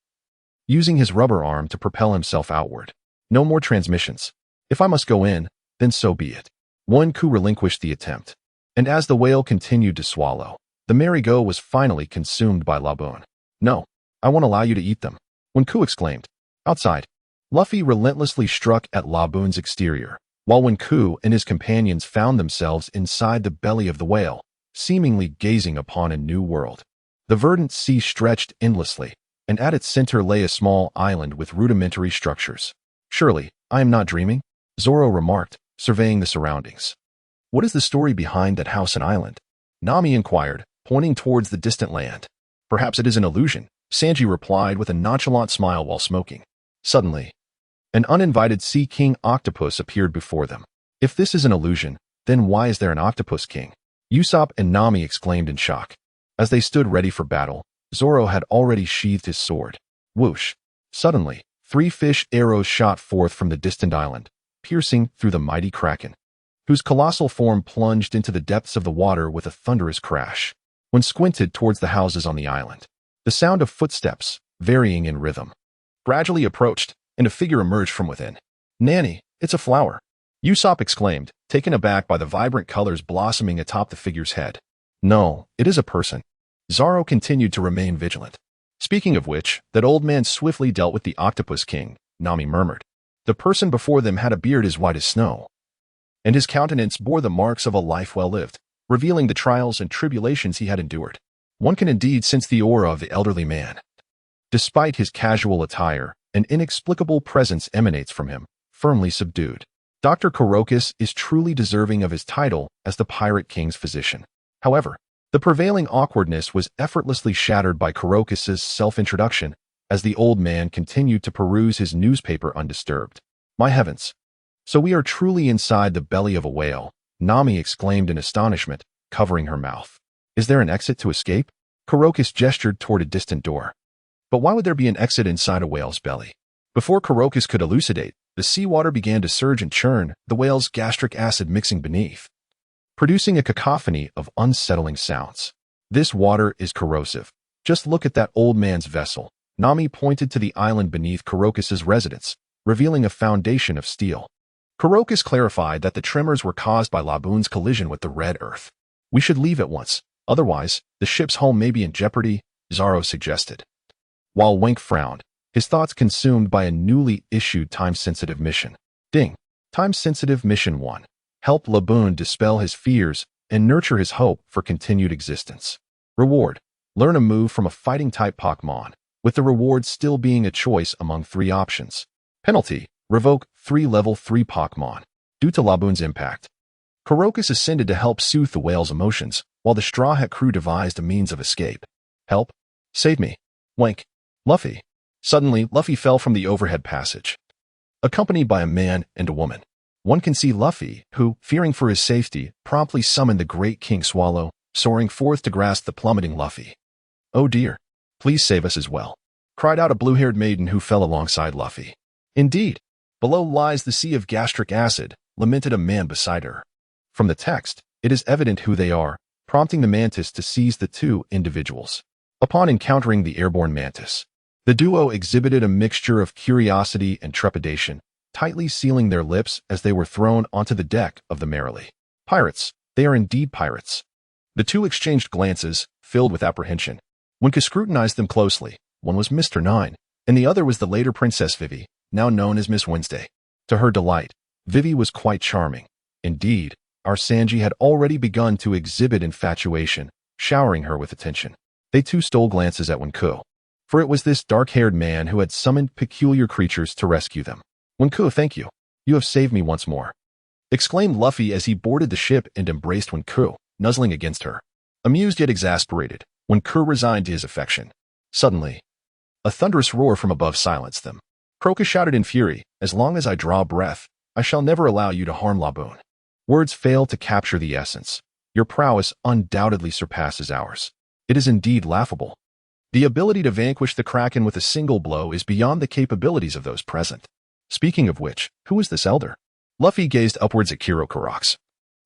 using his rubber arm to propel himself outward. No more transmissions. If I must go in, then so be it. Wenku relinquished the attempt. And as the whale continued to swallow, the Marigot was finally consumed by Laboon. No, I won't allow you to eat them, Wenku exclaimed. Outside, Luffy relentlessly struck at Laboon's exterior, while Wenku and his companions found themselves inside the belly of the whale, seemingly gazing upon a new world. The verdant sea stretched endlessly, and at its center lay a small island with rudimentary structures. Surely, I am not dreaming, Zoro remarked, surveying the surroundings. What is the story behind that house and island? Nami inquired, pointing towards the distant land. Perhaps it is an illusion, Sanji replied with a nonchalant smile while smoking. Suddenly, an uninvited Sea King octopus appeared before them. If this is an illusion, then why is there an octopus king? Usopp and Nami exclaimed in shock. As they stood ready for battle, Zoro had already sheathed his sword. Whoosh! Suddenly, 3 fish arrows shot forth from the distant island, piercing through the mighty kraken, whose colossal form plunged into the depths of the water with a thunderous crash. When squinted towards the houses on the island, the sound of footsteps, varying in rhythm, gradually approached, and a figure emerged from within. Nanny, it's a flower, Usopp exclaimed, taken aback by the vibrant colors blossoming atop the figure's head. No, it is a person. Zoro continued to remain vigilant. Speaking of which, that old man swiftly dealt with the Octopus King, Nami murmured. The person before them had a beard as white as snow, and his countenance bore the marks of a life well lived, revealing the trials and tribulations he had endured. One can indeed sense the aura of the elderly man. Despite his casual attire, an inexplicable presence emanates from him, firmly subdued. Dr. Kurokus is truly deserving of his title as the Pirate King's physician. However, the prevailing awkwardness was effortlessly shattered by Kurokus's self-introduction as the old man continued to peruse his newspaper undisturbed. My heavens! So we are truly inside the belly of a whale, Nami exclaimed in astonishment, covering her mouth. Is there an exit to escape? Kurokus gestured toward a distant door. But why would there be an exit inside a whale's belly? Before Kurokus could elucidate, the seawater began to surge and churn, the whale's gastric acid mixing beneath, producing a cacophony of unsettling sounds. This water is corrosive. Just look at that old man's vessel. Nami pointed to the island beneath Kurokus's residence, revealing a foundation of steel. Kurokus clarified that the tremors were caused by Laboon's collision with the red earth. We should leave at once, otherwise, the ship's home may be in jeopardy, Zoro suggested. While Wenk frowned, his thoughts consumed by a newly issued time-sensitive mission. Ding! Time-sensitive Mission 1. Help Laboon dispel his fears and nurture his hope for continued existence. Reward. Learn a move from a fighting-type Pokémon, with the reward still being a choice among 3 options. Penalty. Revoke 3 level 3 Pokémon, due to Laboon's impact. Kurokus ascended to help soothe the whale's emotions, while the Straw Hat crew devised a means of escape. Help! Save me! Wenk! Luffy! Suddenly, Luffy fell from the overhead passage, accompanied by a man and a woman. One can see Luffy, who, fearing for his safety, promptly summoned the great King Swallow, soaring forth to grasp the plummeting Luffy. Oh dear! Please save us as well, cried out a blue-haired maiden who fell alongside Luffy. Indeed, below lies the sea of gastric acid, lamented a man beside her. From the text, it is evident who they are, prompting the mantis to seize the 2 individuals. Upon encountering the airborne mantis, the duo exhibited a mixture of curiosity and trepidation, tightly sealing their lips as they were thrown onto the deck of the Merrily. Pirates, they are indeed pirates. The 2 exchanged glances, filled with apprehension. Wenka scrutinized them closely. One was Mr. Nine, and the other was the later Princess Vivi, now known as Miss Wednesday. To her delight, Vivi was quite charming. Indeed, our Sanji had already begun to exhibit infatuation, showering her with attention. They too stole glances at Wenku, for it was this dark-haired man who had summoned peculiar creatures to rescue them. Wenku, thank you. You have saved me once more, exclaimed Luffy as he boarded the ship and embraced Wenku, nuzzling against her. Amused yet exasperated, Wenku resigned to his affection. Suddenly, a thunderous roar from above silenced them. Crocus shouted in fury, as long as I draw breath, I shall never allow you to harm Laboon. Words fail to capture the essence. Your prowess undoubtedly surpasses ours. It is indeed laughable. The ability to vanquish the Kraken with a single blow is beyond the capabilities of those present. Speaking of which, who is this elder? Luffy gazed upwards at Kirokarox,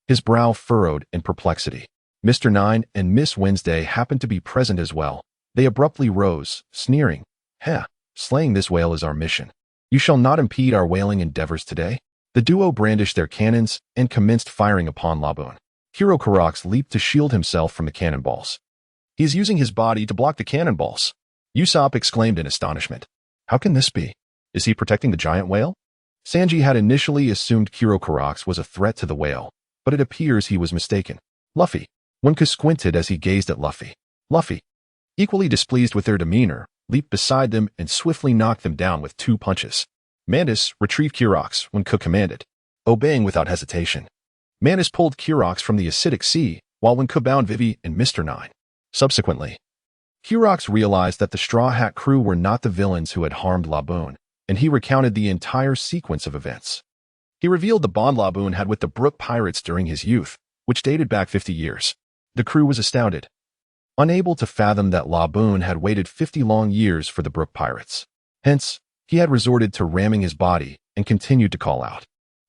his brow furrowed in perplexity. Mr. Nine and Miss Wednesday happened to be present as well. They abruptly rose, sneering. Heh, slaying this whale is our mission. You shall not impede our whaling endeavors today. The duo brandished their cannons and commenced firing upon Laboon. Kirokarox leaped to shield himself from the cannonballs. He is using his body to block the cannonballs. Usopp exclaimed in astonishment. How can this be? Is he protecting the giant whale? Sanji had initially assumed Kirokarox was a threat to the whale, but it appears he was mistaken. Luffy. Wenku squinted as he gazed at Luffy. Luffy, equally displeased with their demeanor, leaped beside them and swiftly knocked them down with 2 punches. Mantis, retrieve Kirox, Wenku commanded, obeying without hesitation. Mantis pulled Kirox from the acidic sea, while Wenku bound Vivi and Mr. Nine. Subsequently, Kirox realized that the Straw Hat crew were not the villains who had harmed Laboon, and he recounted the entire sequence of events. He revealed the bond Laboon had with the Brook Pirates during his youth, which dated back 50 years. The crew was astounded, unable to fathom that Laboon had waited 50 long years for the Brook Pirates. Hence, he had resorted to ramming his body and continued to call out.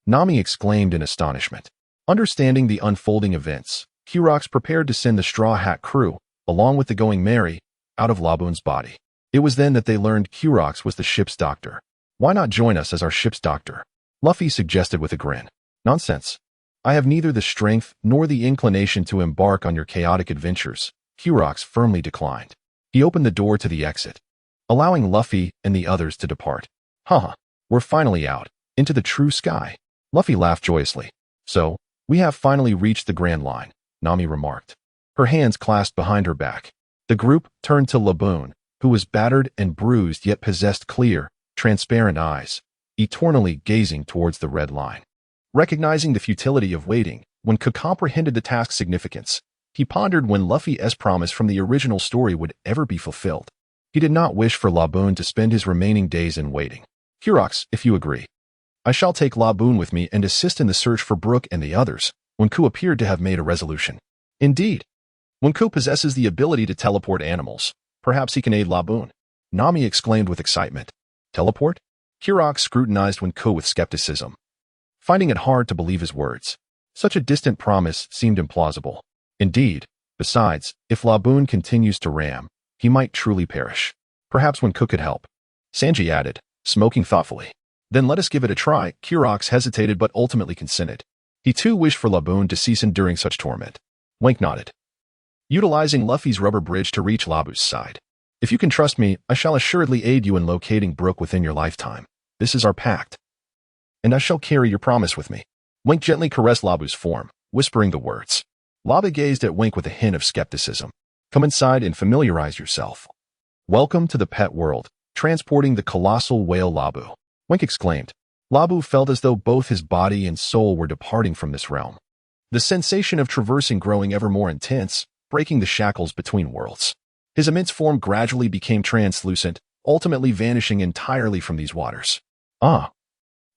Nami exclaimed in astonishment. Understanding the unfolding events, Kirox prepared to send the Straw Hat crew, along with the Going Merry, out of Laboon's body. It was then that they learned Kirox was the ship's doctor. Why not join us as our ship's doctor? Luffy suggested with a grin. Nonsense. I have neither the strength nor the inclination to embark on your chaotic adventures, Kirox firmly declined. He opened the door to the exit, allowing Luffy and the others to depart. Haha, we're finally out, into the true sky. Luffy laughed joyously. So, we have finally reached the Grand Line, Nami remarked, her hands clasped behind her back. The group turned to Laboon, who was battered and bruised yet possessed clear, transparent eyes, eternally gazing towards the red line. Recognizing the futility of waiting, Wenku comprehended the task's significance. He pondered when Luffy's promise from the original story would ever be fulfilled. He did not wish for Laboon to spend his remaining days in waiting. Kirox, if you agree, I shall take Laboon with me and assist in the search for Brook and the others. Wenku appeared to have made a resolution. Indeed, Wenku possesses the ability to teleport animals. Perhaps he can aid Laboon. Nami exclaimed with excitement. Teleport? Kirox scrutinized Wenku with skepticism, finding it hard to believe his words. Such a distant promise seemed implausible. Indeed, besides, if Laboon continues to ram, he might truly perish. Perhaps Wenku could help. Sanji added, smoking thoughtfully. Then let us give it a try. Kirox hesitated but ultimately consented. He too wished for Laboon to cease enduring such torment. Wink nodded, utilizing Luffy's rubber bridge to reach Labu's side. If you can trust me, I shall assuredly aid you in locating Brook within your lifetime. This is our pact. And I shall carry your promise with me. Wink gently caressed Labu's form, whispering the words. Labu gazed at Wink with a hint of skepticism. Come inside and familiarize yourself. Welcome to the pet world, transporting the colossal whale Labu. Wink exclaimed. Labu felt as though both his body and soul were departing from this realm. The sensation of traversing growing ever more intense, breaking the shackles between worlds. His immense form gradually became translucent, ultimately vanishing entirely from these waters.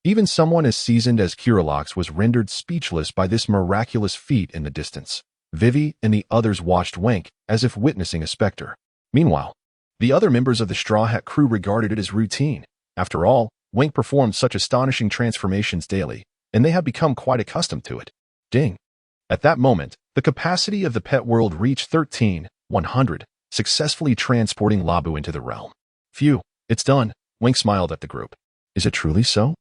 Even someone as seasoned as Kirox was rendered speechless by this miraculous feat in the distance. Vivi and the others watched Wink as if witnessing a specter. Meanwhile, the other members of the Straw Hat crew regarded it as routine. After all, Wink performed such astonishing transformations daily, and they had become quite accustomed to it. Ding. At that moment, the capacity of the pet world reached 13,100, successfully transporting Labu into the realm. Phew, it's done. Wink smiled at the group. Is it truly so?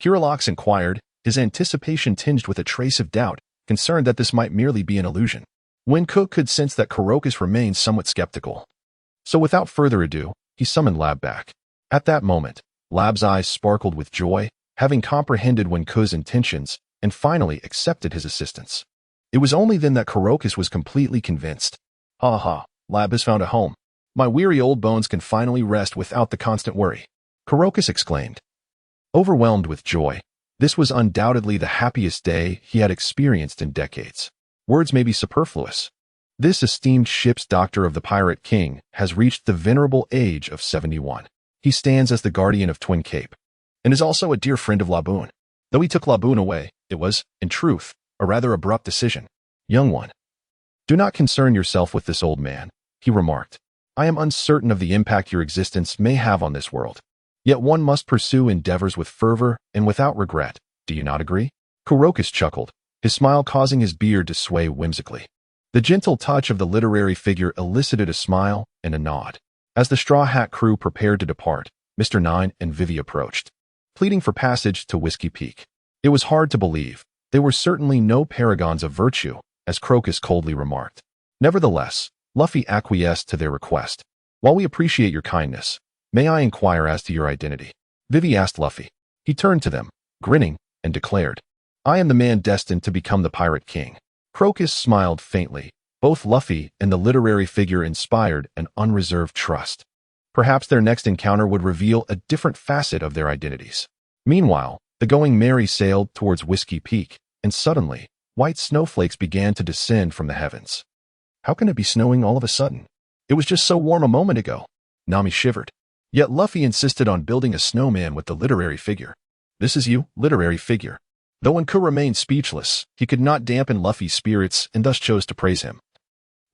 Kirox inquired, his anticipation tinged with a trace of doubt, concerned that this might merely be an illusion. Wenku could sense that Kirokus remained somewhat skeptical. So without further ado, he summoned Lab back. At that moment, Lab's eyes sparkled with joy, having comprehended Wenku's intentions, and finally accepted his assistance. It was only then that Kirokus was completely convinced. Ha ha, Lab has found a home. My weary old bones can finally rest without the constant worry. Kirokus exclaimed. Overwhelmed with joy, this was undoubtedly the happiest day he had experienced in decades. Words may be superfluous. This esteemed ship's doctor of the Pirate King has reached the venerable age of 71. He stands as the guardian of Twin Cape, and is also a dear friend of Laboon. Though he took Laboon away, it was, in truth, a rather abrupt decision. Young one, do not concern yourself with this old man, he remarked. I am uncertain of the impact your existence may have on this world. Yet one must pursue endeavors with fervor and without regret. Do you not agree? Kurokus chuckled, his smile causing his beard to sway whimsically. The gentle touch of the literary figure elicited a smile and a nod. As the Straw Hat crew prepared to depart, Mr. Nine and Vivi approached, pleading for passage to Whiskey Peak. It was hard to believe. They were certainly no paragons of virtue, as Crocus coldly remarked. Nevertheless, Luffy acquiesced to their request. While we appreciate your kindness, may I inquire as to your identity? Vivi asked Luffy. He turned to them, grinning, and declared, I am the man destined to become the Pirate King. Crocus smiled faintly. Both Luffy and the literary figure inspired an unreserved trust. Perhaps their next encounter would reveal a different facet of their identities. Meanwhile, the Going Merry sailed towards Whiskey Peak, and suddenly, white snowflakes began to descend from the heavens. How can it be snowing all of a sudden? It was just so warm a moment ago. Nami shivered. Yet Luffy insisted on building a snowman with the literary figure. This is you, literary figure. Though Wenku remained speechless, he could not dampen Luffy's spirits and thus chose to praise him.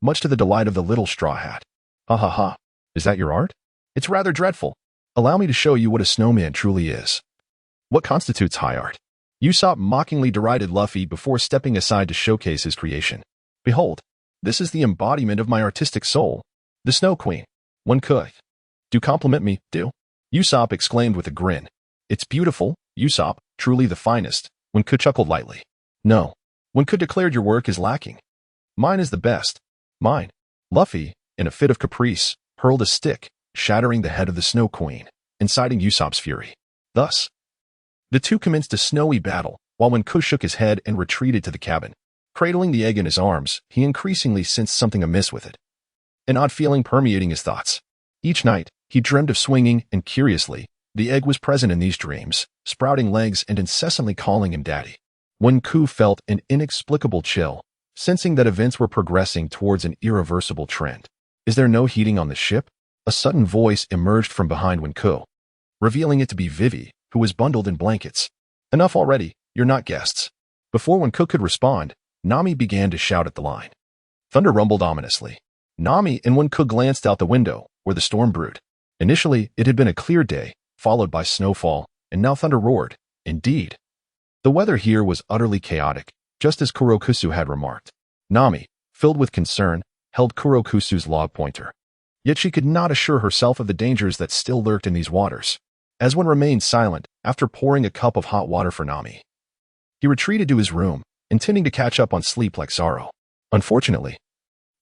Much to the delight of the little Straw Hat. Ha ha ha. Is that your art? It's rather dreadful. Allow me to show you what a snowman truly is. What constitutes high art? Usopp mockingly derided Luffy before stepping aside to showcase his creation. Behold, this is the embodiment of my artistic soul, the Snow Queen. Wenku. Do compliment me, do? Usopp exclaimed with a grin. It's beautiful, Usopp, truly the finest. Wenku chuckled lightly. No. Wenku declared your work is lacking. Mine is the best. Mine. Luffy, in a fit of caprice, hurled a stick, shattering the head of the Snow Queen, inciting Usopp's fury. Thus, the two commenced a snowy battle, while Wenku shook his head and retreated to the cabin. Cradling the egg in his arms, he increasingly sensed something amiss with it. An odd feeling permeating his thoughts. Each night, he dreamed of swinging, and curiously, the egg was present in these dreams, sprouting legs and incessantly calling him daddy. Wenku felt an inexplicable chill, sensing that events were progressing towards an irreversible trend. Is there no heating on the ship? A sudden voice emerged from behind Wenku, revealing it to be Vivi, who was bundled in blankets. Enough already, you're not guests. Before Wenku could respond, Nami began to shout at the line. Thunder rumbled ominously. Nami and Wenku glanced out the window, where the storm brewed. Initially, it had been a clear day, followed by snowfall, and now thunder roared. Indeed. The weather here was utterly chaotic, just as Kurokusu had remarked. Nami, filled with concern, held Kurokusu's log pointer. Yet she could not assure herself of the dangers that still lurked in these waters. Eswin remained silent after pouring a cup of hot water for Nami. He retreated to his room, intending to catch up on sleep like Zoro. Unfortunately,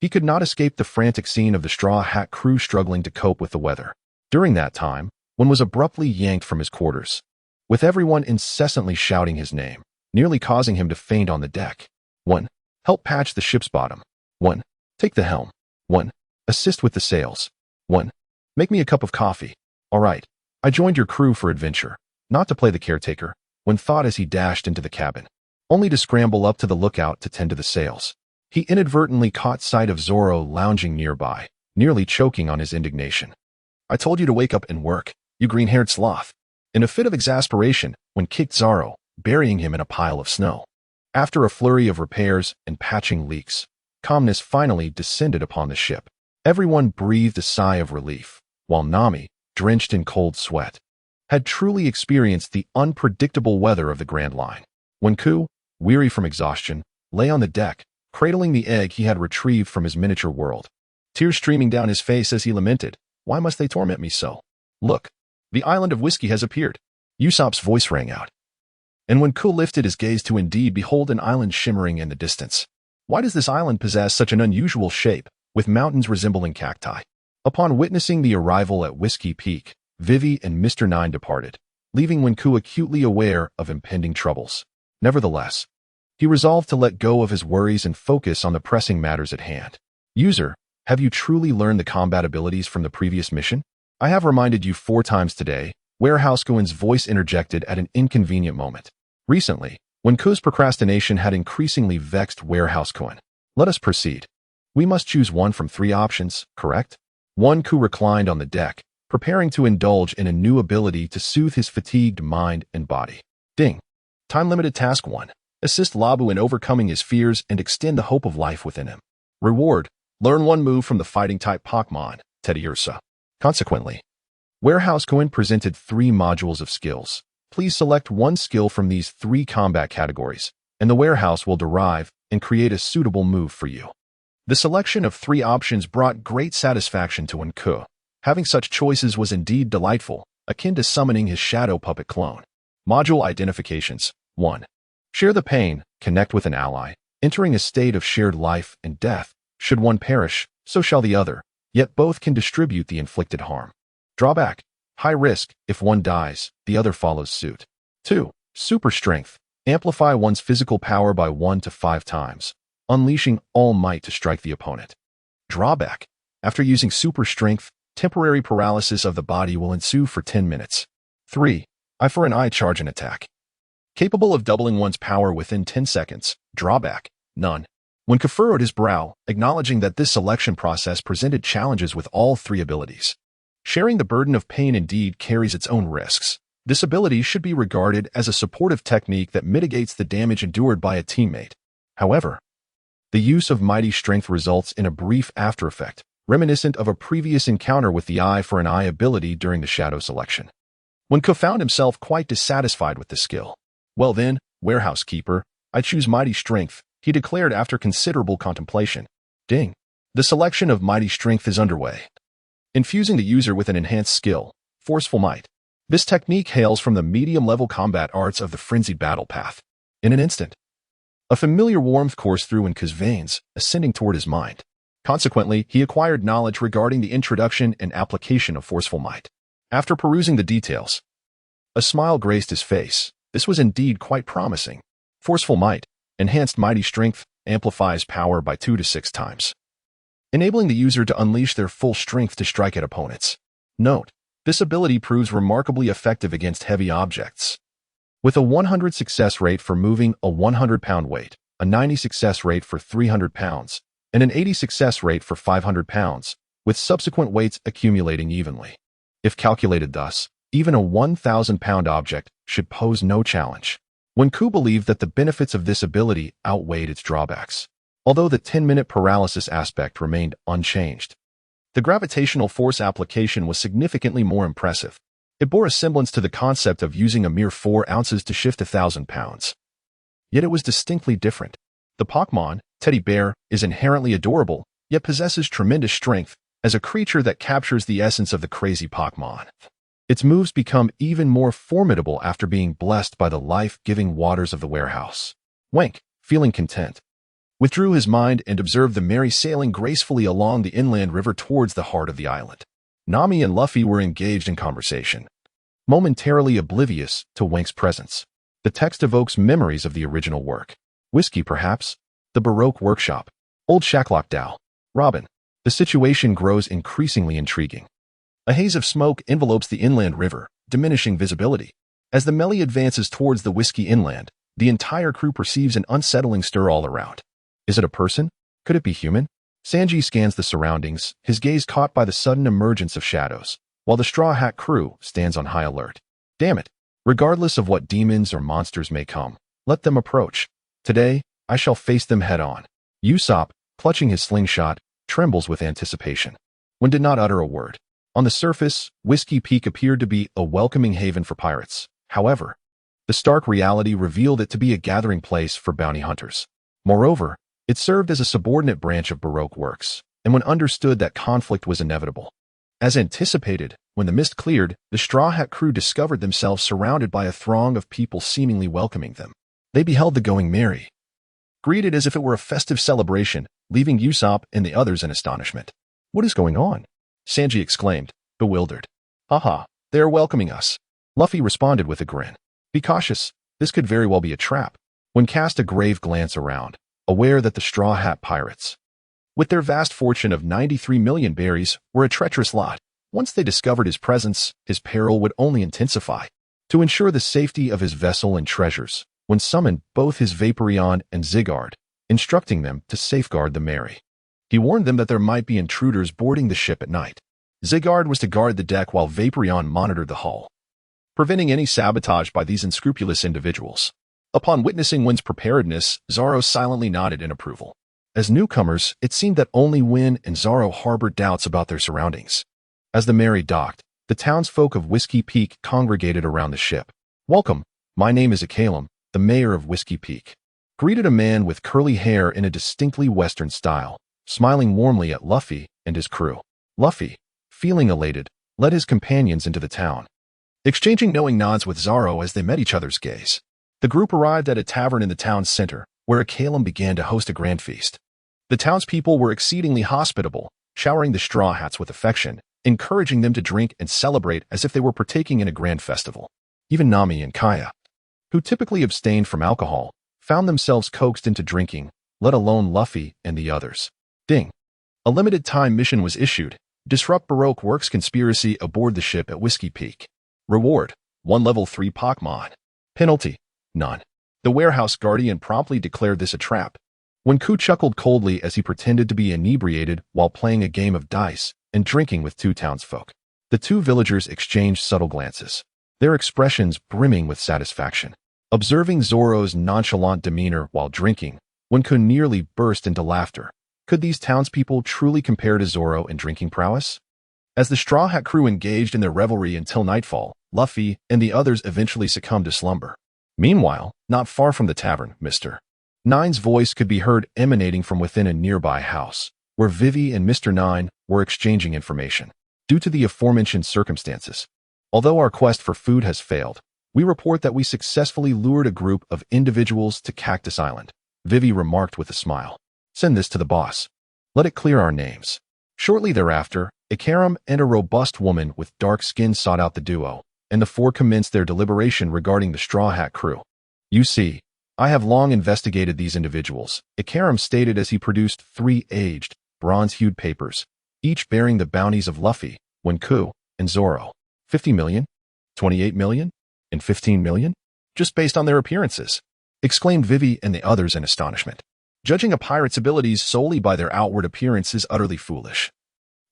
he could not escape the frantic scene of the Straw Hat crew struggling to cope with the weather. During that time, one was abruptly yanked from his quarters, with everyone incessantly shouting his name, nearly causing him to faint on the deck. 1. Help patch the ship's bottom. 1. Take the helm. 1. Assist with the sails. 1. Make me a cup of coffee. All right. I joined your crew for adventure, not to play the caretaker, One thought as he dashed into the cabin, only to scramble up to the lookout to tend to the sails. He inadvertently caught sight of Zoro lounging nearby, nearly choking on his indignation. I told you to wake up and work, you green-haired sloth. In a fit of exasperation, One kicked Zoro, burying him in a pile of snow. After a flurry of repairs and patching leaks, calmness finally descended upon the ship. Everyone breathed a sigh of relief, while Nami, drenched in cold sweat, had truly experienced the unpredictable weather of the Grand Line. When Ku, weary from exhaustion, lay on the deck, cradling the egg he had retrieved from his miniature world, tears streaming down his face as he lamented, "Why must they torment me so? Look, the island of whiskey has appeared." Usopp's voice rang out. And when Ku lifted his gaze to indeed behold an island shimmering in the distance. Why does this island possess such an unusual shape, with mountains resembling cacti? Upon witnessing the arrival at Whiskey Peak, Vivi and Mr. Nine departed, leaving Wenku acutely aware of impending troubles. Nevertheless, he resolved to let go of his worries and focus on the pressing matters at hand. User, have you truly learned the combat abilities from the previous mission? I have reminded you 4 times today. Warehousegoin's voice interjected at an inconvenient moment. Recently, Wenku's procrastination had increasingly vexed Warehousegoin. Let us proceed. We must choose one from 3 options, correct? Wenku reclined on the deck, preparing to indulge in a new ability to soothe his fatigued mind and body. Ding. Time-limited task 1. Assist Labu in overcoming his fears and extend the hope of life within him. Reward. Learn 1 move from the fighting-type Pokémon, Teddiursa. Consequently, Warehouse Coin presented 3 modules of skills. Please select one skill from these 3 combat categories, and the warehouse will derive and create a suitable move for you. The selection of 3 options brought great satisfaction to Wenku. Having such choices was indeed delightful, akin to summoning his shadow puppet clone. Module Identifications 1. Share the pain, connect with an ally, entering a state of shared life and death. Should one perish, so shall the other, yet both can distribute the inflicted harm. Drawback: high risk, if one dies, the other follows suit. 2. Super Strength. Amplify one's physical power by 1 to 5 times, unleashing all might to strike the opponent. Drawback: after using Super Strength, temporary paralysis of the body will ensue for 10 minutes. 3. Eye for an eye charge and attack. Capable of doubling one's power within 10 seconds. Drawback: none. Wenku furrowed his brow, acknowledging that this selection process presented challenges with all 3 abilities. Sharing the burden of pain indeed carries its own risks. This ability should be regarded as a supportive technique that mitigates the damage endured by a teammate. However, the use of Mighty Strength results in a brief after effect, reminiscent of a previous encounter with the eye for an eye ability during the shadow selection. Wenku found himself quite dissatisfied with the skill. Well then, Warehouse Keeper, I choose Mighty Strength, he declared after considerable contemplation. Ding. The selection of Mighty Strength is underway. Infusing the user with an enhanced skill, Forceful Might. This technique hails from the medium-level combat arts of the Frenzied Battle Path. In an instant, a familiar warmth coursed through Wenku's veins, ascending toward his mind. Consequently, he acquired knowledge regarding the introduction and application of Forceful Might. After perusing the details, a smile graced his face. This was indeed quite promising. Forceful Might, enhanced Mighty Strength, amplifies power by 2 to 6 times, enabling the user to unleash their full strength to strike at opponents. Note: this ability proves remarkably effective against heavy objects. With a 100 success rate for moving a 100-pound weight, a 90 success rate for 300 pounds, and an 80 success rate for 500 pounds, with subsequent weights accumulating evenly. If calculated thus, even a 1,000-pound object should pose no challenge. Wenku believed that the benefits of this ability outweighed its drawbacks, although the 10-minute paralysis aspect remained unchanged. The gravitational force application was significantly more impressive. It bore a semblance to the concept of using a mere 4 ounces to shift 1,000 pounds. Yet it was distinctly different. The Pokémon, Teddy Bear, is inherently adorable, yet possesses tremendous strength as a creature that captures the essence of the crazy Pokémon. Its moves become even more formidable after being blessed by the life-giving waters of the warehouse. Wenku, feeling content, withdrew his mind and observed the Mary sailing gracefully along the inland river towards the heart of the island. Nami and Luffy were engaged in conversation, momentarily oblivious to Wenku's presence. The text evokes memories of the original work. Whiskey, perhaps? The Baroque workshop. Old Shacklock Dow. Robin. The situation grows increasingly intriguing. A haze of smoke envelopes the inland river, diminishing visibility. As the Melly advances towards the Whiskey inland, the entire crew perceives an unsettling stir all around. Is it a person? Could it be human? Sanji scans the surroundings, his gaze caught by the sudden emergence of shadows, while the Straw Hat crew stands on high alert. Damn it! Regardless of what demons or monsters may come, let them approach. Today, I shall face them head-on. Usopp, clutching his slingshot, trembles with anticipation. One did not utter a word. On the surface, Whiskey Peak appeared to be a welcoming haven for pirates. However, the stark reality revealed it to be a gathering place for bounty hunters. Moreover, it served as a subordinate branch of Baroque works, and one understood that conflict was inevitable. As anticipated, when the mist cleared, the Straw Hat crew discovered themselves surrounded by a throng of people seemingly welcoming them. They beheld the going merry, greeted as if it were a festive celebration, leaving Usopp and the others in astonishment. What is going on? Sanji exclaimed, bewildered. Haha, they are welcoming us. Luffy responded with a grin. Be cautious, this could very well be a trap. When cast a grave glance around, aware that the Straw Hat pirates, with their vast fortune of 93 million berries, were a treacherous lot. Once they discovered his presence, his peril would only intensify. To ensure the safety of his vessel and treasures, one summoned both his Vaporeon and Zygarde, instructing them to safeguard the Mary. He warned them that there might be intruders boarding the ship at night. Zygarde was to guard the deck while Vaporeon monitored the hull, preventing any sabotage by these unscrupulous individuals. Upon witnessing Win's preparedness, Zoro silently nodded in approval. As newcomers, it seemed that only Win and Zoro harbored doubts about their surroundings. As the Mary docked, The townsfolk of Whiskey Peak congregated around the ship. "Welcome, my name is Akalem, the mayor of Whiskey Peak," greeted a man with curly hair in a distinctly Western style, smiling warmly at Luffy and his crew. Luffy, feeling elated, led his companions into the town, exchanging knowing nods with Zoro as they met each other's gaze. The group arrived at a tavern in the town's center, where Akalem began to host a grand feast. The townspeople were exceedingly hospitable, showering the Straw Hats with affection, encouraging them to drink and celebrate as if they were partaking in a grand festival. Even Nami and Kaya, who typically abstained from alcohol, found themselves coaxed into drinking, let alone Luffy and the others. Ding. A limited-time mission was issued. Disrupt Baroque Works conspiracy aboard the ship at Whiskey Peak. Reward: 1 level 3 Pokémon. Penalty: none. The warehouse guardian promptly declared this a trap. When Ku chuckled coldly as he pretended to be inebriated while playing a game of dice and drinking with 2 townsfolk. The 2 villagers exchanged subtle glances, their expressions brimming with satisfaction. Observing Zoro's nonchalant demeanor while drinking, one could nearly burst into laughter. Could these townspeople truly compare to Zoro in drinking prowess? As the Straw Hat crew engaged in their revelry until nightfall, Luffy and the others eventually succumbed to slumber. Meanwhile, not far from the tavern, Mr. Nine's voice could be heard emanating from within a nearby house, where Vivi and Mr. Nine were exchanging information. Due to the aforementioned circumstances, although our quest for food has failed, we report that we successfully lured a group of individuals to Cactus Island. Vivi remarked with a smile. "Send this to the boss. Let it clear our names." Shortly thereafter, Ikaram and a robust woman with dark skin sought out the duo, and the 4 commenced their deliberation regarding the Straw Hat crew. "You see, I have long investigated these individuals," Ikaram stated as he produced 3 aged, bronze-hued papers, each bearing the bounties of Luffy, Wenku, and Zoro. 50 million, 28 million, and 15 million? Just based on their appearances, exclaimed Vivi and the others in astonishment. Judging a pirate's abilities solely by their outward appearance is utterly foolish.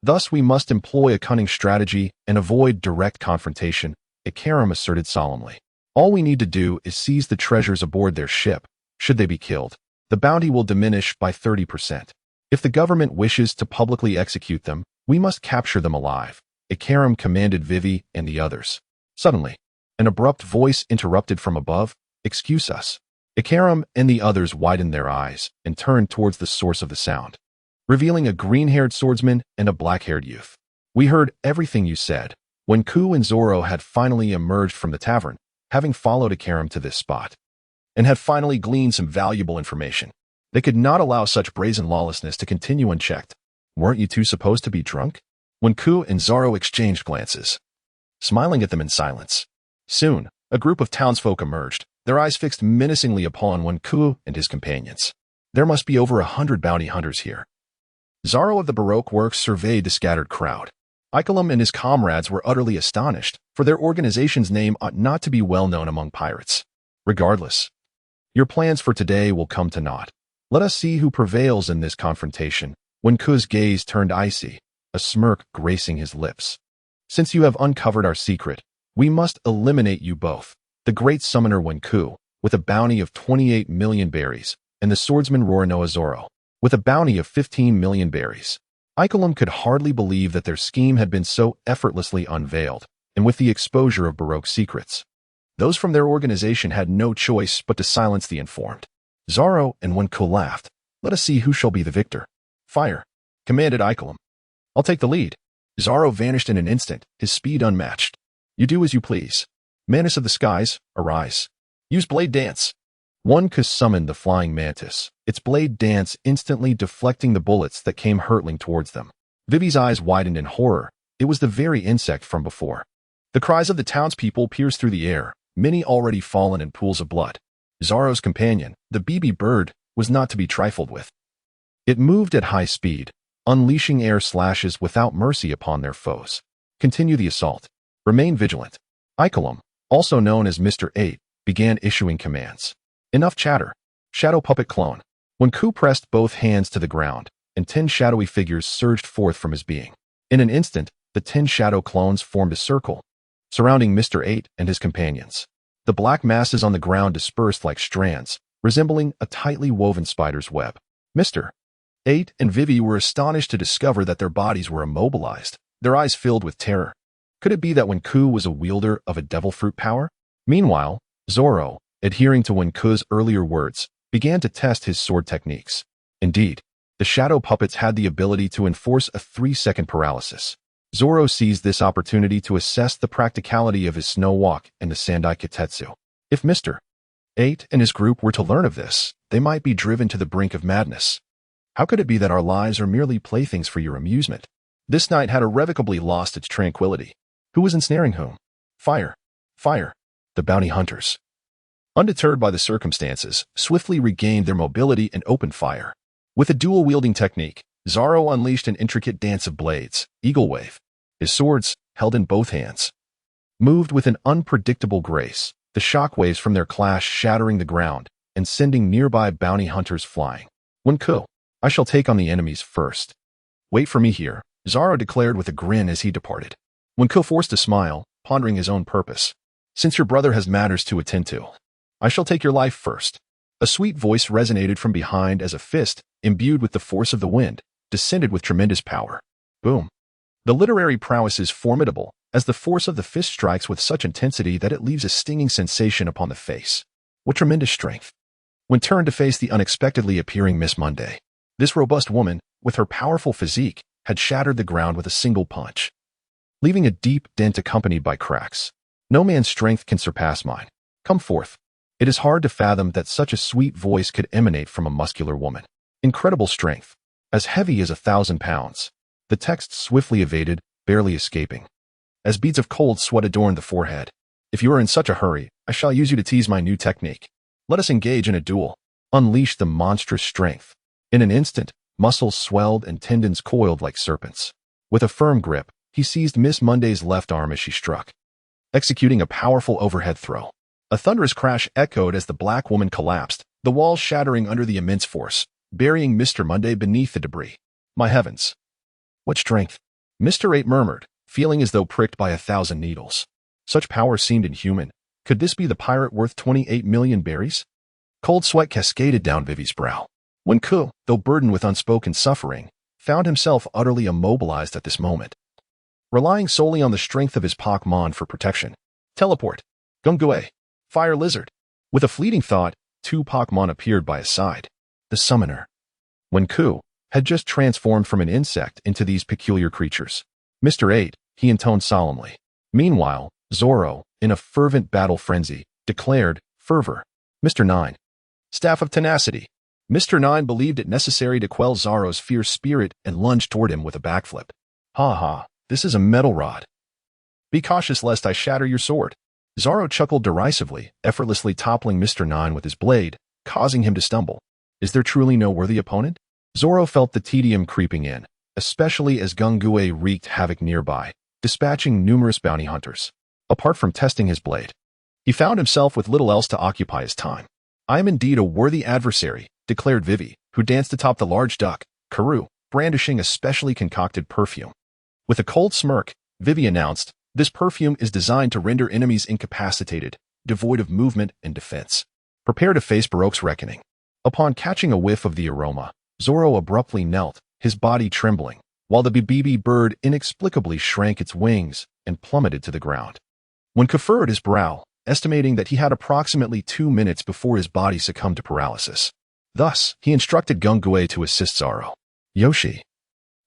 Thus we must employ a cunning strategy and avoid direct confrontation, Ikaram asserted solemnly. All we need to do is seize the treasures aboard their ship. Should they be killed, the bounty will diminish by 30%. If the government wishes to publicly execute them, we must capture them alive, Ikaram commanded Vivi and the others. Suddenly, an abrupt voice interrupted from above. "Excuse us." Ikaram and the others widened their eyes and turned towards the source of the sound, revealing a green-haired swordsman and a black-haired youth. "We heard everything you said." When Ku and Zoro had finally emerged from the tavern, having followed Ikaram to this spot, and had finally gleaned some valuable information, they could not allow such brazen lawlessness to continue unchecked. "Weren't you two supposed to be drunk?" When Ku and Zoro exchanged glances, smiling at them in silence. Soon, a group of townsfolk emerged, their eyes fixed menacingly upon Wenku and his companions. "There must be over 100 bounty hunters here." Zoro of the Baroque Works surveyed the scattered crowd. Akalem and his comrades were utterly astonished, for their organization's name ought not to be well known among pirates. "Regardless, your plans for today will come to naught. Let us see who prevails in this confrontation." Wenku's gaze turned icy, a smirk gracing his lips. "Since you have uncovered our secret, we must eliminate you both." The great summoner Wenku, with a bounty of 28 million berries, and the swordsman Roronoa Zoro, with a bounty of 15 million berries. Akalem could hardly believe that their scheme had been so effortlessly unveiled, and with the exposure of Baroque secrets. Those from their organization had no choice but to silence the informed. Zoro and Wenku laughed. "Let us see who shall be the victor." "Fire," commanded Akalem. "I'll take the lead." Zoro vanished in an instant, his speed unmatched. "You do as you please. Mantis of the skies, arise. Use blade dance." Wenku summoned the flying mantis, its blade dance instantly deflecting the bullets that came hurtling towards them. Vivi's eyes widened in horror. It was the very insect from before. The cries of the townspeople pierced through the air, many already fallen in pools of blood. Zoro's companion, the BB bird, was not to be trifled with. It moved at high speed, unleashing air slashes without mercy upon their foes. "Continue the assault. Remain vigilant." Akalem, also known as Mr. 8, began issuing commands. "Enough chatter. Shadow puppet clone." When Ku pressed both hands to the ground, and 10 shadowy figures surged forth from his being. In an instant, the 10 shadow clones formed a circle, surrounding Mr. 8 and his companions. The black masses on the ground dispersed like strands, resembling a tightly woven spider's web. Mr. 8 and Vivi were astonished to discover that their bodies were immobilized, their eyes filled with terror. Could it be that Wenku was a wielder of a devil fruit power? Meanwhile, Zoro, adhering to Wenku's earlier words, began to test his sword techniques. Indeed, the shadow puppets had the ability to enforce a 3-second paralysis. Zoro seized this opportunity to assess the practicality of his snow walk and the Sandai Kitetsu. If Mr. 8 and his group were to learn of this, they might be driven to the brink of madness. How could it be that our lives are merely playthings for your amusement? This night had irrevocably lost its tranquility. Who was ensnaring whom? Fire! Fire! The bounty hunters. Undeterred by the circumstances, swiftly regained their mobility and opened fire. With a dual-wielding technique, Zoro unleashed an intricate dance of blades, eagle wave. His swords, held in both hands, moved with an unpredictable grace, the shock waves from their clash shattering the ground and sending nearby bounty hunters flying. Wenku, I shall take on the enemies first. Wait for me here, Zoro declared with a grin as he departed. Wenku forced a smile, pondering his own purpose. Since your brother has matters to attend to, I shall take your life first. A sweet voice resonated from behind as a fist, imbued with the force of the wind, descended with tremendous power. Boom. The literary prowess is formidable, as the force of the fist strikes with such intensity that it leaves a stinging sensation upon the face. What tremendous strength. When turned to face the unexpectedly appearing Miss Monday, this robust woman, with her powerful physique, had shattered the ground with a single punch, leaving a deep dent accompanied by cracks. No man's strength can surpass mine. Come forth. It is hard to fathom that such a sweet voice could emanate from a muscular woman. Incredible strength. As heavy as 1,000 pounds. The text swiftly evaded, barely escaping, as beads of cold sweat adorned the forehead. If you are in such a hurry, I shall use you to tease my new technique. Let us engage in a duel. Unleash the monstrous strength. In an instant, muscles swelled and tendons coiled like serpents. With a firm grip, he seized Miss Monday's left arm as she struck, executing a powerful overhead throw. A thunderous crash echoed as the black woman collapsed, the walls shattering under the immense force, burying Mr. Monday beneath the debris. My heavens! What strength! Mr. 8 murmured, feeling as though pricked by 1,000 needles. Such power seemed inhuman. Could this be the pirate worth 28 million berries? Cold sweat cascaded down Vivi's brow. Wenku, though burdened with unspoken suffering, found himself utterly immobilized at this moment, relying solely on the strength of his Pokémon for protection. Teleport. Gungue. Fire lizard. With a fleeting thought, 2 Pokémon appeared by his side. The summoner. Wenku had just transformed from an insect into these peculiar creatures. Mr. 8, he intoned solemnly. Meanwhile, Zoro, in a fervent battle frenzy, declared, fervor. Mr. 9. Staff of tenacity. Mr. 9 believed it necessary to quell Zoro's fierce spirit and lunged toward him with a backflip. Ha ha, this is a metal rod. Be cautious lest I shatter your sword. Zoro chuckled derisively, effortlessly toppling Mr. 9 with his blade, causing him to stumble. Is there truly no worthy opponent? Zoro felt the tedium creeping in, especially as Gungue wreaked havoc nearby, dispatching numerous bounty hunters. Apart from testing his blade, he found himself with little else to occupy his time. I am indeed a worthy adversary, declared Vivi, who danced atop the large duck, Karu, brandishing a specially concocted perfume. With a cold smirk, Vivi announced, this perfume is designed to render enemies incapacitated, devoid of movement and defense. Prepare to face Baroque's reckoning. Upon catching a whiff of the aroma, Zoro abruptly knelt, his body trembling, while the BBB bird inexplicably shrank its wings and plummeted to the ground. Wenku furrowed his brow, estimating that he had approximately 2 minutes before his body succumbed to paralysis. Thus, he instructed Gungue to assist Zoro. Yoshi.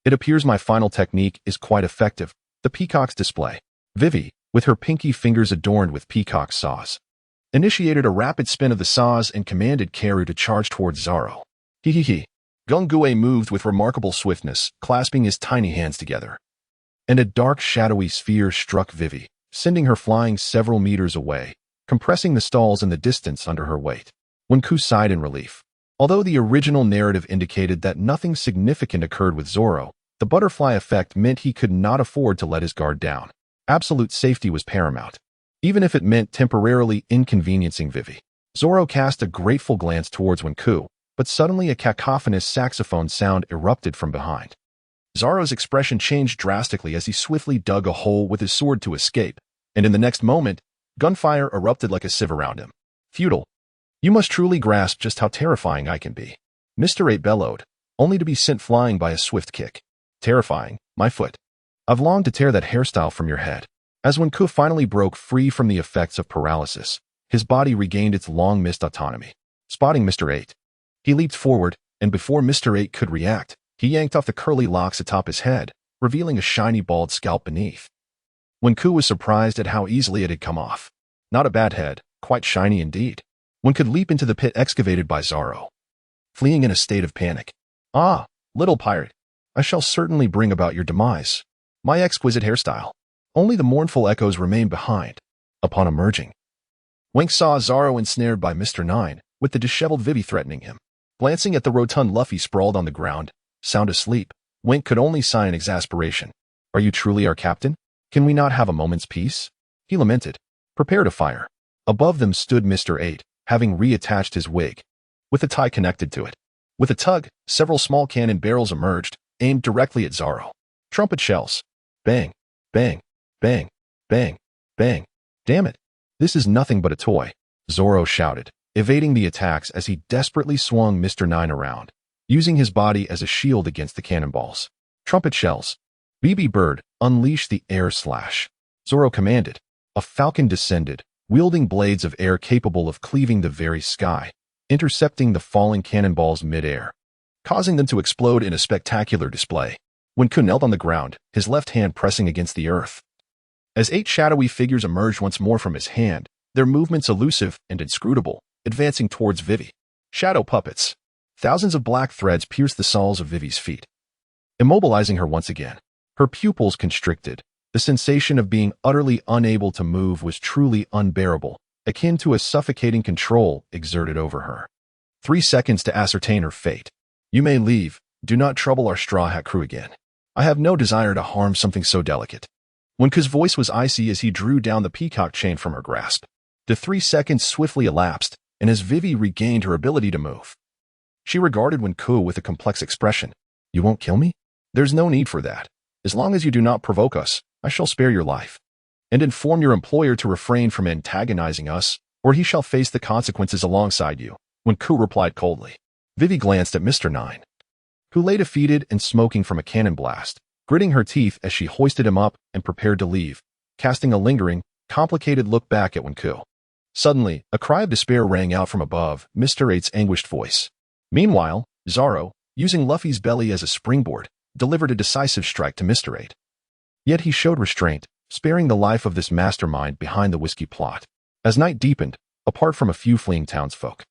It appears my final technique is quite effective. The peacock's display. Vivi, with her pinky fingers adorned with peacock saws, initiated a rapid spin of the saws and commanded Karu to charge towards Zoro. Hee. Gungue moved with remarkable swiftness, clasping his tiny hands together. And a dark shadowy sphere struck Vivi, sending her flying several meters away, compressing the stalls in the distance under her weight. Wenku sighed in relief. Although the original narrative indicated that nothing significant occurred with Zoro, the butterfly effect meant he could not afford to let his guard down. Absolute safety was paramount, even if it meant temporarily inconveniencing Vivi. Zoro cast a grateful glance towards Wenku, but suddenly a cacophonous saxophone sound erupted from behind. Zoro's expression changed drastically as he swiftly dug a hole with his sword to escape, and in the next moment, gunfire erupted like a sieve around him. Futile. You must truly grasp just how terrifying I can be. Mr. 8 bellowed, only to be sent flying by a swift kick. Terrifying, my foot. I've longed to tear that hairstyle from your head. As when Ku finally broke free from the effects of paralysis, his body regained its long-missed autonomy. Spotting Mr. 8, he leaped forward, and before Mr. 8 could react, he yanked off the curly locks atop his head, revealing a shiny bald scalp beneath. When Ku was surprised at how easily it had come off. Not a bad head, quite shiny indeed. One could leap into the pit excavated by Zoro, fleeing in a state of panic. "Ah, little pirate, I shall certainly bring about your demise. My exquisite hairstyle." Only the mournful echoes remained behind. Upon emerging, Wink saw Zoro ensnared by Mr. 9, with the disheveled Vivi threatening him. Glancing at the rotund Luffy sprawled on the ground, sound asleep, Wink could only sigh in exasperation. "Are you truly our captain? Can we not have a moment's peace?" he lamented. Prepare to fire. Above them stood Mr. 8, having reattached his wig, with a tie connected to it. With a tug, several small cannon barrels emerged, aimed directly at Zoro. Trumpet shells. Bang, bang, bang, bang, bang. "Damn it. This is nothing but a toy," Zoro shouted, evading the attacks as he desperately swung Mr. 9 around, using his body as a shield against the cannonballs. Trumpet shells. "BB Bird, unleash the air slash," Zoro commanded. A falcon descended, wielding blades of air capable of cleaving the very sky, intercepting the falling cannonballs mid-air, causing them to explode in a spectacular display. When Ku knelt on the ground, his left hand pressing against the earth. As 8 shadowy figures emerged once more from his hand, their movements elusive and inscrutable, advancing towards Vivi. Shadow puppets. Thousands of black threads pierced the soles of Vivi's feet, immobilizing her once again. Her pupils constricted. The sensation of being utterly unable to move was truly unbearable, akin to a suffocating control exerted over her. 3 seconds to ascertain her fate. "You may leave. Do not trouble our Straw Hat crew again. I have no desire to harm something so delicate." When Ku's voice was icy as he drew down the peacock chain from her grasp. The 3 seconds swiftly elapsed, and as Vivi regained her ability to move, she regarded Wen Ku with a complex expression. "You won't kill me? There's no need for that. As long as you do not provoke us, I shall spare your life. And inform your employer to refrain from antagonizing us, or he shall face the consequences alongside you," Wen Ku replied coldly. Vivi glanced at Mr. 9, who lay defeated and smoking from a cannon blast, gritting her teeth as she hoisted him up and prepared to leave, casting a lingering, complicated look back at Wen Ku. Suddenly, a cry of despair rang out from above Mr. 8's anguished voice. Meanwhile, Zoro, using Luffy's belly as a springboard, delivered a decisive strike to Mr. 8. Yet he showed restraint, sparing the life of this mastermind behind the whiskey plot. As night deepened, apart from a few fleeing townsfolk,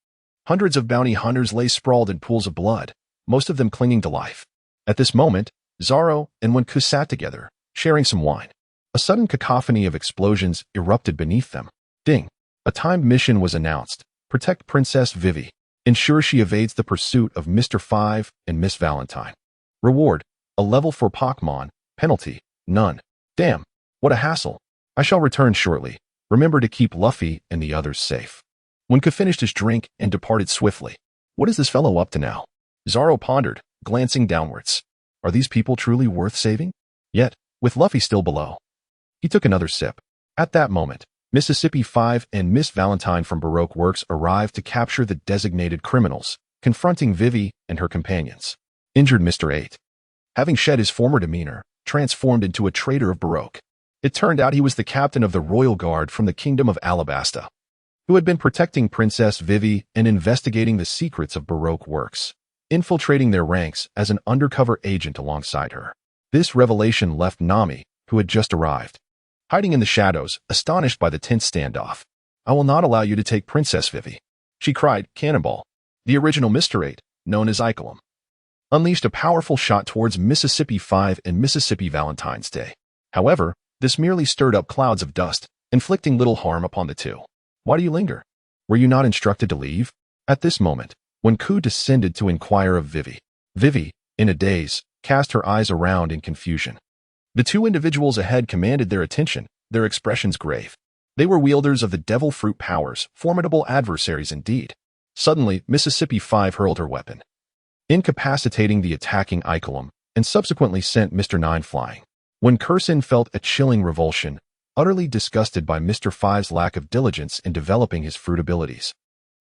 hundreds of bounty hunters lay sprawled in pools of blood, most of them clinging to life. At this moment, Zoro and Wen Ku sat together, sharing some wine. A sudden cacophony of explosions erupted beneath them. Ding! A timed mission was announced. Protect Princess Vivi. Ensure she evades the pursuit of Mr. 5 and Miss Valentine. Reward: a level for Pokémon. Penalty: none. Damn, what a hassle. I shall return shortly. Remember to keep Luffy and the others safe. Wen Ku finished his drink and departed swiftly. What is this fellow up to now? Zoro pondered, glancing downwards. Are these people truly worth saving? Yet, with Luffy still below. He took another sip. At that moment, Mississippi 5 and Miss Valentine from Baroque Works arrived to capture the designated criminals, confronting Vivi and her companions. Injured Mr. 8, having shed his former demeanor, transformed into a traitor of Baroque. It turned out he was the captain of the Royal Guard from the Kingdom of Alabasta, who had been protecting Princess Vivi and investigating the secrets of Baroque Works, infiltrating their ranks as an undercover agent alongside her. This revelation left Nami, who had just arrived, hiding in the shadows, astonished by the tense standoff. "I will not allow you to take Princess Vivi," she cried. Cannonball, the original Mr. 8, known as Icolum, unleashed a powerful shot towards Mississippi 5 and Mississippi Valentine's Day. However, this merely stirred up clouds of dust, inflicting little harm upon the two. "Why do you linger? Were you not instructed to leave?" At this moment, Wen Ku descended to inquire of Vivi. Vivi, in a daze, cast her eyes around in confusion. The two individuals ahead commanded their attention, their expressions grave. They were wielders of the devil fruit powers, formidable adversaries indeed. Suddenly, Mississippi 5 hurled her weapon, incapacitating the attacking Icolum, and subsequently sent Mr. 9 flying. When Curson felt a chilling revulsion, utterly disgusted by Mr. 5's lack of diligence in developing his fruit abilities,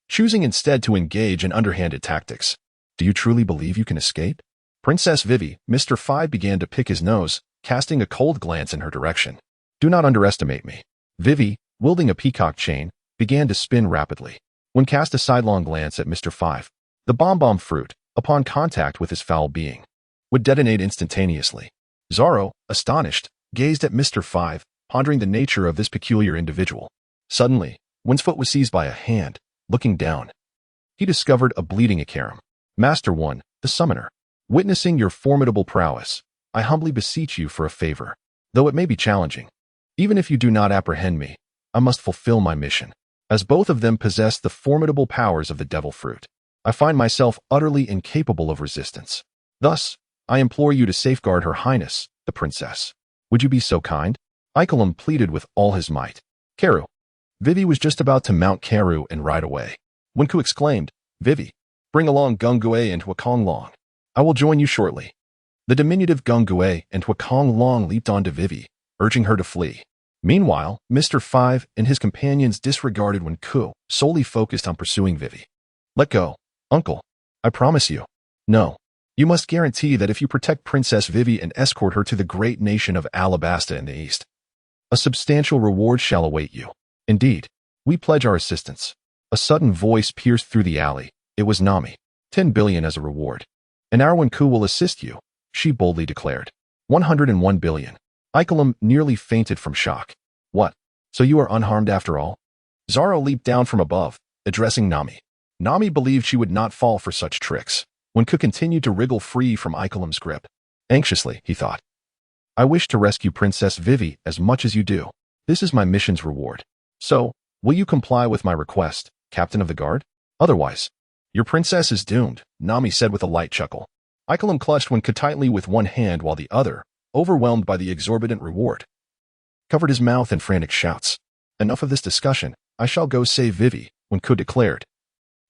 choosing instead to engage in underhanded tactics. "Do you truly believe you can escape?" Princess Vivi, Mr. 5 began to pick his nose, casting a cold glance in her direction. Do not underestimate me. Vivi, wielding a peacock chain, began to spin rapidly. When cast a sidelong glance at Mr. 5, the bomb fruit, upon contact with his foul being, would detonate instantaneously. Zoro, astonished, gazed at Mr. 5, pondering the nature of this peculiar individual. Suddenly, one's foot was seized by a hand. Looking down, he discovered a bleeding Ikarim. Master 1, the summoner. Witnessing your formidable prowess, I humbly beseech you for a favor, though it may be challenging. Even if you do not apprehend me, I must fulfill my mission. As both of them possess the formidable powers of the devil fruit, I find myself utterly incapable of resistance. Thus, I implore you to safeguard Her Highness, the princess. Would you be so kind? Ikelim pleaded with all his might. Karu. Vivi was just about to mount Karu and ride away. When Ku exclaimed, Vivi, bring along Gungue and Huakong Long. I will join you shortly. The diminutive Gungue and Huakong Long leaped onto Vivi, urging her to flee. Meanwhile, Mr. 5 and his companions disregarded when Ku solely focused on pursuing Vivi. Let go, uncle. I promise you. No. You must guarantee that if you protect Princess Vivi and escort her to the great nation of Alabasta in the east, a substantial reward shall await you. Indeed, we pledge our assistance. A sudden voice pierced through the alley. It was Nami. 10 billion as a reward. An hour when Ku will assist you, she boldly declared. 101 billion. Ikelim nearly fainted from shock. What? So you are unharmed after all? Zoro leaped down from above, addressing Nami. Nami believed she would not fall for such tricks, when Ku continued to wriggle free from Ikelim's grip. Anxiously, he thought. I wish to rescue Princess Vivi as much as you do. This is my mission's reward. So, will you comply with my request, Captain of the Guard? Otherwise, your princess is doomed, Nami said with a light chuckle. Ikelim clutched when Ku tightly with one hand while the other, overwhelmed by the exorbitant reward, covered his mouth in frantic shouts. Enough of this discussion, I shall go save Vivi, when Ku declared.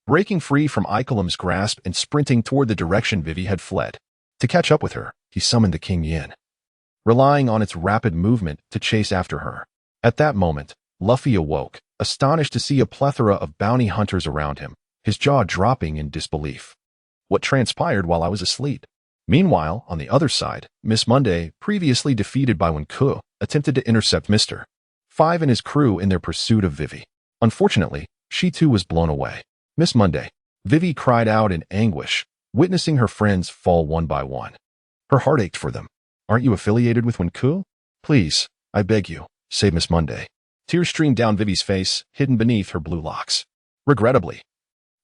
Breaking free from Ikelim's grasp and sprinting toward the direction Vivi had fled. To catch up with her, he summoned the King Yin, relying on its rapid movement to chase after her. At that moment, Luffy awoke, astonished to see a plethora of bounty hunters around him, his jaw dropping in disbelief. What transpired while I was asleep? Meanwhile, on the other side, Miss Monday, previously defeated by when Ku, attempted to intercept Mr. 5 and his crew in their pursuit of Vivi. Unfortunately, she too was blown away. Miss Monday. Vivi cried out in anguish, witnessing her friends fall one by one. Her heart ached for them. Aren't you affiliated with Wenku? Please, I beg you, say Miss Monday. Tears streamed down Vivi's face, hidden beneath her blue locks. Regrettably,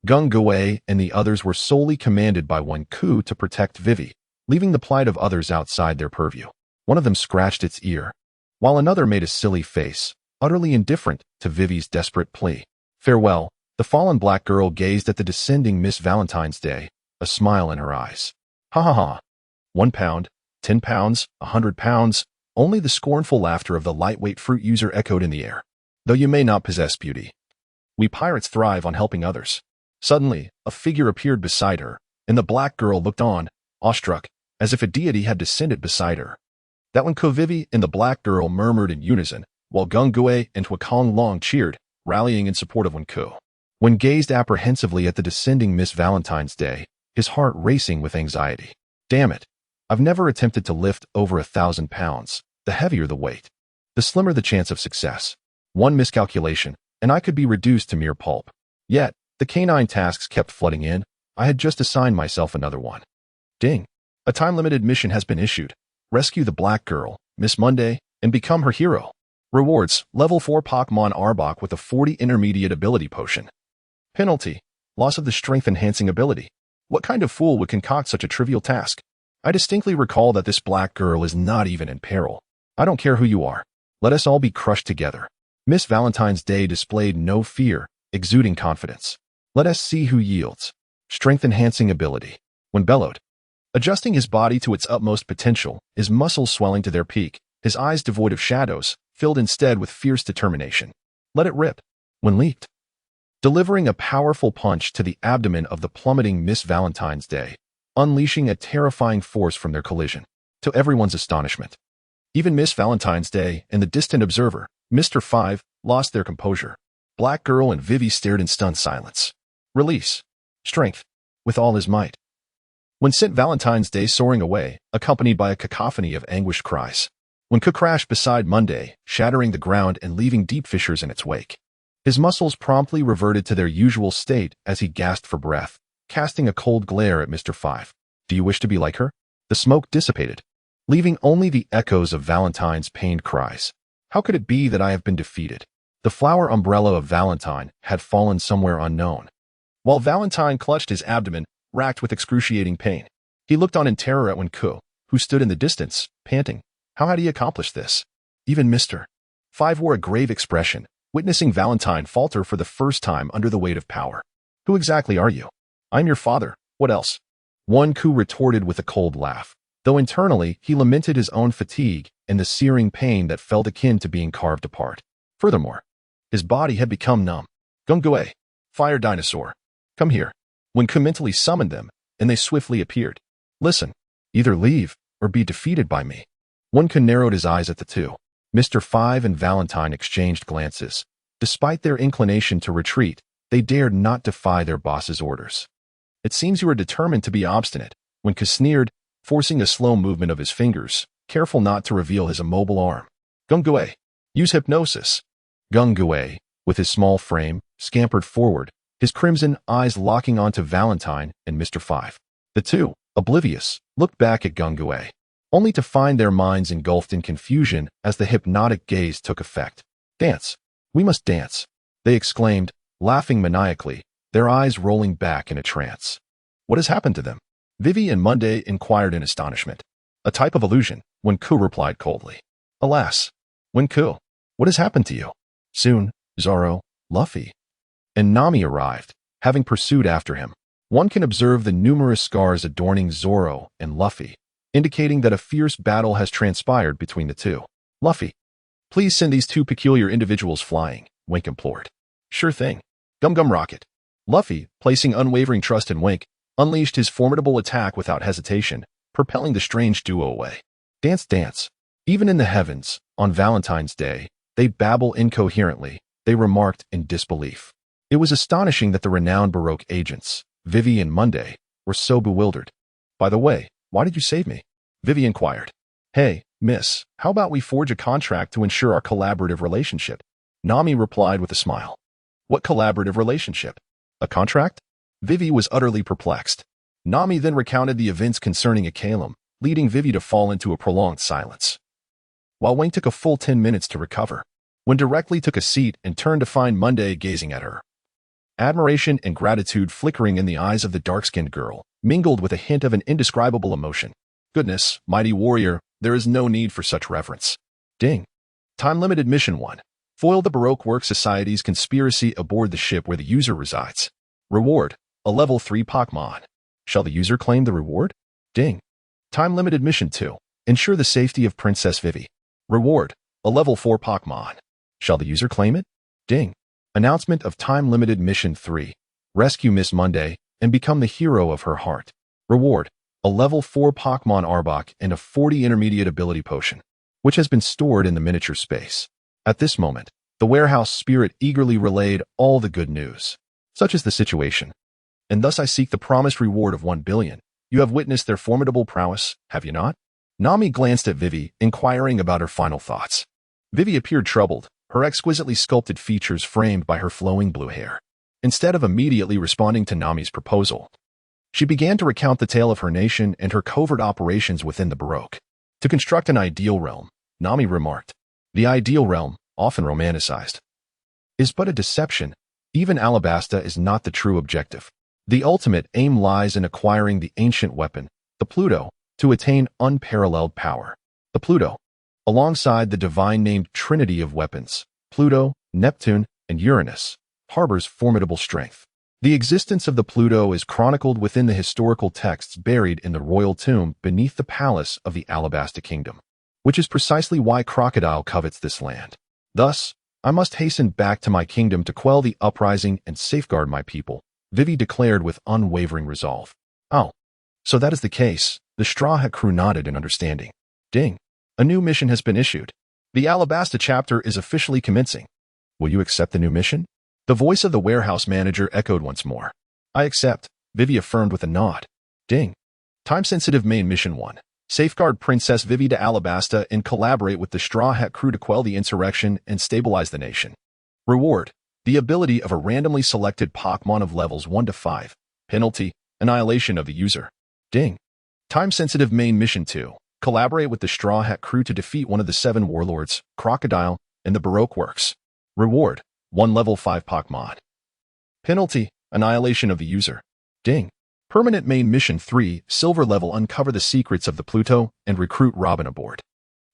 Gungue and the others were solely commanded by Wenku to protect Vivi, leaving the plight of others outside their purview. One of them scratched its ear, while another made a silly face, utterly indifferent to Vivi's desperate plea. Farewell. The fallen black girl gazed at the descending Miss Valentine's Day, a smile in her eyes. Ha ha ha. 1 pound, 10 pounds, 100 pounds, only the scornful laughter of the lightweight fruit user echoed in the air. Though you may not possess beauty, we pirates thrive on helping others. Suddenly, a figure appeared beside her, and the black girl looked on, awestruck, as if a deity had descended beside her. That when Vivi and the black girl murmured in unison, while Gungue and Huakong Long cheered, rallying in support of Wenku. When gazed apprehensively at the descending Miss Valentine's Day, his heart racing with anxiety. Damn it. I've never attempted to lift over 1,000 pounds. The heavier the weight, the slimmer the chance of success. One miscalculation, and I could be reduced to mere pulp. Yet, the canine tasks kept flooding in. I had just assigned myself another one. Ding. A time-limited mission has been issued. Rescue the black girl, Miss Monday, and become her hero. Rewards, level 4 Pokémon Arbok with a 40 intermediate ability potion. Penalty, loss of the strength-enhancing ability. What kind of fool would concoct such a trivial task? I distinctly recall that this black girl is not even in peril. I don't care who you are. Let us all be crushed together. Miss Valentine's Day displayed no fear, exuding confidence. Let us see who yields. Strength-enhancing ability. When bellowed, adjusting his body to its utmost potential, his muscles swelling to their peak, his eyes devoid of shadows, filled instead with fierce determination. Let it rip. When leaped, delivering a powerful punch to the abdomen of the plummeting Miss Valentine's Day, unleashing a terrifying force from their collision. To everyone's astonishment, even Miss Valentine's Day and the distant observer, Mr. 5, lost their composure. Black Girl and Vivi stared in stunned silence. Release. Strength. With all his might. When sent Valentine's Day soaring away, accompanied by a cacophony of anguished cries. when Ku crashed beside Monday, shattering the ground and leaving deep fissures in its wake. His muscles promptly reverted to their usual state as he gasped for breath, casting a cold glare at Mr. 5. Do you wish to be like her? The smoke dissipated, leaving only the echoes of Valentine's pained cries. How could it be that I have been defeated? The flower umbrella of Valentine had fallen somewhere unknown. While Valentine clutched his abdomen, racked with excruciating pain, he looked on in terror at Wenku, who stood in the distance, panting. How had he accomplished this? Even Mr. 5 wore a grave expression, witnessing Valentine falter for the first time under the weight of power. Who exactly are you? I'm your father. What else? Wenku retorted with a cold laugh, though internally he lamented his own fatigue and the searing pain that felt akin to being carved apart. Furthermore, his body had become numb. Gung-Gue, fire dinosaur, come here. Wenku mentally summoned them, and they swiftly appeared. Listen, either leave or be defeated by me. Wenku narrowed his eyes at the two. Mr. 5 and Valentine exchanged glances. Despite their inclination to retreat, they dared not defy their boss's orders. It seems you are determined to be obstinate, Wenku sneered, forcing a slow movement of his fingers, careful not to reveal his immobile arm. Gung-Gue, use hypnosis. Gung-Gue, with his small frame, scampered forward, his crimson eyes locking onto Valentine and Mr. 5. The two, oblivious, looked back at Gung-Gue, only to find their minds engulfed in confusion as the hypnotic gaze took effect. Dance. We must dance, they exclaimed, laughing maniacally, their eyes rolling back in a trance. What has happened to them? Vivi and Monday inquired in astonishment. A type of illusion, Wenku replied coldly. Alas, Wenku, what has happened to you? Soon, Zoro, Luffy, and Nami arrived, having pursued after him. One can observe the numerous scars adorning Zoro and Luffy, indicating that a fierce battle has transpired between the two. Luffy, please send these two peculiar individuals flying, Wink implored. Sure thing. Gum Rocket. Luffy, placing unwavering trust in Wink, unleashed his formidable attack without hesitation, propelling the strange duo away. Dance, dance. Even in the heavens, on Valentine's Day, they babble incoherently, they remarked in disbelief. It was astonishing that the renowned Baroque agents, Vivi and Monday, were so bewildered. By the way, why did you save me? Vivi inquired. Hey, miss, how about we forge a contract to ensure our collaborative relationship? Nami replied with a smile. What collaborative relationship? A contract? Vivi was utterly perplexed. Nami then recounted the events concerning Akalem, leading Vivi to fall into a prolonged silence. While Wayne took a full 10 minutes to recover, when directly took a seat and turned to find Monday gazing at her. Admiration and gratitude flickering in the eyes of the dark-skinned girl, mingled with a hint of an indescribable emotion. Goodness, mighty warrior, there is no need for such reverence. Ding. Time-limited mission 1. Foil the Baroque Work Society's conspiracy aboard the ship where the user resides. Reward, a level 3 Pokémon. Shall the user claim the reward? Ding. Time-limited mission 2. Ensure the safety of Princess Vivi. Reward, a level 4 Pokémon. Shall the user claim it? Ding. Announcement of time-limited mission 3. Rescue Miss Monday and become the hero of her heart. Reward, a level 4 Pokémon Arbok and a 40 intermediate ability potion, which has been stored in the miniature space. At this moment, the warehouse spirit eagerly relayed all the good news. Such is the situation. And thus I seek the promised reward of 1 billion. You have witnessed their formidable prowess, have you not? Nami glanced at Vivi, inquiring about her final thoughts. Vivi appeared troubled, her exquisitely sculpted features framed by her flowing blue hair. Instead of immediately responding to Nami's proposal, she began to recount the tale of her nation and her covert operations within the Baroque. To construct an ideal realm, Nami remarked, the ideal realm, often romanticized, is but a deception. Even Alabasta is not the true objective. The ultimate aim lies in acquiring the ancient weapon, the Pluto, to attain unparalleled power. The Pluto, alongside the divine-named trinity of weapons, Pluto, Neptune, and Uranus, harbors formidable strength. The existence of the Pluto is chronicled within the historical texts buried in the royal tomb beneath the palace of the Alabasta Kingdom, which is precisely why Crocodile covets this land. Thus, I must hasten back to my kingdom to quell the uprising and safeguard my people, Vivi declared with unwavering resolve. Oh, so that is the case. The Straw Hat crew nodded in understanding. Ding. A new mission has been issued. The Alabasta chapter is officially commencing. Will you accept the new mission? The voice of the warehouse manager echoed once more. I accept, Vivi affirmed with a nod. Ding. Time-sensitive main mission 1. Safeguard Princess Vivi to Alabasta and collaborate with the Straw Hat crew to quell the insurrection and stabilize the nation. Reward: the ability of a randomly selected Pokémon of levels 1 to 5. Penalty: annihilation of the user. Ding. Time-sensitive main mission 2. Collaborate with the Straw Hat crew to defeat one of the 7 warlords, Crocodile, and the Baroque Works. Reward: 1 level 5 Pokémon. Penalty: annihilation of the user. Ding. Permanent main mission 3. Silver level: uncover the secrets of the Pluto and recruit Robin aboard.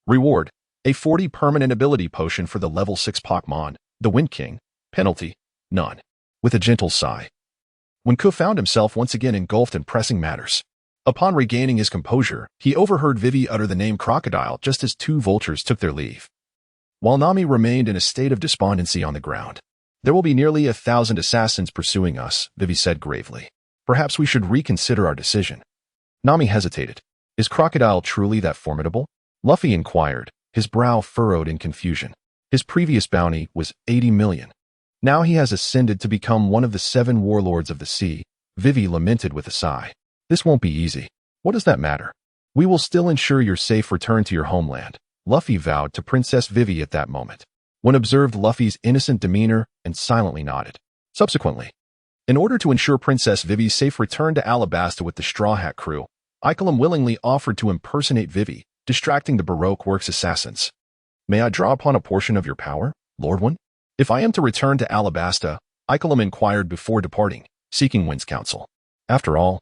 Reward: a 40 permanent ability potion for the level 6 Pokémon, the Wind King. Penalty: none. With a gentle sigh, Wenku found himself once again engulfed in pressing matters. Upon regaining his composure, he overheard Vivi utter the name Crocodile just as 2 vultures took their leave. While Nami remained in a state of despondency on the ground. There will be nearly 1,000 assassins pursuing us, Vivi said gravely. Perhaps we should reconsider our decision. Nami hesitated. Is Crocodile truly that formidable? Luffy inquired, his brow furrowed in confusion. His previous bounty was 80 million. Now he has ascended to become one of the 7 warlords of the sea, Vivi lamented with a sigh. This won't be easy. What does that matter? We will still ensure your safe return to your homeland, Luffy vowed to Princess Vivi at that moment. When observed Luffy's innocent demeanor and silently nodded. Subsequently, in order to ensure Princess Vivi's safe return to Alabasta with the Straw Hat crew, Ikelim willingly offered to impersonate Vivi, distracting the Baroque Works assassins. May I draw upon a portion of your power, Lord One? If I am to return to Alabasta, Ikelim inquired before departing, seeking Wind's counsel. After all,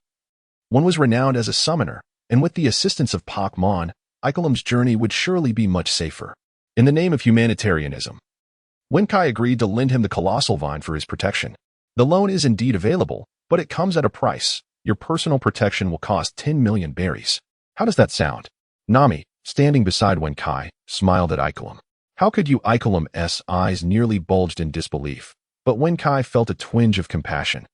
one was renowned as a summoner, and with the assistance of Pokémon, Ikelim's journey would surely be much safer. In the name of humanitarianism, Wenkai agreed to lend him the colossal vine for his protection. The loan is indeed available, but it comes at a price. Your personal protection will cost 10 million berries. How does that sound? Nami, standing beside Wenkai, smiled at Ikelim. How could you? Ikelim's eyes nearly bulged in disbelief, but Wenkai felt a twinge of compassion,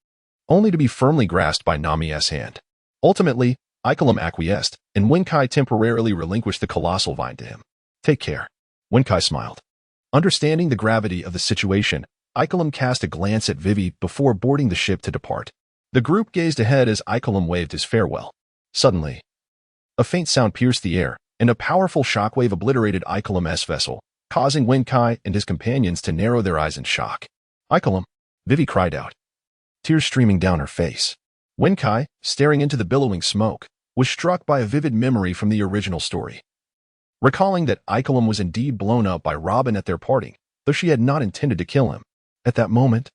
only to be firmly grasped by Nami's hand. Ultimately, Ikelim acquiesced, and Wenkai temporarily relinquished the colossal vine to him. Take care. Wenkai smiled. Understanding the gravity of the situation, Ikelim cast a glance at Vivi before boarding the ship to depart. The group gazed ahead as Ikelim waved his farewell. Suddenly, a faint sound pierced the air, and a powerful shockwave obliterated Ikelim's vessel, causing Wenkai and his companions to narrow their eyes in shock. Ikelim, Vivi cried out, tears streaming down her face. Wenkai, staring into the billowing smoke, was struck by a vivid memory from the original story. Recalling that Ikelim was indeed blown up by Robin at their parting, though she had not intended to kill him. At that moment,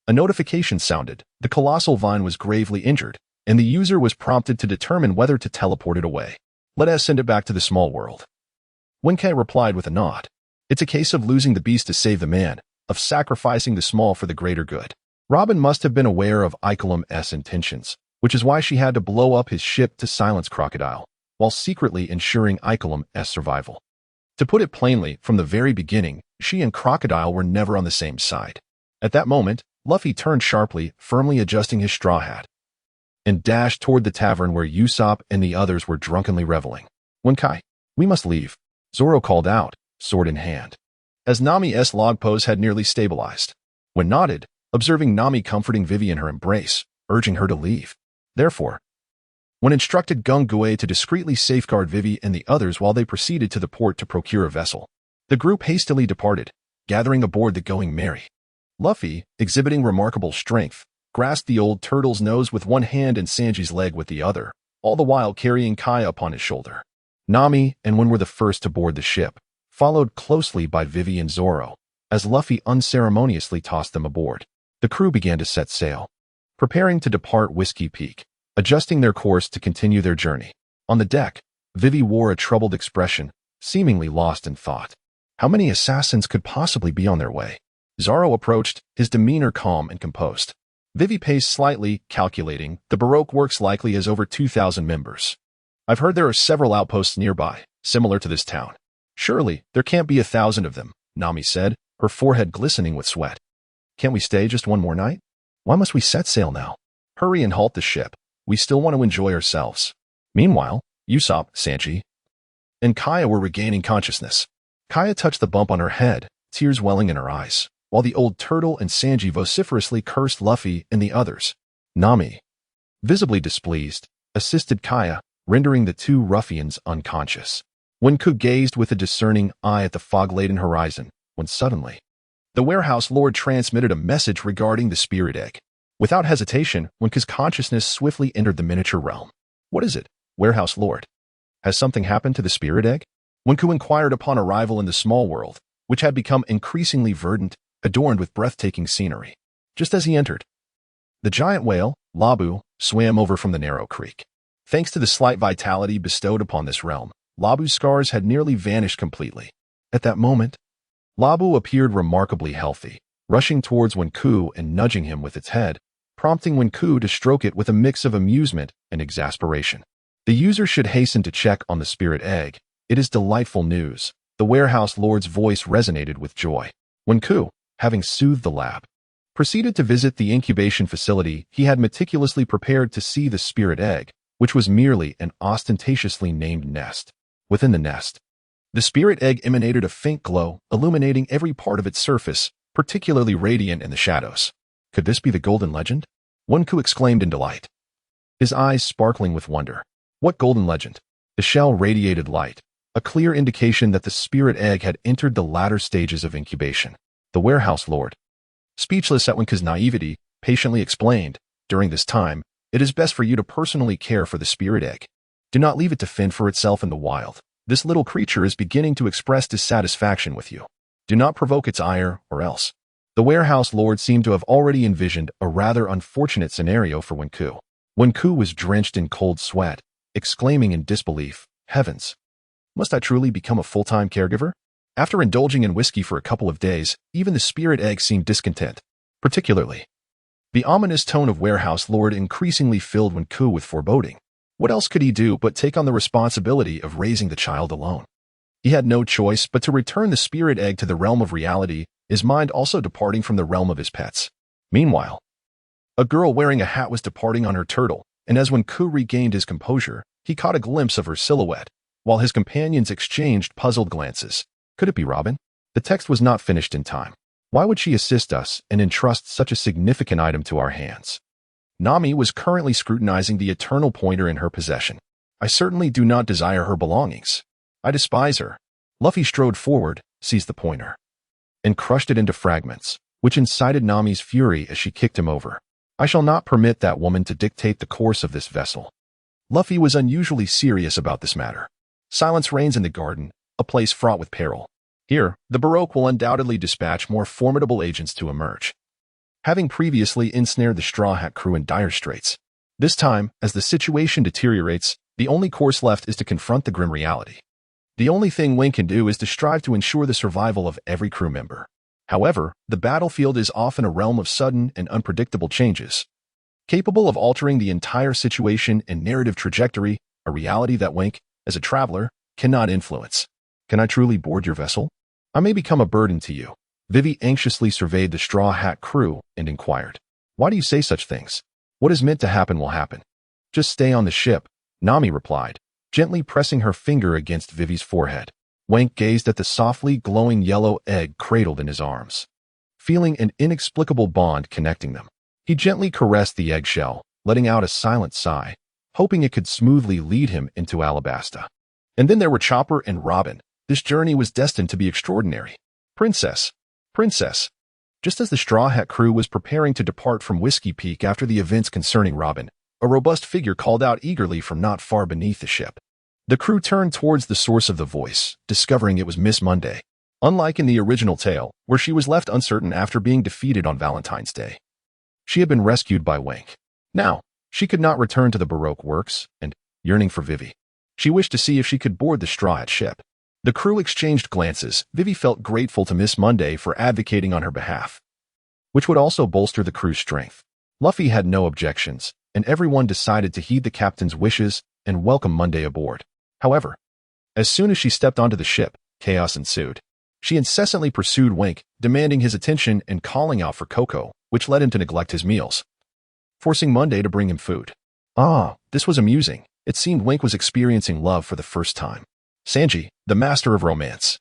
a notification sounded. The colossal vine was gravely injured, and the user was prompted to determine whether to teleport it away. Let us send it back to the small world. Wenkai replied with a nod. It's a case of losing the beast to save the man, of sacrificing the small for the greater good. Robin must have been aware of Ikelim's intentions, which is why she had to blow up his ship to silence Crocodile, while secretly ensuring Ikelim's survival. To put it plainly, from the very beginning, she and Crocodile were never on the same side. At that moment, Luffy turned sharply, firmly adjusting his straw hat, and dashed toward the tavern where Usopp and the others were drunkenly reveling. Wenkai, we must leave, Zoro called out, sword in hand, as Nami's log pose had nearly stabilized. When nodded, observing Nami comforting Vivi in her embrace, urging her to leave. Therefore, when instructed Gung-Gue to discreetly safeguard Vivi and the others while they proceeded to the port to procure a vessel, the group hastily departed, gathering aboard the Going Merry. Luffy, exhibiting remarkable strength, grasped the old turtle's nose with one hand and Sanji's leg with the other, all the while carrying Kaya upon his shoulder. Nami and Wen were the first to board the ship, followed closely by Vivi and Zoro, as Luffy unceremoniously tossed them aboard. The crew began to set sail, preparing to depart Whiskey Peak, adjusting their course to continue their journey. On the deck, Vivi wore a troubled expression, seemingly lost in thought. How many assassins could possibly be on their way? Zoro approached, his demeanor calm and composed. Vivi paced slightly, calculating. The Baroque Works likely has over 2,000 members. I've heard there are several outposts nearby, similar to this town. Surely, there can't be 1,000 of them, Nami said, her forehead glistening with sweat. Can't we stay just one more night? Why must we set sail now? Hurry and halt the ship. We still want to enjoy ourselves. Meanwhile, Usopp, Sanji, and Kaya were regaining consciousness. Kaya touched the bump on her head, tears welling in her eyes, while the old turtle and Sanji vociferously cursed Luffy and the others. Nami, visibly displeased, assisted Kaya, rendering the two ruffians unconscious. Wenku gazed with a discerning eye at the fog-laden horizon, when suddenly, the warehouse lord transmitted a message regarding the spirit egg. Without hesitation, Wenku's consciousness swiftly entered the miniature realm. What is it, warehouse lord? Has something happened to the spirit egg? Wenku inquired upon arrival in the small world, which had become increasingly verdant, adorned with breathtaking scenery. Just as he entered, the giant whale, Labu, swam over from the narrow creek. Thanks to the slight vitality bestowed upon this realm, Labu's scars had nearly vanished completely. At that moment, Labu appeared remarkably healthy, rushing towards Wenku and nudging him with its head, prompting Wenku to stroke it with a mix of amusement and exasperation. The user should hasten to check on the spirit egg. It is delightful news. The warehouse lord's voice resonated with joy. Wenku, having soothed the lab, proceeded to visit the incubation facility he had meticulously prepared to see the spirit egg, which was merely an ostentatiously named nest. Within the nest, the spirit egg emanated a faint glow, illuminating every part of its surface, particularly radiant in the shadows. Could this be the golden legend? Wenku exclaimed in delight, his eyes sparkling with wonder. What golden legend? The shell radiated light, a clear indication that the spirit egg had entered the latter stages of incubation. The warehouse lord, speechless at Wenku's naivety, patiently explained, during this time, it is best for you to personally care for the spirit egg. Do not leave it to fend for itself in the wild. This little creature is beginning to express dissatisfaction with you. Do not provoke its ire, or else. The warehouse lord seemed to have already envisioned a rather unfortunate scenario for Wenku. Wenku was drenched in cold sweat, exclaiming in disbelief, Heavens! Must I truly become a full-time caregiver? After indulging in whiskey for a couple of days, even the spirit egg seemed discontent. Particularly, the ominous tone of warehouse lord increasingly filled Wenku with foreboding. What else could he do but take on the responsibility of raising the child alone? He had no choice but to return the spirit egg to the realm of reality, his mind also departing from the realm of his pets. Meanwhile, a girl wearing a hat was departing on her turtle, and as Wenku regained his composure, he caught a glimpse of her silhouette, while his companions exchanged puzzled glances. Could it be Robin? The text was not finished in time. Why would she assist us and entrust such a significant item to our hands? Nami was currently scrutinizing the eternal pointer in her possession. I certainly do not desire her belongings. I despise her. Luffy strode forward, seized the pointer, and crushed it into fragments, which incited Nami's fury as she kicked him over. I shall not permit that woman to dictate the course of this vessel. Luffy was unusually serious about this matter. Silence reigns in the garden, a place fraught with peril. Here, the Baroque will undoubtedly dispatch more formidable agents to emerge, having previously ensnared the Straw Hat crew in dire straits. This time, as the situation deteriorates, the only course left is to confront the grim reality. The only thing Wing can do is to strive to ensure the survival of every crew member. However, the battlefield is often a realm of sudden and unpredictable changes, capable of altering the entire situation and narrative trajectory, a reality that Wink, as a traveler, cannot influence. Can I truly board your vessel? I may become a burden to you. Vivi anxiously surveyed the Straw Hat crew and inquired, Why do you say such things? What is meant to happen will happen. Just stay on the ship, Nami replied, gently pressing her finger against Vivi's forehead. Wank gazed at the softly glowing yellow egg cradled in his arms, feeling an inexplicable bond connecting them. He gently caressed the eggshell, letting out a silent sigh, hoping it could smoothly lead him into Alabasta. And then there were Chopper and Robin. This journey was destined to be extraordinary. Princess! Princess! Just as the Straw Hat crew was preparing to depart from Whiskey Peak after the events concerning Robin, a robust figure called out eagerly from not far beneath the ship. The crew turned towards the source of the voice, discovering it was Miss Monday. Unlike in the original tale, where she was left uncertain after being defeated on Valentine's Day, she had been rescued by Wank. Now, she could not return to the Baroque works, and, yearning for Vivi, she wished to see if she could board the Straw Hat ship. The crew exchanged glances. Vivi felt grateful to Miss Monday for advocating on her behalf, which would also bolster the crew's strength. Luffy had no objections, and everyone decided to heed the captain's wishes and welcome Monday aboard. However, as soon as she stepped onto the ship, chaos ensued. She incessantly pursued Wink, demanding his attention and calling out for Cocoa, which led him to neglect his meals, forcing Monday to bring him food. This was amusing. It seemed Wink was experiencing love for the first time. Sanji, the master of romance,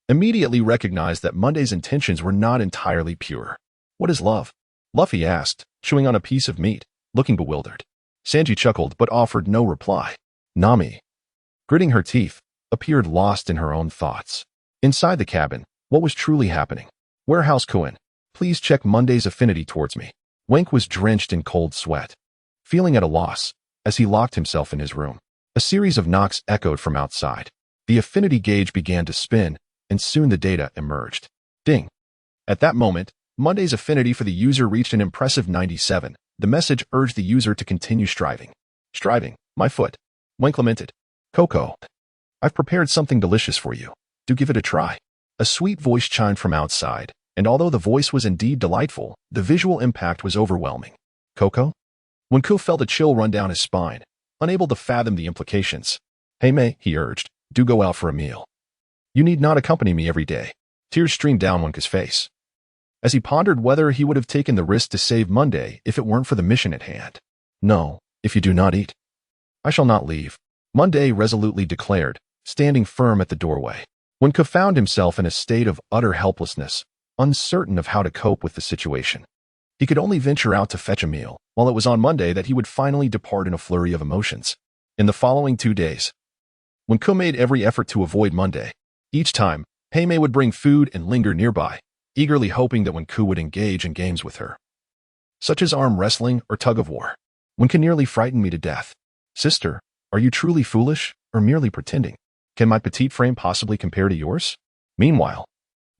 immediately recognized that Monday's intentions were not entirely pure. What is love? Luffy asked, chewing on a piece of meat, looking bewildered. Sanji chuckled but offered no reply. Nami, gritting her teeth, appeared lost in her own thoughts. Inside the cabin, what was truly happening? Warehouse Cohen, please check Monday's affinity towards me. Wank was drenched in cold sweat, feeling at a loss as he locked himself in his room. A series of knocks echoed from outside. The affinity gauge began to spin, and soon the data emerged. Ding. At that moment, Monday's affinity for the user reached an impressive 97. The message urged the user to continue striving. Striving, my foot. Wank lamented. Coco, I've prepared something delicious for you. Do give it a try. A sweet voice chimed from outside, and although the voice was indeed delightful, the visual impact was overwhelming. Coco? Wanku felt a chill run down his spine, unable to fathom the implications. Hey May, he urged, do go out for a meal. You need not accompany me every day. Tears streamed down Wanku's face, as he pondered whether he would have taken the risk to save Monday if it weren't for the mission at hand. No, if you do not eat, I shall not leave, Monday resolutely declared, standing firm at the doorway. Wanku found himself in a state of utter helplessness, uncertain of how to cope with the situation. He could only venture out to fetch a meal, while it was on Monday that he would finally depart in a flurry of emotions. In the following 2 days, Wanku made every effort to avoid Monday. Each time, Heimei would bring food and linger nearby, eagerly hoping that Wanku would engage in games with her, such as arm wrestling or tug-of-war. Wanku nearly frightened me to death. Sister, are you truly foolish, or merely pretending? Can my petite frame possibly compare to yours? Meanwhile,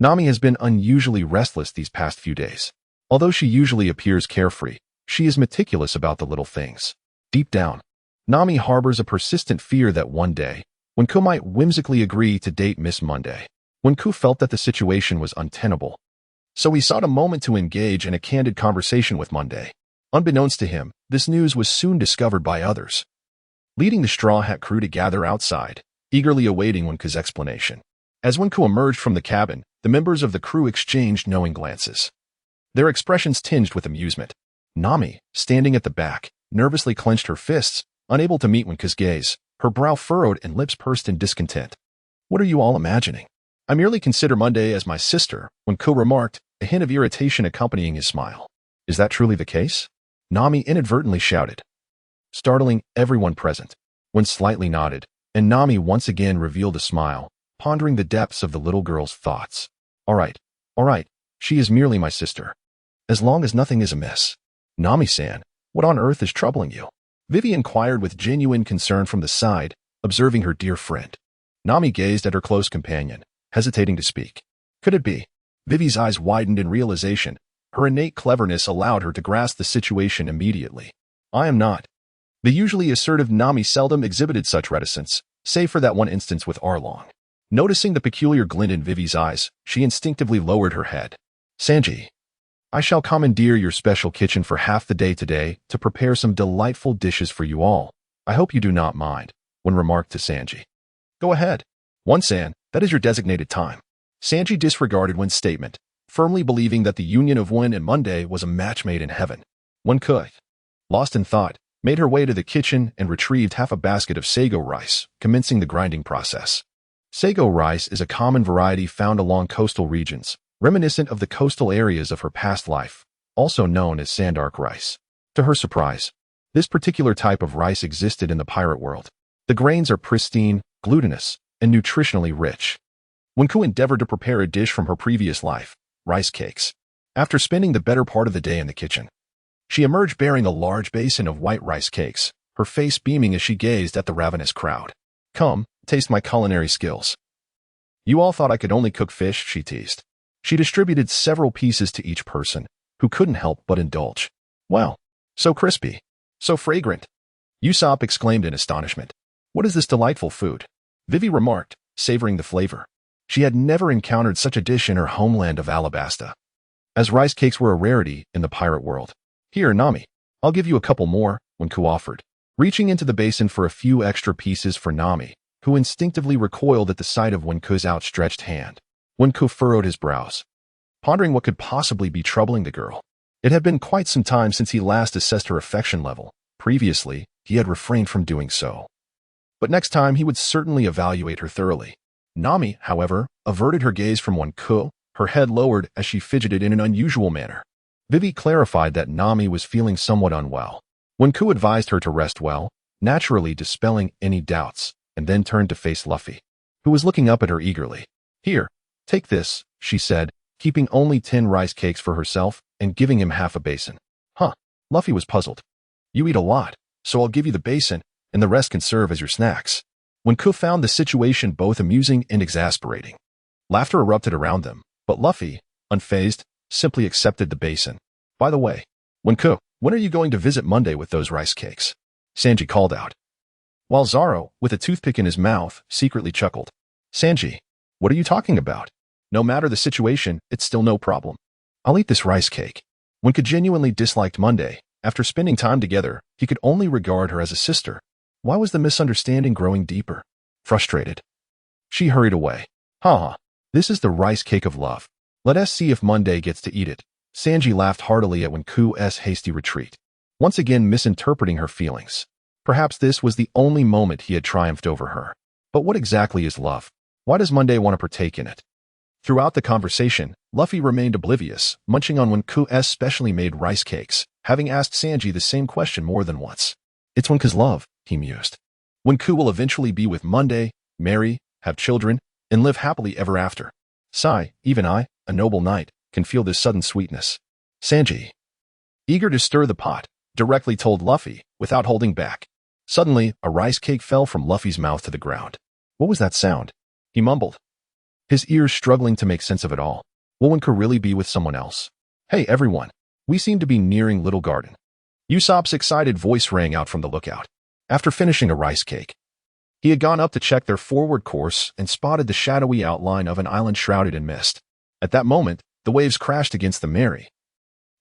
Nami has been unusually restless these past few days. Although she usually appears carefree, she is meticulous about the little things. Deep down, Nami harbors a persistent fear that one day, Wanku might whimsically agree to date Miss Monday. Wanku felt that the situation was untenable, so he sought a moment to engage in a candid conversation with Monday. Unbeknownst to him, this news was soon discovered by others, leading the Straw Hat crew to gather outside, eagerly awaiting Wanku's explanation. As Wanku emerged from the cabin, the members of the crew exchanged knowing glances, their expressions tinged with amusement. Nami, standing at the back, nervously clenched her fists, unable to meet Wanku's gaze, her brow furrowed and lips pursed in discontent. What are you all imagining? I merely consider Monday as my sister, Wanku remarked, a hint of irritation accompanying his smile. Is that truly the case? Nami inadvertently shouted, startling everyone present. Wen slightly nodded, and Nami once again revealed a smile, pondering the depths of the little girl's thoughts. All right, she is merely my sister. As long as nothing is amiss. Nami-san, what on earth is troubling you? Vivi inquired with genuine concern from the side, observing her dear friend. Nami gazed at her close companion, hesitating to speak. Could it be? Vivi's eyes widened in realization. Her innate cleverness allowed her to grasp the situation immediately. I am not. The usually assertive Nami seldom exhibited such reticence, save for that one instance with Arlong. Noticing the peculiar glint in Vivi's eyes, she instinctively lowered her head. Sanji, I shall commandeer your special kitchen for half the day today to prepare some delightful dishes for you all. I hope you do not mind, Wen remarked to Sanji. Go ahead. Wen-san, that is your designated time. Sanji disregarded Wen's statement, firmly believing that the union of Wen and Monday was a match made in heaven. Wen could, lost in thought, made her way to the kitchen and retrieved half a basket of sago rice, commencing the grinding process. Sago rice is a common variety found along coastal regions, reminiscent of the coastal areas of her past life, also known as sandark rice. To her surprise, this particular type of rice existed in the pirate world. The grains are pristine, glutinous, and nutritionally rich. Wanku endeavored to prepare a dish from her previous life, rice cakes. After spending the better part of the day in the kitchen, she emerged bearing a large basin of white rice cakes, her face beaming as she gazed at the ravenous crowd. Come, taste my culinary skills. You all thought I could only cook fish, she teased. She distributed several pieces to each person, who couldn't help but indulge. Wow, so crispy, so fragrant. Usopp exclaimed in astonishment. What is this delightful food? Vivi remarked, savoring the flavor. She had never encountered such a dish in her homeland of Alabasta, as rice cakes were a rarity in the pirate world. Here, Nami, I'll give you a couple more, Wanku offered, reaching into the basin for a few extra pieces for Nami, who instinctively recoiled at the sight of Wanku's outstretched hand. Wanku furrowed his brows, pondering what could possibly be troubling the girl. It had been quite some time since he last assessed her affection level. Previously, he had refrained from doing so. But next time he would certainly evaluate her thoroughly. Nami, however, averted her gaze from Wanku, her head lowered as she fidgeted in an unusual manner. Vivi clarified that Nami was feeling somewhat unwell. Wanku advised her to rest well, naturally dispelling any doubts, and then turned to face Luffy, who was looking up at her eagerly. "Here, take this," she said, keeping only 10 rice cakes for herself and giving him half a basin. "Huh." Luffy was puzzled. "You eat a lot, so I'll give you the basin, and the rest can serve as your snacks." Wenku found the situation both amusing and exasperating. Laughter erupted around them, but Luffy, unfazed, simply accepted the basin. "By the way, Wenku, when are you going to visit Monday with those rice cakes?" Sanji called out, while Zoro, with a toothpick in his mouth, secretly chuckled. "Sanji, what are you talking about? No matter the situation, it's still no problem. I'll eat this rice cake." Wenku genuinely disliked Monday. After spending time together, he could only regard her as a sister. Why was the misunderstanding growing deeper? Frustrated, she hurried away. "Haha, this is the rice cake of love. Let us see if Monday gets to eat it." Sanji laughed heartily at Wenku's hasty retreat, once again misinterpreting her feelings. Perhaps this was the only moment he had triumphed over her. But what exactly is love? Why does Monday want to partake in it? Throughout the conversation, Luffy remained oblivious, munching on Wenku's specially made rice cakes, having asked Sanji the same question more than once. "It's Wenku's love," he mused. "Wenku will eventually be with Monday, marry, have children, and live happily ever after. Sigh, even I, a noble knight, can feel this sudden sweetness." Sanji, eager to stir the pot, directly told Luffy, without holding back. Suddenly, a rice cake fell from Luffy's mouth to the ground. "What was that sound?" he mumbled, his ears struggling to make sense of it all. Will Wenku really be with someone else? "Hey everyone, we seem to be nearing Little Garden." Usopp's excited voice rang out from the lookout. After finishing a rice cake, he had gone up to check their forward course and spotted the shadowy outline of an island shrouded in mist. At that moment, the waves crashed against the Mary,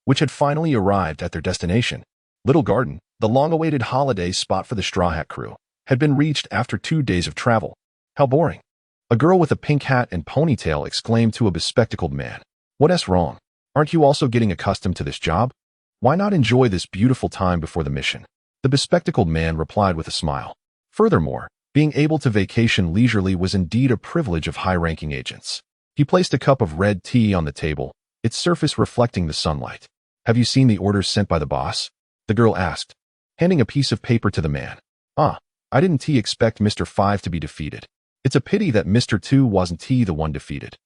which had finally arrived at their destination. Little Garden, the long-awaited holiday spot for the Straw Hat crew, had been reached after 2 days of travel. "How boring." A girl with a pink hat and ponytail exclaimed to a bespectacled man. "What's wrong? Aren't you also getting accustomed to this job? Why not enjoy this beautiful time before the mission?" The bespectacled man replied with a smile. Furthermore, being able to vacation leisurely was indeed a privilege of high-ranking agents. He placed a cup of red tea on the table, its surface reflecting the sunlight. "Have you seen the orders sent by the boss?" the girl asked, handing a piece of paper to the man. "Ah, I didn't expect Mr. 5 to be defeated. It's a pity that Mr. 2 wasn't the one defeated,"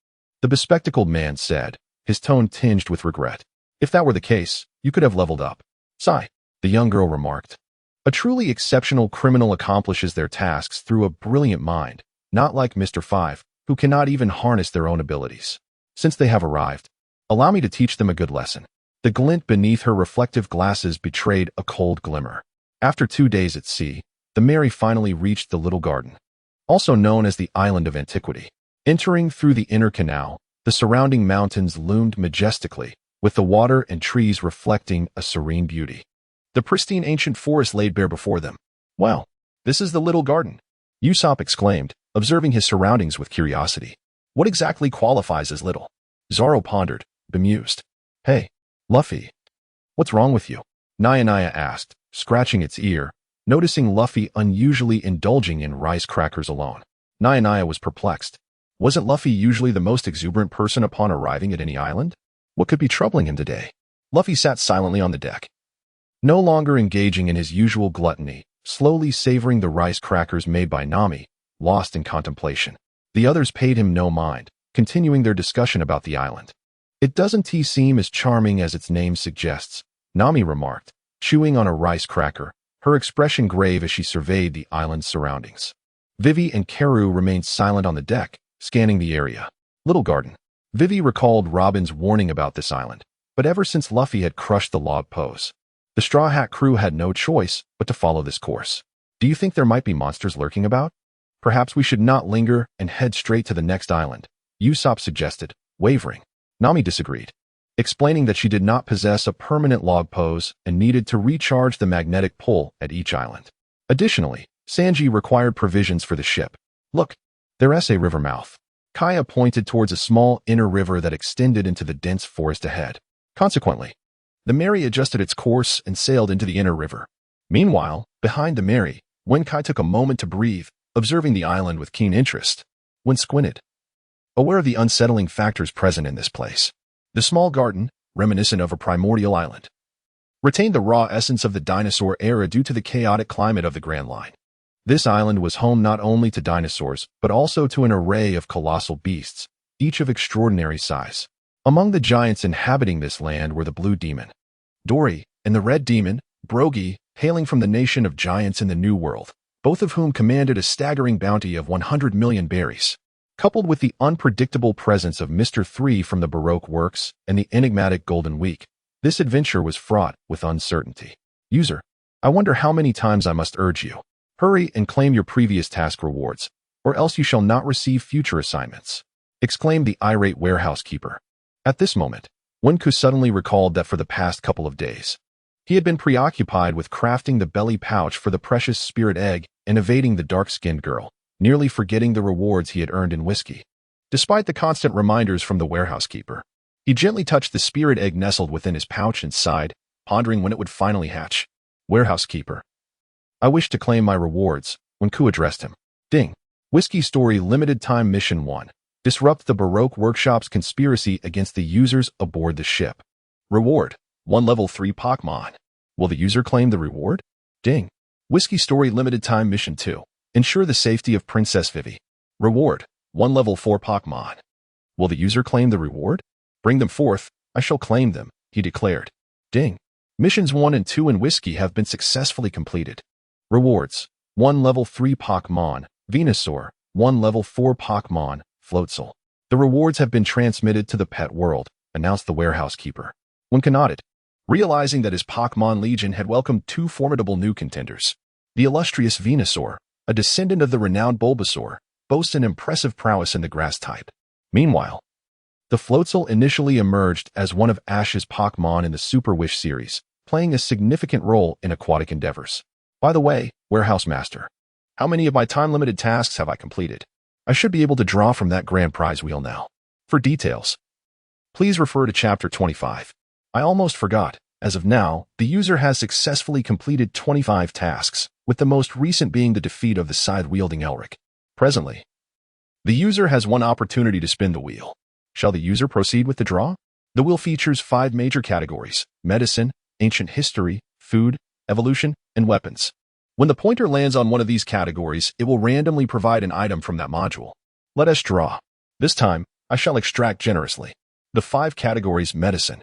the bespectacled man said, his tone tinged with regret. "If that were the case, you could have leveled up." "Sigh," the young girl remarked. "A truly exceptional criminal accomplishes their tasks through a brilliant mind, not like Mr. 5, who cannot even harness their own abilities. Since they have arrived, allow me to teach them a good lesson." The glint beneath her reflective glasses betrayed a cold glimmer. After 2 days at sea, the Mary finally reached the Little Garden, also known as the Island of Antiquity. Entering through the inner canal, the surrounding mountains loomed majestically, with the water and trees reflecting a serene beauty. The pristine ancient forest laid bare before them. "Wow, this is the Little Garden," Usopp exclaimed, observing his surroundings with curiosity. "What exactly qualifies as little?" Zoro pondered, bemused. "Hey, Luffy, what's wrong with you?" Naya asked, scratching its ear, noticing Luffy unusually indulging in rice crackers alone. Naya was perplexed. Wasn't Luffy usually the most exuberant person upon arriving at any island? What could be troubling him today? Luffy sat silently on the deck, no longer engaging in his usual gluttony, slowly savoring the rice crackers made by Nami, lost in contemplation. The others paid him no mind, continuing their discussion about the island. "It doesn't seem as charming as its name suggests," Nami remarked, chewing on a rice cracker, her expression grave as she surveyed the island's surroundings. Vivi and Karu remained silent on the deck, scanning the area. Little Garden. Vivi recalled Robin's warning about this island, but ever since Luffy had crushed the log pose, the Straw Hat crew had no choice but to follow this course. "Do you think there might be monsters lurking about? Perhaps we should not linger and head straight to the next island," Usopp suggested, wavering. Nami disagreed, explaining that she did not possess a permanent log pose and needed to recharge the magnetic pull at each island. Additionally, Sanji required provisions for the ship. "Look, there's a river mouth." Kaya pointed towards a small inner river that extended into the dense forest ahead. Consequently, the Mary adjusted its course and sailed into the inner river. Meanwhile, behind the Mary, Wenkai took a moment to breathe, observing the island with keen interest. When squinted, aware of the unsettling factors present in this place. The small garden, reminiscent of a primordial island, retained the raw essence of the dinosaur era due to the chaotic climate of the Grand Line. This island was home not only to dinosaurs, but also to an array of colossal beasts, each of extraordinary size. Among the giants inhabiting this land were the Blue Demon, Dory, and the Red Demon, Brogy, hailing from the nation of giants in the New World, both of whom commanded a staggering bounty of 100 million berries. Coupled with the unpredictable presence of Mr. 3 from the Baroque works and the enigmatic Golden Week, this adventure was fraught with uncertainty. User, I wonder how many times I must urge you. Hurry and claim your previous task rewards, or else you shall not receive future assignments, exclaimed the irate warehouse keeper. At this moment, Wenku suddenly recalled that for the past couple of days, he had been preoccupied with crafting the belly pouch for the precious spirit egg and evading the dark-skinned girl, nearly forgetting the rewards he had earned in whiskey. Despite the constant reminders from the warehouse keeper, he gently touched the spirit egg nestled within his pouch and sighed, pondering when it would finally hatch. Warehouse keeper, I wish to claim my rewards, Wenku addressed him. Ding. Whiskey Story Limited Time Mission 1. Disrupt the Baroque Workshop's conspiracy against the users aboard the ship. Reward. 1 level 3 Pokémon. Will the user claim the reward? Ding. Whiskey Story Limited Time Mission 2. Ensure the safety of Princess Vivi. Reward. 1 level 4 Pokémon. Will the user claim the reward? Bring them forth, I shall claim them, he declared. Ding. Missions 1 and 2 in Whiskey have been successfully completed. Rewards. 1 level 3 Pokémon, Venusaur. 1 level 4 Pokémon, Floatzel. The rewards have been transmitted to the pet world, announced the warehouse keeper. Wenku nodded, realizing that his Pokémon Legion had welcomed 2 formidable new contenders. The illustrious Venusaur, a descendant of the renowned Bulbasaur, boasts an impressive prowess in the grass type. Meanwhile, the Floatzel initially emerged as one of Ash's Pokémon in the Super Wish series, playing a significant role in aquatic endeavors. By the way, Warehouse Master, how many of my time-limited tasks have I completed? I should be able to draw from that grand prize wheel now. For details, please refer to Chapter 25. I almost forgot. As of now, the user has successfully completed 25 tasks, with the most recent being the defeat of the scythe-wielding Elric. Presently, the user has 1 opportunity to spin the wheel. Shall the user proceed with the draw? The wheel features 5 major categories: medicine, ancient history, food, evolution, and weapons. When the pointer lands on one of these categories, it will randomly provide an item from that module. Let us draw. This time, I shall extract generously. The 5 categories medicine,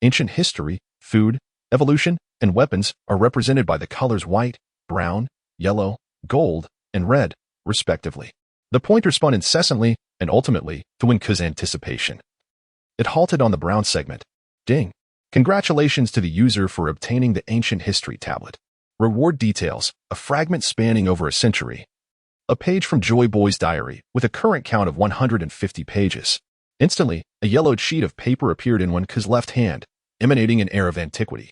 ancient history, food, evolution, and weapons are represented by the colors white, brown, yellow, gold, and red, respectively. The pointer spun incessantly and ultimately, to Wenku's anticipation, it halted on the brown segment. Ding. Congratulations to the user for obtaining the ancient history tablet. Reward details, a fragment spanning over a century. A page from Joy Boy's diary, with a current count of 150 pages. Instantly, a yellowed sheet of paper appeared in Wenku's left hand, emanating an air of antiquity.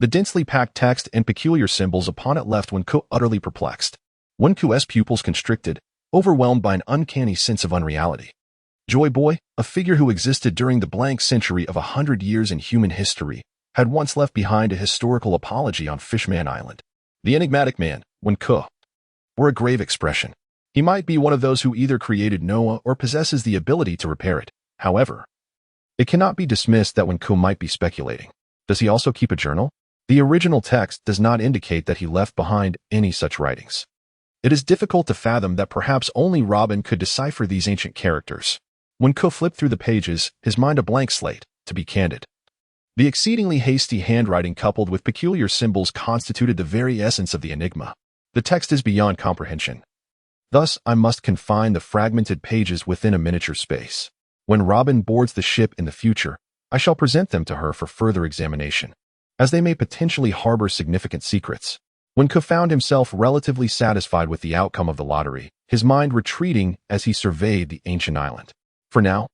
The densely packed text and peculiar symbols upon it left Wenku utterly perplexed. Wenku's pupils constricted, overwhelmed by an uncanny sense of unreality. Joy Boy, a figure who existed during the blank century of 100 years in human history, had once left behind a historical apology on Fishman Island. The enigmatic man, Wenku, wore a grave expression. He might be one of those who either created Noah or possesses the ability to repair it. However, it cannot be dismissed that Wenku might be speculating. Does he also keep a journal? The original text does not indicate that he left behind any such writings. It is difficult to fathom that perhaps only Robin could decipher these ancient characters. Wenku flipped through the pages, his mind a blank slate, to be candid. The exceedingly hasty handwriting coupled with peculiar symbols constituted the very essence of the enigma. The text is beyond comprehension. Thus, I must confine the fragmented pages within a miniature space. When Robin boards the ship in the future, I shall present them to her for further examination, as they may potentially harbor significant secrets. Wenku found himself relatively satisfied with the outcome of the lottery, his mind retreating as he surveyed the ancient island. For now,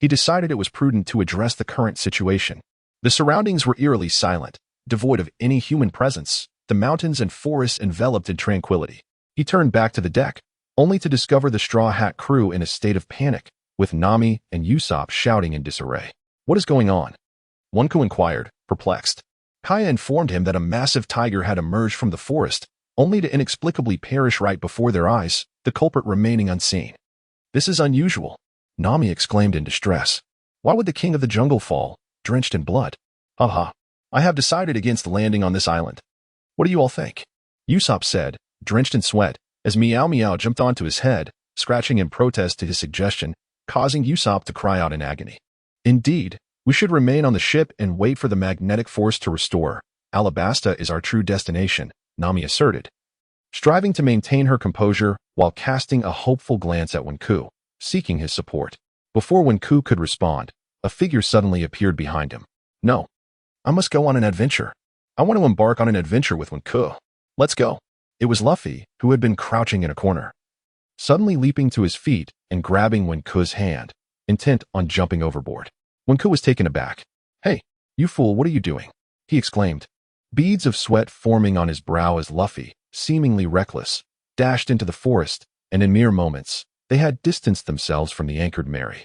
he decided it was prudent to address the current situation. The surroundings were eerily silent, devoid of any human presence, the mountains and forests enveloped in tranquility. He turned back to the deck, only to discover the Straw Hat crew in a state of panic, with Nami and Usopp shouting in disarray. What is going on? Wenku inquired, perplexed. Kaya informed him that a massive tiger had emerged from the forest, only to inexplicably perish right before their eyes, the culprit remaining unseen. This is unusual, Nami exclaimed in distress. Why would the king of the jungle fall, drenched in blood? Ha ha. I have decided against landing on this island. What do you all think? Usopp said, drenched in sweat, as Meow Meow jumped onto his head, scratching in protest to his suggestion, causing Usopp to cry out in agony. Indeed, we should remain on the ship and wait for the magnetic force to restore. Alabasta is our true destination, Nami asserted, striving to maintain her composure while casting a hopeful glance at Wenku, seeking his support. Before Wenku could respond, a figure suddenly appeared behind him. No. I must go on an adventure. I want to embark on an adventure with Wenku. Let's go. It was Luffy, who had been crouching in a corner, suddenly leaping to his feet and grabbing Wenku's hand, intent on jumping overboard. Wenku was taken aback. Hey, you fool, what are you doing? He exclaimed, beads of sweat forming on his brow as Luffy, seemingly reckless, dashed into the forest, and in mere moments, they had distanced themselves from the anchored Mary.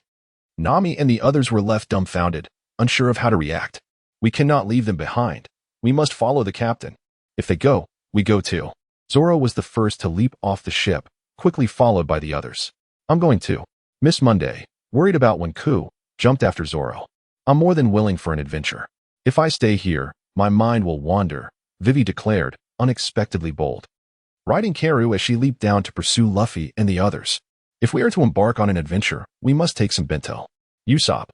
Nami and the others were left dumbfounded, unsure of how to react. We cannot leave them behind. We must follow the captain. If they go, we go too. Zoro was the first to leap off the ship, quickly followed by the others. I'm going too. Miss Monday, worried about Wenku, jumped after Zoro. I'm more than willing for an adventure. If I stay here, my mind will wander, Vivi declared, unexpectedly bold, riding Karu as she leaped down to pursue Luffy and the others. If we are to embark on an adventure, we must take some bento. Usopp,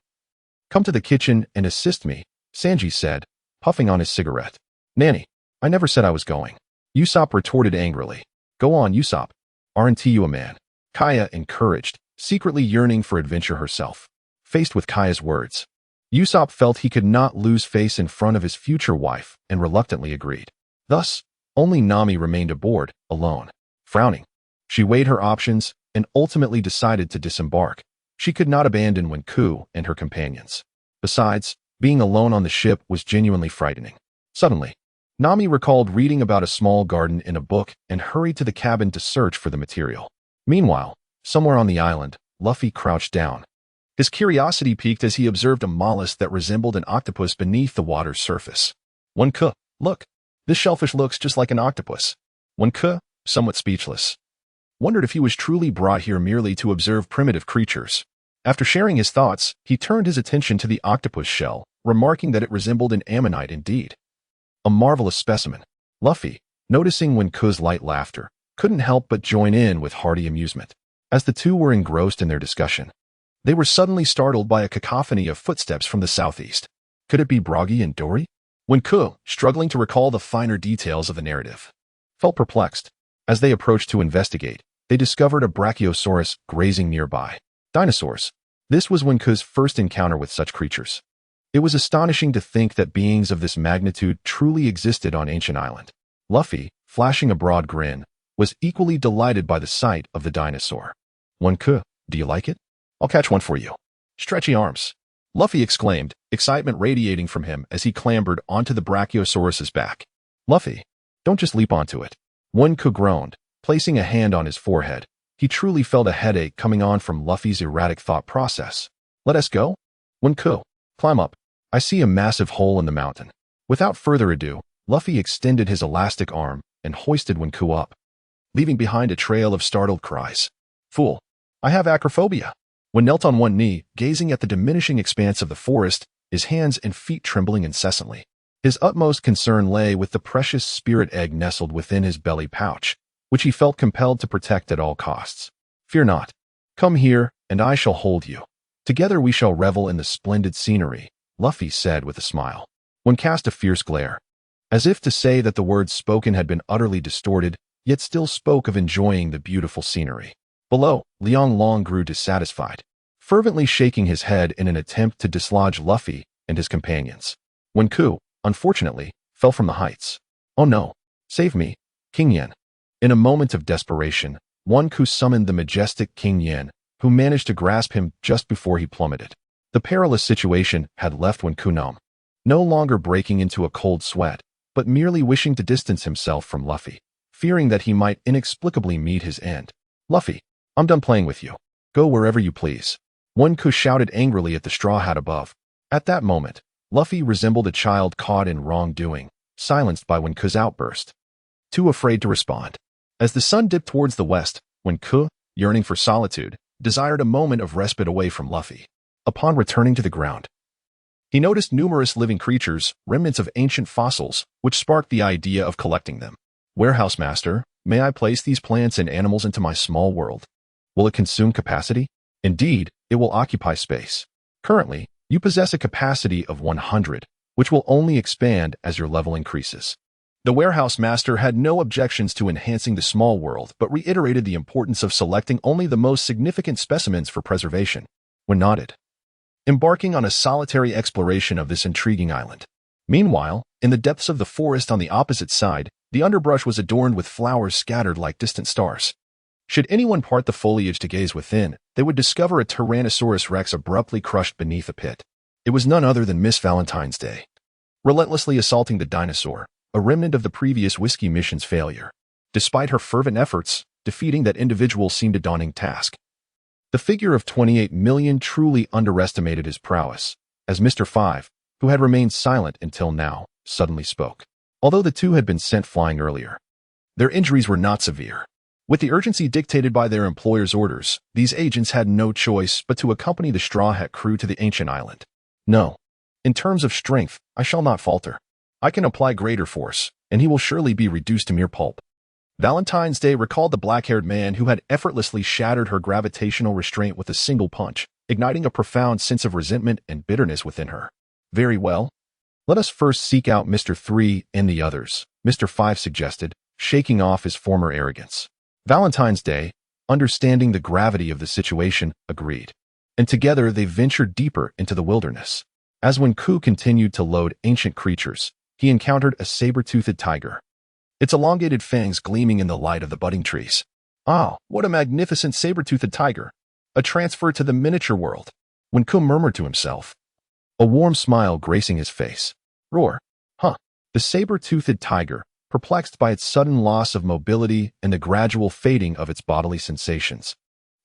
come to the kitchen and assist me, Sanji said, puffing on his cigarette. Nanny, I never said I was going. Usopp retorted angrily. Go on, Usopp. Aren't you a man? Kaya encouraged, secretly yearning for adventure herself. Faced with Kaya's words, Usopp felt he could not lose face in front of his future wife and reluctantly agreed. Thus, only Nami remained aboard, alone. Frowning, she weighed her options and ultimately decided to disembark. She could not abandon Wenku and her companions. Besides, being alone on the ship was genuinely frightening. Suddenly, Nami recalled reading about a small garden in a book and hurried to the cabin to search for the material. Meanwhile, somewhere on the island, Luffy crouched down. His curiosity piqued as he observed a mollusk that resembled an octopus beneath the water's surface. Wenku, look, this shellfish looks just like an octopus. Wenku, somewhat speechless, wondered if he was truly brought here merely to observe primitive creatures. After sharing his thoughts, he turned his attention to the octopus shell, remarking that it resembled an ammonite indeed. A marvelous specimen. Luffy, noticing Wenku's light laughter, couldn't help but join in with hearty amusement. As the two were engrossed in their discussion, they were suddenly startled by a cacophony of footsteps from the southeast. Could it be Broggy and Dory? Wenku, struggling to recall the finer details of the narrative, felt perplexed. As they approached to investigate, they discovered a brachiosaurus grazing nearby. Dinosaurs. This was Wenku's first encounter with such creatures. It was astonishing to think that beings of this magnitude truly existed on Ancient Island. Luffy, flashing a broad grin, was equally delighted by the sight of the dinosaur. Wenku, do you like it? I'll catch one for you. Stretchy arms. Luffy exclaimed, excitement radiating from him as he clambered onto the brachiosaurus's back. Luffy, don't just leap onto it. Wenku groaned, placing a hand on his forehead. He truly felt a headache coming on from Luffy's erratic thought process. Let us go? Wenku, climb up. I see a massive hole in the mountain. Without further ado, Luffy extended his elastic arm and hoisted Wenku up, leaving behind a trail of startled cries. Fool, I have acrophobia. When knelt on one knee, gazing at the diminishing expanse of the forest, his hands and feet trembling incessantly. His utmost concern lay with the precious spirit egg nestled within his belly pouch, which he felt compelled to protect at all costs. Fear not. Come here, and I shall hold you. Together we shall revel in the splendid scenery, Luffy said with a smile. When cast a fierce glare, as if to say that the words spoken had been utterly distorted, yet still spoke of enjoying the beautiful scenery. Below, Liang Long grew dissatisfied, fervently shaking his head in an attempt to dislodge Luffy and his companions. Wenku, unfortunately, fell from the heights. Oh no, save me, King Yen. In a moment of desperation, Wenku summoned the majestic King Yen, who managed to grasp him just before he plummeted. The perilous situation had left Wenku numb, no longer breaking into a cold sweat, but merely wishing to distance himself from Luffy, fearing that he might inexplicably meet his end. Luffy, I'm done playing with you. Go wherever you please. Wenku shouted angrily at the straw hat above. At that moment, Luffy resembled a child caught in wrongdoing, silenced by Wenku's outburst, too afraid to respond. As the sun dipped towards the west, Wenku, yearning for solitude, desired a moment of respite away from Luffy. Upon returning to the ground, He noticed numerous living creatures, remnants of ancient fossils, which sparked the idea of collecting them. Warehouse Master, may I place these plants and animals into my small world? Will it consume capacity? Indeed, it will occupy space. Currently, you possess a capacity of 100, which will only expand as your level increases. The Warehouse Master had no objections to enhancing the small world, but reiterated the importance of selecting only the most significant specimens for preservation. When nodded, embarking on a solitary exploration of this intriguing island. Meanwhile, in the depths of the forest on the opposite side, the underbrush was adorned with flowers scattered like distant stars. Should anyone part the foliage to gaze within, they would discover a Tyrannosaurus Rex abruptly crushed beneath a pit. It was none other than Miss Valentine's Day, relentlessly assaulting the dinosaur, a remnant of the previous whiskey mission's failure. Despite her fervent efforts, defeating that individual seemed a daunting task. The figure of 28 million truly underestimated his prowess, as Mr. 5, who had remained silent until now, suddenly spoke. Although the two had been sent flying earlier, their injuries were not severe. With the urgency dictated by their employer's orders, these agents had no choice but to accompany the Straw Hat crew to the ancient island. No. In terms of strength, I shall not falter. I can apply greater force, and he will surely be reduced to mere pulp. Valentine's Day recalled the black-haired man who had effortlessly shattered her gravitational restraint with a single punch, igniting a profound sense of resentment and bitterness within her. Very well. Let us first seek out Mr. 3 and the others, Mr. 5 suggested, shaking off his former arrogance. Valentine's Day, understanding the gravity of the situation, agreed. And together they ventured deeper into the wilderness. As when Ku continued to load ancient creatures, he encountered a saber-toothed tiger, its elongated fangs gleaming in the light of the budding trees. Ah, what a magnificent saber-toothed tiger! A transfer to the miniature world. When Ku murmured to himself, a warm smile gracing his face. Roar. Huh. The saber-toothed tiger, perplexed by its sudden loss of mobility and the gradual fading of its bodily sensations,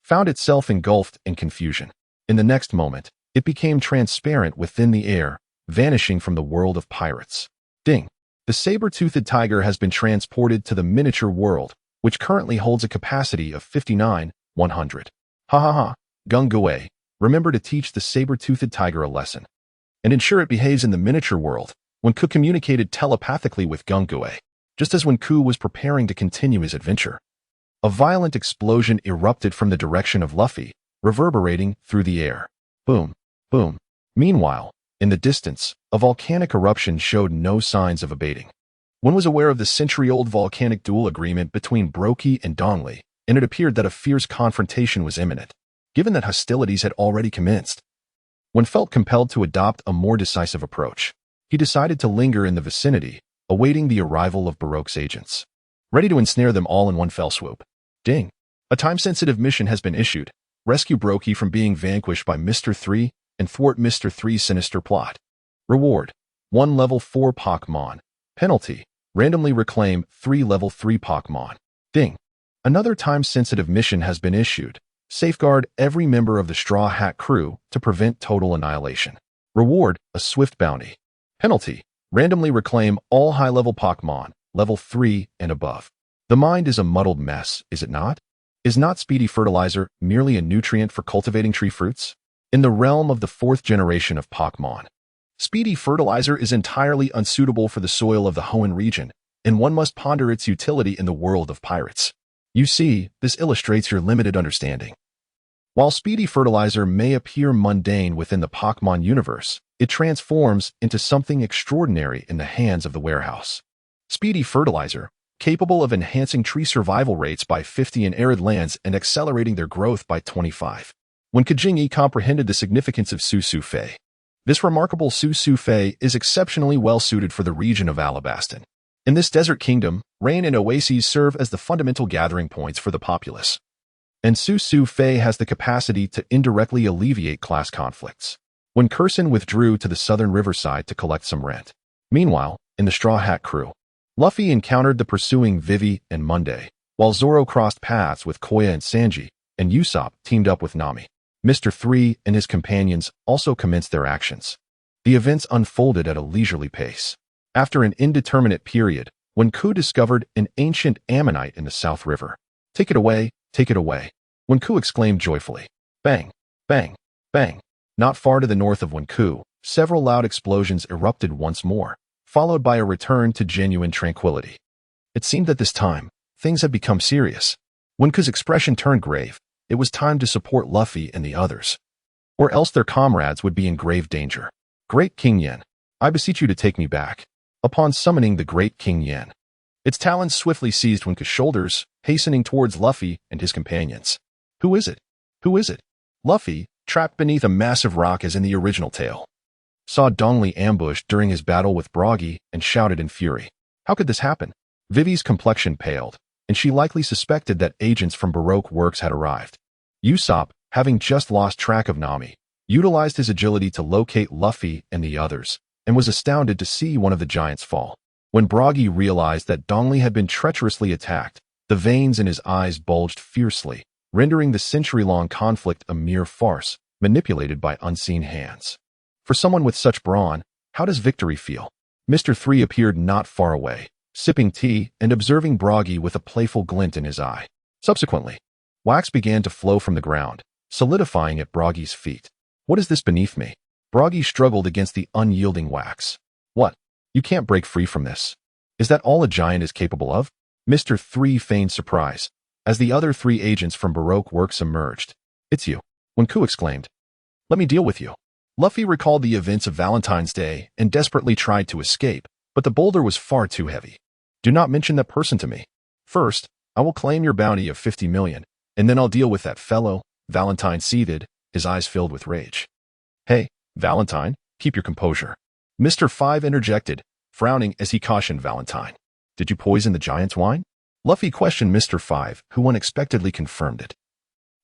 found itself engulfed in confusion. In the next moment, it became transparent within the air, vanishing from the world of pirates. Ding. The saber-toothed tiger has been transported to the miniature world, which currently holds a capacity of 59,100. Ha ha ha. Gung-Gui, remember to teach the saber-toothed tiger a lesson, and ensure it behaves in the miniature world. When Ku communicated telepathically with Gung-Gui, just as when Ku was preparing to continue his adventure, a violent explosion erupted from the direction of Luffy, reverberating through the air. Boom, boom. Meanwhile, in the distance, a volcanic eruption showed no signs of abating. One was aware of the century-old volcanic duel agreement between Brokey and Dongli, and it appeared that a fierce confrontation was imminent, given that hostilities had already commenced. One felt compelled to adopt a more decisive approach. He decided to linger in the vicinity, awaiting the arrival of Baroque's agents, ready to ensnare them all in one fell swoop. Ding! A time-sensitive mission has been issued. Rescue Brokey from being vanquished by Mr. 3 and thwart Mr. 3's sinister plot. Reward: 1 level 4 Pokémon. Penalty: randomly reclaim 3 level 3 Pokémon. Ding! Another time-sensitive mission has been issued. Safeguard every member of the Straw Hat crew to prevent total annihilation. Reward: a swift bounty. Penalty: randomly reclaim all high-level Pokémon, level 3 and above. The mind is a muddled mess, is it not? Is not speedy fertilizer merely a nutrient for cultivating tree fruits? In the realm of the 4th generation of Pokémon, speedy fertilizer is entirely unsuitable for the soil of the Hoenn region, and one must ponder its utility in the world of pirates. You see, this illustrates your limited understanding. While speedy fertilizer may appear mundane within the Pokémon universe, it transforms into something extraordinary in the hands of the warehouse. Speedy fertilizer, capable of enhancing tree survival rates by 50 in arid lands and accelerating their growth by 25. When Kajingi comprehended the significance of Su-Su-Fei, this remarkable Su-Su-Fei is exceptionally well suited for the region of Alabaston. In this desert kingdom, rain and oases serve as the fundamental gathering points for the populace, and Su-Su-Fei has the capacity to indirectly alleviate class conflicts. When Curson withdrew to the southern riverside to collect some rent. Meanwhile, in the Straw Hat crew, Luffy encountered the pursuing Vivi and Monday, while Zoro crossed paths with Koya and Sanji, and Usopp teamed up with Nami. Mr. 3 and his companions also commenced their actions. The events unfolded at a leisurely pace. After an indeterminate period, when Ku discovered an ancient ammonite in the South River. Take it away, take it away. When Ku exclaimed joyfully. Bang, bang, bang. Not far to the north of Wenku, several loud explosions erupted once more, followed by a return to genuine tranquility. It seemed that this time, things had become serious. When Ku's expression turned grave, it was time to support Luffy and the others, or else their comrades would be in grave danger. Great King Yen, I beseech you to take me back. Upon summoning the Great King Yen, its talons swiftly seized Wenku's shoulders, hastening towards Luffy and his companions. Who is it? Who is it? Luffy, trapped beneath a massive rock as in the original tale, saw Dongli ambushed during his battle with Broggy and shouted in fury. How could this happen? Vivi's complexion paled, and she likely suspected that agents from Baroque Works had arrived. Usopp, having just lost track of Nami, utilized his agility to locate Luffy and the others, and was astounded to see one of the giants fall. When Broggy realized that Dongli had been treacherously attacked, the veins in his eyes bulged fiercely, rendering the century-long conflict a mere farce, manipulated by unseen hands. For someone with such brawn, how does victory feel? Mr. 3 appeared not far away, sipping tea and observing Broggy with a playful glint in his eye. Subsequently, wax began to flow from the ground, solidifying at Broggy's feet. What is this beneath me? Broggy struggled against the unyielding wax. What? You can't break free from this. Is that all a giant is capable of? Mr. 3 feigned surprise, as the other 3 agents from Baroque Works emerged. It's you. Wenku exclaimed. Let me deal with you. Luffy recalled the events of Valentine's Day and desperately tried to escape, but the boulder was far too heavy. Do not mention that person to me. First, I will claim your bounty of 50 million, and then I'll deal with that fellow. Valentine seethed, his eyes filled with rage. Hey, Valentine, keep your composure. Mr. 5 interjected, frowning as he cautioned Valentine. Did you poison the giant's wine? Luffy questioned Mr. 5, who unexpectedly confirmed it,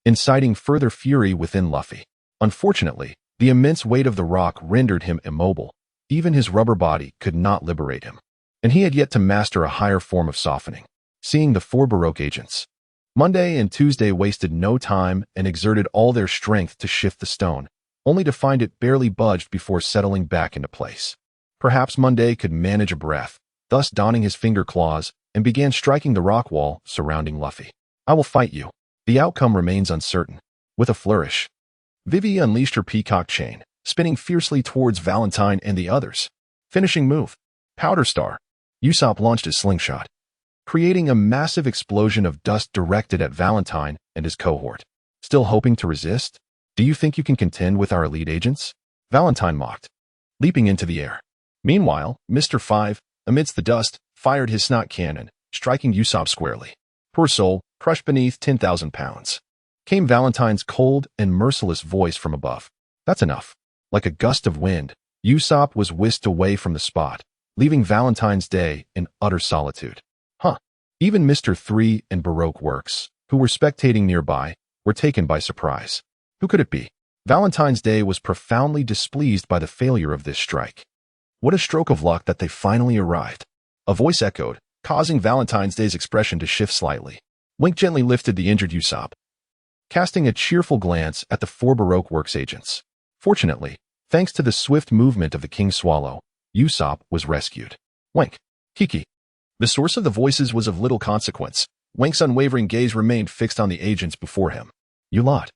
inciting further fury within Luffy. Unfortunately, the immense weight of the rock rendered him immobile. Even his rubber body could not liberate him, and he had yet to master a higher form of softening. Seeing the 4 Baroque agents, Monday and Tuesday wasted no time and exerted all their strength to shift the stone, only to find it barely budged before settling back into place. Perhaps Monday could manage a breath, thus donning his finger claws, and began striking the rock wall surrounding Luffy. I will fight you. The outcome remains uncertain. With a flourish, Vivi unleashed her peacock chain, spinning fiercely towards Valentine and the others. Finishing move. Powder Star. Usopp launched his slingshot, creating a massive explosion of dust directed at Valentine and his cohort. Still hoping to resist? Do you think you can contend with our elite agents? Valentine mocked, leaping into the air. Meanwhile, Mr. 5, amidst the dust, fired his snot cannon, striking Usopp squarely. Poor soul, crushed beneath 10,000 pounds. Came Valentine's cold and merciless voice from above. That's enough. Like a gust of wind, Usopp was whisked away from the spot, leaving Valentine's Day in utter solitude. Even Mr. 3 and Baroque Works, who were spectating nearby, were taken by surprise. Who could it be? Valentine's Day was profoundly displeased by the failure of this strike. What a stroke of luck that they finally arrived. A voice echoed, causing Valentine's Day's expression to shift slightly. Wink gently lifted the injured Usopp, casting a cheerful glance at the 4 Baroque Works agents. Fortunately, thanks to the swift movement of the King Swallow, Usopp was rescued. Wink. Kiki. The source of the voices was of little consequence. Wink's unwavering gaze remained fixed on the agents before him. You lot.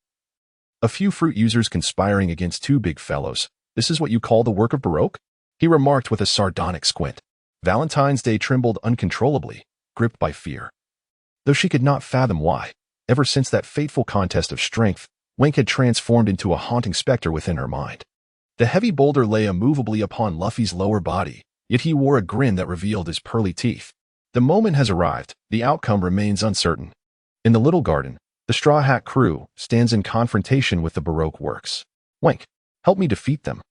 A few fruit users conspiring against 2 big fellows. This is what you call the work of Baroque? He remarked with a sardonic squint. Valentine's Day trembled uncontrollably, gripped by fear, though she could not fathom why. Ever since that fateful contest of strength, Wink had transformed into a haunting specter within her mind. The heavy boulder lay immovably upon Luffy's lower body, yet he wore a grin that revealed his pearly teeth. The moment has arrived. The outcome remains uncertain. In the little garden, the Straw Hat crew stands in confrontation with the Baroque Works. Wink, help me defeat them.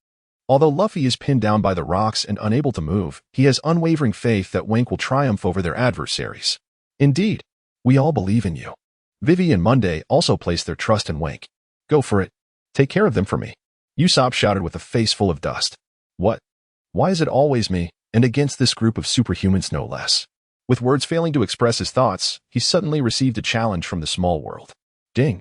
Although Luffy is pinned down by the rocks and unable to move, he has unwavering faith that Wink will triumph over their adversaries. Indeed, we all believe in you. Vivi and Monday also place their trust in Wink. Go for it. Take care of them for me. Usopp shouted with a face full of dust. What? Why is it always me, and against this group of superhumans no less? With words failing to express his thoughts, he suddenly received a challenge from the small world. Ding.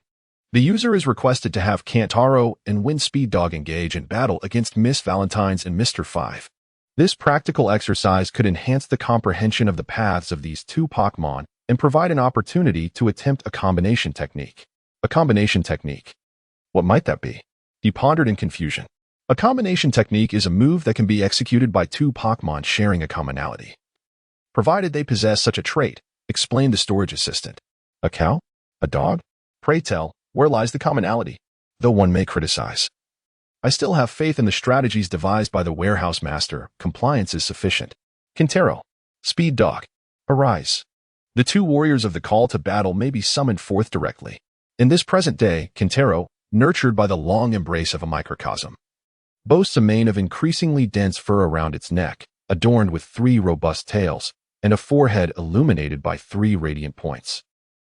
The user is requested to have Kantaro and Wind Speed Dog engage in battle against Miss Valentine's and Mr. 5. This practical exercise could enhance the comprehension of the paths of these 2 Pokémon and provide an opportunity to attempt a combination technique. A combination technique. What might that be? He pondered in confusion. A combination technique is a move that can be executed by two Pokémon sharing a commonality, provided they possess such a trait, explained the storage assistant. A cow? A dog? Pray tell, where lies the commonality? Though one may criticize, I still have faith in the strategies devised by the warehouse master. Compliance is sufficient. Quintero, Speed Dog, arise. The two warriors of the call to battle may be summoned forth directly. In this present day, Quintero, nurtured by the long embrace of a microcosm, boasts a mane of increasingly dense fur around its neck, adorned with 3 robust tails, and a forehead illuminated by 3 radiant points,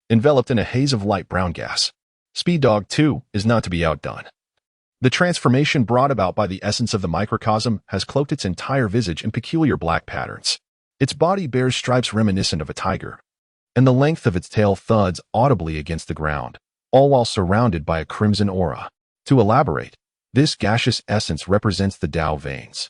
enveloped in a haze of light brown gas. Speed Dog, too, is not to be outdone. The transformation brought about by the essence of the microcosm has cloaked its entire visage in peculiar black patterns. Its body bears stripes reminiscent of a tiger, and the length of its tail thuds audibly against the ground, all while surrounded by a crimson aura. To elaborate, this gaseous essence represents the Tao veins.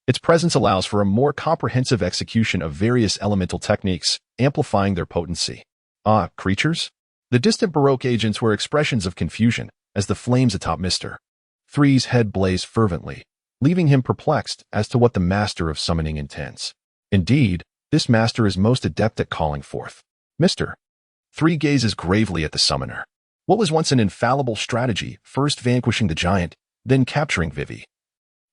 Its presence allows for a more comprehensive execution of various elemental techniques, amplifying their potency. Ah, creatures? The distant Baroque agents were expressions of confusion as the flames atop Mr. 3's head blazed fervently, leaving him perplexed as to what the master of summoning intends. Indeed, this master is most adept at calling forth. Mr. 3 gazes gravely at the summoner. What was once an infallible strategy, first vanquishing the giant, then capturing Vivi,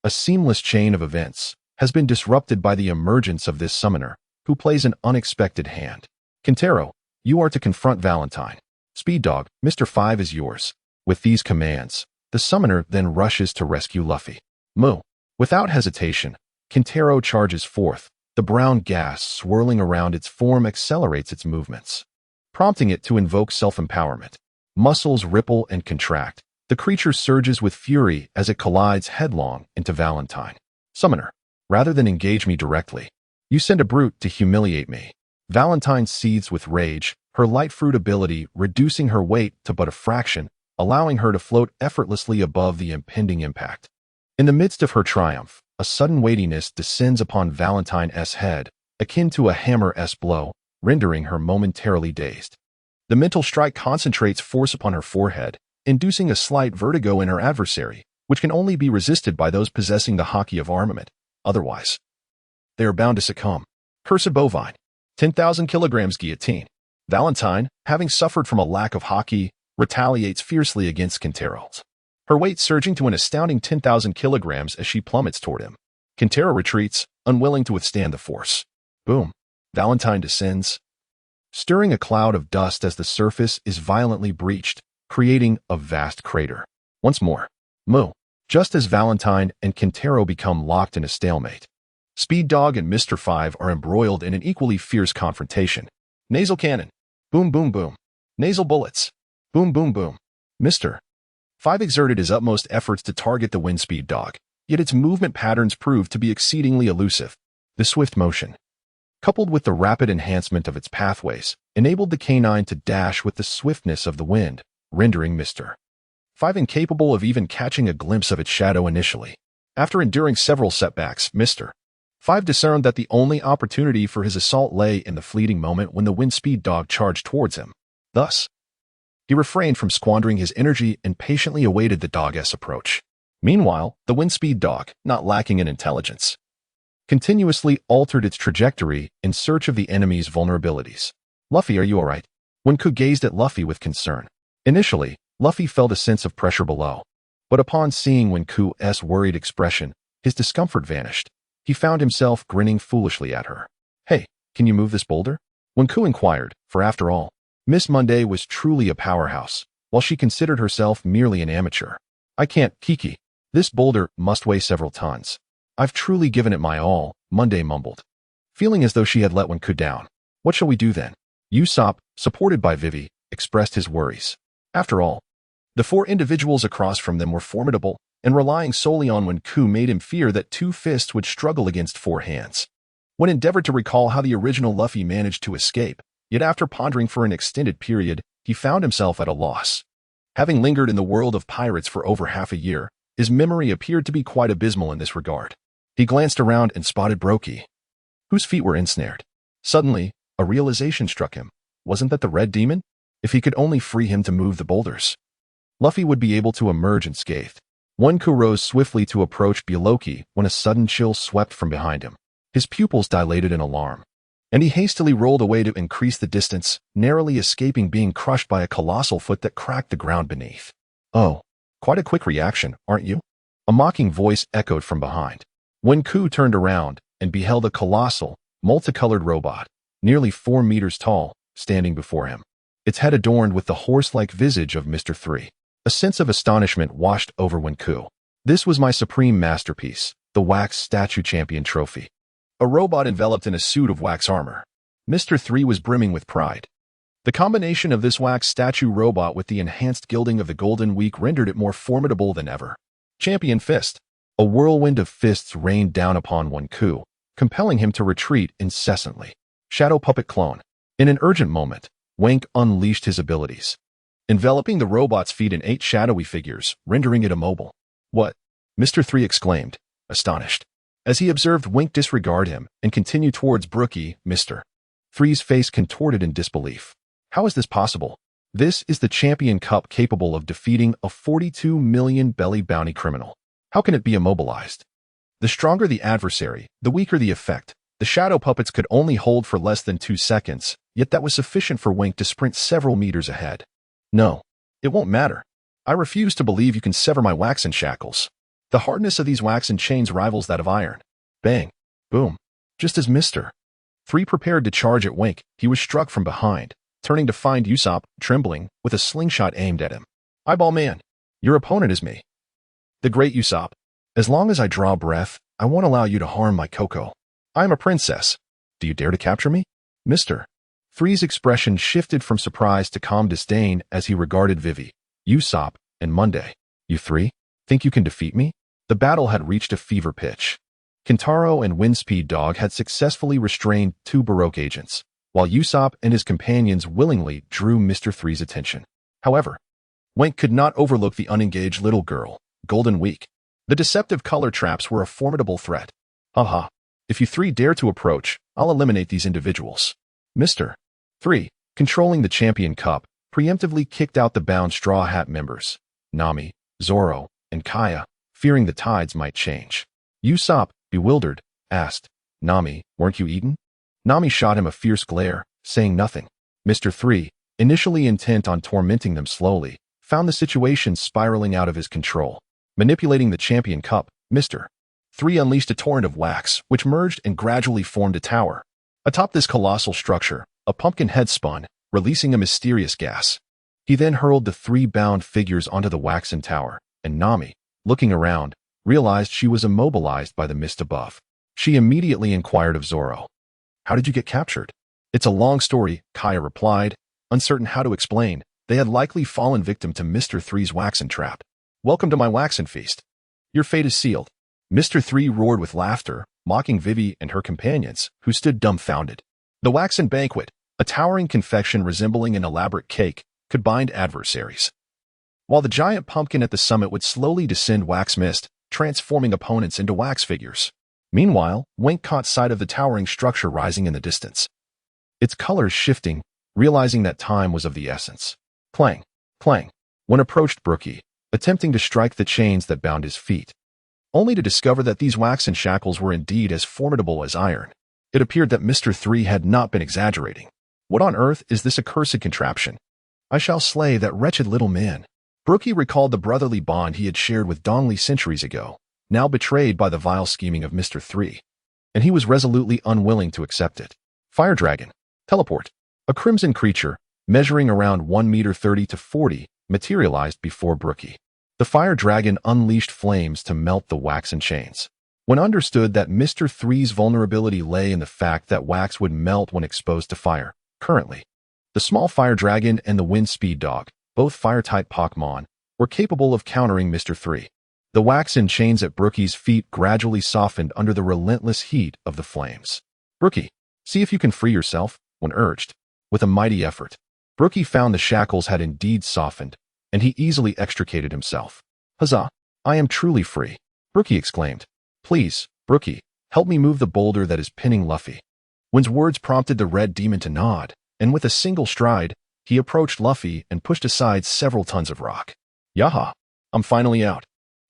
a seamless chain of events, has been disrupted by the emergence of this summoner, who plays an unexpected hand. Quintero, you are to confront Valentine. Speed Dog, Mr. 5 is yours. With these commands, the summoner then rushes to rescue Luffy. Moo. Without hesitation, Quintero charges forth. The brown gas swirling around its form accelerates its movements, prompting it to invoke self-empowerment. Muscles ripple and contract. The creature surges with fury as it collides headlong into Valentine. Summoner, rather than engage me directly, you send a brute to humiliate me. Valentine seethes with rage, her light fruit ability reducing her weight to but a fraction, allowing her to float effortlessly above the impending impact. In the midst of her triumph, a sudden weightiness descends upon Valentine's head, akin to a hammer's blow, rendering her momentarily dazed. The mental strike concentrates force upon her forehead, inducing a slight vertigo in her adversary, which can only be resisted by those possessing the hockey of armament. Otherwise, they are bound to succumb. Cursed bovine. 10,000 kilograms guillotine. Valentine, having suffered from a lack of hockey, retaliates fiercely against Quintero, her weight surging to an astounding 10,000 kilograms as she plummets toward him. Quintero retreats, unwilling to withstand the force. Boom. Valentine descends, stirring a cloud of dust as the surface is violently breached, creating a vast crater. Once more. Moo. Just as Valentine and Quintero become locked in a stalemate, Speed Dog and Mr. 5 are embroiled in an equally fierce confrontation. Nasal cannon. Boom, boom, boom. Nasal bullets. Boom, boom, boom. Mr. 5 exerted his utmost efforts to target the wind Speed Dog, yet its movement patterns proved to be exceedingly elusive. The swift motion, coupled with the rapid enhancement of its pathways, enabled the canine to dash with the swiftness of the wind, rendering Mr. 5 incapable of even catching a glimpse of its shadow initially. After enduring several setbacks, Mr. 5 discerned that the only opportunity for his assault lay in the fleeting moment when the wind Speed Dog charged towards him. Thus, he refrained from squandering his energy and patiently awaited the dog's approach. Meanwhile, the wind Speed Dog, not lacking in intelligence, continuously altered its trajectory in search of the enemy's vulnerabilities. Luffy, are you alright? Wenku gazed at Luffy with concern. Initially, Luffy felt a sense of pressure below, but upon seeing Wenku's worried expression, his discomfort vanished. He found himself grinning foolishly at her. Hey, can you move this boulder? Wenku inquired, for after all, Miss Monday was truly a powerhouse, while she considered herself merely an amateur. I can't, Kiki. This boulder must weigh several tons. I've truly given it my all, Monday mumbled, feeling as though she had let Wenku down. What shall we do then? Usopp, supported by Vivi, expressed his worries. After all, the 4 individuals across from them were formidable, and relying solely on Wenku made him fear that 2 fists would struggle against 4 hands. When endeavored to recall how the original Luffy managed to escape, yet after pondering for an extended period, he found himself at a loss. Having lingered in the world of pirates for over half a year, his memory appeared to be quite abysmal in this regard. He glanced around and spotted Brokey, whose feet were ensnared. Suddenly, a realization struck him. Wasn't that the Red Demon? If he could only free him to move the boulders, Luffy would be able to emerge unscathed. Wenku rose swiftly to approach Byaoke when a sudden chill swept from behind him. His pupils dilated in alarm, and he hastily rolled away to increase the distance, narrowly escaping being crushed by a colossal foot that cracked the ground beneath. "Oh, quite a quick reaction, aren't you?" A mocking voice echoed from behind. Wenku turned around and beheld a colossal, multicolored robot, nearly 4 meters tall, standing before him, its head adorned with the horse-like visage of Mr. 3. A sense of astonishment washed over Wenku. This was my supreme masterpiece, the wax statue champion trophy. A robot enveloped in a suit of wax armor. Mr. 3 was brimming with pride. The combination of this wax statue robot with the enhanced gilding of the Golden Week rendered it more formidable than ever. Champion Fist. A whirlwind of fists rained down upon Wenku, compelling him to retreat incessantly. Shadow Puppet Clone. In an urgent moment, Wank unleashed his abilities, enveloping the robot's feet in 8 shadowy figures, rendering it immobile. "What?" Mr. 3 exclaimed, astonished, as he observed Wink disregard him and continue towards Brookie. Mr. 3's face contorted in disbelief. "How is this possible? This is the Champion Cup capable of defeating a 42 million belly bounty criminal. How can it be immobilized?" The stronger the adversary, the weaker the effect. The shadow puppets could only hold for less than 2 seconds, yet that was sufficient for Wink to sprint several meters ahead. "No, it won't matter. I refuse to believe you can sever my waxen shackles. The hardness of these waxen chains rivals that of iron." Bang! Boom! Just as Mr. 3 prepared to charge at Wink, he was struck from behind, turning to find Usopp, trembling, with a slingshot aimed at him. "Eyeball man, your opponent is me. The great Usopp. As long as I draw breath, I won't allow you to harm my Coco. I am a princess. Do you dare to capture me?" Mr. 3's expression shifted from surprise to calm disdain as he regarded Vivi, Usopp, and Monday. "You 3? Think you can defeat me?" The battle had reached a fever pitch. Kintaro and Windspeed Dog had successfully restrained 2 Baroque agents, while Usopp and his companions willingly drew Mr. 3's attention. However, Wank could not overlook the unengaged little girl, Golden Week. The deceptive color traps were a formidable threat. "Haha, if you 3 dare to approach, I'll eliminate these individuals." Mr. 3, controlling the Champion Cup, preemptively kicked out the bound Straw Hat members, Nami, Zoro, and Kaya, fearing the tides might change. Usopp, bewildered, asked, "Nami, weren't you eaten?" Nami shot him a fierce glare, saying nothing. Mr. 3, initially intent on tormenting them slowly, found the situation spiraling out of his control. Manipulating the Champion Cup, Mr. 3 unleashed a torrent of wax, which merged and gradually formed a tower. Atop this colossal structure, a pumpkin head spun, releasing a mysterious gas. He then hurled the 3 bound figures onto the waxen tower, and Nami, looking around, realized she was immobilized by the mist above. She immediately inquired of Zoro. "How did you get captured?" "It's a long story," Kaya replied, uncertain how to explain. They had likely fallen victim to Mr. 3's waxen trap. "Welcome to my waxen feast. Your fate is sealed." Mr. 3 roared with laughter, mocking Vivi and her companions, who stood dumbfounded. The waxen banquet, a towering confection resembling an elaborate cake, could bind adversaries, while the giant pumpkin at the summit would slowly descend wax mist, transforming opponents into wax figures. Meanwhile, Wink caught sight of the towering structure rising in the distance, its colors shifting, realizing that time was of the essence. Clang, clang, when approached Brookie, attempting to strike the chains that bound his feet, only to discover that these waxen shackles were indeed as formidable as iron. It appeared that Mr. 3 had not been exaggerating. "What on earth is this accursed contraption? I shall slay that wretched little man." Brookie recalled the brotherly bond he had shared with Dongli centuries ago, now betrayed by the vile scheming of Mr. 3, and he was resolutely unwilling to accept it. Fire Dragon. Teleport. A crimson creature, measuring around 1 meter 30 to 40, materialized before Brookie. The Fire Dragon unleashed flames to melt the waxen chains. When understood that Mr. 3's vulnerability lay in the fact that wax would melt when exposed to fire, currently, the small Fire Dragon and the Windspeed Dog, both fire-type Pokémon, were capable of countering Mr. 3. The waxen chains at Brookie's feet gradually softened under the relentless heat of the flames. "Brookie, see if you can free yourself," when urged. With a mighty effort, Brookie found the shackles had indeed softened, and he easily extricated himself. "Huzzah! I am truly free," Brookie exclaimed. "Please, Brookie, help me move the boulder that is pinning Luffy." When's words prompted the red demon to nod, and with a single stride, he approached Luffy and pushed aside several tons of rock. "Yaha! I'm finally out."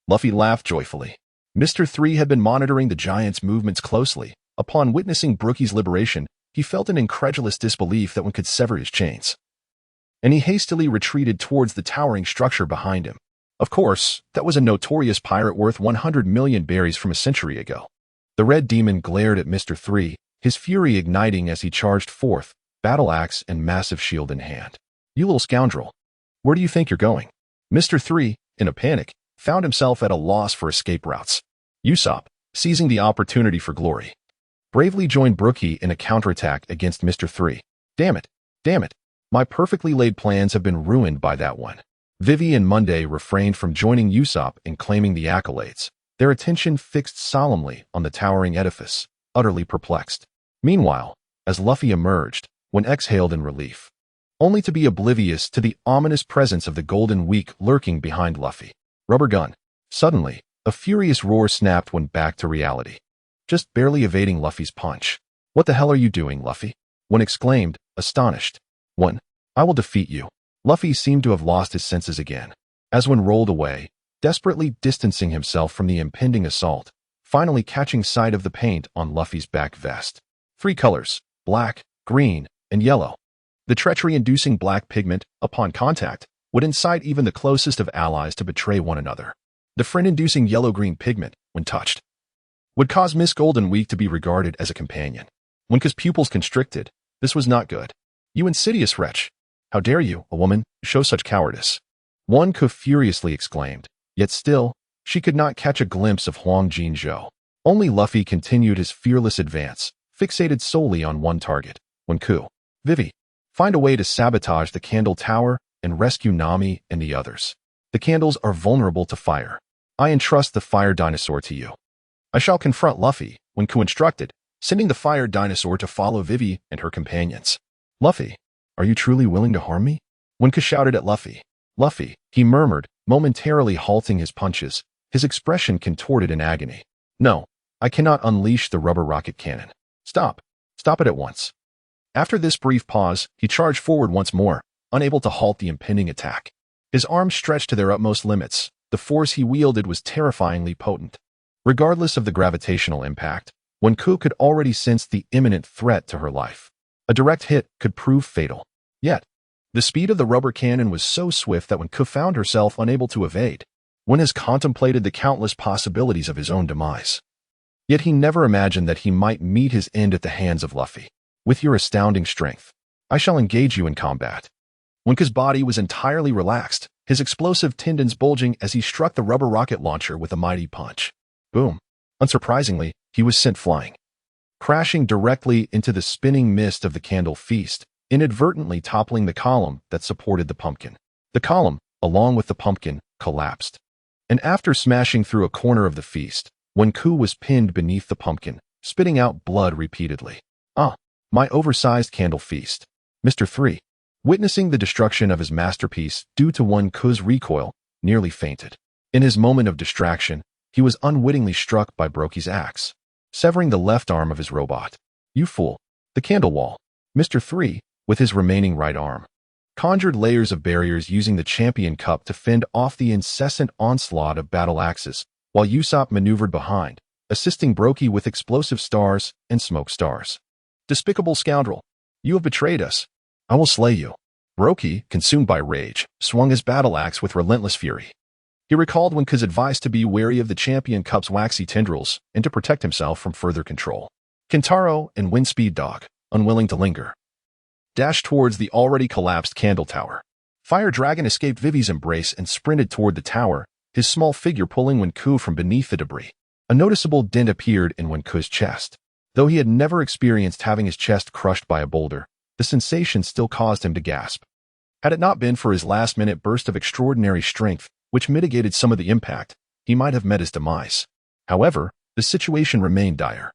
Luffy laughed joyfully. Mr. 3 had been monitoring the giant's movements closely. Upon witnessing Brookie's liberation, he felt an incredulous disbelief that one could sever his chains. And he hastily retreated towards the towering structure behind him. Of course, that was a notorious pirate worth 100 million berries from a century ago. The red demon glared at Mr. 3, his fury igniting as he charged forth, battle axe and massive shield in hand. You little scoundrel. Where do you think you're going? Mr. 3, in a panic, found himself at a loss for escape routes. Usopp, seizing the opportunity for glory, bravely joined Brookie in a counterattack against Mr. 3. Damn it. Damn it. My perfectly laid plans have been ruined by that one. Vivi and Monday refrained from joining Usopp in claiming the accolades, their attention fixed solemnly on the towering edifice, utterly perplexed. Meanwhile, as Luffy emerged, one exhaled in relief, only to be oblivious to the ominous presence of the Golden Week lurking behind Luffy. Rubber gun. Suddenly, a furious roar snapped one back to reality, just barely evading Luffy's punch. What the hell are you doing, Luffy? One exclaimed, astonished. One, I will defeat you. Luffy seemed to have lost his senses again, as one rolled away, desperately distancing himself from the impending assault, finally catching sight of the paint on Luffy's back vest. 3 colors, black, green, and yellow. The treachery-inducing black pigment, upon contact, would incite even the closest of allies to betray one another. The friend-inducing yellow-green pigment, when touched, would cause Miss Golden Week to be regarded as a companion. When Ka's pupils constricted, this was not good. You insidious wretch! How dare you, a woman, show such cowardice? One Ka furiously exclaimed, yet still, she could not catch a glimpse of Huang Jinzhou. Only Luffy continued his fearless advance, fixated solely on one target. When Ku, Vivi, find a way to sabotage the Candle Tower and rescue Nami and the others. The candles are vulnerable to fire. I entrust the fire dinosaur to you. I shall confront Luffy, when Ku instructed, sending the fire dinosaur to follow Vivi and her companions. Luffy, are you truly willing to harm me? When Ka shouted at Luffy. Luffy, he murmured, momentarily halting his punches, his expression contorted in agony. No, I cannot unleash the rubber rocket cannon. Stop. Stop it at once. After this brief pause, he charged forward once more, unable to halt the impending attack. His arms stretched to their utmost limits. The force he wielded was terrifyingly potent. Regardless of the gravitational impact, when Ku could already sense the imminent threat to her life. A direct hit could prove fatal. Yet, the speed of the rubber cannon was so swift that when Ku found herself unable to evade, one has contemplated the countless possibilities of his own demise. Yet he never imagined that he might meet his end at the hands of Luffy. With your astounding strength, I shall engage you in combat. When Ku's body was entirely relaxed, his explosive tendons bulging as he struck the rubber rocket launcher with a mighty punch. Boom. Unsurprisingly, he was sent flying, crashing directly into the spinning mist of the candle feast, inadvertently toppling the column that supported the pumpkin. The column, along with the pumpkin, collapsed. And after smashing through a corner of the feast, when Ku was pinned beneath the pumpkin, spitting out blood repeatedly. Ah, my oversized candle feast. Mr. 3, witnessing the destruction of his masterpiece due to one Ku's recoil, nearly fainted. In his moment of distraction, he was unwittingly struck by Brokie's axe, severing the left arm of his robot. You fool. The candle wall. Mr. 3, with his remaining right arm, conjured layers of barriers using the champion cup to fend off the incessant onslaught of battle axes, while Usopp maneuvered behind, assisting Brookie with explosive stars and smoke stars. Despicable scoundrel. You have betrayed us. I will slay you. Brookie, consumed by rage, swung his battle axe with relentless fury. He recalled when Ku's advice to be wary of the champion cup's waxy tendrils and to protect himself from further control. Kentaro and Windspeed Dog, unwilling to linger, dashed towards the already collapsed candle tower. Fire Dragon escaped Vivi's embrace and sprinted toward the tower, his small figure pulling Wenku from beneath the debris. A noticeable dent appeared in Wenku's chest. Though he had never experienced having his chest crushed by a boulder, the sensation still caused him to gasp. Had it not been for his last-minute burst of extraordinary strength, which mitigated some of the impact, he might have met his demise. However, the situation remained dire,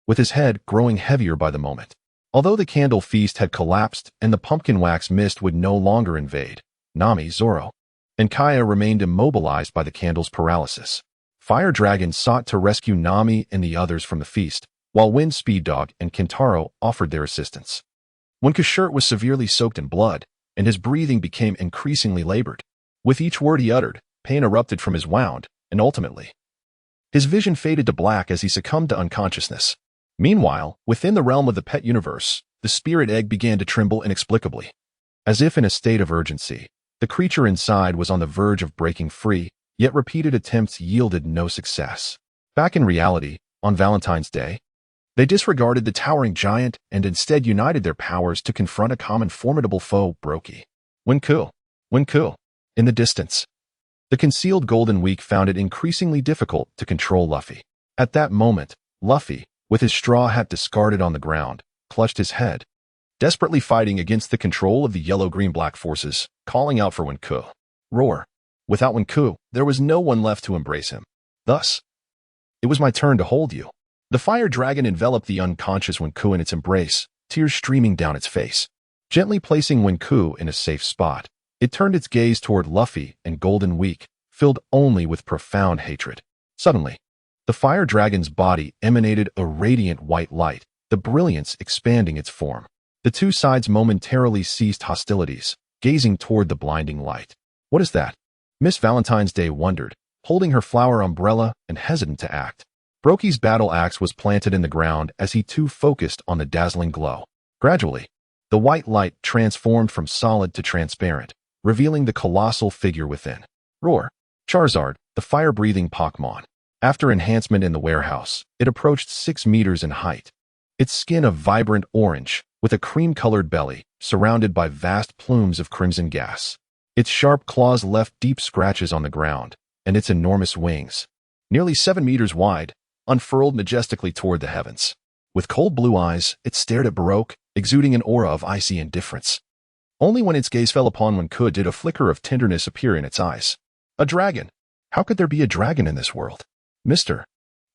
with his head growing heavier by the moment. Although the candle feast had collapsed and the pumpkin wax mist would no longer invade, Nami, Zoro, and Kaya remained immobilized by the candle's paralysis. Fire Dragon sought to rescue Nami and the others from the feast, while Wind Speed Dog and Kentaro offered their assistance. Wenku's shirt was severely soaked in blood, and his breathing became increasingly labored. With each word he uttered, pain erupted from his wound, and ultimately, his vision faded to black as he succumbed to unconsciousness. Meanwhile, within the realm of the pet universe, the spirit egg began to tremble inexplicably. As if in a state of urgency, the creature inside was on the verge of breaking free, yet repeated attempts yielded no success. Back in reality, on Valentine's Day, they disregarded the towering giant and instead united their powers to confront a common formidable foe, Brokey. Wenku. In the distance, the concealed Golden Week found it increasingly difficult to control Luffy. At that moment, Luffy, with his straw hat discarded on the ground, clutched his head, desperately fighting against the control of the yellow-green-black forces, calling out for Wenku. Roar. Without Wenku, there was no one left to embrace him. Thus, it was my turn to hold you. The fire dragon enveloped the unconscious Wenku in its embrace, tears streaming down its face. Gently placing Wenku in a safe spot, it turned its gaze toward Luffy and Golden Week, filled only with profound hatred. Suddenly, the fire dragon's body emanated a radiant white light, the brilliance expanding its form. The two sides momentarily ceased hostilities, gazing toward the blinding light. What is that? Miss Valentine's Day wondered, holding her flower umbrella and hesitant to act. Brokey's battle axe was planted in the ground as he too focused on the dazzling glow. Gradually, the white light transformed from solid to transparent, revealing the colossal figure within. Roar. Charizard, the fire-breathing Pokémon. After enhancement in the warehouse, it approached 6 meters in height. Its skin of vibrant orange, with a cream-colored belly, surrounded by vast plumes of crimson gas. Its sharp claws left deep scratches on the ground, and its enormous wings, nearly 7 meters wide, unfurled majestically toward the heavens. With cold blue eyes, it stared at Baroque, exuding an aura of icy indifference. Only when its gaze fell upon Wenku did a flicker of tenderness appear in its eyes. A dragon! How could there be a dragon in this world? Mr.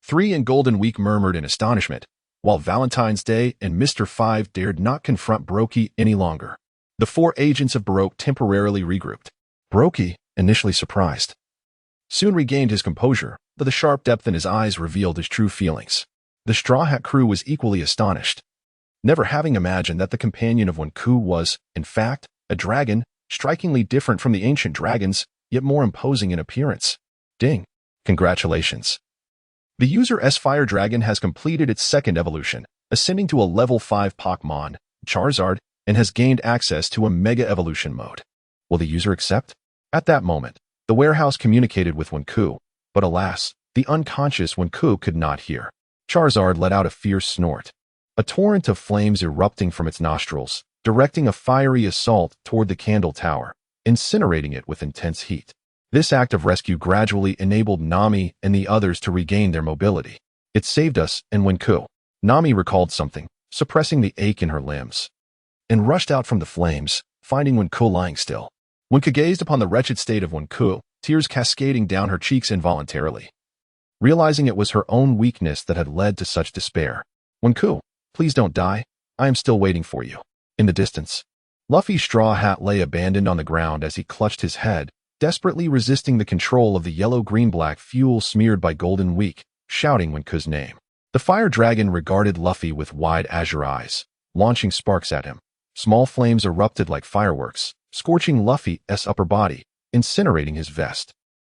3 and Golden Week murmured in astonishment, while Valentine's Day and Mr. 5 dared not confront Brokey any longer. The 4 agents of Baroque temporarily regrouped. Brokey, initially surprised, soon regained his composure, but the sharp depth in his eyes revealed his true feelings. The Straw Hat crew was equally astonished, never having imagined that the companion of Wenku was, in fact, a dragon, strikingly different from the ancient dragons, yet more imposing in appearance. Ding. Congratulations. The user S Fire Dragon has completed its second evolution, ascending to a level 5 Pokémon, Charizard, and has gained access to a Mega Evolution mode. Will the user accept? At that moment, the warehouse communicated with Wenku, but alas, the unconscious Wenku could not hear. Charizard let out a fierce snort, a torrent of flames erupting from its nostrils, directing a fiery assault toward the Candle Tower, incinerating it with intense heat. This act of rescue gradually enabled Nami and the others to regain their mobility. It saved us and Wenku. Nami recalled something, suppressing the ache in her limbs, and rushed out from the flames, finding Wenku lying still. Wenku gazed upon the wretched state of Wenku, tears cascading down her cheeks involuntarily, realizing it was her own weakness that had led to such despair. Wenku, please don't die. I am still waiting for you. In the distance, Luffy's straw hat lay abandoned on the ground as he clutched his head, desperately resisting the control of the yellow-green-black fuel smeared by Golden Week, shouting Wenku's name. The fire dragon regarded Luffy with wide azure eyes, launching sparks at him. Small flames erupted like fireworks, scorching Luffy's upper body, incinerating his vest.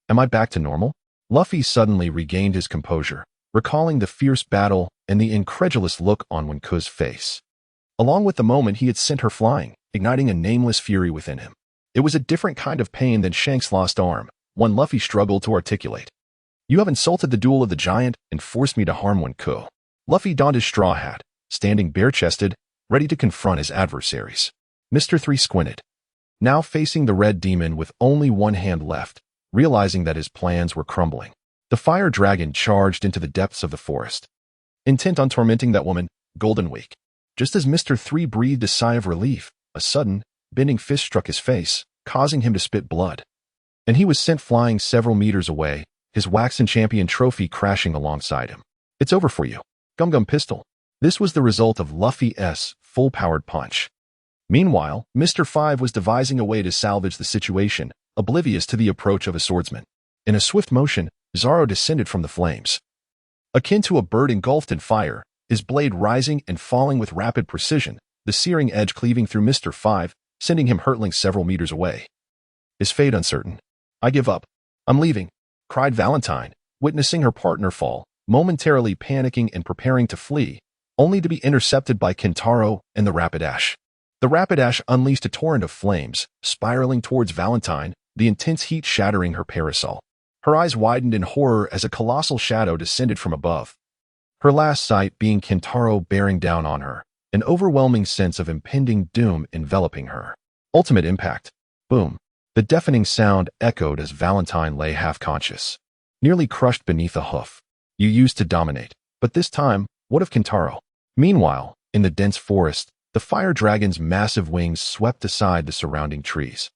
Am I back to normal? Luffy suddenly regained his composure, recalling the fierce battle and the incredulous look on Wenku's face. Along with the moment he had sent her flying, igniting a nameless fury within him. It was a different kind of pain than Shank's lost arm, one Luffy struggled to articulate. You have insulted the duel of the giant and forced me to harm Wenku. Luffy donned his straw hat, standing bare-chested, ready to confront his adversaries. Mr. 3 squinted, now facing the red demon with only one hand left, realizing that his plans were crumbling. The fire dragon charged into the depths of the forest, intent on tormenting that woman, Golden Week. Just as Mr. 3 breathed a sigh of relief, a sudden, bending fist struck his face, causing him to spit blood. And he was sent flying several meters away, his waxen champion trophy crashing alongside him. It's over for you. Gum Gum Pistol. This was the result of Luffy's full-powered punch. Meanwhile, Mr. 5 was devising a way to salvage the situation, oblivious to the approach of a swordsman. In a swift motion, Zoro descended from the flames. Akin to a bird engulfed in fire, his blade rising and falling with rapid precision, the searing edge cleaving through Mr. 5, sending him hurtling several meters away. His fate uncertain. I give up. I'm leaving. cried Valentine, witnessing her partner fall, momentarily panicking and preparing to flee, only to be intercepted by Kentaro and the Rapidash. The Rapidash unleashed a torrent of flames, spiraling towards Valentine, the intense heat shattering her parasol. Her eyes widened in horror as a colossal shadow descended from above. Her last sight being Kentaro bearing down on her, an overwhelming sense of impending doom enveloping her. Ultimate impact. Boom. The deafening sound echoed as Valentine lay half-conscious, nearly crushed beneath a hoof. You used to dominate, but this time, what of Kentaro? Meanwhile, in the dense forest, the fire dragon's massive wings swept aside the surrounding trees,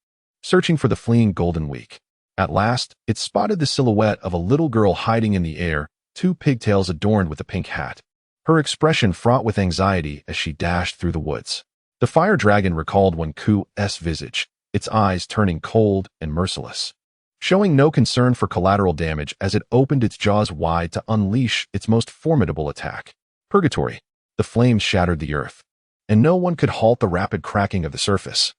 searching for the fleeing Golden Week. At last, it spotted the silhouette of a little girl hiding in the air, two pigtails adorned with a pink hat. Her expression fraught with anxiety as she dashed through the woods. The fire dragon recalled Wenku's visage, its eyes turning cold and merciless, showing no concern for collateral damage as it opened its jaws wide to unleash its most formidable attack. Purgatory. The flames shattered the earth, and no one could halt the rapid cracking of the surface.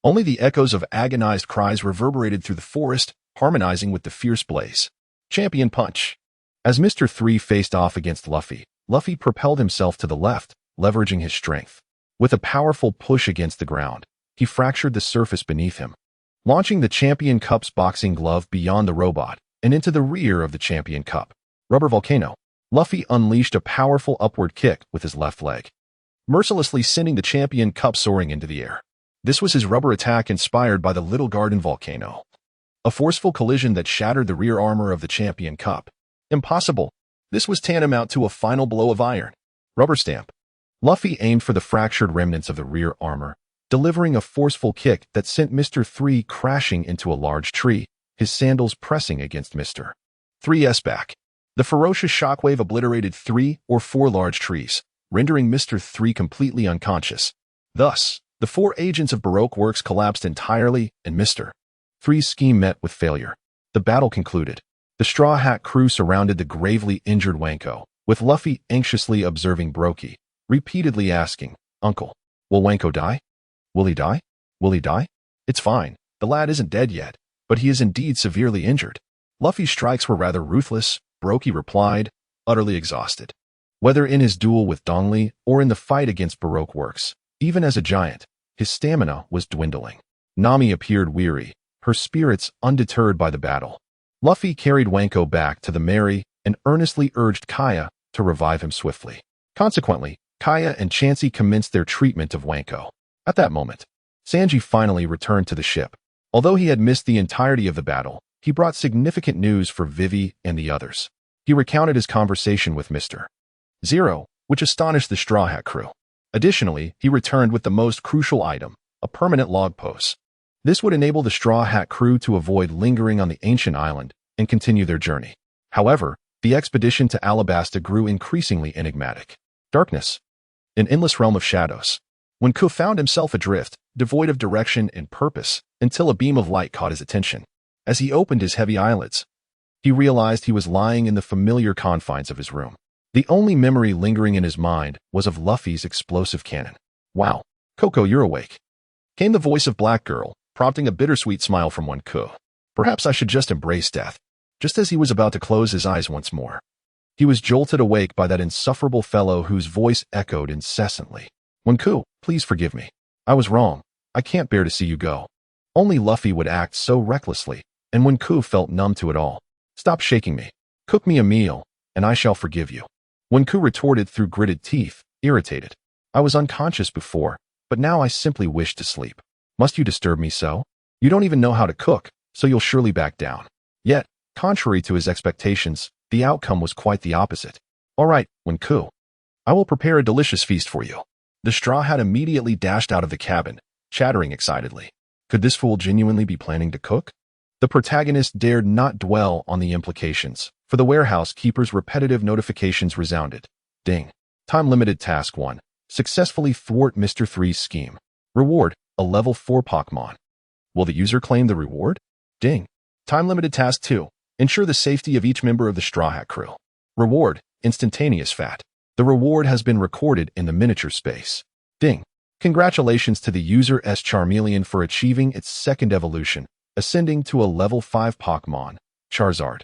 Only the echoes of agonized cries reverberated through the forest, harmonizing with the fierce blaze. Champion punch. As Mr. 3 faced off against Luffy, Luffy propelled himself to the left, leveraging his strength. With a powerful push against the ground, he fractured the surface beneath him, launching the Champion Cup's boxing glove beyond the robot and into the rear of the Champion Cup. Rubber volcano. Luffy unleashed a powerful upward kick with his left leg, mercilessly sending the Champion Cup soaring into the air. This was his rubber attack inspired by the Little Garden volcano, a forceful collision that shattered the rear armor of the Champion Cup. Impossible. This was tantamount to a final blow of iron. Rubber stamp. Luffy aimed for the fractured remnants of the rear armor, delivering a forceful kick that sent Mr. 3 crashing into a large tree, his sandals pressing against Mr. 3's back. The ferocious shockwave obliterated 3 or 4 large trees, rendering Mr. 3 completely unconscious. Thus, the 4 agents of Baroque Works collapsed entirely, and Mr. 3's scheme met with failure. The battle concluded. The Straw Hat crew surrounded the gravely injured Wanko, with Luffy anxiously observing Brokey, repeatedly asking, "Uncle, will Wanko die? Will he die? Will he die?" "It's fine. The lad isn't dead yet, but he is indeed severely injured." Luffy's strikes were rather ruthless, Brokey replied, utterly exhausted. Whether in his duel with Dongli or in the fight against Baroque Works, even as a giant, his stamina was dwindling. Nami appeared weary, her spirits undeterred by the battle. Luffy carried Wanko back to the Mary and earnestly urged Kaya to revive him swiftly. Consequently, Kaya and Chansey commenced their treatment of Wanko. At that moment, Sanji finally returned to the ship. Although he had missed the entirety of the battle, he brought significant news for Vivi and the others. He recounted his conversation with Mr. 0, which astonished the Straw Hat crew. Additionally, he returned with the most crucial item, a permanent log post. This would enable the Straw Hat crew to avoid lingering on the ancient island and continue their journey. However, the expedition to Alabasta grew increasingly enigmatic. Darkness. An endless realm of shadows. When Ku found himself adrift, devoid of direction and purpose, until a beam of light caught his attention. As he opened his heavy eyelids, he realized he was lying in the familiar confines of his room. The only memory lingering in his mind was of Luffy's explosive cannon. "Wow, Coco, you're awake," came the voice of Black Girl, prompting a bittersweet smile from Wanko. Perhaps I should just embrace death. Just as he was about to close his eyes once more, he was jolted awake by that insufferable fellow whose voice echoed incessantly. "Wanko, please forgive me. I was wrong. I can't bear to see you go." Only Luffy would act so recklessly, and Wanko felt numb to it all. "Stop shaking me. Cook me a meal, and I shall forgive you." Wanko retorted through gritted teeth, irritated. "I was unconscious before, but now I simply wish to sleep. Must you disturb me so? You don't even know how to cook, so you'll surely back down." Yet, contrary to his expectations, the outcome was quite the opposite. "All right, Wanko. I will prepare a delicious feast for you." The Straw Hat immediately dashed out of the cabin, chattering excitedly. Could this fool genuinely be planning to cook? The protagonist dared not dwell on the implications, for the warehouse keeper's repetitive notifications resounded. Ding. Time-limited task 1. Successfully thwart Mr. 3's scheme. Reward, a level 4 Pokémon. Will the user claim the reward? Ding. Time-limited task 2. Ensure the safety of each member of the Straw Hat crew. Reward, instantaneous fat. The reward has been recorded in the miniature space. Ding. Congratulations to the user S. Charmeleon for achieving its second evolution, ascending to a level 5 Pokémon. Charizard,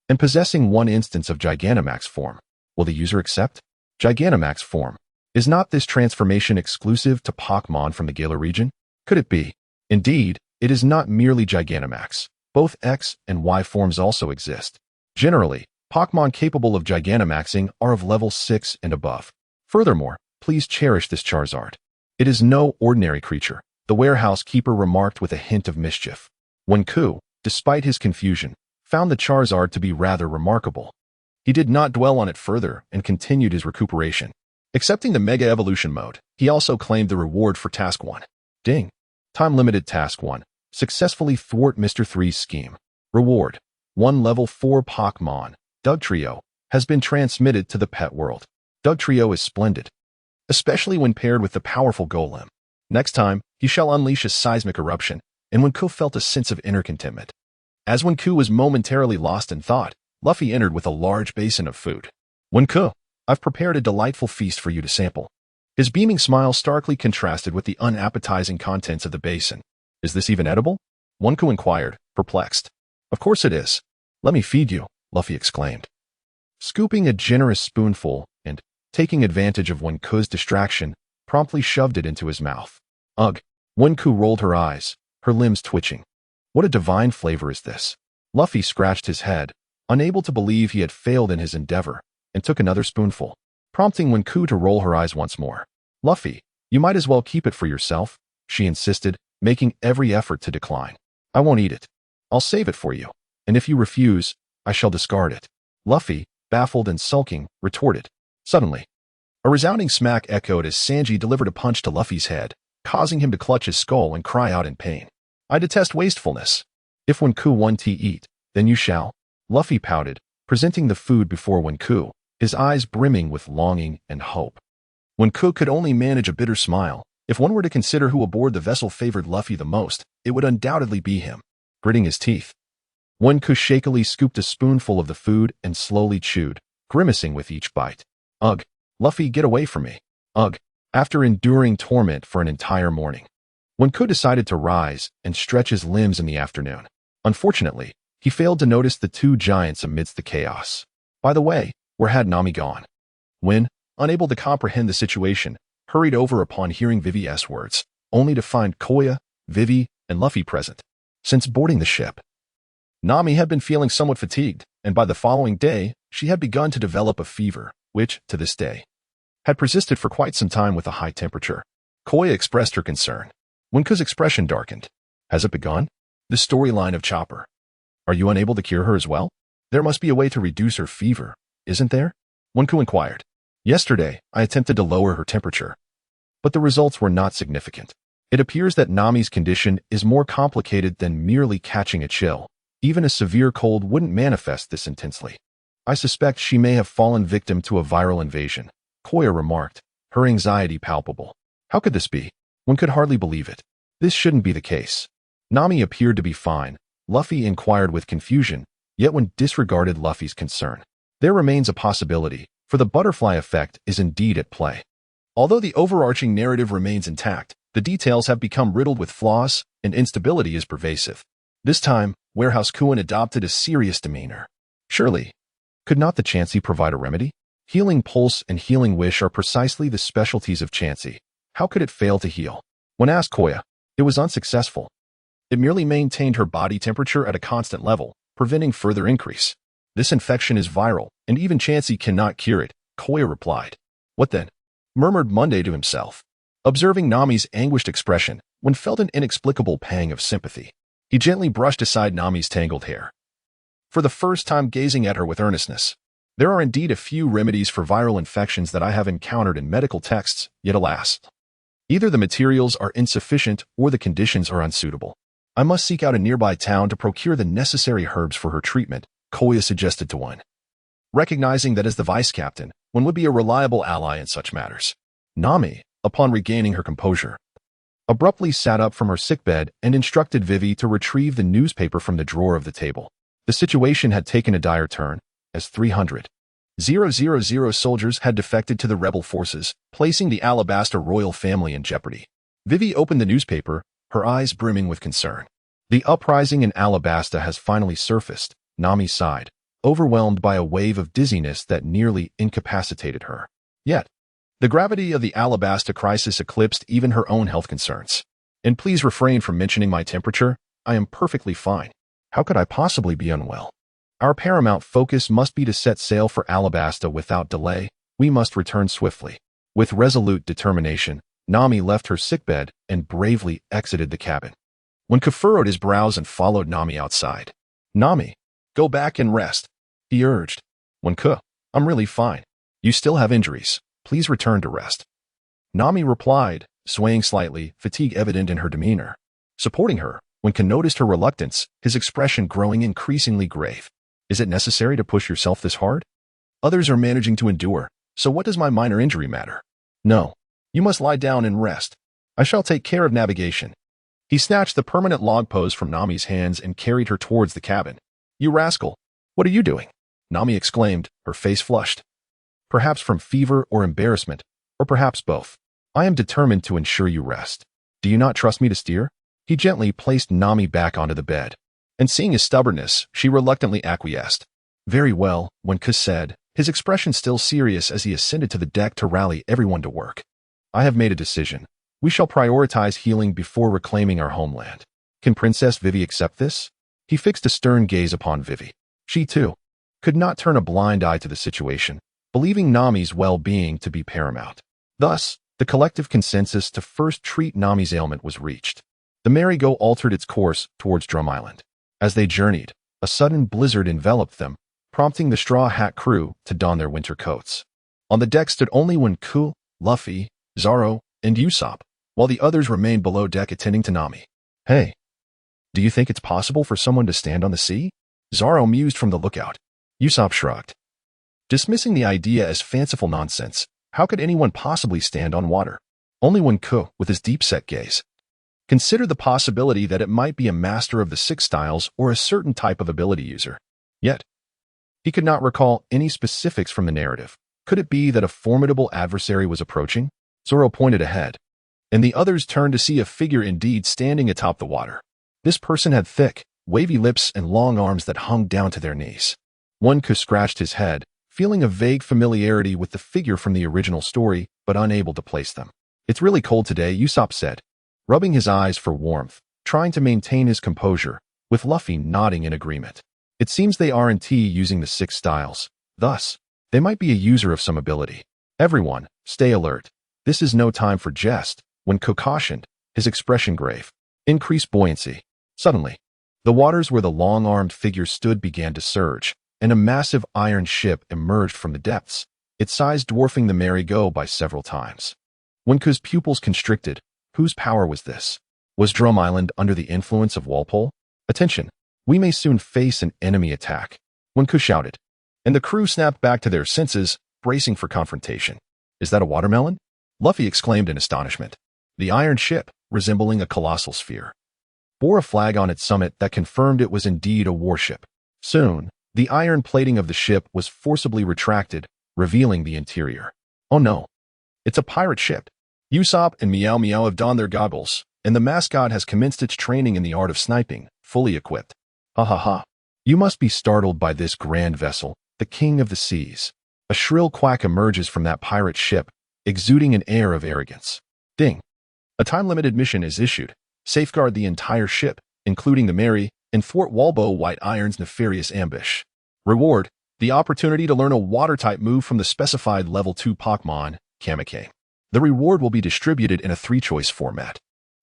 and possessing one instance of Gigantamax form. Will the user accept? Gigantamax form. Is not this transformation exclusive to Pokémon from the Galar region? Could it be? Indeed, it is not merely Gigantamax. Both X and Y forms also exist. Generally, Pokémon capable of Gigantamaxing are of level 6 and above. Furthermore, please cherish this Charizard. It is no ordinary creature, the warehouse keeper remarked with a hint of mischief. Wenku, despite his confusion, found the Charizard to be rather remarkable. He did not dwell on it further and continued his recuperation. Accepting the Mega Evolution mode, he also claimed the reward for Task 1. Ding! Time-limited Task 1. Successfully thwart Mr. 3's scheme. Reward. 1 level 4 Pokémon, Dugtrio, has been transmitted to the pet world. Dugtrio is splendid, especially when paired with the powerful Golem. Next time, he shall unleash a seismic eruption, and Wenku felt a sense of inner contentment. As Wenku was momentarily lost in thought, Luffy entered with a large basin of food. Wenku, I've prepared a delightful feast for you to sample. His beaming smile starkly contrasted with the unappetizing contents of the basin. Is this even edible? Wenku inquired, perplexed. Of course it is. Let me feed you, Luffy exclaimed. Scooping a generous spoonful and, taking advantage of Wenku's distraction, promptly shoved it into his mouth. Ugh! Wenku rolled her eyes, her limbs twitching. What a divine flavor is this? Luffy scratched his head, unable to believe he had failed in his endeavor, and took another spoonful, prompting Wenku to roll her eyes once more. Luffy, you might as well keep it for yourself, she insisted, making every effort to decline. I won't eat it. I'll save it for you, and if you refuse, I shall discard it. Luffy, baffled and sulking, retorted. Suddenly, a resounding smack echoed as Sanji delivered a punch to Luffy's head, causing him to clutch his skull and cry out in pain. I detest wastefulness. If Wenku wants to eat, then you shall. Luffy pouted, presenting the food before Wenku, his eyes brimming with longing and hope. Wenku could only manage a bitter smile. If one were to consider who aboard the vessel favored Luffy the most, it would undoubtedly be him. Gritting his teeth, Wenku shakily scooped a spoonful of the food and slowly chewed, grimacing with each bite. Ugh! Luffy, get away from me. Ugh! After enduring torment for an entire morning, Wenku decided to rise and stretch his limbs in the afternoon. Unfortunately, he failed to notice the two giants amidst the chaos. By the way, where had Nami gone? When, unable to comprehend the situation, hurried over upon hearing Vivi's words, only to find Koya, Vivi, and Luffy present. Since boarding the ship, Nami had been feeling somewhat fatigued, and by the following day, she had begun to develop a fever, which, to this day, had persisted for quite some time with a high temperature. Koya expressed her concern. Wenku's expression darkened. Has it begun? The storyline of Chopper. Are you unable to cure her as well? There must be a way to reduce her fever, isn't there? Wenku inquired. Yesterday, I attempted to lower her temperature, but the results were not significant. It appears that Nami's condition is more complicated than merely catching a chill. Even a severe cold wouldn't manifest this intensely. I suspect she may have fallen victim to a viral invasion, Koya remarked, her anxiety palpable. How could this be? One could hardly believe it. This shouldn't be the case. Nami appeared to be fine, Luffy inquired with confusion, yet one disregarded Luffy's concern. There remains a possibility, for the butterfly effect is indeed at play. Although the overarching narrative remains intact, the details have become riddled with flaws, and instability is pervasive. This time, Warehouse Kuin adopted a serious demeanor. Surely, could not the Chansey provide a remedy? Healing Pulse and Healing Wish are precisely the specialties of Chansey. How could it fail to heal? When asked Koya, it was unsuccessful. It merely maintained her body temperature at a constant level, preventing further increase. This infection is viral, and even Chansey cannot cure it, Koya replied. What then? Murmured Monday to himself. Observing Nami's anguished expression, one felt an inexplicable pang of sympathy. He gently brushed aside Nami's tangled hair. For the first time gazing at her with earnestness, there are indeed a few remedies for viral infections that I have encountered in medical texts, yet alas, either the materials are insufficient or the conditions are unsuitable. I must seek out a nearby town to procure the necessary herbs for her treatment, Koya suggested to one. Recognizing that as the vice captain, one would be a reliable ally in such matters. Nami, upon regaining her composure, abruptly sat up from her sickbed and instructed Vivi to retrieve the newspaper from the drawer of the table. The situation had taken a dire turn, as 300,000 soldiers had defected to the rebel forces, placing the Alabasta royal family in jeopardy. Vivi opened the newspaper, her eyes brimming with concern. The uprising in Alabasta has finally surfaced, Nami sighed, overwhelmed by a wave of dizziness that nearly incapacitated her. Yet, the gravity of the Alabasta crisis eclipsed even her own health concerns. And please refrain from mentioning my temperature. I am perfectly fine. How could I possibly be unwell? Our paramount focus must be to set sail for Alabasta without delay. We must return swiftly. With resolute determination, Nami left her sickbed and bravely exited the cabin. Wenku furrowed his brows and followed Nami outside. Nami, go back and rest, he urged. Wenku, I'm really fine. You still have injuries. Please return to rest. Nami replied, swaying slightly, fatigue evident in her demeanor. Supporting her, Wenku noticed her reluctance, his expression growing increasingly grave. Is it necessary to push yourself this hard? Others are managing to endure, so what does my minor injury matter? No. You must lie down and rest. I shall take care of navigation. He snatched the permanent log pose from Nami's hands and carried her towards the cabin. You rascal! What are you doing? Nami exclaimed, her face flushed. Perhaps from fever or embarrassment, or perhaps both. I am determined to ensure you rest. Do you not trust me to steer? He gently placed Nami back onto the bed, and seeing his stubbornness, she reluctantly acquiesced. Very well, Wenku said, his expression still serious as he ascended to the deck to rally everyone to work. I have made a decision. We shall prioritize healing before reclaiming our homeland. Can Princess Vivi accept this? He fixed a stern gaze upon Vivi. She, too, could not turn a blind eye to the situation, believing Nami's well-being to be paramount. Thus, the collective consensus to first treat Nami's ailment was reached. The merry-go altered its course towards Drum Island. As they journeyed, a sudden blizzard enveloped them, prompting the Straw Hat crew to don their winter coats. On the deck stood only Wenku, Luffy, Zoro, and Usopp, while the others remained below deck attending to Nami. Hey, do you think it's possible for someone to stand on the sea? Zoro mused from the lookout. Usopp shrugged. Dismissing the idea as fanciful nonsense, how could anyone possibly stand on water? Only Wenku, with his deep-set gaze, considered the possibility that it might be a master of the six styles or a certain type of ability user. Yet, he could not recall any specifics from the narrative. Could it be that a formidable adversary was approaching? Zoro pointed ahead, and the others turned to see a figure indeed standing atop the water. This person had thick, wavy lips and long arms that hung down to their knees. Wenku scratched his head, feeling a vague familiarity with the figure from the original story, but unable to place them. It's really cold today, Usopp said, rubbing his eyes for warmth, trying to maintain his composure, with Luffy nodding in agreement. It seems they aren't using the six styles. Thus, they might be a user of some ability. Everyone, stay alert. This is no time for jest, Wenku cautioned, his expression grave. Increase buoyancy. Suddenly, the waters where the long-armed figure stood began to surge, and a massive iron ship emerged from the depths, its size dwarfing the merry-go by several times. Wenku's pupils constricted. Whose power was this? Was Drum Island under the influence of Walpole? Attention! We may soon face an enemy attack, Wenku shouted, and the crew snapped back to their senses, bracing for confrontation. Is that a watermelon? Luffy exclaimed in astonishment. The iron ship, resembling a colossal sphere, bore a flag on its summit that confirmed it was indeed a warship. Soon, the iron plating of the ship was forcibly retracted, revealing the interior. Oh no! It's a pirate ship! Usopp and Meow Meow have donned their goggles, and the mascot has commenced its training in the art of sniping, fully equipped. Ha ha ha! You must be startled by this grand vessel, the king of the seas. A shrill quack emerges from that pirate ship, exuding an air of arrogance. Ding! A time-limited mission is issued. Safeguard the entire ship, including the Mary, and thwart Walbo White Iron's nefarious ambush. Reward: the opportunity to learn a water-type move from the specified level 2 Pokémon, Kamike. The reward will be distributed in a 3-choice format.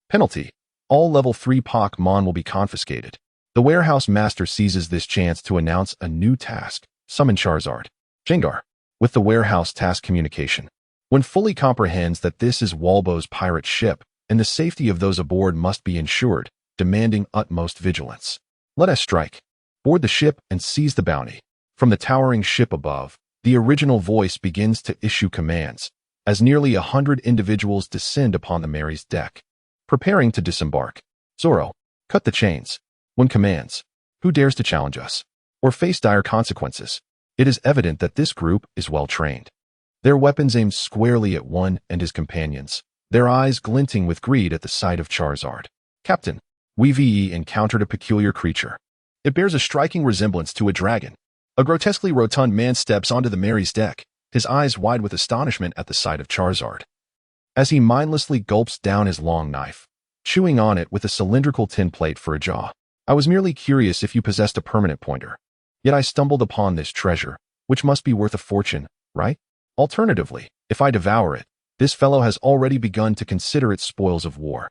Penalty: all level 3 Pokémon will be confiscated. The warehouse master seizes this chance to announce a new task: summon Charizard. Jengar, with the warehouse task communication. When fully comprehends that this is Walbo's pirate ship, and the safety of those aboard must be ensured, demanding utmost vigilance. Let us strike. Board the ship and seize the bounty. From the towering ship above, the original voice begins to issue commands, as nearly 100 individuals descend upon the Mary's deck, preparing to disembark. Zoro, cut the chains. When commands, who dares to challenge us, or face dire consequences? It is evident that this group is well trained. Their weapons aimed squarely at one and his companions, their eyes glinting with greed at the sight of Charizard. Captain, we've encountered a peculiar creature. It bears a striking resemblance to a dragon. A grotesquely rotund man steps onto the Mary's deck, his eyes wide with astonishment at the sight of Charizard. As he mindlessly gulps down his long knife, chewing on it with a cylindrical tin plate for a jaw. I was merely curious if you possessed a permanent pointer. Yet I stumbled upon this treasure, which must be worth a fortune, right? Alternatively, if I devour it, this fellow has already begun to consider it spoils of war,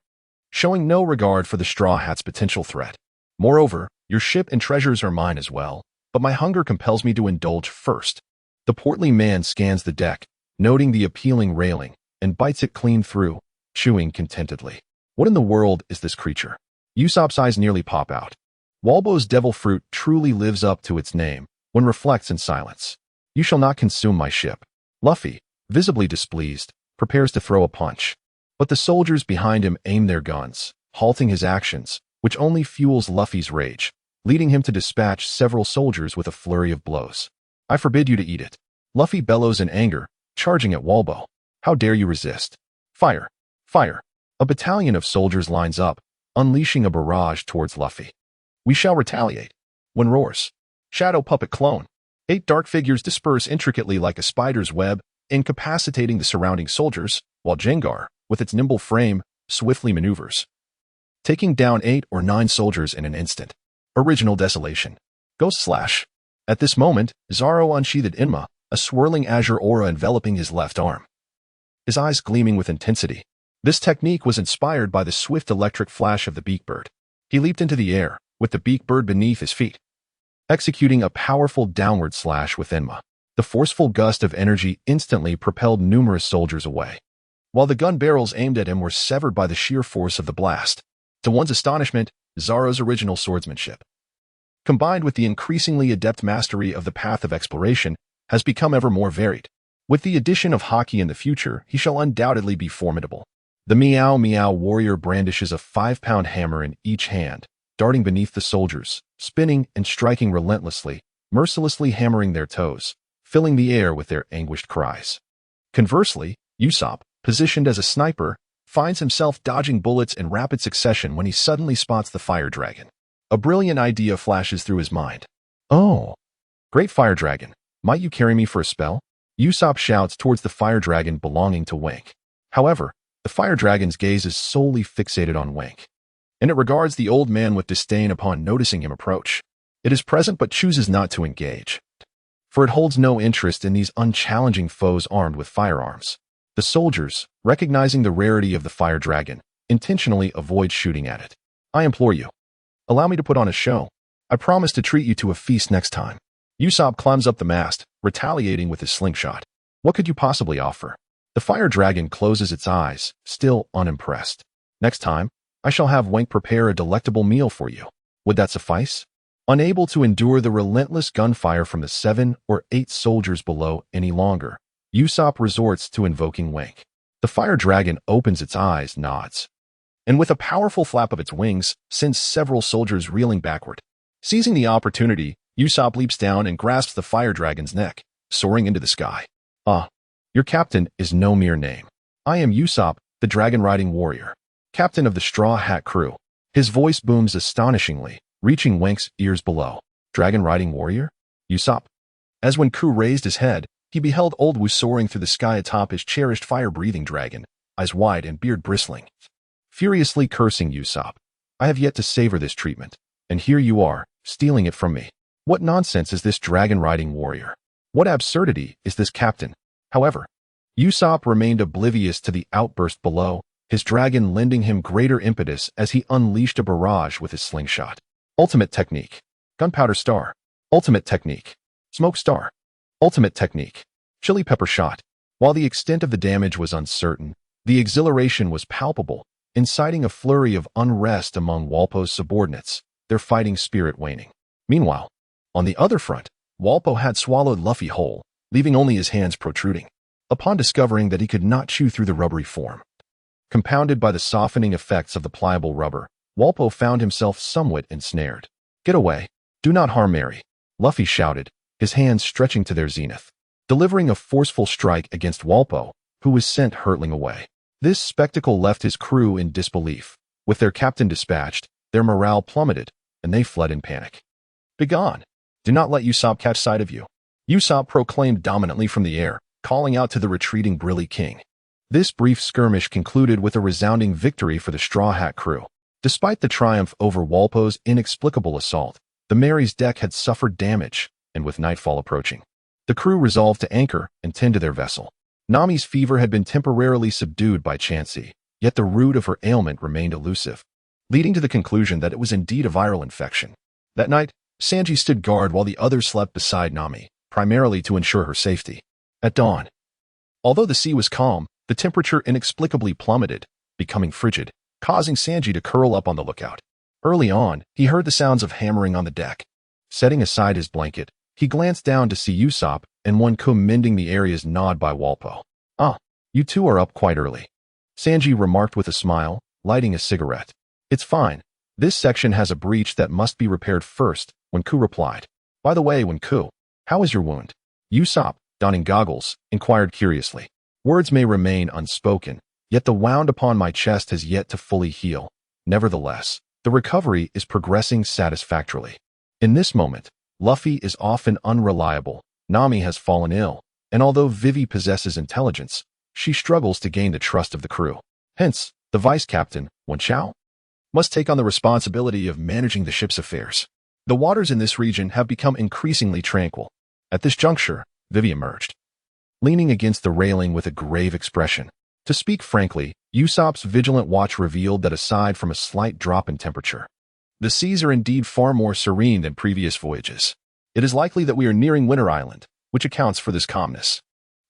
showing no regard for the Straw Hat's potential threat. Moreover, your ship and treasures are mine as well, but my hunger compels me to indulge first. The portly man scans the deck, noting the appealing railing, and bites it clean through, chewing contentedly. What in the world is this creature? Usopp's eyes nearly pop out. Walbo's devil fruit truly lives up to its name when reflects in silence. You shall not consume my ship. Luffy, visibly displeased, prepares to throw a punch. But the soldiers behind him aim their guns, halting his actions, which only fuels Luffy's rage, leading him to dispatch several soldiers with a flurry of blows. I forbid you to eat it. Luffy bellows in anger, charging at Walbo. How dare you resist? Fire! Fire! A battalion of soldiers lines up, unleashing a barrage towards Luffy. We shall retaliate. When roars. Shadow puppet clone. 8 dark figures disperse intricately like a spider's web, incapacitating the surrounding soldiers, while Jengar, with its nimble frame, swiftly maneuvers, taking down 8 or 9 soldiers in an instant. Original desolation. Ghost slash. At this moment, Zoro unsheathed Inma, a swirling azure aura enveloping his left arm, his eyes gleaming with intensity. This technique was inspired by the swift electric flash of the beak bird. He leaped into the air, with the beak bird beneath his feet, executing a powerful downward slash with Enma. The forceful gust of energy instantly propelled numerous soldiers away, while the gun barrels aimed at him were severed by the sheer force of the blast. To one's astonishment, Zoro's original swordsmanship, combined with the increasingly adept mastery of the path of exploration, has become ever more varied. With the addition of Haki in the future, he shall undoubtedly be formidable. The Meow Meow warrior brandishes a 5-pound hammer in each hand, darting beneath the soldiers, spinning and striking relentlessly, mercilessly hammering their toes, filling the air with their anguished cries. Conversely, Usopp, positioned as a sniper, finds himself dodging bullets in rapid succession when he suddenly spots the fire dragon. A brilliant idea flashes through his mind. Oh, great fire dragon, might you carry me for a spell? Usopp shouts towards the fire dragon belonging to Wink. However, the fire dragon's gaze is solely fixated on Wink, and it regards the old man with disdain upon noticing him approach. It is present but chooses not to engage, for it holds no interest in these unchallenging foes armed with firearms. The soldiers, recognizing the rarity of the fire dragon, intentionally avoid shooting at it. I implore you, allow me to put on a show. I promise to treat you to a feast next time. Usopp climbs up the mast, retaliating with his slingshot. What could you possibly offer? The fire dragon closes its eyes, still unimpressed. Next time, I shall have Wink prepare a delectable meal for you. Would that suffice? Unable to endure the relentless gunfire from the 7 or 8 soldiers below any longer, Usopp resorts to invoking Wink. The fire dragon opens its eyes, nods, and with a powerful flap of its wings, sends several soldiers reeling backward. Seizing the opportunity, Usopp leaps down and grasps the fire dragon's neck, soaring into the sky. Ah, your captain is no mere name. I am Usopp, the dragon-riding warrior, captain of the Straw Hat crew. His voice booms astonishingly, reaching Wink's ears below. Dragon-riding warrior? Usopp? As when Ku raised his head, he beheld old Wu soaring through the sky atop his cherished fire-breathing dragon, eyes wide and beard bristling, furiously cursing Usopp. I have yet to savor this treatment, and here you are, stealing it from me. What nonsense is this dragon-riding warrior? What absurdity is this captain? However, Usopp remained oblivious to the outburst below, his dragon lending him greater impetus as he unleashed a barrage with his slingshot. Ultimate technique. Gunpowder star. Ultimate technique. Smoke star. Ultimate technique. Chili pepper shot. While the extent of the damage was uncertain, the exhilaration was palpable, inciting a flurry of unrest among Walpo's subordinates, their fighting spirit waning. Meanwhile, on the other front, Walpo had swallowed Luffy whole, leaving only his hands protruding. Upon discovering that he could not chew through the rubbery form, compounded by the softening effects of the pliable rubber, Walpo found himself somewhat ensnared. Get away. Do not harm Mary, Luffy shouted, his hands stretching to their zenith, delivering a forceful strike against Walpo, who was sent hurtling away. This spectacle left his crew in disbelief. With their captain dispatched, their morale plummeted, and they fled in panic. Begone! Do not let Usopp catch sight of you. Usopp proclaimed dominantly from the air, calling out to the retreating Brilly King. This brief skirmish concluded with a resounding victory for the Straw Hat crew. Despite the triumph over Walpo's inexplicable assault, the Mary's deck had suffered damage, and with nightfall approaching, the crew resolved to anchor and tend to their vessel. Nami's fever had been temporarily subdued by Chansey, yet the root of her ailment remained elusive, leading to the conclusion that it was indeed a viral infection. That night, Sanji stood guard while the others slept beside Nami, primarily to ensure her safety. At dawn, although the sea was calm, the temperature inexplicably plummeted, becoming frigid, causing Sanji to curl up on the lookout. Early on, he heard the sounds of hammering on the deck. Setting aside his blanket, he glanced down to see Usopp and Wonku mending the areas gnawed by Walpo. "Ah, you two are up quite early," Sanji remarked with a smile, lighting a cigarette. "It's fine. This section has a breach that must be repaired first," Wonku replied. "By the way, Wonku, how is your wound?" Usopp, donning goggles, inquired curiously. "Words may remain unspoken, yet the wound upon my chest has yet to fully heal. Nevertheless, the recovery is progressing satisfactorily. In this moment, Luffy is often unreliable, Nami has fallen ill, and although Vivi possesses intelligence, she struggles to gain the trust of the crew. Hence, the vice captain, Wen Chao, must take on the responsibility of managing the ship's affairs. The waters in this region have become increasingly tranquil. At this juncture, Vivi emerged, leaning against the railing with a grave expression. To speak frankly, Usopp's vigilant watch revealed that aside from a slight drop in temperature, the seas are indeed far more serene than previous voyages. It is likely that we are nearing Winter Island, which accounts for this calmness.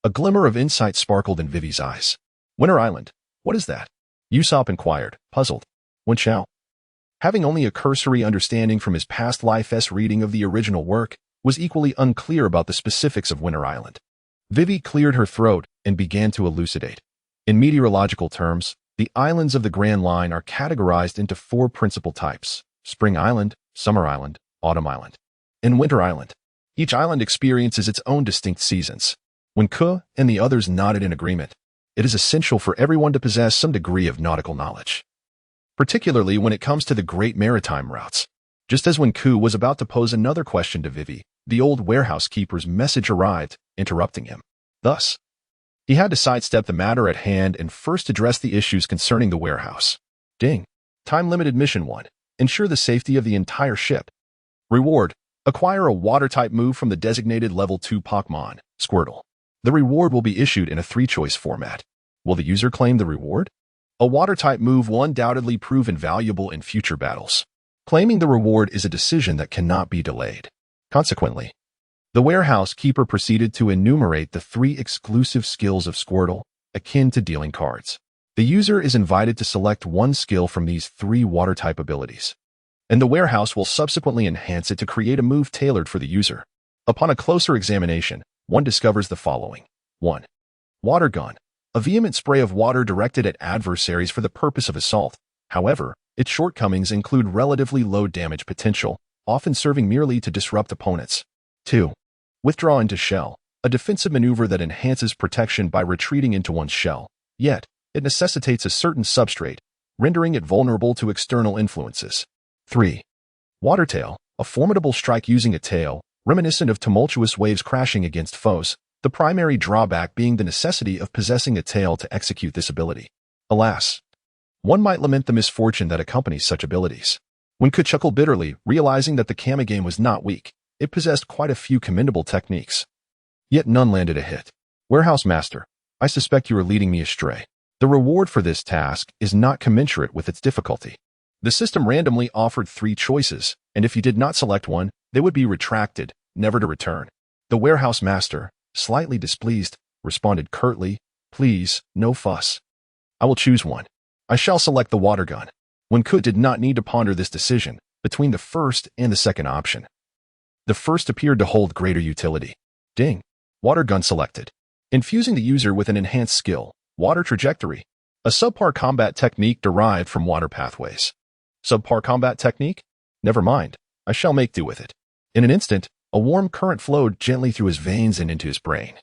A glimmer of insight sparkled in Vivi's eyes. "Winter Island? What is that?" Usopp inquired, puzzled. Wen Chao, having only a cursory understanding from his past life reading of the original work, was equally unclear about the specifics of Winter Island. Vivi cleared her throat and began to elucidate. In meteorological terms, the islands of the Grand Line are categorized into 4 principal types: Spring Island, Summer Island, Autumn Island, and Winter Island. Each island experiences its own distinct seasons. When Ku and the others nodded in agreement, it is essential for everyone to possess some degree of nautical knowledge, particularly when it comes to the great maritime routes. Just as when Ku was about to pose another question to Vivi, the old warehouse keeper's message arrived, interrupting him. Thus, he had to sidestep the matter at hand and first address the issues concerning the warehouse. Ding. Time-limited mission 1. Ensure the safety of the entire ship. Reward. Acquire a water-type move from the designated level 2 Pokémon, Squirtle. The reward will be issued in a 3-choice format. Will the user claim the reward? A water-type move will undoubtedly prove invaluable in future battles. Claiming the reward is a decision that cannot be delayed. Consequently, the warehouse keeper proceeded to enumerate the 3 exclusive skills of Squirtle, akin to dealing cards. The user is invited to select one skill from these 3 water-type abilities, and the warehouse will subsequently enhance it to create a move tailored for the user. Upon a closer examination, one discovers the following. 1. Water gun. A vehement spray of water directed at adversaries for the purpose of assault. However, its shortcomings include relatively low damage potential, often serving merely to disrupt opponents. 2. Withdraw into shell. A defensive maneuver that enhances protection by retreating into one's shell, yet it necessitates a certain substrate, rendering it vulnerable to external influences. 3. Water tail. A formidable strike using a tail, reminiscent of tumultuous waves crashing against foes, the primary drawback being the necessity of possessing a tail to execute this ability. Alas, one might lament the misfortune that accompanies such abilities. One could chuckle bitterly, realizing that the Kamigame was not weak. It possessed quite a few commendable techniques. Yet none landed a hit. Warehouse Master, I suspect you are leading me astray. The reward for this task is not commensurate with its difficulty. The system randomly offered 3 choices, and if you did not select one, they would be retracted, never to return. The Warehouse Master, slightly displeased, responded curtly, "Please, no fuss. I will choose one. I shall select the water gun." When Ku did not need to ponder this decision between the first and the second option. The first appeared to hold greater utility. Ding. Water gun selected. Infusing the user with an enhanced skill, Water Trajectory, a subpar combat technique derived from water pathways. Subpar combat technique? Never mind. I shall make do with it. In an instant, a warm current flowed gently through his veins and into his brain,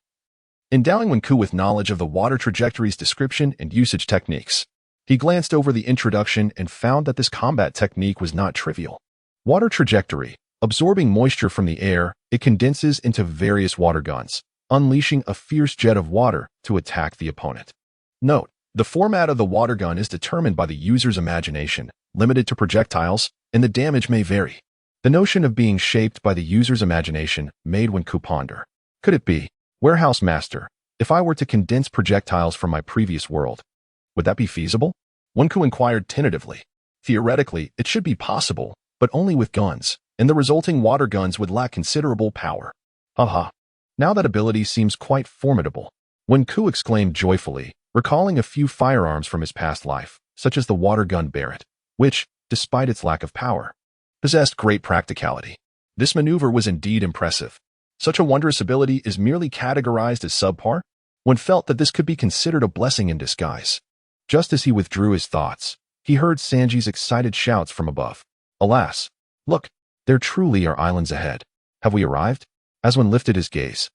endowing Wenku with knowledge of the water trajectory's description and usage techniques. He glanced over the introduction and found that this combat technique was not trivial. Water Trajectory, Absorbing moisture from the air, it condenses into various water guns, unleashing a fierce jet of water to attack the opponent. Note: the format of the water gun is determined by the user's imagination, limited to projectiles, and the damage may vary. The notion of being shaped by the user's imagination made Wenku ponder. Could it be, Warehouse Master, if I were to condense projectiles from my previous world, would that be feasible? Wenku inquired tentatively. Theoretically, it should be possible, but only with guns, and the resulting water guns would lack considerable power. Haha. Now that ability seems quite formidable. Wenku exclaimed joyfully, recalling a few firearms from his past life, such as the water gun Barrett, which, despite its lack of power, possessed great practicality. This maneuver was indeed impressive. Such a wondrous ability is merely categorized as subpar? One felt that this could be considered a blessing in disguise. Just as he withdrew his thoughts, he heard Sanji's excited shouts from above. Alas! Look, there truly are islands ahead. Have we arrived? Aswin lifted his gaze.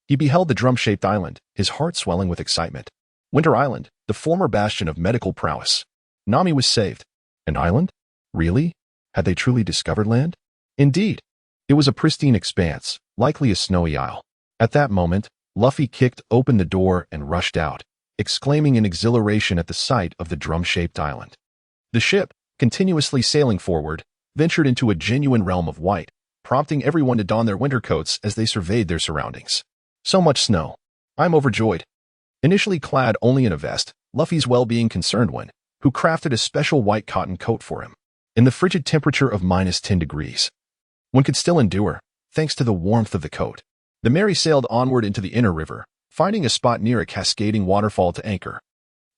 He beheld the drum-shaped island, his heart swelling with excitement. Winter Island, the former bastion of medical prowess. Nami was saved. An island? Really? Had they truly discovered land? Indeed. It was a pristine expanse, likely a snowy isle. At that moment, Luffy kicked open the door and rushed out, exclaiming in exhilaration at the sight of the drum-shaped island. The ship, continuously sailing forward, ventured into a genuine realm of white, prompting everyone to don their winter coats as they surveyed their surroundings. So much snow. I'm overjoyed. Initially clad only in a vest, Luffy's well-being concerned one, who crafted a special white cotton coat for him. In the frigid temperature of -10 degrees, one could still endure, thanks to the warmth of the coat. The Mary sailed onward into the inner river, finding a spot near a cascading waterfall to anchor.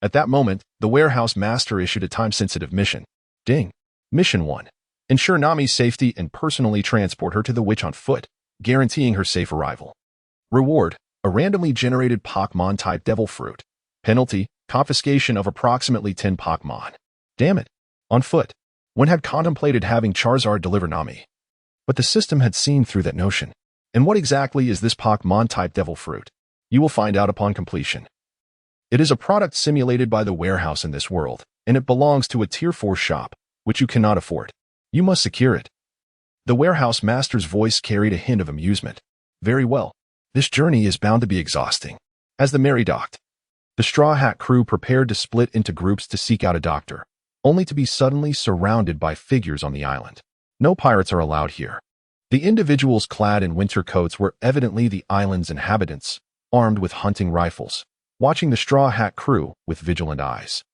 At that moment, the warehouse master issued a time-sensitive mission. Ding. Mission 1. Ensure Nami's safety and personally transport her to the witch on foot, guaranteeing her safe arrival. Reward: a randomly generated Pokémon-type devil fruit. Penalty: confiscation of approximately 10 Pokémon. Damn it. On foot. One had contemplated having Charizard deliver Nami. But the system had seen through that notion. And what exactly is this Pokémon-type devil fruit? You will find out upon completion. It is a product simulated by the warehouse in this world, and it belongs to a Tier 4 shop, which you cannot afford. You must secure it. The warehouse master's voice carried a hint of amusement. Very well. This journey is bound to be exhausting. As the Mary docked, the Straw Hat crew prepared to split into groups to seek out a doctor, only to be suddenly surrounded by figures on the island. No pirates are allowed here. The individuals clad in winter coats were evidently the island's inhabitants, armed with hunting rifles, watching the Straw Hat crew with vigilant eyes.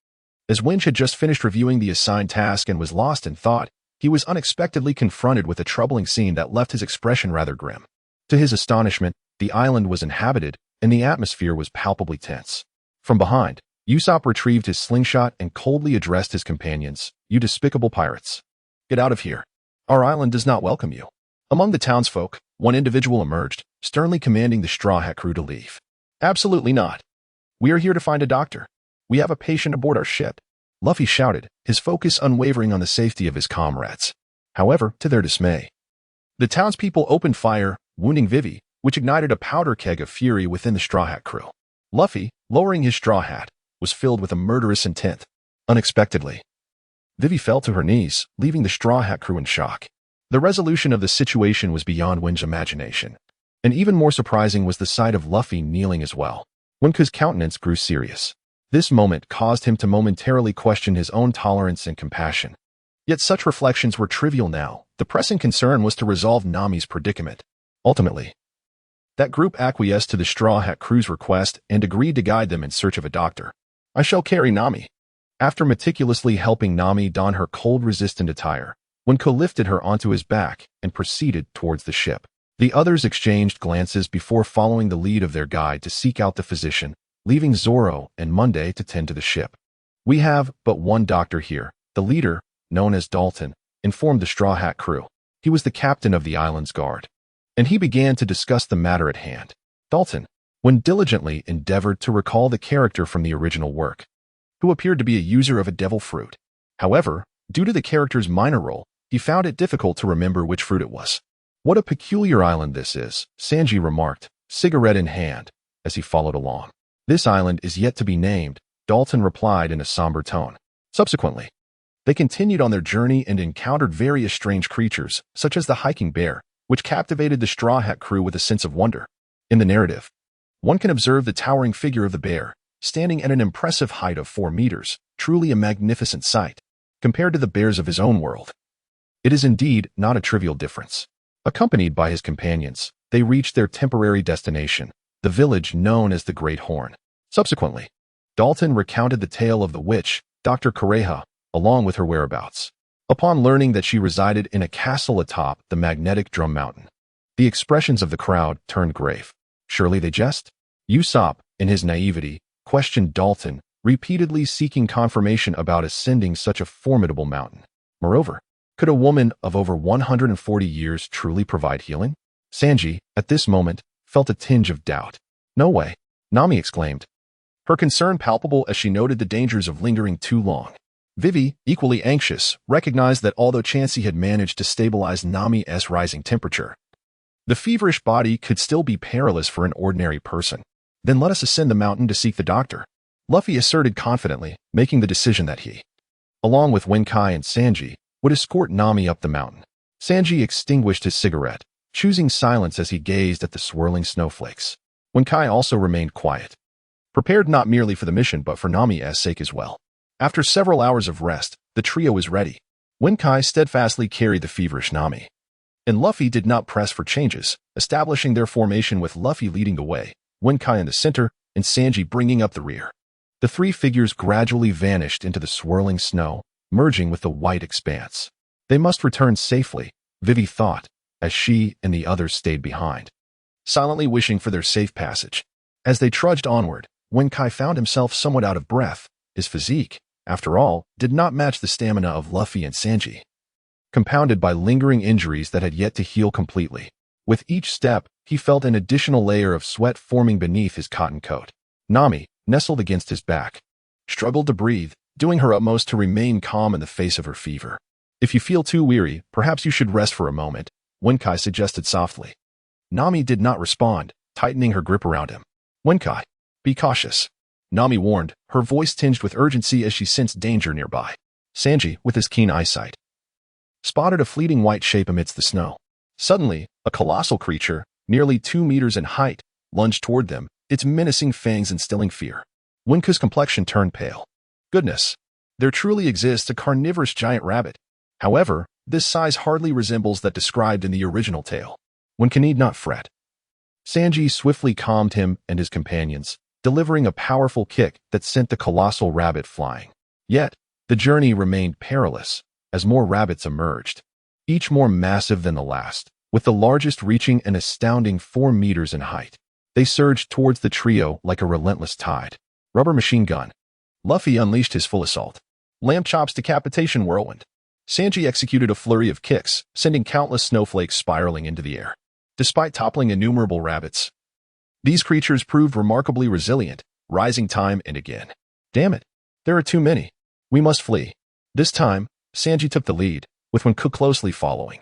As Winch had just finished reviewing the assigned task and was lost in thought, he was unexpectedly confronted with a troubling scene that left his expression rather grim. To his astonishment, the island was inhabited, and the atmosphere was palpably tense. From behind, Usopp retrieved his slingshot and coldly addressed his companions. You despicable pirates. Get out of here. Our island does not welcome you. Among the townsfolk, one individual emerged, sternly commanding the Straw Hat crew to leave. Absolutely not. We are here to find a doctor. We have a patient aboard our ship. Luffy shouted, his focus unwavering on the safety of his comrades. However, to their dismay, the townspeople opened fire, wounding Vivi, which ignited a powder keg of fury within the Straw Hat crew. Luffy, lowering his straw hat, was filled with a murderous intent. Unexpectedly, Vivi fell to her knees, leaving the Straw Hat crew in shock. The resolution of the situation was beyond Winch's imagination, and even more surprising was the sight of Luffy kneeling as well. Winch's countenance grew serious. This moment caused him to momentarily question his own tolerance and compassion. Yet such reflections were trivial now. The pressing concern was to resolve Nami's predicament. Ultimately, that group acquiesced to the Straw Hat crew's request and agreed to guide them in search of a doctor. I shall carry Nami. After meticulously helping Nami don her cold-resistant attire, Winko lifted her onto his back and proceeded towards the ship. The others exchanged glances before following the lead of their guide to seek out the physician, leaving Zoro and Monday to tend to the ship. We have but one doctor here. The leader, known as Dalton, informed the Straw Hat crew. He was the captain of the island's guard, and he began to discuss the matter at hand. Dalton, when diligently endeavored to recall the character from the original work, who appeared to be a user of a devil fruit. However, due to the character's minor role, he found it difficult to remember which fruit it was. What a peculiar island this is, Sanji remarked, cigarette in hand, as he followed along. This island is yet to be named, Dalton replied in a somber tone. Subsequently, They continued on their journey and encountered various strange creatures, such as the hiking bear, which captivated the Straw Hat crew with a sense of wonder. In the narrative, one can observe the towering figure of the bear, standing at an impressive height of 4 meters, truly a magnificent sight, compared to the bears of his own world. It is indeed not a trivial difference. Accompanied by his companions, they reached their temporary destination, the village known as the Great Horn. Subsequently, Dalton recounted the tale of the witch, Dr. Kareha, along with her whereabouts. Upon learning that she resided in a castle atop the magnetic Drum Mountain, the expressions of the crowd turned grave. Surely they jest? Usopp, in his naivety, questioned Dalton, repeatedly seeking confirmation about ascending such a formidable mountain. Moreover, could a woman of over 140 years truly provide healing? Sanji, at this moment, felt a tinge of doubt. No way, Nami exclaimed, her concern palpable as she noted the dangers of lingering too long. Vivi, equally anxious, recognized that although Chansey had managed to stabilize Nami's rising temperature, the feverish body could still be perilous for an ordinary person. Then let us ascend the mountain to seek the doctor, Luffy asserted confidently, making the decision that he, along with Wenkai and Sanji, would escort Nami up the mountain. Sanji extinguished his cigarette, choosing silence as he gazed at the swirling snowflakes. Wenkai also remained quiet, prepared not merely for the mission but for Nami's sake as well. After several hours of rest, the trio was ready. Wenkai steadfastly carried the feverish Nami, and Luffy did not press for changes, establishing their formation with Luffy leading the way, Wenkai in the center, and Sanji bringing up the rear. The three figures gradually vanished into the swirling snow, merging with the white expanse. They must return safely, Vivi thought, as she and the others stayed behind, silently wishing for their safe passage. As they trudged onward, Wenkai found himself somewhat out of breath. His physique, after all, did not match the stamina of Luffy and Sanji, compounded by lingering injuries that had yet to heal completely. With each step, he felt an additional layer of sweat forming beneath his cotton coat. Nami, nestled against his back, struggled to breathe, doing her utmost to remain calm in the face of her fever. If you feel too weary, perhaps you should rest for a moment, Wenkai suggested softly. Nami did not respond, tightening her grip around him. Wenkai, be cautious, Nami warned, her voice tinged with urgency as she sensed danger nearby. Sanji, with his keen eyesight, spotted a fleeting white shape amidst the snow. Suddenly, a colossal creature, nearly 2 meters in height, lunged toward them, its menacing fangs instilling fear. Wenkai's complexion turned pale. Goodness, there truly exists a carnivorous giant rabbit. However, this size hardly resembles that described in the original tale. Wenkai need not fret. Sanji swiftly calmed him and his companions, delivering a powerful kick that sent the colossal rabbit flying. Yet, the journey remained perilous, as more rabbits emerged, each more massive than the last, with the largest reaching an astounding 4 meters in height. They surged towards the trio like a relentless tide. Rubber machine gun. Luffy unleashed his full assault. Lamb chops decapitation whirlwind. Sanji executed a flurry of kicks, sending countless snowflakes spiraling into the air. Despite toppling innumerable rabbits, these creatures proved remarkably resilient, rising time and again. Damn it, there are too many. We must flee. This time, Sanji took the lead, with Wenkai closely following,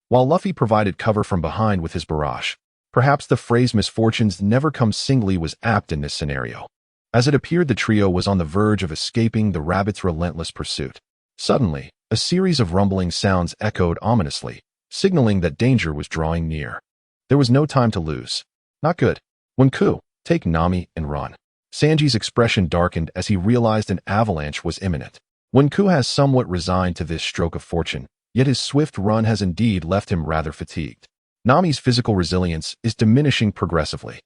while Luffy provided cover from behind with his barrage. Perhaps the phrase misfortunes never come singly was apt in this scenario. As it appeared the trio was on the verge of escaping the rabbit's relentless pursuit. Suddenly, a series of rumbling sounds echoed ominously, signaling that danger was drawing near. There was no time to lose. Not good. Wenkai, take Nami and run. Sanji's expression darkened as he realized an avalanche was imminent. Wenkai has somewhat resigned to this stroke of fortune, yet his swift run has indeed left him rather fatigued. Nami's physical resilience is diminishing progressively.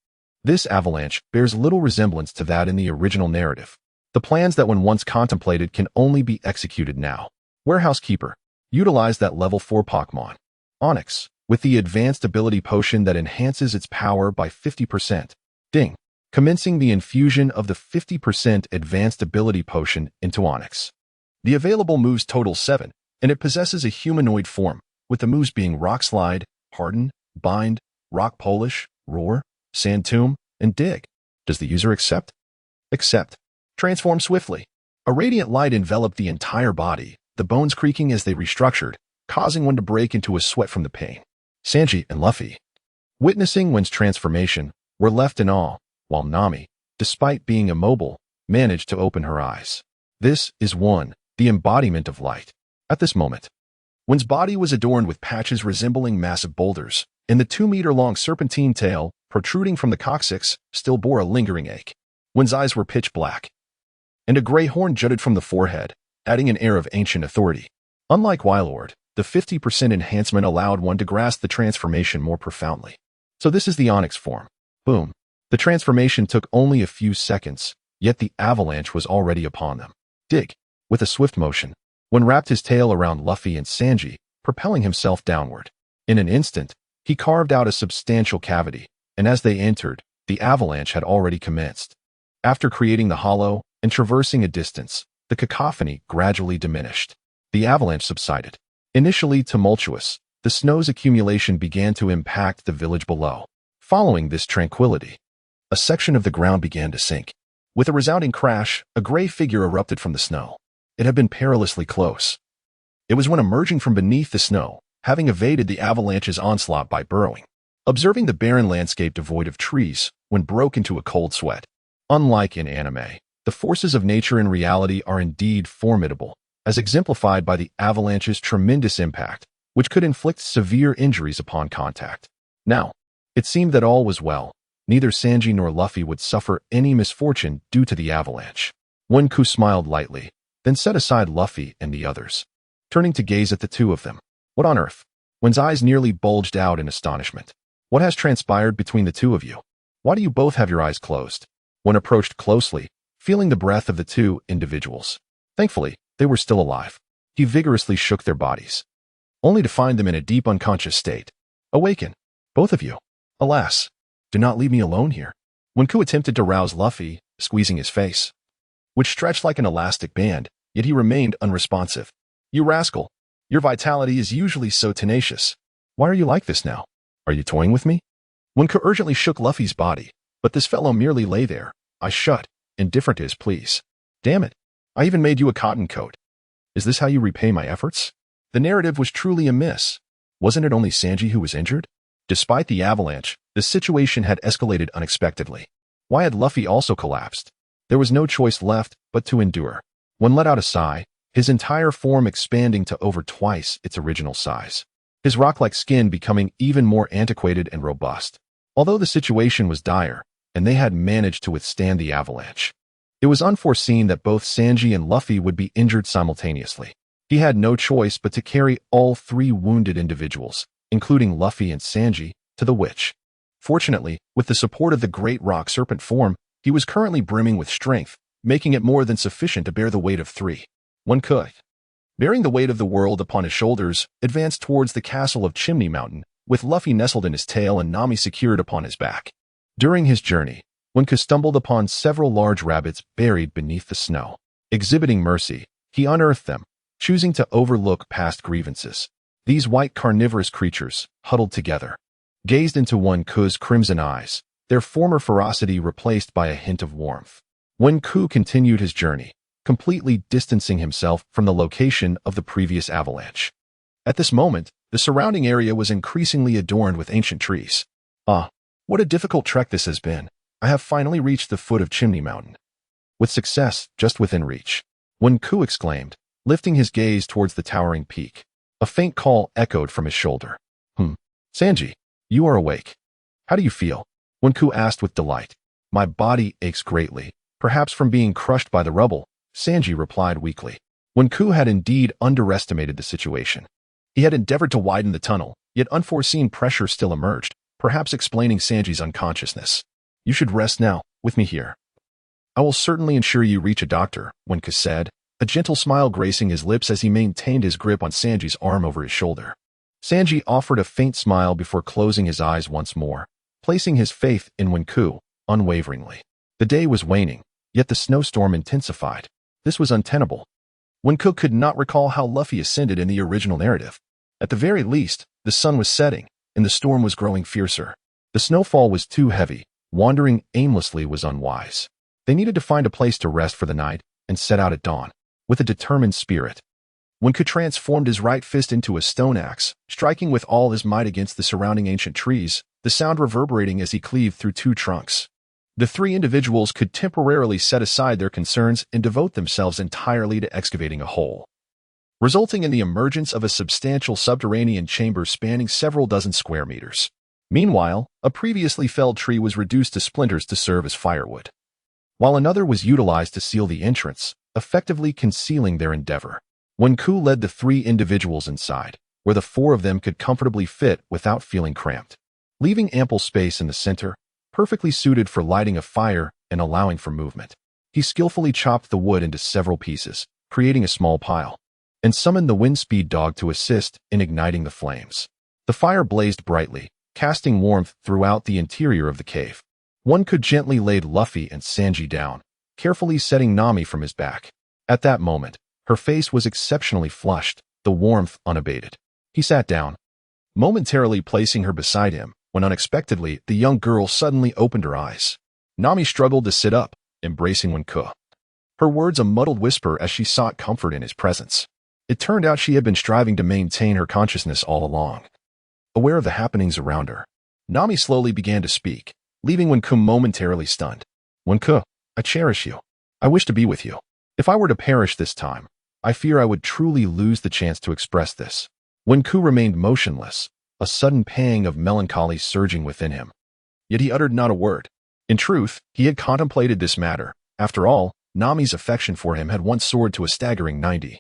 This avalanche bears little resemblance to that in the original narrative. The plans that when once contemplated can only be executed now. Warehouse Keeper. Utilize that level 4 Pokémon, Onyx, with the advanced ability potion that enhances its power by 50%. Ding. Commencing the infusion of the 50% advanced ability potion into Onyx. The available moves total 7, and it possesses a humanoid form, with the moves being Rock Slide, Harden, Bind, Rock Polish, Roar, Sand Tomb, and Dig. Does the user accept? Accept. Transform swiftly. A radiant light enveloped the entire body, the bones creaking as they restructured, causing one to break into a sweat from the pain. Sanji and Luffy, witnessing Wen's transformation, were left in awe, while Nami, despite being immobile, managed to open her eyes. This is one, the embodiment of light. At this moment, Wen's body was adorned with patches resembling massive boulders, and the 2-meter-long serpentine tail, protruding from the coccyx, still bore a lingering ache. Wen's eyes were pitch black, and a gray horn jutted from the forehead, adding an air of ancient authority. Unlike Wylord, the 50% enhancement allowed one to grasp the transformation more profoundly. So this is the Onyx form. Boom. The transformation took only a few seconds, yet the avalanche was already upon them. Dig. With a swift motion, Wen wrapped his tail around Luffy and Sanji, propelling himself downward. In an instant, he carved out a substantial cavity, and as they entered, the avalanche had already commenced. After creating the hollow and traversing a distance, the cacophony gradually diminished. The avalanche subsided. Initially tumultuous, the snow's accumulation began to impact the village below. Following this tranquility, a section of the ground began to sink. With a resounding crash, a gray figure erupted from the snow. It had been perilously close. It was when emerging from beneath the snow, having evaded the avalanche's onslaught by burrowing. Observing the barren landscape devoid of trees, Wen broke into a cold sweat. Unlike in anime, the forces of nature in reality are indeed formidable, as exemplified by the avalanche's tremendous impact, which could inflict severe injuries upon contact. Now, it seemed that all was well. Neither Sanji nor Luffy would suffer any misfortune due to the avalanche. Wenku smiled lightly, then set aside Luffy and the others, turning to gaze at the two of them. What on earth? Wen's eyes nearly bulged out in astonishment. What has transpired between the two of you? Why do you both have your eyes closed? Wen approached closely, feeling the breath of the two individuals. Thankfully, they were still alive. He vigorously shook their bodies, only to find them in a deep unconscious state. Awaken, both of you. Alas, do not leave me alone here. Wenku attempted to rouse Luffy, squeezing his face, which stretched like an elastic band, yet he remained unresponsive. You rascal, your vitality is usually so tenacious. Why are you like this now? Are you toying with me? Wenku urgently shook Luffy's body, but this fellow merely lay there, eyes shut, indifferent to his pleas. Damn it, I even made you a cotton coat. Is this how you repay my efforts? The narrative was truly amiss. Wasn't it only Sanji who was injured? Despite the avalanche, the situation had escalated unexpectedly. Why had Luffy also collapsed? There was no choice left but to endure. Wen let out a sigh, his entire form expanding to over twice its original size, his rock-like skin becoming even more antiquated and robust. Although the situation was dire, and they had managed to withstand the avalanche, it was unforeseen that both Sanji and Luffy would be injured simultaneously. He had no choice but to carry all three wounded individuals, including Luffy and Sanji, to the witch. Fortunately, with the support of the great rock serpent form, he was currently brimming with strength, making it more than sufficient to bear the weight of three. One could, bearing the weight of the world upon his shoulders, advance towards the castle of Chimney Mountain, with Luffy nestled in his tail and Nami secured upon his back. During his journey, Wenku stumbled upon several large rabbits buried beneath the snow. Exhibiting mercy, he unearthed them, choosing to overlook past grievances. These white carnivorous creatures, huddled together, gazed into Wenku's crimson eyes, their former ferocity replaced by a hint of warmth. Wenku continued his journey, completely distancing himself from the location of the previous avalanche. At this moment, the surrounding area was increasingly adorned with ancient trees. Ah, what a difficult trek this has been. I have finally reached the foot of Chimney Mountain, with success just within reach. Wenku exclaimed, lifting his gaze towards the towering peak. A faint call echoed from his shoulder. Sanji, you are awake. How do you feel? Wenku asked with delight. My body aches greatly, perhaps from being crushed by the rubble, Sanji replied weakly. Wenku had indeed underestimated the situation. He had endeavored to widen the tunnel, yet unforeseen pressure still emerged, perhaps explaining Sanji's unconsciousness. You should rest now, with me here. I will certainly ensure you reach a doctor, Wenku said, a gentle smile gracing his lips as he maintained his grip on Sanji's arm over his shoulder. Sanji offered a faint smile before closing his eyes once more, placing his faith in Wenku unwaveringly. The day was waning, yet the snowstorm intensified. This was untenable. Wenku could not recall how Luffy ascended in the original narrative. At the very least, the sun was setting, and the storm was growing fiercer. The snowfall was too heavy. Wandering aimlessly was unwise. They needed to find a place to rest for the night and set out at dawn. With a determined spirit, Wenku transformed his right fist into a stone axe, striking with all his might against the surrounding ancient trees, the sound reverberating as he cleaved through two trunks. The three individuals could temporarily set aside their concerns and devote themselves entirely to excavating a hole, resulting in the emergence of a substantial subterranean chamber spanning several dozen square meters. Meanwhile, a previously felled tree was reduced to splinters to serve as firewood, while another was utilized to seal the entrance, effectively concealing their endeavor. Wenku led the three individuals inside, where the four of them could comfortably fit without feeling cramped, leaving ample space in the center, perfectly suited for lighting a fire and allowing for movement. He skillfully chopped the wood into several pieces, creating a small pile, and summoned the wind-speed dog to assist in igniting the flames. The fire blazed brightly, casting warmth throughout the interior of the cave. One could gently laid Luffy and Sanji down, carefully setting Nami from his back. At that moment, her face was exceptionally flushed, the warmth unabated. He sat down, momentarily placing her beside him, when unexpectedly the young girl suddenly opened her eyes. Nami struggled to sit up, embracing Wenku, her words a muddled whisper as she sought comfort in his presence. It turned out she had been striving to maintain her consciousness all along. Aware of the happenings around her, Nami slowly began to speak, leaving Wenku momentarily stunned. Wenku, I cherish you. I wish to be with you. If I were to perish this time, I fear I would truly lose the chance to express this. Wenku remained motionless, a sudden pang of melancholy surging within him. Yet he uttered not a word. In truth, he had contemplated this matter. After all, Nami's affection for him had once soared to a staggering 90.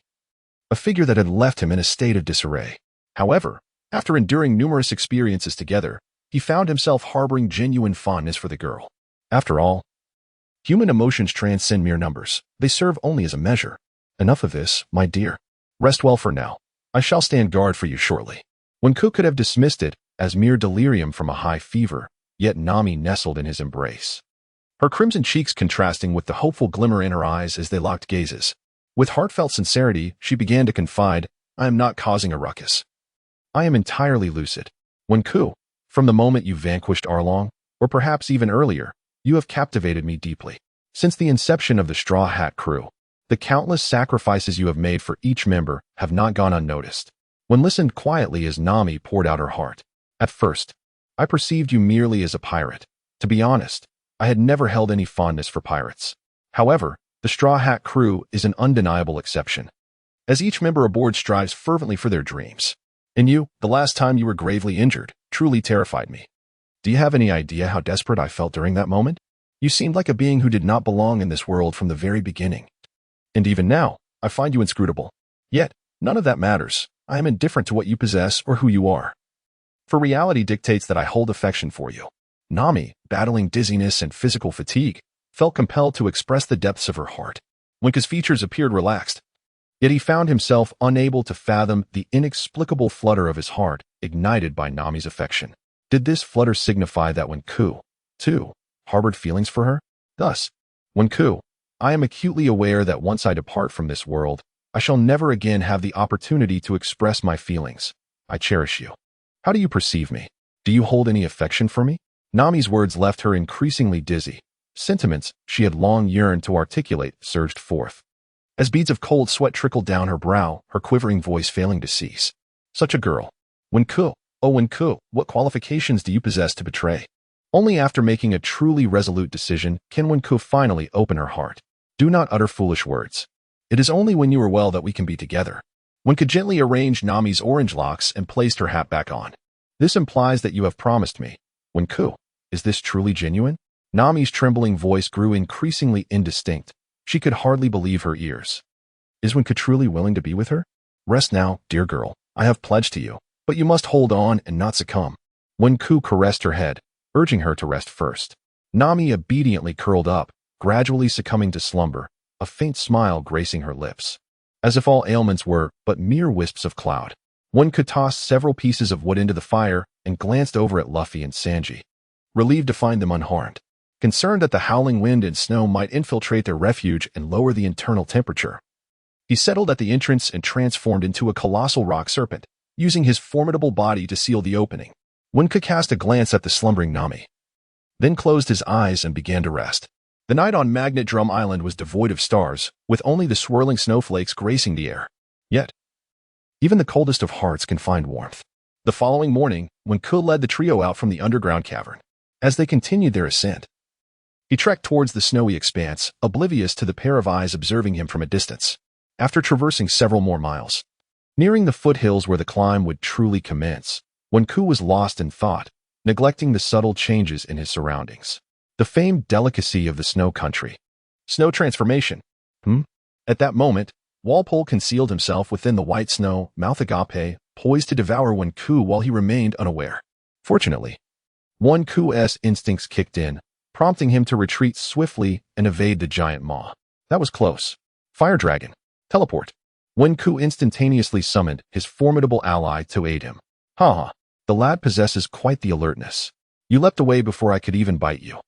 A figure that had left him in a state of disarray. However, after enduring numerous experiences together, he found himself harboring genuine fondness for the girl. After all, human emotions transcend mere numbers. They serve only as a measure. Enough of this, my dear. Rest well for now. I shall stand guard for you shortly. Wenku could have dismissed it as mere delirium from a high fever, yet Nami nestled in his embrace, her crimson cheeks contrasting with the hopeful glimmer in her eyes as they locked gazes. With heartfelt sincerity, she began to confide, I am not causing a ruckus. I am entirely lucid. Wenku, from the moment you vanquished Arlong, or perhaps even earlier, you have captivated me deeply. Since the inception of the Straw Hat crew, the countless sacrifices you have made for each member have not gone unnoticed. When listened quietly as Nami poured out her heart. At first, I perceived you merely as a pirate. To be honest, I had never held any fondness for pirates. However, the Straw Hat crew is an undeniable exception, as each member aboard strives fervently for their dreams. And you, the last time you were gravely injured, truly terrified me. Do you have any idea how desperate I felt during that moment? You seemed like a being who did not belong in this world from the very beginning. And even now, I find you inscrutable. Yet, none of that matters. I am indifferent to what you possess or who you are. For reality dictates that I hold affection for you. Nami, battling dizziness and physical fatigue, felt compelled to express the depths of her heart. Wenku's features appeared relaxed, yet he found himself unable to fathom the inexplicable flutter of his heart ignited by Nami's affection. Did this flutter signify that Wenku, too, harbored feelings for her? Thus, Wenku, I am acutely aware that once I depart from this world, I shall never again have the opportunity to express my feelings. I cherish you. How do you perceive me? Do you hold any affection for me? Nami's words left her increasingly dizzy. Sentiments she had long yearned to articulate surged forth. As beads of cold sweat trickled down her brow, her quivering voice failing to cease. Such a girl. Wenku, oh Wenku, what qualifications do you possess to betray? Only after making a truly resolute decision can Wenku finally open her heart. Do not utter foolish words. It is only when you are well that we can be together. Wenku gently arranged Nami's orange locks and placed her hat back on. This implies that you have promised me. Wenku, is this truly genuine? Nami's trembling voice grew increasingly indistinct. She could hardly believe her ears. Is Wenku truly willing to be with her? Rest now, dear girl. I have pledged to you, but you must hold on and not succumb. Wenku caressed her head, urging her to rest first. Nami obediently curled up, gradually succumbing to slumber, a faint smile gracing her lips, as if all ailments were but mere wisps of cloud. Wenku tossed several pieces of wood into the fire and glanced over at Luffy and Sanji, relieved to find them unharmed. Concerned that the howling wind and snow might infiltrate their refuge and lower the internal temperature, he settled at the entrance and transformed into a colossal rock serpent, using his formidable body to seal the opening. Wenku cast a glance at the slumbering Nami, then closed his eyes and began to rest. The night on Magnet Drum Island was devoid of stars, with only the swirling snowflakes gracing the air. Yet, even the coldest of hearts can find warmth. The following morning, Wenku led the trio out from the underground cavern. As they continued their ascent, He trekked towards the snowy expanse, oblivious to the pair of eyes observing him from a distance. After traversing several more miles, nearing the foothills where the climb would truly commence, Wenku was lost in thought, neglecting the subtle changes in his surroundings. The famed delicacy of the snow country. Snow transformation. At that moment, Walpole concealed himself within the white snow, mouth agape, poised to devour Wenku while he remained unaware. Fortunately, Wenku's instincts kicked in, prompting him to retreat swiftly and evade the giant maw. That was close. Fire Dragon. Teleport. Wenku instantaneously summoned his formidable ally to aid him. Ha! The lad possesses quite the alertness. You leapt away before I could even bite you.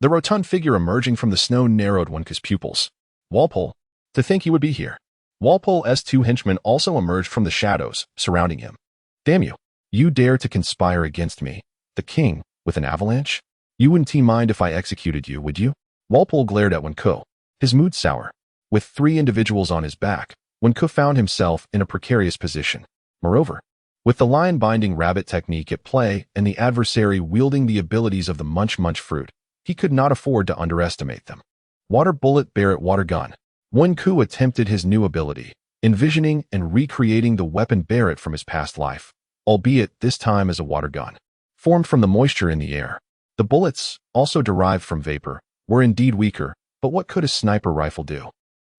The rotund figure emerging from the snow narrowed Wenku's pupils. Walpole, to think he would be here. Walpole's two henchmen also emerged from the shadows, surrounding him. Damn you. You dare to conspire against me, the king, with an avalanche? You wouldn't mind if I executed you, would you? Walpole glared at Wenku, his mood sour. With 3 individuals on his back, Wenku found himself in a precarious position. Moreover, with the lion-binding rabbit technique at play and the adversary wielding the abilities of the munch-munch fruit, he could not afford to underestimate them. Water bullet Barrett water gun. Wenku attempted his new ability, envisioning and recreating the weapon Barrett from his past life, albeit this time as a water gun. Formed from the moisture in the air, the bullets, also derived from vapor, were indeed weaker, but what could a sniper rifle do?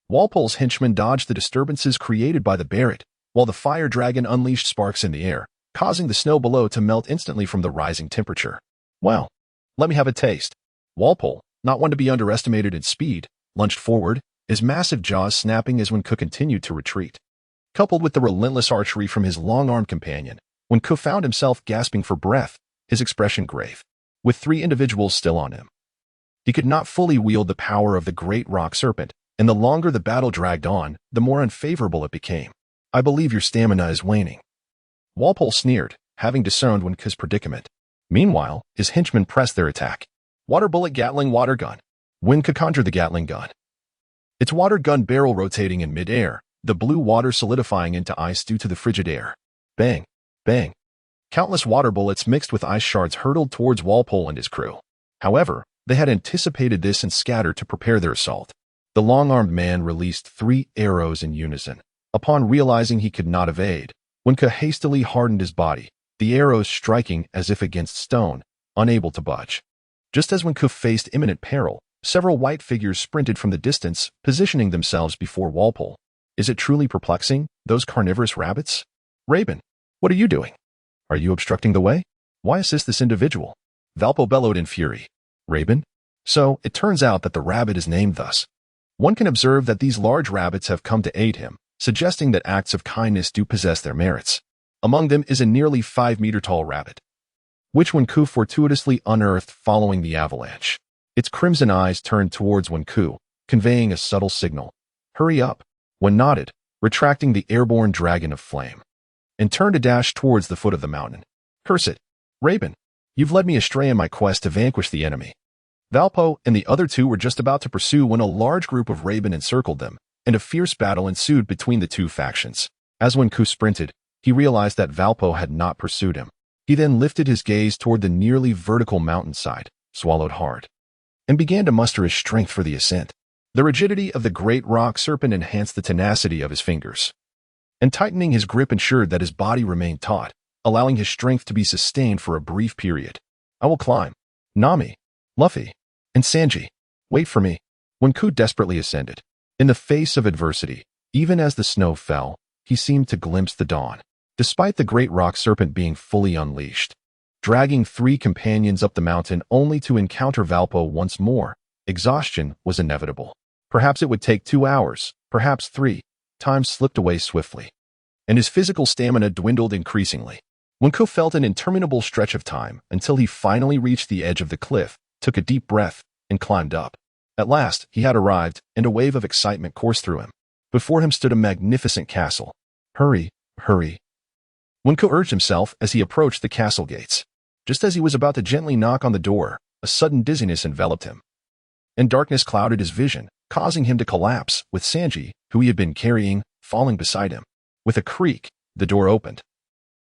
Walpole's henchmen dodged the disturbances created by the Barrett, while the fire dragon unleashed sparks in the air, causing the snow below to melt instantly from the rising temperature. Well, let me have a taste. Walpole, not one to be underestimated in speed, lunged forward, his massive jaws snapping as Wenku continued to retreat. Coupled with the relentless archery from his long-armed companion, Wenku found himself gasping for breath, his expression grave. With 3 individuals still on him, he could not fully wield the power of the great rock serpent, and the longer the battle dragged on, the more unfavorable it became. I believe your stamina is waning. Walpole sneered, having discerned Wenku's predicament. Meanwhile, his henchmen pressed their attack. Water bullet Gatling water gun. Wenku conjured the Gatling gun. Its water gun barrel rotating in mid-air, the blue water solidifying into ice due to the frigid air. Bang! Bang! Countless water bullets mixed with ice shards hurtled towards Walpole and his crew. However, they had anticipated this and scattered to prepare their assault. The long-armed man released 3 arrows in unison. Upon realizing he could not evade, Wenku hastily hardened his body, the arrows striking as if against stone, unable to budge. Just as Wenku faced imminent peril, several white figures sprinted from the distance, positioning themselves before Walpole. Is it truly perplexing, those carnivorous rabbits? Raven, what are you doing? Are you obstructing the way? Why assist this individual? Valpo bellowed in fury. Raven? So, it turns out that the rabbit is named thus. One can observe that these large rabbits have come to aid him, suggesting that acts of kindness do possess their merits. Among them is a nearly 5-meter-tall rabbit, which Wenku fortuitously unearthed following the avalanche. Its crimson eyes turned towards Wenku, conveying a subtle signal. Hurry up. When nodded, retracting the airborne dragon of flame, and turned to dash towards the foot of the mountain. Curse it. Raven, you've led me astray in my quest to vanquish the enemy. Valpo and the other 2 were just about to pursue when a large group of Raven encircled them, and a fierce battle ensued between the 2 factions. As Wenku sprinted, he realized that Valpo had not pursued him. He then lifted his gaze toward the nearly vertical mountainside, swallowed hard, and began to muster his strength for the ascent. The rigidity of the great rock serpent enhanced the tenacity of his fingers, and tightening his grip ensured that his body remained taut, allowing his strength to be sustained for a brief period. I will climb. Nami, Luffy, and Sanji, wait for me. Wenku desperately ascended. In the face of adversity, even as the snow fell, he seemed to glimpse the dawn, despite the great rock serpent being fully unleashed. Dragging 3 companions up the mountain only to encounter Valpo once more, exhaustion was inevitable. Perhaps it would take 2 hours, perhaps 3. Time slipped away swiftly, and his physical stamina dwindled increasingly. Wenku felt an interminable stretch of time until he finally reached the edge of the cliff, took a deep breath, and climbed up. At last, he had arrived, and a wave of excitement coursed through him. Before him stood a magnificent castle. Hurry, hurry. Wenku urged himself as he approached the castle gates. Just as he was about to gently knock on the door, a sudden dizziness enveloped him, and darkness clouded his vision, causing him to collapse, with Sanji, who he had been carrying, falling beside him. With a creak, the door opened,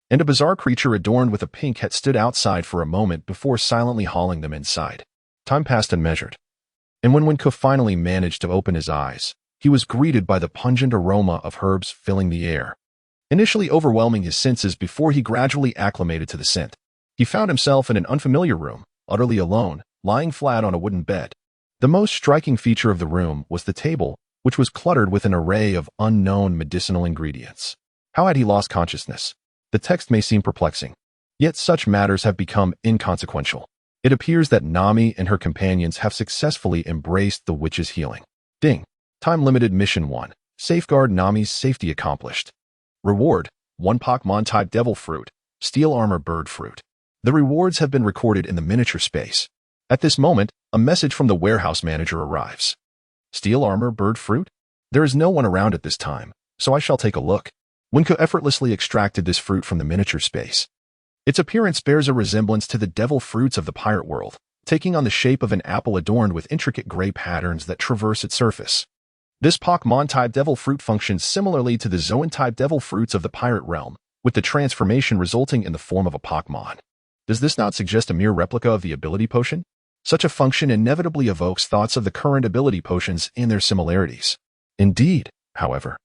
and a bizarre creature adorned with a pink hat stood outside for a moment before silently hauling them inside. Time passed unmeasured. And when Wenku finally managed to open his eyes, he was greeted by the pungent aroma of herbs filling the air, initially overwhelming his senses before he gradually acclimated to the scent. He found himself in an unfamiliar room, utterly alone, lying flat on a wooden bed. The most striking feature of the room was the table, which was cluttered with an array of unknown medicinal ingredients. How had he lost consciousness? The text may seem perplexing, yet such matters have become inconsequential. It appears that Nami and her companions have successfully embraced the witch's healing. Ding. Time-limited Mission 1. Safeguard Nami's safety accomplished. Reward: 1 Pokémon-type Devil Fruit, Steel Armor Bird Fruit. The rewards have been recorded in the miniature space. At this moment, a message from the warehouse manager arrives. Steel Armor Bird Fruit? There is no one around at this time, so I shall take a look. Wenku effortlessly extracted this fruit from the miniature space. Its appearance bears a resemblance to the devil fruits of the pirate world, taking on the shape of an apple adorned with intricate gray patterns that traverse its surface. This Pokémon-type devil fruit functions similarly to the Zoan-type devil fruits of the pirate realm, with the transformation resulting in the form of a Pokémon. Does this not suggest a mere replica of the ability potion? Such a function inevitably evokes thoughts of the current ability potions and their similarities. Indeed, however,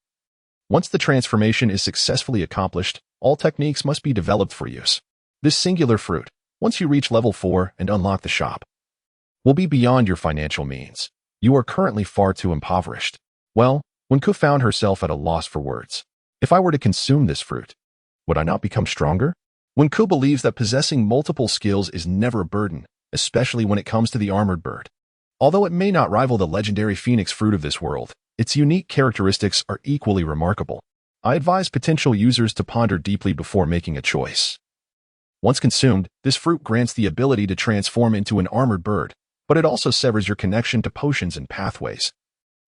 once the transformation is successfully accomplished, all techniques must be developed for use. This singular fruit, once you reach level 4 and unlock the shop, will be beyond your financial means. You are currently far too impoverished. Well, Wenku found herself at a loss for words. If I were to consume this fruit, would I not become stronger? Wenku believes that possessing multiple skills is never a burden, especially when it comes to the armored bird. Although it may not rival the legendary phoenix fruit of this world, its unique characteristics are equally remarkable. I advise potential users to ponder deeply before making a choice. Once consumed, this fruit grants the ability to transform into an armored bird, but it also severs your connection to potions and pathways,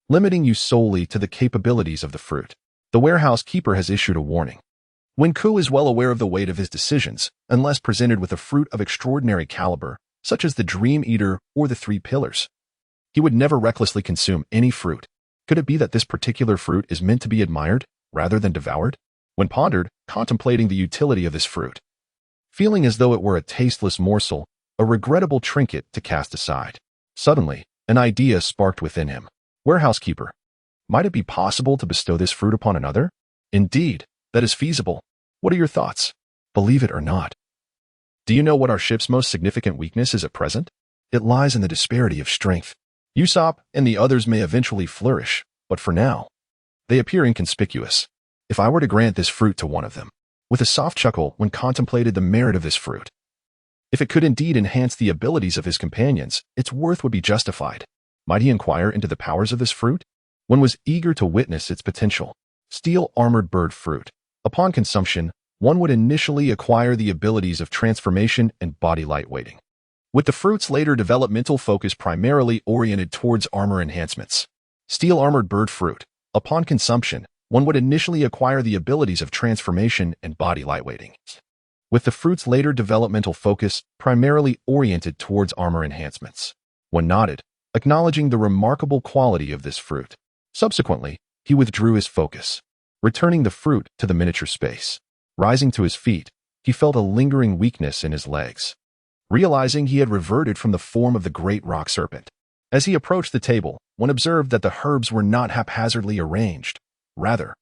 limiting you solely to the capabilities of the fruit. The warehouse keeper has issued a warning. Wenku is well aware of the weight of his decisions, unless presented with a fruit of extraordinary caliber, such as the Dream Eater or the Three Pillars. He would never recklessly consume any fruit. Could it be that this particular fruit is meant to be admired, rather than devoured? When pondered, contemplating the utility of this fruit, feeling as though it were a tasteless morsel, a regrettable trinket to cast aside, suddenly, an idea sparked within him. Warehouse keeper, might it be possible to bestow this fruit upon another? Indeed, that is feasible. What are your thoughts? Believe it or not. Do you know what our ship's most significant weakness is at present? It lies in the disparity of strength. Usopp and the others may eventually flourish, but for now, they appear inconspicuous. If I were to grant this fruit to one of them, with a soft chuckle when contemplated the merit of this fruit, if it could indeed enhance the abilities of his companions, its worth would be justified. Might he inquire into the powers of this fruit? One was eager to witness its potential. Steel Armored Bird Fruit. Upon consumption, one would initially acquire the abilities of transformation and body lightweighting, with the fruit's later developmental focus primarily oriented towards armor enhancements. Steel Armored Bird Fruit. Upon consumption, one would initially acquire the abilities of transformation and body lightweighting, with the fruit's later developmental focus primarily oriented towards armor enhancements. One nodded, acknowledging the remarkable quality of this fruit. Subsequently, he withdrew his focus, returning the fruit to the miniature space. Rising to his feet, he felt a lingering weakness in his legs, realizing he had reverted from the form of the great rock serpent. As he approached the table, one observed that the herbs were not haphazardly arranged. Rather,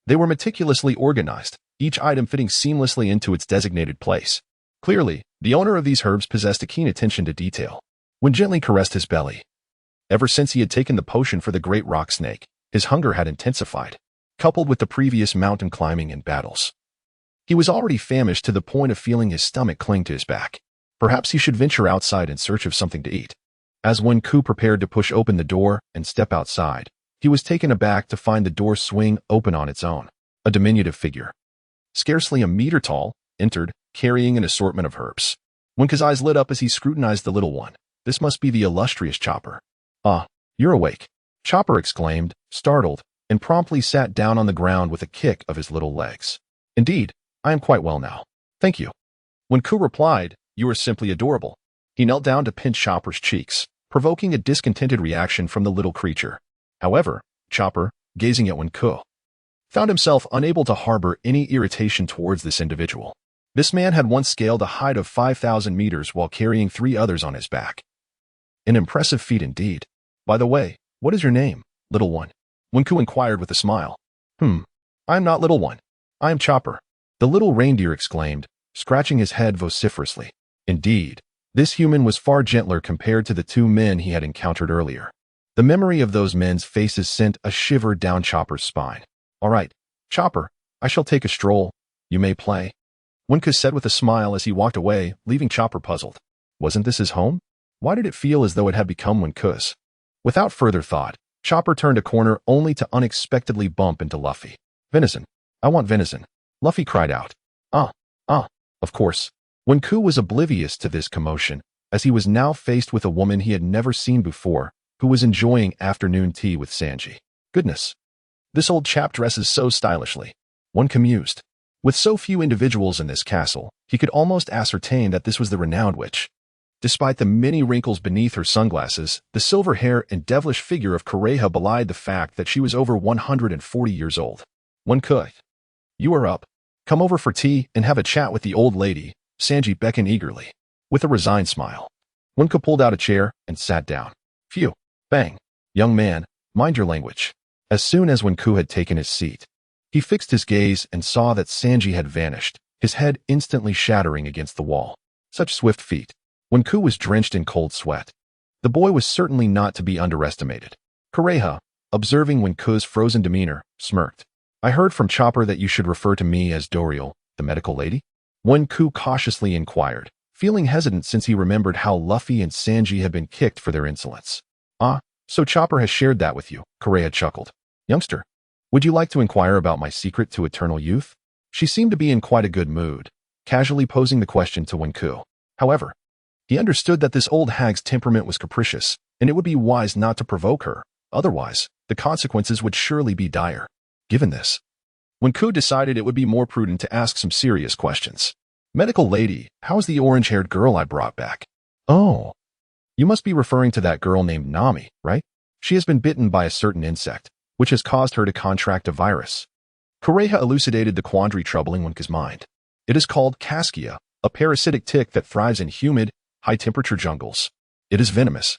they were meticulously organized, each item fitting seamlessly into its designated place. Clearly, the owner of these herbs possessed a keen attention to detail. When gently caressed his belly, ever since he had taken the potion for the great rock snake, his hunger had intensified, coupled with the previous mountain climbing and battles. He was already famished to the point of feeling his stomach cling to his back. Perhaps he should venture outside in search of something to eat. As Wenku prepared to push open the door and step outside, he was taken aback to find the door swing open on its own. A diminutive figure, scarcely a meter tall, entered, carrying an assortment of herbs. Wenku's eyes lit up as he scrutinized the little one. This must be the illustrious Chopper. Ah, you're awake, Chopper exclaimed, startled, and promptly sat down on the ground with a kick of his little legs. Indeed, I am quite well now. Thank you. Wenku replied, you are simply adorable. He knelt down to pinch Chopper's cheeks, provoking a discontented reaction from the little creature. However, Chopper, gazing at Wenku, found himself unable to harbor any irritation towards this individual. This man had once scaled a height of 5,000 meters while carrying 3 others on his back. An impressive feat indeed. By the way, what is your name, little one? Wenku inquired with a smile. I am not little one. I am Chopper. The little reindeer exclaimed, scratching his head vociferously. Indeed, this human was far gentler compared to the two men he had encountered earlier. The memory of those men's faces sent a shiver down Chopper's spine. All right, Chopper, I shall take a stroll. You may play. Wenku said with a smile as he walked away, leaving Chopper puzzled. Wasn't this his home? Why did it feel as though it had become Wenku's? Without further thought, Chopper turned a corner only to unexpectedly bump into Luffy. Venison. I want venison. Luffy cried out. Of course. Wenku was oblivious to this commotion, as he was now faced with a woman he had never seen before, who was enjoying afternoon tea with Sanji. Goodness. This old chap dresses so stylishly. Wenku mused. With so few individuals in this castle, he could almost ascertain that this was the renowned witch. Despite the many wrinkles beneath her sunglasses, the silver hair and devilish figure of Kureha belied the fact that she was over 140 years old. Wenku. You are up. Come over for tea and have a chat with the old lady, Sanji beckoned eagerly. With a resigned smile, Wenku pulled out a chair and sat down. Phew. Bang. Young man, mind your language. As soon as Wenku had taken his seat, he fixed his gaze and saw that Sanji had vanished, his head instantly shattering against the wall. Such swift feet. Wenku was drenched in cold sweat. The boy was certainly not to be underestimated. Kureha, observing Wenku's frozen demeanor, smirked. I heard from Chopper that you should refer to me as Doriel, the medical lady? Wenku cautiously inquired, feeling hesitant since he remembered how Luffy and Sanji had been kicked for their insolence. So Chopper has shared that with you, Kureha chuckled. Youngster, would you like to inquire about my secret to eternal youth? She seemed to be in quite a good mood, casually posing the question to Wenku. However, he understood that this old hag's temperament was capricious, and it would be wise not to provoke her. Otherwise, the consequences would surely be dire. Given this, Wenku decided it would be more prudent to ask some serious questions. Medical lady, how's the orange-haired girl I brought back? Oh, you must be referring to that girl named Nami, right? She has been bitten by a certain insect, which has caused her to contract a virus. Kureha elucidated the quandary troubling Wenku's mind. It is called Caskia, a parasitic tick that thrives in humid, high-temperature jungles. It is venomous,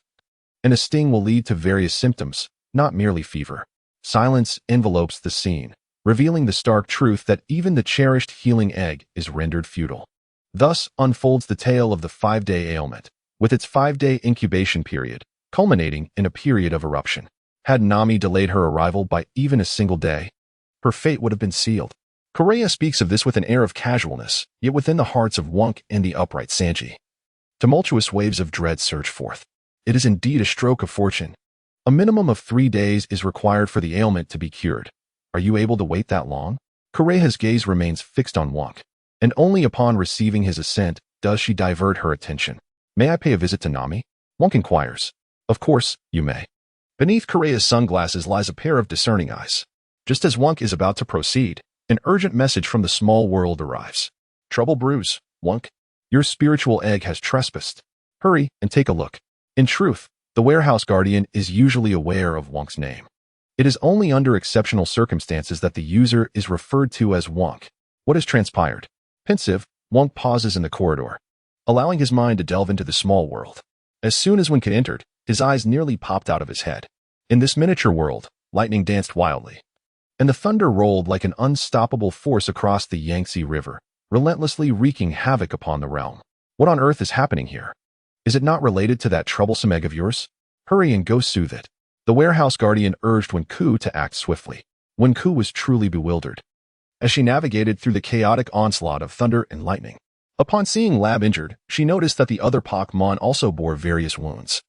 and a sting will lead to various symptoms, not merely fever. Silence envelopes the scene, revealing the stark truth that even the cherished healing egg is rendered futile. Thus unfolds the tale of the 5-day ailment, with its 5-day incubation period, culminating in a period of eruption. Had Nami delayed her arrival by even a single day, her fate would have been sealed. Kureha speaks of this with an air of casualness, yet within the hearts of Wunk and the upright Sanji, tumultuous waves of dread surge forth. It is indeed a stroke of fortune. A minimum of 3 days is required for the ailment to be cured. Are you able to wait that long? Kureha's gaze remains fixed on Wunk, and only upon receiving his assent does she divert her attention. May I pay a visit to Nami? Wunk inquires. Of course, you may. Beneath Kureha's sunglasses lies a pair of discerning eyes. Just as Wunk is about to proceed, an urgent message from the small world arrives. Trouble brews, Wunk. Your spiritual egg has trespassed. Hurry and take a look. In truth, the warehouse guardian is usually aware of Wunk's name. It is only under exceptional circumstances that the user is referred to as Wunk. What has transpired? Pensive, Wunk pauses in the corridor, allowing his mind to delve into the small world. As soon as Wunk had entered, his eyes nearly popped out of his head. In this miniature world, lightning danced wildly, and the thunder rolled like an unstoppable force across the Yangtze River, relentlessly wreaking havoc upon the realm. What on earth is happening here? Is it not related to that troublesome egg of yours? Hurry and go soothe it. The warehouse guardian urged Wenku to act swiftly. Wenku was truly bewildered as she navigated through the chaotic onslaught of thunder and lightning. Upon seeing Lab injured, she noticed that the other Pokémon also bore various wounds.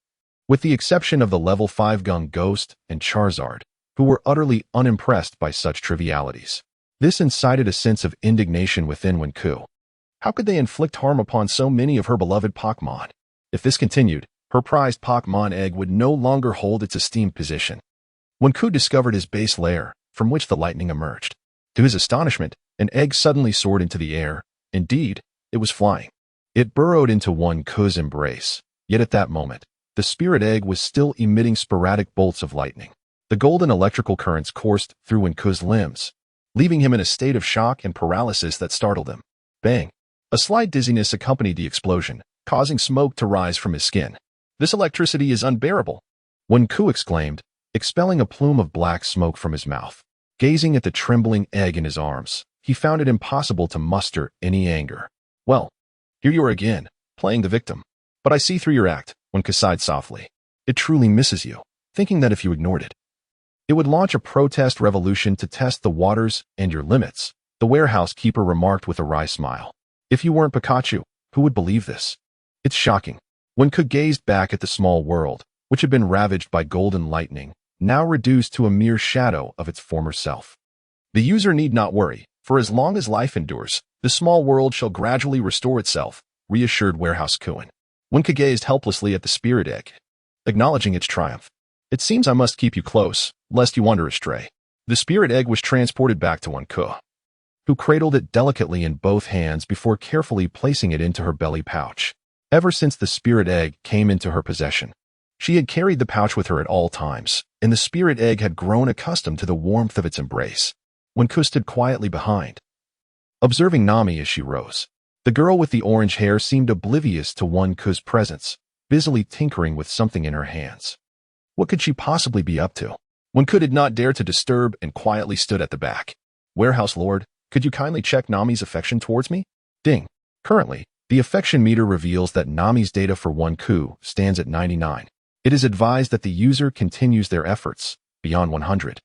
With the exception of the level 5 Gung Ghost and Charizard, who were utterly unimpressed by such trivialities. This incited a sense of indignation within Wenku. How could they inflict harm upon so many of her beloved Pokémon? If this continued, her prized Pokémon egg would no longer hold its esteemed position. Wenku discovered his base lair, from which the lightning emerged. To his astonishment, an egg suddenly soared into the air. Indeed, it was flying. It burrowed into Wenku's embrace, yet at that moment, the spirit egg was still emitting sporadic bolts of lightning. The golden electrical currents coursed through Wenku's limbs, leaving him in a state of shock and paralysis that startled him. Bang! A slight dizziness accompanied the explosion, causing smoke to rise from his skin. This electricity is unbearable. Wenku exclaimed, expelling a plume of black smoke from his mouth. Gazing at the trembling egg in his arms, he found it impossible to muster any anger. Well, here you are again, playing the victim. But I see through your act, Wenku sighed softly. It truly misses you, thinking that if you ignored it, it would launch a protest revolution to test the waters and your limits, the warehouse keeper remarked with a wry smile. If you weren't Pikachu, who would believe this? It's shocking. Wenku gazed back at the small world, which had been ravaged by golden lightning, now reduced to a mere shadow of its former self. The user need not worry, for as long as life endures, the small world shall gradually restore itself, reassured Warehouse Kuin. Wenku gazed helplessly at the spirit egg, acknowledging its triumph. It seems I must keep you close, lest you wander astray. The spirit egg was transported back to Wenku, who cradled it delicately in both hands before carefully placing it into her belly pouch. Ever since the spirit egg came into her possession, she had carried the pouch with her at all times, and the spirit egg had grown accustomed to the warmth of its embrace. Wenku stood quietly behind, observing Nami as she rose. The girl with the orange hair seemed oblivious to Wenku's presence, busily tinkering with something in her hands. What could she possibly be up to? Wenku did not dare to disturb and quietly stood at the back. Warehouse Lord, could you kindly check Nami's affection towards me? Ding. Currently, the affection meter reveals that Nami's data for Wenku stands at 99. It is advised that the user continues their efforts beyond 100.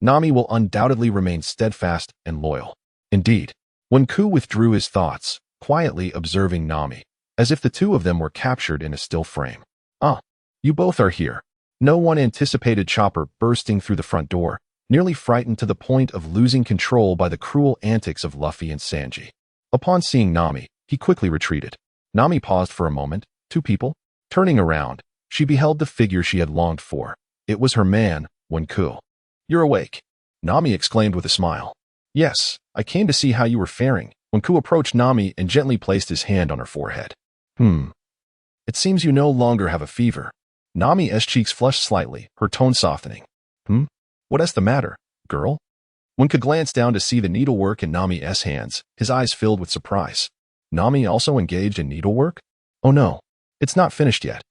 Nami will undoubtedly remain steadfast and loyal. Indeed, Wenku withdrew his thoughts, quietly observing Nami, as if the two of them were captured in a still frame. Ah, you both are here. No one anticipated Chopper bursting through the front door, nearly frightened to the point of losing control by the cruel antics of Luffy and Sanji. Upon seeing Nami, he quickly retreated. Nami paused for a moment. Two people? Turning around, she beheld the figure she had longed for. It was her man, Wenku. You're awake, Nami exclaimed with a smile. Yes, I came to see how you were faring. Wenku approached Nami and gently placed his hand on her forehead. It seems you no longer have a fever. Nami's cheeks flushed slightly, her tone softening. What's the matter, girl? Wenku glanced down to see the needlework in Nami's hands, his eyes filled with surprise. Nami also engaged in needlework? Oh no, it's not finished yet.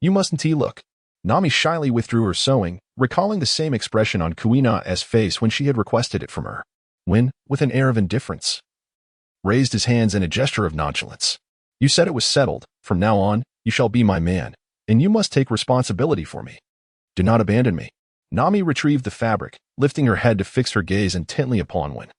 You mustn't look. Nami shyly withdrew her sewing, recalling the same expression on Kuina's face when she had requested it from her. Win, with an air of indifference, raised his hands in a gesture of nonchalance. You said it was settled. From now on, you shall be my man, and you must take responsibility for me. Do not abandon me. Nami retrieved the fabric, lifting her head to fix her gaze intently upon Win,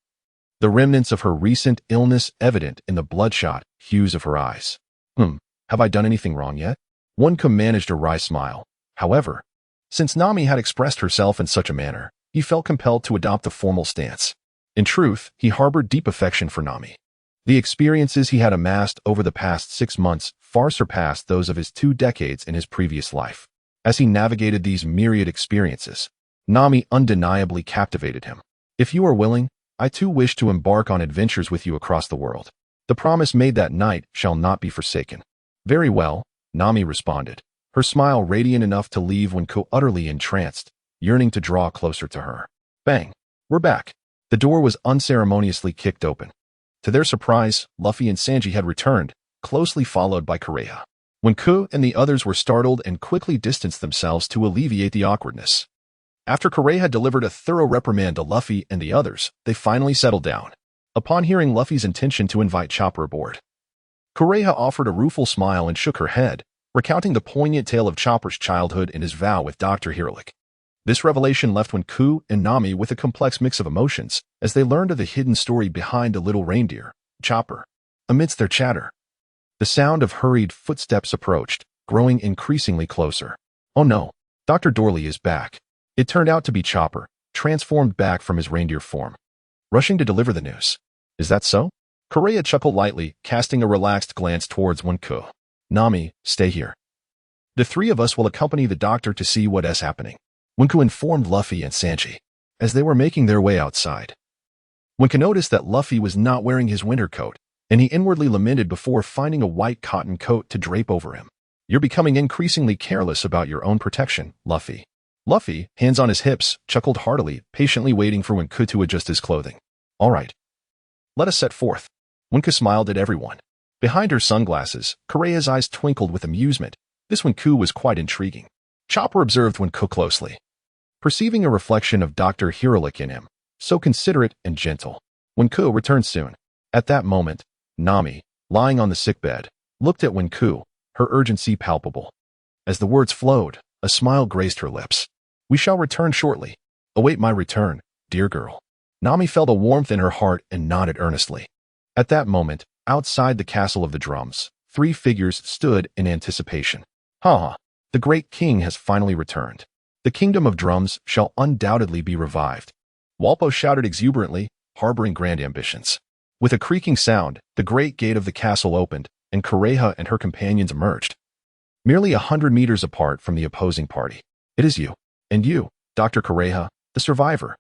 the remnants of her recent illness evident in the bloodshot hues of her eyes. Have I done anything wrong yet? Wenku managed a wry smile. However, since Nami had expressed herself in such a manner, he felt compelled to adopt a formal stance. In truth, he harbored deep affection for Nami. The experiences he had amassed over the past 6 months far surpassed those of his 2 decades in his previous life. As he navigated these myriad experiences, Nami undeniably captivated him. If you are willing, I too wish to embark on adventures with you across the world. The promise made that night shall not be forsaken. Very well, Nami responded, her smile radiant enough to leave Wenku utterly entranced, yearning to draw closer to her. Bang! We're back. The door was unceremoniously kicked open. To their surprise, Luffy and Sanji had returned, closely followed by Kureha. Wenku and the others were startled and quickly distanced themselves to alleviate the awkwardness. After Kureha had delivered a thorough reprimand to Luffy and the others, they finally settled down. Upon hearing Luffy's intention to invite Chopper aboard, Kureha offered a rueful smile and shook her head, recounting the poignant tale of Chopper's childhood and his vow with Dr. Hirulik. This revelation left Wenku and Nami with a complex mix of emotions as they learned of the hidden story behind the little reindeer, Chopper. Amidst their chatter, the sound of hurried footsteps approached, growing increasingly closer. Oh no, Dr. Dorley is back. It turned out to be Chopper, transformed back from his reindeer form, rushing to deliver the news. Is that so? Kureha chuckled lightly, casting a relaxed glance towards Wenku. Nami, stay here. The 3 of us will accompany the doctor to see what is happening. Wenku informed Luffy and Sanji as they were making their way outside. Wenku noticed that Luffy was not wearing his winter coat, and he inwardly lamented before finding a white cotton coat to drape over him. You're becoming increasingly careless about your own protection, Luffy. Luffy, hands on his hips, chuckled heartily, patiently waiting for Wenku to adjust his clothing. All right. Let us set forth. Wenku smiled at everyone. Behind her sunglasses, Kureha's eyes twinkled with amusement. This Wenku was quite intriguing. Chopper observed Wenku closely, perceiving a reflection of Dr. Hirolik in him, so considerate and gentle. Wenku returned soon. At that moment, Nami, lying on the sickbed, looked at Wenku, her urgency palpable. As the words flowed, a smile graced her lips. We shall return shortly. Await my return, dear girl. Nami felt a warmth in her heart and nodded earnestly. At that moment, outside the castle of the drums, 3 figures stood in anticipation. Ha! The great king has finally returned. The kingdom of drums shall undoubtedly be revived. Walpo shouted exuberantly, harboring grand ambitions. With a creaking sound, the great gate of the castle opened, and Kureha and her companions emerged. Merely 100 meters apart from the opposing party. It is you, and you, Dr. Kureha, the survivor.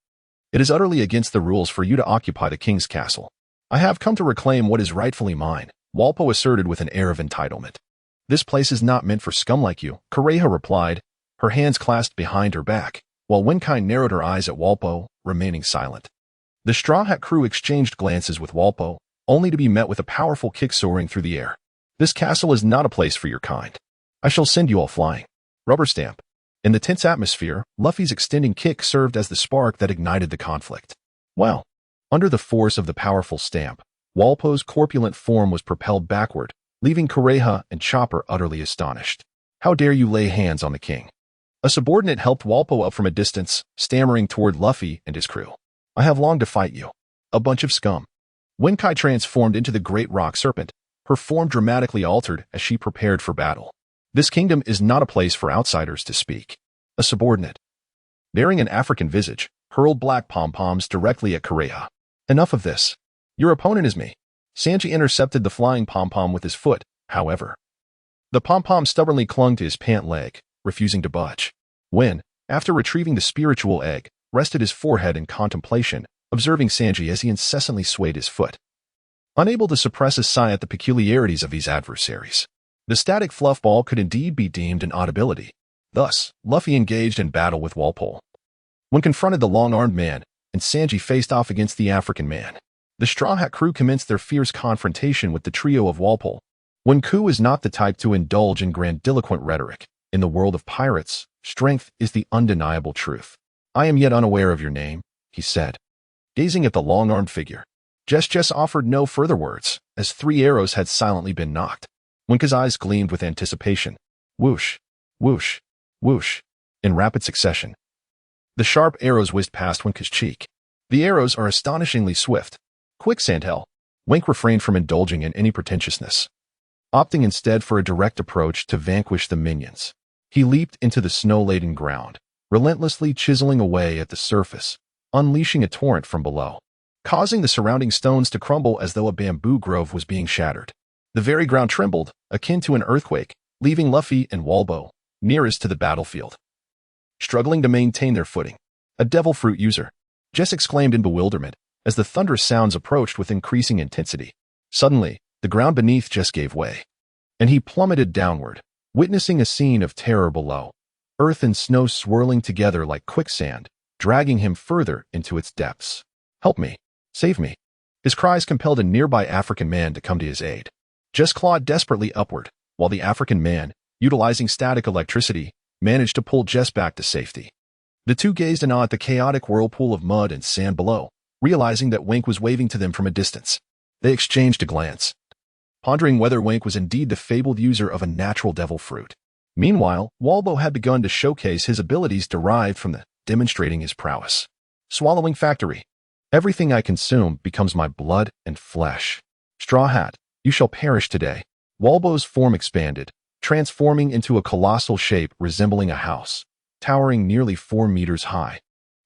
It is utterly against the rules for you to occupy the king's castle. I have come to reclaim what is rightfully mine, Walpo asserted with an air of entitlement. This place is not meant for scum like you, Kureha replied, her hands clasped behind her back, while Wenkai narrowed her eyes at Walpo, remaining silent. The Straw Hat crew exchanged glances with Walpo, only to be met with a powerful kick soaring through the air. This castle is not a place for your kind. I shall send you all flying. Rubber stamp. In the tense atmosphere, Luffy's extending kick served as the spark that ignited the conflict. Well, under the force of the powerful stamp, Walpo's corpulent form was propelled backward, leaving Kureha and Chopper utterly astonished. How dare you lay hands on the king? A subordinate helped Walpo up from a distance, stammering toward Luffy and his crew. I have longed to fight you. A bunch of scum. Wenkai transformed into the great rock serpent, her form dramatically altered as she prepared for battle. This kingdom is not a place for outsiders to speak. A subordinate, bearing an African visage, hurled black pom-poms directly at Kureha. Enough of this. Your opponent is me. Sanji intercepted the flying pom-pom with his foot, however. The pom-pom stubbornly clung to his pant leg, refusing to budge. When, after retrieving the spiritual egg, rested his forehead in contemplation, observing Sanji as he incessantly swayed his foot. Unable to suppress a sigh at the peculiarities of these adversaries, the static fluff ball could indeed be deemed an audibility. Thus, Luffy engaged in battle with Walpole. When confronted the long-armed man, and Sanji faced off against the African man, the Straw Hat crew commenced their fierce confrontation with the trio of Walpole. Wenku is not the type to indulge in grandiloquent rhetoric. In the world of pirates, strength is the undeniable truth. I am yet unaware of your name, he said, gazing at the long-armed figure. Jess offered no further words, as 3 arrows had silently been nocked. Wenku's eyes gleamed with anticipation. Whoosh, whoosh, whoosh, in rapid succession. The sharp arrows whizzed past Wenku's cheek. The arrows are astonishingly swift. Quicksand hell. Wenk refrained from indulging in any pretentiousness, opting instead for a direct approach to vanquish the minions. He leaped into the snow-laden ground, relentlessly chiseling away at the surface, unleashing a torrent from below, causing the surrounding stones to crumble as though a bamboo grove was being shattered. The very ground trembled, akin to an earthquake, leaving Luffy and Walpo nearest to the battlefield, struggling to maintain their footing. A devil fruit user, Jess exclaimed in bewilderment as the thunderous sounds approached with increasing intensity. Suddenly, the ground beneath Jess gave way, and he plummeted downward, witnessing a scene of terror below, earth and snow swirling together like quicksand, dragging him further into its depths. Help me! Save me! His cries compelled a nearby African man to come to his aid. Jess clawed desperately upward, while the African man, utilizing static electricity, managed to pull Jess back to safety. The two gazed in awe at the chaotic whirlpool of mud and sand below, realizing that Wink was waving to them from a distance. They exchanged a glance, pondering whether Wink was indeed the fabled user of a natural devil fruit. Meanwhile, Walpo had begun to showcase his abilities derived from the demonstrating his prowess. Swallowing factory. Everything I consume becomes my blood and flesh. Straw Hat, you shall perish today. Walpo's form expanded, transforming into a colossal shape resembling a house, towering nearly 4 meters high,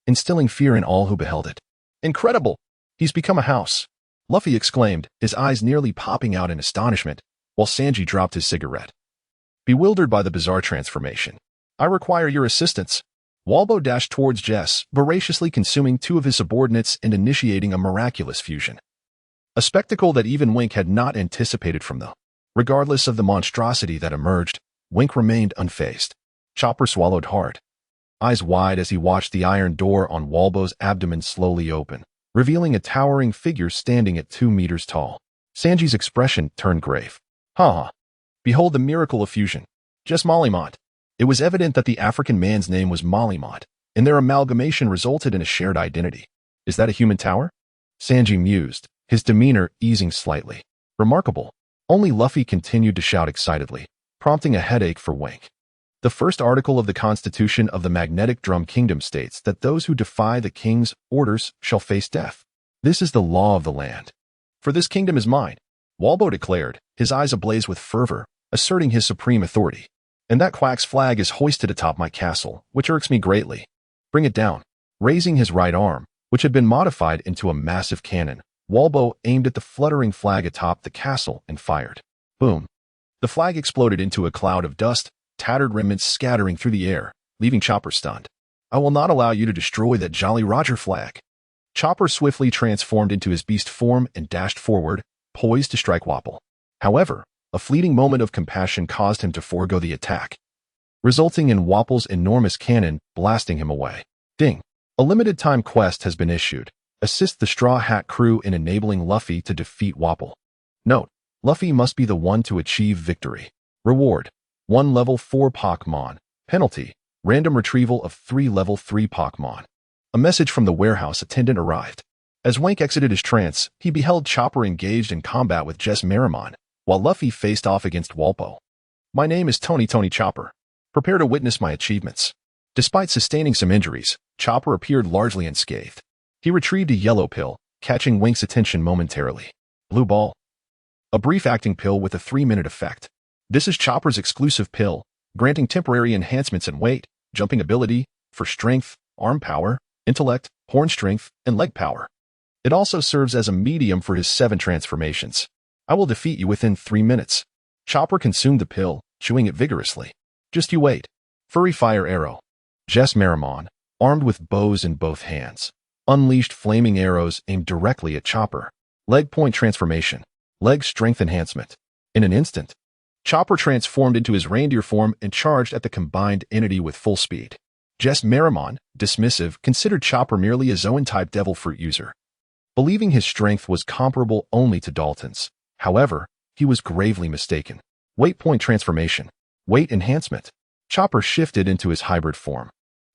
instilling fear in all who beheld it. Incredible! He's become a house, Luffy exclaimed, his eyes nearly popping out in astonishment, while Sanji dropped his cigarette, bewildered by the bizarre transformation. I require your assistance. Walpo dashed towards Jess, voraciously consuming 2 of his subordinates and initiating a miraculous fusion. A spectacle that even Wink had not anticipated from them. Regardless of the monstrosity that emerged, Wink remained unfazed. Chopper swallowed hard, eyes wide as he watched the iron door on Walpo's abdomen slowly open, revealing a towering figure standing at 2 meters tall. Sanji's expression turned grave. Ha! Behold the miracle of fusion. Just Mollymont. It was evident that the African man's name was Molymont, and their amalgamation resulted in a shared identity. Is that a human tower? Sanji mused, his demeanor easing slightly. Remarkable. Only Luffy continued to shout excitedly, prompting a headache for Wink. The first article of the Constitution of the Magnetic Drum Kingdom states that those who defy the king's orders shall face death. This is the law of the land. For this kingdom is mine, Walbo declared, his eyes ablaze with fervor, asserting his supreme authority. And that quack's flag is hoisted atop my castle, which irks me greatly. Bring it down. Raising his right arm, which had been modified into a massive cannon, Walbo aimed at the fluttering flag atop the castle and fired. Boom. The flag exploded into a cloud of dust, tattered remnants scattering through the air, leaving Chopper stunned. I will not allow you to destroy that Jolly Roger flag. Chopper swiftly transformed into his beast form and dashed forward, poised to strike Wapol. However, a fleeting moment of compassion caused him to forego the attack, resulting in Wapol's enormous cannon blasting him away. Ding! A limited-time quest has been issued. Assist the Straw Hat crew in enabling Luffy to defeat Wapol. Note: Luffy must be the one to achieve victory. Reward: 1 level 4 Pokémon. Penalty: random retrieval of 3 level 3 Pokémon. A message from the warehouse attendant arrived. As Wank exited his trance, he beheld Chopper engaged in combat with Jess Marimon, while Luffy faced off against Walpo. My name is Tony Chopper. Prepare to witness my achievements. Despite sustaining some injuries, Chopper appeared largely unscathed. He retrieved a yellow pill, catching Wink's attention momentarily. Blue Ball. A brief-acting pill with a 3-minute effect. This is Chopper's exclusive pill, granting temporary enhancements in weight, jumping ability, for strength, arm power, intellect, horn strength, and leg power. It also serves as a medium for his 7 transformations. I will defeat you within 3 minutes. Chopper consumed the pill, chewing it vigorously. Just you wait. Furry Fire Arrow. Jess Marimon, armed with bows in both hands, unleashed flaming arrows aimed directly at Chopper. Leg point transformation. Leg strength enhancement. In an instant, Chopper transformed into his reindeer form and charged at the combined entity with full speed. Jess Marimon, dismissive, considered Chopper merely a Zoan-type devil fruit user, believing his strength was comparable only to Dalton's. However, he was gravely mistaken. Weight point transformation. Weight enhancement. Chopper shifted into his hybrid form,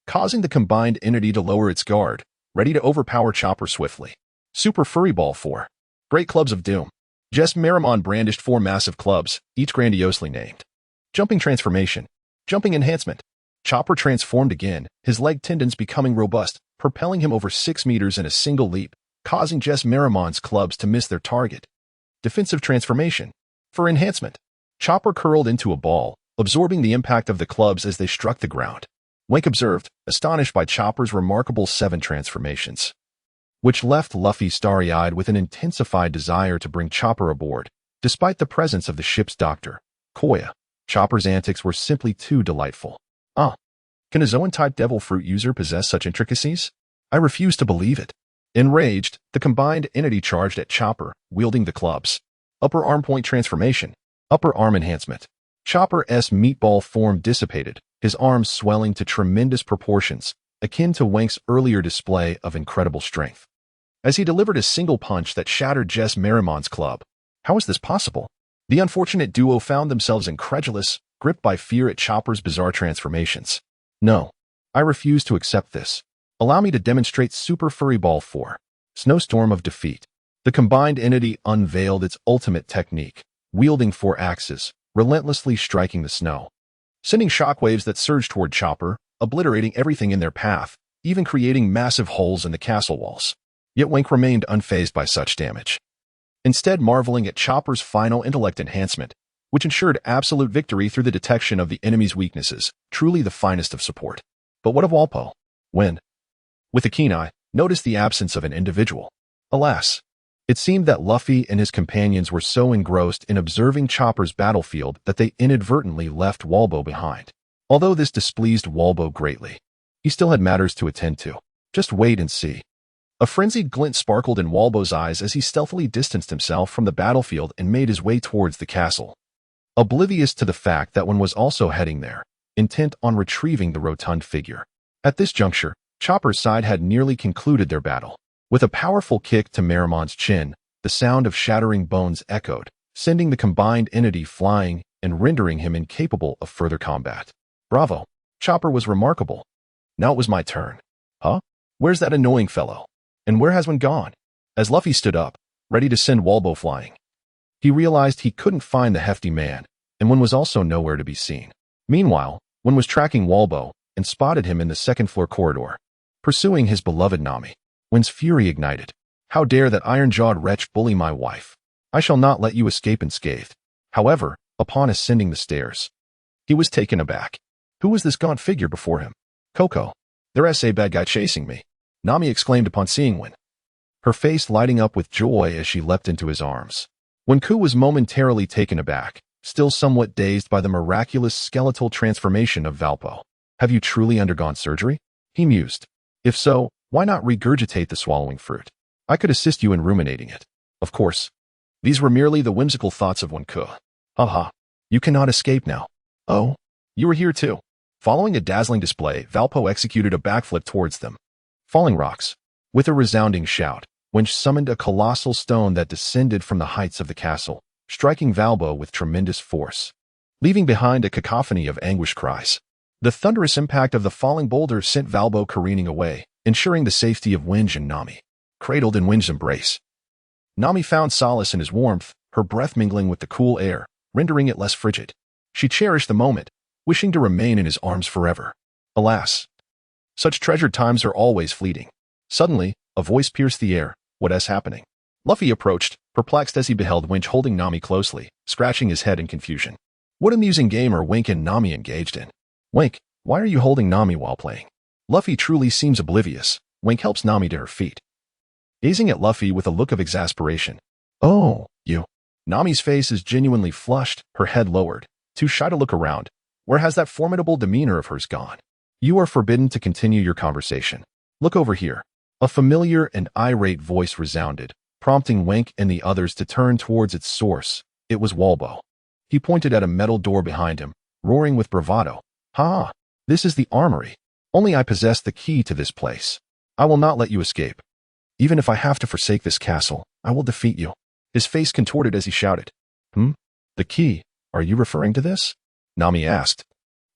causing the combined entity to lower its guard, ready to overpower Chopper swiftly. Super Furry Ball 4. Great Clubs of Doom. Jess Marimon brandished 4 massive clubs, each grandiosely named. Jumping transformation. Jumping enhancement. Chopper transformed again, his leg tendons becoming robust, propelling him over 6 meters in a single leap, causing Jess Marimon's clubs to miss their target. Defensive transformation. For enhancement, Chopper curled into a ball, absorbing the impact of the clubs as they struck the ground. Wink observed, astonished by Chopper's remarkable 7 transformations, which left Luffy starry-eyed with an intensified desire to bring Chopper aboard, despite the presence of the ship's doctor, Koya. Chopper's antics were simply too delightful. Can a Zoan-type devil fruit user possess such intricacies? I refuse to believe it. Enraged, the combined entity charged at Chopper, wielding the clubs. Upper arm point transformation. Upper arm enhancement. Chopper's meatball form dissipated, his arms swelling to tremendous proportions, akin to Wank's earlier display of incredible strength, as he delivered a single punch that shattered Jess Marimon's club. How is this possible? The unfortunate duo found themselves incredulous, gripped by fear at Chopper's bizarre transformations. No, I refuse to accept this. Allow me to demonstrate Super Furry Ball 4. Snowstorm of Defeat. The combined entity unveiled its ultimate technique, wielding 4 axes, relentlessly striking the snow, sending shockwaves that surged toward Chopper, obliterating everything in their path, even creating massive holes in the castle walls. Yet Wink remained unfazed by such damage, instead marveling at Chopper's final intellect enhancement, which ensured absolute victory through the detection of the enemy's weaknesses, truly the finest of support. But what of Walpo? When, with a keen eye, noticed the absence of an individual. Alas, it seemed that Luffy and his companions were so engrossed in observing Chopper's battlefield that they inadvertently left Walbo behind. Although this displeased Walbo greatly, he still had matters to attend to. Just wait and see. A frenzied glint sparkled in Walbo's eyes as he stealthily distanced himself from the battlefield and made his way towards the castle, oblivious to the fact that one was also heading there, intent on retrieving the rotund figure. At this juncture, Chopper's side had nearly concluded their battle. With a powerful kick to Marimon's chin, the sound of shattering bones echoed, sending the combined entity flying and rendering him incapable of further combat. Bravo. Chopper was remarkable. Now it was my turn. Huh? Where's that annoying fellow? And where has one gone? As Luffy stood up, ready to send Walbo flying, he realized he couldn't find the hefty man, and one was also nowhere to be seen. Meanwhile, one was tracking Walbo and spotted him in the second-floor corridor, pursuing his beloved Nami. When's fury ignited. How dare that iron-jawed wretch bully my wife? I shall not let you escape unscathed. However, upon ascending the stairs, he was taken aback. Who was this gaunt figure before him? Coco. There's a bad guy chasing me, Nami exclaimed upon seeing Wen, her face lighting up with joy as she leapt into his arms. Wenku was momentarily taken aback, still somewhat dazed by the miraculous skeletal transformation of Valpo. Have you truly undergone surgery? He mused. If so, why not regurgitate the swallowing fruit? I could assist you in ruminating it. Of course. These were merely the whimsical thoughts of Wenku. Haha. You cannot escape now. Oh, you were here too. Following a dazzling display, Valpo executed a backflip towards them. Falling rocks. With a resounding shout, Winch summoned a colossal stone that descended from the heights of the castle, striking Valbo with tremendous force, leaving behind a cacophony of anguished cries. The thunderous impact of the falling boulder sent Valbo careening away, ensuring the safety of Winch and Nami. Cradled in Winch's embrace, Nami found solace in his warmth, her breath mingling with the cool air, rendering it less frigid. She cherished the moment, wishing to remain in his arms forever. Alas, such treasured times are always fleeting. Suddenly, a voice pierced the air. What is happening? Luffy approached, perplexed as he beheld Winch holding Nami closely, scratching his head in confusion. What amusing game are Wink and Nami engaged in? Wink, why are you holding Nami while playing? Luffy truly seems oblivious. Wink helps Nami to her feet, gazing at Luffy with a look of exasperation. Oh, you. Nami's face is genuinely flushed, her head lowered, too shy to look around. Where has that formidable demeanor of hers gone? You are forbidden to continue your conversation. Look over here. A familiar and irate voice resounded, prompting Wink and the others to turn towards its source. It was Walbo. He pointed at a metal door behind him, roaring with bravado. Ha! This is the armory. Only I possess the key to this place. I will not let you escape. Even if I have to forsake this castle, I will defeat you. His face contorted as he shouted. The key? Are you referring to this? Nami asked,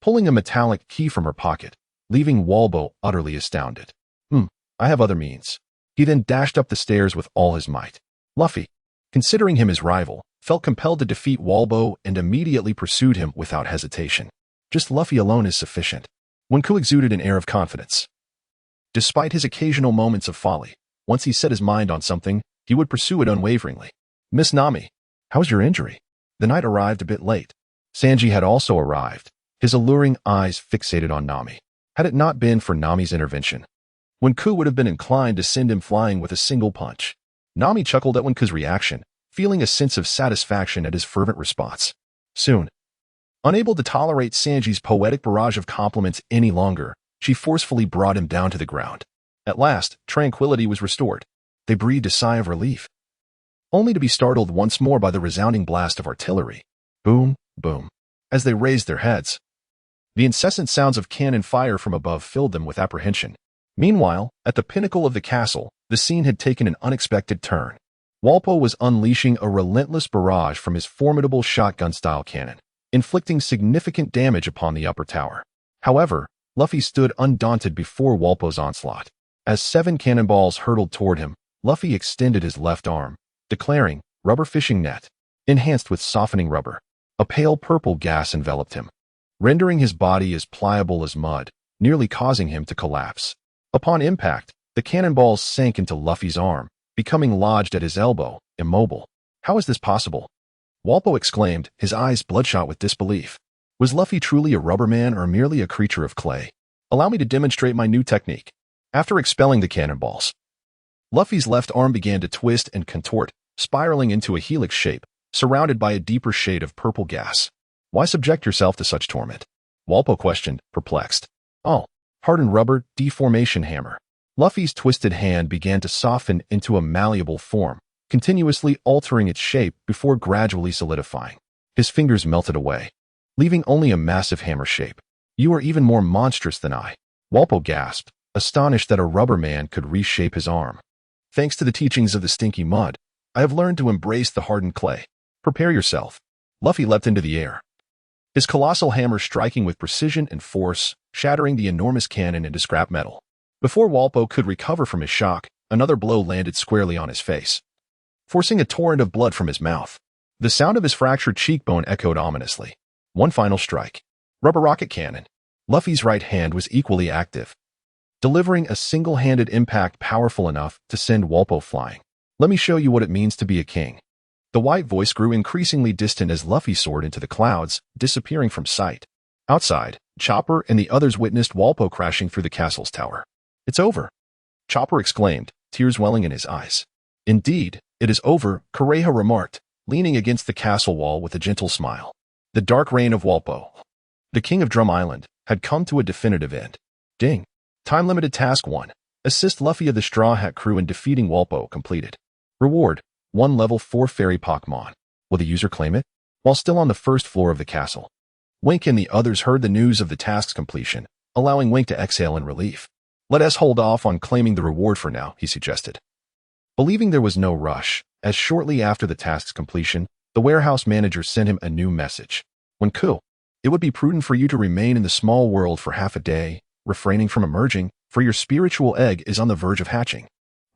pulling a metallic key from her pocket, leaving Walbo utterly astounded. I have other means. He then dashed up the stairs with all his might. Luffy, considering him his rival, felt compelled to defeat Walbo and immediately pursued him without hesitation. Just Luffy alone is sufficient. Wenku exuded an air of confidence. Despite his occasional moments of folly, once he set his mind on something, he would pursue it unwaveringly. Miss Nami, how's your injury? The knight arrived a bit late. Sanji had also arrived, his alluring eyes fixated on Nami. Had it not been for Nami's intervention, Wenku would have been inclined to send him flying with a single punch. Nami chuckled at Wenku's reaction, feeling a sense of satisfaction at his fervent response. Soon, unable to tolerate Sanji's poetic barrage of compliments any longer, she forcefully brought him down to the ground. At last, tranquility was restored. They breathed a sigh of relief, only to be startled once more by the resounding blast of artillery. Boom, boom. As they raised their heads, the incessant sounds of cannon fire from above filled them with apprehension. Meanwhile, at the pinnacle of the castle, the scene had taken an unexpected turn. Walpo was unleashing a relentless barrage from his formidable shotgun-style cannon, inflicting significant damage upon the upper tower. However, Luffy stood undaunted before Walpo's onslaught. As 7 cannonballs hurtled toward him, Luffy extended his left arm, declaring, "Rubber fishing net," enhanced with softening rubber. A pale purple gas enveloped him, rendering his body as pliable as mud, nearly causing him to collapse. Upon impact, the cannonballs sank into Luffy's arm, becoming lodged at his elbow, immobile. How is this possible? Walpo exclaimed, his eyes bloodshot with disbelief. Was Luffy truly a rubber man or merely a creature of clay? Allow me to demonstrate my new technique. After expelling the cannonballs, Luffy's left arm began to twist and contort, spiraling into a helix shape, surrounded by a deeper shade of purple gas. Why subject yourself to such torment? Walpo questioned, perplexed. Oh, hardened rubber deformation hammer. Luffy's twisted hand began to soften into a malleable form, continuously altering its shape before gradually solidifying. His fingers melted away, leaving only a massive hammer shape. You are even more monstrous than I. Walpo gasped, astonished that a rubber man could reshape his arm. Thanks to the teachings of the stinky mud, I have learned to embrace the hardened clay. Prepare yourself. Luffy leapt into the air, his colossal hammer striking with precision and force, shattering the enormous cannon into scrap metal. Before Walpo could recover from his shock, another blow landed squarely on his face, forcing a torrent of blood from his mouth. The sound of his fractured cheekbone echoed ominously. One final strike. Rubber rocket cannon. Luffy's right hand was equally active, delivering a single-handed impact powerful enough to send Walpo flying. Let me show you what it means to be a king. The white voice grew increasingly distant as Luffy soared into the clouds, disappearing from sight. Outside, Chopper and the others witnessed Walpo crashing through the castle's tower. It's over, Chopper exclaimed, tears welling in his eyes. Indeed, it is over, Kureha remarked, leaning against the castle wall with a gentle smile. The dark reign of Walpo, the king of Drum Island, had come to a definitive end. Ding. Time-limited task 1. Assist Luffy of the Straw Hat crew in defeating Walpo completed. Reward: 1 level 4 fairy Pokémon. Will the user claim it? While still on the first floor of the castle, Wink and the others heard the news of the task's completion, allowing Wink to exhale in relief. Let us hold off on claiming the reward for now, he suggested. Believing there was no rush, as shortly after the task's completion, the warehouse manager sent him a new message. Wenku, it would be prudent for you to remain in the small world for half a day, refraining from emerging, for your spiritual egg is on the verge of hatching.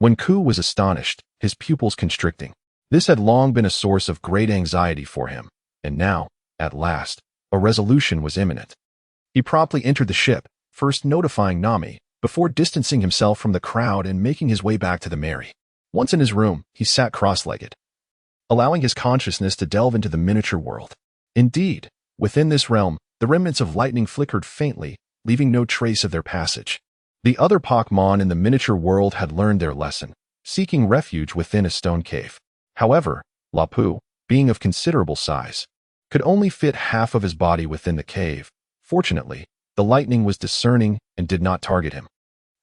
Wenku was astonished, his pupils constricting. This had long been a source of great anxiety for him, and now, at last, a resolution was imminent. He promptly entered the ship, first notifying Nami, before distancing himself from the crowd and making his way back to the Mary. Once in his room, he sat cross-legged, allowing his consciousness to delve into the miniature world. Indeed, within this realm, the remnants of lightning flickered faintly, leaving no trace of their passage. The other Pokémon in the miniature world had learned their lesson, seeking refuge within a stone cave. However, Lapu, being of considerable size, could only fit half of his body within the cave. Fortunately, the lightning was discerning and did not target him.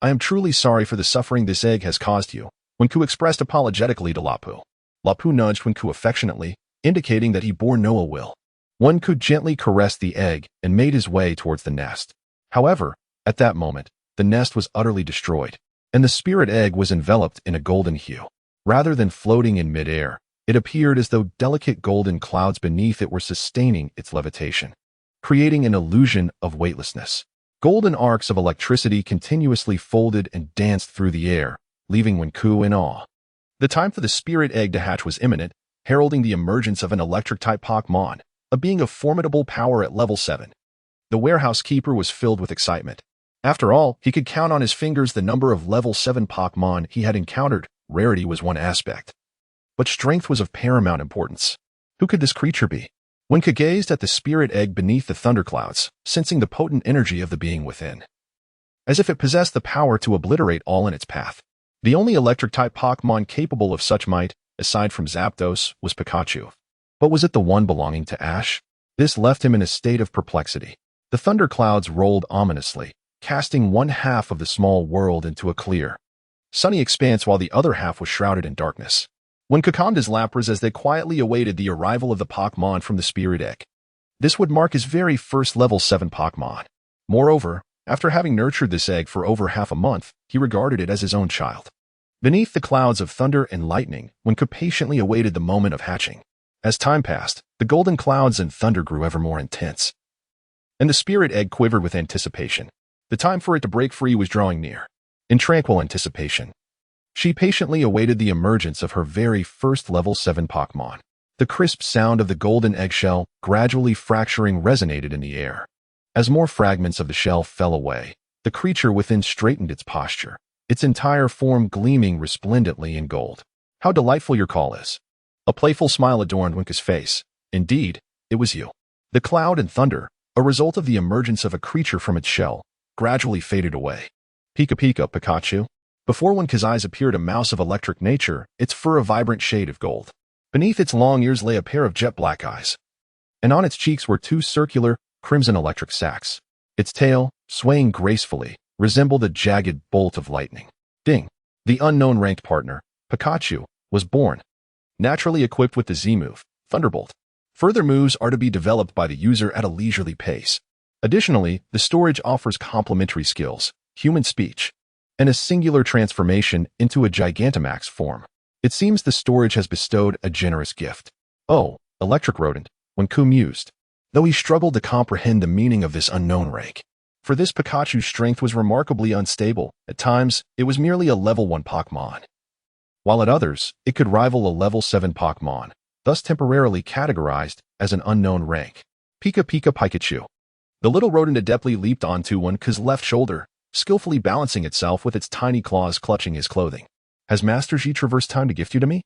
I am truly sorry for the suffering this egg has caused you, Wenku expressed apologetically to Lapu. Lapu nudged Wenku affectionately, indicating that he bore no ill will. Wenku gently caressed the egg and made his way towards the nest. However, at that moment, the nest was utterly destroyed, and the spirit egg was enveloped in a golden hue. Rather than floating in midair, it appeared as though delicate golden clouds beneath it were sustaining its levitation, creating an illusion of weightlessness. Golden arcs of electricity continuously folded and danced through the air, leaving Wenku in awe. The time for the spirit egg to hatch was imminent, heralding the emergence of an electric-type Pokémon, a being of formidable power at level 7. The warehouse keeper was filled with excitement. After all, he could count on his fingers the number of level 7 Pokémon he had encountered. Rarity was one aspect, but strength was of paramount importance. Who could this creature be? Wenku gazed at the spirit egg beneath the thunderclouds, sensing the potent energy of the being within, as if it possessed the power to obliterate all in its path. The only electric-type Pokémon capable of such might, aside from Zapdos, was Pikachu. But was it the one belonging to Ash? This left him in a state of perplexity. The thunderclouds rolled ominously, casting one half of the small world into a clear, sunny expanse while the other half was shrouded in darkness. Wenku calmed his Lapras as they quietly awaited the arrival of the Pokémon from the spirit egg. This would mark his very first level 7 Pokémon. Moreover, after having nurtured this egg for over half a month, he regarded it as his own child. Beneath the clouds of thunder and lightning, Wenku patiently awaited the moment of hatching. As time passed, the golden clouds and thunder grew ever more intense, and the spirit egg quivered with anticipation. The time for it to break free was drawing near. In tranquil anticipation, she patiently awaited the emergence of her very first level 7 Pokémon. The crisp sound of the golden eggshell, gradually fracturing, resonated in the air. As more fragments of the shell fell away, the creature within straightened its posture, its entire form gleaming resplendently in gold. How delightful your call is. A playful smile adorned Wenku's face. Indeed, it was you. The cloud and thunder, a result of the emergence of a creature from its shell, gradually faded away. Pika Pika, Pikachu. Before Wenku's eyes appeared a mouse of electric nature, its fur a vibrant shade of gold. Beneath its long ears lay a pair of jet black eyes, and on its cheeks were 2 circular, crimson electric sacs. Its tail, swaying gracefully, resembled a jagged bolt of lightning. Ding! The unknown ranked partner, Pikachu, was born, naturally equipped with the Z-move, Thunderbolt. Further moves are to be developed by the user at a leisurely pace. Additionally, the storage offers complementary skills, human speech, and a singular transformation into a Gigantamax form. It seems the storage has bestowed a generous gift. Oh, electric rodent, Wenku mused. though he struggled to comprehend the meaning of this unknown rank. For this Pikachu's strength was remarkably unstable. At times, it was merely a level 1 Pokémon, while at others, it could rival a level 7 Pokémon, thus temporarily categorized as an unknown rank. Pika Pika Pikachu. The little rodent adeptly leaped onto Wenku's left shoulder, skillfully balancing itself with its tiny claws clutching his clothing. Has Master Yi traversed time to gift you to me?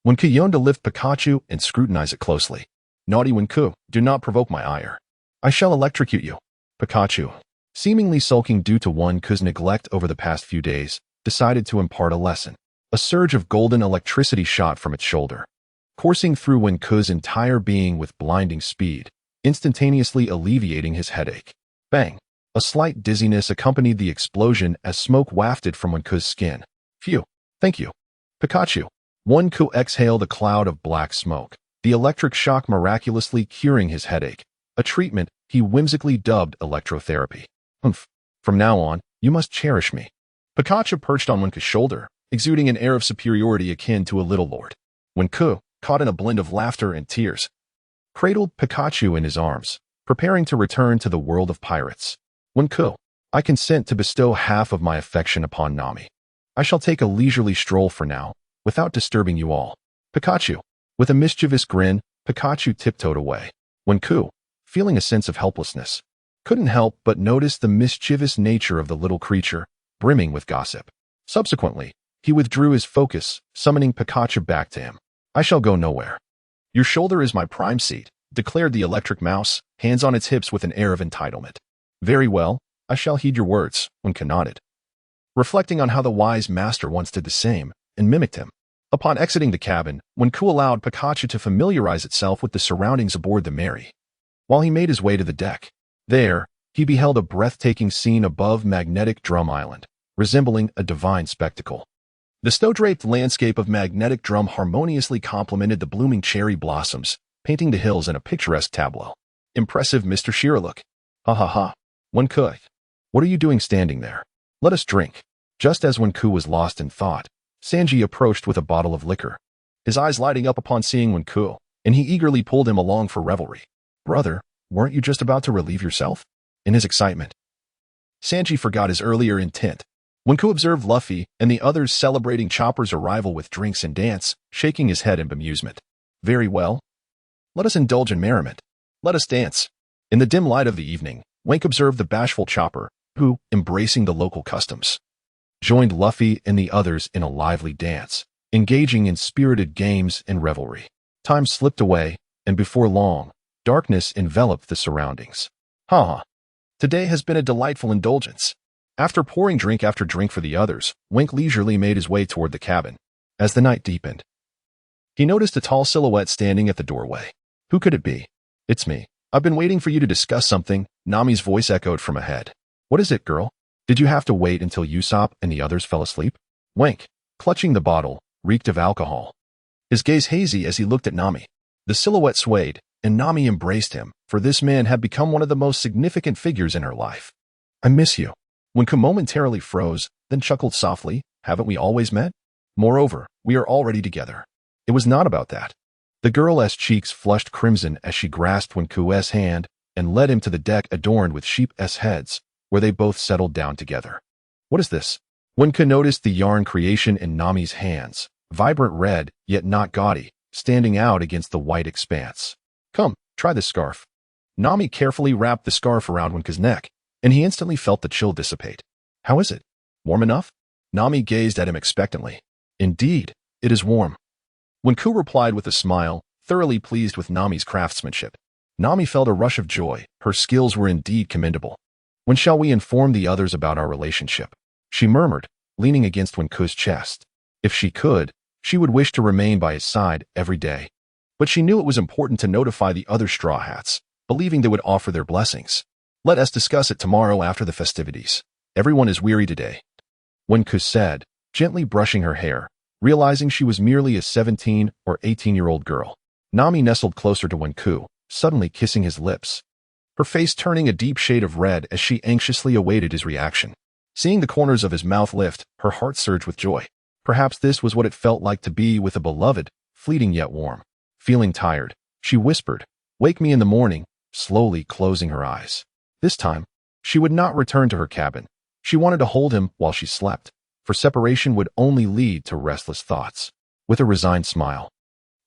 Wenku yawned to lift Pikachu and scrutinize it closely. Naughty Wenku, do not provoke my ire. I shall electrocute you. Pikachu, seemingly sulking due to Wenku's neglect over the past few days, decided to impart a lesson. A surge of golden electricity shot from its shoulder, coursing through Wenku's entire being with blinding speed, instantaneously alleviating his headache. Bang! A slight dizziness accompanied the explosion as smoke wafted from Wenku's skin. Phew! Thank you. Pikachu. Wenku exhaled a cloud of black smoke, the electric shock miraculously curing his headache, a treatment he whimsically dubbed electrotherapy. Humph. From now on, you must cherish me. Pikachu perched on Wenku's shoulder, exuding an air of superiority akin to a little lord. Wenku, caught in a blend of laughter and tears, cradled Pikachu in his arms, preparing to return to the world of pirates. Wenku, I consent to bestow half of my affection upon Nami. I shall take a leisurely stroll for now, without disturbing you all. Pikachu. With a mischievous grin, Pikachu tiptoed away. Wenku, feeling a sense of helplessness, couldn't help but notice the mischievous nature of the little creature, brimming with gossip. Subsequently, he withdrew his focus, summoning Pikachu back to him. I shall go nowhere. Your shoulder is my prime seat, declared the electric mouse, hands on its hips with an air of entitlement. Very well, I shall heed your words, Wenku nodded, reflecting on how the wise master once did the same, and mimicked him. Upon exiting the cabin, Wenku allowed Pikachu to familiarize itself with the surroundings aboard the Mary. While he made his way to the deck, there, he beheld a breathtaking scene above Magnetic Drum Island, resembling a divine spectacle. The snow-draped landscape of Magnetic Drum harmoniously complemented the blooming cherry blossoms, painting the hills in a picturesque tableau. Impressive, Mr. Shiraluk. Ha ha ha. Wenku, what are you doing standing there? Let us drink. Just as Wenku was lost in thought, Sanji approached with a bottle of liquor, his eyes lighting up upon seeing Wenku, and he eagerly pulled him along for revelry. Brother, weren't you just about to relieve yourself? In his excitement, Sanji forgot his earlier intent. Wenku observed Luffy and the others celebrating Chopper's arrival with drinks and dance, shaking his head in bemusement. Very well. Let us indulge in merriment. Let us dance. In the dim light of the evening, Wenku observed the bashful Chopper, who, embracing the local customs, joined Luffy and the others in a lively dance, engaging in spirited games and revelry. Time slipped away, and before long, darkness enveloped the surroundings. Ha! Today has been a delightful indulgence. After pouring drink after drink for the others, Wenku leisurely made his way toward the cabin. As the night deepened, he noticed a tall silhouette standing at the doorway. Who could it be? It's me. I've been waiting for you to discuss something, Nami's voice echoed from ahead. What is it, girl? Did you have to wait until Usopp and the others fell asleep? Wenku, clutching the bottle, reeked of alcohol, his gaze hazy as he looked at Nami. The silhouette swayed, and Nami embraced him, for this man had become one of the most significant figures in her life. I miss you. Wenku momentarily froze, then chuckled softly. Haven't we always met? Moreover, we are already together. It was not about that. The girl's cheeks flushed crimson as she grasped Wenku's hand and led him to the deck adorned with sheep's heads, where they both settled down together. What is this? Wenku noticed the yarn creation in Nami's hands, vibrant red, yet not gaudy, standing out against the white expanse. Come, try this scarf. Nami carefully wrapped the scarf around Wenku's neck, and he instantly felt the chill dissipate. How is it? Warm enough? Nami gazed at him expectantly. Indeed, it is warm. Wenku replied with a smile, thoroughly pleased with Nami's craftsmanship. Nami felt a rush of joy. Her skills were indeed commendable. When shall we inform the others about our relationship? She murmured, leaning against Wenku's chest. If she could, she would wish to remain by his side every day. But she knew it was important to notify the other Straw Hats, believing they would offer their blessings. Let us discuss it tomorrow after the festivities. Everyone is weary today, Wenku said, gently brushing her hair, realizing she was merely a 17 or 18-year-old girl. Nami nestled closer to Wenku, suddenly kissing his lips, her face turning a deep shade of red as she anxiously awaited his reaction. Seeing the corners of his mouth lift, her heart surged with joy. Perhaps this was what it felt like to be with a beloved, fleeting yet warm. Feeling tired, she whispered, Wake me in the morning, slowly closing her eyes. This time, she would not return to her cabin. She wanted to hold him while she slept, for separation would only lead to restless thoughts. With a resigned smile,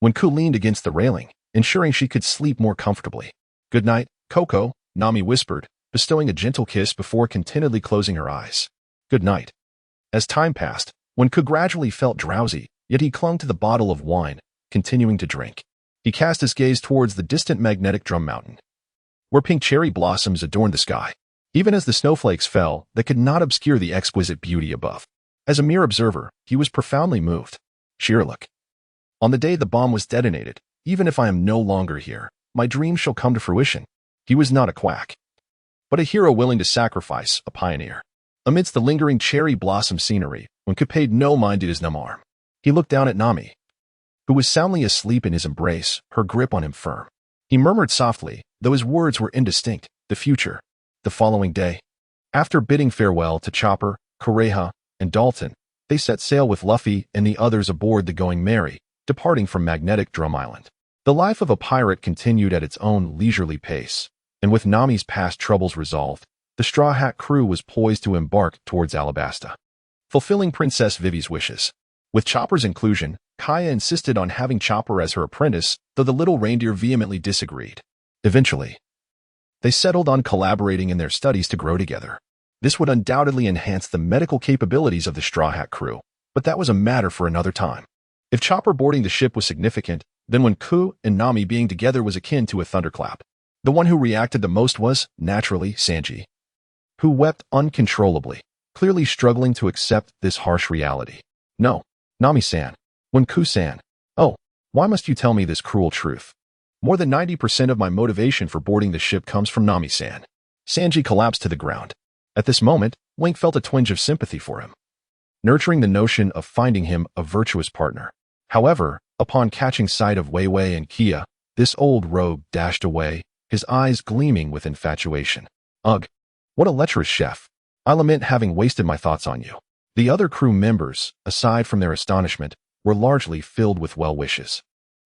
Wenku leaned against the railing, ensuring she could sleep more comfortably. "Good night, Coco," Nami whispered, bestowing a gentle kiss before contentedly closing her eyes. "Good night." As time passed, Wenku gradually felt drowsy, yet he clung to the bottle of wine, continuing to drink. He cast his gaze towards the distant magnetic drum mountain, where pink cherry blossoms adorned the sky. Even as the snowflakes fell, they could not obscure the exquisite beauty above. As a mere observer, he was profoundly moved. Shirluk. On the day the bomb was detonated, even if I am no longer here, my dream shall come to fruition. He was not a quack, but a hero willing to sacrifice, a pioneer. Amidst the lingering cherry blossom scenery, Wenku paid no mind to his numb arm. He looked down at Nami, who was soundly asleep in his embrace, her grip on him firm. He murmured softly, though his words were indistinct, "The future." The following day, after bidding farewell to Chopper, Kureha, and Dalton, they set sail with Luffy and the others aboard the Going Merry, departing from Magnetic Drum Island. The life of a pirate continued at its own leisurely pace, and with Nami's past troubles resolved, the Straw Hat crew was poised to embark towards Alabasta, fulfilling Princess Vivi's wishes. With Chopper's inclusion, Kaya insisted on having Chopper as her apprentice, though the little reindeer vehemently disagreed. Eventually, they settled on collaborating in their studies to grow together. This would undoubtedly enhance the medical capabilities of the Straw Hat crew, but that was a matter for another time. If Chopper boarding the ship was significant, then Wenku and Nami being together was akin to a thunderclap. The one who reacted the most was, naturally, Sanji, who wept uncontrollably, clearly struggling to accept this harsh reality. "No, Nami-san. Wenku-san. Oh, why must you tell me this cruel truth? More than 90% of my motivation for boarding the ship comes from Nami-san." Sanji collapsed to the ground. At this moment, Wink felt a twinge of sympathy for him, nurturing the notion of finding him a virtuous partner. However, upon catching sight of Wei Wei and Kia, this old rogue dashed away, his eyes gleaming with infatuation. "Ugh, what a lecherous chef. I lament having wasted my thoughts on you." The other crew members, aside from their astonishment, were largely filled with well wishes.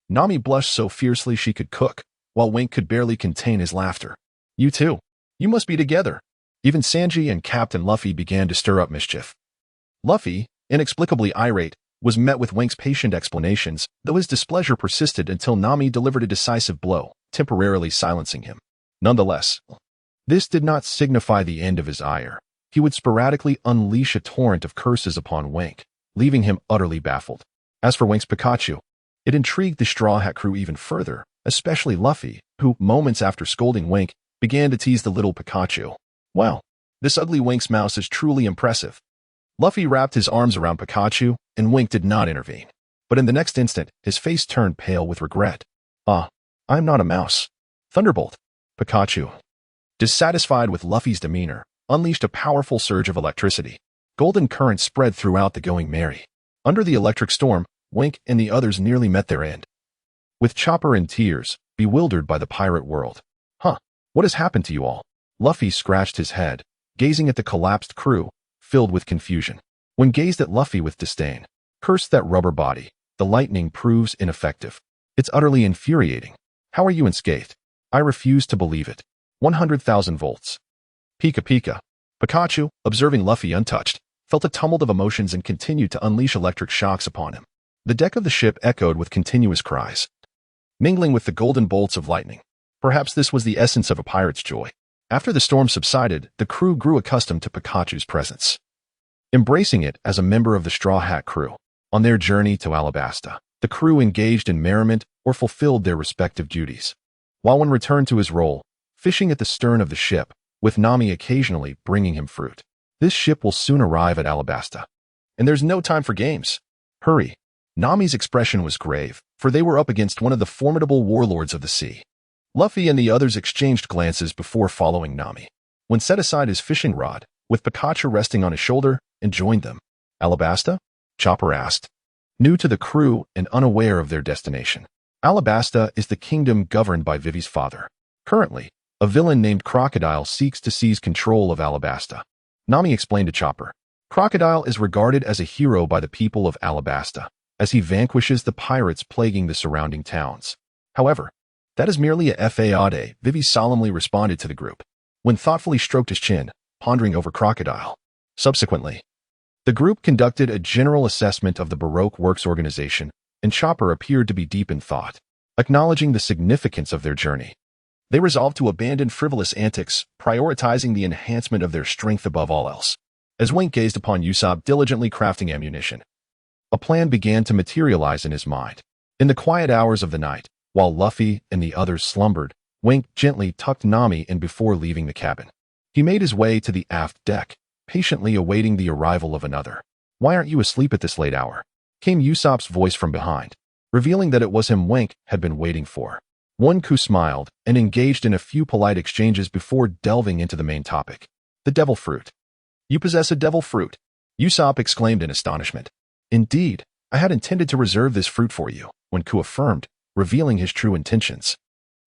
Nami blushed so fiercely she could cook, while Wink could barely contain his laughter. "You too. You must be together." Even Sanji and Captain Luffy began to stir up mischief. Luffy, inexplicably irate, was met with Wink's patient explanations, though his displeasure persisted until Nami delivered a decisive blow, temporarily silencing him. Nonetheless, this did not signify the end of his ire. He would sporadically unleash a torrent of curses upon Wink, leaving him utterly baffled. As for Wink's Pikachu, it intrigued the Straw Hat crew even further, especially Luffy, who, moments after scolding Wink, began to tease the little Pikachu. "Wow, this ugly Wink's mouse is truly impressive." Luffy wrapped his arms around Pikachu, and Wink did not intervene. But in the next instant, his face turned pale with regret. "Ah, I'm not a mouse." Thunderbolt. Pikachu, dissatisfied with Luffy's demeanor, unleashed a powerful surge of electricity. Golden currents spread throughout the Going Merry. Under the electric storm, Wink and the others nearly met their end. With Chopper in tears, bewildered by the pirate world. "Huh, what has happened to you all?" Luffy scratched his head, gazing at the collapsed crew, filled with confusion. When gazed at Luffy with disdain, "Curse that rubber body. The lightning proves ineffective. It's utterly infuriating. How are you unscathed? I refuse to believe it. 100,000 volts. Pika Pika." Pikachu, observing Luffy untouched, felt a tumult of emotions and continued to unleash electric shocks upon him. The deck of the ship echoed with continuous cries, mingling with the golden bolts of lightning. Perhaps this was the essence of a pirate's joy. After the storm subsided, the crew grew accustomed to Pikachu's presence, embracing it as a member of the Straw Hat crew. On their journey to Alabasta, the crew engaged in merriment or fulfilled their respective duties, while one returned to his role, fishing at the stern of the ship, with Nami occasionally bringing him fruit. "This ship will soon arrive at Alabasta, and there's no time for games. Hurry." Nami's expression was grave, for they were up against one of the formidable warlords of the sea. Luffy and the others exchanged glances before following Nami. When set aside his fishing rod, with Pikachu resting on his shoulder, and joined them. "Alabasta?" Chopper asked, new to the crew and unaware of their destination. Alabasta is the kingdom governed by Vivi's father. Currently, a villain named Crocodile seeks to seize control of Alabasta. Nami explained to Chopper. Crocodile is regarded as a hero by the people of Alabasta, as he vanquishes the pirates plaguing the surrounding towns. However, That is merely a fade, Vivi solemnly responded to the group, when thoughtfully stroked his chin, pondering over crocodile. Subsequently, the group conducted a general assessment of the Baroque Works organization, and Chopper appeared to be deep in thought. Acknowledging the significance of their journey, they resolved to abandon frivolous antics, prioritizing the enhancement of their strength above all else. As Wink gazed upon Usopp diligently crafting ammunition, a plan began to materialize in his mind. In the quiet hours of the night, while Luffy and the others slumbered, Wink gently tucked Nami in before leaving the cabin. He made his way to the aft deck, patiently awaiting the arrival of another. "Why aren't you asleep at this late hour?" came Usopp's voice from behind, revealing that it was him Wink had been waiting for. Wonku smiled and engaged in a few polite exchanges before delving into the main topic. The devil fruit. "You possess a devil fruit?" Usopp exclaimed in astonishment. "Indeed, I had intended to reserve this fruit for you," Wonku affirmed, revealing his true intentions.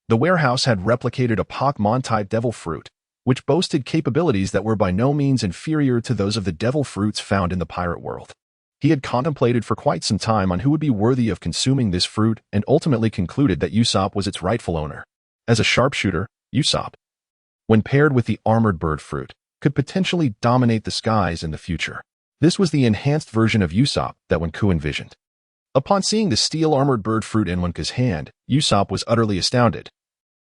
The warehouse had replicated a Pokémon-type devil fruit, which boasted capabilities that were by no means inferior to those of the devil fruits found in the pirate world. He had contemplated for quite some time on who would be worthy of consuming this fruit and ultimately concluded that Usopp was its rightful owner. As a sharpshooter, Usopp, when paired with the armored bird fruit, could potentially dominate the skies in the future. This was the enhanced version of Usopp that Wonku envisioned. Upon seeing the steel-armored bird fruit in Wonku's hand, Usopp was utterly astounded.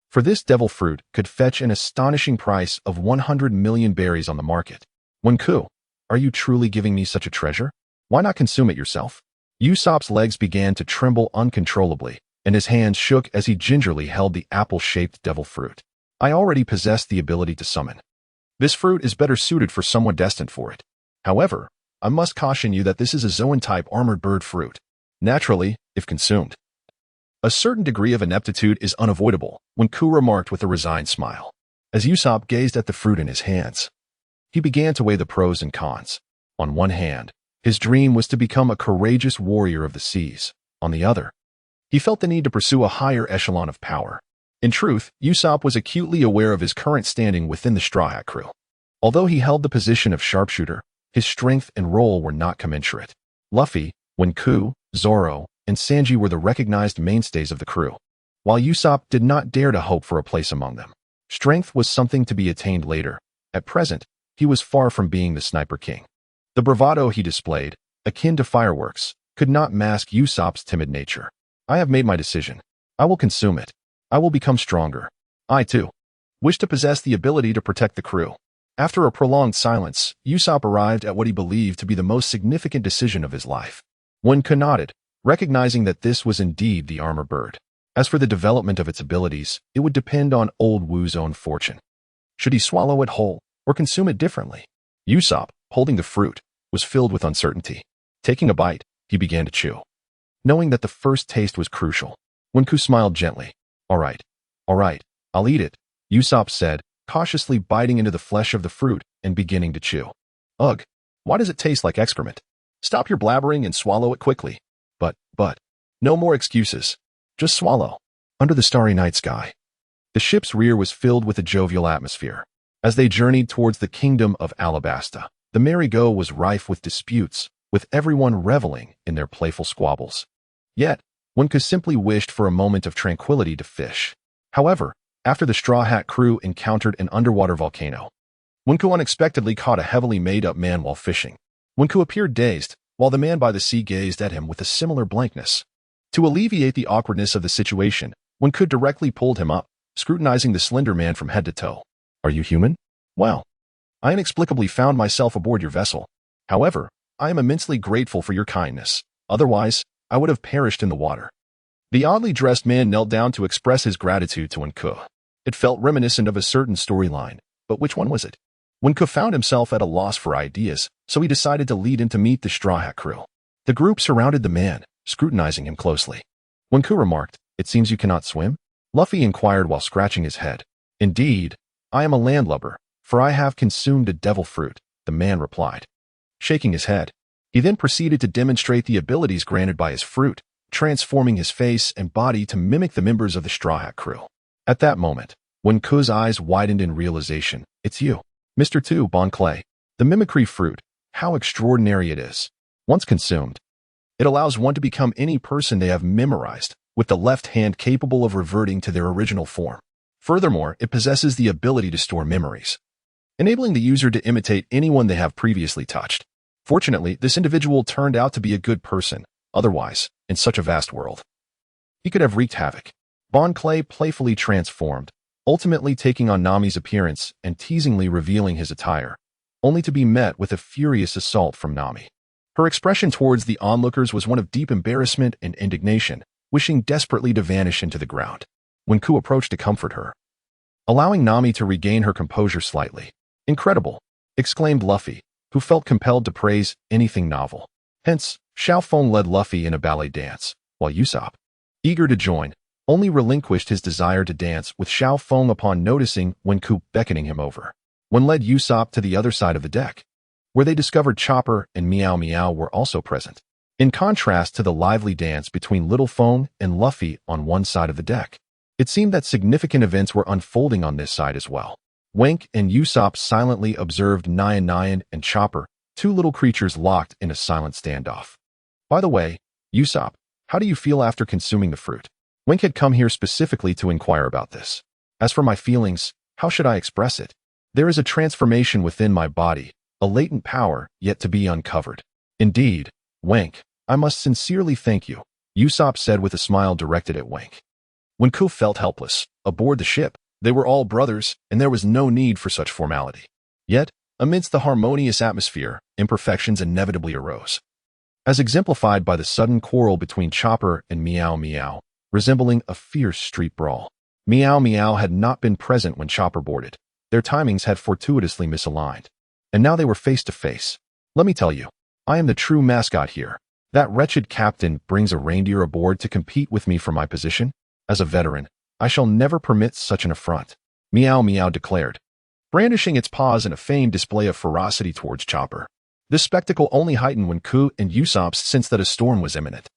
For this devil fruit could fetch an astonishing price of 100 million berries on the market. "Wonku, are you truly giving me such a treasure? Why not consume it yourself?" Usopp's legs began to tremble uncontrollably, and his hands shook as he gingerly held the apple-shaped devil fruit. "I already possess the ability to summon. This fruit is better suited for someone destined for it. However, I must caution you that this is a Zoan-type armored bird fruit. Naturally, if consumed, a certain degree of ineptitude is unavoidable," Wonku remarked with a resigned smile. As Usopp gazed at the fruit in his hands, he began to weigh the pros and cons. On one hand, his dream was to become a courageous warrior of the seas. On the other, he felt the need to pursue a higher echelon of power. In truth, Usopp was acutely aware of his current standing within the Straw Hat crew. Although he held the position of sharpshooter, his strength and role were not commensurate. Luffy, Wonku, Zoro, and Sanji were the recognized mainstays of the crew, while Usopp did not dare to hope for a place among them. Strength was something to be attained later. At present, he was far from being the Sniper King. The bravado he displayed, akin to fireworks, could not mask Usopp's timid nature. "I have made my decision. I will consume it. I will become stronger. I, too, wish to possess the ability to protect the crew." After a prolonged silence, Usopp arrived at what he believed to be the most significant decision of his life. Wonku nodded, recognizing that this was indeed the armor bird. As for the development of its abilities, it would depend on Old Wu's own fortune. Should he swallow it whole, or consume it differently? Usopp, holding the fruit, was filled with uncertainty. Taking a bite, he began to chew. Knowing that the first taste was crucial, Wonku smiled gently. All right, I'll eat it," Usopp said, cautiously biting into the flesh of the fruit and beginning to chew. "Ugh, why does it taste like excrement? Stop your blabbering and swallow it quickly." But, no more excuses. Just swallow." Under the starry night sky, the ship's rear was filled with a jovial atmosphere. As they journeyed towards the kingdom of Alabasta, the merry-go was rife with disputes, with everyone reveling in their playful squabbles. Yet, Wonku simply wished for a moment of tranquility to fish. However, after the Straw Hat crew encountered an underwater volcano, Wonku unexpectedly caught a heavily made-up man while fishing. Wonku appeared dazed, while the man by the sea gazed at him with a similar blankness. To alleviate the awkwardness of the situation, Wonku directly pulled him up, scrutinizing the slender man from head to toe. "Are you human? Well, I inexplicably found myself aboard your vessel. However, I am immensely grateful for your kindness. Otherwise, I would have perished in the water." The oddly dressed man knelt down to express his gratitude to Wonku. It felt reminiscent of a certain storyline, but which one was it? Wonku found himself at a loss for ideas, so he decided to lead him to meet the Straw Hat crew. The group surrounded the man, scrutinizing him closely. Wonku remarked, "It seems you cannot swim?" Luffy inquired while scratching his head. "Indeed, I am a landlubber, for I have consumed a devil fruit," the man replied, shaking his head. He then proceeded to demonstrate the abilities granted by his fruit, transforming his face and body to mimic the members of the Straw Hat crew. At that moment, Wonku's eyes widened in realization. "It's you, Mr. 2 Bon Clay. The mimicry fruit, how extraordinary it is. Once consumed, it allows one to become any person they have memorized, with the left hand capable of reverting to their original form. Furthermore, it possesses the ability to store memories, enabling the user to imitate anyone they have previously touched. Fortunately, this individual turned out to be a good person. Otherwise, in such a vast world, he could have wreaked havoc. Bon Clay playfully transformed, ultimately taking on Nami's appearance and teasingly revealing his attire, only to be met with a furious assault from Nami. Her expression towards the onlookers was one of deep embarrassment and indignation, wishing desperately to vanish into the ground. When Ku approached to comfort her, allowing Nami to regain her composure slightly. "Incredible!" exclaimed Luffy, who felt compelled to praise anything novel. Hence, Xiaofeng led Luffy in a ballet dance, while Usopp, eager to join, only relinquished his desire to dance with Xiaofeng upon noticing Wen Ku beckoning him over. Wen led Usopp to the other side of the deck, where they discovered Chopper and Meow Meow were also present. In contrast to the lively dance between Little Feng and Luffy on one side of the deck, it seemed that significant events were unfolding on this side as well. Wink and Usopp silently observed Nyan and Chopper, two little creatures locked in a silent standoff. "By the way, Usopp, how do you feel after consuming the fruit?" Wink had come here specifically to inquire about this. "As for my feelings, how should I express it? There is a transformation within my body, a latent power yet to be uncovered." "Indeed, Wink, I must sincerely thank you," Usopp said with a smile directed at Wink. When Ku felt helpless, aboard the ship, they were all brothers, and there was no need for such formality. Yet, amidst the harmonious atmosphere, imperfections inevitably arose, as exemplified by the sudden quarrel between Chopper and Meow Meow, resembling a fierce street brawl. Meow Meow had not been present when Chopper boarded. Their timings had fortuitously misaligned, and now they were face to face. "Let me tell you, I am the true mascot here. That wretched captain brings a reindeer aboard to compete with me for my position. As a veteran, I shall never permit such an affront," Meow Meow declared, brandishing its paws in a feigned display of ferocity towards Chopper. This spectacle only heightened when Ku and Usopp sensed that a storm was imminent.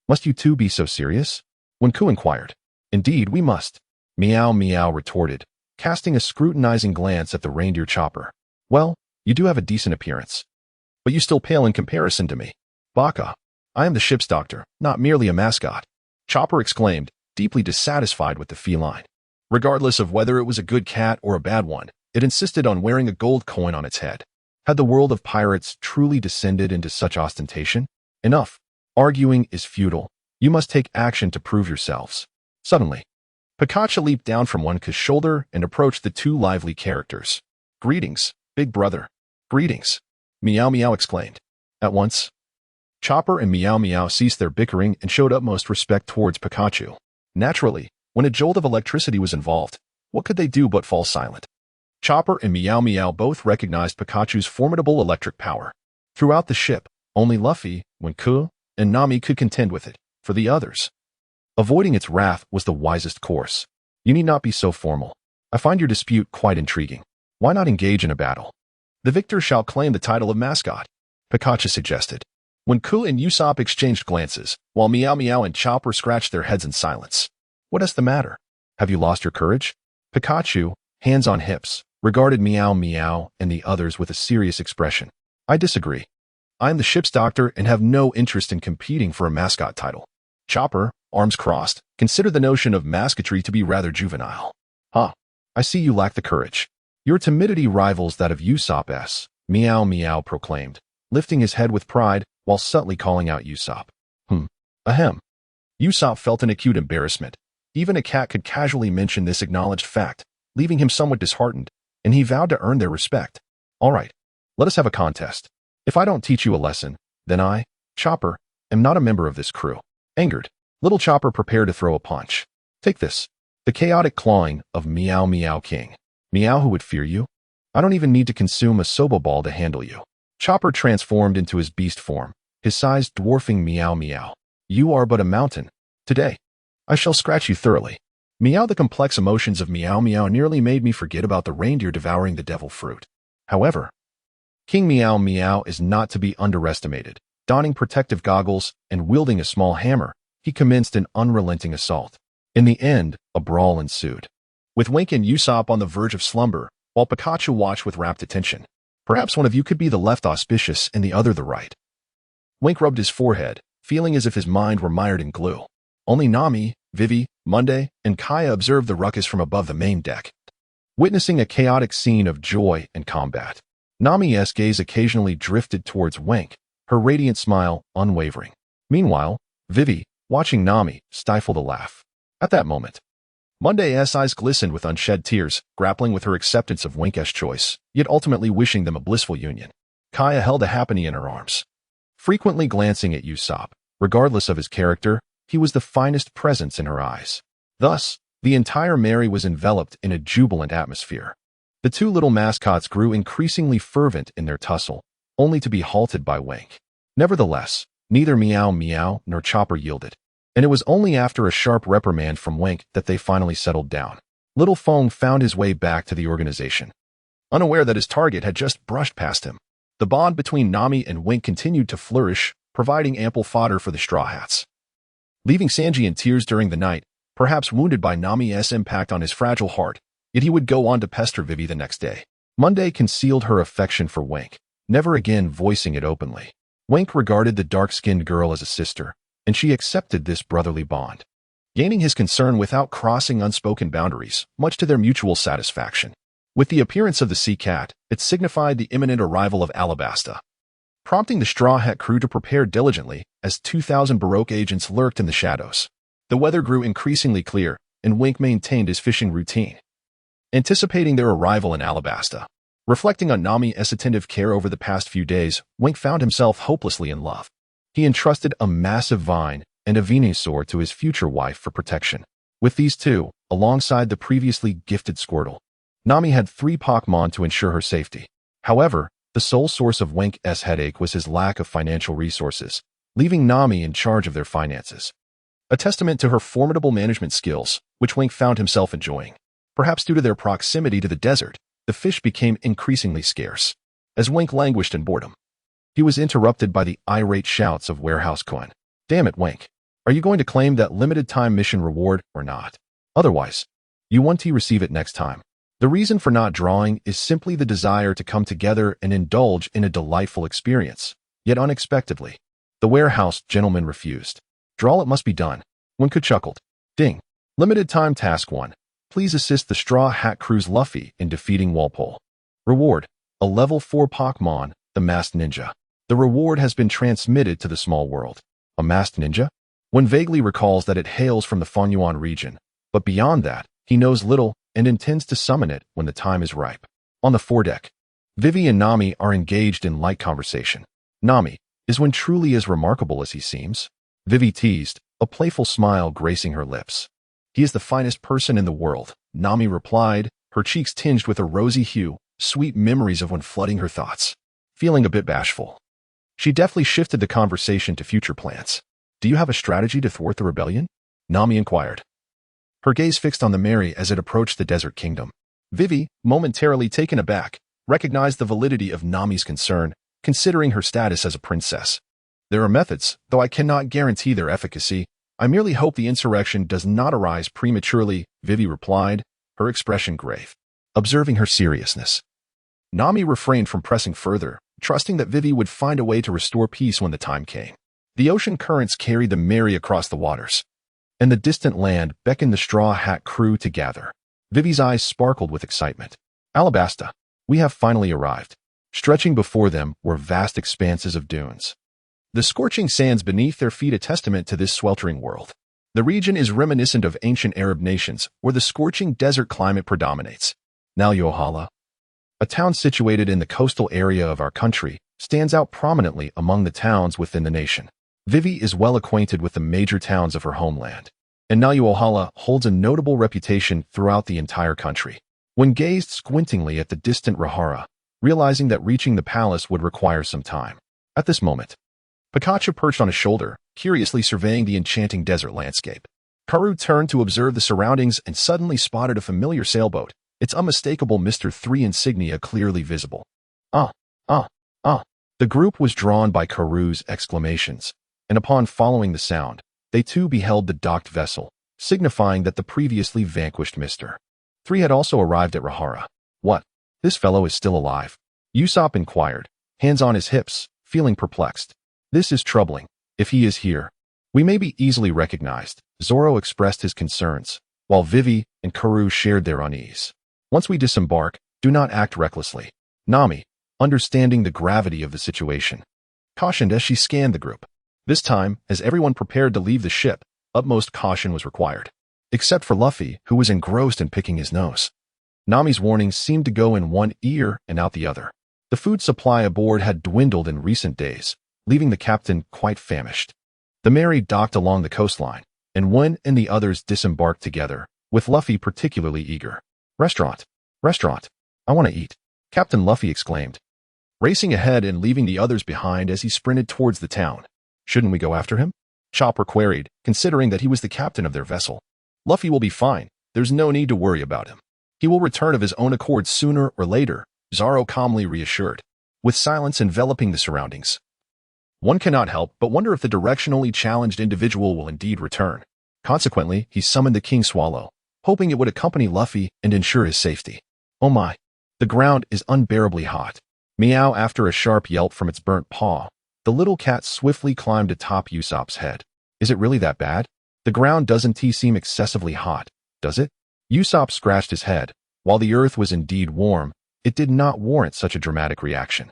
"Must you two be so serious?" When Ku inquired. "Indeed, we must," Meow Meow retorted, casting a scrutinizing glance at the reindeer Chopper. "Well, you do have a decent appearance, but you still pale in comparison to me. Baka, I am the ship's doctor, not merely a mascot," Chopper exclaimed, deeply dissatisfied with the feline. Regardless of whether it was a good cat or a bad one, it insisted on wearing a gold coin on its head. Had the world of pirates truly descended into such ostentation? "Enough. Arguing is futile. You must take action to prove yourselves." Suddenly, Pikachu leaped down from Wonka's shoulder and approached the two lively characters. "Greetings, big brother." "Greetings," Meow Meow exclaimed. At once, Chopper and Meow Meow ceased their bickering and showed utmost respect towards Pikachu. Naturally, when a jolt of electricity was involved, what could they do but fall silent? Chopper and Meow Meow both recognized Pikachu's formidable electric power. Throughout the ship, only Luffy, Wenku, and Nami could contend with it. For the others, avoiding its wrath was the wisest course. "You need not be so formal. I find your dispute quite intriguing. Why not engage in a battle? The victor shall claim the title of mascot," Pikachu suggested. Wenku and Usopp exchanged glances, while Meow Meow and Chopper scratched their heads in silence. "What is the matter? Have you lost your courage?" Pikachu, hands on hips, regarded Meow Meow and the others with a serious expression. "I disagree. I am the ship's doctor and have no interest in competing for a mascot title." Chopper, arms crossed, considered the notion of mascotry to be rather juvenile. "Huh. I see you lack the courage. Your timidity rivals that of Usopp," Meow Meow proclaimed, lifting his head with pride while subtly calling out Usopp. Ahem. Usopp felt an acute embarrassment. Even a cat could casually mention this acknowledged fact, leaving him somewhat disheartened, and he vowed to earn their respect. "All right, let us have a contest. If I don't teach you a lesson, then I, Chopper, am not a member of this crew." Angered, little Chopper prepared to throw a punch. "Take this." The chaotic clawing of Meow Meow King. "Meow, who would fear you? I don't even need to consume a soba ball to handle you." Chopper transformed into his beast form, his size dwarfing Meow Meow. "You are but a mountain. Today, I shall scratch you thoroughly." Meow, the complex emotions of Meow Meow nearly made me forget about the reindeer devouring the devil fruit. However, King Meow Meow is not to be underestimated. Donning protective goggles and wielding a small hammer, he commenced an unrelenting assault. In the end, a brawl ensued, with Wink and Usopp on the verge of slumber, while Pikachu watched with rapt attention. "Perhaps one of you could be the left auspicious and the other the right." Wink rubbed his forehead, feeling as if his mind were mired in glue. Only Nami, Vivi, Monday, and Kaya observed the ruckus from above the main deck, witnessing a chaotic scene of joy and combat. Nami's gaze occasionally drifted towards Wink, her radiant smile unwavering. Meanwhile, Vivi, watching Nami, stifled a laugh. At that moment, Monday's eyes glistened with unshed tears, grappling with her acceptance of Wink's choice, yet ultimately wishing them a blissful union. Kaya held a happy in her arms, frequently glancing at Usopp. Regardless of his character, he was the finest presence in her eyes. Thus, the entire Mary was enveloped in a jubilant atmosphere. The two little mascots grew increasingly fervent in their tussle, only to be halted by Wink. Nevertheless, neither Meow Meow nor Chopper yielded, and it was only after a sharp reprimand from Wink that they finally settled down. Little Fong found his way back to the organization, unaware that his target had just brushed past him. The bond between Nami and Wink continued to flourish, providing ample fodder for the Straw Hats. Leaving Sanji in tears during the night, perhaps wounded by Nami's impact on his fragile heart, yet he would go on to pester Vivi the next day. Monday concealed her affection for Wink, never again voicing it openly. Wink regarded the dark-skinned girl as a sister, and she accepted this brotherly bond, gaining his concern without crossing unspoken boundaries, much to their mutual satisfaction. With the appearance of the sea cat, it signified the imminent arrival of Alabasta, prompting the Straw Hat crew to prepare diligently as 2,000 Baroque agents lurked in the shadows. The weather grew increasingly clear, and Wink maintained his fishing routine, anticipating their arrival in Alabasta. Reflecting on Nami's attentive care over the past few days, Wink found himself hopelessly in love. He entrusted a massive vine and a Venusaur to his future wife for protection. With these two, alongside the previously gifted Squirtle, Nami had 3 Pokémon to ensure her safety. However, the sole source of Wink's headache was his lack of financial resources, leaving Nami in charge of their finances. A testament to her formidable management skills, which Wink found himself enjoying. Perhaps due to their proximity to the desert, the fish became increasingly scarce. As Wink languished in boredom, he was interrupted by the irate shouts of Warehouse Coin. "Damn it, Wink. Are you going to claim that limited-time mission reward or not? Otherwise, you want to receive it next time." The reason for not drawing is simply the desire to come together and indulge in a delightful experience. Yet unexpectedly, the warehouse gentleman refused. "Draw, it must be done." Wink chuckled. "Ding. Limited time task 1. Please assist the Straw Hat Crew's Luffy in defeating Walpole. Reward: a level 4 Pokémon, the Masked Ninja. The reward has been transmitted to the small world." A masked ninja? One vaguely recalls that it hails from the Funyuan region, but beyond that, he knows little and intends to summon it when the time is ripe. On the foredeck, Vivi and Nami are engaged in light conversation. Nami, is one truly as remarkable as he seems? Vivi teased, a playful smile gracing her lips. "He is the finest person in the world," Nami replied, her cheeks tinged with a rosy hue, sweet memories of when flooding her thoughts. Feeling a bit bashful, she deftly shifted the conversation to future plans. "Do you have a strategy to thwart the rebellion?" Nami inquired, her gaze fixed on the Mary as it approached the desert kingdom. Vivi, momentarily taken aback, recognized the validity of Nami's concern, considering her status as a princess. "There are methods, though I cannot guarantee their efficacy. I merely hope the insurrection does not arise prematurely," Vivi replied, her expression grave. Observing her seriousness, Nami refrained from pressing further, trusting that Vivi would find a way to restore peace when the time came. The ocean currents carried the Mary across the waters, and the distant land beckoned the Straw Hat crew to gather. Vivi's eyes sparkled with excitement. "Alabasta, we have finally arrived." Stretching before them were vast expanses of dunes, the scorching sands beneath their feet a testament to this sweltering world. The region is reminiscent of ancient Arab nations where the scorching desert climate predominates. Now Yohala, a town situated in the coastal area of our country, stands out prominently among the towns within the nation. Vivi is well acquainted with the major towns of her homeland, and Naohala holds a notable reputation throughout the entire country. When gazed squintingly at the distant Rahara, realizing that reaching the palace would require some time. At this moment, Pikachu perched on his shoulder, curiously surveying the enchanting desert landscape. Karu turned to observe the surroundings and suddenly spotted a familiar sailboat, its unmistakable Mr. 3 insignia clearly visible. Ah. The group was drawn by Karu's exclamations, and upon following the sound, they too beheld the docked vessel, signifying that the previously vanquished Mr. 3 had also arrived at Rahara. "What? This fellow is still alive?" Usopp inquired, hands on his hips, feeling perplexed. "This is troubling. If he is here, We may be easily recognized, Zoro expressed his concerns, while Vivi and Karu shared their unease. Once we disembark, do not act recklessly. Nami, understanding the gravity of the situation, cautioned as she scanned the group. This time, as everyone prepared to leave the ship, utmost caution was required. Except for Luffy, who was engrossed in picking his nose. Nami's warnings seemed to go in one ear and out the other. The food supply aboard had dwindled in recent days, leaving the captain quite famished. The Mary docked along the coastline, and Wen and the others disembarked together, with Luffy particularly eager. Restaurant! Restaurant! I want to eat! Captain Luffy exclaimed, racing ahead and leaving the others behind as he sprinted towards the town. Shouldn't we go after him? Chopper queried, considering that he was the captain of their vessel. Luffy will be fine. There's no need to worry about him. He will return of his own accord sooner or later, Zoro calmly reassured, with silence enveloping the surroundings. One cannot help but wonder if the directionally challenged individual will indeed return. Consequently, he summoned the King Swallow, hoping it would accompany Luffy and ensure his safety. Oh my! The ground is unbearably hot. Meow after a sharp yelp from its burnt paw. The little cat swiftly climbed atop Usopp's head. Is it really that bad? The ground doesn't seem excessively hot, does it? Usopp scratched his head. While the earth was indeed warm, it did not warrant such a dramatic reaction.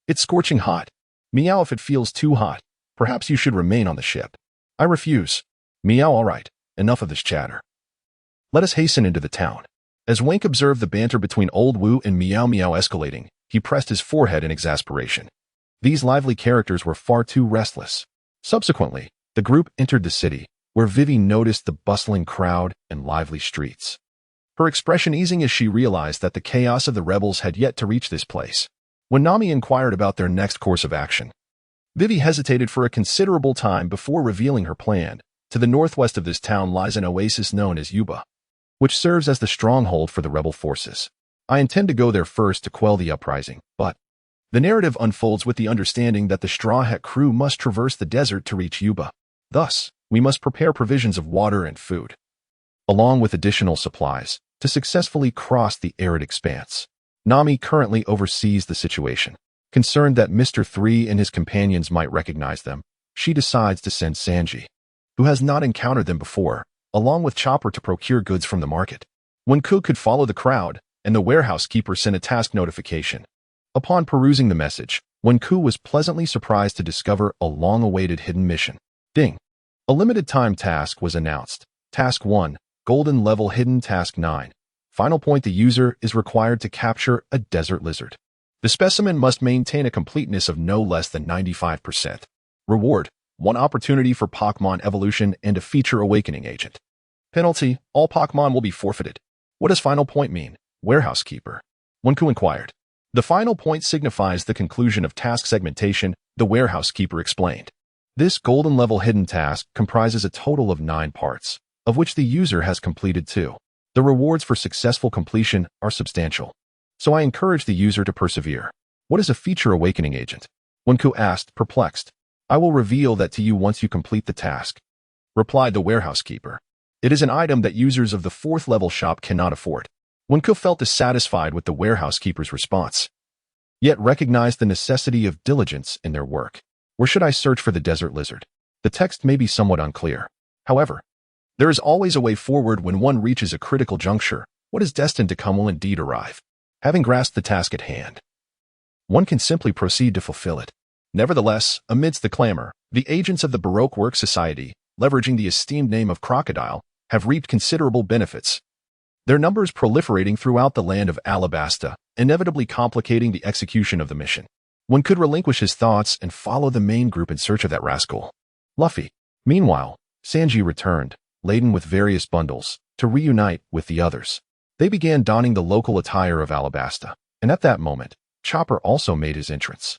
It's scorching hot. Meow if it feels too hot. Perhaps you should remain on the ship. I refuse. Meow all right. Enough of this chatter. Let us hasten into the town. As Wink observed the banter between Old Wu and Meow Meow escalating, he pressed his forehead in exasperation. These lively characters were far too restless. Subsequently, the group entered the city, where Vivi noticed the bustling crowd and lively streets. Her expression easing as she realized that the chaos of the rebels had yet to reach this place. When Nami inquired about their next course of action, Vivi hesitated for a considerable time before revealing her plan. To the northwest of this town lies an oasis known as Yuba, which serves as the stronghold for the rebel forces. I intend to go there first to quell the uprising, but the narrative unfolds with the understanding that the Straw Hat crew must traverse the desert to reach Yuba. Thus, we must prepare provisions of water and food, along with additional supplies, to successfully cross the arid expanse. Nami currently oversees the situation. Concerned that Mr. 3 and his companions might recognize them, she decides to send Sanji, who has not encountered them before, along with Chopper to procure goods from the market. When Ku could follow the crowd, and the warehouse keeper sent a task notification. Upon perusing the message, When Ku was pleasantly surprised to discover a long-awaited hidden mission. Ding! A limited time task was announced. Task 1, Golden Level Hidden Task 9. Final point: the user is required to capture a desert lizard. The specimen must maintain a completeness of no less than 95%. Reward: 1 opportunity for Pokémon evolution and a feature awakening agent. Penalty: all Pokémon will be forfeited. What does final point mean? Warehouse keeper. When Ku inquired. The final point signifies the conclusion of task segmentation, the warehouse keeper explained. This golden level hidden task comprises a total of 9 parts, of which the user has completed 2. The rewards for successful completion are substantial. So I encourage the user to persevere. What is a feature awakening agent? When Ku asked, perplexed. I will reveal that to you once you complete the task, replied the warehouse keeper. It is an item that users of the 4th level shop cannot afford. When Ku felt dissatisfied with the warehouse keeper's response, yet recognized the necessity of diligence in their work. Where should I search for the desert lizard? The text may be somewhat unclear. However, there is always a way forward when one reaches a critical juncture. What is destined to come will indeed arrive. Having grasped the task at hand, one can simply proceed to fulfill it. Nevertheless, amidst the clamor, the agents of the Baroque Work Society, leveraging the esteemed name of Crocodile, have reaped considerable benefits. Their numbers proliferating throughout the land of Alabasta, inevitably complicating the execution of the mission. One could relinquish his thoughts and follow the main group in search of that rascal. Luffy. Meanwhile, Sanji returned, laden with various bundles, to reunite with the others. They began donning the local attire of Alabasta, and at that moment, Chopper also made his entrance.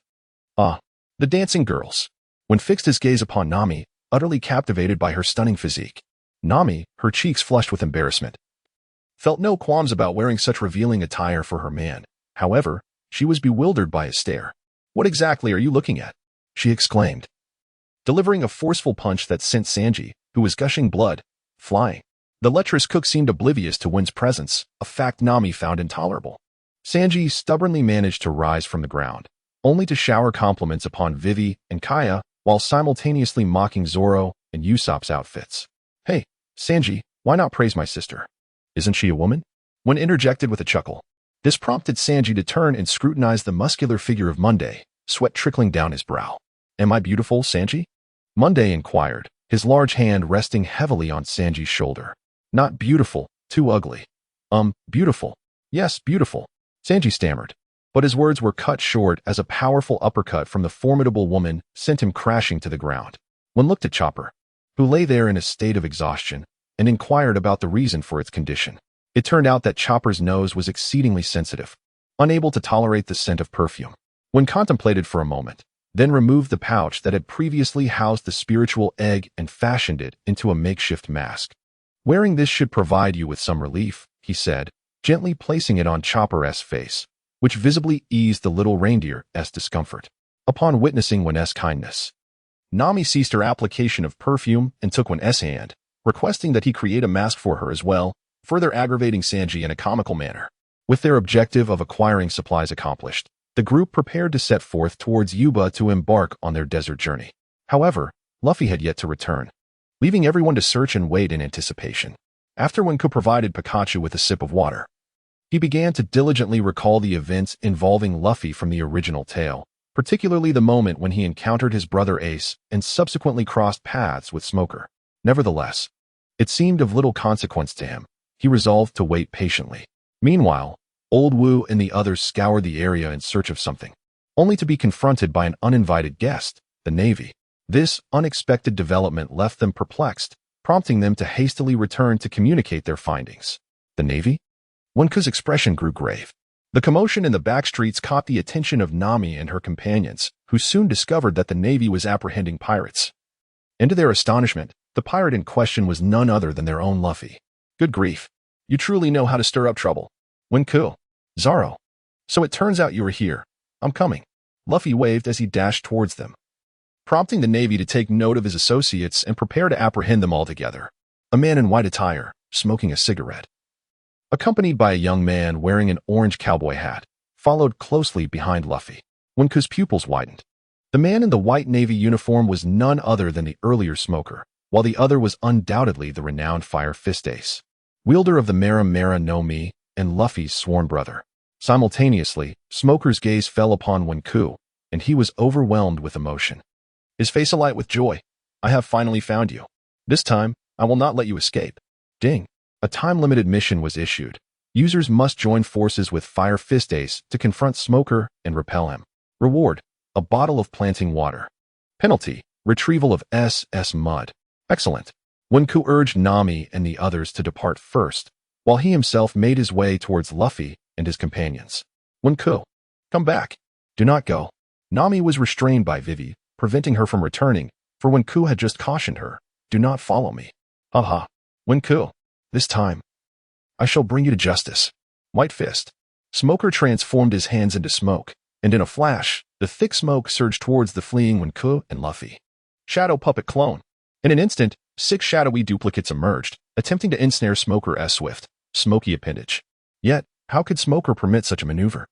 Ah, the dancing girls. When fixed his gaze upon Nami, utterly captivated by her stunning physique. Nami, her cheeks flushed with embarrassment, felt no qualms about wearing such revealing attire for her man. However, she was bewildered by his stare. What exactly are you looking at? She exclaimed, delivering a forceful punch that sent Sanji, who was gushing blood, flying. The lecherous cook seemed oblivious to Win's presence, a fact Nami found intolerable. Sanji stubbornly managed to rise from the ground, only to shower compliments upon Vivi and Kaya, while simultaneously mocking Zoro, and Usopp's outfits. Hey, Sanji, why not praise my sister? Isn't she a woman? When interjected with a chuckle. This prompted Sanji to turn and scrutinize the muscular figure of Monday, sweat trickling down his brow. Am I beautiful, Sanji? Monday inquired, his large hand resting heavily on Sanji's shoulder. Not beautiful, too ugly. Beautiful. Yes, beautiful, Sanji stammered. But his words were cut short as a powerful uppercut from the formidable woman sent him crashing to the ground. One looked at Chopper, who lay there in a state of exhaustion, and inquired about the reason for its condition. It turned out that Chopper's nose was exceedingly sensitive, unable to tolerate the scent of perfume. When contemplated for a moment, then removed the pouch that had previously housed the spiritual egg and fashioned it into a makeshift mask. Wearing this should provide you with some relief, he said, gently placing it on Chopper's face, which visibly eased the little reindeer's discomfort. Upon witnessing One's kindness, Nami ceased her application of perfume and took One's hand, requesting that he create a mask for her as well, further aggravating Sanji in a comical manner. With their objective of acquiring supplies accomplished, the group prepared to set forth towards Yuba to embark on their desert journey. However, Luffy had yet to return, leaving everyone to search and wait in anticipation. After Wenku provided Pikachu with a sip of water, he began to diligently recall the events involving Luffy from the original tale, particularly the moment when he encountered his brother Ace and subsequently crossed paths with Smoker. Nevertheless, it seemed of little consequence to him. He resolved to wait patiently. Meanwhile, Old Wu and the others scoured the area in search of something, only to be confronted by an uninvited guest, the Navy. This unexpected development left them perplexed, prompting them to hastily return to communicate their findings. The Navy? Wenku's expression grew grave. The commotion in the back streets caught the attention of Nami and her companions, who soon discovered that the Navy was apprehending pirates. And to their astonishment, the pirate in question was none other than their own Luffy. Good grief. You truly know how to stir up trouble. Wenku. Zoro. So it turns out you were here. I'm coming. Luffy waved as he dashed towards them, prompting the Navy to take note of his associates and prepare to apprehend them all together. A man in white attire, smoking a cigarette, accompanied by a young man wearing an orange cowboy hat, followed closely behind Luffy. Wenku's pupils widened. The man in the white Navy uniform was none other than the earlier Smoker, while the other was undoubtedly the renowned Fire Fist Ace, wielder of the Mera Mera no Mi, and Luffy's sworn brother. Simultaneously, Smoker's gaze fell upon Wenku, and he was overwhelmed with emotion. His face alight with joy. I have finally found you. This time, I will not let you escape. Ding. A time-limited mission was issued. Users must join forces with Fire Fist Ace to confront Smoker and repel him. Reward: a bottle of planting water. Penalty: retrieval of SS mud. Excellent. Wenku urged Nami and the others to depart first, while he himself made his way towards Luffy and his companions. Wenku, come back. Do not go. Nami was restrained by Vivi, preventing her from returning, for Wenku had just cautioned her, do not follow me. Haha. Wenku, this time, I shall bring you to justice. White Fist. Smoker transformed his hands into smoke, and in a flash, the thick smoke surged towards the fleeing Wenku and Luffy. Shadow Puppet Clone. In an instant, 6 shadowy duplicates emerged, attempting to ensnare Smoker's swift, smoky appendage. Yet, how could Smoker permit such a maneuver?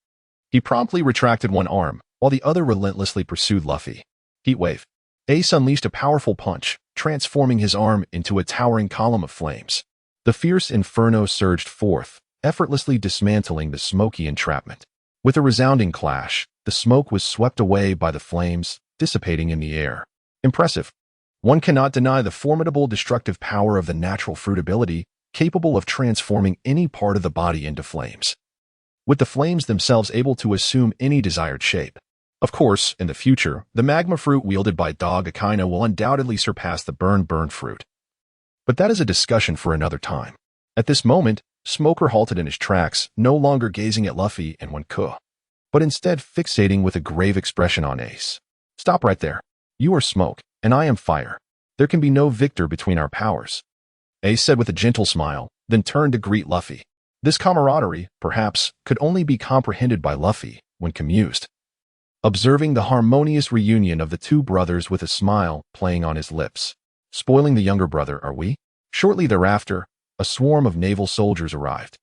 He promptly retracted one arm, while the other relentlessly pursued Luffy. Heatwave. Ace unleashed a powerful punch, transforming his arm into a towering column of flames. The fierce inferno surged forth, effortlessly dismantling the smoky entrapment. With a resounding clash, the smoke was swept away by the flames, dissipating in the air. Impressive. One cannot deny the formidable destructive power of the natural fruit ability, capable of transforming any part of the body into flames, with the flames themselves able to assume any desired shape. Of course, in the future, the magma fruit wielded by Dog Akaina will undoubtedly surpass the burn fruit. But that is a discussion for another time. At this moment, Smoker halted in his tracks, no longer gazing at Luffy and Wenku, but instead fixating with a grave expression on Ace. Stop right there. You are smoke, and I am fire. There can be no victor between our powers. Ace said with a gentle smile, then turned to greet Luffy. This camaraderie, perhaps, could only be comprehended by Luffy when commused, observing the harmonious reunion of the two brothers with a smile playing on his lips. Spoiling the younger brother, are we? Shortly thereafter, a swarm of naval soldiers arrived,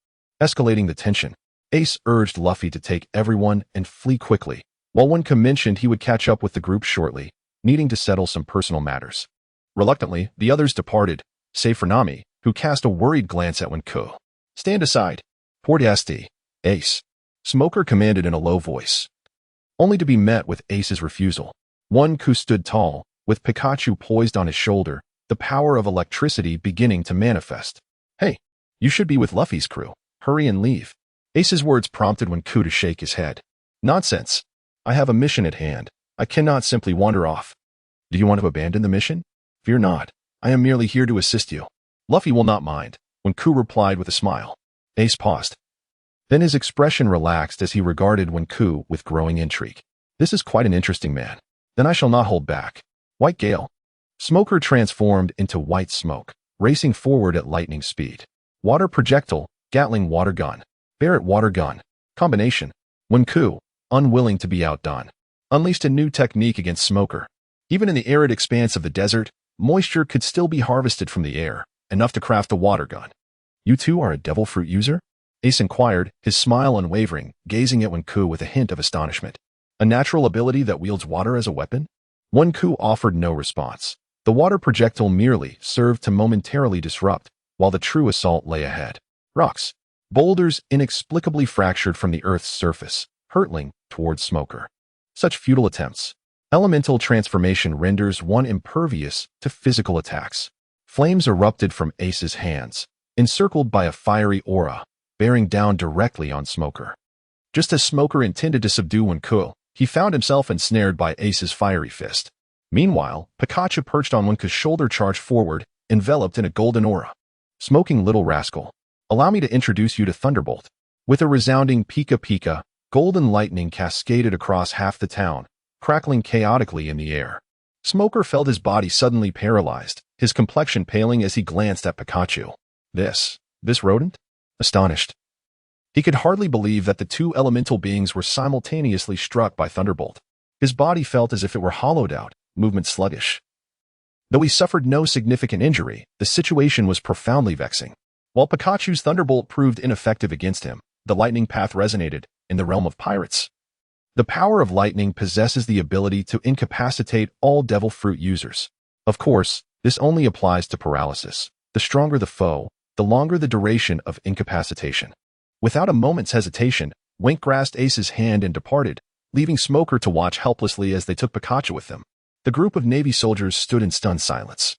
escalating the tension. Ace urged Luffy to take everyone and flee quickly, while Wenku mentioned he would catch up with the group shortly, needing to settle some personal matters. Reluctantly, the others departed, save for Nami, who cast a worried glance at Wenku. Stand aside. Portiasti, Ace. Smoker commanded in a low voice, only to be met with Ace's refusal. Wenku stood tall, with Pikachu poised on his shoulder, the power of electricity beginning to manifest. Hey, you should be with Luffy's crew. Hurry and leave. Ace's words prompted Wenku to shake his head. Nonsense. I have a mission at hand. I cannot simply wander off. Do you want to abandon the mission? Fear not. I am merely here to assist you. Luffy will not mind, Wenku replied with a smile. Ace paused. Then his expression relaxed as he regarded Wenku with growing intrigue. This is quite an interesting man. Then I shall not hold back. White Gale. Smoker transformed into white smoke, racing forward at lightning speed. Water projectile, Gatling water gun. Barrett water gun. Combination. Wenku, unwilling to be outdone, unleashed a new technique against Smoker. Even in the arid expanse of the desert, moisture could still be harvested from the air, enough to craft a water gun. You two are a devil fruit user? Ace inquired, his smile unwavering, gazing at Wenku with a hint of astonishment. A natural ability that wields water as a weapon? Wenku offered no response. The water projectile merely served to momentarily disrupt, while the true assault lay ahead. Rocks. Boulders inexplicably fractured from the Earth's surface, hurtling towards Smoker. Such futile attempts. Elemental transformation renders one impervious to physical attacks. Flames erupted from Ace's hands, encircled by a fiery aura, bearing down directly on Smoker. Just as Smoker intended to subdue Wenku, he found himself ensnared by Ace's fiery fist. Meanwhile, Pikachu perched on Wenku's shoulder charged forward, enveloped in a golden aura. Smoking little rascal. Allow me to introduce you to Thunderbolt. With a resounding Pika Pika, golden lightning cascaded across half the town, crackling chaotically in the air. Smoker felt his body suddenly paralyzed, his complexion paling as he glanced at Pikachu. This rodent? Astonished. He could hardly believe that the two elemental beings were simultaneously struck by Thunderbolt. His body felt as if it were hollowed out, movement sluggish. Though he suffered no significant injury, the situation was profoundly vexing. While Pikachu's Thunderbolt proved ineffective against him, the lightning path resonated in the realm of pirates. The power of lightning possesses the ability to incapacitate all devil fruit users. Of course, this only applies to paralysis. The stronger the foe, the longer the duration of incapacitation. Without a moment's hesitation, Wink grasped Ace's hand and departed, leaving Smoker to watch helplessly as they took Pikachu with them. The group of Navy soldiers stood in stunned silence,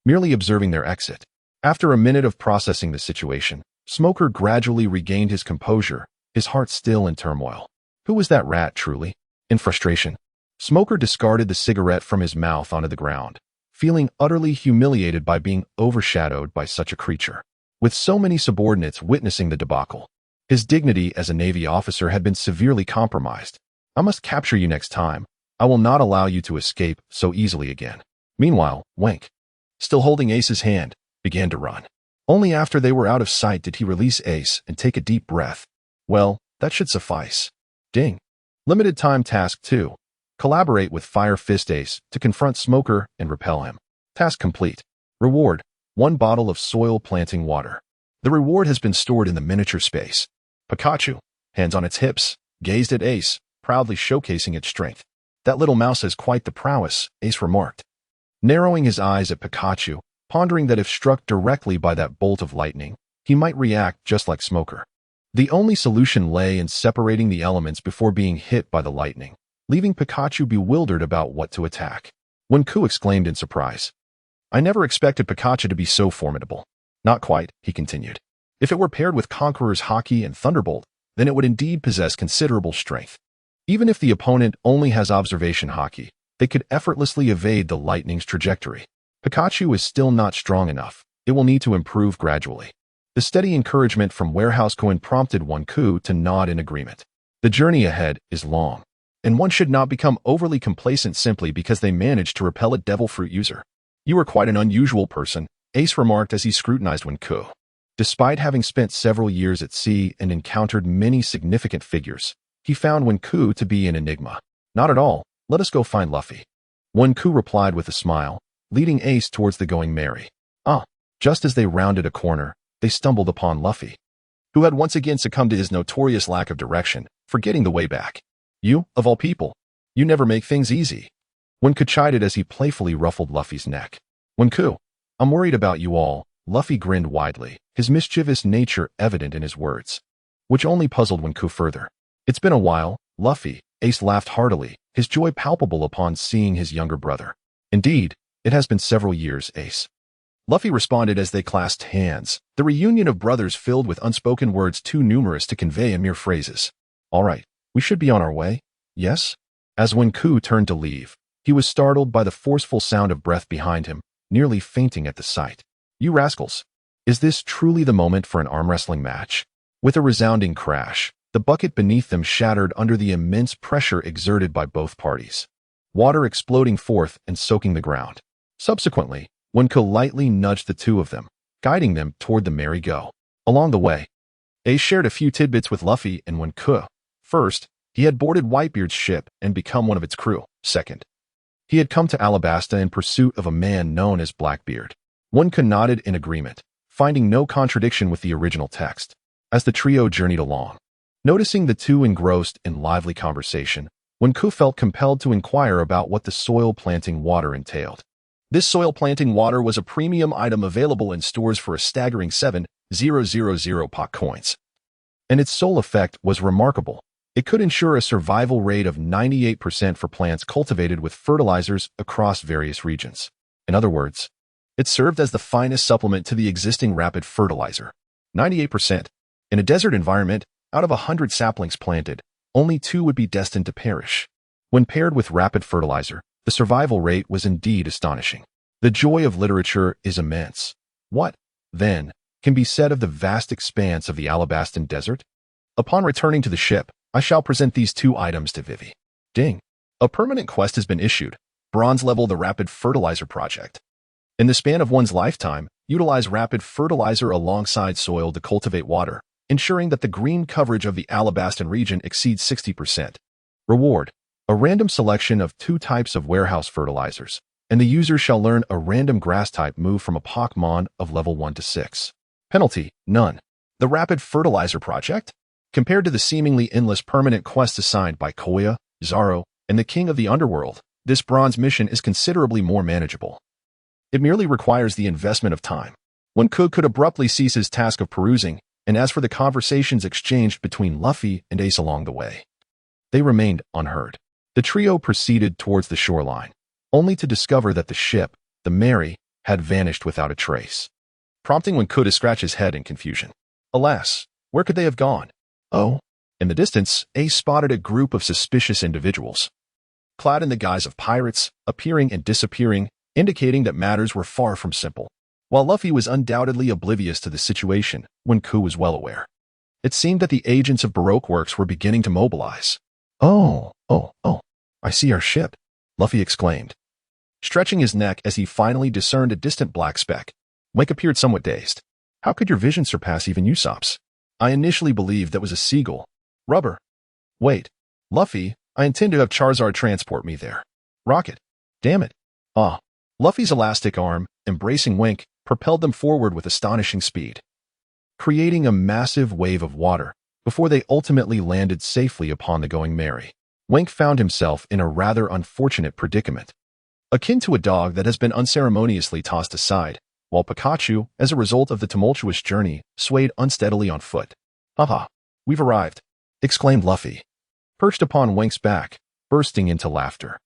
merely observing their exit. After a minute of processing the situation, Smoker gradually regained his composure, his heart still in turmoil. Who was that rat, truly? In frustration, Smoker discarded the cigarette from his mouth onto the ground, feeling utterly humiliated by being overshadowed by such a creature. With so many subordinates witnessing the debacle, his dignity as a Navy officer had been severely compromised. I must capture you next time. I will not allow you to escape so easily again. Meanwhile, Wink, still holding Ace's hand, began to run. Only after they were out of sight did he release Ace and take a deep breath. Well, that should suffice. Ding. Limited time task 2. Collaborate with Fire Fist Ace to confront Smoker and repel him. Task complete. Reward: 1 bottle of soil planting water. The reward has been stored in the miniature space. Pikachu, hands on its hips, gazed at Ace, proudly showcasing its strength. That little mouse has quite the prowess, Ace remarked, narrowing his eyes at Pikachu, pondering that if struck directly by that bolt of lightning, he might react just like Smoker. The only solution lay in separating the elements before being hit by the lightning, leaving Pikachu bewildered about what to attack. Wenku exclaimed in surprise. I never expected Pikachu to be so formidable. Not quite, he continued. If it were paired with Conqueror's Haki and Thunderbolt, then it would indeed possess considerable strength. Even if the opponent only has observation Haki, they could effortlessly evade the lightning's trajectory. Pikachu is still not strong enough. It will need to improve gradually. The steady encouragement from Warehouse Cohen prompted Wenku to nod in agreement. The journey ahead is long, and one should not become overly complacent simply because they managed to repel a devil fruit user. You are quite an unusual person, Ace remarked as he scrutinized Wenku. Despite having spent several years at sea and encountered many significant figures, he found Wenku to be an enigma. Not at all. Let us go find Luffy. Wenku replied with a smile, leading Ace towards the Going Merry. Just as they rounded a corner, they stumbled upon Luffy, who had once again succumbed to his notorious lack of direction, forgetting the way back. You, of all people, you never make things easy. Wenku chided as he playfully ruffled Luffy's neck. Wenku, I'm worried about you all. Luffy grinned widely, his mischievous nature evident in his words, which only puzzled Wenku further. It's been a while, Luffy. Ace laughed heartily, his joy palpable upon seeing his younger brother. Indeed, it has been several years, Ace. Luffy responded as they clasped hands, the reunion of brothers filled with unspoken words too numerous to convey in mere phrases. All right, we should be on our way, yes? As Wenku turned to leave, he was startled by the forceful sound of breath behind him, nearly fainting at the sight. You rascals! Is this truly the moment for an arm wrestling match? With a resounding crash, the bucket beneath them shattered under the immense pressure exerted by both parties, water exploding forth and soaking the ground. Subsequently, Wenku lightly nudged the two of them, guiding them toward the merry-go. Along the way, Ace shared a few tidbits with Luffy and Wenku. First, he had boarded Whitebeard's ship and become one of its crew. Second, he had come to Alabasta in pursuit of a man known as Blackbeard. Wenku nodded in agreement, finding no contradiction with the original text. As the trio journeyed along, noticing the two engrossed in lively conversation, Wenku felt compelled to inquire about what the soil planting water entailed. This soil planting water was a premium item available in stores for a staggering 7,000 pot coins. And its sole effect was remarkable. It could ensure a survival rate of 98% for plants cultivated with fertilizers across various regions. In other words, it served as the finest supplement to the existing rapid fertilizer. 98%. In a desert environment, out of 100 saplings planted, only 2 would be destined to perish. When paired with rapid fertilizer, the survival rate was indeed astonishing. The joy of literature is immense. What, then, can be said of the vast expanse of the Alabastan desert? Upon returning to the ship, I shall present these 2 items to Vivi. Ding. A permanent quest has been issued. Bronze level the Rapid Fertilizer Project. In the span of one's lifetime, utilize rapid fertilizer alongside soil to cultivate water, ensuring that the green coverage of the Alabastan region exceeds 60%. Reward. A random selection of 2 types of warehouse fertilizers, and the user shall learn a random grass type move from a Pokémon of level 1 to 6. Penalty. None. The Rapid Fertilizer Project? Compared to the seemingly endless permanent quests assigned by Koya, Zaro, and the King of the Underworld, this bronze mission is considerably more manageable. It merely requires the investment of time. Wenku could abruptly cease his task of perusing, and as for the conversations exchanged between Luffy and Ace along the way, they remained unheard. The trio proceeded towards the shoreline, only to discover that the ship, the Mary, had vanished without a trace, prompting Wenku to scratch his head in confusion. Alas, where could they have gone? Oh, in the distance, Ace spotted a group of suspicious individuals, clad in the guise of pirates, appearing and disappearing, indicating that matters were far from simple. While Luffy was undoubtedly oblivious to the situation, Wenku was well aware. It seemed that the agents of Baroque Works were beginning to mobilize. Oh, I see our ship, Luffy exclaimed, stretching his neck as he finally discerned a distant black speck. Wake appeared somewhat dazed. How could your vision surpass even Usopp's? I initially believed that was a seagull. Rubber. Wait, Luffy, I intend to have Charizard transport me there. Rocket. Damn it. Luffy's elastic arm, embracing Wink, propelled them forward with astonishing speed, creating a massive wave of water before they ultimately landed safely upon the Going Merry. Wink found himself in a rather unfortunate predicament, akin to a dog that has been unceremoniously tossed aside, while Pikachu, as a result of the tumultuous journey, swayed unsteadily on foot. Haha, we've arrived, exclaimed Luffy, perched upon Wink's back, bursting into laughter.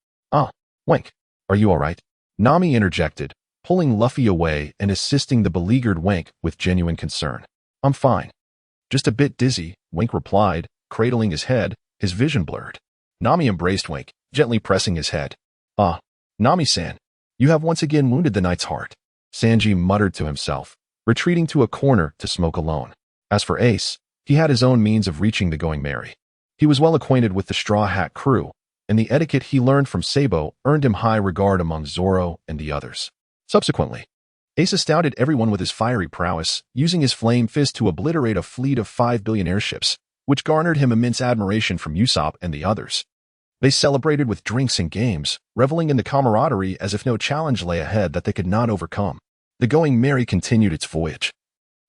Wink, are you all right? Nami interjected, pulling Luffy away and assisting the beleaguered Wink with genuine concern. I'm fine. Just a bit dizzy, Wink replied, cradling his head, his vision blurred. Nami embraced Wink, gently pressing his head. Nami-san, you have once again wounded the knight's heart, Sanji muttered to himself, retreating to a corner to smoke alone. As for Ace, he had his own means of reaching the Going Merry. He was well acquainted with the Straw Hat crew, and the etiquette he learned from Sabo earned him high regard among Zoro and the others. Subsequently, Ace astounded everyone with his fiery prowess, using his flame fist to obliterate a fleet of 5 billion airships, which garnered him immense admiration from Usopp and the others. They celebrated with drinks and games, reveling in the camaraderie as if no challenge lay ahead that they could not overcome. The Going Merry continued its voyage,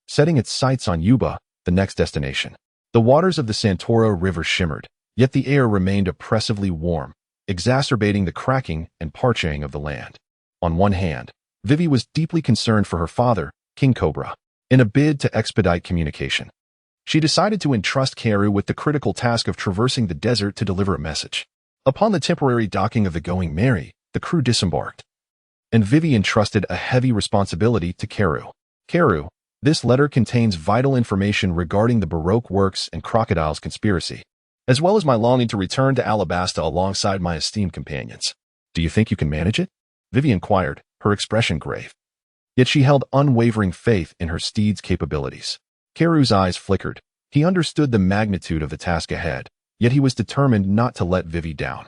setting its sights on Yuba, the next destination. The waters of the Santoro River shimmered, yet the air remained oppressively warm, exacerbating the cracking and parching of the land. On one hand, Vivi was deeply concerned for her father, King Cobra. In a bid to expedite communication, she decided to entrust Karu with the critical task of traversing the desert to deliver a message. Upon the temporary docking of the Going Merry, the crew disembarked, and Vivi entrusted a heavy responsibility to Karu. Karu, this letter contains vital information regarding the Baroque works and Crocodile's conspiracy, as well as my longing to return to Alabasta alongside my esteemed companions. Do you think you can manage it? Vivi inquired, her expression grave. Yet she held unwavering faith in her steed's capabilities. Karu's eyes flickered. He understood the magnitude of the task ahead, yet he was determined not to let Vivi down.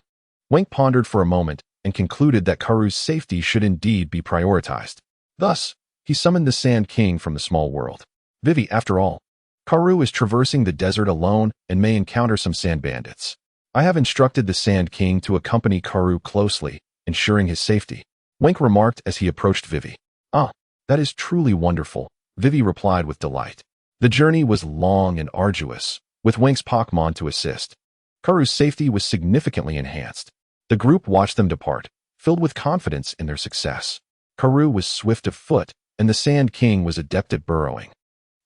Wank pondered for a moment and concluded that Karu's safety should indeed be prioritized. Thus, he summoned the Sand King from the small world. Vivi, after all, Karu is traversing the desert alone and may encounter some sand bandits. I have instructed the Sand King to accompany Karu closely, ensuring his safety. Wank remarked as he approached Vivi. Ah, that is truly wonderful, Vivi replied with delight. The journey was long and arduous, with Wank's Pokémon to assist. Karu's safety was significantly enhanced. The group watched them depart, filled with confidence in their success. Karu was swift of foot, and the Sand King was adept at burrowing,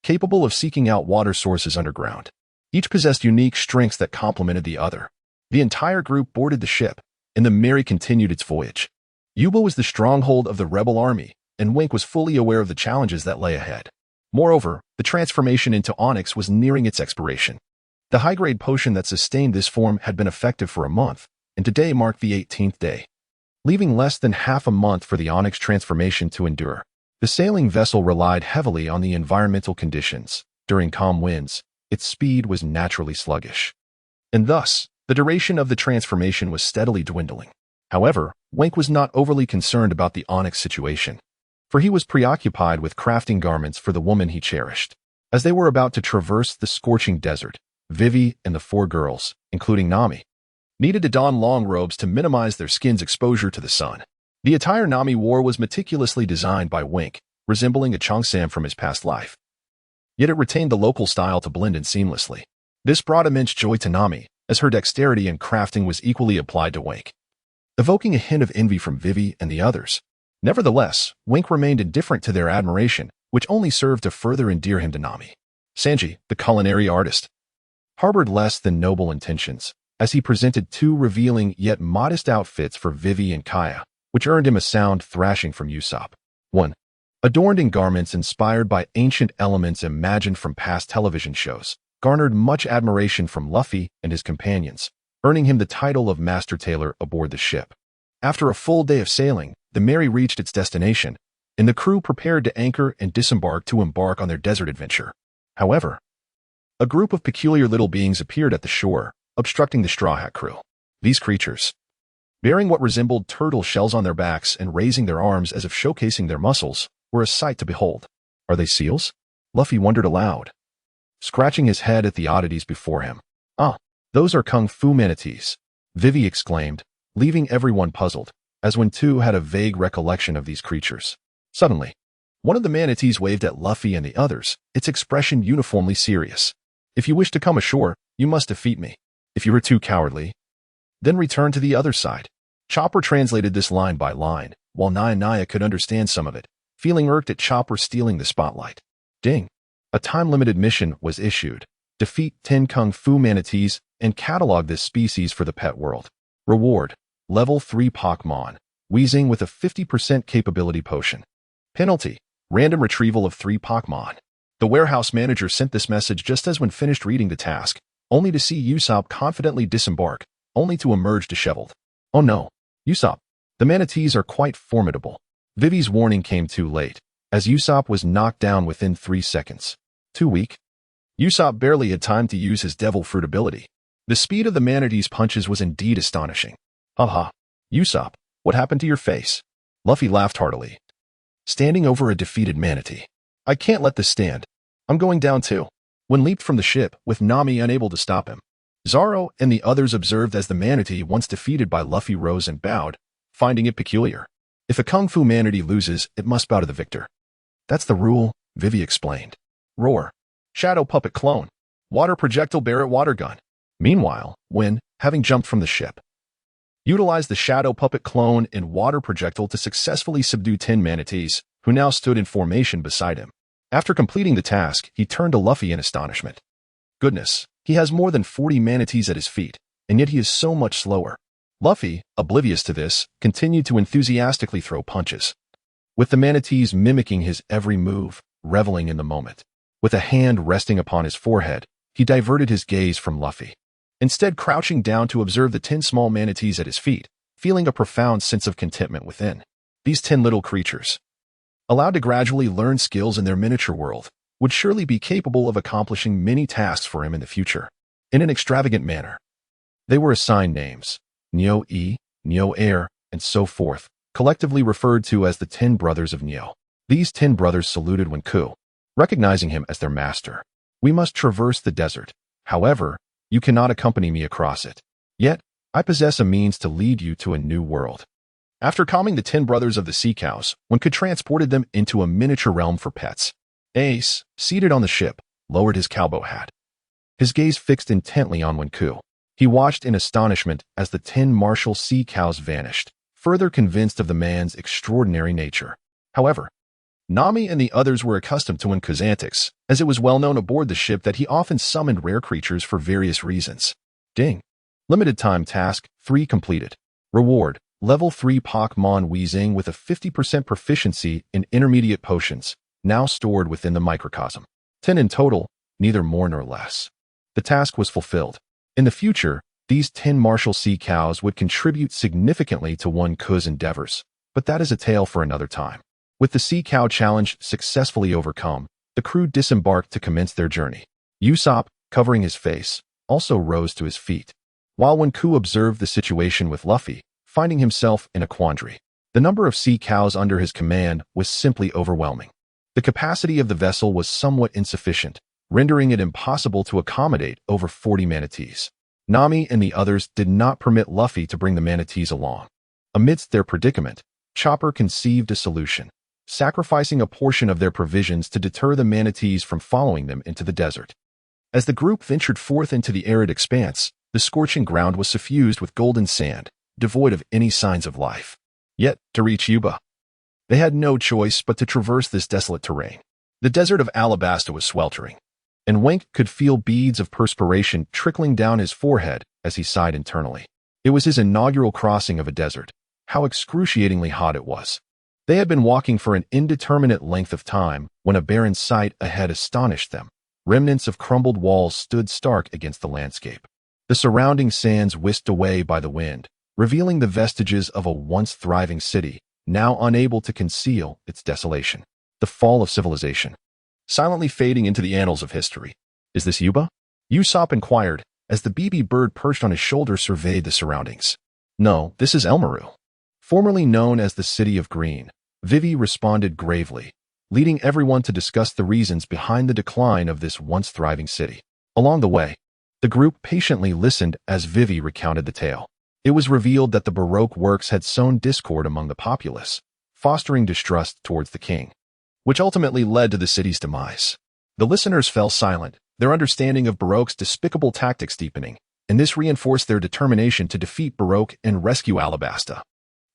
capable of seeking out water sources underground. Each possessed unique strengths that complemented the other. The entire group boarded the ship, and the Merry continued its voyage. Yuba was the stronghold of the rebel army, and Wank was fully aware of the challenges that lay ahead. Moreover, the transformation into Onyx was nearing its expiration. The high-grade potion that sustained this form had been effective for a month, and today marked the 18th day. Leaving less than half a month for the Onyx transformation to endure, the sailing vessel relied heavily on the environmental conditions. During calm winds, its speed was naturally sluggish, and thus, the duration of the transformation was steadily dwindling. However, Wank was not overly concerned about the Onyx situation, for he was preoccupied with crafting garments for the woman he cherished. As they were about to traverse the scorching desert, Vivi and the 4 girls, including Nami, needed to don long robes to minimize their skin's exposure to the sun. The attire Nami wore was meticulously designed by Wank, resembling a Cheongsam from his past life. Yet it retained the local style to blend in seamlessly. This brought immense joy to Nami, as her dexterity in crafting was equally applied to Wank, evoking a hint of envy from Vivi and the others. Nevertheless, Wank remained indifferent to their admiration, which only served to further endear him to Nami. Sanji, the culinary artist, harbored less than noble intentions, as he presented 2 revealing yet modest outfits for Vivi and Kaya, which earned him a sound thrashing from Usopp. 1. Adorned in garments inspired by ancient elements imagined from past television shows, garnered much admiration from Luffy and his companions, earning him the title of Master Tailor aboard the ship. After a full day of sailing, the Merry reached its destination, and the crew prepared to anchor and disembark to embark on their desert adventure. However, a group of peculiar little beings appeared at the shore, obstructing the Straw Hat crew. These creatures, bearing what resembled turtle shells on their backs and raising their arms as if showcasing their muscles, were a sight to behold. Are they seals? Luffy wondered aloud, scratching his head at the oddities before him. Ah, those are kung fu manatees, Vivi exclaimed, leaving everyone puzzled, as when two had a vague recollection of these creatures. Suddenly, one of the manatees waved at Luffy and the others, its expression uniformly serious. If you wish to come ashore, you must defeat me. If you are too cowardly, then return to the other side. Chopper translated this line by line, while Naya could understand some of it, feeling irked at Chopper stealing the spotlight. Ding! A time-limited mission was issued. Defeat 10 kung fu manatees and catalog this species for the pet world. Reward: Level 3 Pokémon, Weezing with a 50% capability potion. Penalty: random retrieval of 3 Pokémon. The warehouse manager sent this message just as when finished reading the task, only to see Usopp confidently disembark, only to emerge disheveled. Oh no, Usopp, the manatees are quite formidable. Vivi's warning came too late, as Usopp was knocked down within 3 seconds. Too weak? Usopp barely had time to use his devil fruit ability. The speed of the manatee's punches was indeed astonishing. Haha, Usopp, what happened to your face? Luffy laughed heartily, standing over a defeated manatee. I can't let this stand. I'm going down too. When leaped from the ship, with Nami unable to stop him. Zoro and the others observed as the manatee, once defeated by Luffy, rose and bowed, finding it peculiar. If a kung fu manatee loses, it must bow to the victor. That's the rule, Vivi explained. Roar. Shadow puppet clone. Water projectile Barrett water gun. Meanwhile, when, having jumped from the ship, utilized the shadow puppet clone and water projectile to successfully subdue 10 manatees, who now stood in formation beside him. After completing the task, he turned to Luffy in astonishment. Goodness, he has more than 40 manatees at his feet, and yet he is so much slower. Luffy, oblivious to this, continued to enthusiastically throw punches, with the manatees mimicking his every move, reveling in the moment. With a hand resting upon his forehead, he diverted his gaze from Luffy, instead crouching down to observe the 10 small manatees at his feet, feeling a profound sense of contentment within. These 10 little creatures, allowed to gradually learn skills in their miniature world, would surely be capable of accomplishing many tasks for him in the future. In an extravagant manner, they were assigned names, Neo-E, Neo-Air, and so forth, collectively referred to as the 10 Brothers of Neo. These 10 brothers saluted Wenku, recognizing him as their master. We must traverse the desert. However, you cannot accompany me across it. Yet, I possess a means to lead you to a new world. After calming the 10 brothers of the sea cows, Wenku transported them into a miniature realm for pets. Ace, seated on the ship, lowered his cowboy hat. His gaze fixed intently on Wenku. He watched in astonishment as the 10 martial sea cows vanished, further convinced of the man's extraordinary nature. However, Nami and the others were accustomed to Wenku's antics, as it was well known aboard the ship that he often summoned rare creatures for various reasons. Ding. Limited time task 3 completed. Reward, level 3 Pokémon Weezing with a 50% proficiency in intermediate potions, now stored within the microcosm. 10 in total, neither more nor less. The task was fulfilled. In the future, these 10 martial sea cows would contribute significantly to Wenku's endeavors, but that is a tale for another time. With the sea cow challenge successfully overcome, the crew disembarked to commence their journey. Usopp, covering his face, also rose to his feet, while Wenku observed the situation with Luffy, finding himself in a quandary. The number of sea cows under his command was simply overwhelming. The capacity of the vessel was somewhat insufficient, rendering it impossible to accommodate over 40 manatees. Nami and the others did not permit Luffy to bring the manatees along. Amidst their predicament, Chopper conceived a solution, sacrificing a portion of their provisions to deter the manatees from following them into the desert. As the group ventured forth into the arid expanse, the scorching ground was suffused with golden sand, devoid of any signs of life. Yet, to reach Yuba, they had no choice but to traverse this desolate terrain. The desert of Alabasta was sweltering, and Wenk could feel beads of perspiration trickling down his forehead as he sighed internally. It was his inaugural crossing of a desert. How excruciatingly hot it was. They had been walking for an indeterminate length of time when a barren sight ahead astonished them. Remnants of crumbled walls stood stark against the landscape. The surrounding sands whisked away by the wind, revealing the vestiges of a once thriving city, now unable to conceal its desolation. The fall of civilization, silently fading into the annals of history. Is this Yuba? Usopp inquired, as the BB bird perched on his shoulder surveyed the surroundings. No, this is Elmaru. Formerly known as the City of Green, Vivi responded gravely, leading everyone to discuss the reasons behind the decline of this once thriving city. Along the way, the group patiently listened as Vivi recounted the tale. It was revealed that the Baroque works had sown discord among the populace, fostering distrust towards the king, which ultimately led to the city's demise. The listeners fell silent, their understanding of Baroque's despicable tactics deepening, and this reinforced their determination to defeat Baroque and rescue Alabasta.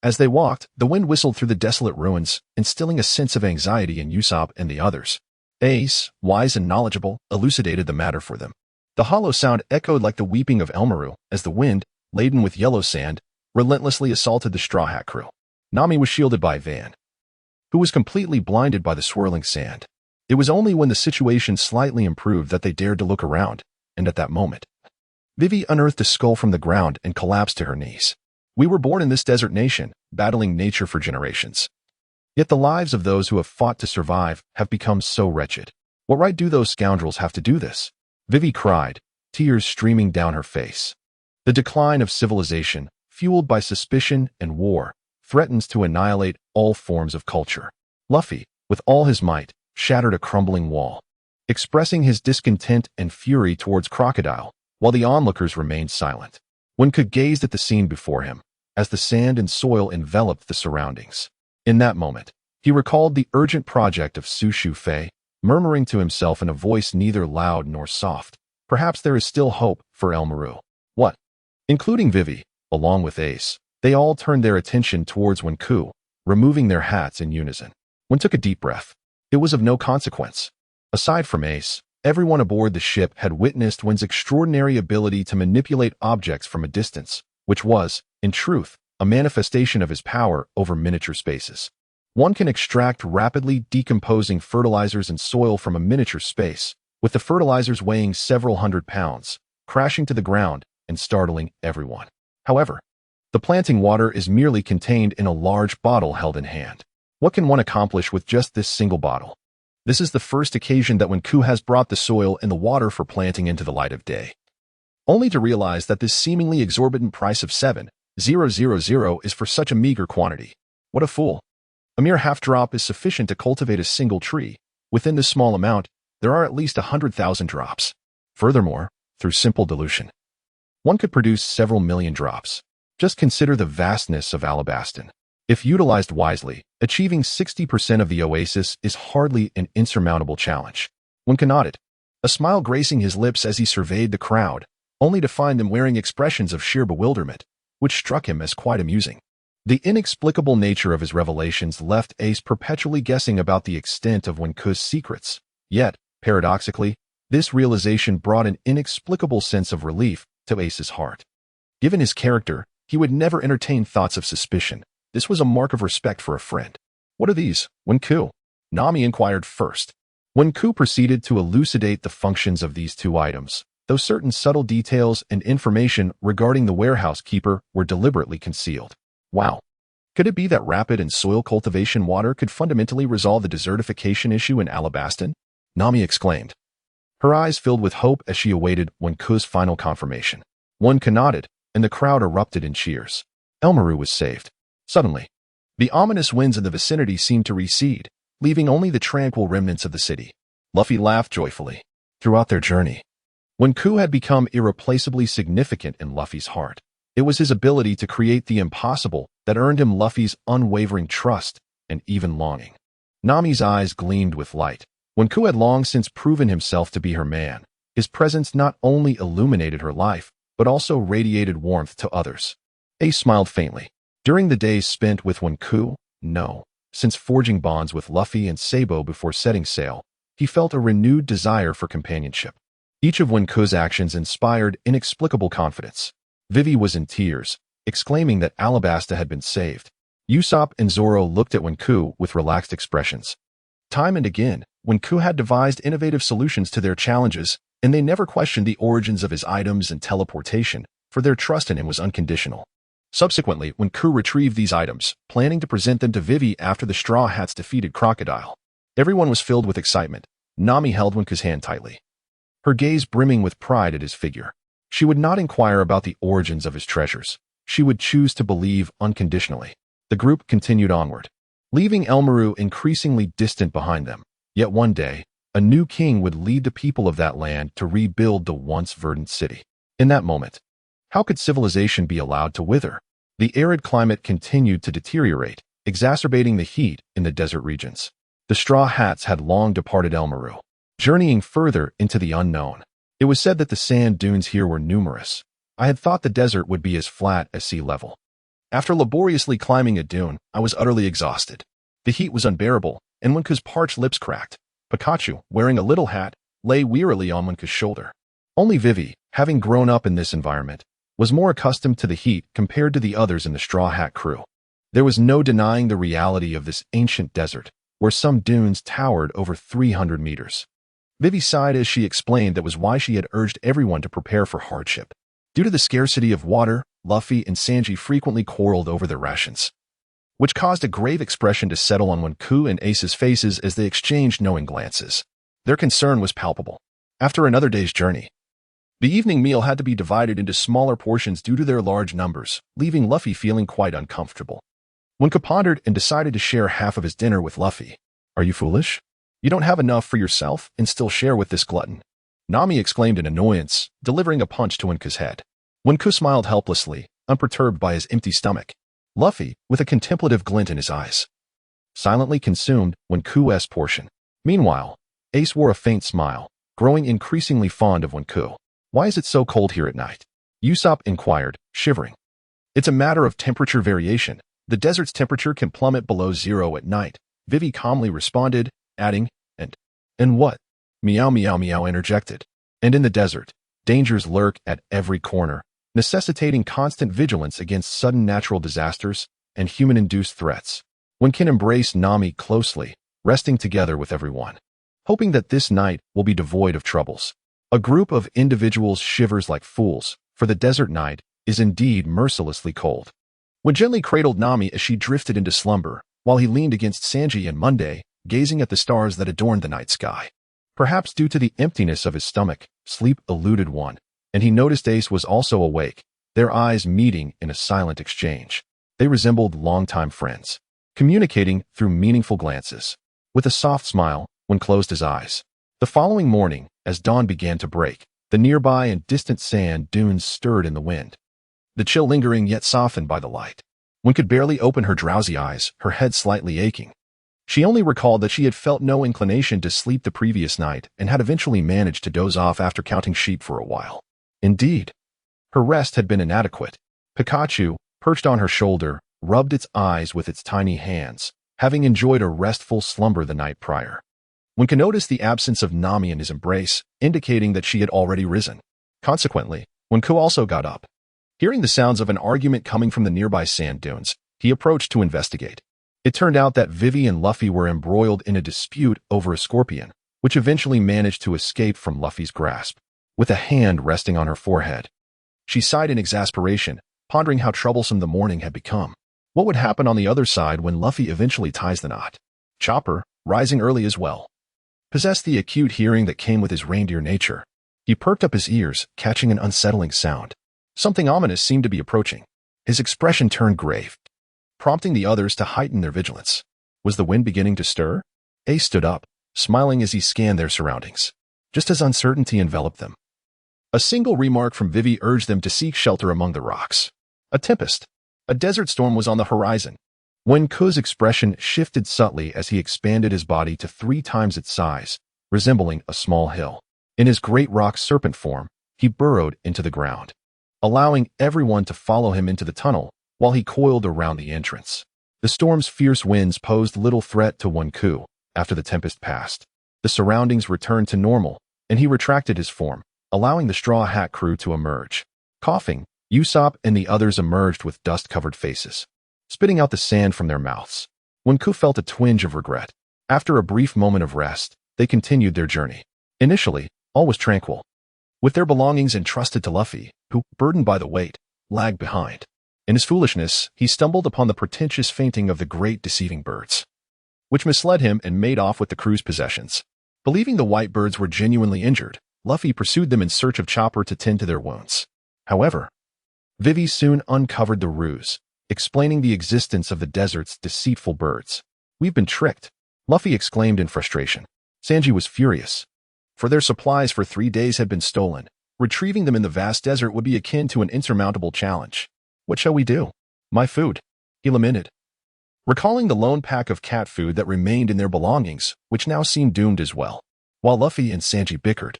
As they walked, the wind whistled through the desolate ruins, instilling a sense of anxiety in Usopp and the others. Ace, wise and knowledgeable, elucidated the matter for them. The hollow sound echoed like the weeping of Elmaru as the wind, laden with yellow sand, relentlessly assaulted the Straw Hat crew. Nami was shielded by Van, who was completely blinded by the swirling sand. It was only when the situation slightly improved that they dared to look around, and at that moment, Vivi unearthed a skull from the ground and collapsed to her knees. We were born in this desert nation, battling nature for generations. Yet the lives of those who have fought to survive have become so wretched. What right do those scoundrels have to do this? Vivi cried, tears streaming down her face. The decline of civilization, fueled by suspicion and war, threatens to annihilate all forms of culture. Luffy, with all his might, shattered a crumbling wall, expressing his discontent and fury towards Crocodile, while the onlookers remained silent. Wenku gazed at the scene before him, as the sand and soil enveloped the surroundings. In that moment, he recalled the urgent project of Su Shu Fei, murmuring to himself in a voice neither loud nor soft, perhaps there is still hope for Elmaru. What? Including Vivi, along with Ace. They all turned their attention towards Wenku, removing their hats in unison. Wen took a deep breath. It was of no consequence. Aside from Ace, everyone aboard the ship had witnessed Wen's extraordinary ability to manipulate objects from a distance, which was, in truth, a manifestation of his power over miniature spaces. One can extract rapidly decomposing fertilizers and soil from a miniature space, with the fertilizers weighing several hundred pounds, crashing to the ground and startling everyone. However, the planting water is merely contained in a large bottle held in hand. What can one accomplish with just this single bottle? This is the first occasion that Wenku has brought the soil and the water for planting into the light of day, only to realize that this seemingly exorbitant price of 7,000 is for such a meager quantity. What a fool. A mere half drop is sufficient to cultivate a single tree. Within this small amount, there are at least 100,000 drops. Furthermore, through simple dilution, one could produce several million drops. Just consider the vastness of Alabaston. If utilized wisely, achieving 60% of the oasis is hardly an insurmountable challenge. Wenku nodded, a smile gracing his lips as he surveyed the crowd, only to find them wearing expressions of sheer bewilderment, which struck him as quite amusing. The inexplicable nature of his revelations left Ace perpetually guessing about the extent of Wenku's secrets. Yet, paradoxically, this realization brought an inexplicable sense of relief to Ace's heart. Given his character, he would never entertain thoughts of suspicion. This was a mark of respect for a friend. What are these, Wenku? Nami inquired first. Wenku proceeded to elucidate the functions of these two items, though certain subtle details and information regarding the warehouse keeper were deliberately concealed. Wow. Could it be that rapid and soil cultivation water could fundamentally resolve the desertification issue in Alabaston? Nami exclaimed. Her eyes filled with hope as she awaited Wenku's final confirmation. Wenku nodded, and the crowd erupted in cheers. Elmaru was saved. Suddenly, the ominous winds in the vicinity seemed to recede, leaving only the tranquil remnants of the city. Luffy laughed joyfully. Throughout their journey, Wenku had become irreplaceably significant in Luffy's heart. It was his ability to create the impossible that earned him Luffy's unwavering trust and even longing. Nami's eyes gleamed with light. Wenku had long since proven himself to be her man. His presence not only illuminated her life, but also radiated warmth to others. Ace smiled faintly. During the days spent with Wenku, no, since forging bonds with Luffy and Sabo before setting sail, he felt a renewed desire for companionship. Each of Wenku's actions inspired inexplicable confidence. Vivi was in tears, exclaiming that Alabasta had been saved. Usopp and Zoro looked at Wenku with relaxed expressions. Time and again, Wenku had devised innovative solutions to their challenges, and they never questioned the origins of his items and teleportation, for their trust in him was unconditional. Subsequently, Wenku retrieved these items, planning to present them to Vivi after the Straw Hats defeated Crocodile. Everyone was filled with excitement. Nami held Wenku's hand tightly, her gaze brimming with pride at his figure. She would not inquire about the origins of his treasures. She would choose to believe unconditionally. The group continued onward, leaving Elmaru increasingly distant behind them. Yet one day, a new king would lead the people of that land to rebuild the once verdant city. In that moment, how could civilization be allowed to wither? The arid climate continued to deteriorate, exacerbating the heat in the desert regions. The Straw Hats had long departed Elmaru, journeying further into the unknown. It was said that the sand dunes here were numerous. I had thought the desert would be as flat as sea level. After laboriously climbing a dune, I was utterly exhausted. The heat was unbearable, and Wenku's parched lips cracked. Pikachu, wearing a little hat, lay wearily on Wenku's shoulder. Only Vivi, having grown up in this environment, was more accustomed to the heat compared to the others in the Straw Hat crew. There was no denying the reality of this ancient desert, where some dunes towered over 300 meters. Vivi sighed as she explained that was why she had urged everyone to prepare for hardship. Due to the scarcity of water, Luffy and Sanji frequently quarreled over their rations, which caused a grave expression to settle on Wenku and Ace's faces as they exchanged knowing glances. Their concern was palpable. After another day's journey, the evening meal had to be divided into smaller portions due to their large numbers, leaving Luffy feeling quite uncomfortable. Wenku pondered and decided to share half of his dinner with Luffy. Are you foolish? You don't have enough for yourself and still share with this glutton? Nami exclaimed in annoyance, delivering a punch to Wenku's head. Wenku smiled helplessly, unperturbed by his empty stomach. Luffy, with a contemplative glint in his eyes, silently consumed Wenku's portion. Meanwhile, Ace wore a faint smile, growing increasingly fond of Wenku. Why is it so cold here at night? Usopp inquired, shivering. It's a matter of temperature variation. The desert's temperature can plummet below zero at night, Vivi calmly responded, adding, And what? Meow meow meow interjected. And in the desert, dangers lurk at every corner, necessitating constant vigilance against sudden natural disasters and human-induced threats. One can embrace Nami closely, resting together with everyone, hoping that this night will be devoid of troubles. A group of individuals shivers like fools, for the desert night is indeed mercilessly cold. When gently cradled Nami as she drifted into slumber, while he leaned against Sanji and Monday, gazing at the stars that adorned the night sky. Perhaps due to the emptiness of his stomach, sleep eluded one, and he noticed Ace was also awake, their eyes meeting in a silent exchange. They resembled longtime friends, communicating through meaningful glances. With a soft smile, one closed his eyes. The following morning, as dawn began to break, the nearby and distant sand dunes stirred in the wind, the chill lingering yet softened by the light. One could barely open her drowsy eyes, her head slightly aching. She only recalled that she had felt no inclination to sleep the previous night and had eventually managed to doze off after counting sheep for a while. Indeed, her rest had been inadequate. Pikachu, perched on her shoulder, rubbed its eyes with its tiny hands, having enjoyed a restful slumber the night prior. One could notice the absence of Nami in his embrace, indicating that she had already risen. Consequently, one could also got up. Hearing the sounds of an argument coming from the nearby sand dunes, he approached to investigate. It turned out that Vivi and Luffy were embroiled in a dispute over a scorpion, which eventually managed to escape from Luffy's grasp. With a hand resting on her forehead, she sighed in exasperation, pondering how troublesome the morning had become. What would happen on the other side when Luffy eventually ties the knot? Chopper, rising early as well, possessed the acute hearing that came with his reindeer nature. He perked up his ears, catching an unsettling sound. Something ominous seemed to be approaching. His expression turned grave, prompting the others to heighten their vigilance. Was the wind beginning to stir? Ace stood up, smiling as he scanned their surroundings, just as uncertainty enveloped them. A single remark from Vivi urged them to seek shelter among the rocks. A tempest, a desert storm was on the horizon. Wenku's expression shifted subtly as he expanded his body to 3 times its size, resembling a small hill. In his great rock serpent form, he burrowed into the ground, allowing everyone to follow him into the tunnel while he coiled around the entrance. The storm's fierce winds posed little threat to Wenku after the tempest passed. The surroundings returned to normal, and he retracted his form, allowing the Straw Hat crew to emerge. Coughing, Usopp and the others emerged with dust-covered faces, spitting out the sand from their mouths. Wenku felt a twinge of regret. After a brief moment of rest, they continued their journey. Initially, all was tranquil, with their belongings entrusted to Luffy, who, burdened by the weight, lagged behind. In his foolishness, he stumbled upon the pretentious fainting of the great deceiving birds, which misled him and made off with the crew's possessions. Believing the white birds were genuinely injured, Luffy pursued them in search of Chopper to tend to their wounds. However, Vivi soon uncovered the ruse, explaining the existence of the desert's deceitful birds. "We've been tricked," Luffy exclaimed in frustration. Sanji was furious, for their supplies for 3 days had been stolen. Retrieving them in the vast desert would be akin to an insurmountable challenge. "What shall we do? My food," he lamented, recalling the lone pack of cat food that remained in their belongings, which now seemed doomed as well. While Luffy and Sanji bickered,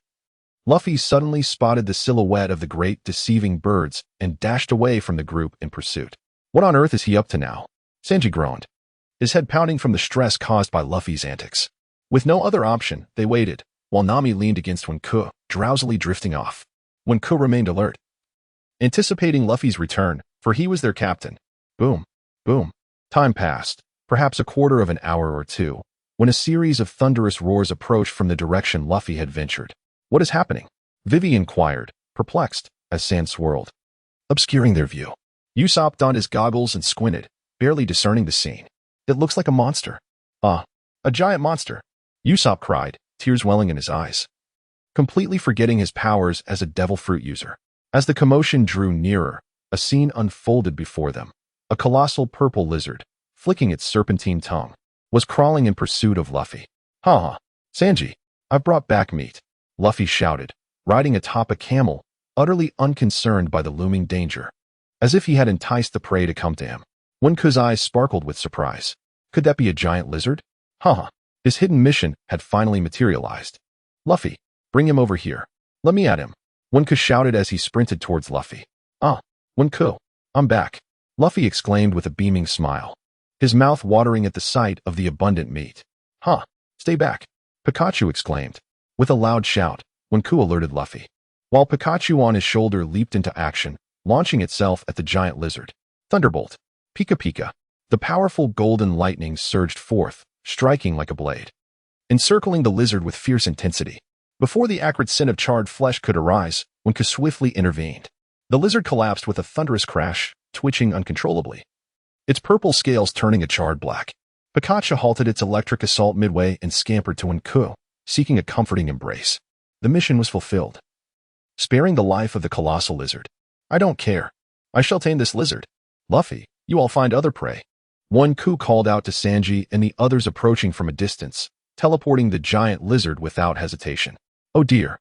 Luffy suddenly spotted the silhouette of the great deceiving birds and dashed away from the group in pursuit. What on earth is he up to now? Sanji groaned, his head pounding from the stress caused by Luffy's antics. With no other option, they waited, while Nami leaned against Wenku, drowsily drifting off. Wenku remained alert, anticipating Luffy's return, for he was their captain. Boom, boom. Time passed, perhaps a quarter of an hour or two, when a series of thunderous roars approached from the direction Luffy had ventured. "What is happening?" Vivi inquired, perplexed, as sand swirled, obscuring their view. Usopp donned his goggles and squinted, barely discerning the scene. "It looks like a monster." "Ah, a giant monster," Usopp cried, tears welling in his eyes, completely forgetting his powers as a devil fruit user. As the commotion drew nearer, a scene unfolded before them. A colossal purple lizard, flicking its serpentine tongue, was crawling in pursuit of Luffy. "Ha! Sanji, I've brought back meat," Luffy shouted, riding atop a camel, utterly unconcerned by the looming danger, as if he had enticed the prey to come to him. Wenku's eyes sparkled with surprise. Could that be a giant lizard? His hidden mission had finally materialized. "Luffy, bring him over here. Let me at him," Wenku shouted as he sprinted towards Luffy. "Ah, Wenku, I'm back." Luffy exclaimed with a beaming smile, his mouth watering at the sight of the abundant meat. Huh, stay back, Pikachu exclaimed, with a loud shout, when Ku alerted Luffy. While Pikachu on his shoulder leaped into action, launching itself at the giant lizard. Thunderbolt. Pika Pika. The powerful golden lightning surged forth, striking like a blade, encircling the lizard with fierce intensity. Before the acrid scent of charred flesh could arise, when Ku swiftly intervened. The lizard collapsed with a thunderous crash, twitching uncontrollably, its purple scales turning a charred black. Pikachu halted its electric assault midway and scampered to Ku, seeking a comforting embrace. The mission was fulfilled, sparing the life of the colossal lizard. I don't care. I shall tame this lizard. Luffy, you all find other prey. Ku called out to Sanji and the others approaching from a distance, teleporting the giant lizard without hesitation. Oh dear,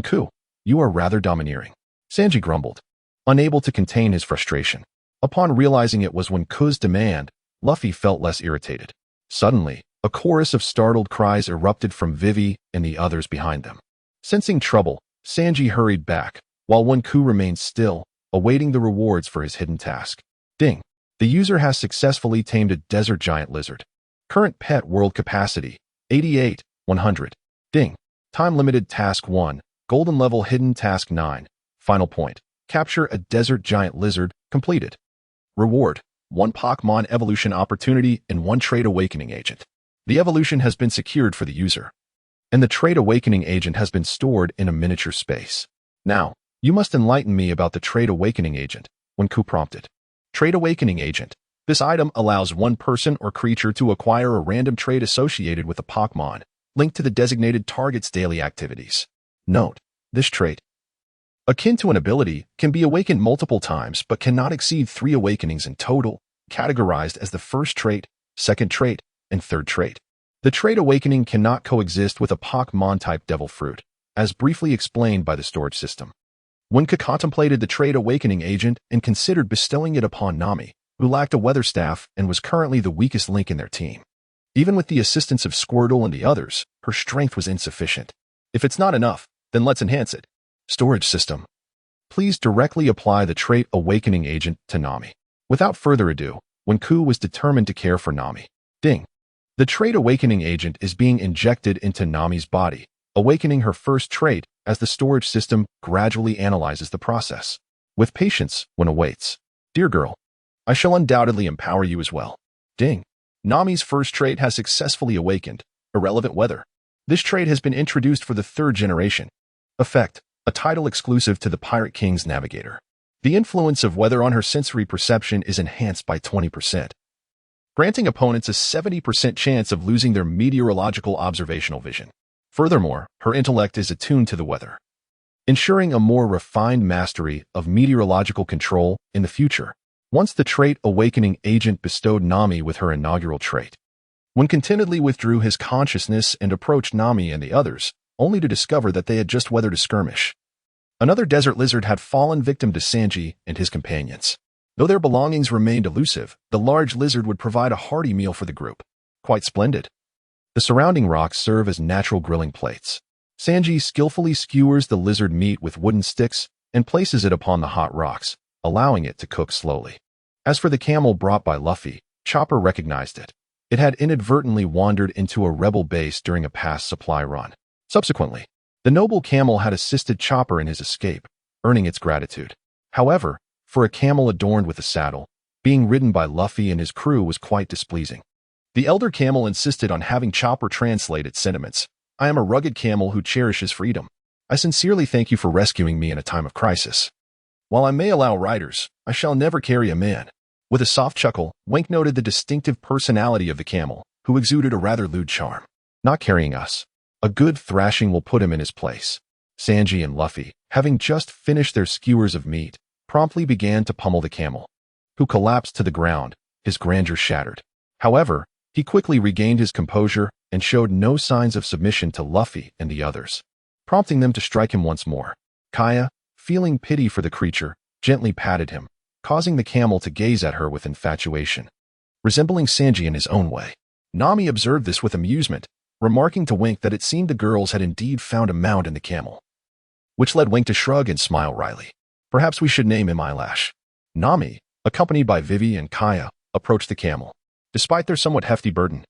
Ku, you are rather domineering, Sanji grumbled, unable to contain his frustration. Upon realizing it was Ku's demand, Luffy felt less irritated. Suddenly, a chorus of startled cries erupted from Vivi and the others behind them. Sensing trouble, Sanji hurried back, while Ku remained still, awaiting the rewards for his hidden task. Ding! The user has successfully tamed a desert giant lizard. Current pet world capacity, 88, 100. Ding! Time-limited task 1, golden level hidden task 9. Final point. Capture a desert giant lizard, completed. Reward, 1 Pokémon evolution opportunity and 1 trait awakening agent. The evolution has been secured for the user, and the trait awakening agent has been stored in a miniature space. Now, you must enlighten me about the trait awakening agent, Ku prompted. Trait awakening agent. This item allows one person or creature to acquire a random trait associated with a Pokémon, linked to the designated target's daily activities. Note, this trait, akin to an ability, can be awakened multiple times but cannot exceed 3 awakenings in total, categorized as the first trait, second trait, and third trait. The trait awakening cannot coexist with a Pokémon-type Devil Fruit, as briefly explained by the storage system. Ku contemplated the trait awakening agent and considered bestowing it upon Nami, who lacked a weather staff and was currently the weakest link in their team. Even with the assistance of Squirtle and the others, her strength was insufficient. If it's not enough, then let's enhance it. Storage system. Please directly apply the trait awakening agent to Nami. Without further ado, Ku was determined to care for Nami. Ding! The trait awakening agent is being injected into Nami's body, awakening her first trait as the storage system gradually analyzes the process. With patience, awaits. Dear girl, I shall undoubtedly empower you as well. Ding! Nami's first trait has successfully awakened, irrelevant weather. This trait has been introduced for the 3rd generation. Effect, a title exclusive to the Pirate King's Navigator. The influence of weather on her sensory perception is enhanced by 20%, granting opponents a 70% chance of losing their meteorological observational vision. Furthermore, her intellect is attuned to the weather, ensuring a more refined mastery of meteorological control in the future. Once the trait awakening agent bestowed Nami with her inaugural trait, contentedly withdrew his consciousness and approached Nami and the others, only to discover that they had just weathered a skirmish. Another desert lizard had fallen victim to Sanji and his companions. Though their belongings remained elusive, the large lizard would provide a hearty meal for the group. Quite splendid. The surrounding rocks serve as natural grilling plates. Sanji skillfully skewers the lizard meat with wooden sticks and places it upon the hot rocks, allowing it to cook slowly. As for the camel brought by Luffy, Chopper recognized it. It had inadvertently wandered into a rebel base during a past supply run. Subsequently, the noble camel had assisted Chopper in his escape, earning its gratitude. However, for a camel adorned with a saddle, being ridden by Luffy and his crew was quite displeasing. The elder camel insisted on having Chopper translate its sentiments. I am a rugged camel who cherishes freedom. I sincerely thank you for rescuing me in a time of crisis. While I may allow riders, I shall never carry a man. With a soft chuckle, Wink noted the distinctive personality of the camel, who exuded a rather lewd charm. Not carrying us. A good thrashing will put him in his place. Sanji and Luffy, having just finished their skewers of meat, promptly began to pummel the camel, who collapsed to the ground, his grandeur shattered. However, he quickly regained his composure and showed no signs of submission to Luffy and the others, prompting them to strike him once more. Kaya, feeling pity for the creature, gently patted him, causing the camel to gaze at her with infatuation, resembling Sanji in his own way. Nami observed this with amusement, remarking to Wink that it seemed the girls had indeed found a mound in the camel, which led Wink to shrug and smile wryly. Perhaps we should name him Eyelash. Nami, accompanied by Vivi and Kaya, approached the camel. Despite their somewhat hefty burden,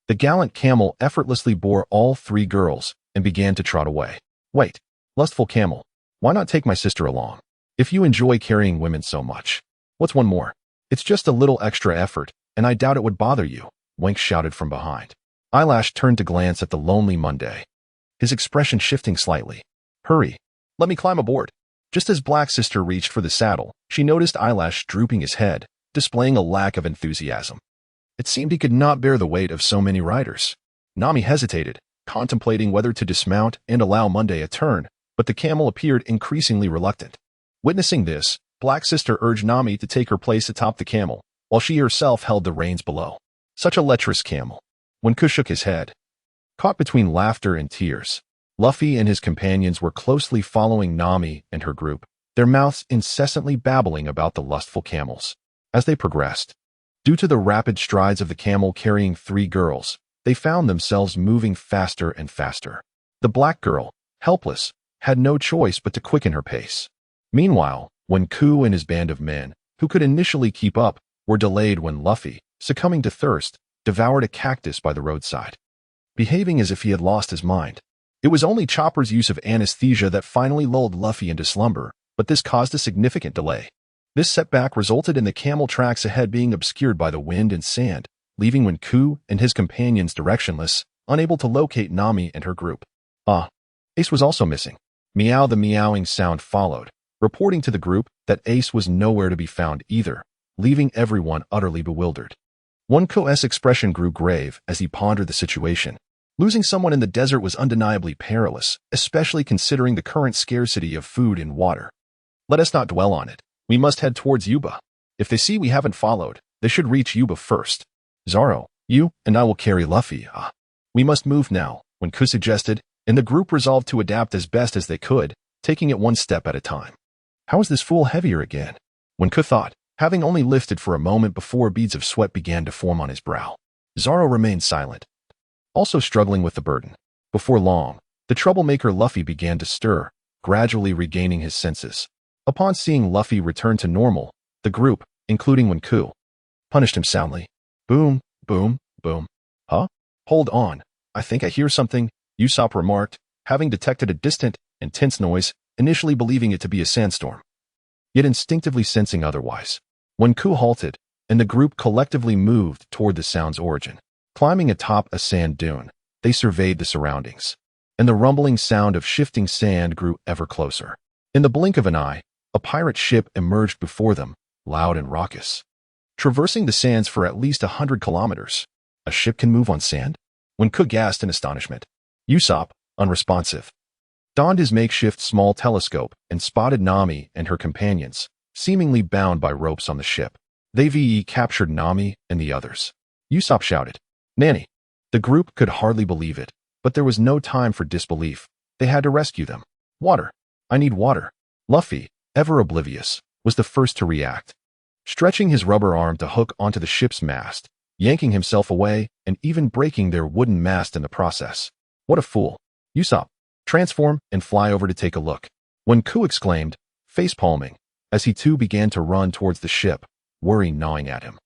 the gallant camel effortlessly bore all three girls and began to trot away. Wait, lustful camel, why not take my sister along? If you enjoy carrying women so much, what's one more? It's just a little extra effort, and I doubt it would bother you, Wink shouted from behind. Eyelash turned to glance at the lonely Monday, his expression shifting slightly. Hurry, let me climb aboard. Just as Black Sister reached for the saddle, she noticed Eyelash drooping his head, displaying a lack of enthusiasm. It seemed he could not bear the weight of so many riders. Nami hesitated, contemplating whether to dismount and allow Monday a turn, but the camel appeared increasingly reluctant. Witnessing this, Black Sister urged Nami to take her place atop the camel, while she herself held the reins below. Such a lecherous camel. Wenku shook his head. Caught between laughter and tears, Luffy and his companions were closely following Nami and her group, their mouths incessantly babbling about the lustful camels. As they progressed, due to the rapid strides of the camel carrying three girls, they found themselves moving faster and faster. The black girl, helpless, had no choice but to quicken her pace. Meanwhile, Wenku and his band of men, who could initially keep up, were delayed when Luffy, succumbing to thirst, devoured a cactus by the roadside, behaving as if he had lost his mind. It was only Chopper's use of anesthesia that finally lulled Luffy into slumber, but this caused a significant delay. This setback resulted in the camel tracks ahead being obscured by the wind and sand, leaving Wenku and his companions directionless, unable to locate Nami and her group. Ace was also missing. Meow, the meowing sound followed, reporting to the group that Ace was nowhere to be found either, leaving everyone utterly bewildered. Wenku's expression grew grave as he pondered the situation. Losing someone in the desert was undeniably perilous, especially considering the current scarcity of food and water. Let us not dwell on it. We must head towards Yuba. If they see we haven't followed, they should reach Yuba first. Zoro, you and I will carry Luffy. We must move now, Wenku suggested, and the group resolved to adapt as best as they could, taking it one step at a time. How is this fool heavier again? Wenku thought, having only lifted for a moment before beads of sweat began to form on his brow. Zoro remained silent, also struggling with the burden. Before long, the troublemaker Luffy began to stir, gradually regaining his senses. Upon seeing Luffy return to normal, the group, including Wenku, punished him soundly. Boom, boom, boom. Huh? Hold on, I think I hear something, Usopp remarked, having detected a distant, intense noise, initially believing it to be a sandstorm, yet instinctively sensing otherwise. Wenku halted, and the group collectively moved toward the sound's origin. Climbing atop a sand dune, they surveyed the surroundings, and the rumbling sound of shifting sand grew ever closer. In the blink of an eye, a pirate ship emerged before them, loud and raucous, traversing the sands for at least 100 kilometers. A ship can move on sand? Wenku gasped in astonishment. Usopp, unresponsive, donned his makeshift small telescope and spotted Nami and her companions, seemingly bound by ropes on the ship. They captured Nami and the others. Usopp shouted, Nanny! The group could hardly believe it, but there was no time for disbelief. They had to rescue them. Water! I need water! Luffy, ever oblivious, was the first to react, stretching his rubber arm to hook onto the ship's mast, yanking himself away and even breaking their wooden mast in the process. What a fool! Usopp, transform and fly over to take a look. Wenku exclaimed, face-palming, as he too began to run towards the ship, worry gnawing at him,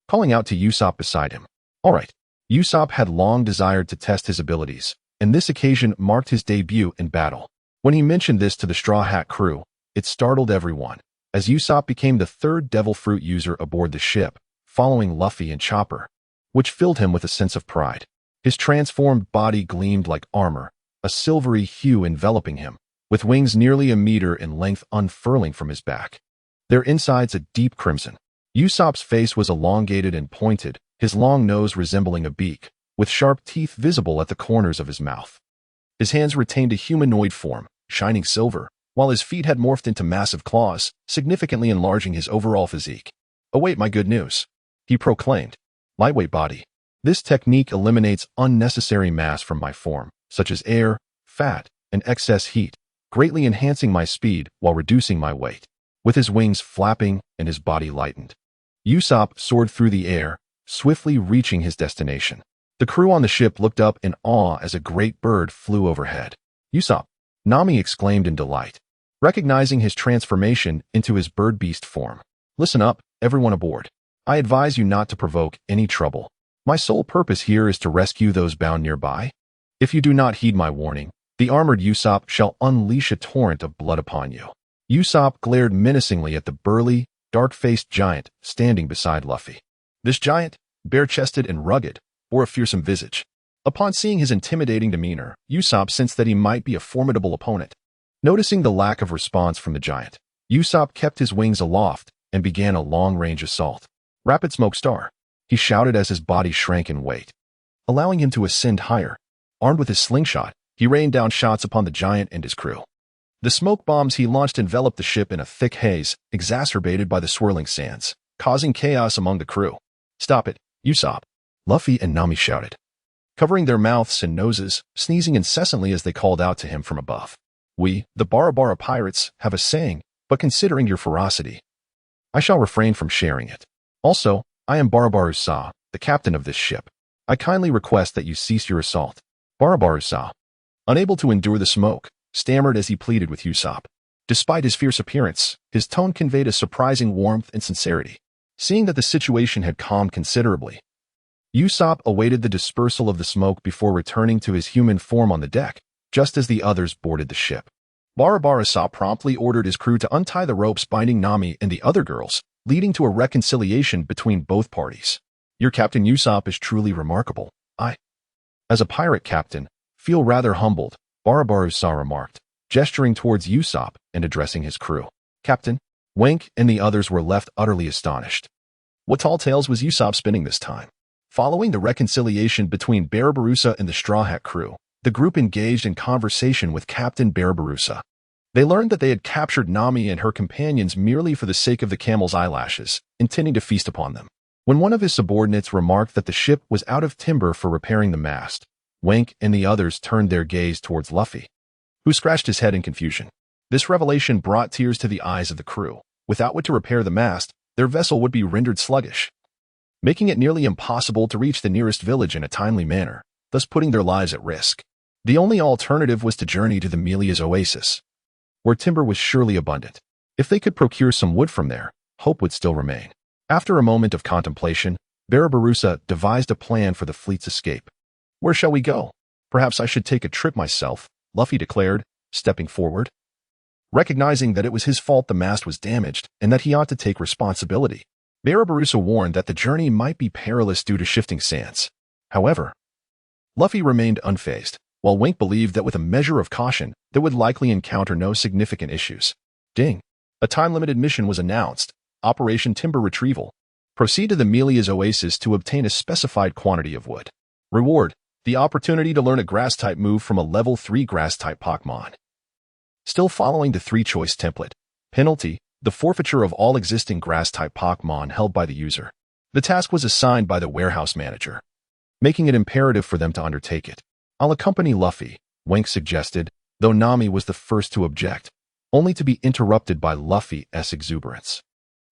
calling out to Usopp beside him. All right. Usopp had long desired to test his abilities, and this occasion marked his debut in battle. When he mentioned this to the Straw Hat crew, it startled everyone, as Usopp became the third Devil Fruit user aboard the ship, following Luffy and Chopper, which filled him with a sense of pride. His transformed body gleamed like armor, a silvery hue enveloping him, with wings nearly a meter in length unfurling from his back, their insides a deep crimson. Usopp's face was elongated and pointed, his long nose resembling a beak, with sharp teeth visible at the corners of his mouth. His hands retained a humanoid form, shining silver, while his feet had morphed into massive claws, significantly enlarging his overall physique. Await my good news, he proclaimed. Lightweight body. This technique eliminates unnecessary mass from my form, such as air, fat, and excess heat, greatly enhancing my speed while reducing my weight. With his wings flapping and his body lightened, Usopp soared through the air, swiftly reaching his destination. The crew on the ship looked up in awe as a great bird flew overhead. Usopp! Nami exclaimed in delight, recognizing his transformation into his bird-beast form. Listen up, everyone aboard. I advise you not to provoke any trouble. My sole purpose here is to rescue those bound nearby. If you do not heed my warning, the armored Usopp shall unleash a torrent of blood upon you." Usopp glared menacingly at the burly, dark-faced giant standing beside Luffy. This giant, bare-chested and rugged, bore a fearsome visage. Upon seeing his intimidating demeanor, Usopp sensed that he might be a formidable opponent. Noticing the lack of response from the giant, Usopp kept his wings aloft and began a long-range assault. "Rapid Smoke Star," he shouted as his body shrank in weight, allowing him to ascend higher. Armed with his slingshot, he rained down shots upon the giant and his crew. The smoke bombs he launched enveloped the ship in a thick haze, exacerbated by the swirling sands, causing chaos among the crew. "Stop it, Usopp!" Luffy and Nami shouted, covering their mouths and noses, sneezing incessantly as they called out to him from above. "We, the Barra pirates, have a saying, but considering your ferocity, I shall refrain from sharing it. Also, I am Barra, the captain of this ship. I kindly request that you cease your assault." Barra, unable to endure the smoke, stammered as he pleaded with Usopp. Despite his fierce appearance, his tone conveyed a surprising warmth and sincerity. Seeing that the situation had calmed considerably, Usopp awaited the dispersal of the smoke before returning to his human form on the deck, just as the others boarded the ship. Barra promptly ordered his crew to untie the ropes binding Nami and the other girls, leading to a reconciliation between both parties. "Your Captain Usopp is truly remarkable. I, as a pirate captain, feel rather humbled," Barra remarked, gesturing towards Usopp and addressing his crew. "Captain?" Wink and the others were left utterly astonished. What tall tales was Usopp spinning this time? Following the reconciliation between Barra and the Straw Hat crew, the group engaged in conversation with Captain Barra. They learned that they had captured Nami and her companions merely for the sake of the camel's eyelashes, intending to feast upon them. When one of his subordinates remarked that the ship was out of timber for repairing the mast, Wink and the others turned their gaze towards Luffy, who scratched his head in confusion. This revelation brought tears to the eyes of the crew. Without wood to repair the mast, their vessel would be rendered sluggish, making it nearly impossible to reach the nearest village in a timely manner, thus putting their lives at risk. The only alternative was to journey to the Melia's oasis, where timber was surely abundant. If they could procure some wood from there, hope would still remain. After a moment of contemplation, Barra devised a plan for the fleet's escape. "Where shall we go? Perhaps I should take a trip myself," Luffy declared, stepping forward. Recognizing that it was his fault the mast was damaged and that he ought to take responsibility, Barra warned that the journey might be perilous due to shifting sands. However, Luffy remained unfazed, while Wink believed that with a measure of caution, they would likely encounter no significant issues. Ding! A time-limited mission was announced. Operation Timber Retrieval. Proceed to the Melia's oasis to obtain a specified quantity of wood. Reward: the opportunity to learn a grass-type move from a level 3 grass-type Pokémon. Still following the 3-choice template. Penalty: the forfeiture of all existing grass-type Pokémon held by the user. The task was assigned by the warehouse manager, making it imperative for them to undertake it. "I'll accompany Luffy," Wink suggested, though Nami was the first to object, only to be interrupted by Luffy's exuberance.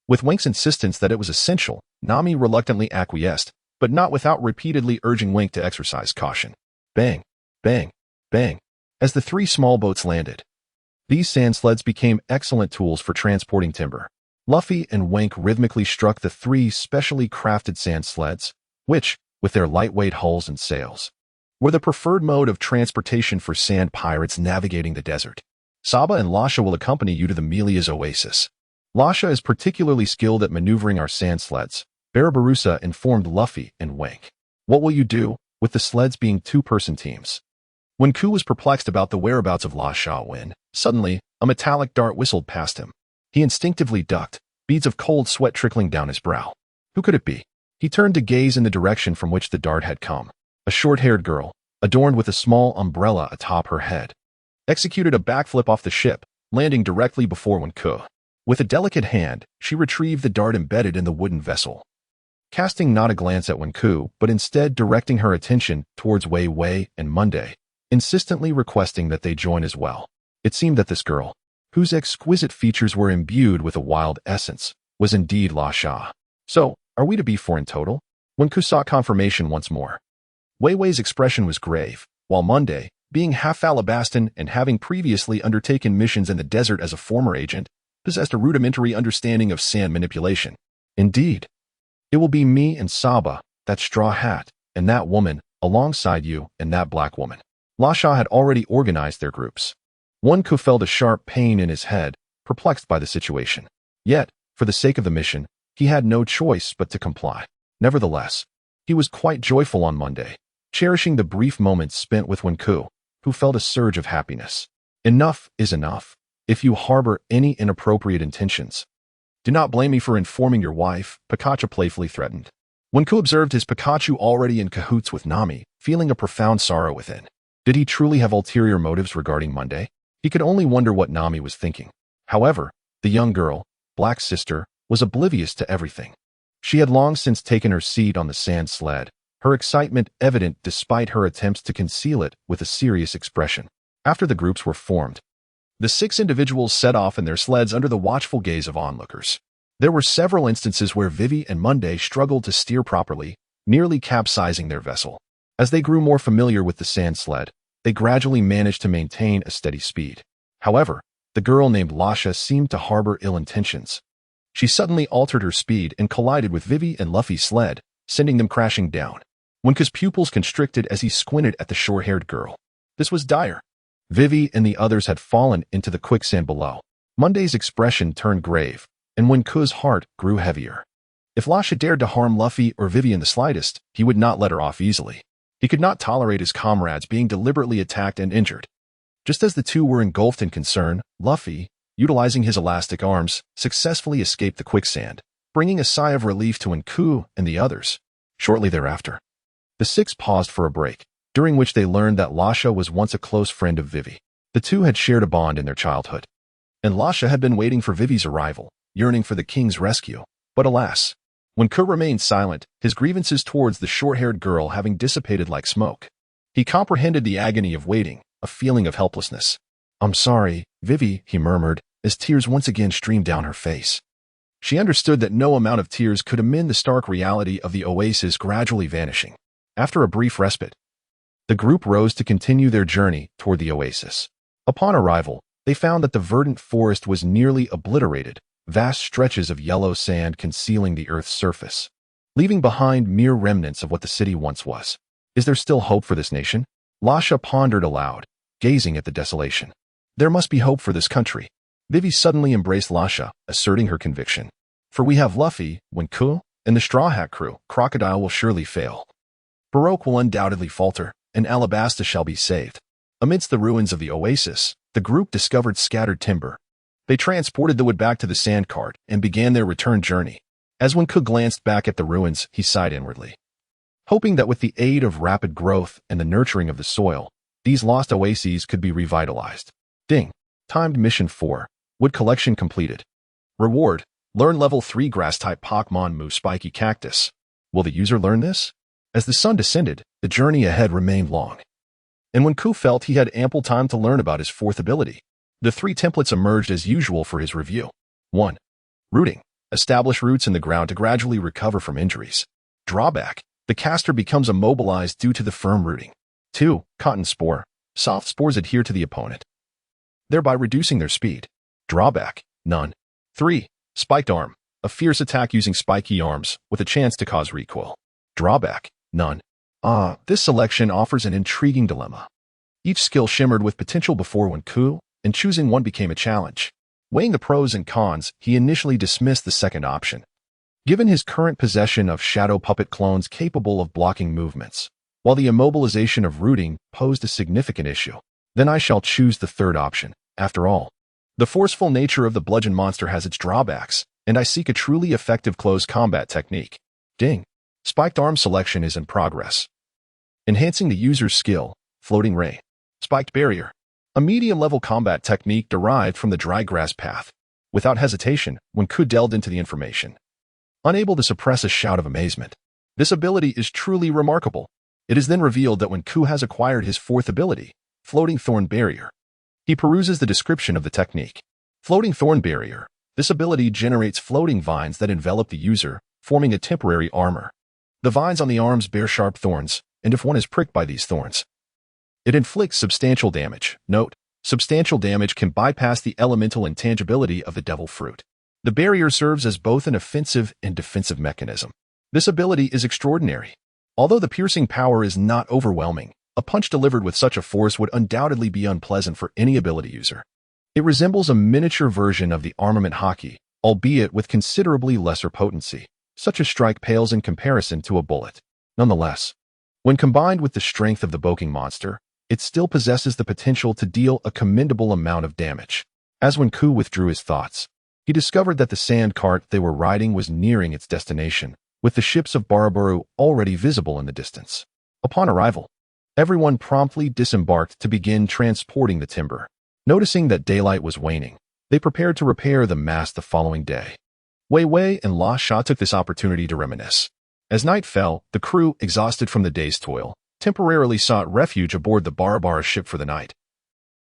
With Wink's insistence that it was essential, Nami reluctantly acquiesced, but not without repeatedly urging Wink to exercise caution. Bang, bang, bang, as the 3 small boats landed. These sand sleds became excellent tools for transporting timber. Luffy and Wink rhythmically struck the 3 specially crafted sand sleds, which, with their lightweight hulls and sails, were the preferred mode of transportation for sand pirates navigating the desert. "Saba and Lasha will accompany you to the Melia's oasis. Lasha is particularly skilled at maneuvering our sand sleds," Barra informed Luffy and Wink. "What will you do, with the sleds being 2-person teams?" When Ku was perplexed about the whereabouts of Lasha when, suddenly, a metallic dart whistled past him. He instinctively ducked, beads of cold sweat trickling down his brow. Who could it be? He turned to gaze in the direction from which the dart had come. A short-haired girl, adorned with a small umbrella atop her head, executed a backflip off the ship, landing directly before Wenku. With a delicate hand, she retrieved the dart embedded in the wooden vessel, casting not a glance at Wenku, but instead directing her attention towards Wei Wei and Monday, insistently requesting that they join as well. It seemed that this girl, whose exquisite features were imbued with a wild essence, was indeed Lasha. "So, are we to be 4 in total?" Wenku sought confirmation once more. Wei Wei's expression was grave, while Monday, being half Alabastan and having previously undertaken missions in the desert as a former agent, possessed a rudimentary understanding of sand manipulation. Indeed. It will be me and Saba, that straw hat, and that woman, alongside you and that black woman. Lasha had already organized their groups. Wenku felt a sharp pain in his head, perplexed by the situation. Yet, for the sake of the mission, he had no choice but to comply. Nevertheless, he was quite joyful on Monday, cherishing the brief moments spent with Wenku, who felt a surge of happiness. Enough is enough. If you harbor any inappropriate intentions, do not blame me for informing your wife, Pikachu playfully threatened. Wenku observed his Pikachu already in cahoots with Nami, feeling a profound sorrow within. Did he truly have ulterior motives regarding Monday? He could only wonder what Nami was thinking. However, the young girl, Black's sister, was oblivious to everything. She had long since taken her seat on the sand sled, her excitement evident despite her attempts to conceal it with a serious expression. After the groups were formed, the 6 individuals set off in their sleds under the watchful gaze of onlookers. There were several instances where Vivi and Monday struggled to steer properly, nearly capsizing their vessel. As they grew more familiar with the sand sled, they gradually managed to maintain a steady speed. However, the girl named Lasha seemed to harbor ill intentions. She suddenly altered her speed and collided with Vivi and Luffy's sled, sending them crashing down. Wenku's pupils constricted as he squinted at the short-haired girl. This was dire. Vivi and the others had fallen into the quicksand below. Monday's expression turned grave, and Wenku's heart grew heavier. If Lasha dared to harm Luffy or Vivi in the slightest, he would not let her off easily. He could not tolerate his comrades being deliberately attacked and injured. Just as the two were engulfed in concern, Luffy, utilizing his elastic arms, successfully escaped the quicksand, bringing a sigh of relief to Wenku and the others. Shortly thereafter, the 6 paused for a break, during which they learned that Lasha was once a close friend of Vivi. The two had shared a bond in their childhood, and Lasha had been waiting for Vivi's arrival, yearning for the king's rescue. But alas, Wenku remained silent, his grievances towards the short-haired girl having dissipated like smoke. He comprehended the agony of waiting, a feeling of helplessness. "I'm sorry, Vivi," he murmured, as tears once again streamed down her face. She understood that no amount of tears could amend the stark reality of the oasis gradually vanishing. After a brief respite, the group rose to continue their journey toward the oasis. Upon arrival, they found that the verdant forest was nearly obliterated, vast stretches of yellow sand concealing the earth's surface, leaving behind mere remnants of what the city once was. Is there still hope for this nation? Lasha pondered aloud, gazing at the desolation. There must be hope for this country. Vivi suddenly embraced Lasha, asserting her conviction. For we have Luffy, Wenku, and the Straw Hat crew. Crocodile will surely fail. Baroque will undoubtedly falter, and Alabasta shall be saved. Amidst the ruins of the oasis, the group discovered scattered timber. They transported the wood back to the sand cart and began their return journey. As Wenku glanced back at the ruins, he sighed inwardly, hoping that with the aid of rapid growth and the nurturing of the soil, these lost oases could be revitalized. Ding. Timed Mission 4. Wood collection completed. Reward. Learn level 3 grass-type Pokémon move Spiky Cactus. Will the user learn this? As the sun descended, the journey ahead remained long. And Wenku felt he had ample time to learn about his 4th ability. The 3 templates emerged as usual for his review. 1. Rooting. Establish roots in the ground to gradually recover from injuries. Drawback. The caster becomes immobilized due to the firm rooting. 2. Cotton Spore. Soft spores adhere to the opponent, thereby reducing their speed. Drawback. None. 3. Spiked Arm. A fierce attack using spiky arms, with a chance to cause recoil. Drawback. None. This selection offers an intriguing dilemma. Each skill shimmered with potential before Wenku, and choosing one became a challenge. Weighing the pros and cons, he initially dismissed the second option, given his current possession of shadow puppet clones capable of blocking movements, while the immobilization of rooting posed a significant issue. Then I shall choose the third option. After all, the forceful nature of the bludgeon monster has its drawbacks, and I seek a truly effective close combat technique. Ding. Spiked Arm selection is in progress. Enhancing the user's skill. Floating Ray. Spiked Barrier. A medium-level combat technique derived from the dry grass path. Without hesitation, Wenku delved into the information, unable to suppress a shout of amazement. This ability is truly remarkable. It is then revealed that Wenku has acquired his 4th ability, Floating Thorn Barrier. He peruses the description of the technique. Floating Thorn Barrier. This ability generates floating vines that envelop the user, forming a temporary armor. The vines on the arms bear sharp thorns, and if one is pricked by these thorns, it inflicts substantial damage. Note, substantial damage can bypass the elemental intangibility of the devil fruit. The barrier serves as both an offensive and defensive mechanism. This ability is extraordinary. Although the piercing power is not overwhelming, a punch delivered with such a force would undoubtedly be unpleasant for any ability user. It resembles a miniature version of the armament hockey, albeit with considerably lesser potency. Such a strike pales in comparison to a bullet. Nonetheless, when combined with the strength of the bulking monster, it still possesses the potential to deal a commendable amount of damage. As when Ku withdrew his thoughts, he discovered that the sand cart they were riding was nearing its destination, with the ships of barrel.A already visible in the distance. Upon arrival, everyone promptly disembarked to begin transporting the timber. Noticing that daylight was waning, they prepared to repair the mast the following day. Wei Wei and La Sha took this opportunity to reminisce. As night fell, the crew, exhausted from the day's toil, temporarily sought refuge aboard the barrel.A ship for the night,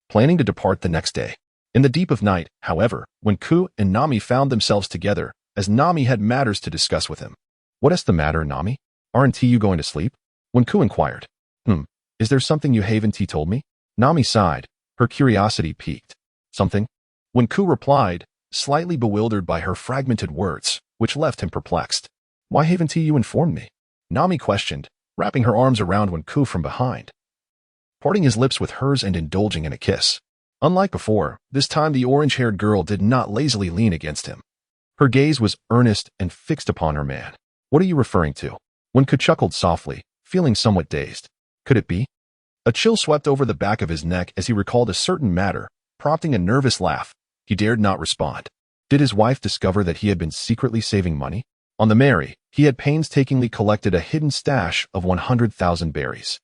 planning to depart the next day. In the deep of night, however, when Ku and Nami found themselves together, as Nami had matters to discuss with him. "What's the matter, Nami? Aren't you going to sleep?" When Ku inquired. Is there something you haven't told me?" Nami sighed, her curiosity piqued. "Something?" When Ku replied, slightly bewildered by her fragmented words, which left him perplexed. "Why haven't you informed me?" Nami questioned, wrapping her arms around When Ku from behind, parting his lips with hers and indulging in a kiss. Unlike before, this time the orange-haired girl did not lazily lean against him. Her gaze was earnest and fixed upon her man. "What are you referring to?" When Ku chuckled softly, feeling somewhat dazed. Could it be? A chill swept over the back of his neck as he recalled a certain matter, prompting a nervous laugh. He dared not respond. Did his wife discover that he had been secretly saving money? On the merry, he had painstakingly collected a hidden stash of 100,000 berries.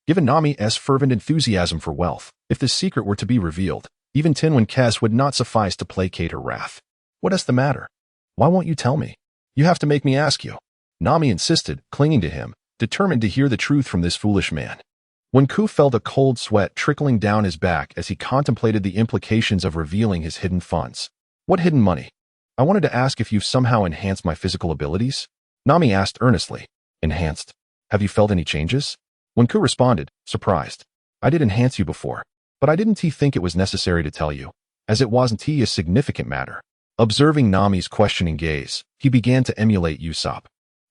Given Nami's fervent enthusiasm for wealth, if the secret were to be revealed, even 10 Kes would not suffice to placate her wrath. "What is the matter? Why won't you tell me? You have to make me ask you." Nami insisted, clinging to him, determined to hear the truth from this foolish man. When Ku felt a cold sweat trickling down his back as he contemplated the implications of revealing his hidden funds. "What hidden money? I wanted to ask if you've somehow enhanced my physical abilities?" Nami asked earnestly. "Enhanced? Have you felt any changes?" When Ku responded, surprised. "I did enhance you before, but I didn't think it was necessary to tell you, as it wasn't a significant matter." Observing Nami's questioning gaze, he began to emulate Usopp,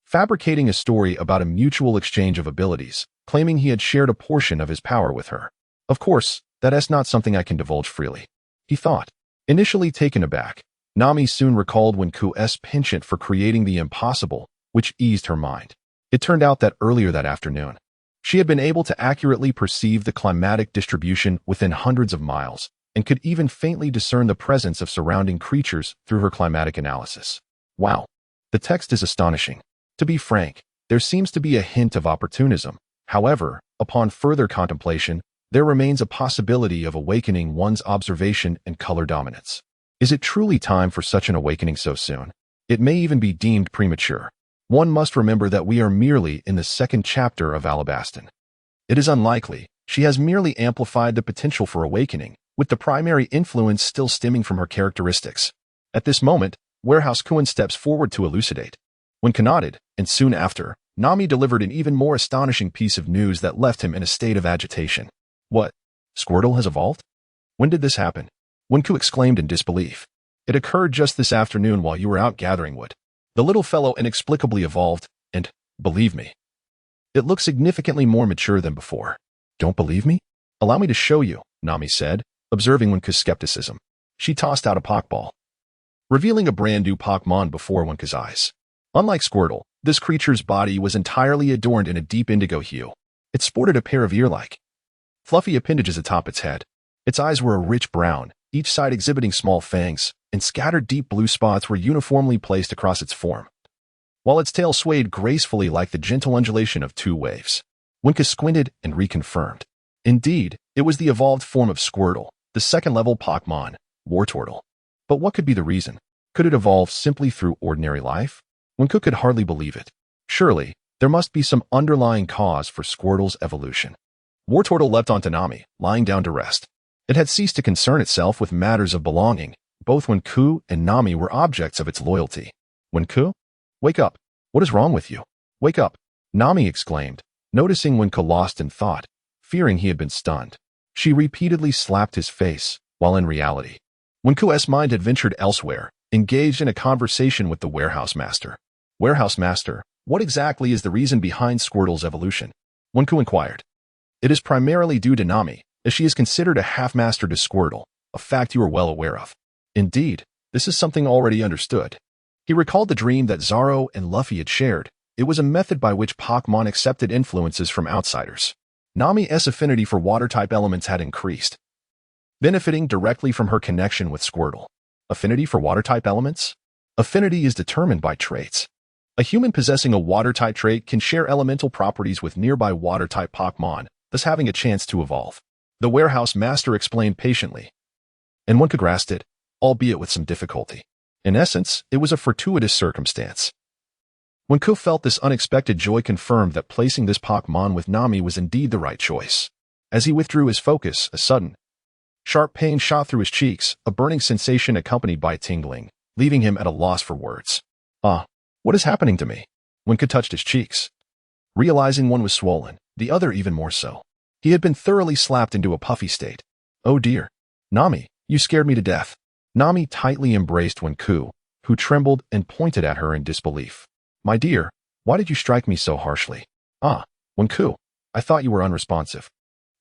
fabricating a story about a mutual exchange of abilities, claiming he had shared a portion of his power with her. "Of course, that's not something I can divulge freely," he thought. Initially taken aback, Nami soon recalled When Ku's penchant for creating the impossible, which eased her mind. It turned out that earlier that afternoon, she had been able to accurately perceive the climatic distribution within hundreds of miles, and could even faintly discern the presence of surrounding creatures through her climatic analysis. Wow. The text is astonishing. To be frank, there seems to be a hint of opportunism. However, upon further contemplation, there remains a possibility of awakening one's observation and color dominance. Is it truly time for such an awakening so soon? It may even be deemed premature. One must remember that we are merely in the second chapter of Alabastan. It is unlikely. She has merely amplified the potential for awakening, with the primary influence still stemming from her characteristics. At this moment, Warehouse Kuin steps forward to elucidate. When nodded, and soon after, Nami delivered an even more astonishing piece of news that left him in a state of agitation. "What? Squirtle has evolved? When did this happen?" When Ku exclaimed in disbelief. "It occurred just this afternoon while you were out gathering wood. The little fellow inexplicably evolved, and, believe me, it looks significantly more mature than before." "Don't believe me? Allow me to show you," Nami said, observing When Ku's skepticism. She tossed out a Pokeball, revealing a brand new Pokémon before When Ku's eyes. Unlike Squirtle, this creature's body was entirely adorned in a deep indigo hue. It sported a pair of ear-like, fluffy appendages atop its head. Its eyes were a rich brown, each side exhibiting small fangs, and scattered deep blue spots were uniformly placed across its form, while its tail swayed gracefully like the gentle undulation of 2 waves. When Ku squinted and reconfirmed. Indeed, it was the evolved form of Squirtle, the second-level Pokémon, Wartortle. But what could be the reason? Could it evolve simply through ordinary life? When Ku could hardly believe it. Surely, there must be some underlying cause for Squirtle's evolution. Wartortle leapt onto Nami, lying down to rest. It had ceased to concern itself with matters of belonging. Both When Ku and Nami were objects of its loyalty. "When Ku? Wake up. What is wrong with you? Wake up," Nami exclaimed, noticing When Ku lost in thought, fearing he had been stunned. She repeatedly slapped his face, while in reality, When Ku's mind had ventured elsewhere, engaged in a conversation with the warehouse master. Warehouse master, what exactly is the reason behind Squirtle's evolution? Wenku inquired. It is primarily due to Nami, as she is considered a half-master to Squirtle, a fact you are well aware of. Indeed, this is something already understood. He recalled the dream that Zaro and Luffy had shared. It was a method by which Pokémon accepted influences from outsiders. Nami's affinity for water-type elements had increased, benefiting directly from her connection with Squirtle. Affinity for water-type elements? Affinity is determined by traits. A human possessing a water-type trait can share elemental properties with nearby water-type Pokémon, thus having a chance to evolve. The warehouse master explained patiently, and one could grasp it, albeit with some difficulty. In essence, it was a fortuitous circumstance. When Ku felt this unexpected joy confirmed that placing this Pokémon with Nami was indeed the right choice. As he withdrew his focus, a sudden, sharp pain shot through his cheeks, a burning sensation accompanied by tingling, leaving him at a loss for words. What is happening to me? When Ku touched his cheeks, realizing one was swollen, the other even more so. He had been thoroughly slapped into a puffy state. Oh dear. Nami, you scared me to death. Nami tightly embraced Wenku, who trembled and pointed at her in disbelief. My dear, why did you strike me so harshly? Wenku, I thought you were unresponsive.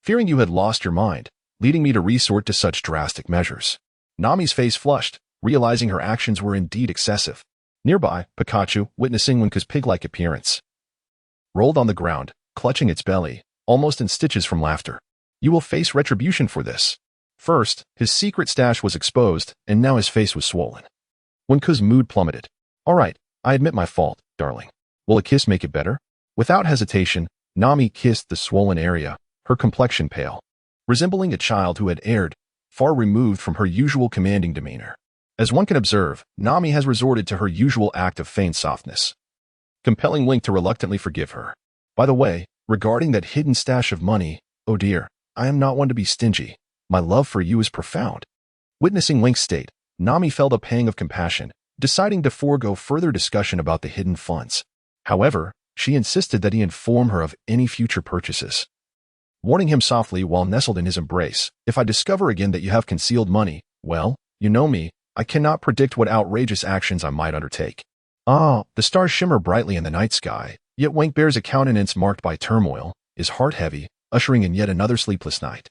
Fearing you had lost your mind, leading me to resort to such drastic measures. Nami's face flushed, realizing her actions were indeed excessive. Nearby, Pikachu, witnessing Wenku's pig-like appearance, rolled on the ground, clutching its belly, almost in stitches from laughter. You will face retribution for this. First, his secret stash was exposed, and now his face was swollen. Wenku's mood plummeted. All right, I admit my fault, darling. Will a kiss make it better? Without hesitation, Nami kissed the swollen area, her complexion pale, resembling a child who had erred, far removed from her usual commanding demeanor. As one can observe, Nami has resorted to her usual act of feigned softness, compelling Link to reluctantly forgive her. By the way, regarding that hidden stash of money, oh dear, I am not one to be stingy. My love for you is profound. Witnessing Link's state, Nami felt a pang of compassion, deciding to forego further discussion about the hidden funds. However, she insisted that he inform her of any future purchases, warning him softly while nestled in his embrace, if I discover again that you have concealed money, well, you know me, I cannot predict what outrageous actions I might undertake. The stars shimmer brightly in the night sky, yet Wink bears a countenance marked by turmoil, his heart heavy, ushering in yet another sleepless night.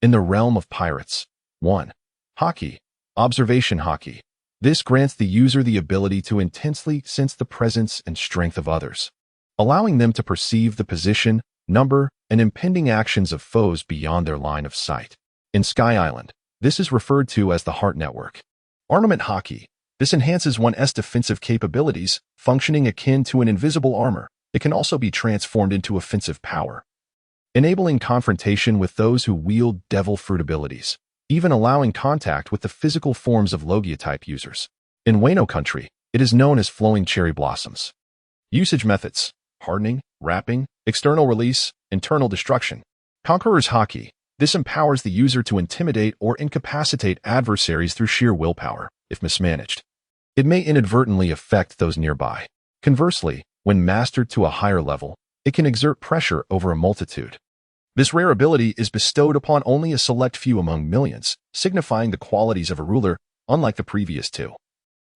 In the realm of pirates. 1. Hockey. Observation hockey. This grants the user the ability to intensely sense the presence and strength of others, allowing them to perceive the position, number, and impending actions of foes beyond their line of sight. In Sky Island, this is referred to as the Heart Network. Armament hockey. This enhances one's defensive capabilities, functioning akin to an invisible armor. It can also be transformed into offensive power, enabling confrontation with those who wield devil fruit abilities, even allowing contact with the physical forms of Logia-type users. In Wano country, it is known as flowing cherry blossoms. Usage methods: hardening, wrapping, external release, internal destruction. Conqueror's hockey. This empowers the user to intimidate or incapacitate adversaries through sheer willpower, if mismanaged. It may inadvertently affect those nearby. Conversely, when mastered to a higher level, it can exert pressure over a multitude. This rare ability is bestowed upon only a select few among millions, signifying the qualities of a ruler, unlike the previous two.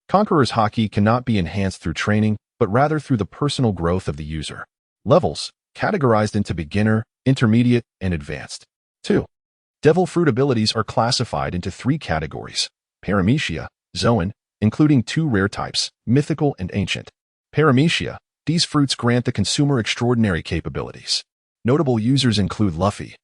Conqueror's hockey cannot be enhanced through training, but rather through the personal growth of the user. Levels, categorized into beginner, intermediate, and advanced. 2. Devil fruit abilities are classified into 3 categories: Paramecia, Zoan, including 2 rare types, mythical and ancient. Paramecia. These fruits grant the consumer extraordinary capabilities. Notable users include Luffy,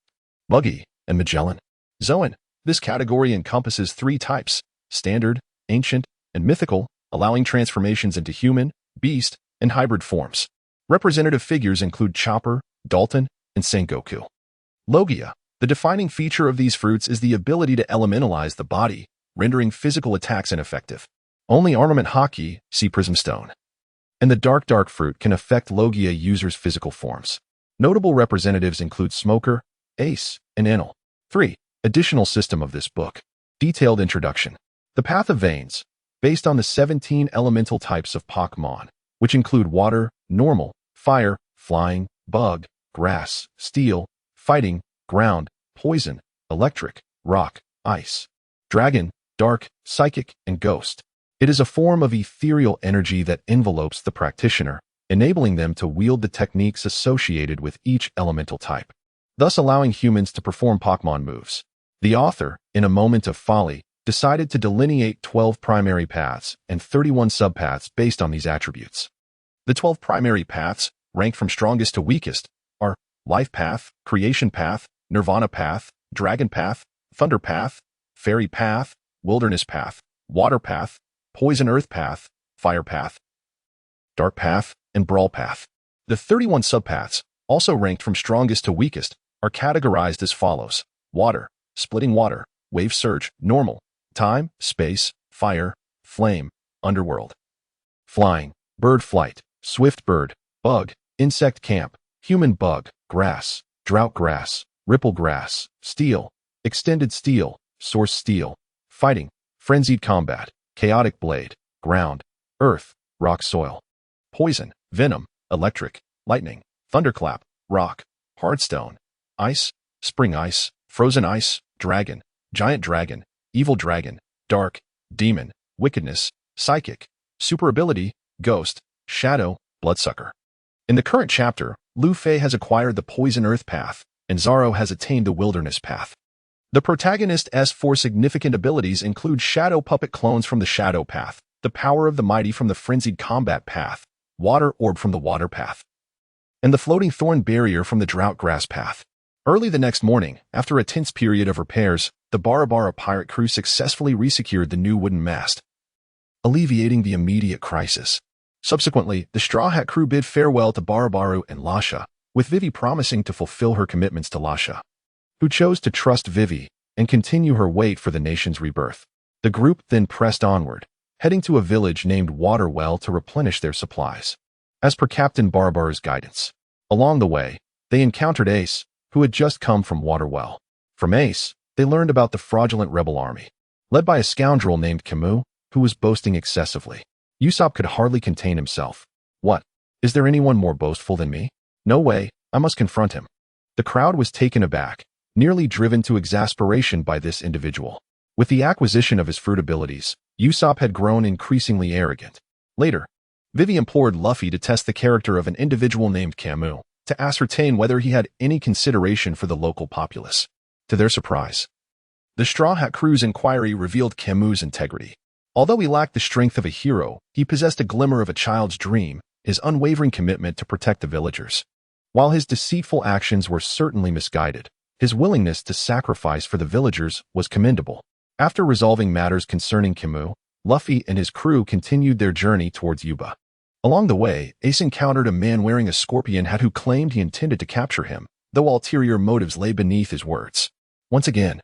Buggy, and Magellan. Zoan. This category encompasses 3 types: standard, ancient, and mythical, allowing transformations into human, beast, and hybrid forms. Representative figures include Chopper, Dalton, and Sengoku. Logia. The defining feature of these fruits is the ability to elementalize the body, rendering physical attacks ineffective. Only armament hockey, see Prismstone, and the dark fruit can affect Logia users' physical forms. Notable representatives include Smoker, Ace, and Enel. 3. Additional system of this book. Detailed introduction. The Path of Veins, based on the 17 elemental types of Pokémon, which include water, normal, fire, flying, bug, grass, steel, fighting, ground, poison, electric, rock, ice, dragon, dark, psychic, and ghost. It is a form of ethereal energy that envelopes the practitioner, enabling them to wield the techniques associated with each elemental type, thus allowing humans to perform Pokémon moves. The author, in a moment of folly, decided to delineate 12 primary paths and 31 subpaths based on these attributes. The 12 primary paths, ranked from strongest to weakest, are Life Path, Creation Path, Nirvana Path, Dragon Path, Thunder Path, Fairy Path, Wilderness Path, Water Path, Poison Earth Path, Fire Path, Dark Path, and Brawl Path. The 31 subpaths, also ranked from strongest to weakest, are categorized as follows: Water, Splitting Water, Wave Surge, Normal, Time, Space, Fire, Flame, Underworld. Flying, Bird Flight, Swift Bird, Bug, Insect Camp, Human Bug, Grass, Drought Grass, Ripple Grass, Steel, Extended Steel, Source Steel. Fighting, Frenzied Combat, Chaotic Blade, Ground, Earth, Rock Soil. Poison, Venom, Electric, Lightning, Thunderclap, Rock, Hardstone, Ice, Spring Ice, Frozen Ice, Dragon, Giant Dragon, Evil Dragon, Dark, Demon, Wickedness, Psychic, Super Ability, Ghost, Shadow, Bloodsucker. In the current chapter, Luffy has acquired the Poison Earth Path, and Zoro has attained the Wilderness Path. The protagonist's 4 significant abilities include Shadow Puppet clones from the Shadow Path, the Power of the Mighty from the Frenzied Combat Path, Water Orb from the Water Path, and the Floating Thorn Barrier from the Drought Grass Path. Early the next morning, after a tense period of repairs, the Barabara pirate crew successfully resecured the new wooden mast, alleviating the immediate crisis. Subsequently, the Straw Hat crew bid farewell to Barabaru and Lasha, with Vivi promising to fulfill her commitments to Lasha, who chose to trust Vivi and continue her wait for the nation's rebirth. The group then pressed onward, heading to a village named Waterwell to replenish their supplies, as per Captain Barabaru's guidance. Along the way, they encountered Ace, who had just come from Waterwell. From Ace, they learned about the fraudulent rebel army, led by a scoundrel named Camus, who was boasting excessively. Usopp could hardly contain himself. What? Is there anyone more boastful than me? No way, I must confront him. The crowd was taken aback, nearly driven to exasperation by this individual. With the acquisition of his fruit abilities, Usopp had grown increasingly arrogant. Later, Vivi implored Luffy to test the character of an individual named Camus, to ascertain whether he had any consideration for the local populace. To their surprise, the Straw Hat crew's inquiry revealed Camus' integrity. Although he lacked the strength of a hero, he possessed a glimmer of a child's dream, his unwavering commitment to protect the villagers. While his deceitful actions were certainly misguided, his willingness to sacrifice for the villagers was commendable. After resolving matters concerning Camus, Luffy and his crew continued their journey towards Yuba. Along the way, Ace encountered a man wearing a scorpion hat who claimed he intended to capture him, though ulterior motives lay beneath his words. Once again,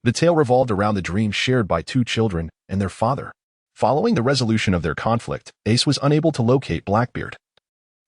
the tale revolved around the dream shared by 2 children and their father. Following the resolution of their conflict, Ace was unable to locate Blackbeard,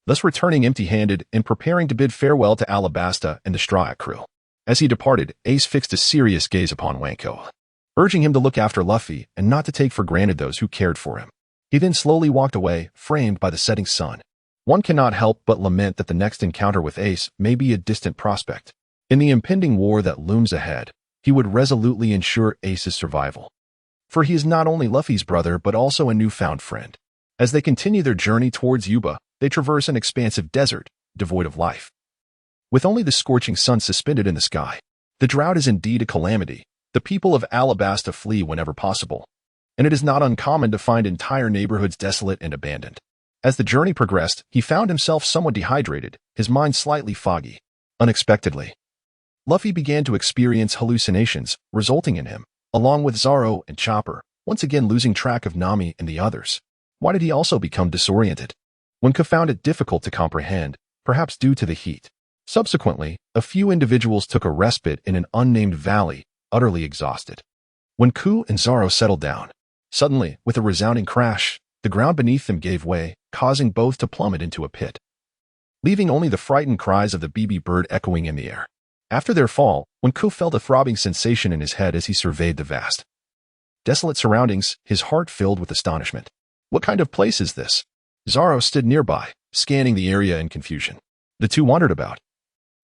thus returning empty-handed and preparing to bid farewell to Alabasta and the Straw Hat crew. As he departed, Ace fixed a serious gaze upon Wanko, urging him to look after Luffy and not to take for granted those who cared for him. He then slowly walked away, framed by the setting sun. One cannot help but lament that the next encounter with Ace may be a distant prospect. In the impending war that looms ahead, he would resolutely ensure Ace's survival. For he is not only Luffy's brother but also a newfound friend. As they continue their journey towards Yuba, they traverse an expansive desert, devoid of life, with only the scorching sun suspended in the sky. The drought is indeed a calamity. The people of Alabasta flee whenever possible, and it is not uncommon to find entire neighborhoods desolate and abandoned. As the journey progressed, he found himself somewhat dehydrated, his mind slightly foggy. Unexpectedly, Luffy began to experience hallucinations, resulting in him, along with Zoro and Chopper, once again losing track of Nami and the others. Why did he also become disoriented? Wenka found it difficult to comprehend, perhaps due to the heat. Subsequently, a few individuals took a respite in an unnamed valley, utterly exhausted. When Ku and Zoro settled down, suddenly, with a resounding crash, the ground beneath them gave way, causing both to plummet into a pit, leaving only the frightened cries of the BB bird echoing in the air. After their fall, when Ku felt a throbbing sensation in his head as he surveyed the vast, desolate surroundings, his heart filled with astonishment. What kind of place is this? Zoro stood nearby, scanning the area in confusion. The two wandered about,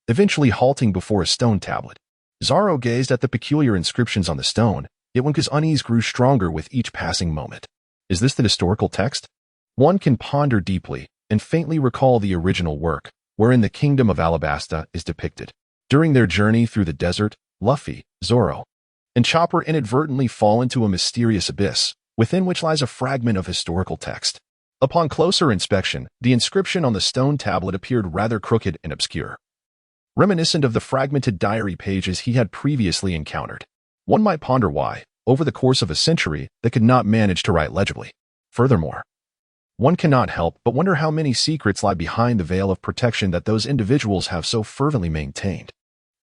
eventually halting before a stone tablet. Zoro gazed at the peculiar inscriptions on the stone, yet Wenka's unease grew stronger with each passing moment. Is this the historical text? One can ponder deeply and faintly recall the original work, wherein the kingdom of Alabasta is depicted. During their journey through the desert, Luffy, Zoro, and Chopper inadvertently fall into a mysterious abyss, within which lies a fragment of historical text. Upon closer inspection, the inscription on the stone tablet appeared rather crooked and obscure, reminiscent of the fragmented diary pages he had previously encountered. One might ponder why, over the course of a century, they could not manage to write legibly. Furthermore, one cannot help but wonder how many secrets lie behind the veil of protection that those individuals have so fervently maintained.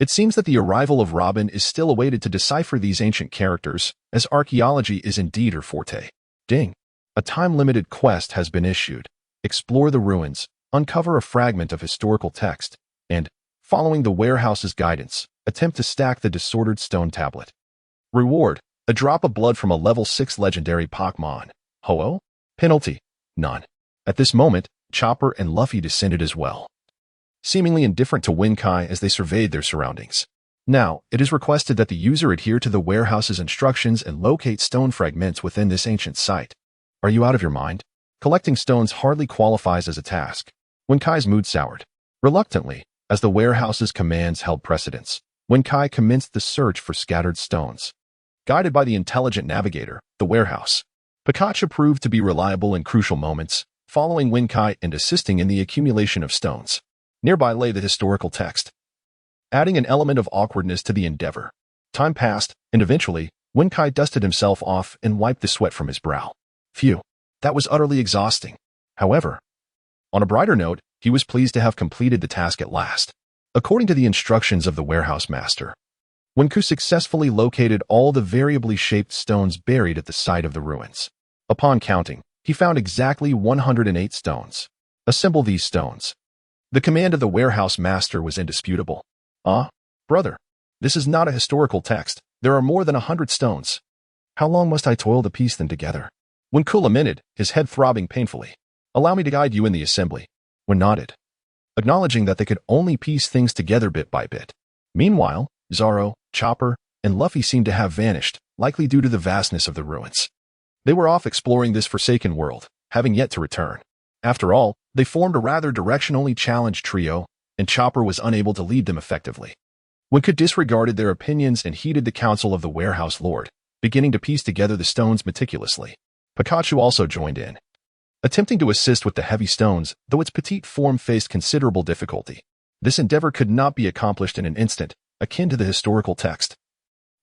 It seems that the arrival of Robin is still awaited to decipher these ancient characters, as archaeology is indeed her forte. Ding! A time-limited quest has been issued. Explore the ruins, uncover a fragment of historical text, and, following the warehouse's guidance, attempt to stack the disordered stone tablet. Reward: a drop of blood from a level 6 legendary Pokémon. Ho-Oh? Penalty: none. At this moment, Chopper and Luffy descended as well, seemingly indifferent to Winkai as they surveyed their surroundings. Now, it is requested that the user adhere to the warehouse's instructions and locate stone fragments within this ancient site. Are you out of your mind? Collecting stones hardly qualifies as a task. Winkai's mood soured. Reluctantly, as the warehouse's commands held precedence, Winkai commenced the search for scattered stones. Guided by the intelligent navigator, the warehouse, Pikachu proved to be reliable in crucial moments, following Winkai and assisting in the accumulation of stones. Nearby lay the historical text, adding an element of awkwardness to the endeavor. Time passed, and eventually, Winkai dusted himself off and wiped the sweat from his brow. Phew, that was utterly exhausting. However, on a brighter note, he was pleased to have completed the task at last. According to the instructions of the warehouse master, Wenku successfully located all the variably shaped stones buried at the site of the ruins. Upon counting, he found exactly 108 stones. Assemble these stones. The command of the warehouse master was indisputable. Brother, this is not a historical text. There are more than 100 stones. How long must I toil to piece them together? Wenku lamented, his head throbbing painfully. Allow me to guide you in the assembly. Wen nodded, acknowledging that they could only piece things together bit by bit. Meanwhile, Zoro, Chopper, and Luffy seemed to have vanished, likely due to the vastness of the ruins. They were off exploring this forsaken world, having yet to return. After all, they formed a rather direction-only challenge trio, and Chopper was unable to lead them effectively. Wenku disregarded their opinions and heeded the counsel of the warehouse lord, beginning to piece together the stones meticulously. Pikachu also joined in, attempting to assist with the heavy stones, though its petite form faced considerable difficulty. This endeavor could not be accomplished in an instant, akin to the historical text.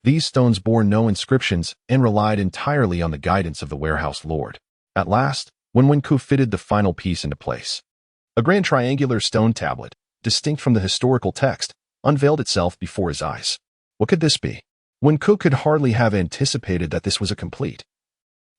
These stones bore no inscriptions and relied entirely on the guidance of the warehouse lord. At last, when Wenku fitted the final piece into place, a grand triangular stone tablet, distinct from the historical text, unveiled itself before his eyes. What could this be? Wenku could hardly have anticipated that this was a complete,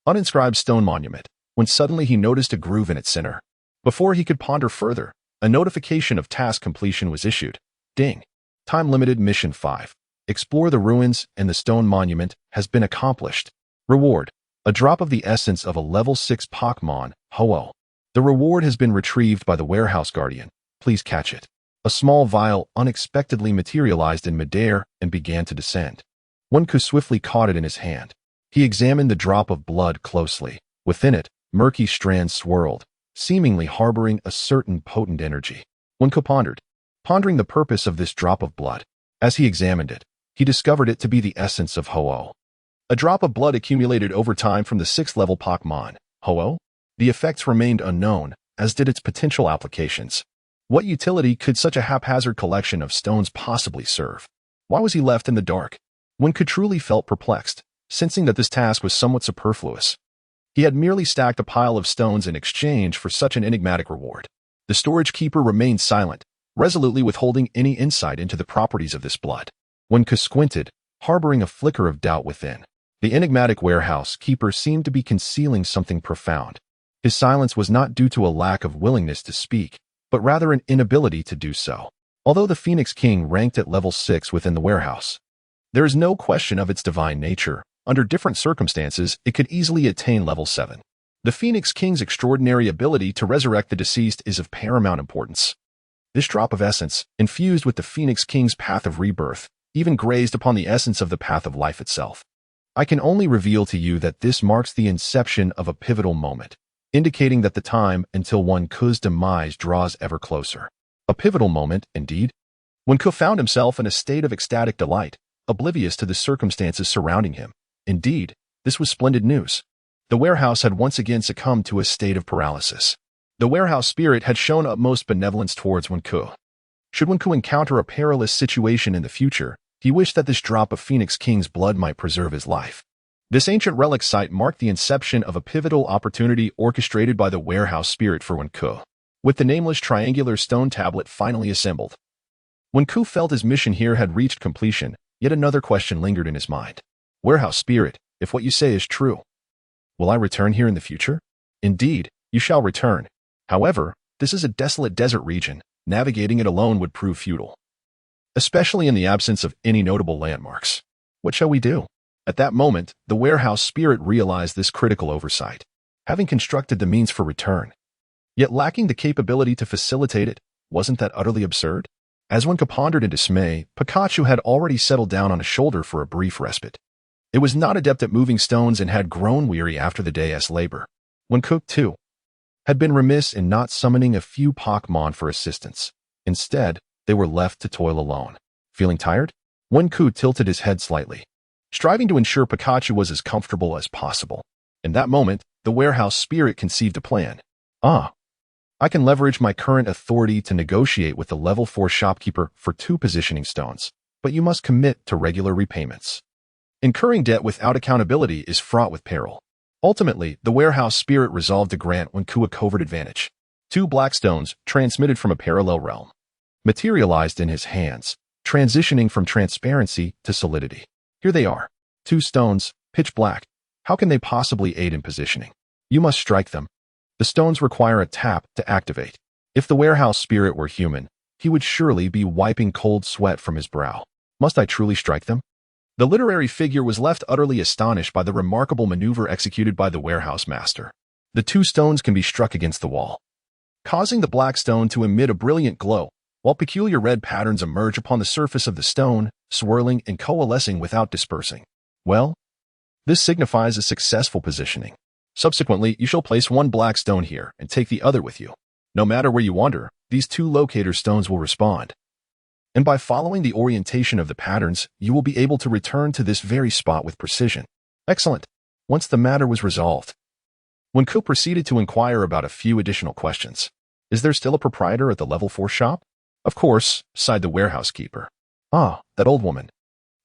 uninscribed stone monument, when suddenly he noticed a groove in its center. Before he could ponder further, a notification of task completion was issued. Ding! Time-limited Mission 5. Explore the ruins and the stone monument has been accomplished. Reward: a drop of the essence of a level 6 Pokémon, Ho-Oh. The reward has been retrieved by the warehouse guardian. Please catch it. A small vial unexpectedly materialized in midair and began to descend. Wenku swiftly caught it in his hand. He examined the drop of blood closely. Within it, murky strands swirled, seemingly harboring a certain potent energy. Wenku pondered, pondering the purpose of this drop of blood. As he examined it, he discovered it to be the essence of Ho-Oh. A drop of blood accumulated over time from the 6th level Pokémon, Ho-Oh. The effects remained unknown, as did its potential applications. What utility could such a haphazard collection of stones possibly serve? Why was he left in the dark? Wenku truly felt perplexed, sensing that this task was somewhat superfluous. He had merely stacked a pile of stones in exchange for such an enigmatic reward. The storage keeper remained silent, resolutely withholding any insight into the properties of this blood. Wenku squinted, harboring a flicker of doubt within. The enigmatic warehouse keeper seemed to be concealing something profound. His silence was not due to a lack of willingness to speak, but rather an inability to do so. Although the Phoenix King ranked at level 6 within the warehouse, there is no question of its divine nature. Under different circumstances, it could easily attain level 7. The Phoenix King's extraordinary ability to resurrect the deceased is of paramount importance. This drop of essence, infused with the Phoenix King's path of rebirth, even grazed upon the essence of the path of life itself. I can only reveal to you that this marks the inception of a pivotal moment, indicating that the time until Wen Ke's demise draws ever closer. A pivotal moment, indeed. Wen Ke found himself in a state of ecstatic delight, oblivious to the circumstances surrounding him. Indeed, this was splendid news. The warehouse had once again succumbed to a state of paralysis. The warehouse spirit had shown utmost benevolence towards Wen Ke. Should Wen Ke encounter a perilous situation in the future, he wished that this drop of Phoenix King's blood might preserve his life. This ancient relic site marked the inception of a pivotal opportunity orchestrated by the warehouse spirit for Wen Ke. With the nameless triangular stone tablet finally assembled, Wen Ke felt his mission here had reached completion, yet another question lingered in his mind. Warehouse spirit, if what you say is true, will I return here in the future? Indeed, you shall return. However, this is a desolate desert region. Navigating it alone would prove futile, especially in the absence of any notable landmarks. What shall we do? At that moment, the warehouse spirit realized this critical oversight, having constructed the means for return, yet lacking the capability to facilitate it. Wasn't that utterly absurd? As Wen Ke pondered in dismay, Pikachu had already settled down on a shoulder for a brief respite. It was not adept at moving stones and had grown weary after the day's labor. Wen Ke, too, had been remiss in not summoning a few Pokémon for assistance. Instead, they were left to toil alone. Feeling tired? Wen Ke tilted his head slightly, striving to ensure Pikachu was as comfortable as possible. In that moment, the warehouse spirit conceived a plan. I can leverage my current authority to negotiate with the level 4 shopkeeper for 2 positioning stones, but you must commit to regular repayments. Incurring debt without accountability is fraught with peril. Ultimately, the warehouse spirit resolved to grant Wen Ke a covert advantage. 2 black stones, transmitted from a parallel realm, materialized in his hands, transitioning from transparency to solidity. Here they are. 2 stones, pitch black. How can they possibly aid in positioning? You must strike them. The stones require a tap to activate. If the warehouse spirit were human, he would surely be wiping cold sweat from his brow. Must I truly strike them? The literary figure was left utterly astonished by the remarkable maneuver executed by the warehouse master. The 2 stones can be struck against the wall, causing the black stone to emit a brilliant glow, while peculiar red patterns emerge upon the surface of the stone, swirling and coalescing without dispersing. Well, this signifies a successful positioning. Subsequently, you shall place 1 black stone here and take the other with you. No matter where you wander, these 2 locator stones will respond. And by following the orientation of the patterns, you will be able to return to this very spot with precision. Excellent. Once the matter was resolved, Wen Ke proceeded to inquire about a few additional questions. Is there still a proprietor at the level 4 shop? Of course, sighed the warehouse keeper. That old woman.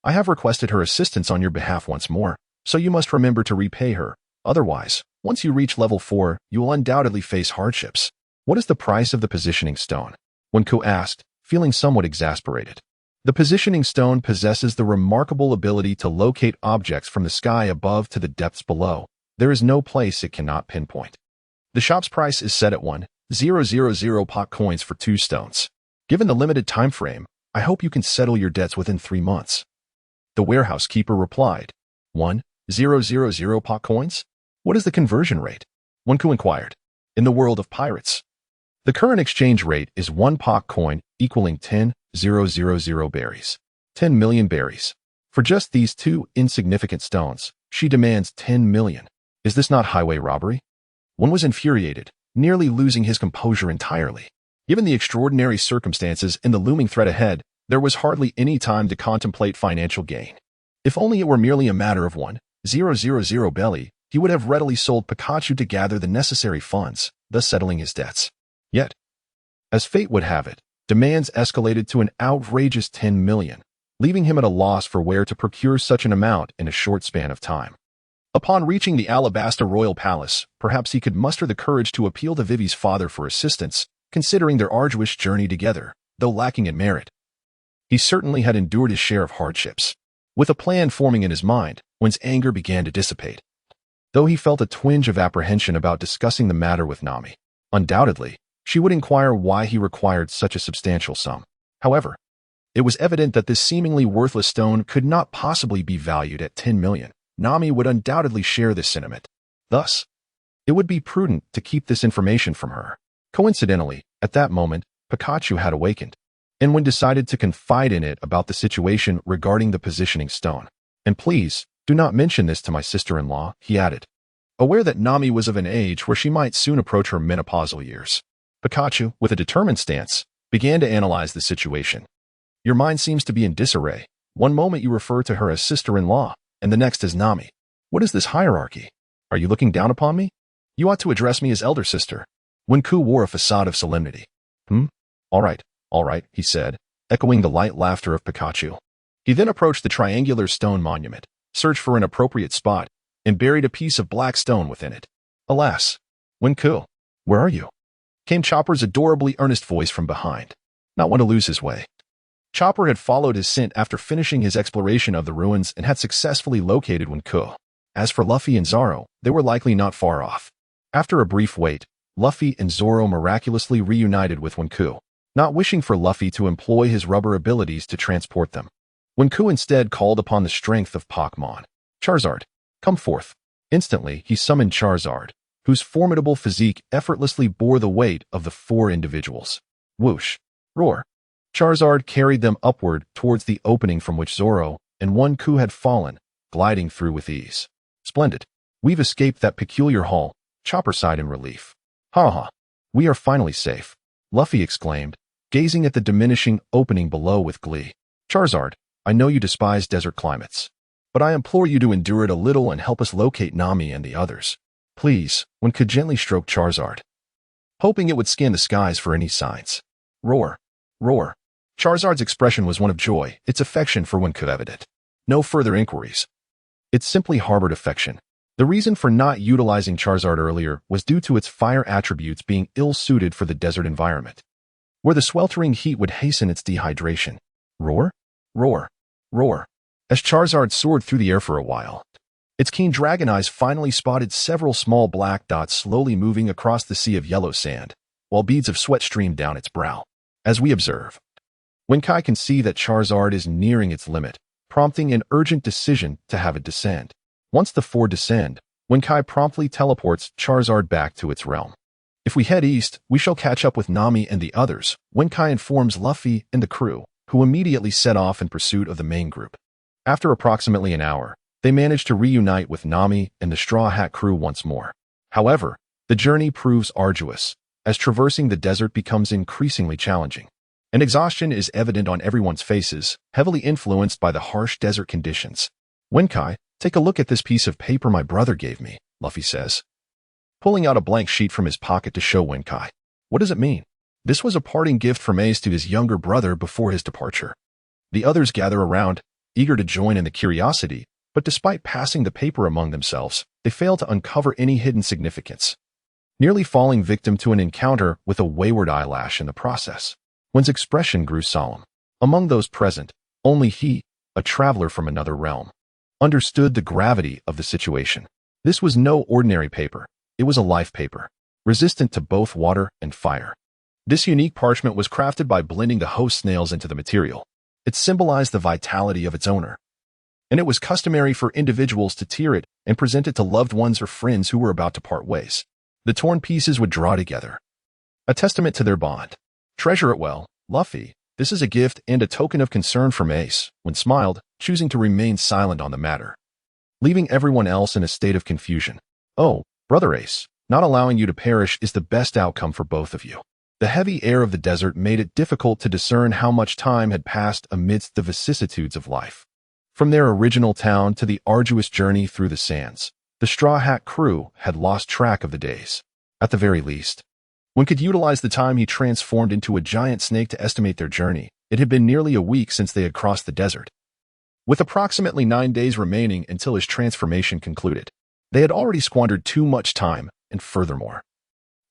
I have requested her assistance on your behalf once more, so you must remember to repay her. Otherwise, once you reach level 4, you will undoubtedly face hardships. What is the price of the positioning stone? Wen Ke asked, feeling somewhat exasperated. The positioning stone possesses the remarkable ability to locate objects from the sky above to the depths below. There is no place it cannot pinpoint. The shop's price is set at 1,000 pot coins for 2 stones. Given the limited time frame, I hope you can settle your debts within 3 months. The warehouse keeper replied. 1,000 pot coins? What is the conversion rate? Wen Ke inquired. In the world of pirates, the current exchange rate is 1 pot coin equaling 10,000 berries. 10 million berries. For just these 2 insignificant stones, she demands 10 million. Is this not highway robbery? One was infuriated, nearly losing his composure entirely. Given the extraordinary circumstances and the looming threat ahead, there was hardly any time to contemplate financial gain. If only it were merely a matter of 1,000 belly, he would have readily sold Pikachu to gather the necessary funds, thus settling his debts. Yet, as fate would have it, demands escalated to an outrageous 10 million, leaving him at a loss for where to procure such an amount in a short span of time. Upon reaching the Alabasta Royal Palace, perhaps he could muster the courage to appeal to Vivi's father for assistance, considering their arduous journey together, though lacking in merit. He certainly had endured his share of hardships. With a plan forming in his mind, Wen's anger began to dissipate, though he felt a twinge of apprehension about discussing the matter with Nami. Undoubtedly, she would inquire why he required such a substantial sum. However, it was evident that this seemingly worthless stone could not possibly be valued at 10 million. Nami would undoubtedly share this sentiment. Thus, it would be prudent to keep this information from her. Coincidentally, at that moment, Pikachu had awakened, and Wen decided to confide in it about the situation regarding the positioning stone. And please, Do not mention this to my sister-in-law, he added, aware that Nami was of an age where she might soon approach her menopausal years. Pikachu, with a determined stance, began to analyze the situation. Your mind seems to be in disarray. One moment you refer to her as sister-in-law, and the next as Nami. What is this hierarchy? Are you looking down upon me? You ought to address me as elder sister. Wenku wore a facade of solemnity. All right, he said, echoing the light laughter of Pikachu. He then approached the triangular stone monument, searched for an appropriate spot, and buried a piece of black stone within it. Alas! Wenku, where are you? Came Chopper's adorably earnest voice from behind. Not one to lose his way. Chopper had followed his scent after finishing his exploration of the ruins and had successfully located Wenku. As for Luffy and Zoro, they were likely not far off. After a brief wait, Luffy and Zoro miraculously reunited with Wenku, not wishing for Luffy to employ his rubber abilities to transport them. Wenku instead called upon the strength of Pokémon. Charizard, come forth. Instantly, he summoned Charizard, whose formidable physique effortlessly bore the weight of the four individuals. Whoosh! Roar! Charizard carried them upward towards the opening from which Zoro and Wenku had fallen, gliding through with ease. Splendid. We've escaped that peculiar hall, Chopper sighed in relief. Ha ha. We are finally safe, Luffy exclaimed, gazing at the diminishing opening below with glee. Charizard, I know you despise desert climates, but I implore you to endure it a little and help us locate Nami and the others. Please, Wenku gently stroked Charizard, hoping it would scan the skies for any signs. Roar! Roar! Charizard's expression was one of joy, its affection for Wenku evident. No further inquiries. It simply harbored affection. The reason for not utilizing Charizard earlier was due to its fire attributes being ill-suited for the desert environment, where the sweltering heat would hasten its dehydration. Roar! Roar! Roar! As Charizard soared through the air for a while, its keen dragon eyes finally spotted several small black dots slowly moving across the sea of yellow sand, while beads of sweat streamed down its brow. As we observe, Wenkai can see that Charizard is nearing its limit, prompting an urgent decision to have it descend. Once the four descend, Wenkai promptly teleports Charizard back to its realm. If we head east, we shall catch up with Nami and the others, Wenkai informs Luffy and the crew, who immediately set off in pursuit of the main group. After approximately an hour, they manage to reunite with Nami and the Straw Hat crew once more. However, the journey proves arduous, as traversing the desert becomes increasingly challenging. And exhaustion is evident on everyone's faces, heavily influenced by the harsh desert conditions. Wenkai, take a look at this piece of paper my brother gave me, Luffy says, pulling out a blank sheet from his pocket to show Wenkai. What does it mean? This was a parting gift from Ace to his younger brother before his departure. The others gather around, eager to join in the curiosity, but despite passing the paper among themselves, they fail to uncover any hidden significance, nearly falling victim to an encounter with a wayward eyelash in the process. Wen's expression grew solemn. Among those present, only he, a traveler from another realm, understood the gravity of the situation. This was no ordinary paper. It was a life paper, resistant to both water and fire. This unique parchment was crafted by blending the host snails into the material. It symbolized the vitality of its owner, and it was customary for individuals to tear it and present it to loved ones or friends who were about to part ways. The torn pieces would draw together, a testament to their bond. Treasure it well, Luffy. This is a gift and a token of concern from Ace, Wen smiled, choosing to remain silent on the matter, leaving everyone else in a state of confusion. Oh, Brother Ace, not allowing you to perish is the best outcome for both of you. The heavy air of the desert made it difficult to discern how much time had passed amidst the vicissitudes of life. From their original town to the arduous journey through the sands, the Straw Hat crew had lost track of the days. At the very least, Wen could utilize the time he transformed into a giant snake to estimate their journey. It had been nearly a week since they had crossed the desert, with approximately 9 days remaining until his transformation concluded. They had already squandered too much time, and furthermore,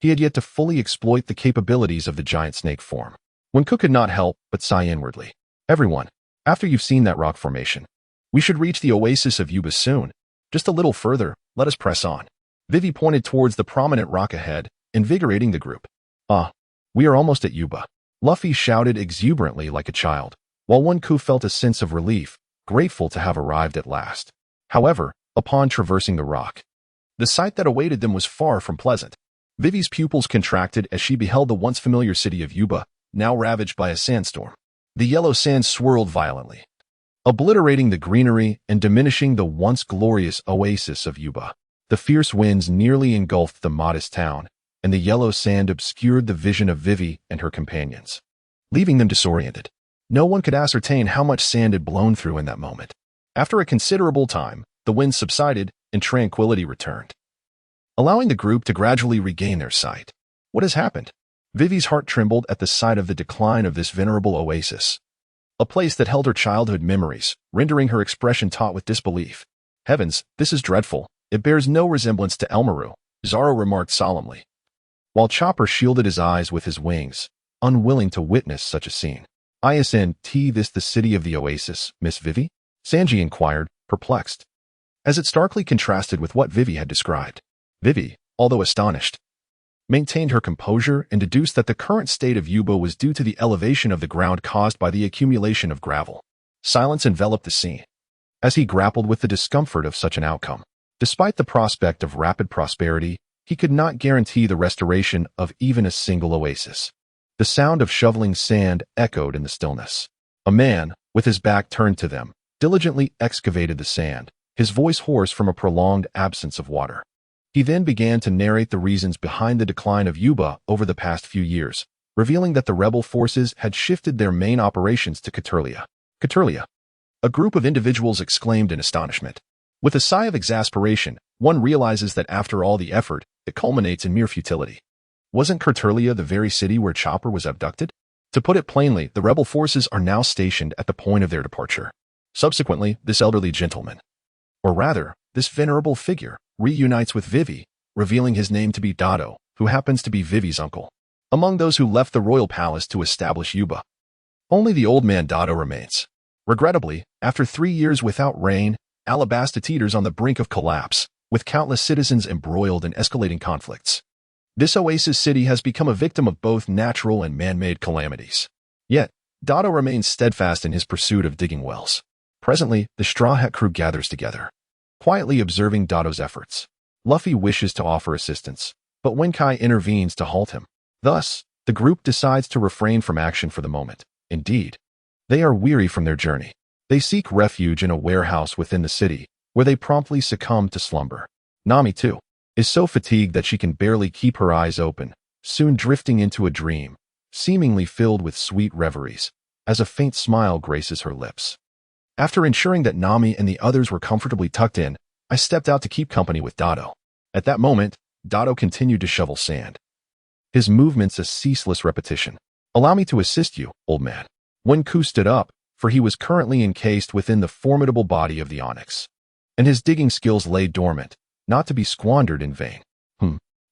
he had yet to fully exploit the capabilities of the giant snake form. Wenku could not help but sigh inwardly. Everyone, after you've seen that rock formation, we should reach the oasis of Yuba soon. Just a little further, let us press on. Vivi pointed towards the prominent rock ahead, invigorating the group. We are almost at Yuba, Luffy shouted exuberantly like a child, while Wenku felt a sense of relief, grateful to have arrived at last. However, upon traversing the rock, the sight that awaited them was far from pleasant. Vivi's pupils contracted as she beheld the once familiar city of Yuba, now ravaged by a sandstorm. The yellow sand swirled violently, obliterating the greenery and diminishing the once glorious oasis of Yuba. The fierce winds nearly engulfed the modest town, and the yellow sand obscured the vision of Vivi and her companions, leaving them disoriented. No one could ascertain how much sand had blown through in that moment. After a considerable time, the wind subsided and tranquility returned, allowing the group to gradually regain their sight. What has happened? Vivi's heart trembled at the sight of the decline of this venerable oasis, a place that held her childhood memories, rendering her expression taut with disbelief. Heavens, this is dreadful. It bears no resemblance to Elmaru, Zaro remarked solemnly, while Chopper shielded his eyes with his wings, unwilling to witness such a scene. Isn't this the city of the oasis, Miss Vivi? Sanji inquired, perplexed, as it starkly contrasted with what Vivi had described. Vivi, although astonished, maintained her composure and deduced that the current state of Yuba was due to the elevation of the ground caused by the accumulation of gravel. Silence enveloped the scene, as he grappled with the discomfort of such an outcome. Despite the prospect of rapid prosperity, he could not guarantee the restoration of even a single oasis. The sound of shoveling sand echoed in the stillness. A man, with his back turned to them, diligently excavated the sand, his voice hoarse from a prolonged absence of water. He then began to narrate the reasons behind the decline of Yuba over the past few years, revealing that the rebel forces had shifted their main operations to Caturlia. Caturlia! A group of individuals exclaimed in astonishment. With a sigh of exasperation, one realizes that after all the effort, it culminates in mere futility. Wasn't Caturlia the very city where Chopper was abducted? To put it plainly, the rebel forces are now stationed at the point of their departure. Subsequently, this elderly gentleman, or rather, this venerable figure, reunites with Vivi, revealing his name to be Dado, who happens to be Vivi's uncle. Among those who left the royal palace to establish Yuba, only the old man Dado remains. Regrettably, after 3 years without rain, Alabasta teeters on the brink of collapse, with countless citizens embroiled in escalating conflicts. This oasis city has become a victim of both natural and man-made calamities. Yet, Dado remains steadfast in his pursuit of digging wells. Presently, the Straw Hat crew gathers together, quietly observing Dado's efforts. Luffy wishes to offer assistance, but Wenkai intervenes to halt him. Thus, the group decides to refrain from action for the moment. Indeed, they are weary from their journey. They seek refuge in a warehouse within the city, where they promptly succumb to slumber. Nami, too, is so fatigued that she can barely keep her eyes open, soon drifting into a dream, seemingly filled with sweet reveries, as a faint smile graces her lips. After ensuring that Nami and the others were comfortably tucked in, I stepped out to keep company with Dado. At that moment, Dado continued to shovel sand, his movements a ceaseless repetition. "Allow me to assist you, old man." Wenku stood up, for he was currently encased within the formidable body of the onyx, and his digging skills lay dormant, not to be squandered in vain.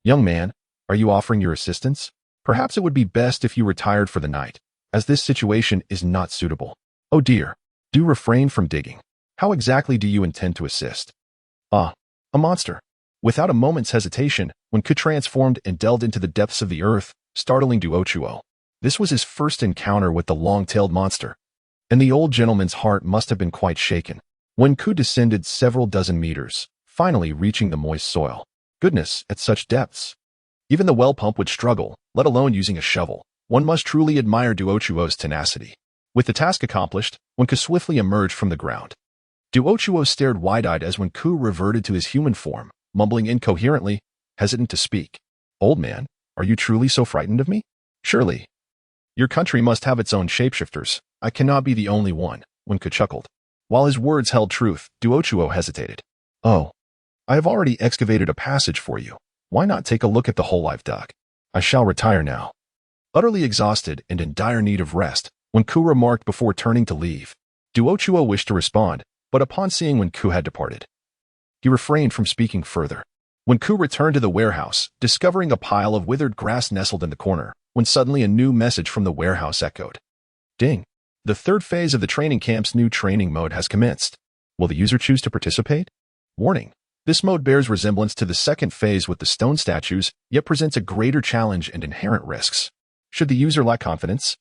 Young man, are you offering your assistance? Perhaps it would be best if you retired for the night, as this situation is not suitable. Oh dear, do refrain from digging. How exactly do you intend to assist? A monster. Without a moment's hesitation, Wenku transformed and delved into the depths of the earth, startling Duochuo. This was his first encounter with the long-tailed monster, and the old gentleman's heart must have been quite shaken. Wenku descended several dozen meters, finally reaching the moist soil. Goodness, at such depths, even the well pump would struggle, let alone using a shovel. One must truly admire Duochuo's tenacity. With the task accomplished, Wenku swiftly emerged from the ground. Duochuo stared wide-eyed as Wenku reverted to his human form, mumbling incoherently, hesitant to speak. "Old man, are you truly so frightened of me? Surely. Your country must have its own shapeshifters. I cannot be the only one," Wenku chuckled. While his words held truth, Duochuo hesitated. "Oh, I have already excavated a passage for you. Why not take a look at the hole I've dug? I shall retire now." Utterly exhausted and in dire need of rest, Wenku remarked before turning to leave. Duochuo wished to respond, but upon seeing Wenku had departed, he refrained from speaking further. Wenku returned to the warehouse, discovering a pile of withered grass nestled in the corner, when suddenly a new message from the warehouse echoed. Ding! The third phase of the training camp's new training mode has commenced. Will the user choose to participate? Warning! This mode bears resemblance to the second phase with the stone statues, yet presents a greater challenge and inherent risks. Should the user lack confidence,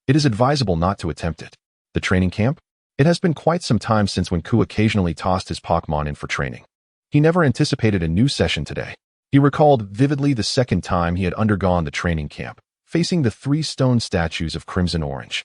it is advisable not to attempt it. The training camp? It has been quite some time since Wenku occasionally tossed his Pokémon in for training. He never anticipated a new session today. He recalled vividly the second time he had undergone the training camp, facing the 3 stone statues of Crimson Orange,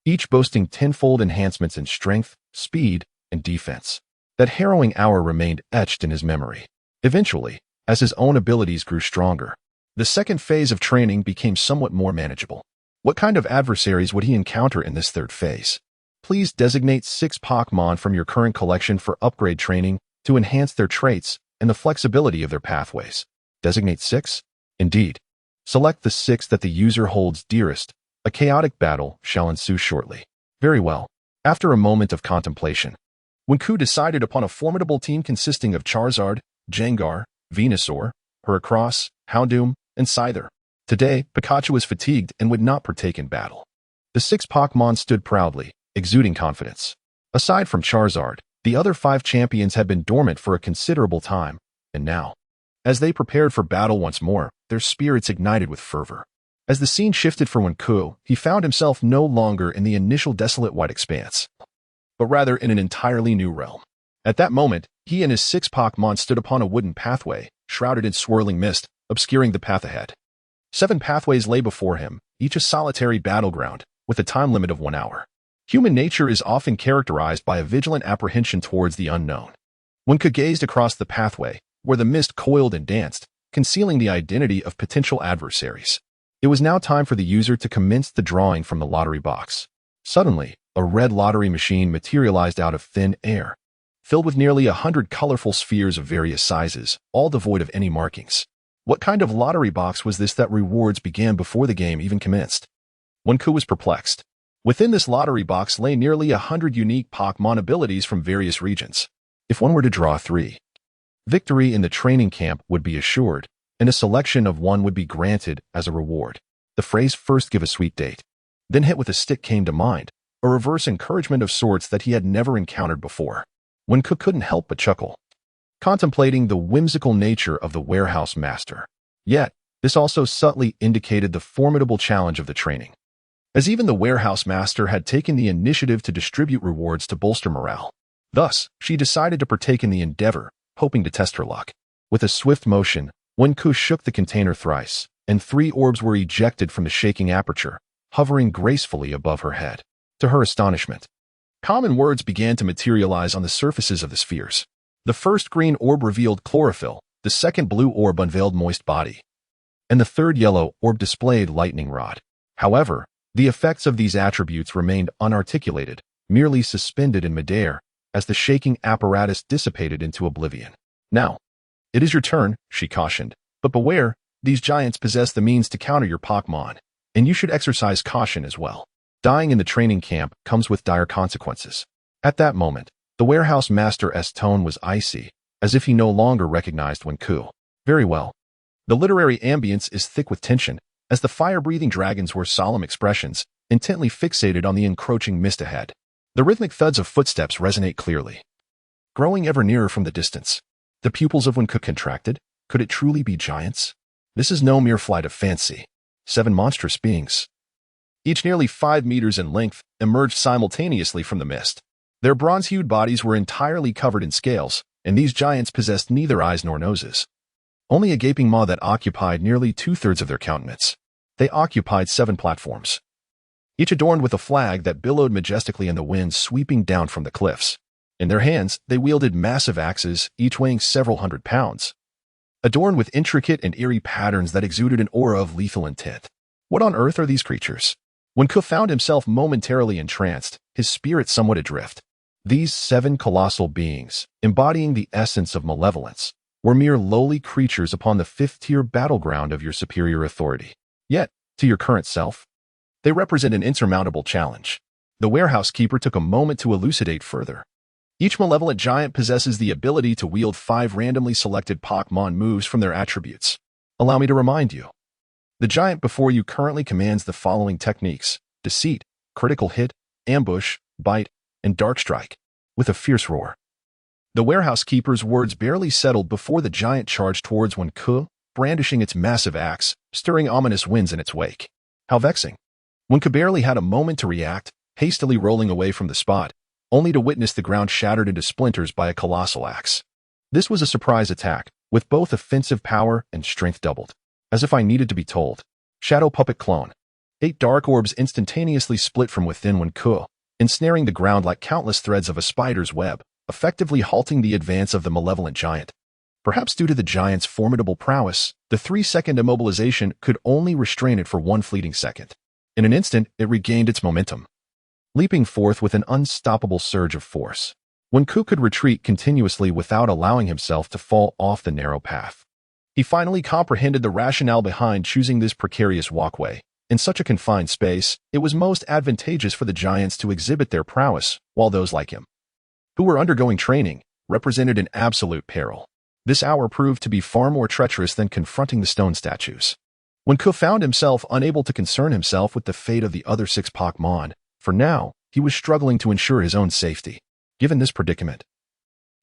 each boasting tenfold enhancements in strength, speed, and defense. That harrowing hour remained etched in his memory. Eventually, as his own abilities grew stronger, the second phase of training became somewhat more manageable. What kind of adversaries would he encounter in this third phase? Please designate 6 Pokémon from your current collection for upgrade training to enhance their traits and the flexibility of their pathways. Designate 6? Indeed. Select the 6 that the user holds dearest. A chaotic battle shall ensue shortly. Very well. After a moment of contemplation, Wenku decided upon a formidable team consisting of Charizard, Gengar, Venusaur, Heracross, Houndoom, and Scyther. Today, Pikachu was fatigued and would not partake in battle. The 6 Pokémon stood proudly, exuding confidence. Aside from Charizard, the other 5 champions had been dormant for a considerable time, and now, as they prepared for battle once more, their spirits ignited with fervor. As the scene shifted for Wenku, he found himself no longer in the initial desolate white expanse, but rather in an entirely new realm. At that moment, he and his 6 Pokémon stood upon a wooden pathway, shrouded in swirling mist, obscuring the path ahead. 7 pathways lay before him, each a solitary battleground, with a time limit of 1 hour. Human nature is often characterized by a vigilant apprehension towards the unknown. Wenku gazed across the pathway, where the mist coiled and danced, concealing the identity of potential adversaries. It was now time for the user to commence the drawing from the lottery box. Suddenly, a red lottery machine materialized out of thin air, filled with nearly 100 colorful spheres of various sizes, all devoid of any markings. What kind of lottery box was this that rewards began before the game even commenced? Wenku was perplexed. Within this lottery box lay nearly 100 unique Pokémon abilities from various regions. If one were to draw 3, victory in the training camp would be assured, and a selection of 1 would be granted as a reward. The phrase "first give a sweet date, then hit with a stick" came to mind, a reverse encouragement of sorts that he had never encountered before. Wenku couldn't help but chuckle, contemplating the whimsical nature of the warehouse master. Yet, this also subtly indicated the formidable challenge of the training, as even the warehouse master had taken the initiative to distribute rewards to bolster morale. Thus, she decided to partake in the endeavor, hoping to test her luck. With a swift motion, Wenku shook the container thrice, and 3 orbs were ejected from the shaking aperture, hovering gracefully above her head. To her astonishment, common words began to materialize on the surfaces of the spheres. The first green orb revealed chlorophyll, the second blue orb unveiled moist body, and the third yellow orb displayed lightning rod. However, the effects of these attributes remained unarticulated, merely suspended in midair, as the shaking apparatus dissipated into oblivion. Now, it is your turn, she cautioned, but beware, these giants possess the means to counter your Pokémon, and you should exercise caution as well. Dying in the training camp comes with dire consequences. At that moment, the warehouse master's tone was icy, as if he no longer recognized Wenku. Very well. The literary ambience is thick with tension, as the fire-breathing dragons wore solemn expressions, intently fixated on the encroaching mist ahead. The rhythmic thuds of footsteps resonate clearly, growing ever nearer from the distance. The pupils of Wenku contracted. Could it truly be giants? This is no mere flight of fancy. 7 monstrous beings, each nearly 5 meters in length, emerged simultaneously from the mist. Their bronze-hued bodies were entirely covered in scales, and these giants possessed neither eyes nor noses. Only a gaping maw that occupied nearly 2/3 of their countenance. They occupied 7 platforms, each adorned with a flag that billowed majestically in the wind sweeping down from the cliffs. In their hands, they wielded massive axes, each weighing several hundred pounds, adorned with intricate and eerie patterns that exuded an aura of lethal intent. What on earth are these creatures? Wenku found himself momentarily entranced, his spirit somewhat adrift. These 7 colossal beings, embodying the essence of malevolence, were mere lowly creatures upon the 5th-tier battleground of your superior authority. Yet, to your current self, they represent an insurmountable challenge. The warehouse keeper took a moment to elucidate further. Each malevolent giant possesses the ability to wield 5 randomly selected Pokémon moves from their attributes. Allow me to remind you. The giant before you currently commands the following techniques: Deceit, Critical Hit, Ambush, Bite, and Dark Strike, with a fierce roar. The warehouse keeper's words barely settled before the giant charged towards Wenku, brandishing its massive axe, stirring ominous winds in its wake. How vexing. Wenku barely had a moment to react, hastily rolling away from the spot, only to witness the ground shattered into splinters by a colossal axe. This was a surprise attack, with both offensive power and strength doubled. As if I needed to be told. Shadow Puppet Clone. 8 dark orbs instantaneously split from within Wenku, ensnaring the ground like countless threads of a spider's web, effectively halting the advance of the malevolent giant. Perhaps due to the giant's formidable prowess, the 3-second immobilization could only restrain it for one fleeting second. In an instant, it regained its momentum, leaping forth with an unstoppable surge of force. When Ku could retreat continuously without allowing himself to fall off the narrow path, he finally comprehended the rationale behind choosing this precarious walkway. In such a confined space, it was most advantageous for the giants to exhibit their prowess, while those like him, who were undergoing training, represented an absolute peril. This hour proved to be far more treacherous than confronting the stone statues. When Ku found himself unable to concern himself with the fate of the other 6 Pokémon, for now, he was struggling to ensure his own safety. Given this predicament,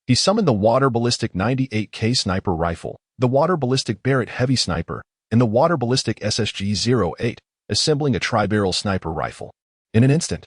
he summoned the Water Ballistic 98K Sniper Rifle, the Water Ballistic Barrett Heavy Sniper, and the Water Ballistic SSG-08, assembling a tri-barrel sniper rifle. In an instant,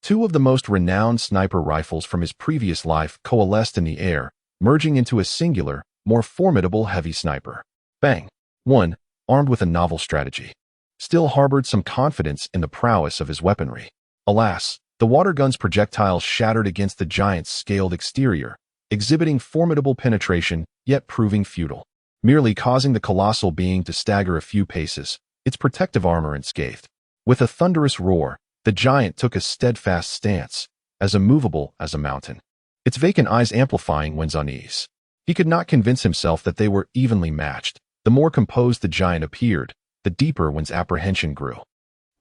2 of the most renowned sniper rifles from his previous life coalesced in the air, merging into a singular, more formidable heavy sniper. Bang! One, armed with a novel strategy, still harbored some confidence in the prowess of his weaponry. Alas, the water gun's projectiles shattered against the giant's scaled exterior, exhibiting formidable penetration, yet proving futile, merely causing the colossal being to stagger a few paces, its protective armor unscathed. With a thunderous roar, the giant took a steadfast stance, as immovable as a mountain, its vacant eyes amplifying Wen's unease. He could not convince himself that they were evenly matched. The more composed the giant appeared, the deeper Wen's apprehension grew.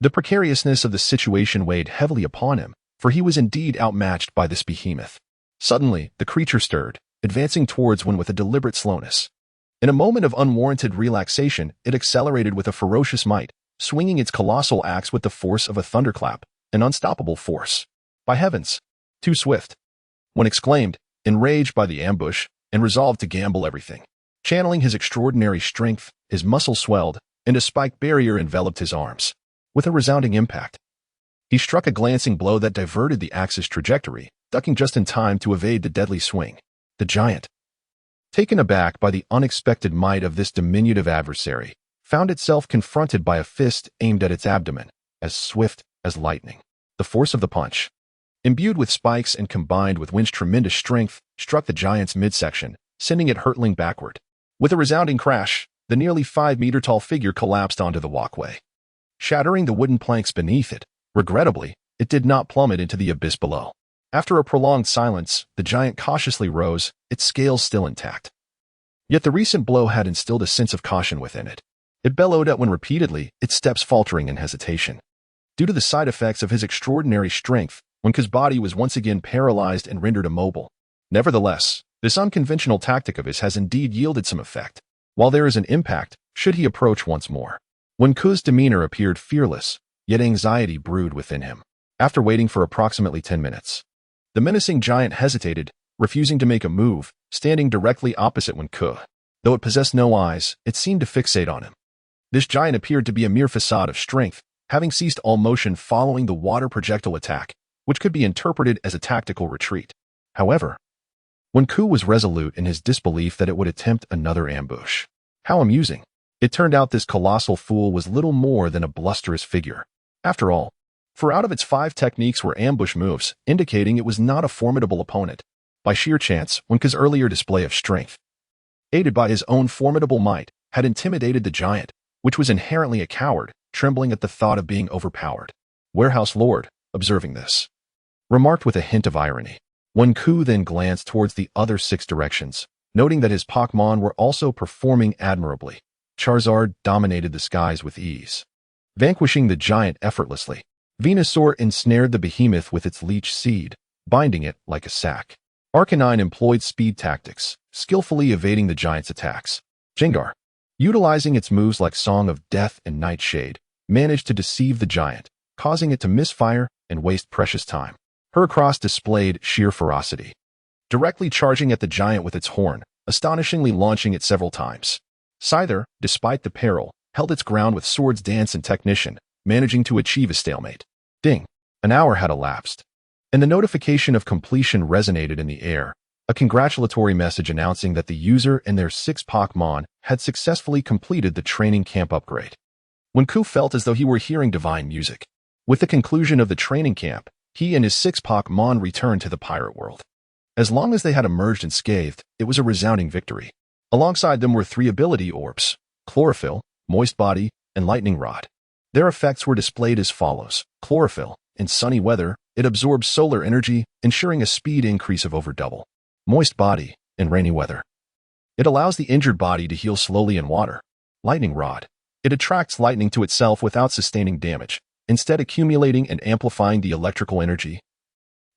The precariousness of the situation weighed heavily upon him, for he was indeed outmatched by this behemoth. Suddenly, the creature stirred, advancing towards Wen with a deliberate slowness. In a moment of unwarranted relaxation, it accelerated with a ferocious might, swinging its colossal axe with the force of a thunderclap, an unstoppable force. By heavens! Too swift! Wen exclaimed, enraged by the ambush, and resolved to gamble everything. Channeling his extraordinary strength, his muscles swelled, and a spiked barrier enveloped his arms. With a resounding impact, he struck a glancing blow that diverted the axe's trajectory, ducking just in time to evade the deadly swing. The giant, taken aback by the unexpected might of this diminutive adversary, found itself confronted by a fist aimed at its abdomen, as swift as lightning. The force of the punch, imbued with spikes and combined with Wen's tremendous strength, struck the giant's midsection, sending it hurtling backward. With a resounding crash, the nearly 5-meter-tall figure collapsed onto the walkway, shattering the wooden planks beneath it. Regrettably, it did not plummet into the abyss below. After a prolonged silence, the giant cautiously rose, its scales still intact. Yet the recent blow had instilled a sense of caution within it. It bellowed at Wen repeatedly, its steps faltering in hesitation. Due to the side effects of his extraordinary strength, Wen's body was once again paralyzed and rendered immobile. Nevertheless, this unconventional tactic of his has indeed yielded some effect. While there is an impact, should he approach once more? Wen's demeanor appeared fearless, yet anxiety brewed within him. After waiting for approximately 10 minutes, the menacing giant hesitated, refusing to make a move, standing directly opposite Wen. Though it possessed no eyes, it seemed to fixate on him. This giant appeared to be a mere facade of strength, having ceased all motion following the water projectile attack, which could be interpreted as a tactical retreat. However, Wen was resolute in his disbelief that it would attempt another ambush. How amusing! It turned out this colossal fool was little more than a blusterous figure. After all, for out of its 5 techniques were ambush moves, indicating it was not a formidable opponent. By sheer chance, Wen's earlier display of strength, aided by his own formidable might, had intimidated the giant, which was inherently a coward, trembling at the thought of being overpowered. Warehouse Lord, observing this, remarked with a hint of irony. Wen then glanced towards the other 6 directions, noting that his Pokémon were also performing admirably. Charizard dominated the skies with ease, vanquishing the giant effortlessly. Venusaur ensnared the behemoth with its leech seed, binding it like a sack. Arcanine employed speed tactics, skillfully evading the giant's attacks. Gengar, utilizing its moves like Song of Death and Nightshade, managed to deceive the giant, causing it to misfire and waste precious time. Heracross displayed sheer ferocity, directly charging at the giant with its horn, astonishingly launching it several times. Scyther, despite the peril, held its ground with Sword's Dance and Technician, managing to achieve a stalemate. Ding! An hour had elapsed, and the notification of completion resonated in the air, a congratulatory message announcing that the user and their 6 Pokémon had successfully completed the training camp upgrade. Wen felt as though he were hearing divine music. With the conclusion of the training camp, he and his 6 Pokémon returned to the pirate world. As long as they had emerged unscathed, it was a resounding victory. Alongside them were 3 ability orbs: Chlorophyll, Moist Body, and Lightning Rod. Their effects were displayed as follows. Chlorophyll. In sunny weather, it absorbs solar energy, ensuring a speed increase of over double. Moist Body. In rainy weather, it allows the injured body to heal slowly in water. Lightning Rod. It attracts lightning to itself without sustaining damage, instead accumulating and amplifying the electrical energy,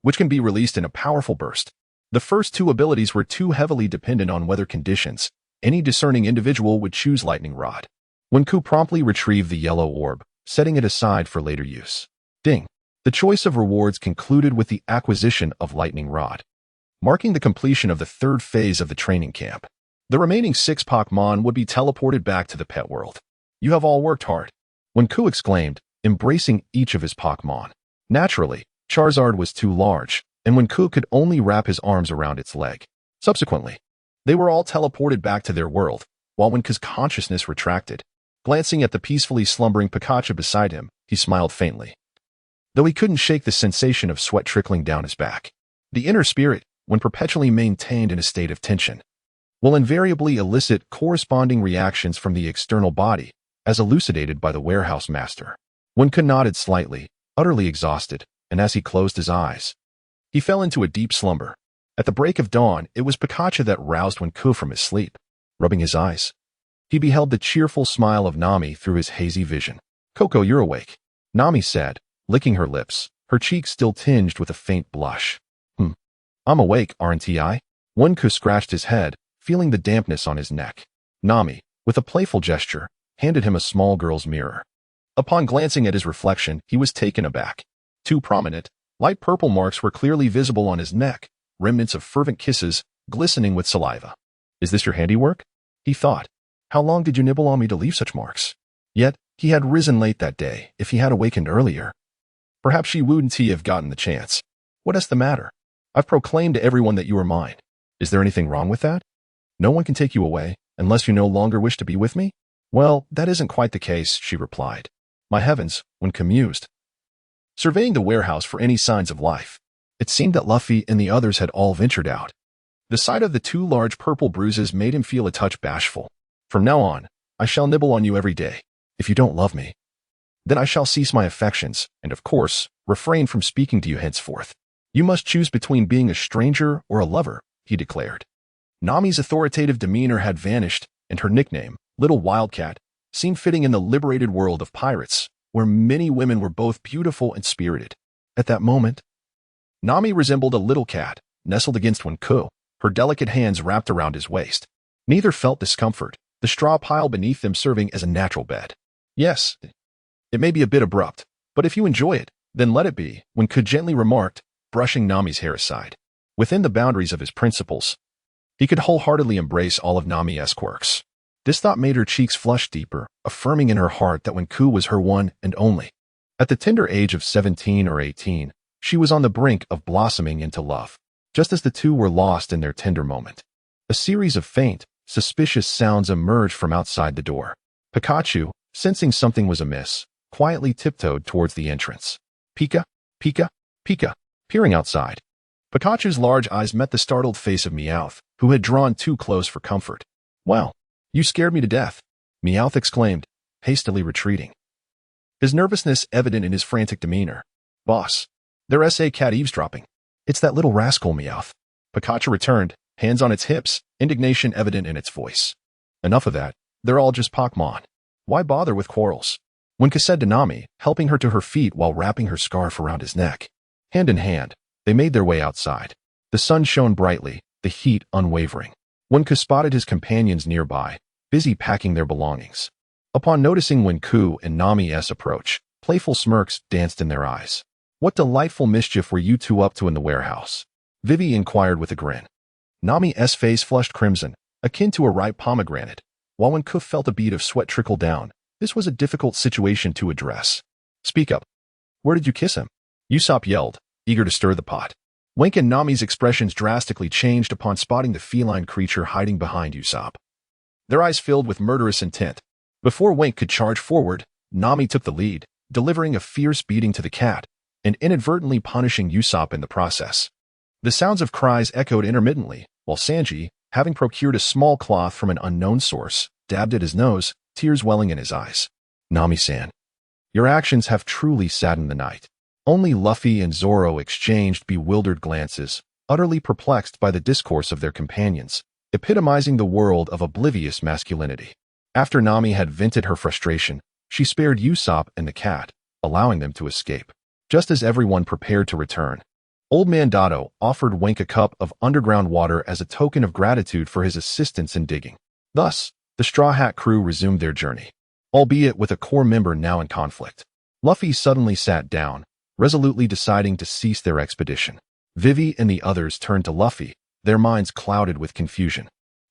which can be released in a powerful burst. The first 2 abilities were too heavily dependent on weather conditions. Any discerning individual would choose Lightning Rod. Wenku promptly retrieved the yellow orb, setting it aside for later use. Ding. The choice of rewards concluded with the acquisition of Lightning Rod, marking the completion of the 3rd phase of the training camp. The remaining 6 Pokémon would be teleported back to the pet world. You have all worked hard, Wenku exclaimed, embracing each of his Pokémon. Naturally, Charizard was too large, and Wenku could only wrap his arms around its leg. Subsequently, they were all teleported back to their world, while Wenku's consciousness retracted. Glancing at the peacefully slumbering Pikachu beside him, he smiled faintly, though he couldn't shake the sensation of sweat trickling down his back. The inner spirit, when perpetually maintained in a state of tension, will invariably elicit corresponding reactions from the external body, as elucidated by the warehouse master. Wenku nodded slightly, utterly exhausted, and as he closed his eyes, he fell into a deep slumber. At the break of dawn, it was Pikachu that roused Wenku from his sleep. Rubbing his eyes, he beheld the cheerful smile of Nami through his hazy vision. "Coco, you're awake," Nami said, licking her lips, her cheeks still tinged with a faint blush. I'm awake, aren't I?" Wenku scratched his head, feeling the dampness on his neck. Nami, with a playful gesture, handed him a small girl's mirror. Upon glancing at his reflection, he was taken aback. 2 prominent, light purple marks were clearly visible on his neck, remnants of fervent kisses, glistening with saliva. "Is this your handiwork?" he thought. "How long did you nibble on me to leave such marks?" Yet, he had risen late that day. If he had awakened earlier, perhaps she wouldn't have gotten the chance. "What is the matter? I've proclaimed to everyone that you are mine. Is there anything wrong with that? No one can take you away, unless you no longer wish to be with me?" "Well, that isn't quite the case," she replied. "My heavens," Wenku mused, surveying the warehouse for any signs of life. It seemed that Luffy and the others had all ventured out. The sight of the 2 large purple bruises made him feel a touch bashful. "From now on, I shall nibble on you every day. If you don't love me, then I shall cease my affections, and of course, refrain from speaking to you henceforth. You must choose between being a stranger or a lover," he declared. Nami's authoritative demeanor had vanished, and her nickname, Little Wildcat, seemed fitting in the liberated world of pirates, where many women were both beautiful and spirited. At that moment, Nami resembled a little cat, nestled against Wenku, her delicate hands wrapped around his waist. Neither felt discomfort, the straw pile beneath them serving as a natural bed. "Yes, it may be a bit abrupt, but if you enjoy it, then let it be," Wenku gently remarked, brushing Nami's hair aside. Within the boundaries of his principles, he could wholeheartedly embrace all of Nami's quirks. This thought made her cheeks flush deeper, affirming in her heart that Wenku was her one and only. At the tender age of 17 or 18, she was on the brink of blossoming into love. Just as the 2 were lost in their tender moment, a series of faint, suspicious sounds emerged from outside the door. Pikachu, sensing something was amiss, quietly tiptoed towards the entrance. "Pika, Pika, Pika." Peering outside, Pikachu's large eyes met the startled face of Meowth, who had drawn too close for comfort. "Well, you scared me to death," Meowth exclaimed, hastily retreating, his nervousness evident in his frantic demeanor. "Boss, there's a cat eavesdropping." "It's that little rascal, Meowth," Pikachu returned, hands on its hips, indignation evident in its voice. "Enough of that. They're all just Pokémon. Why bother with quarrels?" Wenku said to Nami, helping her to her feet while wrapping her scarf around his neck. Hand in hand, they made their way outside. The sun shone brightly, the heat unwavering. Wenku spotted his companions nearby, busy packing their belongings. Upon noticing Wenku and Nami's approach, playful smirks danced in their eyes. "What delightful mischief were you 2 up to in the warehouse?" Vivi inquired with a grin. Nami's face flushed crimson, akin to a ripe pomegranate, while Wenku felt a bead of sweat trickle down. This was a difficult situation to address. "Speak up. Where did you kiss him?" Usopp yelled, eager to stir the pot. Wenku and Nami's expressions drastically changed upon spotting the feline creature hiding behind Usopp. Their eyes filled with murderous intent. Before Wenku could charge forward, Nami took the lead, delivering a fierce beating to the cat, and inadvertently punishing Usopp in the process. The sounds of cries echoed intermittently, while Sanji, having procured a small cloth from an unknown source, dabbed at his nose, tears welling in his eyes. Nami-san, your actions have truly saddened the night. Only Luffy and Zoro exchanged bewildered glances, utterly perplexed by the discourse of their companions, epitomizing the world of oblivious masculinity. After Nami had vented her frustration, she spared Usopp and the cat, allowing them to escape. Just as everyone prepared to return, Old Man Dotto offered Wink a cup of underground water as a token of gratitude for his assistance in digging. Thus, the Straw Hat crew resumed their journey, albeit with a core member now in conflict. Luffy suddenly sat down, resolutely deciding to cease their expedition. Vivi and the others turned to Luffy, their minds clouded with confusion.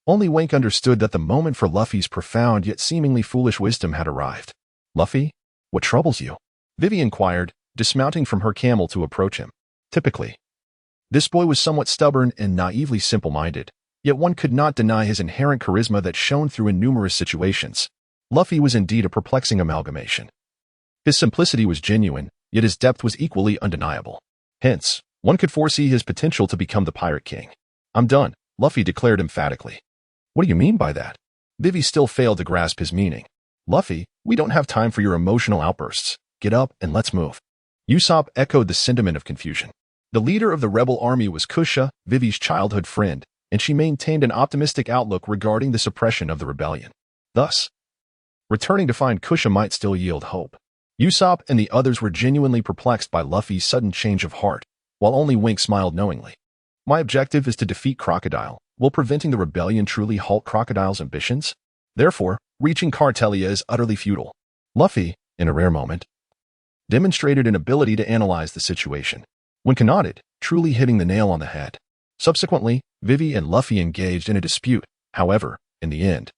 Only Wink understood that the moment for Luffy's profound yet seemingly foolish wisdom had arrived. "Luffy, what troubles you?" Vivi inquired, dismounting from her camel to approach him. Typically, this boy was somewhat stubborn and naively simple-minded, yet one could not deny his inherent charisma that shone through in numerous situations. Luffy was indeed a perplexing amalgamation. His simplicity was genuine, yet his depth was equally undeniable. Hence, one could foresee his potential to become the Pirate King. "I'm done," Luffy declared emphatically. "What do you mean by that?" Vivi still failed to grasp his meaning. "Luffy, we don't have time for your emotional outbursts. Get up and let's move." Usopp echoed the sentiment of confusion. The leader of the rebel army was Kusha, Vivi's childhood friend, and she maintained an optimistic outlook regarding the suppression of the rebellion. Thus, returning to find Kusha might still yield hope. Usopp and the others were genuinely perplexed by Luffy's sudden change of heart, while only Wink smiled knowingly. "My objective is to defeat Crocodile. Will preventing the rebellion truly halt Crocodile's ambitions? Therefore, reaching Cartelia is utterly futile." Luffy, in a rare moment, demonstrated an ability to analyze the situation. When nodded, truly hitting the nail on the head. Subsequently, Vivi and Luffy engaged in a dispute. However, in the end,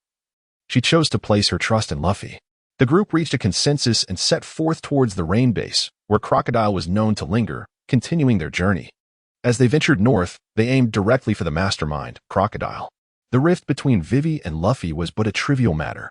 she chose to place her trust in Luffy. The group reached a consensus and set forth towards the rain base, where Crocodile was known to linger, continuing their journey. As they ventured north, they aimed directly for the mastermind, Crocodile. The rift between Vivi and Luffy was but a trivial matter,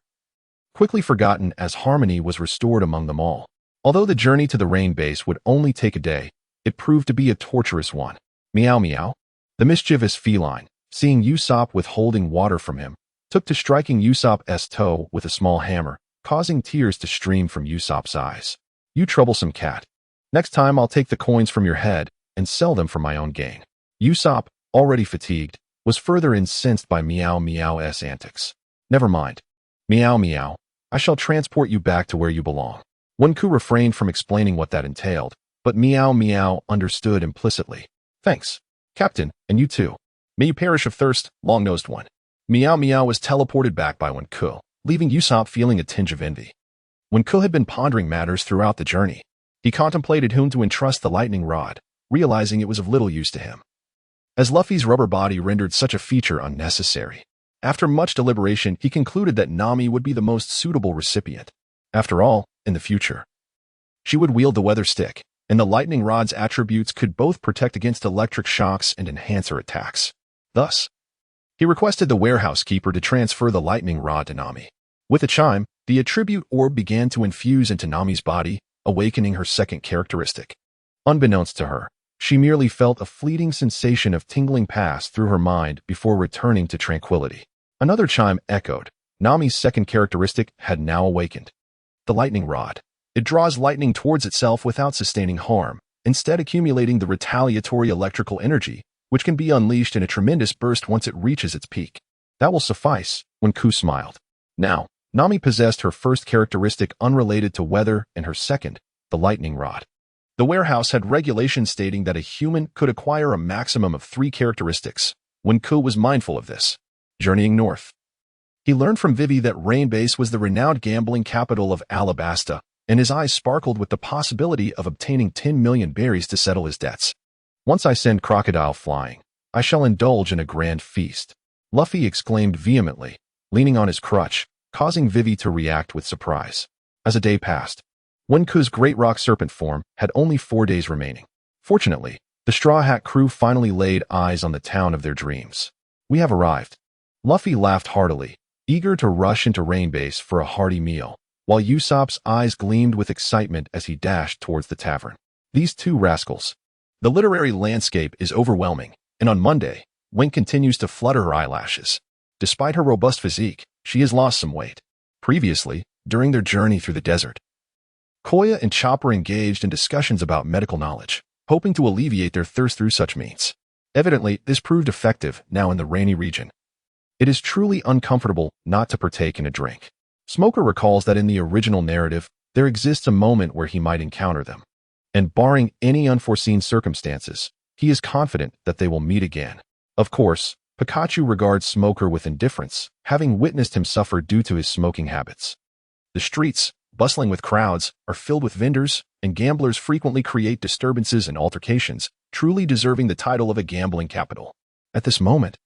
quickly forgotten as harmony was restored among them all. Although the journey to the rain base would only take a day, it proved to be a torturous one. Meow meow. The mischievous feline, seeing Usopp withholding water from him, took to striking Usopp's toe with a small hammer, causing tears to stream from Usopp's eyes. "You troublesome cat. Next time I'll take the coins from your head and sell them for my own gain." Usopp, already fatigued, was further incensed by Meow Meow's antics. "Never mind. Meow Meow, I shall transport you back to where you belong." Wenku refrained from explaining what that entailed, but Meow Meow understood implicitly. "Thanks, Captain, and you too. May you perish of thirst, long-nosed one." Meow Meow was teleported back by Wenku, leaving Usopp feeling a tinge of envy. Wenku had been pondering matters throughout the journey. He contemplated whom to entrust the lightning rod, realizing it was of little use to him, as Luffy's rubber body rendered such a feature unnecessary. After much deliberation, he concluded that Nami would be the most suitable recipient. After all, in the future, she would wield the weather stick, and the lightning rod's attributes could both protect against electric shocks and enhance her attacks. Thus, he requested the warehouse keeper to transfer the lightning rod to Nami. With a chime, the attribute orb began to infuse into Nami's body, awakening her second characteristic. Unbeknownst to her, she merely felt a fleeting sensation of tingling pass through her mind before returning to tranquility. Another chime echoed. Nami's second characteristic had now awakened. The lightning rod. It draws lightning towards itself without sustaining harm, instead accumulating the retaliatory electrical energy, which can be unleashed in a tremendous burst once it reaches its peak. "That will suffice," Wenku smiled. Now, Nami possessed her first characteristic unrelated to weather and her second, the lightning rod. The warehouse had regulations stating that a human could acquire a maximum of 3 characteristics. Wenku was mindful of this. Journeying north, he learned from Vivi that Rainbase was the renowned gambling capital of Alabasta, and his eyes sparkled with the possibility of obtaining 10 million berries to settle his debts. "Once I send Crocodile flying, I shall indulge in a grand feast," Luffy exclaimed vehemently, leaning on his crutch, causing Vivi to react with surprise. As a day passed, Wenku's great rock serpent form had only 4 days remaining. Fortunately, the Straw Hat crew finally laid eyes on the town of their dreams. "We have arrived." Luffy laughed heartily, eager to rush into Rainbase for a hearty meal, while Usopp's eyes gleamed with excitement as he dashed towards the tavern. These two rascals. The literary landscape is overwhelming, and on Monday, Wink continues to flutter her eyelashes. Despite her robust physique, she has lost some weight. Previously, during their journey through the desert, Koya and Chopper engaged in discussions about medical knowledge, hoping to alleviate their thirst through such means. Evidently, this proved effective now in the rainy region. It is truly uncomfortable not to partake in a drink. Smoker recalls that in the original narrative, there exists a moment where he might encounter them. And barring any unforeseen circumstances, he is confident that they will meet again. Of course, Pikachu regards Smoker with indifference, having witnessed him suffer due to his smoking habits. The streets, bustling with crowds, are filled with vendors, and gamblers frequently create disturbances and altercations, truly deserving the title of a gambling capital. At this moment,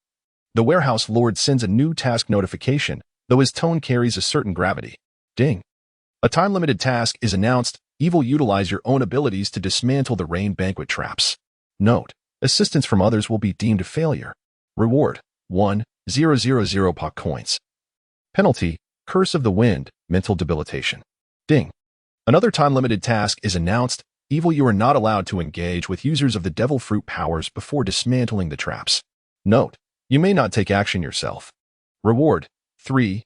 the warehouse lord sends a new task notification, though his tone carries a certain gravity. Ding. A time-limited task is announced. Evil, utilize your own abilities to dismantle the rain banquet traps. Note, assistance from others will be deemed a failure. Reward, 1,000 POC coins. Penalty, Curse of the Wind, mental debilitation. Ding. Another time-limited task is announced. Evil, you are not allowed to engage with users of the devil fruit powers before dismantling the traps. Note, you may not take action yourself. Reward, 3,000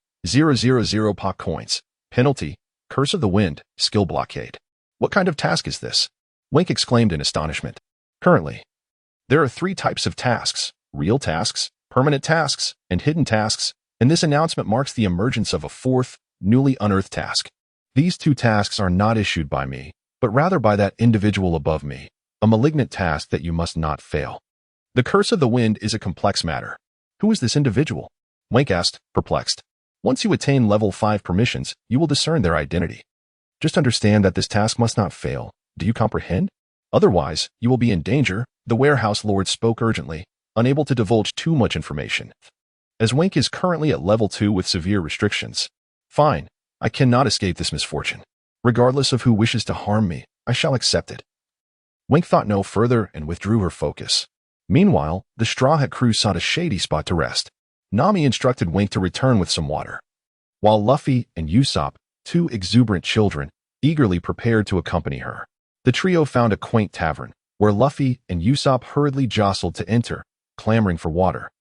POC coins. Penalty, Curse of the Wind, skill blockade. What kind of task is this? Wink exclaimed in astonishment. Currently, there are 3 types of tasks: real tasks, permanent tasks, and hidden tasks, and this announcement marks the emergence of a 4th, newly unearthed task. These 2 tasks are not issued by me, but rather by that individual above me, a malignant task that you must not fail. The Curse of the Wind is a complex matter. Who is this individual? Wink asked, perplexed. Once you attain level 5 permissions, you will discern their identity. Just understand that this task must not fail. Do you comprehend? Otherwise, you will be in danger, the warehouse lord spoke urgently, unable to divulge too much information. As Wink is currently at level 2 with severe restrictions. Fine, I cannot escape this misfortune. Regardless of who wishes to harm me, I shall accept it. Wink thought no further and withdrew her focus. Meanwhile, the Straw Hat crew sought a shady spot to rest. Nami instructed Wink to return with some water, while Luffy and Usopp, 2 exuberant children, eagerly prepared to accompany her. The trio found a quaint tavern, where Luffy and Usopp hurriedly jostled to enter, clamoring for water.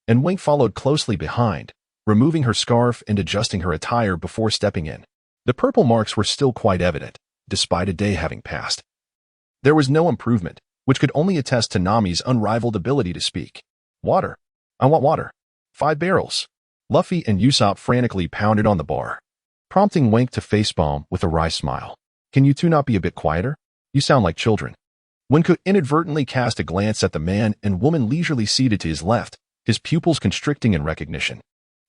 And Wink followed closely behind, removing her scarf and adjusting her attire before stepping in. The purple marks were still quite evident, despite a day having passed. There was no improvement, which could only attest to Nami's unrivaled ability to speak. Water. I want water. 5 barrels. Luffy and Usopp frantically pounded on the bar, prompting Wink to facepalm with a wry smile. Can you two not be a bit quieter? You sound like children. Wink inadvertently cast a glance at the man and woman leisurely seated to his left, his pupils constricting in recognition.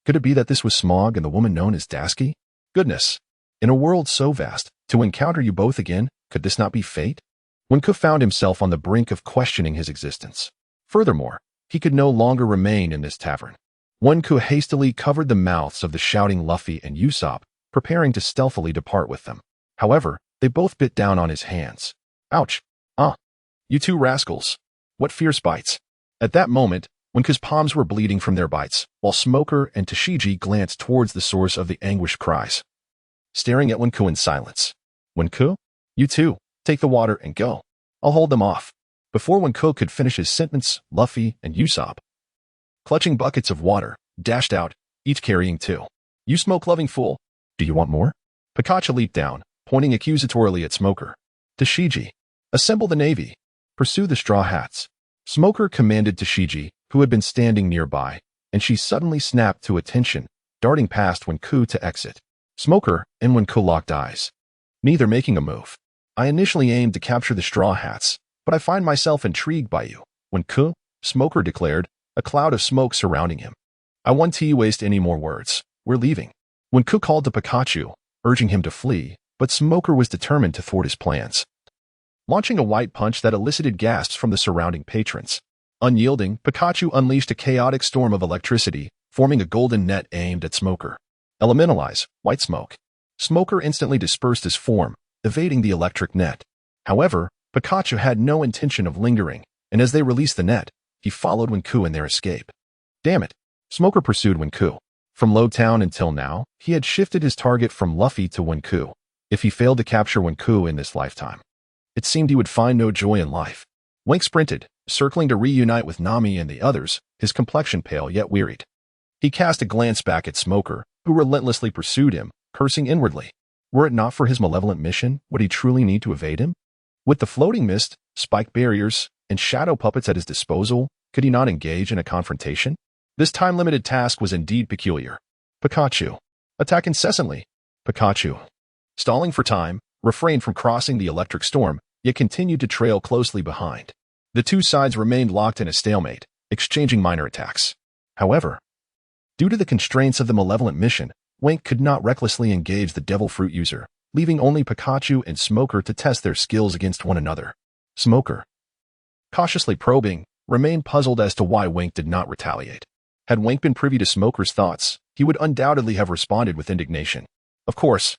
Could it be that this was Smog and the woman known as Dasky? Goodness. In a world so vast, to encounter you both again, could this not be fate? Wink found himself on the brink of questioning his existence. Furthermore, he could no longer remain in this tavern. Wink hastily covered the mouths of the shouting Luffy and Usopp, preparing to stealthily depart with them. However, they both bit down on his hands. Ouch. You 2 rascals. What fierce bites. At that moment, Wink's palms were bleeding from their bites, while Smoker and Tashigi glanced towards the source of the anguished cries, staring at Wink in silence. Wink? You 2, take the water and go. I'll hold them off. Before Wink could finish his sentence, Luffy and Usopp, clutching buckets of water, dashed out, each carrying 2. You smoke-loving fool. Do you want more? Pikachu leaped down, pointing accusatorily at Smoker. Tashigi, assemble the navy. Pursue the Straw Hats. Smoker commanded Tashigi, who had been standing nearby, and she suddenly snapped to attention, darting past Wink to exit. Smoker and Wink locked eyes, neither making a move. I initially aimed to capture the Straw Hats, but I find myself intrigued by you. Wink, Smoker declared, a cloud of smoke surrounding him. I won't waste any more words. We're leaving. Wink called to Pikachu, urging him to flee, but Smoker was determined to thwart his plans, launching a white punch that elicited gasps from the surrounding patrons. Unyielding, Pikachu unleashed a chaotic storm of electricity, forming a golden net aimed at Smoker. Elementalize, white smoke. Smoker instantly dispersed his form, evading the electric net. However, Pikachu had no intention of lingering, and as they released the net, he followed Wink in their escape. Damn it. Smoker pursued Wink. From Low Town until now, he had shifted his target from Luffy to Wink, if he failed to capture Wink in this lifetime. It seemed he would find no joy in life. Wink sprinted, circling to reunite with Nami and the others, his complexion pale yet wearied. He cast a glance back at Smoker, who relentlessly pursued him, cursing inwardly. Were it not for his malevolent mission, would he truly need to evade him? With the floating mist, spiked barriers, and shadow puppets at his disposal, could he not engage in a confrontation? This time-limited task was indeed peculiar. Pikachu. Attack incessantly. Pikachu. Stalling for time, refrained from crossing the electric storm, yet continued to trail closely behind. The two sides remained locked in a stalemate, exchanging minor attacks. However, due to the constraints of the malevolent mission, Wink could not recklessly engage the Devil Fruit user, leaving only Pikachu and Smoker to test their skills against one another. Smoker, cautiously probing, remained puzzled as to why Wink did not retaliate. Had Wink been privy to Smoker's thoughts, he would undoubtedly have responded with indignation. Of course,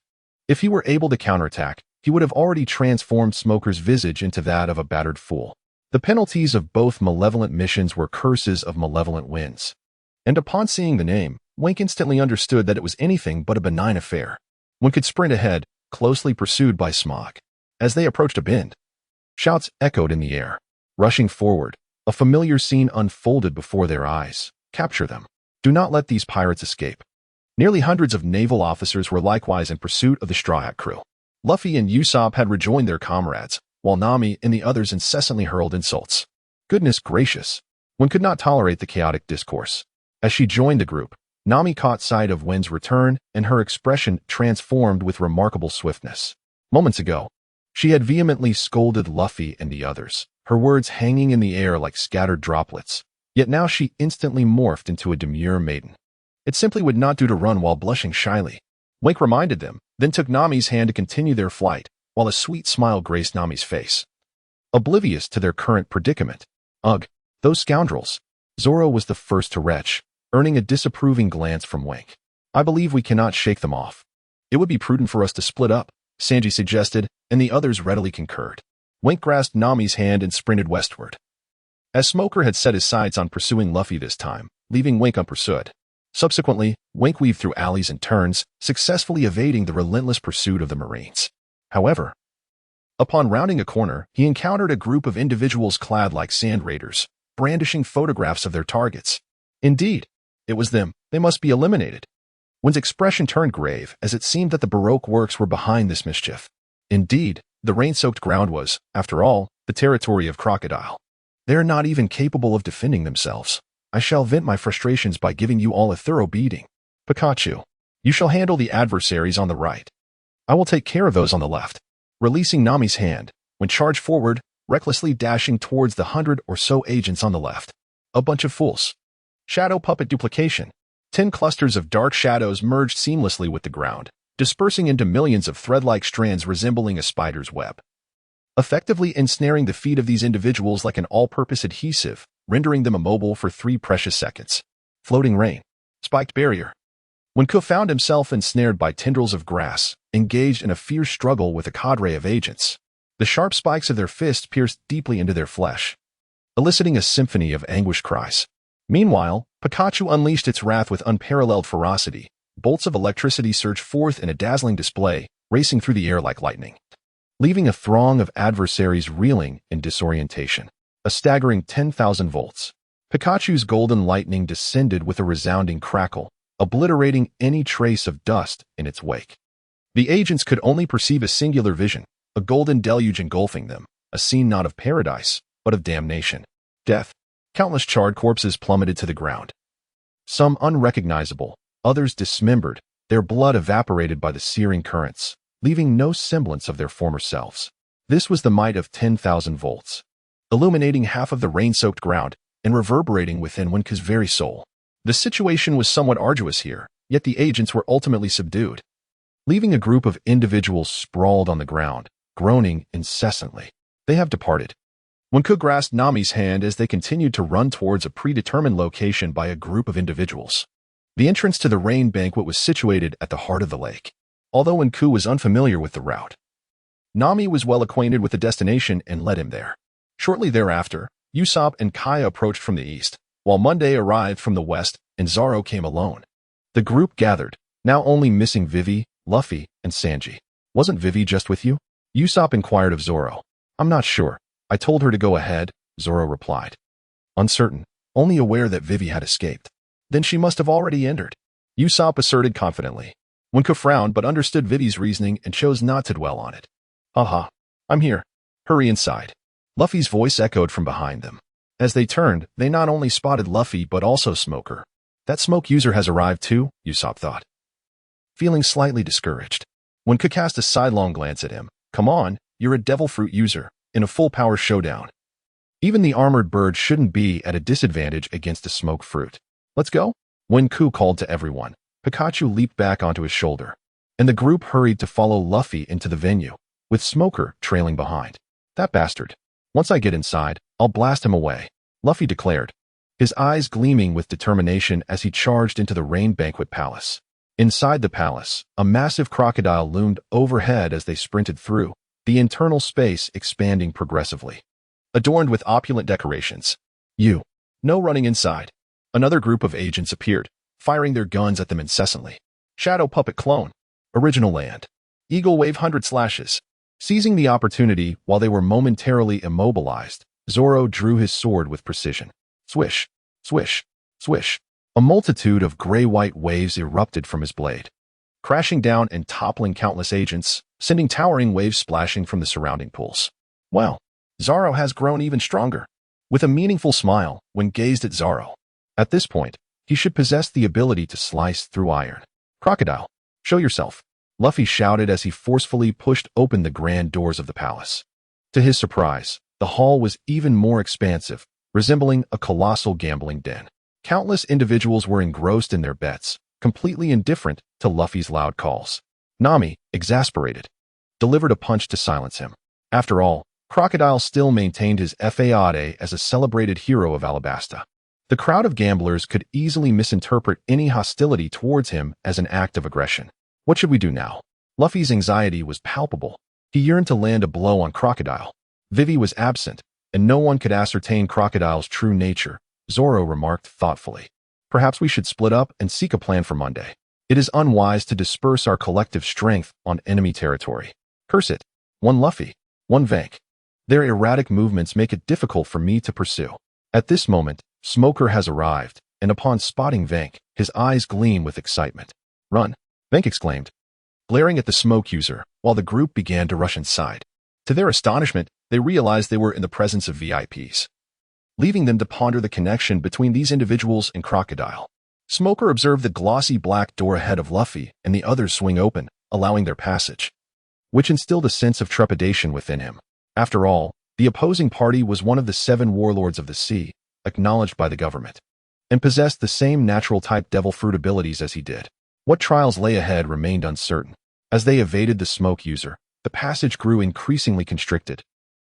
if he were able to counterattack, he would have already transformed Smoker's visage into that of a battered fool. The penalties of both malevolent missions were curses of malevolent winds. And upon seeing the name, Wink instantly understood that it was anything but a benign affair. One could sprint ahead, closely pursued by Smog. As they approached a bend, shouts echoed in the air. Rushing forward, a familiar scene unfolded before their eyes. Capture them. Do not let these pirates escape. Nearly hundreds of naval officers were likewise in pursuit of the Straw Hat crew. Luffy and Usopp had rejoined their comrades, while Nami and the others incessantly hurled insults. Goodness gracious! One could not tolerate the chaotic discourse. As she joined the group, Nami caught sight of Win's return, and her expression transformed with remarkable swiftness. Moments ago, she had vehemently scolded Luffy and the others, her words hanging in the air like scattered droplets. Yet now she instantly morphed into a demure maiden. It simply would not do to run while blushing shyly. Wink reminded them, then took Nami's hand to continue their flight, while a sweet smile graced Nami's face. Oblivious to their current predicament. Ugh, those scoundrels. Zoro was the first to retch, earning a disapproving glance from Wink. I believe we cannot shake them off. It would be prudent for us to split up, Sanji suggested, and the others readily concurred. Wink grasped Nami's hand and sprinted westward. As Smoker had set his sights on pursuing Luffy this time, leaving Wink unpursued. Subsequently, Wink weaved through alleys and turns, successfully evading the relentless pursuit of the Marines. However, upon rounding a corner, he encountered a group of individuals clad like sand raiders, brandishing photographs of their targets. Indeed, it was them. They must be eliminated. Win's expression turned grave, as it seemed that the Baroque works were behind this mischief. Indeed, the rain-soaked ground was, after all, the territory of Crocodile. They are not even capable of defending themselves. I shall vent my frustrations by giving you all a thorough beating. Pikachu, you shall handle the adversaries on the right. I will take care of those on the left. Releasing Nami's hand, Win charged forward, recklessly dashing towards the 100 or so agents on the left. A bunch of fools. Shadow puppet duplication. 10 clusters of dark shadows merged seamlessly with the ground, dispersing into millions of thread-like strands resembling a spider's web, effectively ensnaring the feet of these individuals like an all-purpose adhesive, rendering them immobile for 3 precious seconds. Floating rain. Spiked barrier. When Ku found himself ensnared by tendrils of grass, engaged in a fierce struggle with a cadre of agents, the sharp spikes of their fists pierced deeply into their flesh, eliciting a symphony of anguish cries. Meanwhile, Pikachu unleashed its wrath with unparalleled ferocity. Bolts of electricity surged forth in a dazzling display, racing through the air like lightning, leaving a throng of adversaries reeling in disorientation. A staggering 10,000 volts. Pikachu's golden lightning descended with a resounding crackle, obliterating any trace of dust in its wake. The agents could only perceive a singular vision, a golden deluge engulfing them, a scene not of paradise, but of damnation. Death. Countless charred corpses plummeted to the ground. Some unrecognizable, others dismembered, their blood evaporated by the searing currents, leaving no semblance of their former selves. This was the might of 10,000 volts, illuminating half of the rain-soaked ground and reverberating within Winka's very soul. The situation was somewhat arduous here, yet the agents were ultimately subdued, leaving a group of individuals sprawled on the ground, groaning incessantly. They have departed. Winka grasped Nami's hand as they continued to run towards a predetermined location by a group of individuals. The entrance to the rain banquet was situated at the heart of the lake. Although Winka was unfamiliar with the route, Nami was well acquainted with the destination and led him there. Shortly thereafter, Usopp and Kaya approached from the east, while Monday arrived from the west and Zoro came alone. The group gathered, now only missing Vivi, Luffy, and Sanji. Wasn't Vivi just with you? Usopp inquired of Zoro. I'm not sure. I told her to go ahead, Zoro replied. Uncertain, only aware that Vivi had escaped. Then she must have already entered, Usopp asserted confidently. Winka frowned but understood Vivi's reasoning and chose not to dwell on it. Haha, I'm here. Hurry inside. Luffy's voice echoed from behind them. As they turned, they not only spotted Luffy but also Smoker. That smoke user has arrived too, Usopp thought. Feeling slightly discouraged, Winka cast a sidelong glance at him. Come on, you're a devil fruit user, in a full power showdown. Even the armored bird shouldn't be at a disadvantage against a smoke fruit. Let's go? Wenku called to everyone. Pikachu leaped back onto his shoulder, and the group hurried to follow Luffy into the venue, with Smoker trailing behind. That bastard. Once I get inside, I'll blast him away, Luffy declared, his eyes gleaming with determination as he charged into the Rain Banquet Palace. Inside the palace, a massive crocodile loomed overhead as they sprinted through, the internal space expanding progressively. Adorned with opulent decorations. No running inside. Another group of agents appeared, firing their guns at them incessantly. Shadow Puppet Clone. Original Land. Eagle Wave 100 slashes. Seizing the opportunity while they were momentarily immobilized, Zoro drew his sword with precision. Swish, swish, swish. A multitude of gray-white waves erupted from his blade, crashing down and toppling countless agents, sending towering waves splashing from the surrounding pools. Wow, Zoro has grown even stronger. With a meaningful smile, when gazed at Zoro. At this point, he should possess the ability to slice through iron. Crocodile, show yourself, Luffy shouted as he forcefully pushed open the grand doors of the palace. To his surprise, the hall was even more expansive, resembling a colossal gambling den. Countless individuals were engrossed in their bets, completely indifferent to Luffy's loud calls. Nami, exasperated, delivered a punch to silence him. After all, Crocodile still maintained his fade as a celebrated hero of Alabasta. The crowd of gamblers could easily misinterpret any hostility towards him as an act of aggression. What should we do now? Luffy's anxiety was palpable. He yearned to land a blow on Crocodile. Vivi was absent, and no one could ascertain Crocodile's true nature, Zoro remarked thoughtfully. Perhaps we should split up and seek a plan for Monday. It is unwise to disperse our collective strength on enemy territory. Curse it. One Luffy, one Vank. Their erratic movements make it difficult for me to pursue. At this moment, Smoker has arrived, and upon spotting Vank, his eyes gleam with excitement. Run, Vank exclaimed, glaring at the smoke user, while the group began to rush inside. To their astonishment, they realized they were in the presence of VIPs, leaving them to ponder the connection between these individuals and Crocodile. Smoker observed the glossy black door ahead of Luffy and the others swing open, allowing their passage, which instilled a sense of trepidation within him. After all, the opposing party was one of the 7 warlords of the sea, acknowledged by the government, and possessed the same natural-type devil fruit abilities as he did. What trials lay ahead remained uncertain. As they evaded the smoke user, the passage grew increasingly constricted,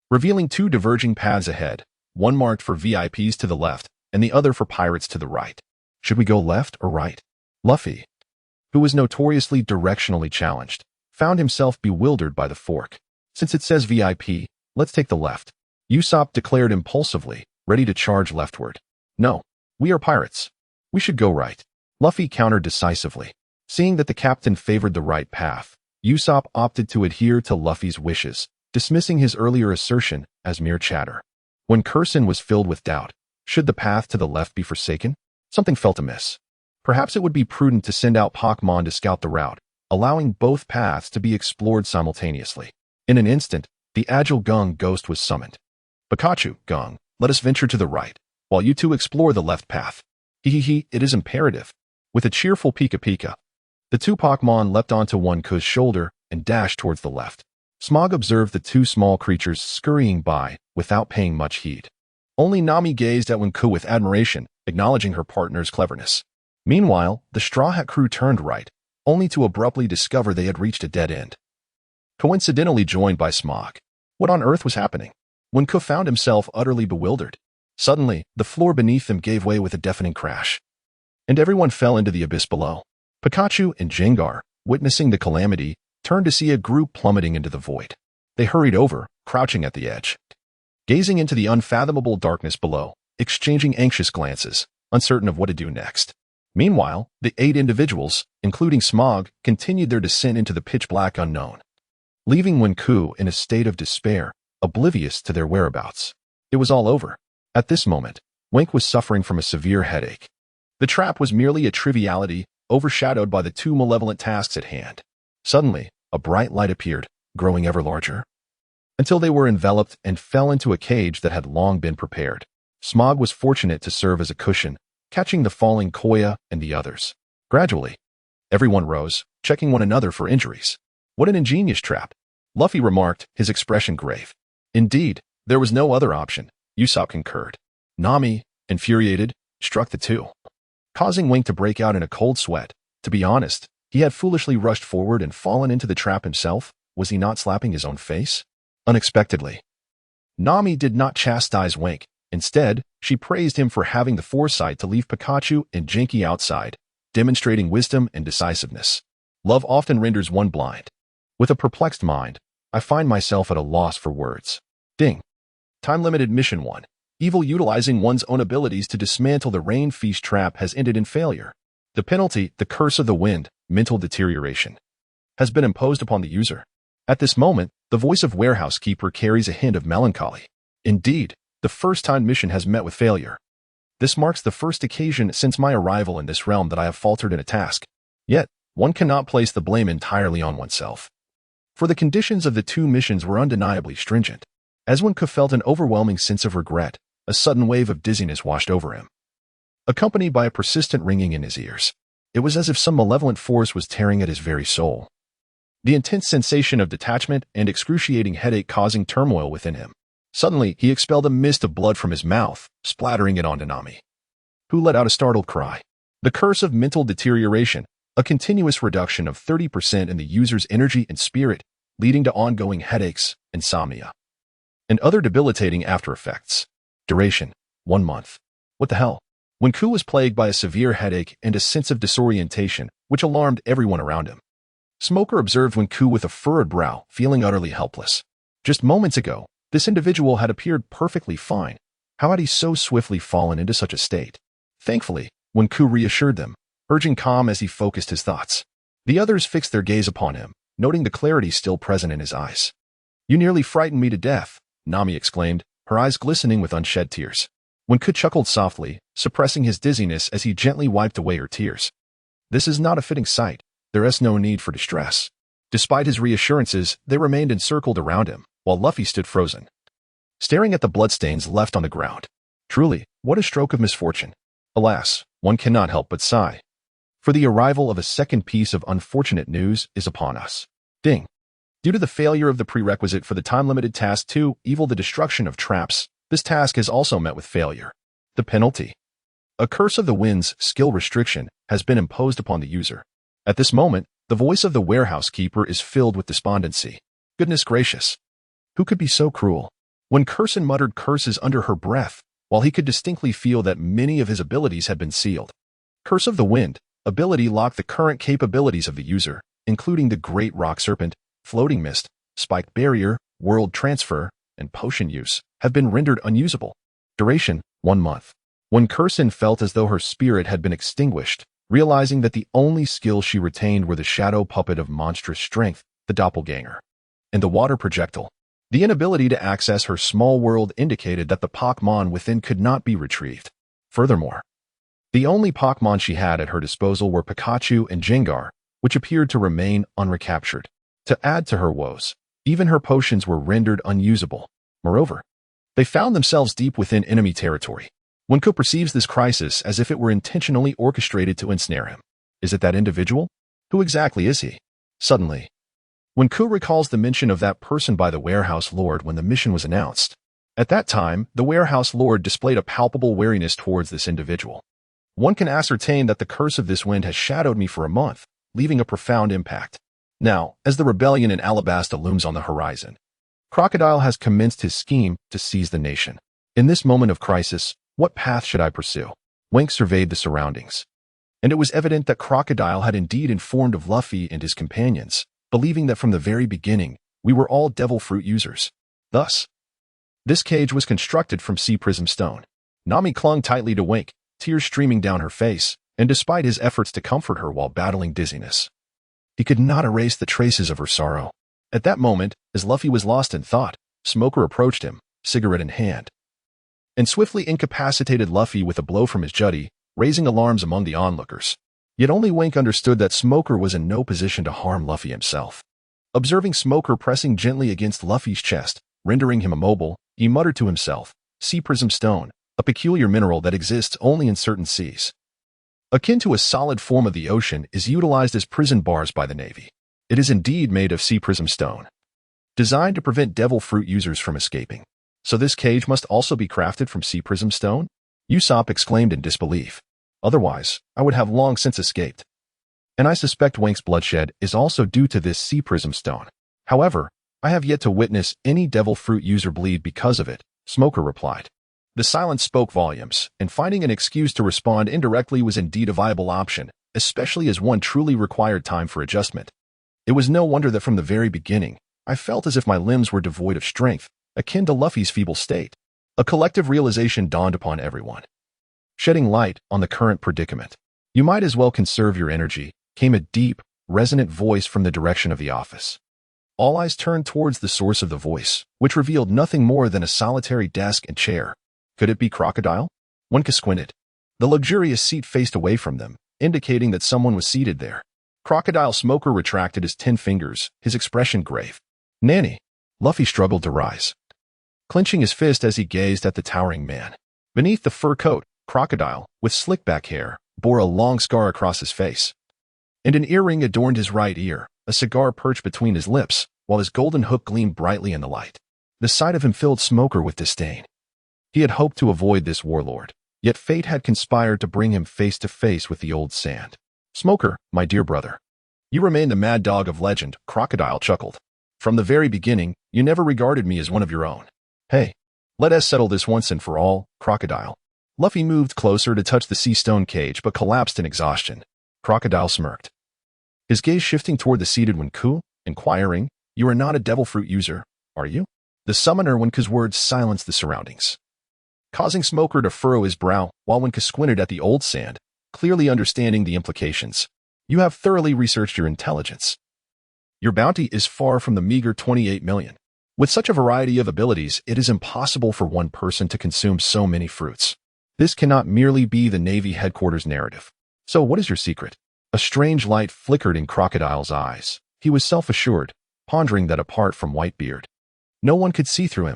revealing 2 diverging paths ahead, one marked for VIPs to the left and the other for pirates to the right. Should we go left or right? Luffy, who was notoriously directionally challenged, found himself bewildered by the fork. Since it says VIP, let's take the left, Usopp declared impulsively, ready to charge leftward. No, we are pirates. We should go right, Luffy countered decisively. Seeing that the captain favored the right path, Usopp opted to adhere to Luffy's wishes, dismissing his earlier assertion as mere chatter. When Curson was filled with doubt, should the path to the left be forsaken? Something felt amiss. Perhaps it would be prudent to send out Pokémon to scout the route, allowing both paths to be explored simultaneously. In an instant, the agile Gung Ghost was summoned. Pikachu, Gung, let us venture to the right, while you two explore the left path. It is imperative. With a cheerful pika-pika, the 2 Pokémon leapt onto Wenku's shoulder and dashed towards the left. Smog observed the 2 small creatures scurrying by without paying much heed. Only Nami gazed at Wenku with admiration, acknowledging her partner's cleverness. Meanwhile, the Straw Hat crew turned right, only to abruptly discover they had reached a dead end. Coincidentally joined by Smog. What on earth was happening? Wenku found himself utterly bewildered. Suddenly, the floor beneath them gave way with a deafening crash, and everyone fell into the abyss below. Pikachu and Jengar, witnessing the calamity, turned to see a group plummeting into the void. They hurried over, crouching at the edge, gazing into the unfathomable darkness below, exchanging anxious glances, uncertain of what to do next. Meanwhile, the 8 individuals, including Smog, continued their descent into the pitch-black unknown. Leaving Wenku in a state of despair, oblivious to their whereabouts. It was all over. At this moment, Wink was suffering from a severe headache. The trap was merely a triviality, overshadowed by the two malevolent tasks at hand. Suddenly, a bright light appeared, growing ever larger, until they were enveloped and fell into a cage that had long been prepared. Smog was fortunate to serve as a cushion, catching the falling Koya and the others. Gradually, everyone rose, checking one another for injuries. What an ingenious trap, Luffy remarked, his expression grave. Indeed, there was no other option, Usopp concurred. Nami, infuriated, struck the two, causing Wink to break out in a cold sweat. To be honest, he had foolishly rushed forward and fallen into the trap himself. Was he not slapping his own face? Unexpectedly, Nami did not chastise Wink. Instead, she praised him for having the foresight to leave Pikachu and Jinky outside, demonstrating wisdom and decisiveness. Love often renders one blind. With a perplexed mind, I find myself at a loss for words. Ding. Time-limited Mission 1. Evil utilizing one's own abilities to dismantle the rain feast trap has ended in failure. The penalty, the curse of the wind, mental deterioration, has been imposed upon the user. At this moment, the voice of Warehouse Keeper carries a hint of melancholy. Indeed, the first-time mission has met with failure. This marks the first occasion since my arrival in this realm that I have faltered in a task. Yet, one cannot place the blame entirely on oneself, for the conditions of the two missions were undeniably stringent. As Wenku felt an overwhelming sense of regret, a sudden wave of dizziness washed over him, accompanied by a persistent ringing in his ears. It was as if some malevolent force was tearing at his very soul. The intense sensation of detachment and excruciating headache causing turmoil within him. Suddenly, he expelled a mist of blood from his mouth, splattering it onto Nami, who let out a startled cry. The curse of mental deterioration, a continuous reduction of 30% in the user's energy and spirit, leading to ongoing headaches, insomnia, and other debilitating after effects. Duration, 1 month. What the hell? Wenku was plagued by a severe headache and a sense of disorientation, which alarmed everyone around him. Smoker observed Wenku with a furrowed brow, feeling utterly helpless. Just moments ago, this individual had appeared perfectly fine. How had he so swiftly fallen into such a state? Thankfully, Wenku reassured them, urging calm as he focused his thoughts. The others fixed their gaze upon him, noting the clarity still present in his eyes. "You nearly frightened me to death," Nami exclaimed, her eyes glistening with unshed tears. Wenku chuckled softly, suppressing his dizziness as he gently wiped away her tears. "This is not a fitting sight. There is no need for distress." Despite his reassurances, they remained encircled around him, while Luffy stood frozen, staring at the bloodstains left on the ground. Truly, what a stroke of misfortune. Alas, one cannot help but sigh, for the arrival of a second piece of unfortunate news is upon us. Ding. Due to the failure of the prerequisite for the time-limited task 2, Evil the Destruction of Traps, this task has also met with failure. The penalty, a Curse of the Wind's skill restriction, has been imposed upon the user. At this moment, the voice of the Warehouse Keeper is filled with despondency. Goodness gracious. Who could be so cruel? When Curson muttered curses under her breath, while he could distinctly feel that many of his abilities had been sealed. Curse of the Wind, ability locked the current capabilities of the user, including the Great Rock Serpent, Floating Mist, Spiked Barrier, World Transfer, and Potion use, have been rendered unusable. Duration, 1 month. When Curson felt as though her spirit had been extinguished, realizing that the only skills she retained were the shadow puppet of monstrous strength, the doppelganger, and the water projectile. The inability to access her small world indicated that the Pokémon within could not be retrieved. Furthermore, the only Pokémon she had at her disposal were Pikachu and Gengar, which appeared to remain unrecaptured. To add to her woes, even her potions were rendered unusable. Moreover, they found themselves deep within enemy territory. Wenku perceives this crisis as if it were intentionally orchestrated to ensnare him. Is it that individual? Who exactly is he? Suddenly, Wenku recalls the mention of that person by the Warehouse Lord when the mission was announced. At that time, the Warehouse Lord displayed a palpable wariness towards this individual. One can ascertain that the curse of this wind has shadowed me for a month, leaving a profound impact. Now, as the rebellion in Alabasta looms on the horizon, Crocodile has commenced his scheme to seize the nation. In this moment of crisis, what path should I pursue? Wink surveyed the surroundings, and it was evident that Crocodile had indeed informed of Luffy and his companions, believing that from the very beginning, we were all devil fruit users. Thus, this cage was constructed from sea prism stone. Nami clung tightly to Wink, tears streaming down her face, and despite his efforts to comfort her while battling dizziness, he could not erase the traces of her sorrow. At that moment, as Luffy was lost in thought, Smoker approached him, cigarette in hand, and swiftly incapacitated Luffy with a blow from his jutty, raising alarms among the onlookers. Yet only Wink understood that Smoker was in no position to harm Luffy himself. Observing Smoker pressing gently against Luffy's chest, rendering him immobile, he muttered to himself, "Sea prism stone, a peculiar mineral that exists only in certain seas. Akin to a solid form of the ocean, is utilized as prison bars by the Navy. It is indeed made of sea prism stone, designed to prevent devil fruit users from escaping. So this cage must also be crafted from sea prism stone?" Usopp exclaimed in disbelief. "Otherwise, I would have long since escaped. And I suspect Wink's bloodshed is also due to this sea prism stone. However, I have yet to witness any devil fruit user bleed because of it," Smoker replied. The silence spoke volumes, and finding an excuse to respond indirectly was indeed a viable option, especially as one truly required time for adjustment. It was no wonder that from the very beginning, I felt as if my limbs were devoid of strength, akin to Luffy's feeble state. A collective realization dawned upon everyone, shedding light on the current predicament. "You might as well conserve your energy," came a deep, resonant voice from the direction of the office. All eyes turned towards the source of the voice, which revealed nothing more than a solitary desk and chair. Could it be Crocodile? One squinted. The luxurious seat faced away from them, indicating that someone was seated there. Crocodile Smoker retracted his 10 fingers, his expression grave. "Nanny." Luffy struggled to rise, clenching his fist as he gazed at the towering man. Beneath the fur coat, Crocodile, with slick-back hair, bore a long scar across his face, and an earring adorned his right ear. A cigar perched between his lips, while his golden hook gleamed brightly in the light. The sight of him filled Smoker with disdain. He had hoped to avoid this warlord, yet fate had conspired to bring him face to face with the old sand. "Smoker, my dear brother, you remain the mad dog of legend," Crocodile chuckled. "From the very beginning, you never regarded me as one of your own. Hey, let us settle this once and for all, Crocodile." Luffy moved closer to touch the sea stone cage but collapsed in exhaustion. Crocodile smirked, his gaze shifting toward the seated Wenku, inquiring, "You are not a devil fruit user, are you?" The summoner Wenku's words silenced the surroundings, causing Smoker to furrow his brow while Wenku squinted at the old sand, clearly understanding the implications. "You have thoroughly researched your intelligence. Your bounty is far from the meager 28 million. With such a variety of abilities, it is impossible for one person to consume so many fruits. This cannot merely be the Navy headquarters narrative. So what is your secret?" A strange light flickered in Crocodile's eyes. He was self-assured, pondering that apart from Whitebeard, no one could see through him.